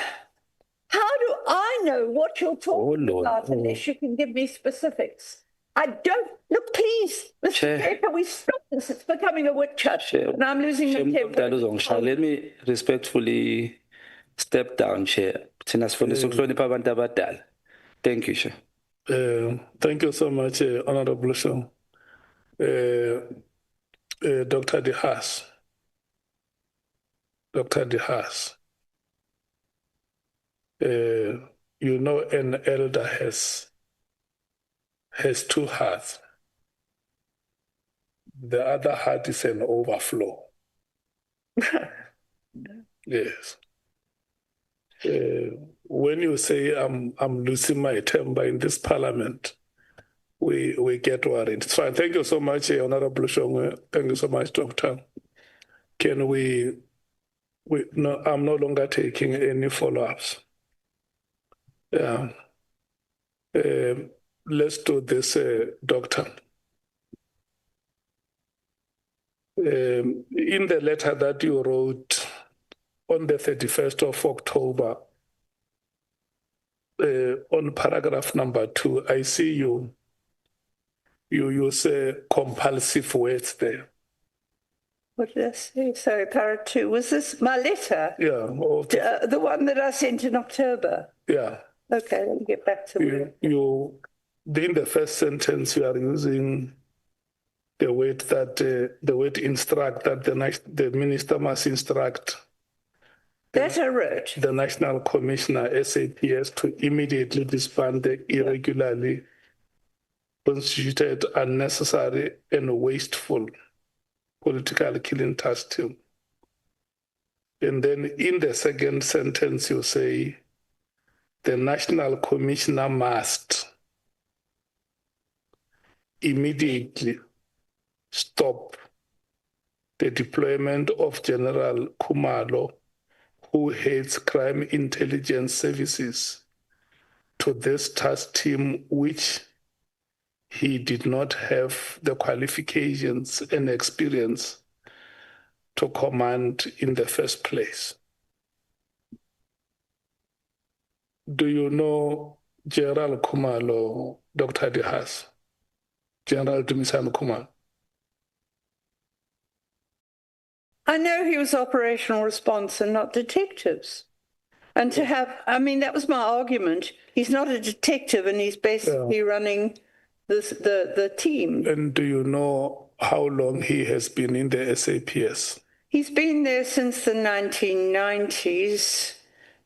how do I know what you're talking about unless you can give me specifics? I don't. Look, please, Mr. Paper, we stop this. It's becoming a witch hunt, and I'm losing my temper. Let me respectfully step down, Chair. Thank you, Chair. Thank you so much, Honorable Shaw. Dr. De Haas. Dr. De Haas. You know, an elder has 2 hearts. The other heart is an overflow. Yes. When you say I'm losing my temper in this parliament, we get worried. It's fine. Thank you so much, Honorable Shongwe. Thank you so much, Doctor. Can we no, I'm no longer taking any follow-ups. Yeah. Let's do this, Doctor. In the letter that you wrote on the 31st of October, on paragraph number 2, I see you use compulsive words there. What did I say? Sorry, paragraph 2. Was this my letter? Yeah. The one that I sent in October? Yeah. Okay, let me get back to it. In the first sentence, you are using the word that the word instruct, that the minister must instruct. That I wrote. The National Commissioner, SAPS, to immediately disband the irregularly constituted, unnecessary, and wasteful political killing task team. And then in the second sentence, you say, the National Commissioner must immediately stop the deployment of General Khumalo, who heads crime intelligence services, to this task team, which he did not have the qualifications and experience to command in the first place. Do you know General Khumalo, Dr. De Haas? General Dumisani Khumalo? I know he was operational response and not detectives. And to have, I mean, that was my argument. He's not a detective and he's basically running the team. And do you know how long he has been in the SAPS? He's been there since the 1990s,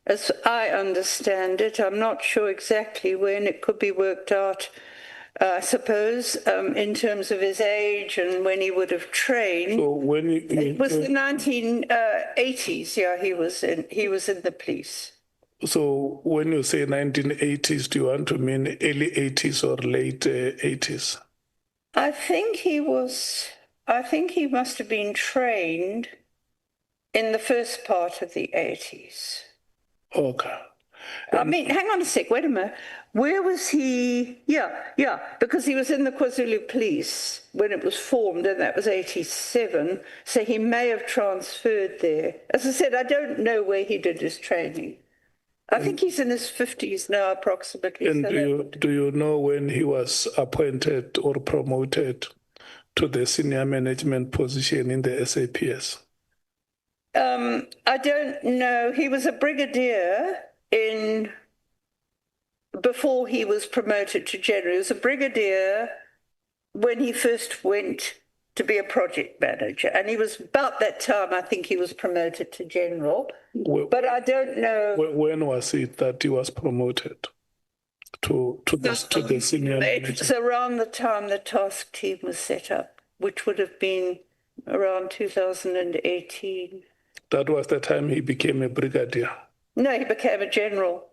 as I understand it. I'm not sure exactly when. It could be worked out, I suppose, in terms of his age and when he would have trained. So when it was the 1980s. Yeah, he was in the police. So when you say 1980s, do you want to mean early 80s or late 80s? I think he must have been trained in the first part of the 80s. Okay. I mean, hang on a sec, wait a minute. Where was he? Yeah, because he was in the KwaZulu police when it was formed, and that was 87. So he may have transferred there. As I said, I don't know where he did his training. I think he's in his 50s now, approximately. And do you know when he was appointed or promoted to the senior management position in the SAPS? I don't know. He was a brigadier before he was promoted to general. He was a brigadier when he first went to be a project manager. And he was about that time, I think he was promoted to general. But I don't know. When was it that he was promoted to the senior manager? It was around the time the task team was set up, which would have been around 2018. That was the time he became a brigadier? No, he became a general.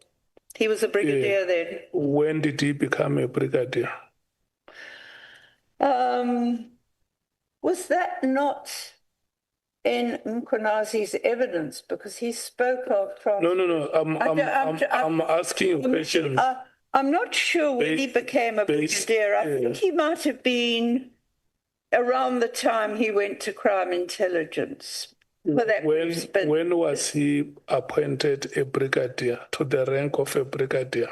He was a brigadier then. When did he become a brigadier? Was that not in Mkhwanazi's evidence? Because he spoke of... No. I'm asking you questions. I'm not sure when he became a brigadier. I think he might have been around the time he went to crime intelligence. When was he appointed a brigadier, to the rank of a brigadier?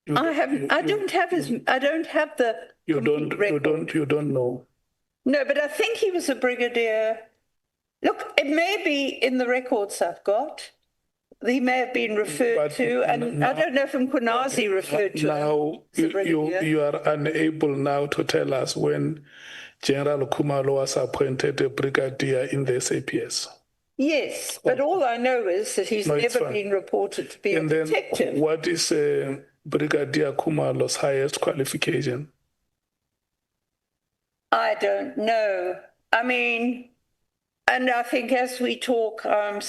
I don't have the you don't know. No, but I think he was a brigadier. Look, it may be in the records I've got. He may have been referred to, and I don't know if Mkhwanazi referred to now him. You are unable now to tell us when General Khumalo was appointed a brigadier in the SAPS. Yes, but all I know is that he's never been reported to be a detective. What is Brigadier Khumalo's highest qualification? I don't know. I mean, And I think as we talk, I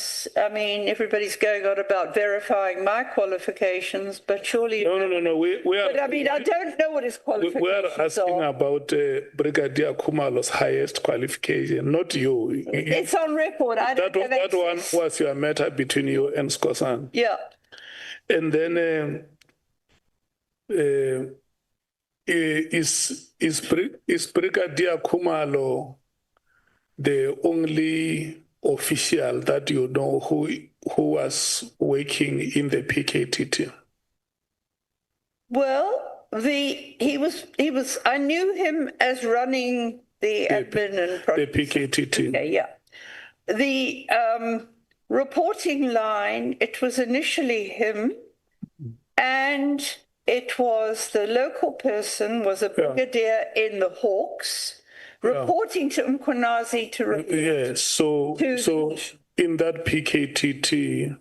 mean, everybody's going on about verifying my qualifications, but surely... No. We are... But I mean, I don't know what his qualifications we are asking about Brigadier Khumalo's highest qualification, not you. It's on record. That one was your matter between you and Skosan. Yeah. And then is Brigadier Khumalo the only official that you know who was working in the PKTT? Well, he was. I knew him as running the admin and the PKTT. Okay, yeah. The reporting line. It was initially him, and it was the local person was a brigadier in the Hawks. Reporting to Mkhwanazi to report. Yes, so in that PKTT,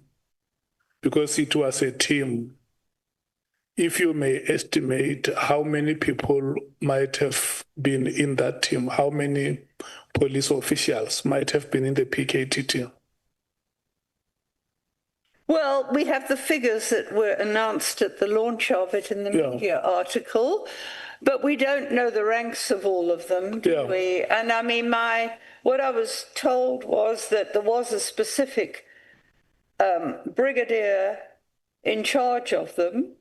because it was a team, if you may estimate how many people might have been in that team, how many police officials might have been in the PKTT? Well, we have the figures that were announced at the launch of it in the media article. But we don't know the ranks of all of them, do we? And I mean, what I was told was that there was a specific brigadier in charge of them,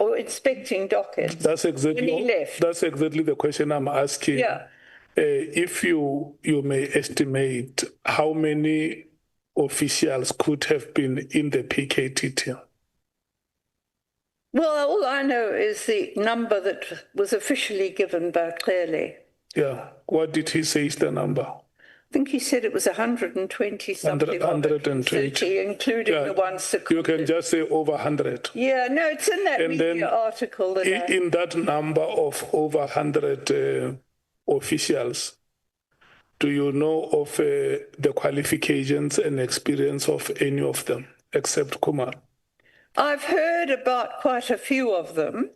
or inspecting dockets. That's exactly when he left. That's exactly the question I'm asking. Yeah. If you may estimate how many officials could have been in the PKTT. Well, all I know is the number that was officially given by Clearly. Yeah. What did he say is the number? I think he said it was 120 something. 120. Including the ones that... You can just say over 100. Yeah, no, it's in that media article. In that number of over 100 officials, do you know of the qualifications and experience of any of them, except Kumar? I've heard about quite a few of them.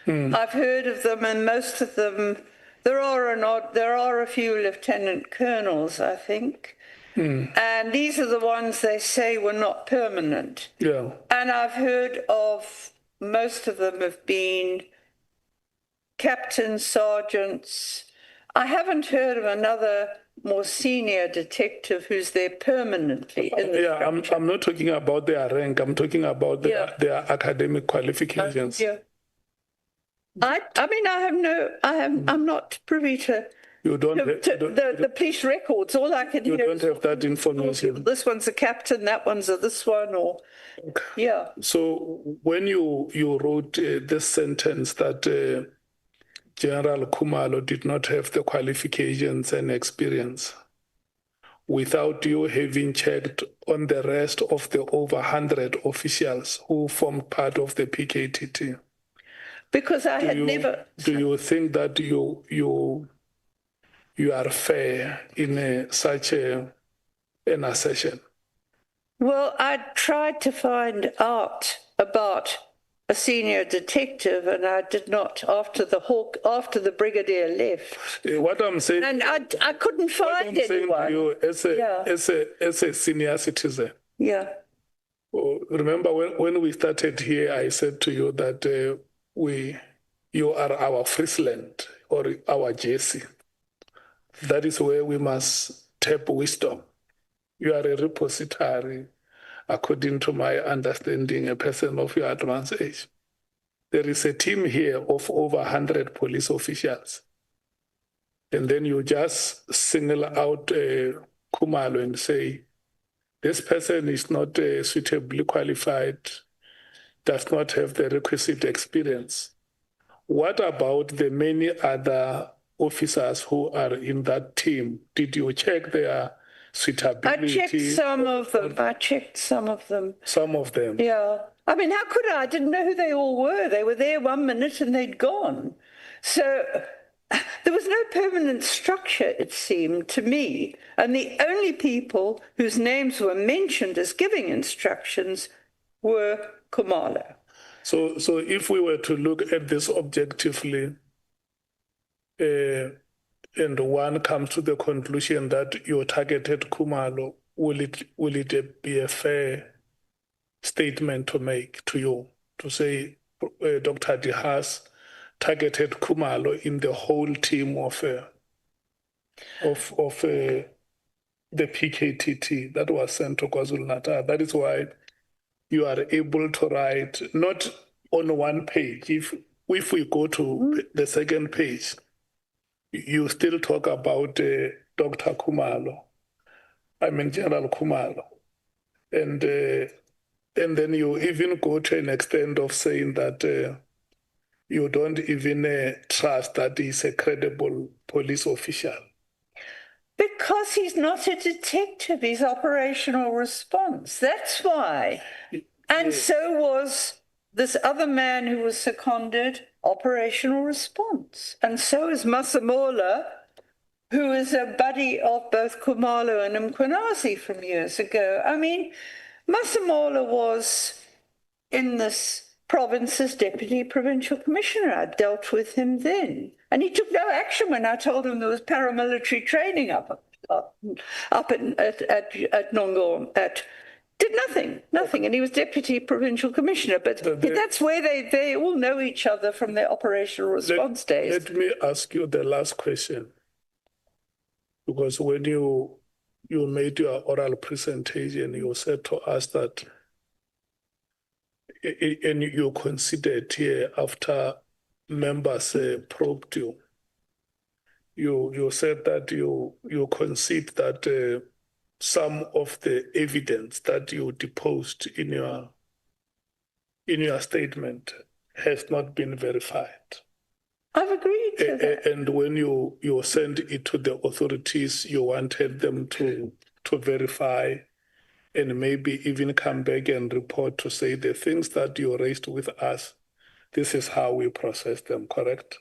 I've heard of them, and most of them, there are a few lieutenant colonels, I think. And these are the ones they say were not permanent. Yeah. And I've heard of most of them have been captains, sergeants. I haven't heard of another more senior detective who's there permanently in the structure. I'm not talking about their rank. I'm talking about their academic qualifications. I'm not privy to the police records. All I can hear is... You don't have that information. This one's a captain, that one's this one, or... Yeah. So when you wrote this sentence that General Khumalo did not have the qualifications and experience, without you having checked on the rest of the over 100 officials who formed part of the PKTT. Because I had never... Do you think that you are fair in such an assertion? Well, I tried to find out about a senior detective, and I did not after the brigadier left. What I'm saying, and I couldn't find anyone. You as a senior citizen. Yeah. Remember when we started here, I said to you that you are our Friesland or our Jesse. That is where we must tap wisdom. You are a repository. According to my understanding, a person of your advanced age. There is a team here of over 100 police officials. And then you just single out Khumalo and say, this person is not suitably qualified, does not have the requisite experience. What about the many other officers who are in that team? Did you check their suitability? I checked some of them. Some of them? Yeah. I mean, how could I? I didn't know who they all were. They were there 1 minute and they'd gone. So there was no permanent structure, it seemed to me. And the only people whose names were mentioned as giving instructions were Khumalo. So if we were to look at this objectively, and one comes to the conclusion that you targeted Khumalo, will it be a fair statement to make to you, to say Dr. De Haas targeted Khumalo in the whole team of the PKTT that was sent to KwaZulu-Natal? That is why you are able to write, not on one page. If we go to the second page, you still talk about Dr. Khumalo, General Khumalo. And then you even go to an extent of saying that you don't even trust that he's a credible police official. Because he's not a detective, he's operational response. That's why. And so was this other man who was seconded, operational response. And so is Masemola, who is a buddy of both Khumalo and Mkhwanazi from years ago. I mean, Masemola was in this province as Deputy Provincial Commissioner. I dealt with him then. And he took no action when I told him there was paramilitary training up at Nongom. Did nothing. And he was Deputy Provincial Commissioner. But that's where they all know each other from their operational response days. Let me ask you the last question. Because when you made your oral presentation, you said to us that, and you considered here after members probed you, you said that you concede that some of the evidence that you deposed in your statement has not been verified. I've agreed to that. And when you sent it to the authorities, you wanted them to verify and maybe even come back and report to say the things that you raised with us, this is how we process them, correct?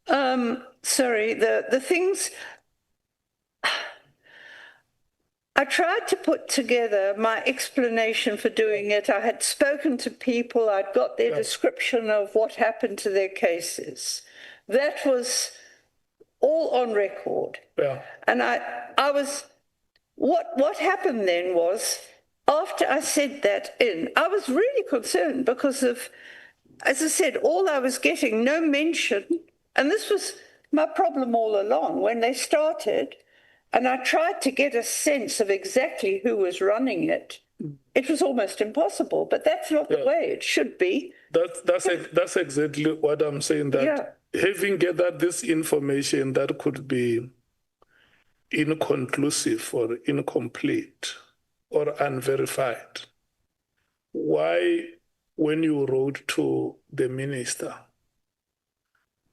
Sorry, the things... I tried to put together my explanation for doing it. I had spoken to people. I'd got their description of what happened to their cases. That was all on record. Yeah. And I was... What happened then was, after I said that I was really concerned because of, as I said, all I was getting, no mention, and this was my problem all along when they started, and I tried to get a sense of exactly who was running it. It was almost impossible, but that's not the way it should be. That's exactly what I'm saying, that having gathered this information that could be inconclusive or incomplete or unverified, why, when you wrote to the minister,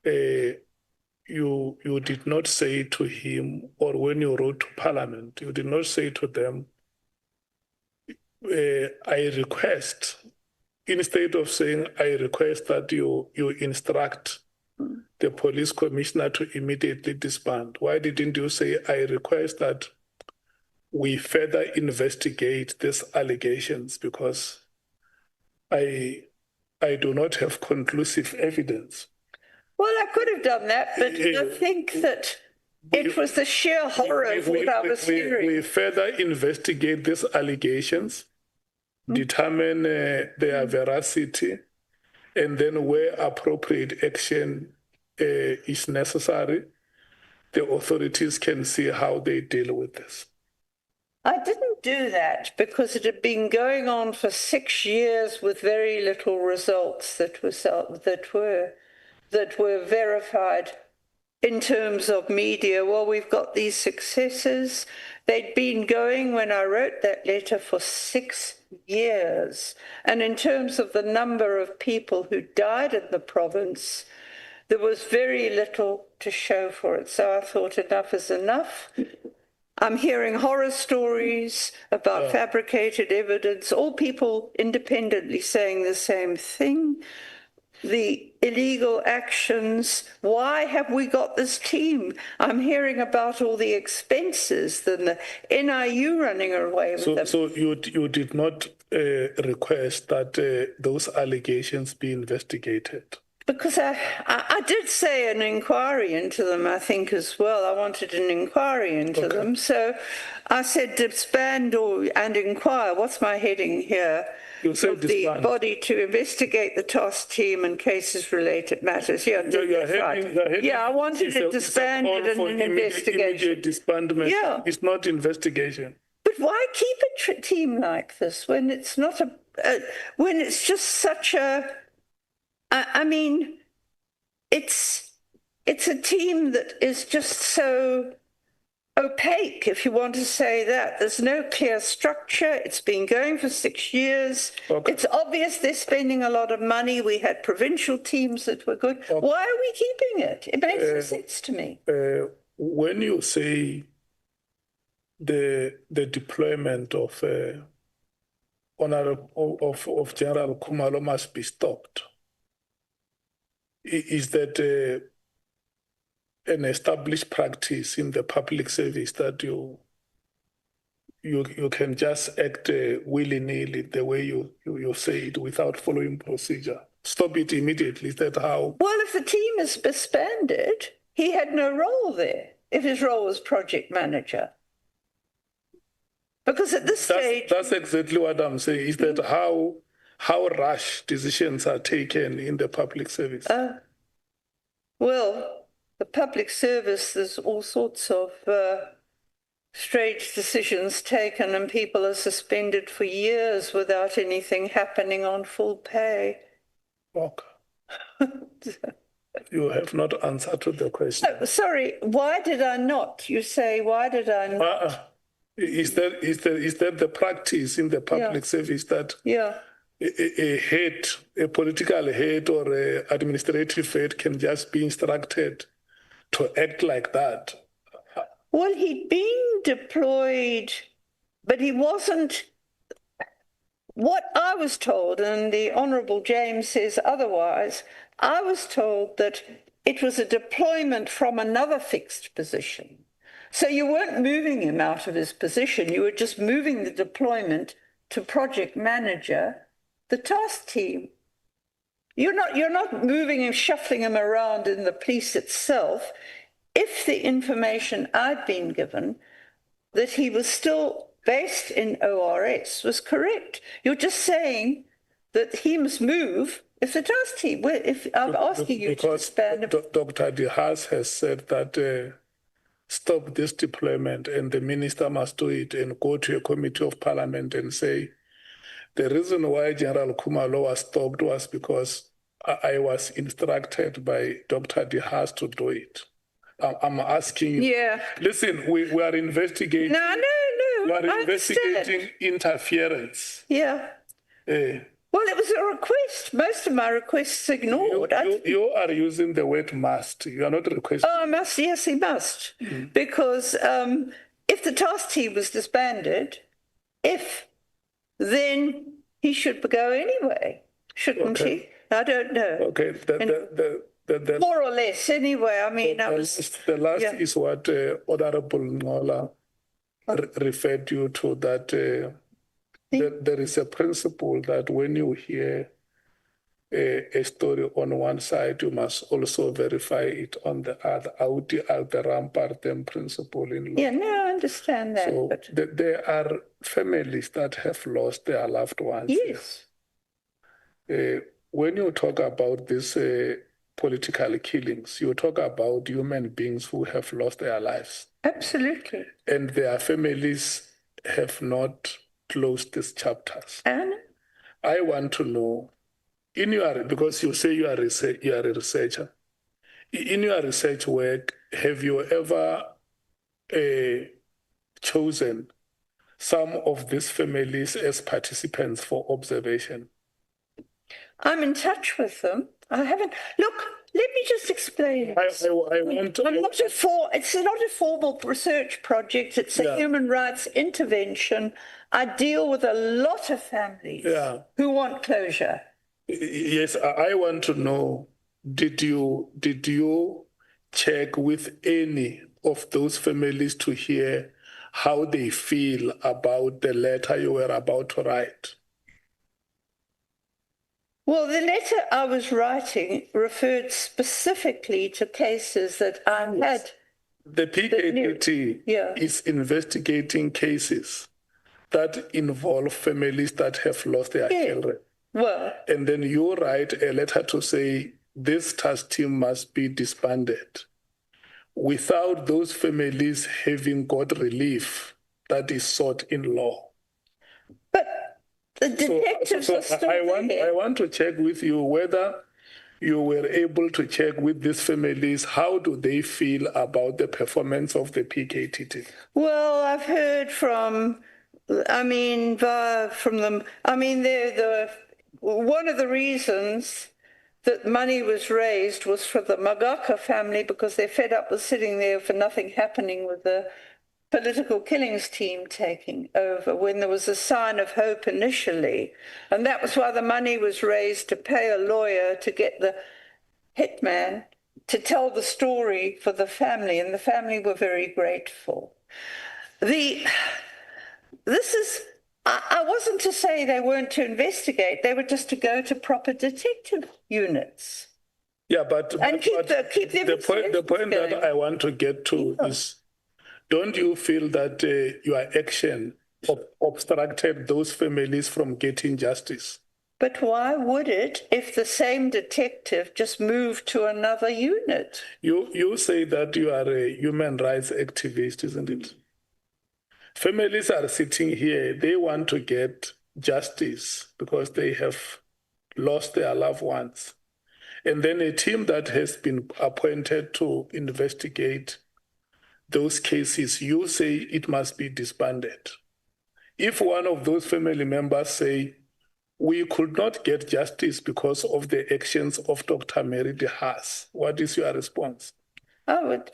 you did not say to him, or when you wrote to Parliament, you did not say to them, I request, instead of saying, I request that you instruct the police commissioner to immediately disband? Why didn't you say, I request that we further investigate these allegations because I do not have conclusive evidence? Well, I could have done that, but I think that it was the sheer horror of what I was hearing. We further investigate these allegations, determine their veracity, and then where appropriate action is necessary, the authorities can see how they deal with this. I didn't do that because it had been going on for 6 years with very little results that were verified in terms of media. Well, we've got these successes. They'd been going when I wrote that letter for 6 years. And in terms of the number of people who died in the province, there was very little to show for it. So I thought enough is enough. I'm hearing horror stories about fabricated evidence, all people independently saying the same thing. The illegal actions, why have we got this team? I'm hearing about all the expenses, the NIU running away with them. So you did not request that those allegations be investigated? Because I did say an inquiry into them, I think, as well. I wanted an inquiry into them. So I said disband and inquire. What's my heading here? You said of the disband. body to investigate the task team and cases related matters. Yeah, yeah, I wanted it disbanded and an investigation. Immediate disbandment. Yeah. It's not investigation. But why keep a team like this when it's not when it's just such a, I mean, it's a team that is just so opaque, if you want to say that. There's no clear structure. It's been going for 6 years. Okay. It's obvious they're spending a lot of money. We had provincial teams that were good. Okay. Why are we keeping it? It makes no sense to me. When you say the deployment of of General Khumalo must be stopped, is that an established practice in the public service that you can just act willy-nilly the way you say it without following procedure? Stop it immediately. Is that how? Well, if the team is disbanded, he had no role there if his role was project manager. Because at this stage... That's exactly what I'm saying. Is that how rash decisions are taken in the public service? Well, the public service, there's all sorts of strange decisions taken, and people are suspended for years without anything happening on full pay. Okay. You have not answered to the question. Oh, sorry, why did I not? You say, why did I not? Is that the practice in the public service that a head, a political head or an administrative head can just be instructed to act like that? Well, he'd been deployed, but he wasn't. What I was told, and the Honourable James says otherwise, I was told that it was a deployment from another fixed position. So you weren't moving him out of his position, you were just moving the deployment to project manager, the task team. You're not moving him, shuffling him around in the police itself. If the information I'd been given that he was still based in ORS was correct, you're just saying that he must move if the task team. If I'm asking you to expand. Dr. De Haas has said that stop this deployment, and the minister must do it and go to a committee of parliament and say, the reason why General Khumalo was stopped was because I was instructed by Dr. De Haas to do it. I'm asking you. Yeah. Listen, we are investigating. No. We are investigating interference. Yeah. Well, it was a request. Most of my requests ignored. You are using the word must. You are not requesting. Oh, I must. Yes, he must. Because if the task team was disbanded, then he should go anyway, shouldn't he? I don't know. Okay. More or less, anyway. I mean, the last is what Honorable Ngola referred you to, that there is a principle that when you hear a story on one side, you must also verify it on the other. Audi alteram partem principle in law. Yeah, no, I understand that. So there are families that have lost their loved ones. Yes. When you talk about these political killings, you talk about human beings who have lost their lives. Absolutely. And their families have not closed these chapters. And I want to know, because you say you are a researcher, in your research work, have you ever chosen some of these families as participants for observation? I'm in touch with them. I haven't. Look, let me just explain. It's not a formal research project. It's a human rights intervention. I deal with a lot of families who want closure. Yes, I want to know, did you check with any of those families to hear how they feel about the letter you were about to write? Well, the letter I was writing referred specifically to cases that I had. The PKTT is investigating cases that involve families that have lost their children. Well, and then you write a letter to say this task team must be disbanded without those families having got relief that is sought in law. But the detectives are still I want to check with you whether you were able to check with these families, how do they feel about the performance of the PKTT? Well, I've heard from them. One of the reasons that money was raised was for the Magaka family because they're fed up with sitting there for nothing happening with the political killings team taking over when there was a sign of hope initially. And that was why the money was raised to pay a lawyer to get the hitman to tell the story for the family, and the family were very grateful. I wasn't to say they weren't to investigate, they were just to go to proper detective units. Yeah, but keep the point that I want to get to is, don't you feel that your action obstructed those families from getting justice? But why would it if the same detective just moved to another unit? You say that you are a human rights activist, isn't it? Families are sitting here, they want to get justice because they have lost their loved ones. And then a team that has been appointed to investigate those cases, you say it must be disbanded. If one of those family members say, we could not get justice because of the actions of Dr. Mary De Haas, what is your response? I would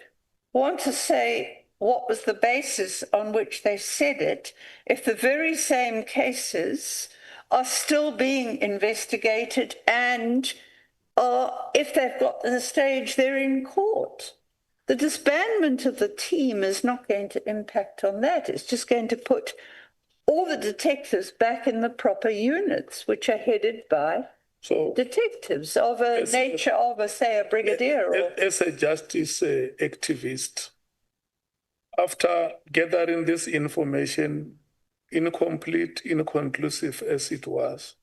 want to say what was the basis on which they said it if the very same cases are still being investigated and if they've got to the stage they're in court. The disbandment of the team is not going to impact on that. It's just going to put all the detectives back in the proper units, which are headed by detectives of a nature of, say, a brigadier. As a justice activist, after gathering this information, incomplete, inconclusive as it was,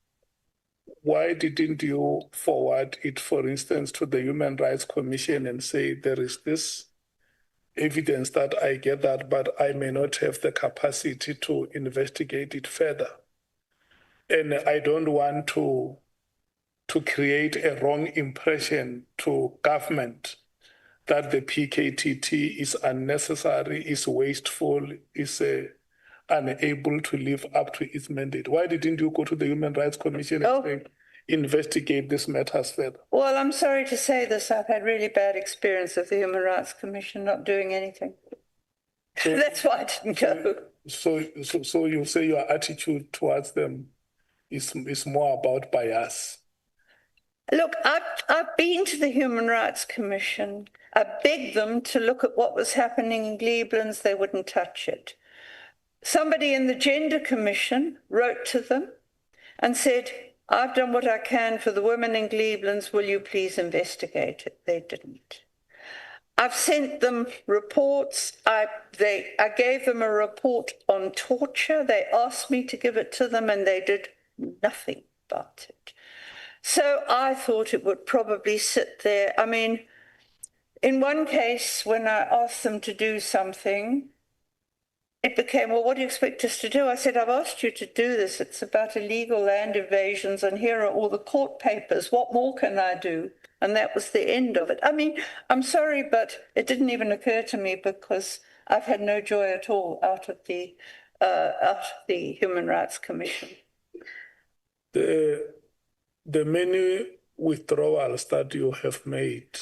why didn't you forward it, for instance, to the Human Rights Commission and say, there is this evidence that I gathered, but I may not have the capacity to investigate it further. And I don't want to create a wrong impression to government that the PKTT is unnecessary, is wasteful, is unable to live up to its mandate. Why didn't you go to the Human Rights Commission and say, investigate these matters further? Well, I'm sorry to say this. I've had really bad experience of the Human Rights Commission not doing anything. So, that's why I didn't go. So you say your attitude towards them is more about bias? Look, I've been to the Human Rights Commission. I begged them to look at what was happening in Glebelands. They wouldn't touch it. Somebody in the Gender Commission wrote to them and said, I've done what I can for the women in Glebelands. Will you please investigate it? They didn't. I've sent them reports. I gave them a report on torture. They asked me to give it to them, and they did nothing about it. So I thought it would probably sit there. I mean, in one case, when I asked them to do something, it became, well, what do you expect us to do? I said, I've asked you to do this. It's about illegal land invasions, and here are all the court papers. What more can I do? And that was the end of it. I mean, I'm sorry, but it didn't even occur to me because I've had no joy at all out of the Human Rights Commission. The many withdrawals that you have made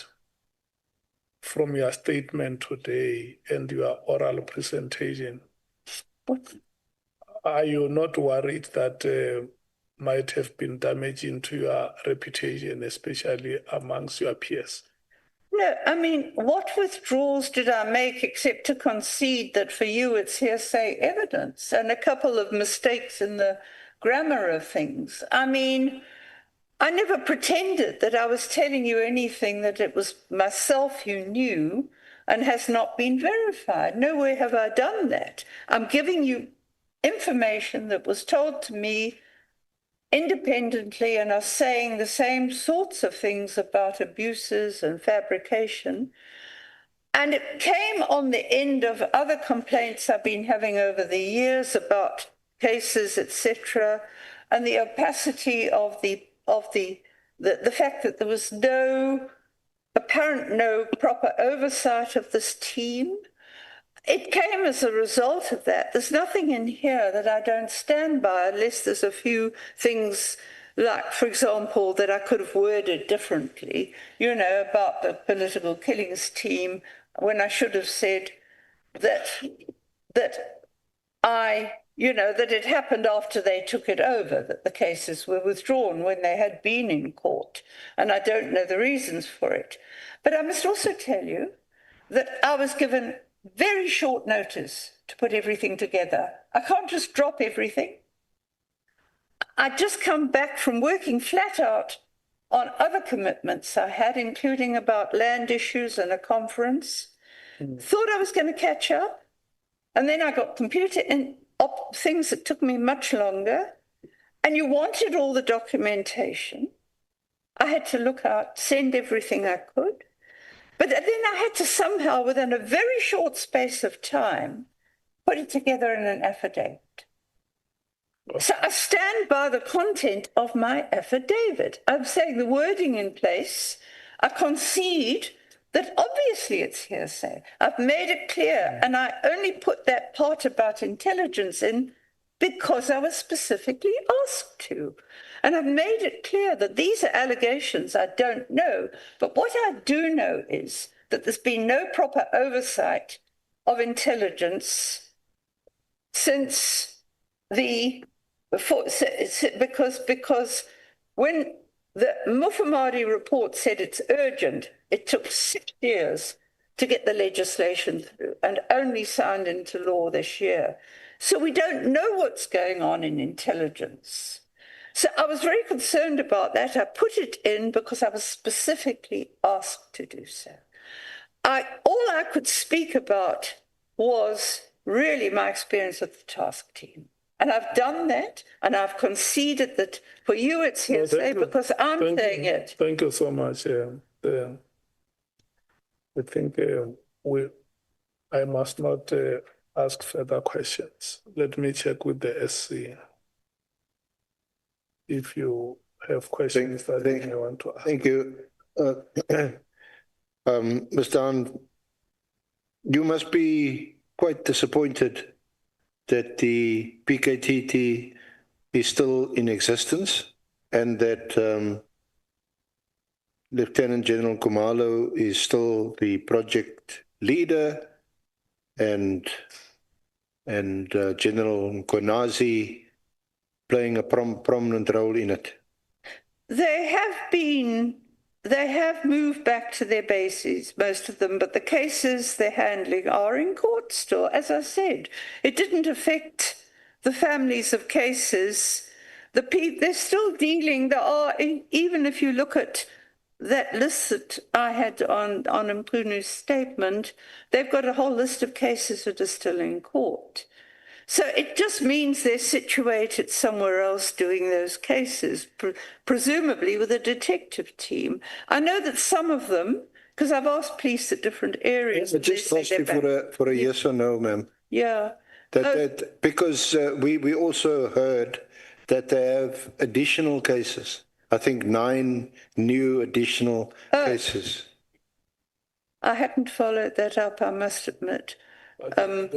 from your statement today and your oral presentation, are you not worried that might have been damaging to your reputation, especially amongst your peers? No, I mean, what withdrawals did I make except to concede that for you it's hearsay evidence and a couple of mistakes in the grammar of things? I mean, I never pretended that I was telling you anything that it was myself who knew and has not been verified. Nowhere have I done that. I'm giving you information that was told to me independently and are saying the same sorts of things about abuses and fabrication. And it came on the end of other complaints I've been having over the years about cases, etc., and the opacity of the fact that there was no proper oversight of this team. It came as a result of that. There's nothing in here that I don't stand by, unless there's a few things like, for example, that I could have worded differently, you know, about the political killings team, when I should have said that it happened after they took it over, that the cases were withdrawn when they had been in court. And I don't know the reasons for it. But I must also tell you that I was given very short notice to put everything together. I can't just drop everything. I'd just come back from working flat out on other commitments I had, including about land issues and a conference. Thought I was going to catch up. And then I got computer things that took me much longer. And you wanted all the documentation. I had to look out, send everything I could. But then I had to somehow, within a very short space of time, put it together in an affidavit. So I stand by the content of my affidavit. I'm saying the wording in place. I concede that obviously it's hearsay. I've made it clear, and I only put that part about intelligence in because I was specifically asked to. And I've made it clear that these are allegations I don't know. But what I do know is that there's been no proper oversight of intelligence since because when the Mufamadi report said it's urgent, it took 6 years to get the legislation through and only signed into law this year. So we don't know what's going on in intelligence. So I was very concerned about that. I put it in because I was specifically asked to do so. All I could speak about was really my experience with the task team. And I've done that, and I've conceded that for you it's hearsay because I'm saying it. Thank you so much. I think I must not ask further questions. Let me check with the SC. If you have questions that you want to ask. Thank you. Mr. Hahn, you must be quite disappointed that the PKTT is still in existence and that Lt Gen Mkhwanazi is still the project leader and General Mkhwanazi playing a prominent role in it. They have moved back to their bases, most of them, but the cases they're handling are in court still. As I said, it didn't affect the families of cases. They're still dealing. There are, even if you look at that list that I had on Mchunu's statement, they've got a whole list of cases that are still in court. So it just means they're situated somewhere else doing those cases, presumably with a detective team. I know that some of them, because I've asked police at different areas. I just asked you for a yes or no, ma'am. Yeah. Because we also heard that they have additional cases. I think 9 new additional cases. I hadn't followed that up, I must admit. And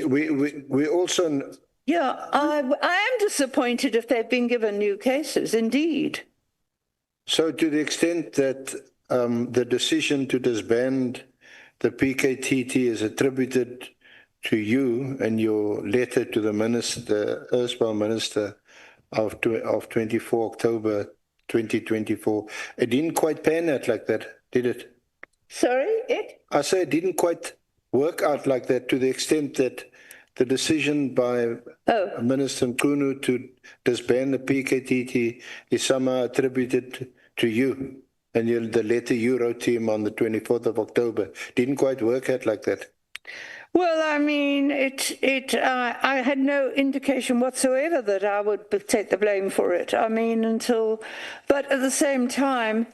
we also... Yeah, I am disappointed if they've been given new cases, indeed. So to the extent that the decision to disband the PKTT is attributed to you and your letter to the minister, erstwhile minister of 24 October 2024, it didn't quite pan out like that, did it? Sorry, I say it didn't quite work out like that, to the extent that the decision by Minister Mchunu to disband the PKTT is somehow attributed to you. And the letter you wrote to him on the 24th of October didn't quite work out like that. Well, I mean, I had no indication whatsoever that I would take the blame for it. I mean, but at the same time,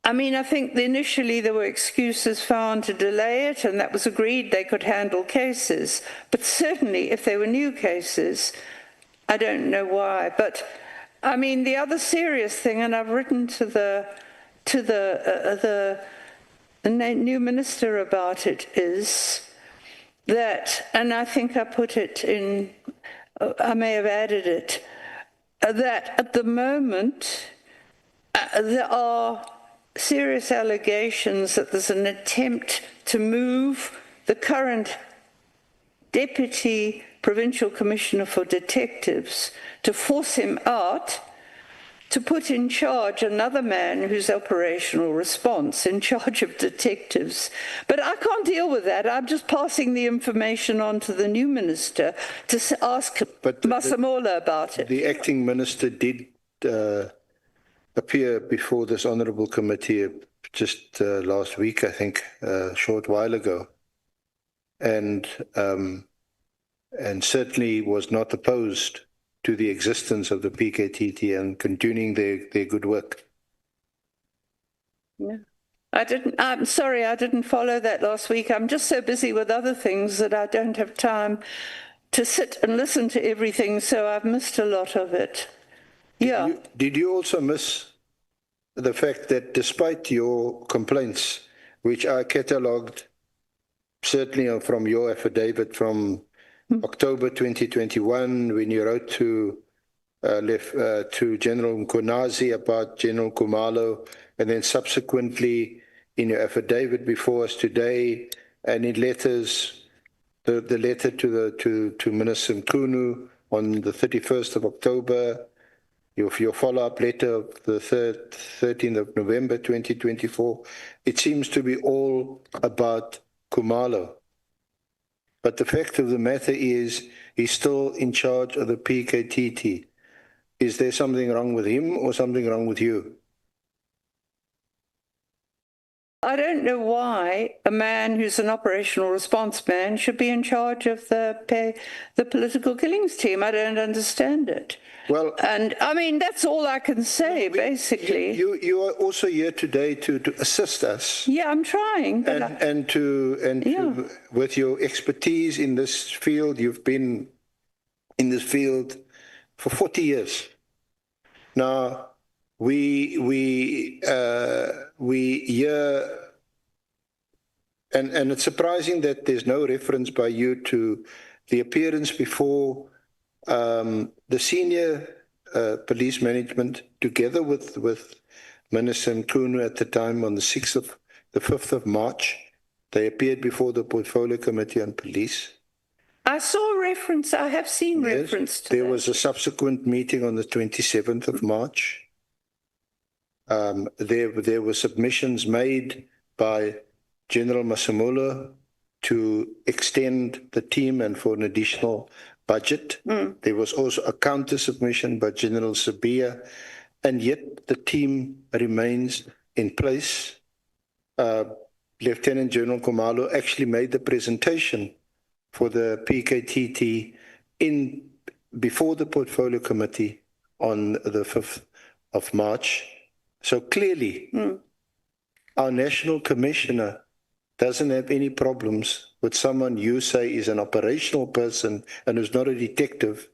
I mean, I think initially there were excuses found to delay it, and that was agreed they could handle cases. But certainly, if they were new cases, I don't know why. But I mean, the other serious thing, and I've written to the new minister about it, is that, and I think I put it in, I may have added it, that at the moment there are serious allegations that there's an attempt to move the current Deputy Provincial Commissioner for Detectives, to force him out, to put in charge another man who's operational response, in charge of detectives. But I can't deal with that. I'm just passing the information on to the new minister to ask Masemola about it. The acting minister did appear before this honourable committee just last week, I think, a short while ago, and certainly was not opposed to the existence of the PKTT and continuing their good work. Yeah. I'm sorry, I didn't follow that last week. I'm just so busy with other things that I don't have time to sit and listen to everything, so I've missed a lot of it. Yeah. Did you also miss the fact that despite your complaints, which I catalogued certainly from your affidavit from October 2021, when you wrote to General Mkhwanazi about General Khumalo, and then subsequently in your affidavit before us today, and in letters, the letter to Minister Mchunu on the 31st of October, your follow-up letter of the 13th of November 2024, it seems to be all about Khumalo. But the fact of the matter is, he's still in charge of the PKTT. Is there something wrong with him or something wrong with you? I don't know why a man who's an operational response man should be in charge of the political killings team. I don't understand it. Well, and I mean, that's all I can say, basically. You are also here today to assist us. Yeah, I'm trying. But with your expertise in this field, you've been in this field for 40 years. Now, we hear, and it's surprising that there's no reference by you to the appearance before the senior police management, together with Minister Mchunu at the time on the 5th of March. They appeared before the Portfolio Committee on Police. I saw reference, I have seen reference to There was a subsequent meeting on the 27th of March. There were submissions made by General Masemola to extend the team and for an additional budget. There was also a counter submission by General Sabia, and yet the team remains in place. Lieutenant General Khumalo actually made the presentation for the PKTT before the Portfolio Committee on the 5th of March. So clearly, our National Commissioner doesn't have any problems with someone you say is an operational person and who's not a detective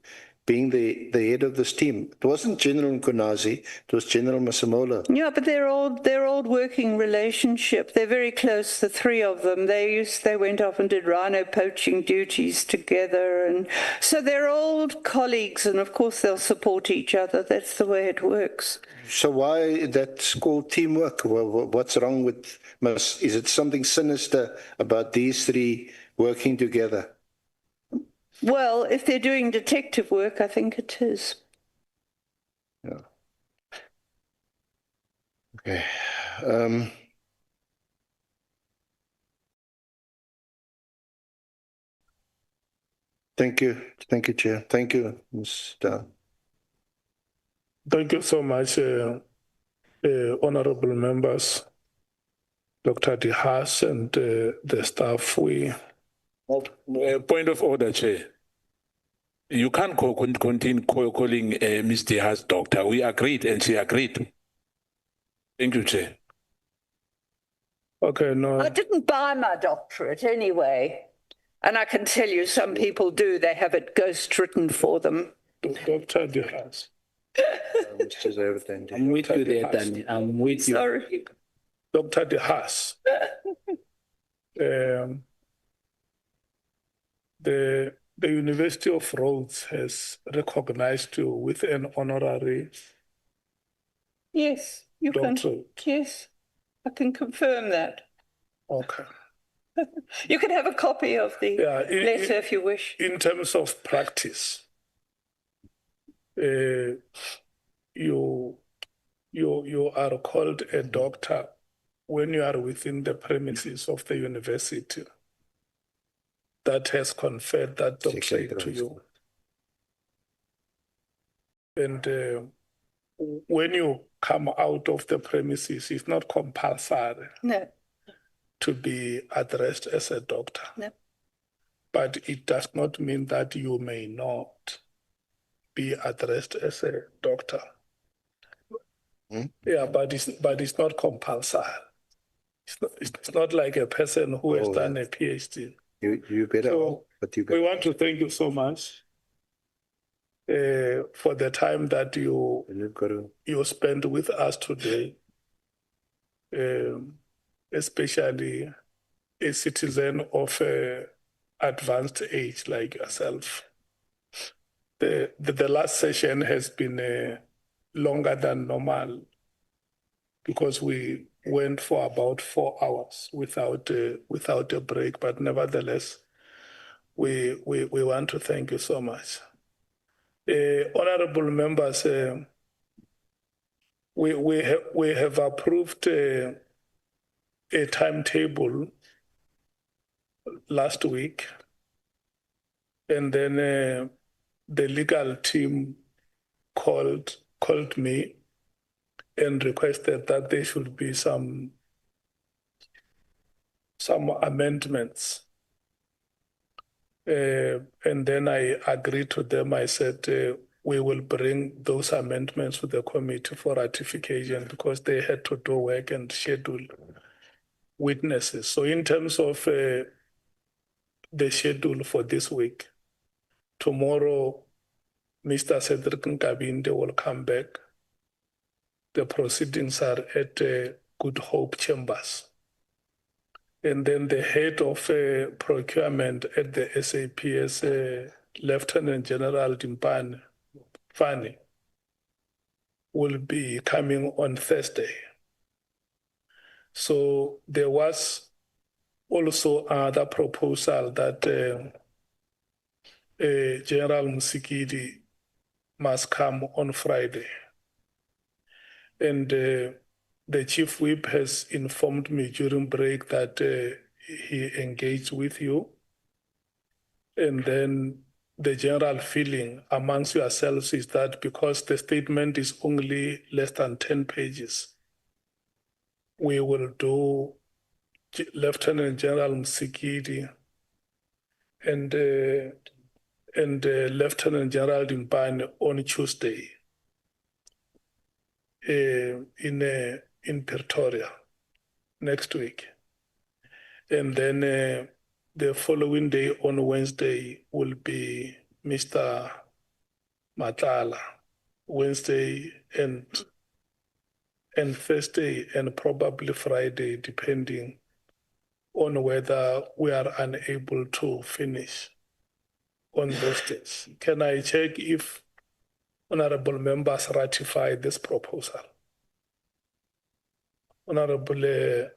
being the head of this team. It wasn't General Mkhwanazi, it was General Masemola. Yeah, but they're old working relationship. They're very close, the three of them. They went off and did rhino poaching duties together, and so they're old colleagues, and of course they'll support each other. That's the way it works. So why that's called teamwork? What's wrong with, is it something sinister about these three working together? Well, if they're doing detective work, I think it is. Yeah. Okay. Thank you, Chair. Thank you, Mr. Thank you so much, honorable members, Dr. De Haas and the staff. Point of order, Chair. You can't continue calling Ms. De Haas doctor. We agreed and she agreed. Thank you, Chair. Okay, no. I didn't buy my doctorate anyway. And I can tell you some people do. They have it ghost written for them. Dr. De Haas. I'm with you there, Danny. I'm with you. Sorry. Dr. De Haas. The University of Rhodes has recognized you with an honorary Yes, you doctorate. can. Yes, I can confirm that. Okay. You can have a copy of the letter if you wish. In terms of practice, you are called a doctor when you are within the premises of the university that has conferred that doctorate to you. And when you come out of the premises, it's not compulsory to be addressed as a doctor. No. But it does not mean that you may not be addressed as a doctor. Yeah, but it's not compulsory. It's not like a person who has done a PhD. You better. So we want to thank you so much for the time that you spent with us today, especially a citizen of advanced age like yourself. The last session has been longer than normal because we went for about 4 hours without a break, but nevertheless, we want to thank you so much. Honorable members, we have approved a timetable last week, and then the legal team called me and requested that there should be some amendments. And then I agreed to them. I said, we will bring those amendments to the committee for ratification because they had to do work and schedule witnesses. So in terms of the schedule for this week, tomorrow, Mr. Cedric Nkabinde will come back. The proceedings are at Good Hope Chambers. And then the head of procurement at the SAPS, Lieutenant General Dimpane, Fannie, will be coming on Thursday. So there was also another proposal that General Musikidi must come on Friday. And the chief whip has informed me during break that he engaged with you. And then the general feeling amongst yourselves is that because the statement is only less than 10 pages, we will do Lieutenant General Musikidi and Lieutenant General Dimpane on Tuesday in Pretoria next week. And then the following day on Wednesday will be Mr. Matala, Wednesday and Thursday and probably Friday, depending on whether we are unable to finish on those days. Can I check if honorable members ratify this proposal? Honorable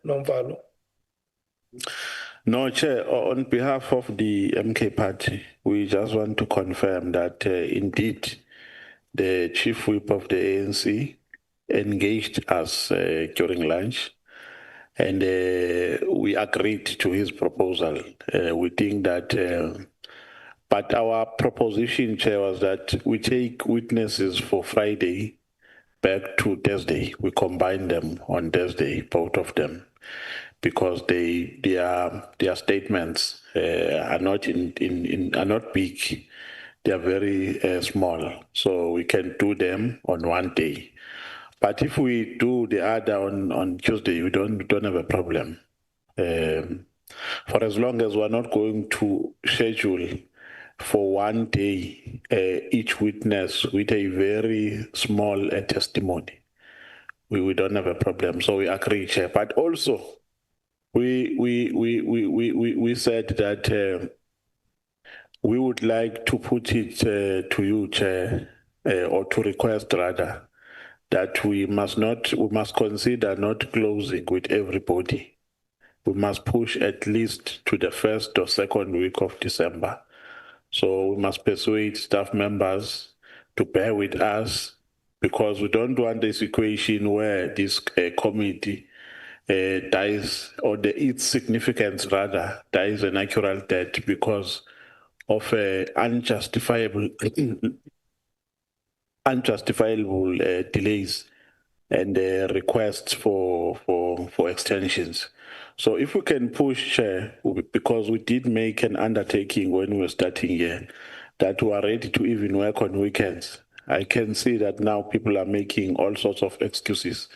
Nomvalo. No, Chair, on behalf of the MK Party, we just want to confirm that indeed the chief whip of the ANC engaged us during lunch, and we agreed to his proposal. We think that But our proposition, Chair, was that we take witnesses for Friday back to Thursday. We combine them on Thursday, both of them, because their statements are not are not big. They are very small, so we can do them on one day. But if we do the other on Tuesday, we don't have a problem. For as long as we're not going to schedule for one day each witness with a very small testimony, we don't have a problem. So we agree, Chair. But also, we said that we would like to put it to you, Chair, or to request rather, that we must consider not closing with everybody. We must push at least to the first or second week of December. So we must persuade staff members to bear with us, because we don't want a situation where this committee dies, or its significance rather, dies a natural death because of unjustifiable delays and requests for extensions. So if we can push, because we did make an undertaking when we were starting here, that we are ready to even work on weekends. I can see that now people are making all sorts of excuses.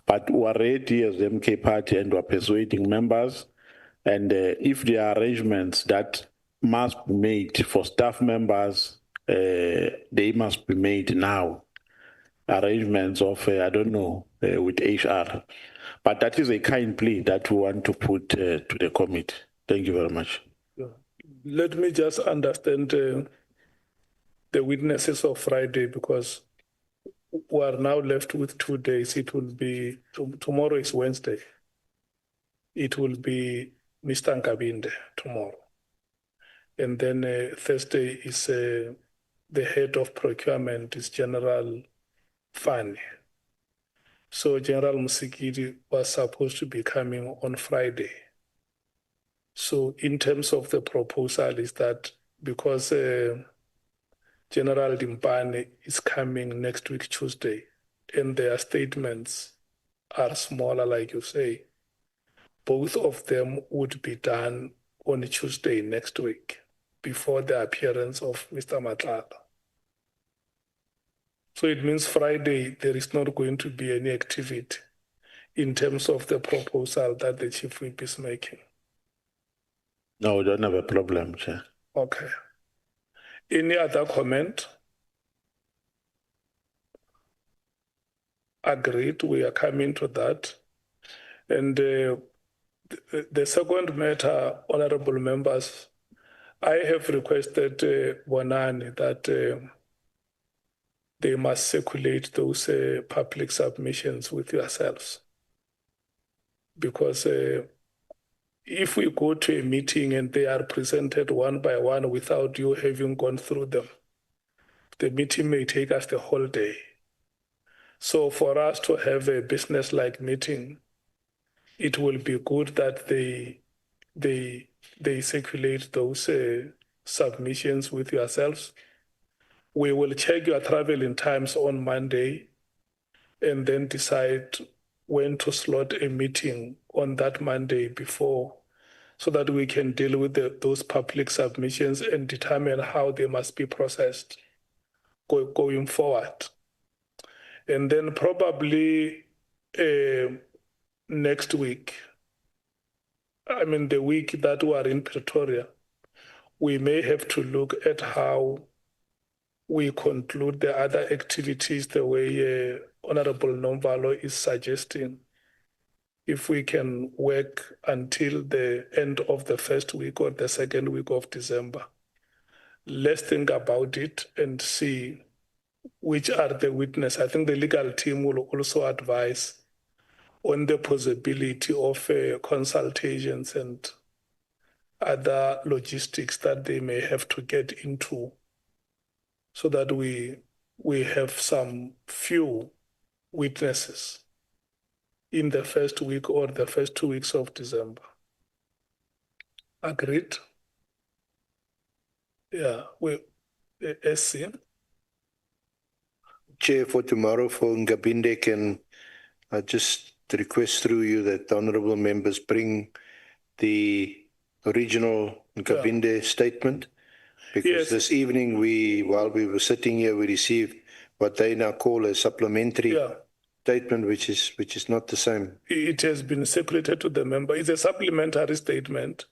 But we are ready as the MK party, and we are persuading members. And if there are arrangements that must be made for staff members, they must be made now. Arrangements of, I don't know, with HR. But that is a kind plea that we want to put to the committee. Thank you very much. Let me just understand the witnesses of Friday, because we are now left with 2 days. It will be, tomorrow is Wednesday. It will be Mr. Nkabinde tomorrow. And then Thursday is the head of procurement is General Fannie. So General Musikiri was supposed to be coming on Friday. So in terms of the proposal is that because General Dimpane is coming next week, Tuesday, and their statements are smaller, like you say, both of them would be done on Tuesday next week before the appearance of Mr. Matlala. So it means Friday, there is not going to be any activity in terms of the proposal that the Chief Whip is making. No, we don't have a problem, Chair. Okay. Any other comment? Agreed, we are coming to that. And the second matter, honorable members, I have requested Bonani that they must circulate those public submissions with yourselves. Because if we go to a meeting and they are presented one by one without you having gone through them, the meeting may take us the whole day. So for us to have a business-like meeting, it will be good that they circulate those submissions with yourselves. We will check your traveling times on Monday and then decide when to slot a meeting on that Monday before, so that we can deal with those public submissions and determine how they must be processed going forward. And then probably next week, I mean the week that we are in Pretoria, we may have to look at how we conclude the other activities the way Honorable Nomvalo is suggesting. If we can work until the end of the first week or the second week of December, let's think about it and see which are the witnesses. I think the legal team will also advise on the possibility of consultations and other logistics that they may have to get into, so that we have some few witnesses in the first week or the first 2 weeks of December. Agreed? Yeah, SC. Chair, for tomorrow for Ngabinde, can I just request through you that the honorable members bring the original Ngabinde statement? Because Yes. this evening, while we were sitting here, we received what they now call a supplementary statement, which is not the same. It has been circulated to the member. It's a supplementary statement.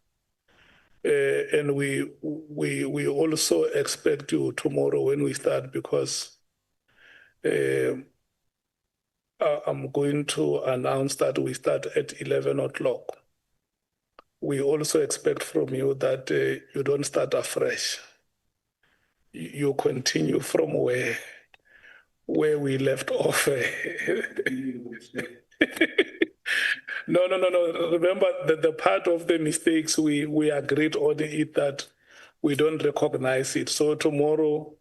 And we also expect you tomorrow when we start, because I'm going to announce that we start at 11 o'clock. We also expect from you that you don't start afresh. You continue from where we left off. No. Remember that the part of the mistakes we agreed on it that we don't recognize it. So tomorrow,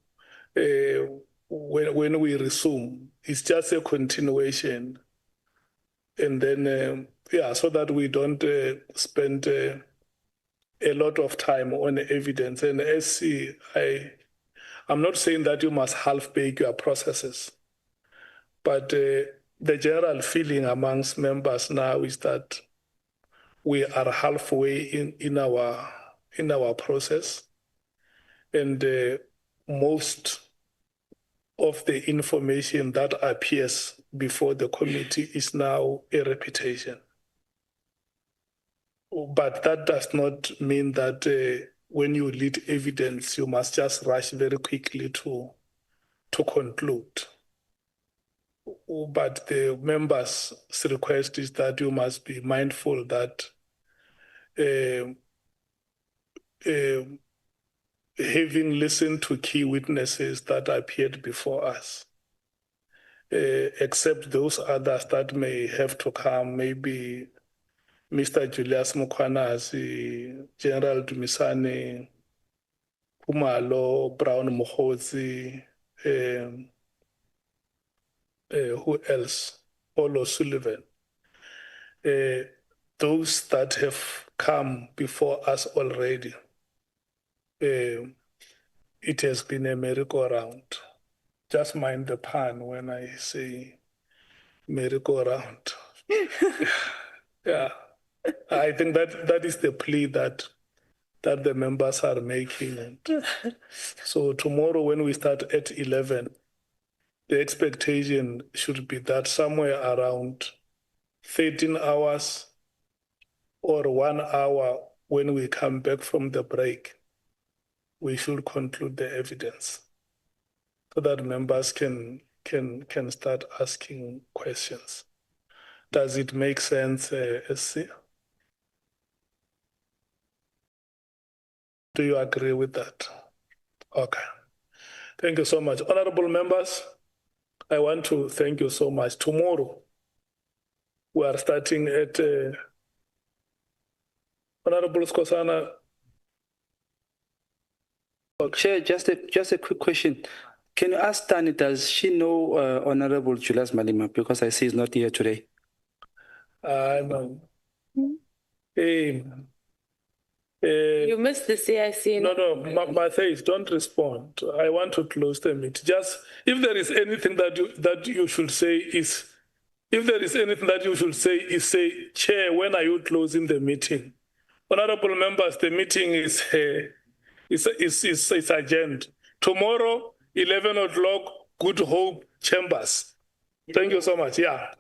when we resume, it's just a continuation. And then, so that we don't spend a lot of time on evidence. And SC, I'm not saying that you must half-bake your processes, but the general feeling amongst members now is that we are halfway in our process, and most of the information that appears before the committee is now a repetition. But that does not mean that when you lead evidence, you must just rush very quickly to conclude. But the members' request is that you must be mindful that having listened to key witnesses that appeared before us, except those others that may have to come, maybe Mr. Julius Mkhwanazi, General Dumisani, Kumalo, Brown Mohozi, who else? Olo Sullivan. Those that have come before us already, it has been a merry-go-round. Just mind the pun when I say merry-go-round. Yeah, I think that is the plea that the members are making. So tomorrow when we start at 11, the expectation should be that somewhere around 13 hours or 1 hour when we come back from the break, we should conclude the evidence so that members can start asking questions. Does it make sense, SC? Do you agree with that? Okay. Thank you so much. Honorable members, I want to thank you so much. Tomorrow, we are starting at Honorable Skosana. Chair, just a quick question. Can you ask Tani, does she know Honorable Julius Malema? Because I see he's not here today. No. Hey. You missed the CIC. No, Matthias, don't respond. I want to close the meeting. Just if there is anything that you should say is, say, Chair, when are you closing the meeting? Honorable members, the meeting is adjourned. Tomorrow, 11 o'clock, Good Hope Chambers. Thank you so much. Yeah.